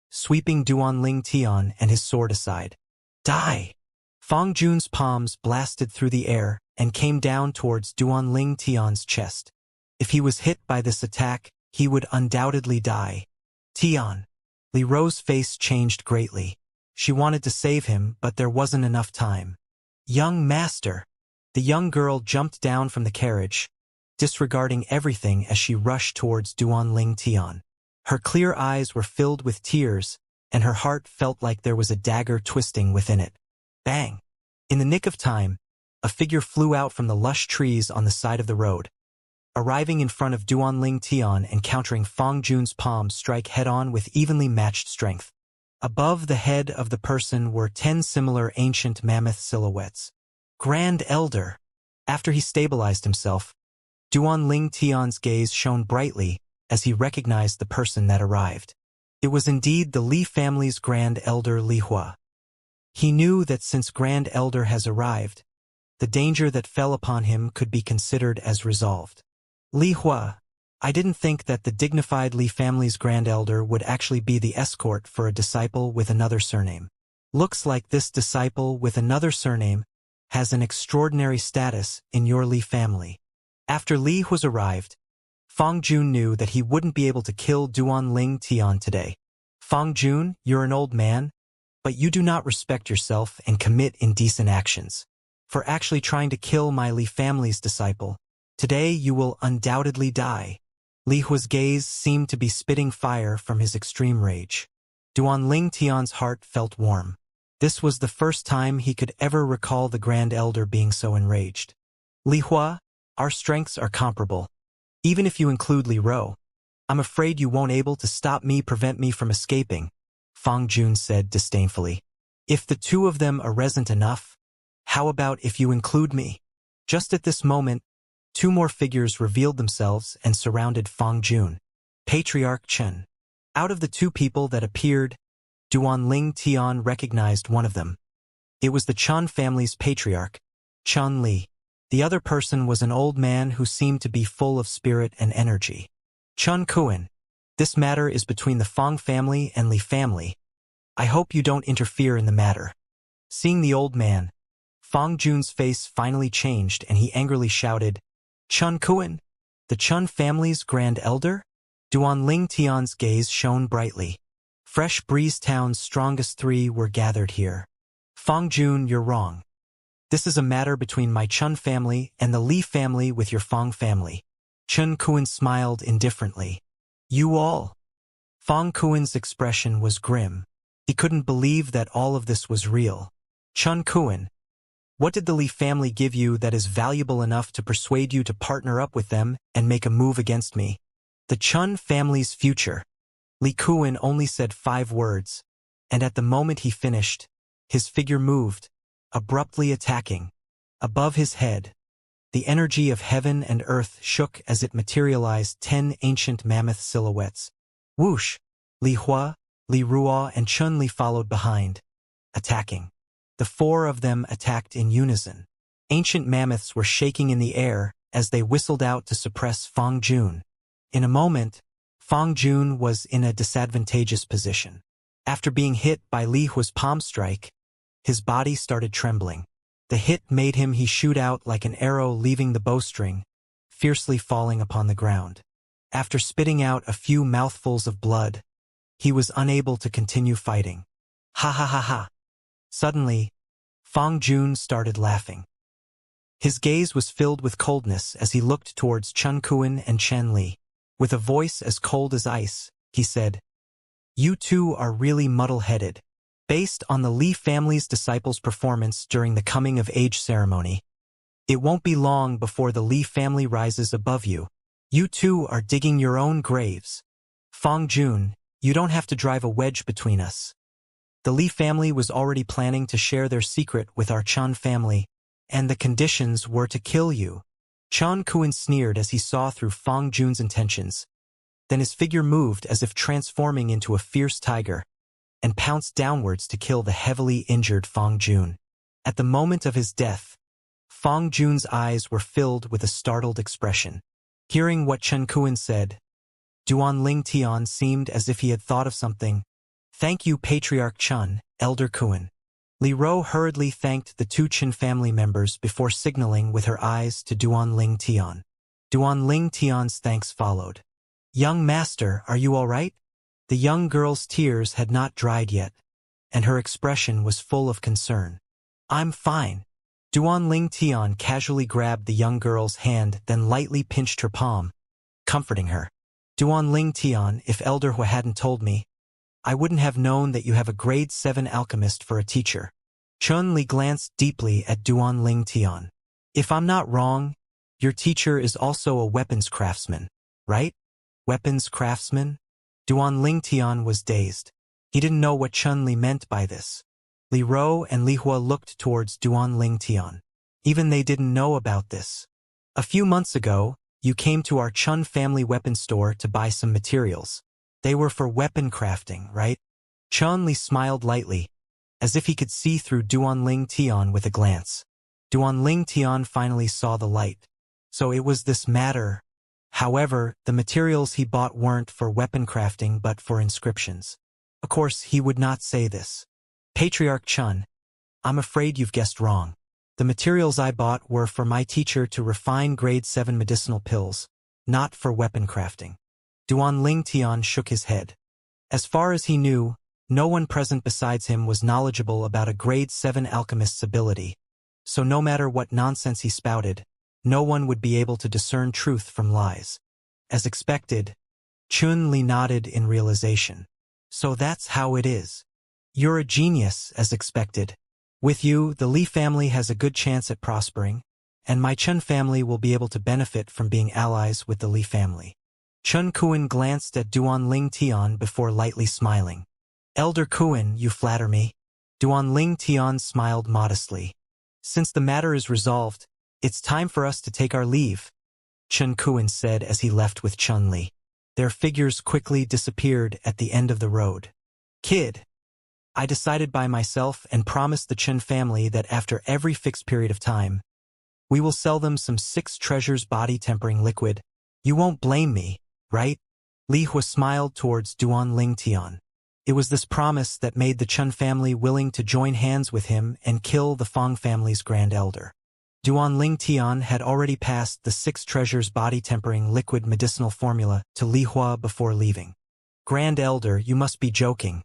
sweeping Duan Ling Tian and his sword aside. Die! Fong Jun's palms blasted through the air and came down towards Duan Ling Tian's chest. If he was hit by this attack, he would undoubtedly die. Tian. Li Ro's face changed greatly. She wanted to save him, but there wasn't enough time. Young master. The young girl jumped down from the carriage, disregarding everything as she rushed towards Duan Ling Tian. Her clear eyes were filled with tears, and her heart felt like there was a dagger twisting within it. Bang! In the nick of time, a figure flew out from the lush trees on the side of the road, arriving in front of Duan Ling Tian and countering Fong Jun's palm strike head-on with evenly matched strength. Above the head of the person were 10 similar ancient mammoth silhouettes. Grand Elder! After he stabilized himself, Duan Ling Tian's gaze shone brightly as he recognized the person that arrived. It was indeed the Li family's Grand Elder Li Hua. He knew that since Grand Elder has arrived, the danger that fell upon him could be considered as resolved. Li Hua, I didn't think that the dignified Li family's Grand Elder would actually be the escort for a disciple with another surname. Looks like this disciple with another surname has an extraordinary status in your Li family. After Li Hua's arrived, Fong Jun knew that he wouldn't be able to kill Duan Ling Tian today. Fong Jun, you're an old man, but you do not respect yourself and commit indecent actions. For actually trying to kill my Li family's disciple, today you will undoubtedly die. Li Hua's gaze seemed to be spitting fire from his extreme rage. Duan Ling Tian's heart felt warm. This was the first time he could ever recall the Grand Elder being so enraged. Li Hua, our strengths are comparable. Even if you include Li Ro, I'm afraid you won't able to prevent me from escaping, Fang Jun said disdainfully. If the two of them are resent enough, how about if you include me? Just at this moment, two more figures revealed themselves and surrounded Fang Jun. Patriarch Chen. Out of the two people that appeared, Duanling Tian recognized one of them. It was the Chen family's patriarch, Chen Li. The other person was an old man who seemed to be full of spirit and energy. Chen Kuan, this matter is between the Fang family and Li family. I hope you don't interfere in the matter. Seeing the old man, Fang Jun's face finally changed and he angrily shouted, Chen Kuan, the Chen family's Grand Elder? Duanling Tian's gaze shone brightly. Fresh Breeze Town's strongest three were gathered here. Fang Jun, you're wrong. This is a matter between my Chen family and the Li family with your Fang family. Chen Kuan smiled indifferently. You all? Fang Kuan's expression was grim. He couldn't believe that all of this was real. Chen Kuan, what did the Li family give you that is valuable enough to persuade you to partner up with them and make a move against me? The Chen family's future. Li Kuan only said 5 words, and at the moment he finished, his figure moved, abruptly attacking. Above his head, the energy of heaven and earth shook as it materialized 10 ancient mammoth silhouettes. Whoosh! Li Hua, Li Ruo, and Chun Li followed behind, attacking. The 4 of them attacked in unison. Ancient mammoths were shaking in the air as they whistled out to suppress Fang Jun. In a moment, Fang Jun was in a disadvantageous position. After being hit by Li Hua's palm strike, his body started trembling. The hit made him shoot out like an arrow leaving the bowstring, fiercely falling upon the ground. After spitting out a few mouthfuls of blood, he was unable to continue fighting. Ha ha ha ha. Suddenly, Fang Jun started laughing. His gaze was filled with coldness as he looked towards Chen Kuan and Chen Li. With a voice as cold as ice, he said, You two are really muddle-headed. Based on the Li family's disciples' performance during the coming-of-age ceremony, it won't be long before the Li family rises above you. You two are digging your own graves. Fang Jun, you don't have to drive a wedge between us. The Li family was already planning to share their secret with our Chen family, and the conditions were to kill you. Chen Kuan sneered as he saw through Fang Jun's intentions. Then his figure moved as if transforming into a fierce tiger, and pounced downwards to kill the heavily injured Fang Jun. At the moment of his death, Fang Jun's eyes were filled with a startled expression. Hearing what Chen Kuan said, Duanling Tian seemed as if he had thought of something. Thank you, Patriarch Chen, Elder Kuan. Li Ro hurriedly thanked the 2 Chen family members before signaling with her eyes to Duanling Tian. Duanling Tian's thanks followed. Young master, are you all right? The young girl's tears had not dried yet, and her expression was full of concern. I'm fine. Duanling Tian casually grabbed the young girl's hand, then lightly pinched her palm, comforting her. Duanling Tian, if Elder Hua hadn't told me, I wouldn't have known that you have a grade 7 alchemist for a teacher. Chun Li glanced deeply at Duanling Tian. If I'm not wrong, your teacher is also a weapons craftsman, right? Weapons craftsman? Duanling Tian was dazed. He didn't know what Chun Li meant by this. Li Ro and Li Hua looked towards Duanling Tian. Even they didn't know about this. A few months ago, you came to our Chun family weapon store to buy some materials. They were for weapon crafting, right? Chun Li smiled lightly, as if he could see through Duanling Tian with a glance. Duanling Tian finally saw the light. So it was this matter. However, the materials he bought weren't for weapon crafting but for inscriptions. Of course, he would not say this. Patriarch Chun, I'm afraid you've guessed wrong. The materials I bought were for my teacher to refine grade 7 medicinal pills, not for weapon crafting. Duanling Tian shook his head. As far as he knew, no one present besides him was knowledgeable about a grade 7 alchemist's ability, so no matter what nonsense he spouted, no one would be able to discern truth from lies. As expected, Chun Li nodded in realization. So that's how it is. You're a genius, as expected. With you, the Li family has a good chance at prospering, and my Chen family will be able to benefit from being allies with the Li family. Chen Kuan glanced at Duan Ling Tian before lightly smiling. Elder Kuan, you flatter me. Duan Ling Tian smiled modestly. Since the matter is resolved, it's time for us to take our leave, Chen Kuan said as he left with Chun Li. Their figures quickly disappeared at the end of the road. Kid, I decided by myself and promised the Chen family that after every fixed period of time, we will sell them some 6 treasures body-tempering liquid. You won't blame me, right? Li Hua smiled towards Duan Ling Tian. It was this promise that made the Chen family willing to join hands with him and kill the Fang family's grand elder. Duan Ling Tian had already passed the 6 treasures body-tempering liquid medicinal formula to Li Hua before leaving. Grand elder, you must be joking.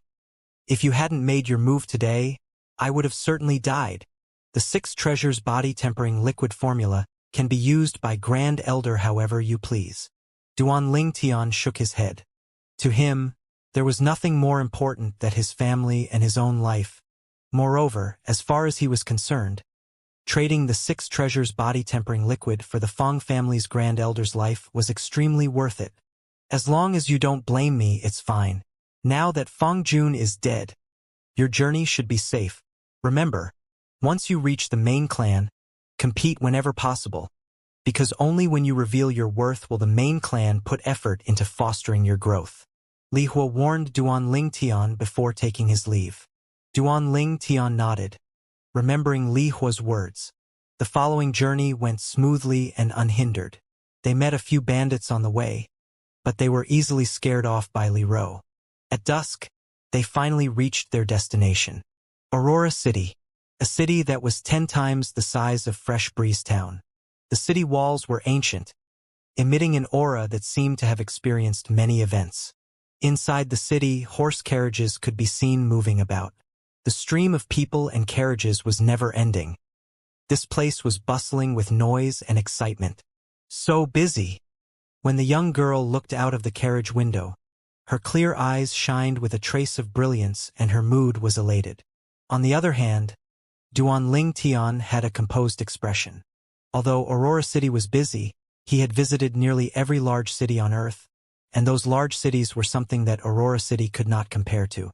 If you hadn't made your move today, I would have certainly died. The 6 treasures body-tempering liquid formula can be used by Grand Elder however you please. Duan Ling Tian shook his head. To him, there was nothing more important than his family and his own life. Moreover, as far as he was concerned, trading the 6 treasures body-tempering liquid for the Fang family's Grand Elder's life was extremely worth it. As long as you don't blame me, it's fine. Now that Fang Jun is dead, your journey should be safe. Remember, once you reach the main clan, compete whenever possible, because only when you reveal your worth will the main clan put effort into fostering your growth. Li Hua warned Duan Ling Tian before taking his leave. Duan Ling Tian nodded, remembering Li Hua's words. The following journey went smoothly and unhindered. They met a few bandits on the way, but they were easily scared off by Li Ro. At dusk, they finally reached their destination. Aurora City, a city that was 10 times the size of Fresh Breeze Town. The city walls were ancient, emitting an aura that seemed to have experienced many events. Inside the city, horse carriages could be seen moving about. The stream of people and carriages was never-ending. This place was bustling with noise and excitement. So busy. When the young girl looked out of the carriage window, her clear eyes shined with a trace of brilliance and her mood was elated. On the other hand, Duan Ling Tian had a composed expression. Although Aurora City was busy, he had visited nearly every large city on Earth, and those large cities were something that Aurora City could not compare to.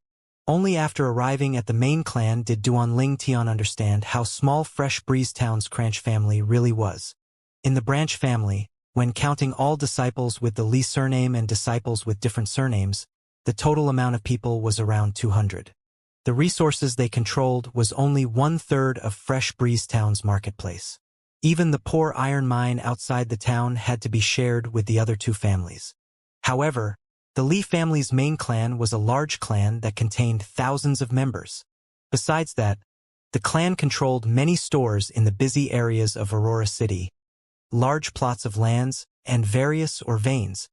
Only after arriving at the main clan did Duan Ling Tian understand how small Fresh Breeze Town's Cranch family really was. In the branch family, when counting all disciples with the Li surname and disciples with different surnames, the total amount of people was around 200. The resources they controlled was only 1/3 of Fresh Breeze Town's marketplace. Even the poor iron mine outside the town had to be shared with the other 2 families. However, the Li family's main clan was a large clan that contained thousands of members. Besides that, the clan controlled many stores in the busy areas of Aurora City, large plots of lands, and various or veins.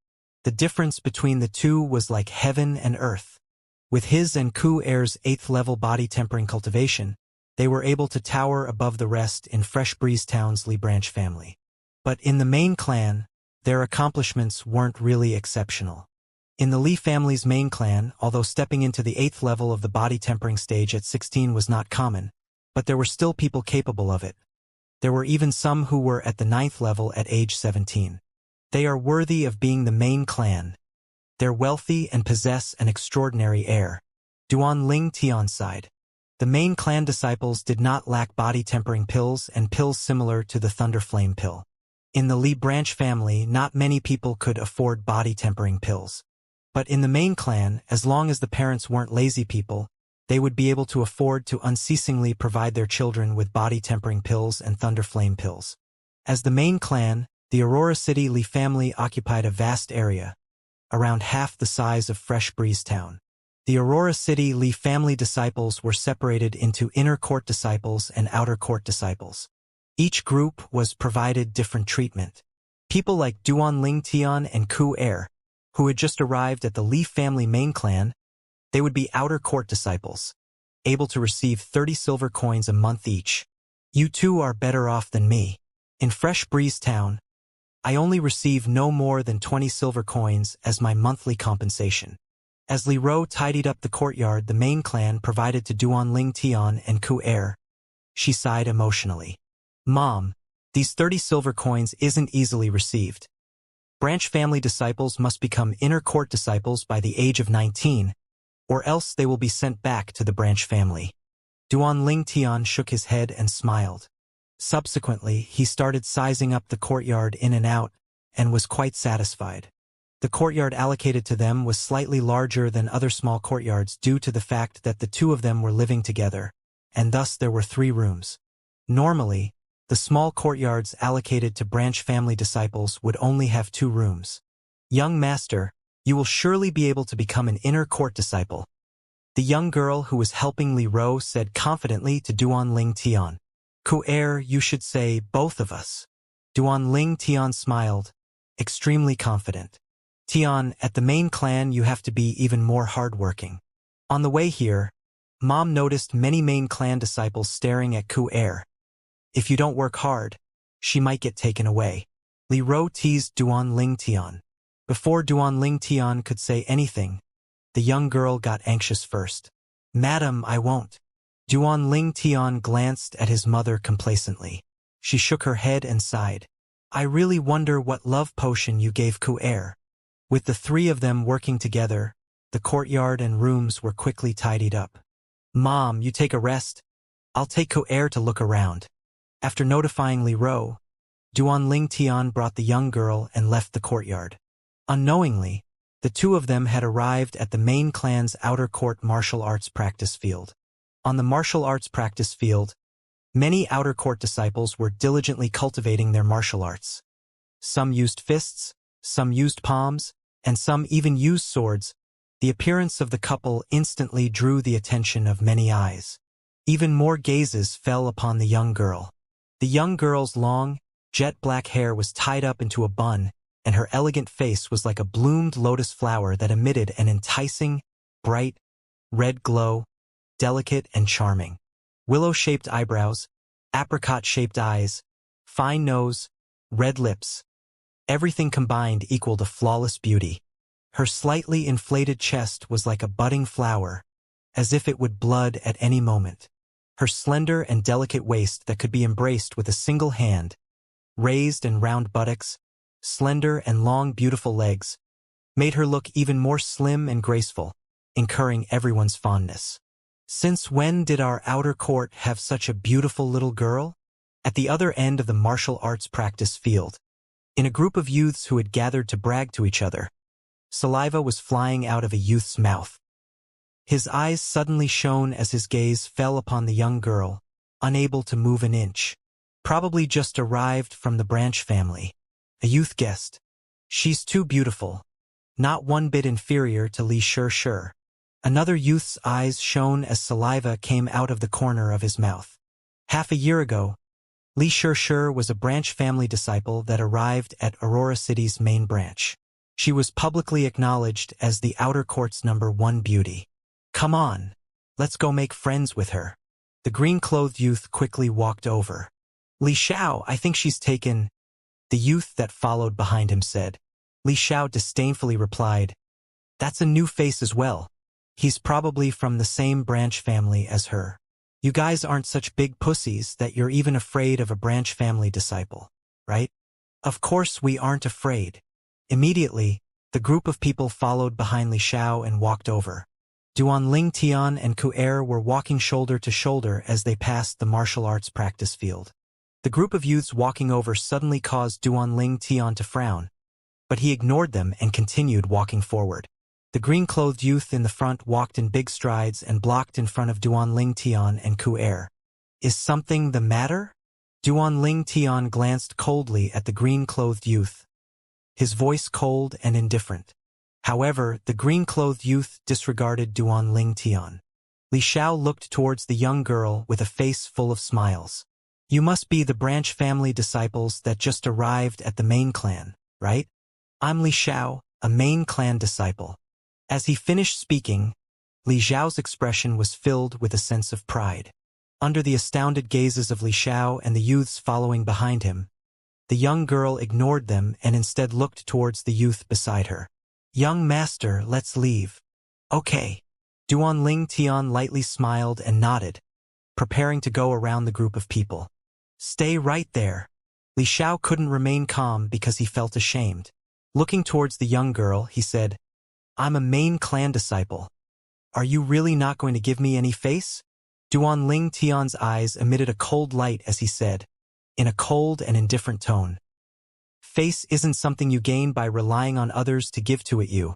The difference between the 2 was like heaven and earth. With his and Ku Air's 8th level body tempering cultivation, they were able to tower above the rest in Fresh Breeze Town's Li branch family. But in the main clan, their accomplishments weren't really exceptional. In the Li family's main clan, although stepping into the 8th level of the body tempering stage at 16 was not common, but there were still people capable of it. There were even some who were at the 9th level at age 17. They are worthy of being the main clan. They're wealthy and possess an extraordinary air. Duan Ling Tian sighed. The main clan disciples did not lack body tempering pills and pills similar to the Thunder Flame pill. In the Li branch family, not many people could afford body tempering pills. But in the main clan, as long as the parents weren't lazy people, they would be able to afford to unceasingly provide their children with body tempering pills and Thunder Flame pills. As the main clan, the Aurora City Li family occupied a vast area, around half the size of Fresh Breeze Town. The Aurora City Li family disciples were separated into inner court disciples and outer court disciples. Each group was provided different treatment. People like Duan Ling Tian and Ku Air, who had just arrived at the Li family main clan, they would be outer court disciples, able to receive 30 silver coins a month each. You 2 are better off than me. In Fresh Breeze Town, I only receive no more than 20 silver coins as my monthly compensation. As Li Ro tidied up the courtyard the main clan provided to Duan Ling Tian and Ku Er, she sighed emotionally. Mom, these 30 silver coins isn't easily received. Branch family disciples must become inner court disciples by the age of 19, or else they will be sent back to the branch family. Duan Ling Tian shook his head and smiled. Subsequently, he started sizing up the courtyard in and out, and was quite satisfied. The courtyard allocated to them was slightly larger than other small courtyards due to the fact that the two of them were living together, and thus there were 3 rooms. Normally, the small courtyards allocated to branch family disciples would only have 2 rooms. Young master, you will surely be able to become an inner court disciple. The young girl who was helping Li Ro said confidently to Duan Ling Tian. Ku Er, you should say both of us. Duan Ling Tian smiled, extremely confident. Tian, at the main clan you have to be even more hardworking. On the way here, Mom noticed many main clan disciples staring at Ku Er. If you don't work hard, she might get taken away. Li Ro teased Duan Ling Tian. Before Duan Ling Tian could say anything, the young girl got anxious first. Madam, I won't. Duan Ling Tian glanced at his mother complacently. She shook her head and sighed. I really wonder what love potion you gave Ku Er. With the 3 of them working together, the courtyard and rooms were quickly tidied up. Mom, you take a rest. I'll take Ku Er to look around. After notifying Li Ro, Duan Ling Tian brought the young girl and left the courtyard. Unknowingly, the 2 of them had arrived at the main clan's outer court martial arts practice field. On the martial arts practice field, many outer court disciples were diligently cultivating their martial arts. Some used fists, some used palms, and some even used swords. The appearance of the couple instantly drew the attention of many eyes. Even more gazes fell upon the young girl. The young girl's long, jet-black hair was tied up into a bun, and her elegant face was like a bloomed lotus flower that emitted an enticing, bright, red glow, delicate and charming. Willow-shaped eyebrows, apricot-shaped eyes, fine nose, red lips. Everything combined equaled a flawless beauty. Her slightly inflated chest was like a budding flower, as if it would bud at any moment. Her slender and delicate waist that could be embraced with a single hand, raised and round buttocks, slender and long beautiful legs, made her look even more slim and graceful, incurring everyone's fondness. Since when did our outer court have such a beautiful little girl? At the other end of the martial arts practice field, in a group of youths who had gathered to brag to each other, saliva was flying out of a youth's mouth. His eyes suddenly shone as his gaze fell upon the young girl, unable to move an inch. Probably just arrived from the branch family. A youth guessed. She's too beautiful. Not one bit inferior to Li Shi. Another youth's eyes shone as saliva came out of the corner of his mouth. Half a year ago, Li Shi was a branch family disciple that arrived at Aurora City's main branch. She was publicly acknowledged as the outer court's #1 beauty. Come on, let's go make friends with her. The green-clothed youth quickly walked over. Li Xiao, I think she's taken, the youth that followed behind him said. Li Xiao disdainfully replied, that's a new face as well. He's probably from the same branch family as her. You guys aren't such big pussies that you're even afraid of a branch family disciple, right? Of course we aren't afraid. Immediately, the group of people followed behind Li Xiao and walked over. Duan Ling Tian and Ku Er were walking shoulder to shoulder as they passed the martial arts practice field. The group of youths walking over suddenly caused Duan Ling Tian to frown, but he ignored them and continued walking forward. The green-clothed youth in the front walked in big strides and blocked in front of Duan Ling Tian and Ku Er. Is something the matter? Duan Ling Tian glanced coldly at the green-clothed youth, his voice cold and indifferent. However, the green-clothed youth disregarded Duan Ling Tian. Li Xiao looked towards the young girl with a face full of smiles. You must be the branch family disciples that just arrived at the main clan, right? I'm Li Xiao, a main clan disciple. As he finished speaking, Li Xiao's expression was filled with a sense of pride. Under the astounded gazes of Li Xiao and the youths following behind him, the young girl ignored them and instead looked towards the youth beside her. Young master, let's leave. Okay. Duan Ling Tian lightly smiled and nodded, preparing to go around the group of people. Stay right there. Li Xiao couldn't remain calm because he felt ashamed. Looking towards the young girl, he said, I'm a main clan disciple. Are you really not going to give me any face? Duan Ling Tian's eyes emitted a cold light as he said, in a cold and indifferent tone. Face isn't something you gain by relying on others to give to it you.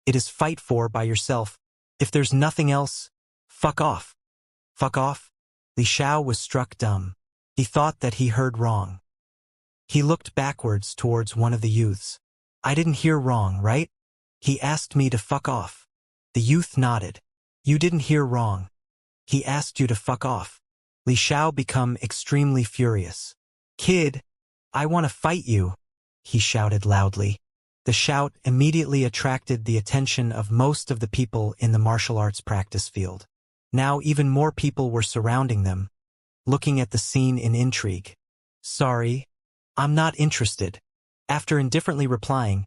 It is fight for by yourself. If there's nothing else, fuck off. Fuck off? Li Xiao was struck dumb. He thought that he heard wrong. He looked backwards towards one of the youths. I didn't hear wrong, right? He asked me to fuck off. The youth nodded. You didn't hear wrong. He asked you to fuck off. Li Xiao became extremely furious. Kid, I want to fight you, he shouted loudly. The shout immediately attracted the attention of most of the people in the martial arts practice field. Now even more people were surrounding them, looking at the scene in intrigue. Sorry, I'm not interested. After indifferently replying,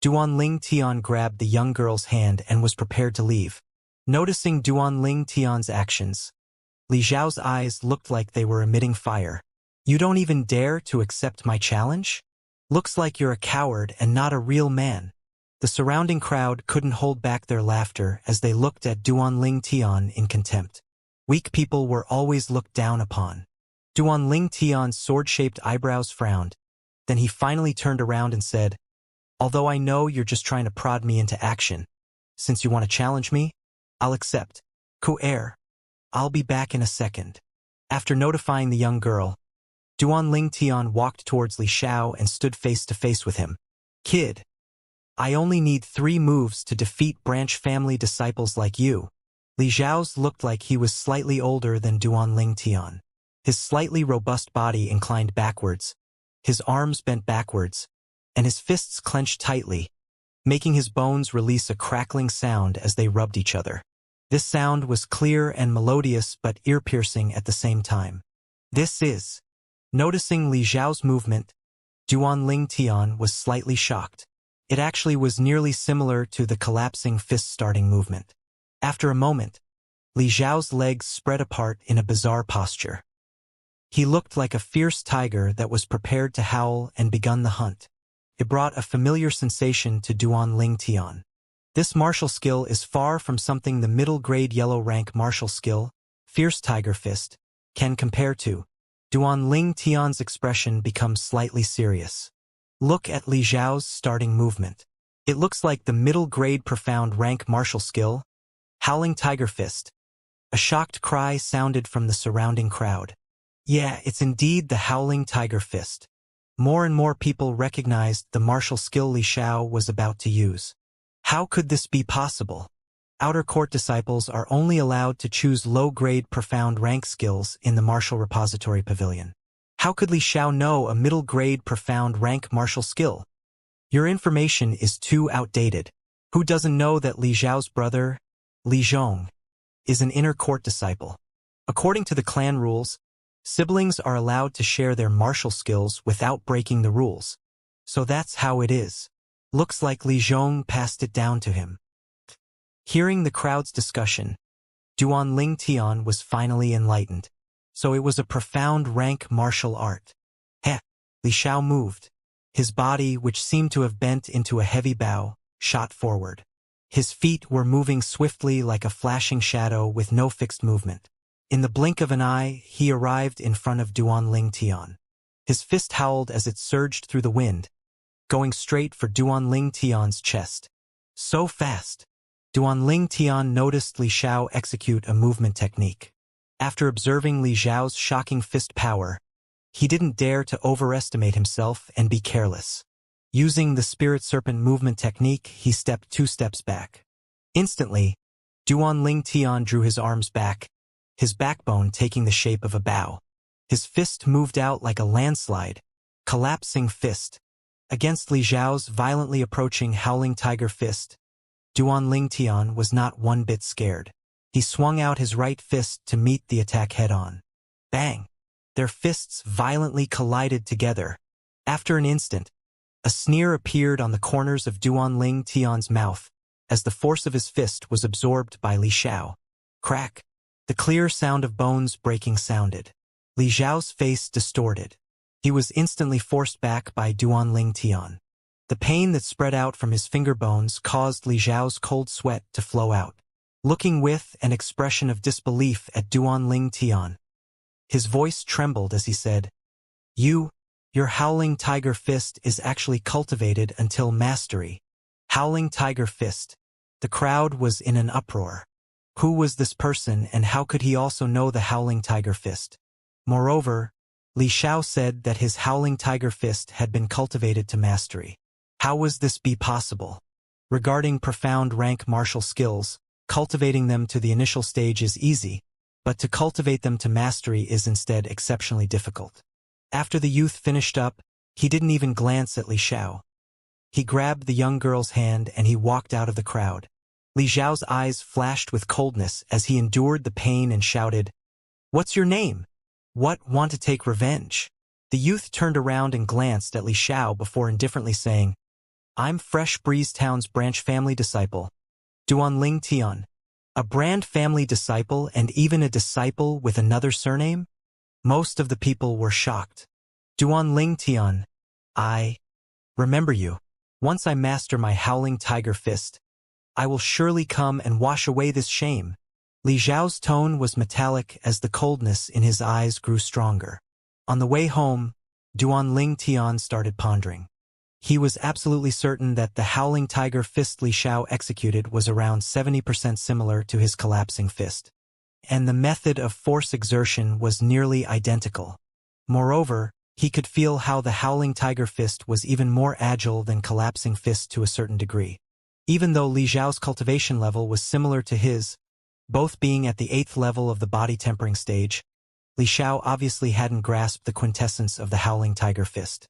Duan Ling Tian grabbed the young girl's hand and was prepared to leave. Noticing Duan Ling Tian's actions, Li Xiao's eyes looked like they were emitting fire. You don't even dare to accept my challenge? Looks like you're a coward and not a real man. The surrounding crowd couldn't hold back their laughter as they looked at Duan Ling Tian in contempt. Weak people were always looked down upon. Duan Ling Tian's sword-shaped eyebrows frowned. Then he finally turned around and said, although I know you're just trying to prod me into action, since you want to challenge me, I'll accept. Ku-air. I'll be back in a second. After notifying the young girl, Duan Ling Tian walked towards Li Xiao and stood face to face with him. Kid, I only need 3 moves to defeat branch family disciples like you. Li Xiao's looked like he was slightly older than Duan Ling Tian. His slightly robust body inclined backwards, his arms bent backwards, and his fists clenched tightly, making his bones release a crackling sound as they rubbed each other. This sound was clear and melodious but ear-piercing at the same time. This is. Noticing Li Xiao's movement, Duan Ling Tian was slightly shocked. It actually was nearly similar to the collapsing fist-starting movement. After a moment, Li Xiao's legs spread apart in a bizarre posture. He looked like a fierce tiger that was prepared to howl and begun the hunt. It brought a familiar sensation to Duan Ling Tian. This martial skill is far from something the middle-grade yellow-rank martial skill, Fierce Tiger Fist, can compare to. Duan Ling Tian's expression becomes slightly serious. Look at Li Xiao's starting movement. It looks like the middle-grade profound rank martial skill, Howling Tiger Fist. A shocked cry sounded from the surrounding crowd. Yeah, it's indeed the Howling Tiger Fist. More and more people recognized the martial skill Li Xiao was about to use. How could this be possible? Outer court disciples are only allowed to choose low-grade profound rank skills in the martial repository pavilion. How could Li Xiao know a middle-grade profound rank martial skill? Your information is too outdated. Who doesn't know that Li Xiao's brother, Li Zhong, is an inner court disciple? According to the clan rules, siblings are allowed to share their martial skills without breaking the rules. So that's how it is. Looks like Li Zhong passed it down to him. Hearing the crowd's discussion, Duan Ling Tian was finally enlightened. So it was a profound rank martial art. Heh, Li Xiao moved. His body, which seemed to have bent into a heavy bow, shot forward. His feet were moving swiftly like a flashing shadow with no fixed movement. In the blink of an eye, he arrived in front of Duan Ling Tian. His fist howled as it surged through the wind, going straight for Duan Ling Tian's chest. So fast! Duan Ling Tian noticed Li Xiao execute a movement technique. After observing Li Xiao's shocking fist power, he didn't dare to overestimate himself and be careless. Using the Spirit Serpent movement technique, he stepped 2 steps back. Instantly, Duan Ling Tian drew his arms back, his backbone taking the shape of a bow. His fist moved out like a landslide, collapsing fist. Against Li Xiao's violently approaching Howling Tiger Fist, Duan Ling Tian was not one bit scared. He swung out his right fist to meet the attack head-on. Bang! Their fists violently collided together. After an instant, a sneer appeared on the corners of Duan Ling Tian's mouth, as the force of his fist was absorbed by Li Xiao. Crack! The clear sound of bones breaking sounded. Li Xiao's face distorted. He was instantly forced back by Duanling Tian. The pain that spread out from his finger bones caused Li Xiao's cold sweat to flow out. Looking with an expression of disbelief at Duanling Tian, his voice trembled as he said, Your Howling Tiger Fist is actually cultivated until mastery. Howling Tiger Fist. The crowd was in an uproar. Who was this person and how could he also know the Howling Tiger Fist? Moreover, Li Xiao said that his Howling Tiger Fist had been cultivated to mastery. How was this be possible? Regarding profound rank martial skills, cultivating them to the initial stage is easy, but to cultivate them to mastery is instead exceptionally difficult. After the youth finished up, he didn't even glance at Li Xiao. He grabbed the young girl's hand and he walked out of the crowd. Li Xiao's eyes flashed with coldness as he endured the pain and shouted, "What's your name? What, want to take revenge?" The youth turned around and glanced at Li Xiao before indifferently saying, "I'm Fresh Breeze Town's branch family disciple, Duanling Tian." A brand family disciple and even a disciple with another surname? Most of the people were shocked. Duanling Tian, I remember you. Once I master my Howling Tiger Fist, I will surely come and wash away this shame. Li Xiao's tone was metallic as the coldness in his eyes grew stronger. On the way home, Duanling Tian started pondering. He was absolutely certain that the Howling Tiger Fist Li Xiao executed was around 70% similar to his collapsing fist. And the method of force exertion was nearly identical. Moreover, he could feel how the Howling Tiger Fist was even more agile than collapsing fist to a certain degree. Even though Li Xiao's cultivation level was similar to his, both being at the 8th level of the body tempering stage, Li Xiao obviously hadn't grasped the quintessence of the Howling Tiger Fist.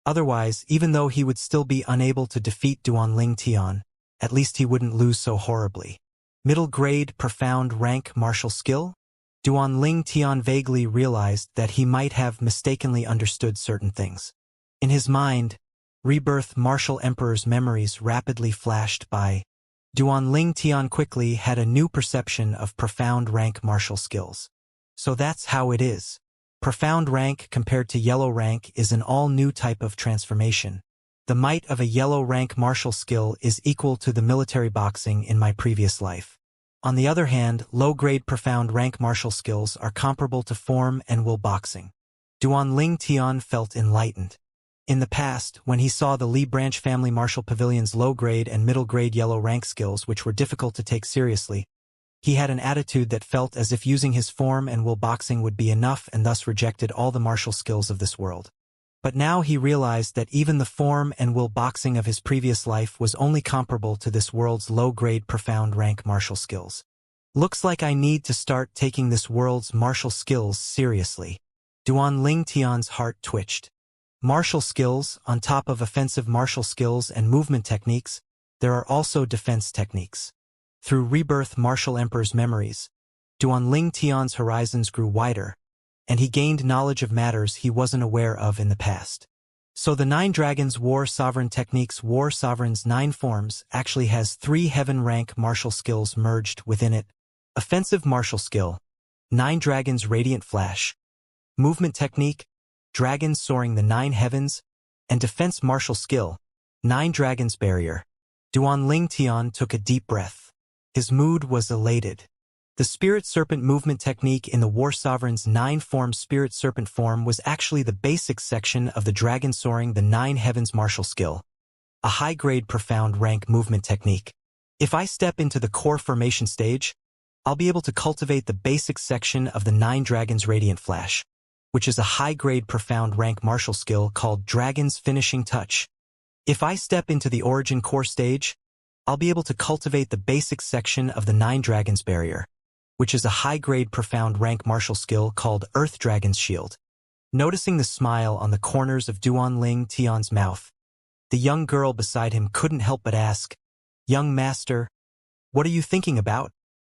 Otherwise, even though he would still be unable to defeat Duanling Tian, at least he wouldn't lose so horribly. Middle grade profound rank martial skill? Duanling Tian vaguely realized that he might have mistakenly understood certain things. In his mind, rebirth martial emperor's memories rapidly flashed by. Duanling Tian quickly had a new perception of profound rank martial skills. So that's how it is. Profound rank compared to yellow rank is an all-new type of transformation. The might of a yellow rank martial skill is equal to the military boxing in my previous life. On the other hand, low-grade profound rank martial skills are comparable to form and will boxing. Duanling Tian felt enlightened. In the past, when he saw the Li Branch family martial pavilion's low-grade and middle-grade yellow rank skills which were difficult to take seriously, he had an attitude that felt as if using his form and will boxing would be enough and thus rejected all the martial skills of this world. But now he realized that even the form and will boxing of his previous life was only comparable to this world's low-grade profound rank martial skills. Looks like I need to start taking this world's martial skills seriously. Duanling Tian's heart twitched. Martial skills, on top of offensive martial skills and movement techniques, there are also defense techniques. Through rebirth martial emperor's memories, Duanling Tian's horizons grew wider, and he gained knowledge of matters he wasn't aware of in the past. So the Nine Dragons War Sovereign Techniques War Sovereign's 9 forms actually has 3 heaven rank martial skills merged within it. Offensive martial skill, 9 Dragons Radiant Flash. Movement technique, Dragons Soaring the 9 Heavens. And defense martial skill, 9 Dragons Barrier. Duanling Tian took a deep breath. His mood was elated. The Spirit Serpent movement technique in the War Sovereign's 9-form Spirit Serpent form was actually the basic section of the Dragon Soaring the 9 Heavens martial skill, a high-grade profound rank movement technique. If I step into the core formation stage, I'll be able to cultivate the basic section of the 9 Dragons Radiant Flash, which is a high-grade profound rank martial skill called Dragon's Finishing Touch. If I step into the Origin Core stage, I'll be able to cultivate the basic section of the 9 Dragons Barrier, which is a high-grade profound rank martial skill called Earth Dragon's Shield. Noticing the smile on the corners of Duanling Tian's mouth, the young girl beside him couldn't help but ask, "Young master, what are you thinking about?"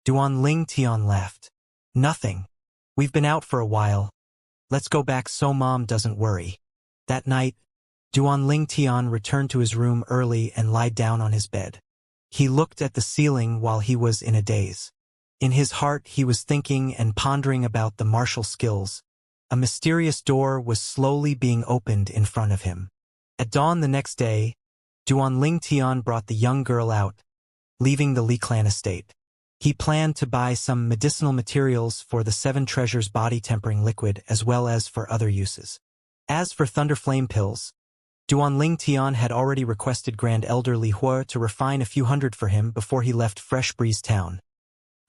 Duanling Tian laughed. "Nothing. We've been out for a while. Let's go back so Mom doesn't worry." That night, Duanling Tian returned to his room early and lied down on his bed. He looked at the ceiling while he was in a daze. In his heart he was thinking and pondering about the martial skills. A mysterious door was slowly being opened in front of him. At dawn the next day, Duanling Tian brought the young girl out, leaving the Li clan estate. He planned to buy some medicinal materials for the 7 treasures body-tempering liquid as well as for other uses. As for Thunder Flame pills, Duanling Tian had already requested Grand Elder Li Hua to refine a few hundred for him before he left Fresh Breeze Town.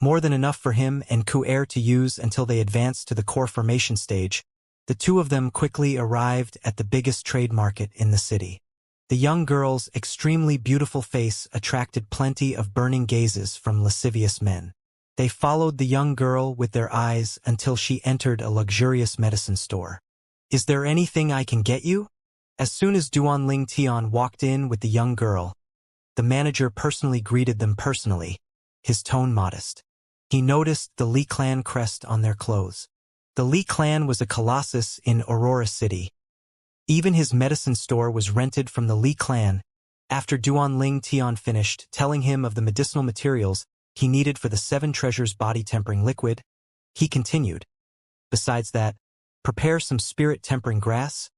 More than enough for him and Ku Er to use until they advanced to the core formation stage. The two of them quickly arrived at the biggest trade market in the city. The young girl's extremely beautiful face attracted plenty of burning gazes from lascivious men. They followed the young girl with their eyes until she entered a luxurious medicine store. "Is there anything I can get you?" As soon as Duanling Tian walked in with the young girl, the manager personally greeted them personally, his tone modest. He noticed the Li clan crest on their clothes. The Li clan was a colossus in Aurora City. Even his medicine store was rented from the Li clan. After Duanling Tian finished telling him of the medicinal materials he needed for the 7 treasures body-tempering liquid, he continued. Besides that, prepare some spirit-tempering grass,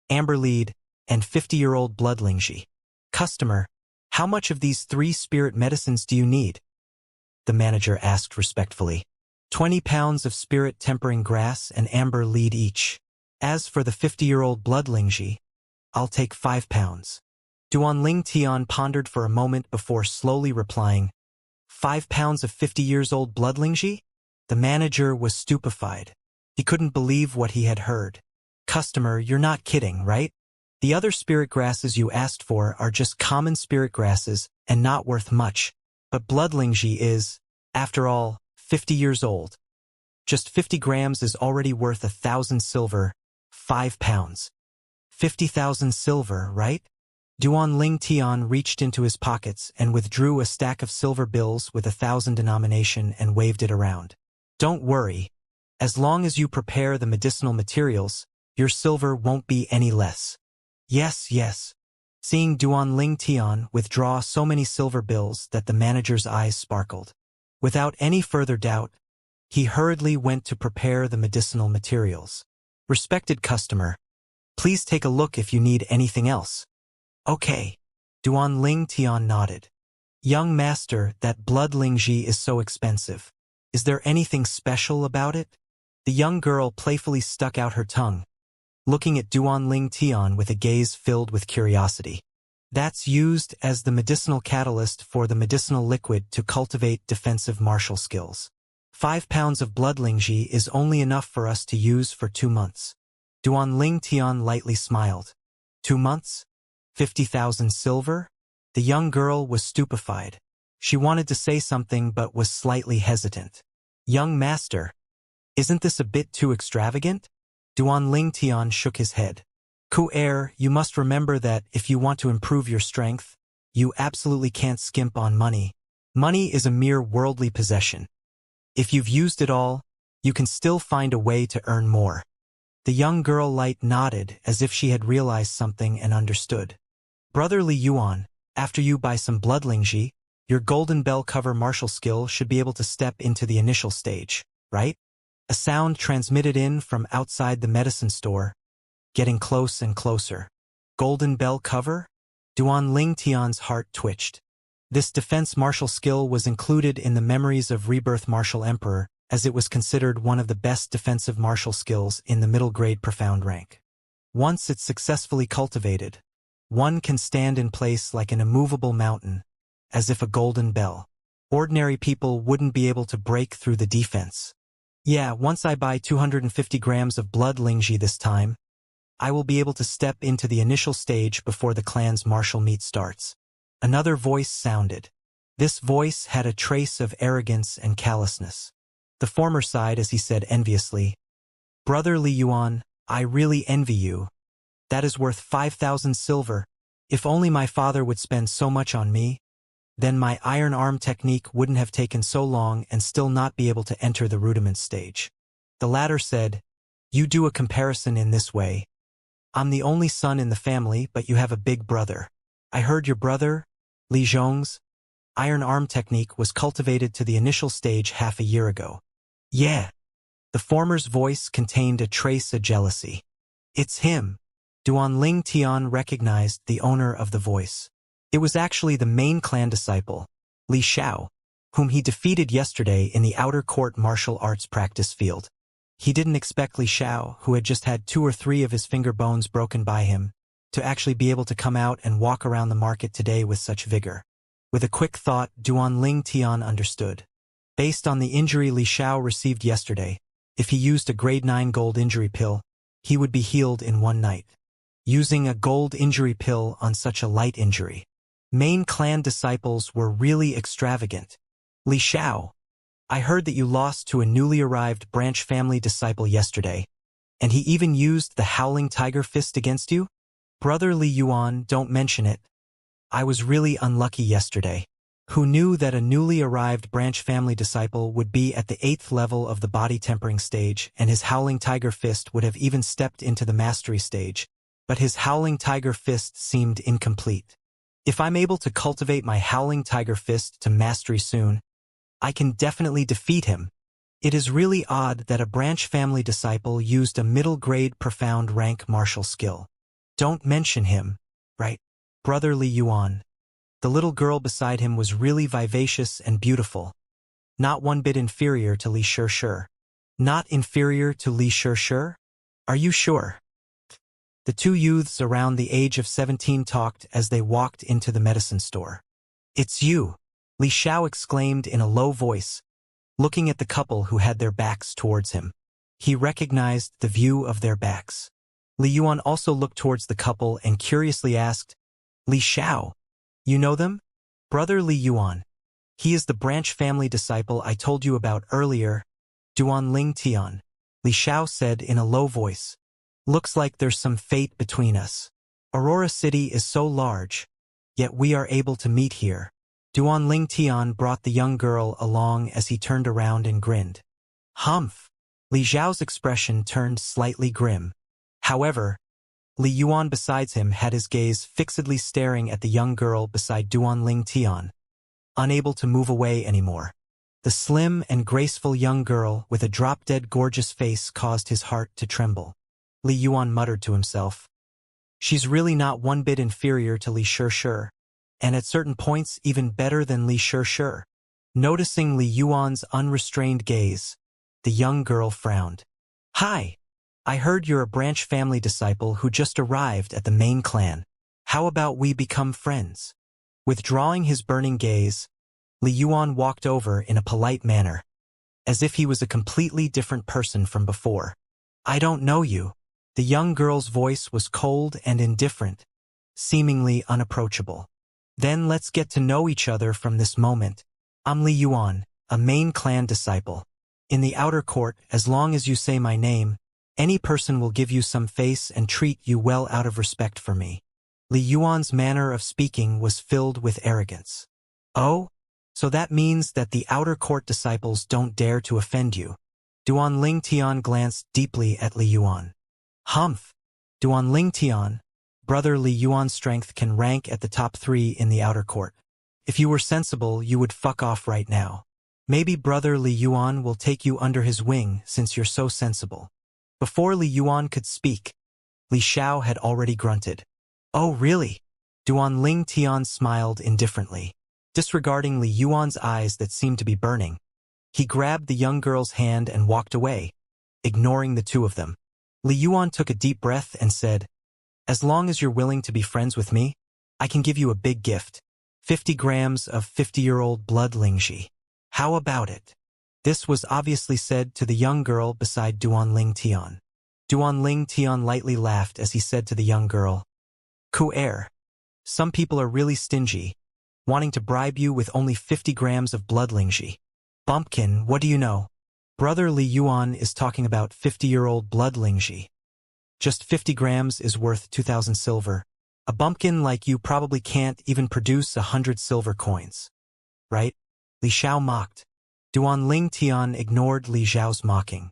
amber lead, and 50-year-old blood lingji. Customer, how much of these 3 spirit medicines do you need? The manager asked respectfully. 20 pounds of spirit-tempering grass and amber lead each. As for the 50-year-old blood lingji, I'll take 5 pounds. Duanling Tian pondered for a moment before slowly replying, 5 pounds of 50-years-old blood lingji? The manager was stupefied. He couldn't believe what he had heard. Customer, you're not kidding, right? The other spirit grasses you asked for are just common spirit grasses and not worth much. But blood lingji is, after all, 50 years old. Just 50 grams is already worth 1,000 silver, 5 pounds. 50,000 silver, right? Duanling Tian reached into his pockets and withdrew a stack of silver bills with 1,000 denomination and waved it around. Don't worry. As long as you prepare the medicinal materials, your silver won't be any less. Yes, yes. Seeing Duanling Tian withdraw so many silver bills that the manager's eyes sparkled. Without any further doubt, he hurriedly went to prepare the medicinal materials. Respected customer, please take a look if you need anything else. Okay. Duanling Tian nodded. Young master, that blood lingji is so expensive. Is there anything special about it? The young girl playfully stuck out her tongue, looking at Duanling Tian with a gaze filled with curiosity. That's used as the medicinal catalyst for the medicinal liquid to cultivate defensive martial skills. 5 pounds of blood lingji is only enough for us to use for 2 months. Duanling Tian lightly smiled. 2 months? 50,000 silver? The young girl was stupefied. She wanted to say something but was slightly hesitant. Young master, isn't this a bit too extravagant? Duanling Tian shook his head. Ku Er, you must remember that if you want to improve your strength, you absolutely can't skimp on money. Money is a mere worldly possession. If you've used it all, you can still find a way to earn more. The young girl light nodded as if she had realized something and understood. Brotherly Yuan, after you buy some blood lingji, your golden bell cover martial skill should be able to step into the initial stage, right? A sound transmitted in from outside the medicine store, getting close and closer. Golden bell cover? Duanling Tian's heart twitched. This defense martial skill was included in the Memories of Rebirth Martial Emperor, as it was considered one of the best defensive martial skills in the middle grade profound rank. Once it's successfully cultivated, one can stand in place like an immovable mountain, as if a golden bell. Ordinary people wouldn't be able to break through the defense. Yeah, once I buy 250 grams of blood lingji this time, I will be able to step into the initial stage before the clan's martial meet starts. Another voice sounded. This voice had a trace of arrogance and callousness. The former sighed as he said enviously, Brother Li Yuan, I really envy you. That is worth 5,000 silver. If only my father would spend so much on me, then my iron arm technique wouldn't have taken so long and still not be able to enter the rudiment stage. The latter said, You do a comparison in this way. I'm the only son in the family, but you have a big brother. I heard your brother, Li Zhong's. iron arm technique was cultivated to the initial stage half a year ago. Yeah. The former's voice contained a trace of jealousy. It's him. Duanling Tian recognized the owner of the voice. It was actually the main clan disciple, Li Xiao, whom he defeated yesterday in the outer court martial arts practice field. He didn't expect Li Xiao, who had just had 2 or 3 of his finger bones broken by him, to actually be able to come out and walk around the market today with such vigor. With a quick thought, Duanling Tian understood. Based on the injury Li Xiao received yesterday, if he used a grade 9 gold injury pill, he would be healed in 1 night. Using a gold injury pill on such a light injury. Main clan disciples were really extravagant. Li Xiao, I heard that you lost to a newly arrived branch family disciple yesterday, and he even used the Howling Tiger Fist against you? Brother Li Yuan, don't mention it. I was really unlucky yesterday. Who knew that a newly arrived branch family disciple would be at the 8th level of the body tempering stage, and his Howling Tiger Fist would have even stepped into the mastery stage, but his Howling Tiger Fist seemed incomplete. If I'm able to cultivate my Howling Tiger Fist to mastery soon, I can definitely defeat him. It is really odd that a branch family disciple used a middle-grade profound rank martial skill. Don't mention him, right? Brother Li Yuan. The little girl beside him was really vivacious and beautiful. Not one bit inferior to Li Shishir. Not inferior to Li Shishir? Are you sure? The 2 youths around the age of 17 talked as they walked into the medicine store. It's you, Li Xiao exclaimed in a low voice, looking at the couple who had their backs towards him. He recognized the view of their backs. Li Yuan also looked towards the couple and curiously asked, Li Xiao, you know them? Brother Li Yuan. He is the branch family disciple I told you about earlier, Duanling Tian. Li Xiao said in a low voice. Looks like there's some fate between us. Aurora City is so large, yet we are able to meet here. Duanling Tian brought the young girl along as he turned around and grinned. Humph! Li Xiao's expression turned slightly grim. However, Li Yuan besides him had his gaze fixedly staring at the young girl beside Duanling Tian, unable to move away anymore. The slim and graceful young girl with a drop-dead gorgeous face caused his heart to tremble. Li Yuan muttered to himself. She's really not one bit inferior to Li Shishir, and at certain points even better than Li Shishir. Noticing Li Yuan's unrestrained gaze, the young girl frowned. Hi! I heard you're a branch family disciple who just arrived at the main clan. How about we become friends? Withdrawing his burning gaze, Li Yuan walked over in a polite manner, as if he was a completely different person from before. I don't know you. The young girl's voice was cold and indifferent, seemingly unapproachable. Then let's get to know each other from this moment. I'm Li Yuan, a main clan disciple. In the outer court, as long as you say my name, any person will give you some face and treat you well out of respect for me. Li Yuan's manner of speaking was filled with arrogance. Oh? So that means that the outer court disciples don't dare to offend you. Duanling Tian glanced deeply at Li Yuan. Humph! Duanling Tian, brother Li Yuan's strength can rank at the top 3 in the outer court. If you were sensible, you would fuck off right now. Maybe brother Li Yuan will take you under his wing since you're so sensible. Before Li Yuan could speak, Li Xiao had already grunted. Oh really? Duanling Tian smiled indifferently. Disregarding Li Yuan's eyes that seemed to be burning, he grabbed the young girl's hand and walked away, ignoring the 2 of them. Li Yuan took a deep breath and said, as long as you're willing to be friends with me, I can give you a big gift. 50 grams of 50-year-old blood lingxi. How about it? This was obviously said to the young girl beside Duanling Tian. Duanling Tian lightly laughed as he said to the young girl, Ku-er, some people are really stingy, wanting to bribe you with only 50 grams of blood lingxi. Bumpkin, what do you know? Brother Li Yuan is talking about 50-year-old blood lingxi. Just 50 grams is worth 2,000 silver. A bumpkin like you probably can't even produce 100 silver coins. Right? Li Xiao mocked. Duanling Tian ignored Li Xiao's mocking.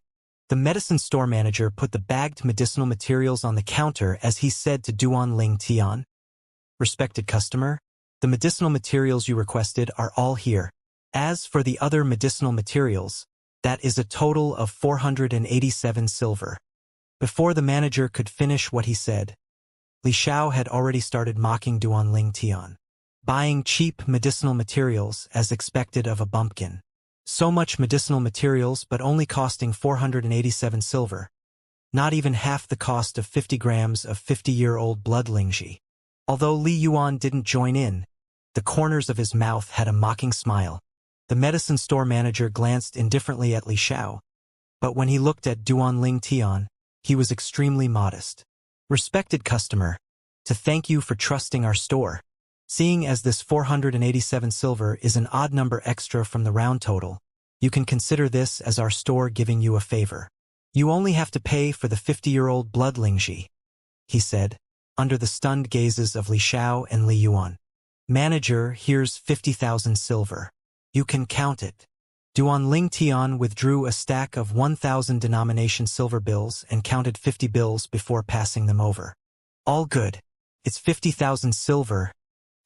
The medicine store manager put the bagged medicinal materials on the counter as he said to Duanling Tian, respected customer, The medicinal materials you requested are all here. As for the other medicinal materials, that is a total of 487 silver. Before the manager could finish what he said, Li Xiao had already started mocking Duanling Tian. Buying cheap medicinal materials as expected of a bumpkin. So much medicinal materials but only costing 487 silver. Not even half the cost of 50 grams of 50-year-old blood lingji. Although Li Yuan didn't join in, the corners of his mouth had a mocking smile. The medicine store manager glanced indifferently at Li Xiao, but when he looked at Duanling Tian, he was extremely modest. Respected customer, to thank you for trusting our store. Seeing as this 487 silver is an odd number extra from the round total, you can consider this as our store giving you a favor. You only have to pay for the 50-year-old blood lingji, he said, under the stunned gazes of Li Xiao and Li Yuan. Manager, here's 50,000 silver. You can count it. Duanling Tian withdrew a stack of 1,000 denomination silver bills and counted 50 bills before passing them over. All good. It's 50,000 silver.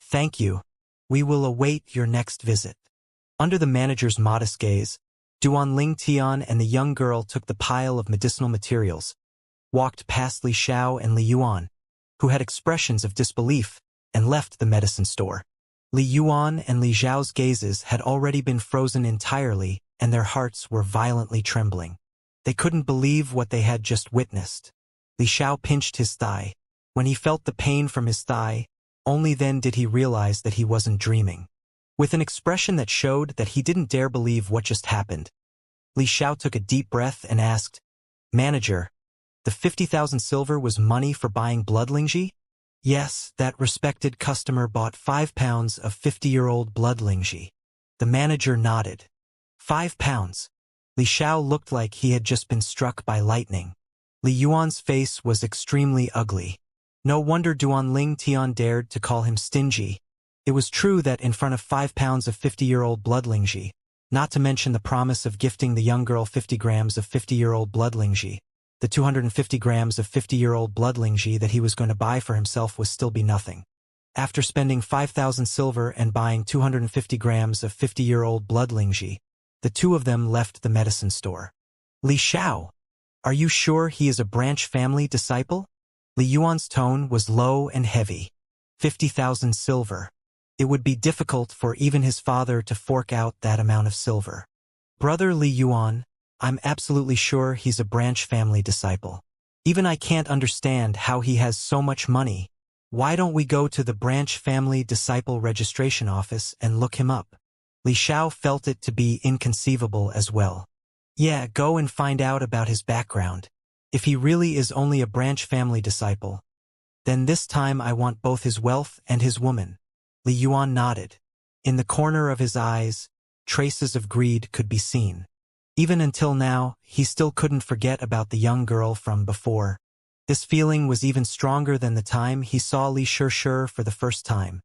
Thank you. We will await your next visit. Under the manager's modest gaze, Duanling Tian and the young girl took the pile of medicinal materials, walked past Li Xiao and Li Yuan, who had expressions of disbelief, and left the medicine store. Li Yuan and Li Xiao's gazes had already been frozen entirely, and their hearts were violently trembling. They couldn't believe what they had just witnessed. Li Xiao pinched his thigh. When he felt the pain from his thigh, only then did he realize that he wasn't dreaming. With an expression that showed that he didn't dare believe what just happened, Li Xiao took a deep breath and asked, Manager, the 50,000 silver was money for buying blood lingji? Yes, that respected customer bought 5 pounds of 50-year-old blood lingji. The manager nodded. 5 pounds. Li Xiao looked like he had just been struck by lightning. Li Yuan's face was extremely ugly. No wonder Duanling Tian dared to call him stingy. It was true that in front of 5 pounds of 50-year-old blood lingji, not to mention the promise of gifting the young girl 50 grams of 50-year-old blood lingji, the 250 grams of 50-year-old blood lingji that he was going to buy for himself would still be nothing. After spending 5,000 silver and buying 250 grams of 50-year-old blood lingji, the two of them left the medicine store. Li Xiao, are you sure he is a branch family disciple? Li Yuan's tone was low and heavy. 50,000 silver. It would be difficult for even his father to fork out that amount of silver. Brother Li Yuan, I'm absolutely sure he's a branch family disciple. Even I can't understand how he has so much money. Why don't we go to the branch family disciple registration office and look him up? Li Xiao felt it to be inconceivable as well. Yeah, go and find out about his background. If he really is only a branch family disciple, then this time I want both his wealth and his woman. Li Yuan nodded. In the corner of his eyes, traces of greed could be seen. Even until now, he still couldn't forget about the young girl from before. This feeling was even stronger than the time he saw Li Shishir for the first time.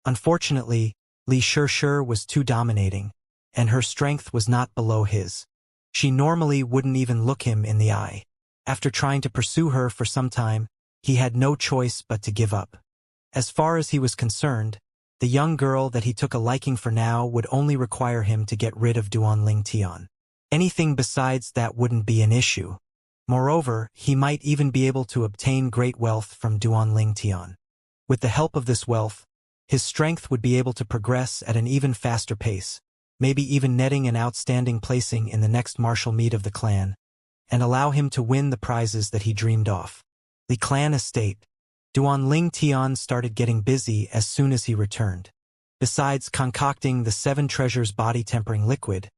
Unfortunately, Li Shishir was too dominating, and her strength was not below his. She normally wouldn't even look him in the eye. After trying to pursue her for some time, he had no choice but to give up. As far as he was concerned, the young girl that he took a liking for now would only require him to get rid of Duanling Tian. Anything besides that wouldn't be an issue. Moreover, he might even be able to obtain great wealth from Duanling Tian. With the help of this wealth, his strength would be able to progress at an even faster pace, maybe even netting an outstanding placing in the next martial meet of the clan, and allow him to win the prizes that he dreamed of. The clan estate. Duanling Tian started getting busy as soon as he returned. Besides concocting the 7 treasures body tempering liquid,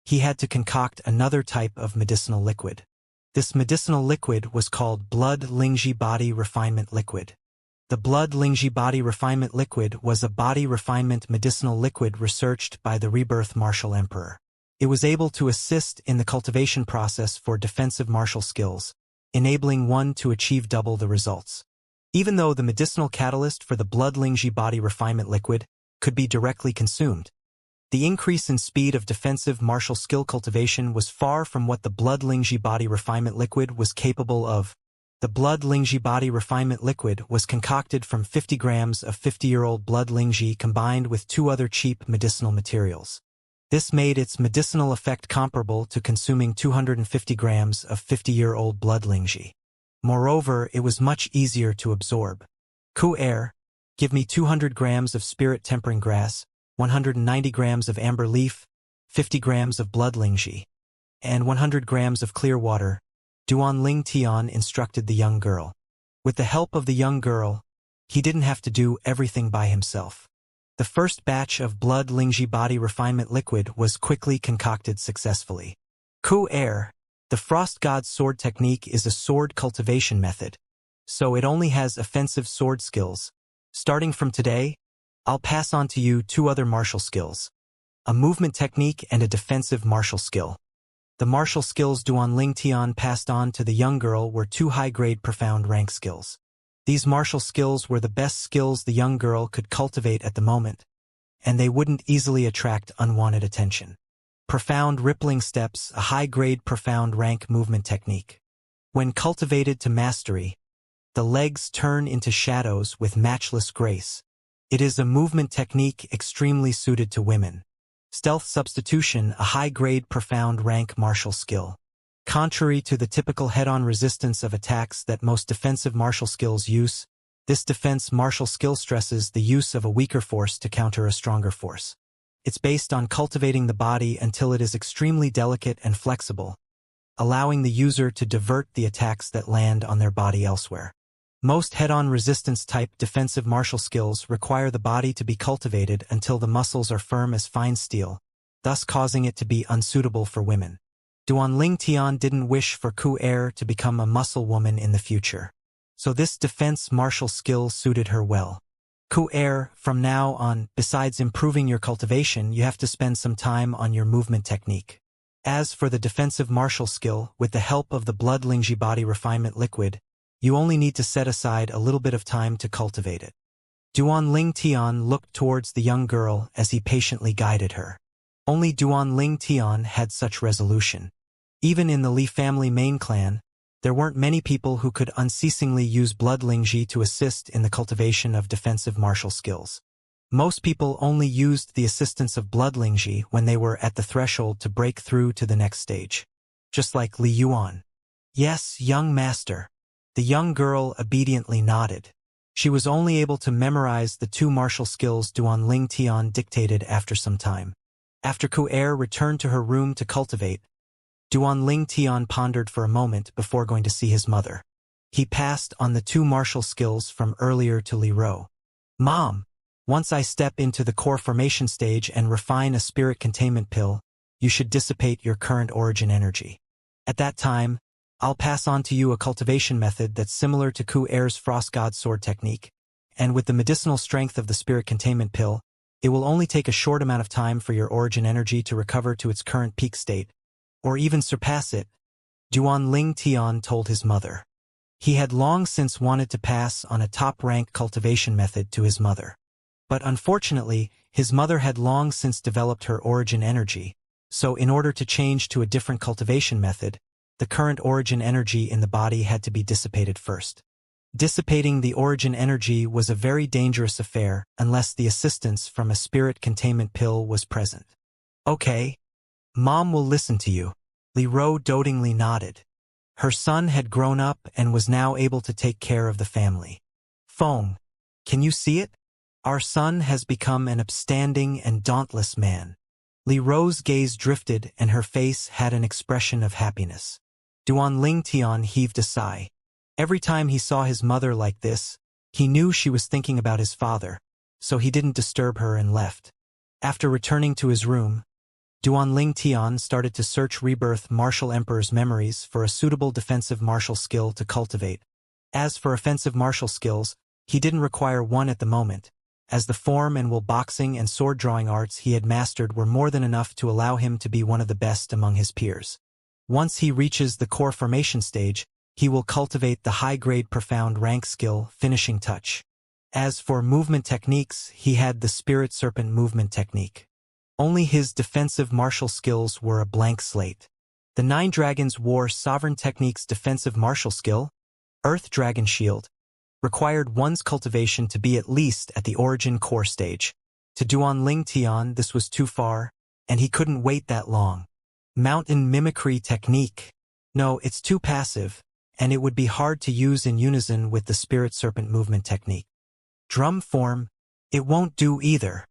he had to concoct another type of medicinal liquid. This medicinal liquid was called Blood Lingji Body Refinement Liquid. The Blood Lingji Body Refinement Liquid was a body refinement medicinal liquid researched by the Rebirth Martial Emperor. It was able to assist in the cultivation process for defensive martial skills, enabling one to achieve double the results. Even though the medicinal catalyst for the Blood Lingji Body Refinement Liquid could be directly consumed, the increase in speed of defensive martial skill cultivation was far from what the Blood Lingji Body Refinement Liquid was capable of. The blood Lingji body refinement liquid was concocted from 50 grams of 50-year-old blood Lingji combined with 2 other cheap medicinal materials. This made its medicinal effect comparable to consuming 250 grams of 50-year-old blood Lingji. Moreover, it was much easier to absorb. Ku-air, give me 200 grams of spirit tempering grass, 190 grams of amber leaf, 50 grams of blood Lingji, and 100 grams of clear water, Duan Ling Tian instructed the young girl. With the help of the young girl, he didn't have to do everything by himself. The first batch of blood Lingji body refinement liquid was quickly concocted successfully. Ku-air, the Frost God's sword technique is a sword cultivation method, so it only has offensive sword skills. Starting from today, I'll pass on to you 2 other martial skills, a movement technique and a defensive martial skill. The martial skills Duan Ling Tian passed on to the young girl were 2 high-grade profound rank skills. These martial skills were the best skills the young girl could cultivate at the moment, and they wouldn't easily attract unwanted attention. Profound rippling steps, a high-grade profound rank movement technique. When cultivated to mastery, the legs turn into shadows with matchless grace. It is a movement technique extremely suited to women. Stealth substitution, a high-grade profound rank martial skill. Contrary to the typical head-on resistance of attacks that most defensive martial skills use, this defense martial skill stresses the use of a weaker force to counter a stronger force. It's based on cultivating the body until it is extremely delicate and flexible, allowing the user to divert the attacks that land on their body elsewhere. Most head-on resistance-type defensive martial skills require the body to be cultivated until the muscles are firm as fine steel, thus causing it to be unsuitable for women. Duan Ling Tian didn't wish for Ku-air to become a muscle woman in the future, so this defense martial skill suited her well. Ku-air, from now on, besides improving your cultivation, you have to spend some time on your movement technique. As for the defensive martial skill, with the help of the blood Lingji body refinement liquid, you only need to set aside a little bit of time to cultivate it. Duan Ling Tian looked towards the young girl as he patiently guided her. Only Duan Ling Tian had such resolution. Even in the Li family main clan, there weren't many people who could unceasingly use blood Lingji to assist in the cultivation of defensive martial skills. Most people only used the assistance of blood Lingji when they were at the threshold to break through to the next stage. Just like Li Yuan. Yes, young master. The young girl obediently nodded. She was only able to memorize the 2 martial skills Duan Ling Tian dictated after some time. After Ku-air returned to her room to cultivate, Duan Ling Tian pondered for a moment before going to see his mother. He passed on the 2 martial skills from earlier to Li Ro. Mom, once I step into the core formation stage and refine a spirit containment pill, you should dissipate your current origin energy. At that time, I'll pass on to you a cultivation method that's similar to Ku-air's Frost God sword technique, and with the medicinal strength of the spirit containment pill, it will only take a short amount of time for your origin energy to recover to its current peak state, or even surpass it, Duan Ling Tian told his mother. He had long since wanted to pass on a top-rank cultivation method to his mother. But unfortunately, his mother had long since developed her origin energy, so in order to change to a different cultivation method, the current origin energy in the body had to be dissipated first. Dissipating the origin energy was a very dangerous affair unless the assistance from a spirit containment pill was present. Okay, Mom will listen to you. Li Ro dotingly nodded. Her son had grown up and was now able to take care of the family. Feng, can you see it? Our son has become an upstanding and dauntless man. Li Ro's gaze drifted and her face had an expression of happiness. Duan Ling Tian heaved a sigh. Every time he saw his mother like this, he knew she was thinking about his father, so he didn't disturb her and left. After returning to his room, Duan Ling Tian started to search Rebirth Martial Emperor's memories for a suitable defensive martial skill to cultivate. As for offensive martial skills, he didn't require one at the moment, as the form and will boxing and sword-drawing arts he had mastered were more than enough to allow him to be one of the best among his peers. Once he reaches the core formation stage, he will cultivate the high-grade profound rank skill, Finishing Touch. As for movement techniques, he had the Spirit Serpent movement technique. Only his defensive martial skills were a blank slate. The 9 Dragons War Sovereign Technique's defensive martial skill, Earth Dragon Shield, required one's cultivation to be at least at the origin core stage. To Duanling Tian, this was too far, and he couldn't wait that long. Mountain Mimicry Technique. No, it's too passive, and it would be hard to use in unison with the Spirit Serpent Movement Technique. Drum Form. It won't do either.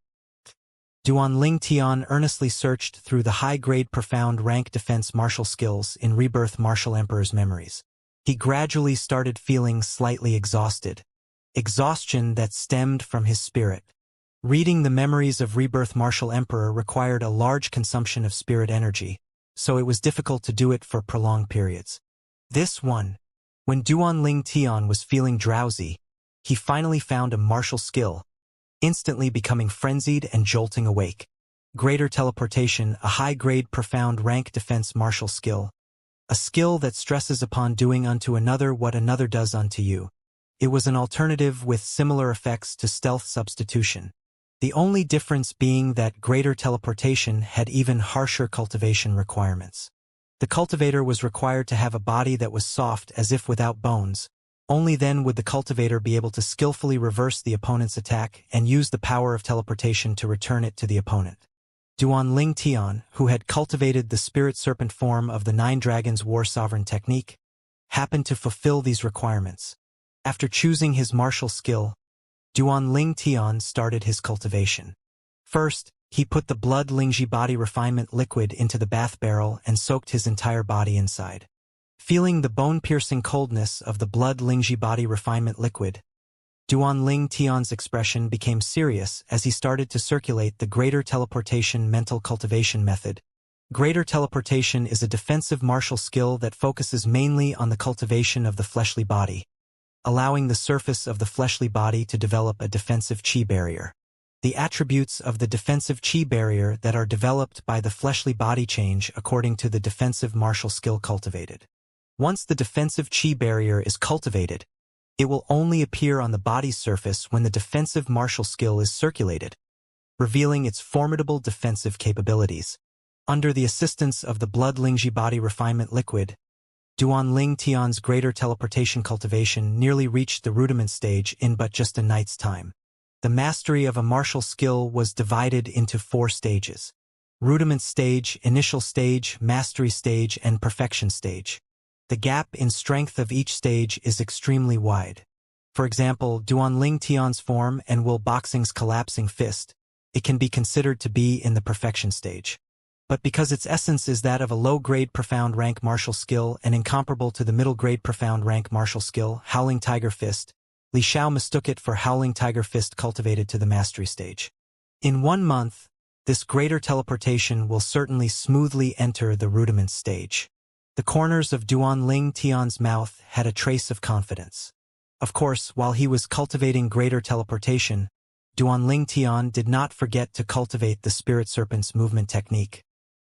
Duanling Tian earnestly searched through the high-grade profound rank defense martial skills in Rebirth Martial Emperor's memories. He gradually started feeling slightly exhausted. Exhaustion that stemmed from his spirit. Reading the memories of Rebirth Martial Emperor required a large consumption of spirit energy, so it was difficult to do it for prolonged periods. This one, when Duanling Tian was feeling drowsy, he finally found a martial skill, instantly becoming frenzied and jolting awake. Greater Teleportation, a high-grade profound rank defense martial skill. A skill that stresses upon doing unto another what another does unto you. It was an alternative with similar effects to stealth substitution. The only difference being that Greater Teleportation had even harsher cultivation requirements. The cultivator was required to have a body that was soft as if without bones. Only then would the cultivator be able to skillfully reverse the opponent's attack and use the power of teleportation to return it to the opponent. Duanling Tian, who had cultivated the spirit serpent form of the Nine Dragons War Sovereign technique, happened to fulfill these requirements. After choosing his martial skill, Duanling Tian started his cultivation. First, he put the blood Lingji body refinement liquid into the bath barrel and soaked his entire body inside. Feeling the bone-piercing coldness of the blood Lingji body refinement liquid, Duanling Tian's expression became serious as he started to circulate the Greater Teleportation mental cultivation method. Greater Teleportation is a defensive martial skill that focuses mainly on the cultivation of the fleshly body, allowing the surface of the fleshly body to develop a defensive chi barrier. The attributes of the defensive chi barrier that are developed by the fleshly body change according to the defensive martial skill cultivated. Once the defensive chi barrier is cultivated, it will only appear on the body's surface when the defensive martial skill is circulated, revealing its formidable defensive capabilities. Under the assistance of the blood Lingji body refinement liquid, Duanling Tian's Greater Teleportation cultivation nearly reached the rudiment stage in but just a night's time. The mastery of a martial skill was divided into 4 stages: rudiment stage, initial stage, mastery stage, and perfection stage. The gap in strength of each stage is extremely wide. For example, Duanling Tian's form and Will Boxing's collapsing fist, it can be considered to be in the perfection stage. But because its essence is that of a low-grade profound rank martial skill and incomparable to the middle-grade profound rank martial skill, Howling Tiger Fist, Li Xiao mistook it for Howling Tiger Fist cultivated to the mastery stage. In 1 month, this Greater Teleportation will certainly smoothly enter the rudiment stage. The corners of Duanling Tian's mouth had a trace of confidence. Of course, while he was cultivating Greater Teleportation, Duanling Tian did not forget to cultivate the Spirit Serpent's movement technique.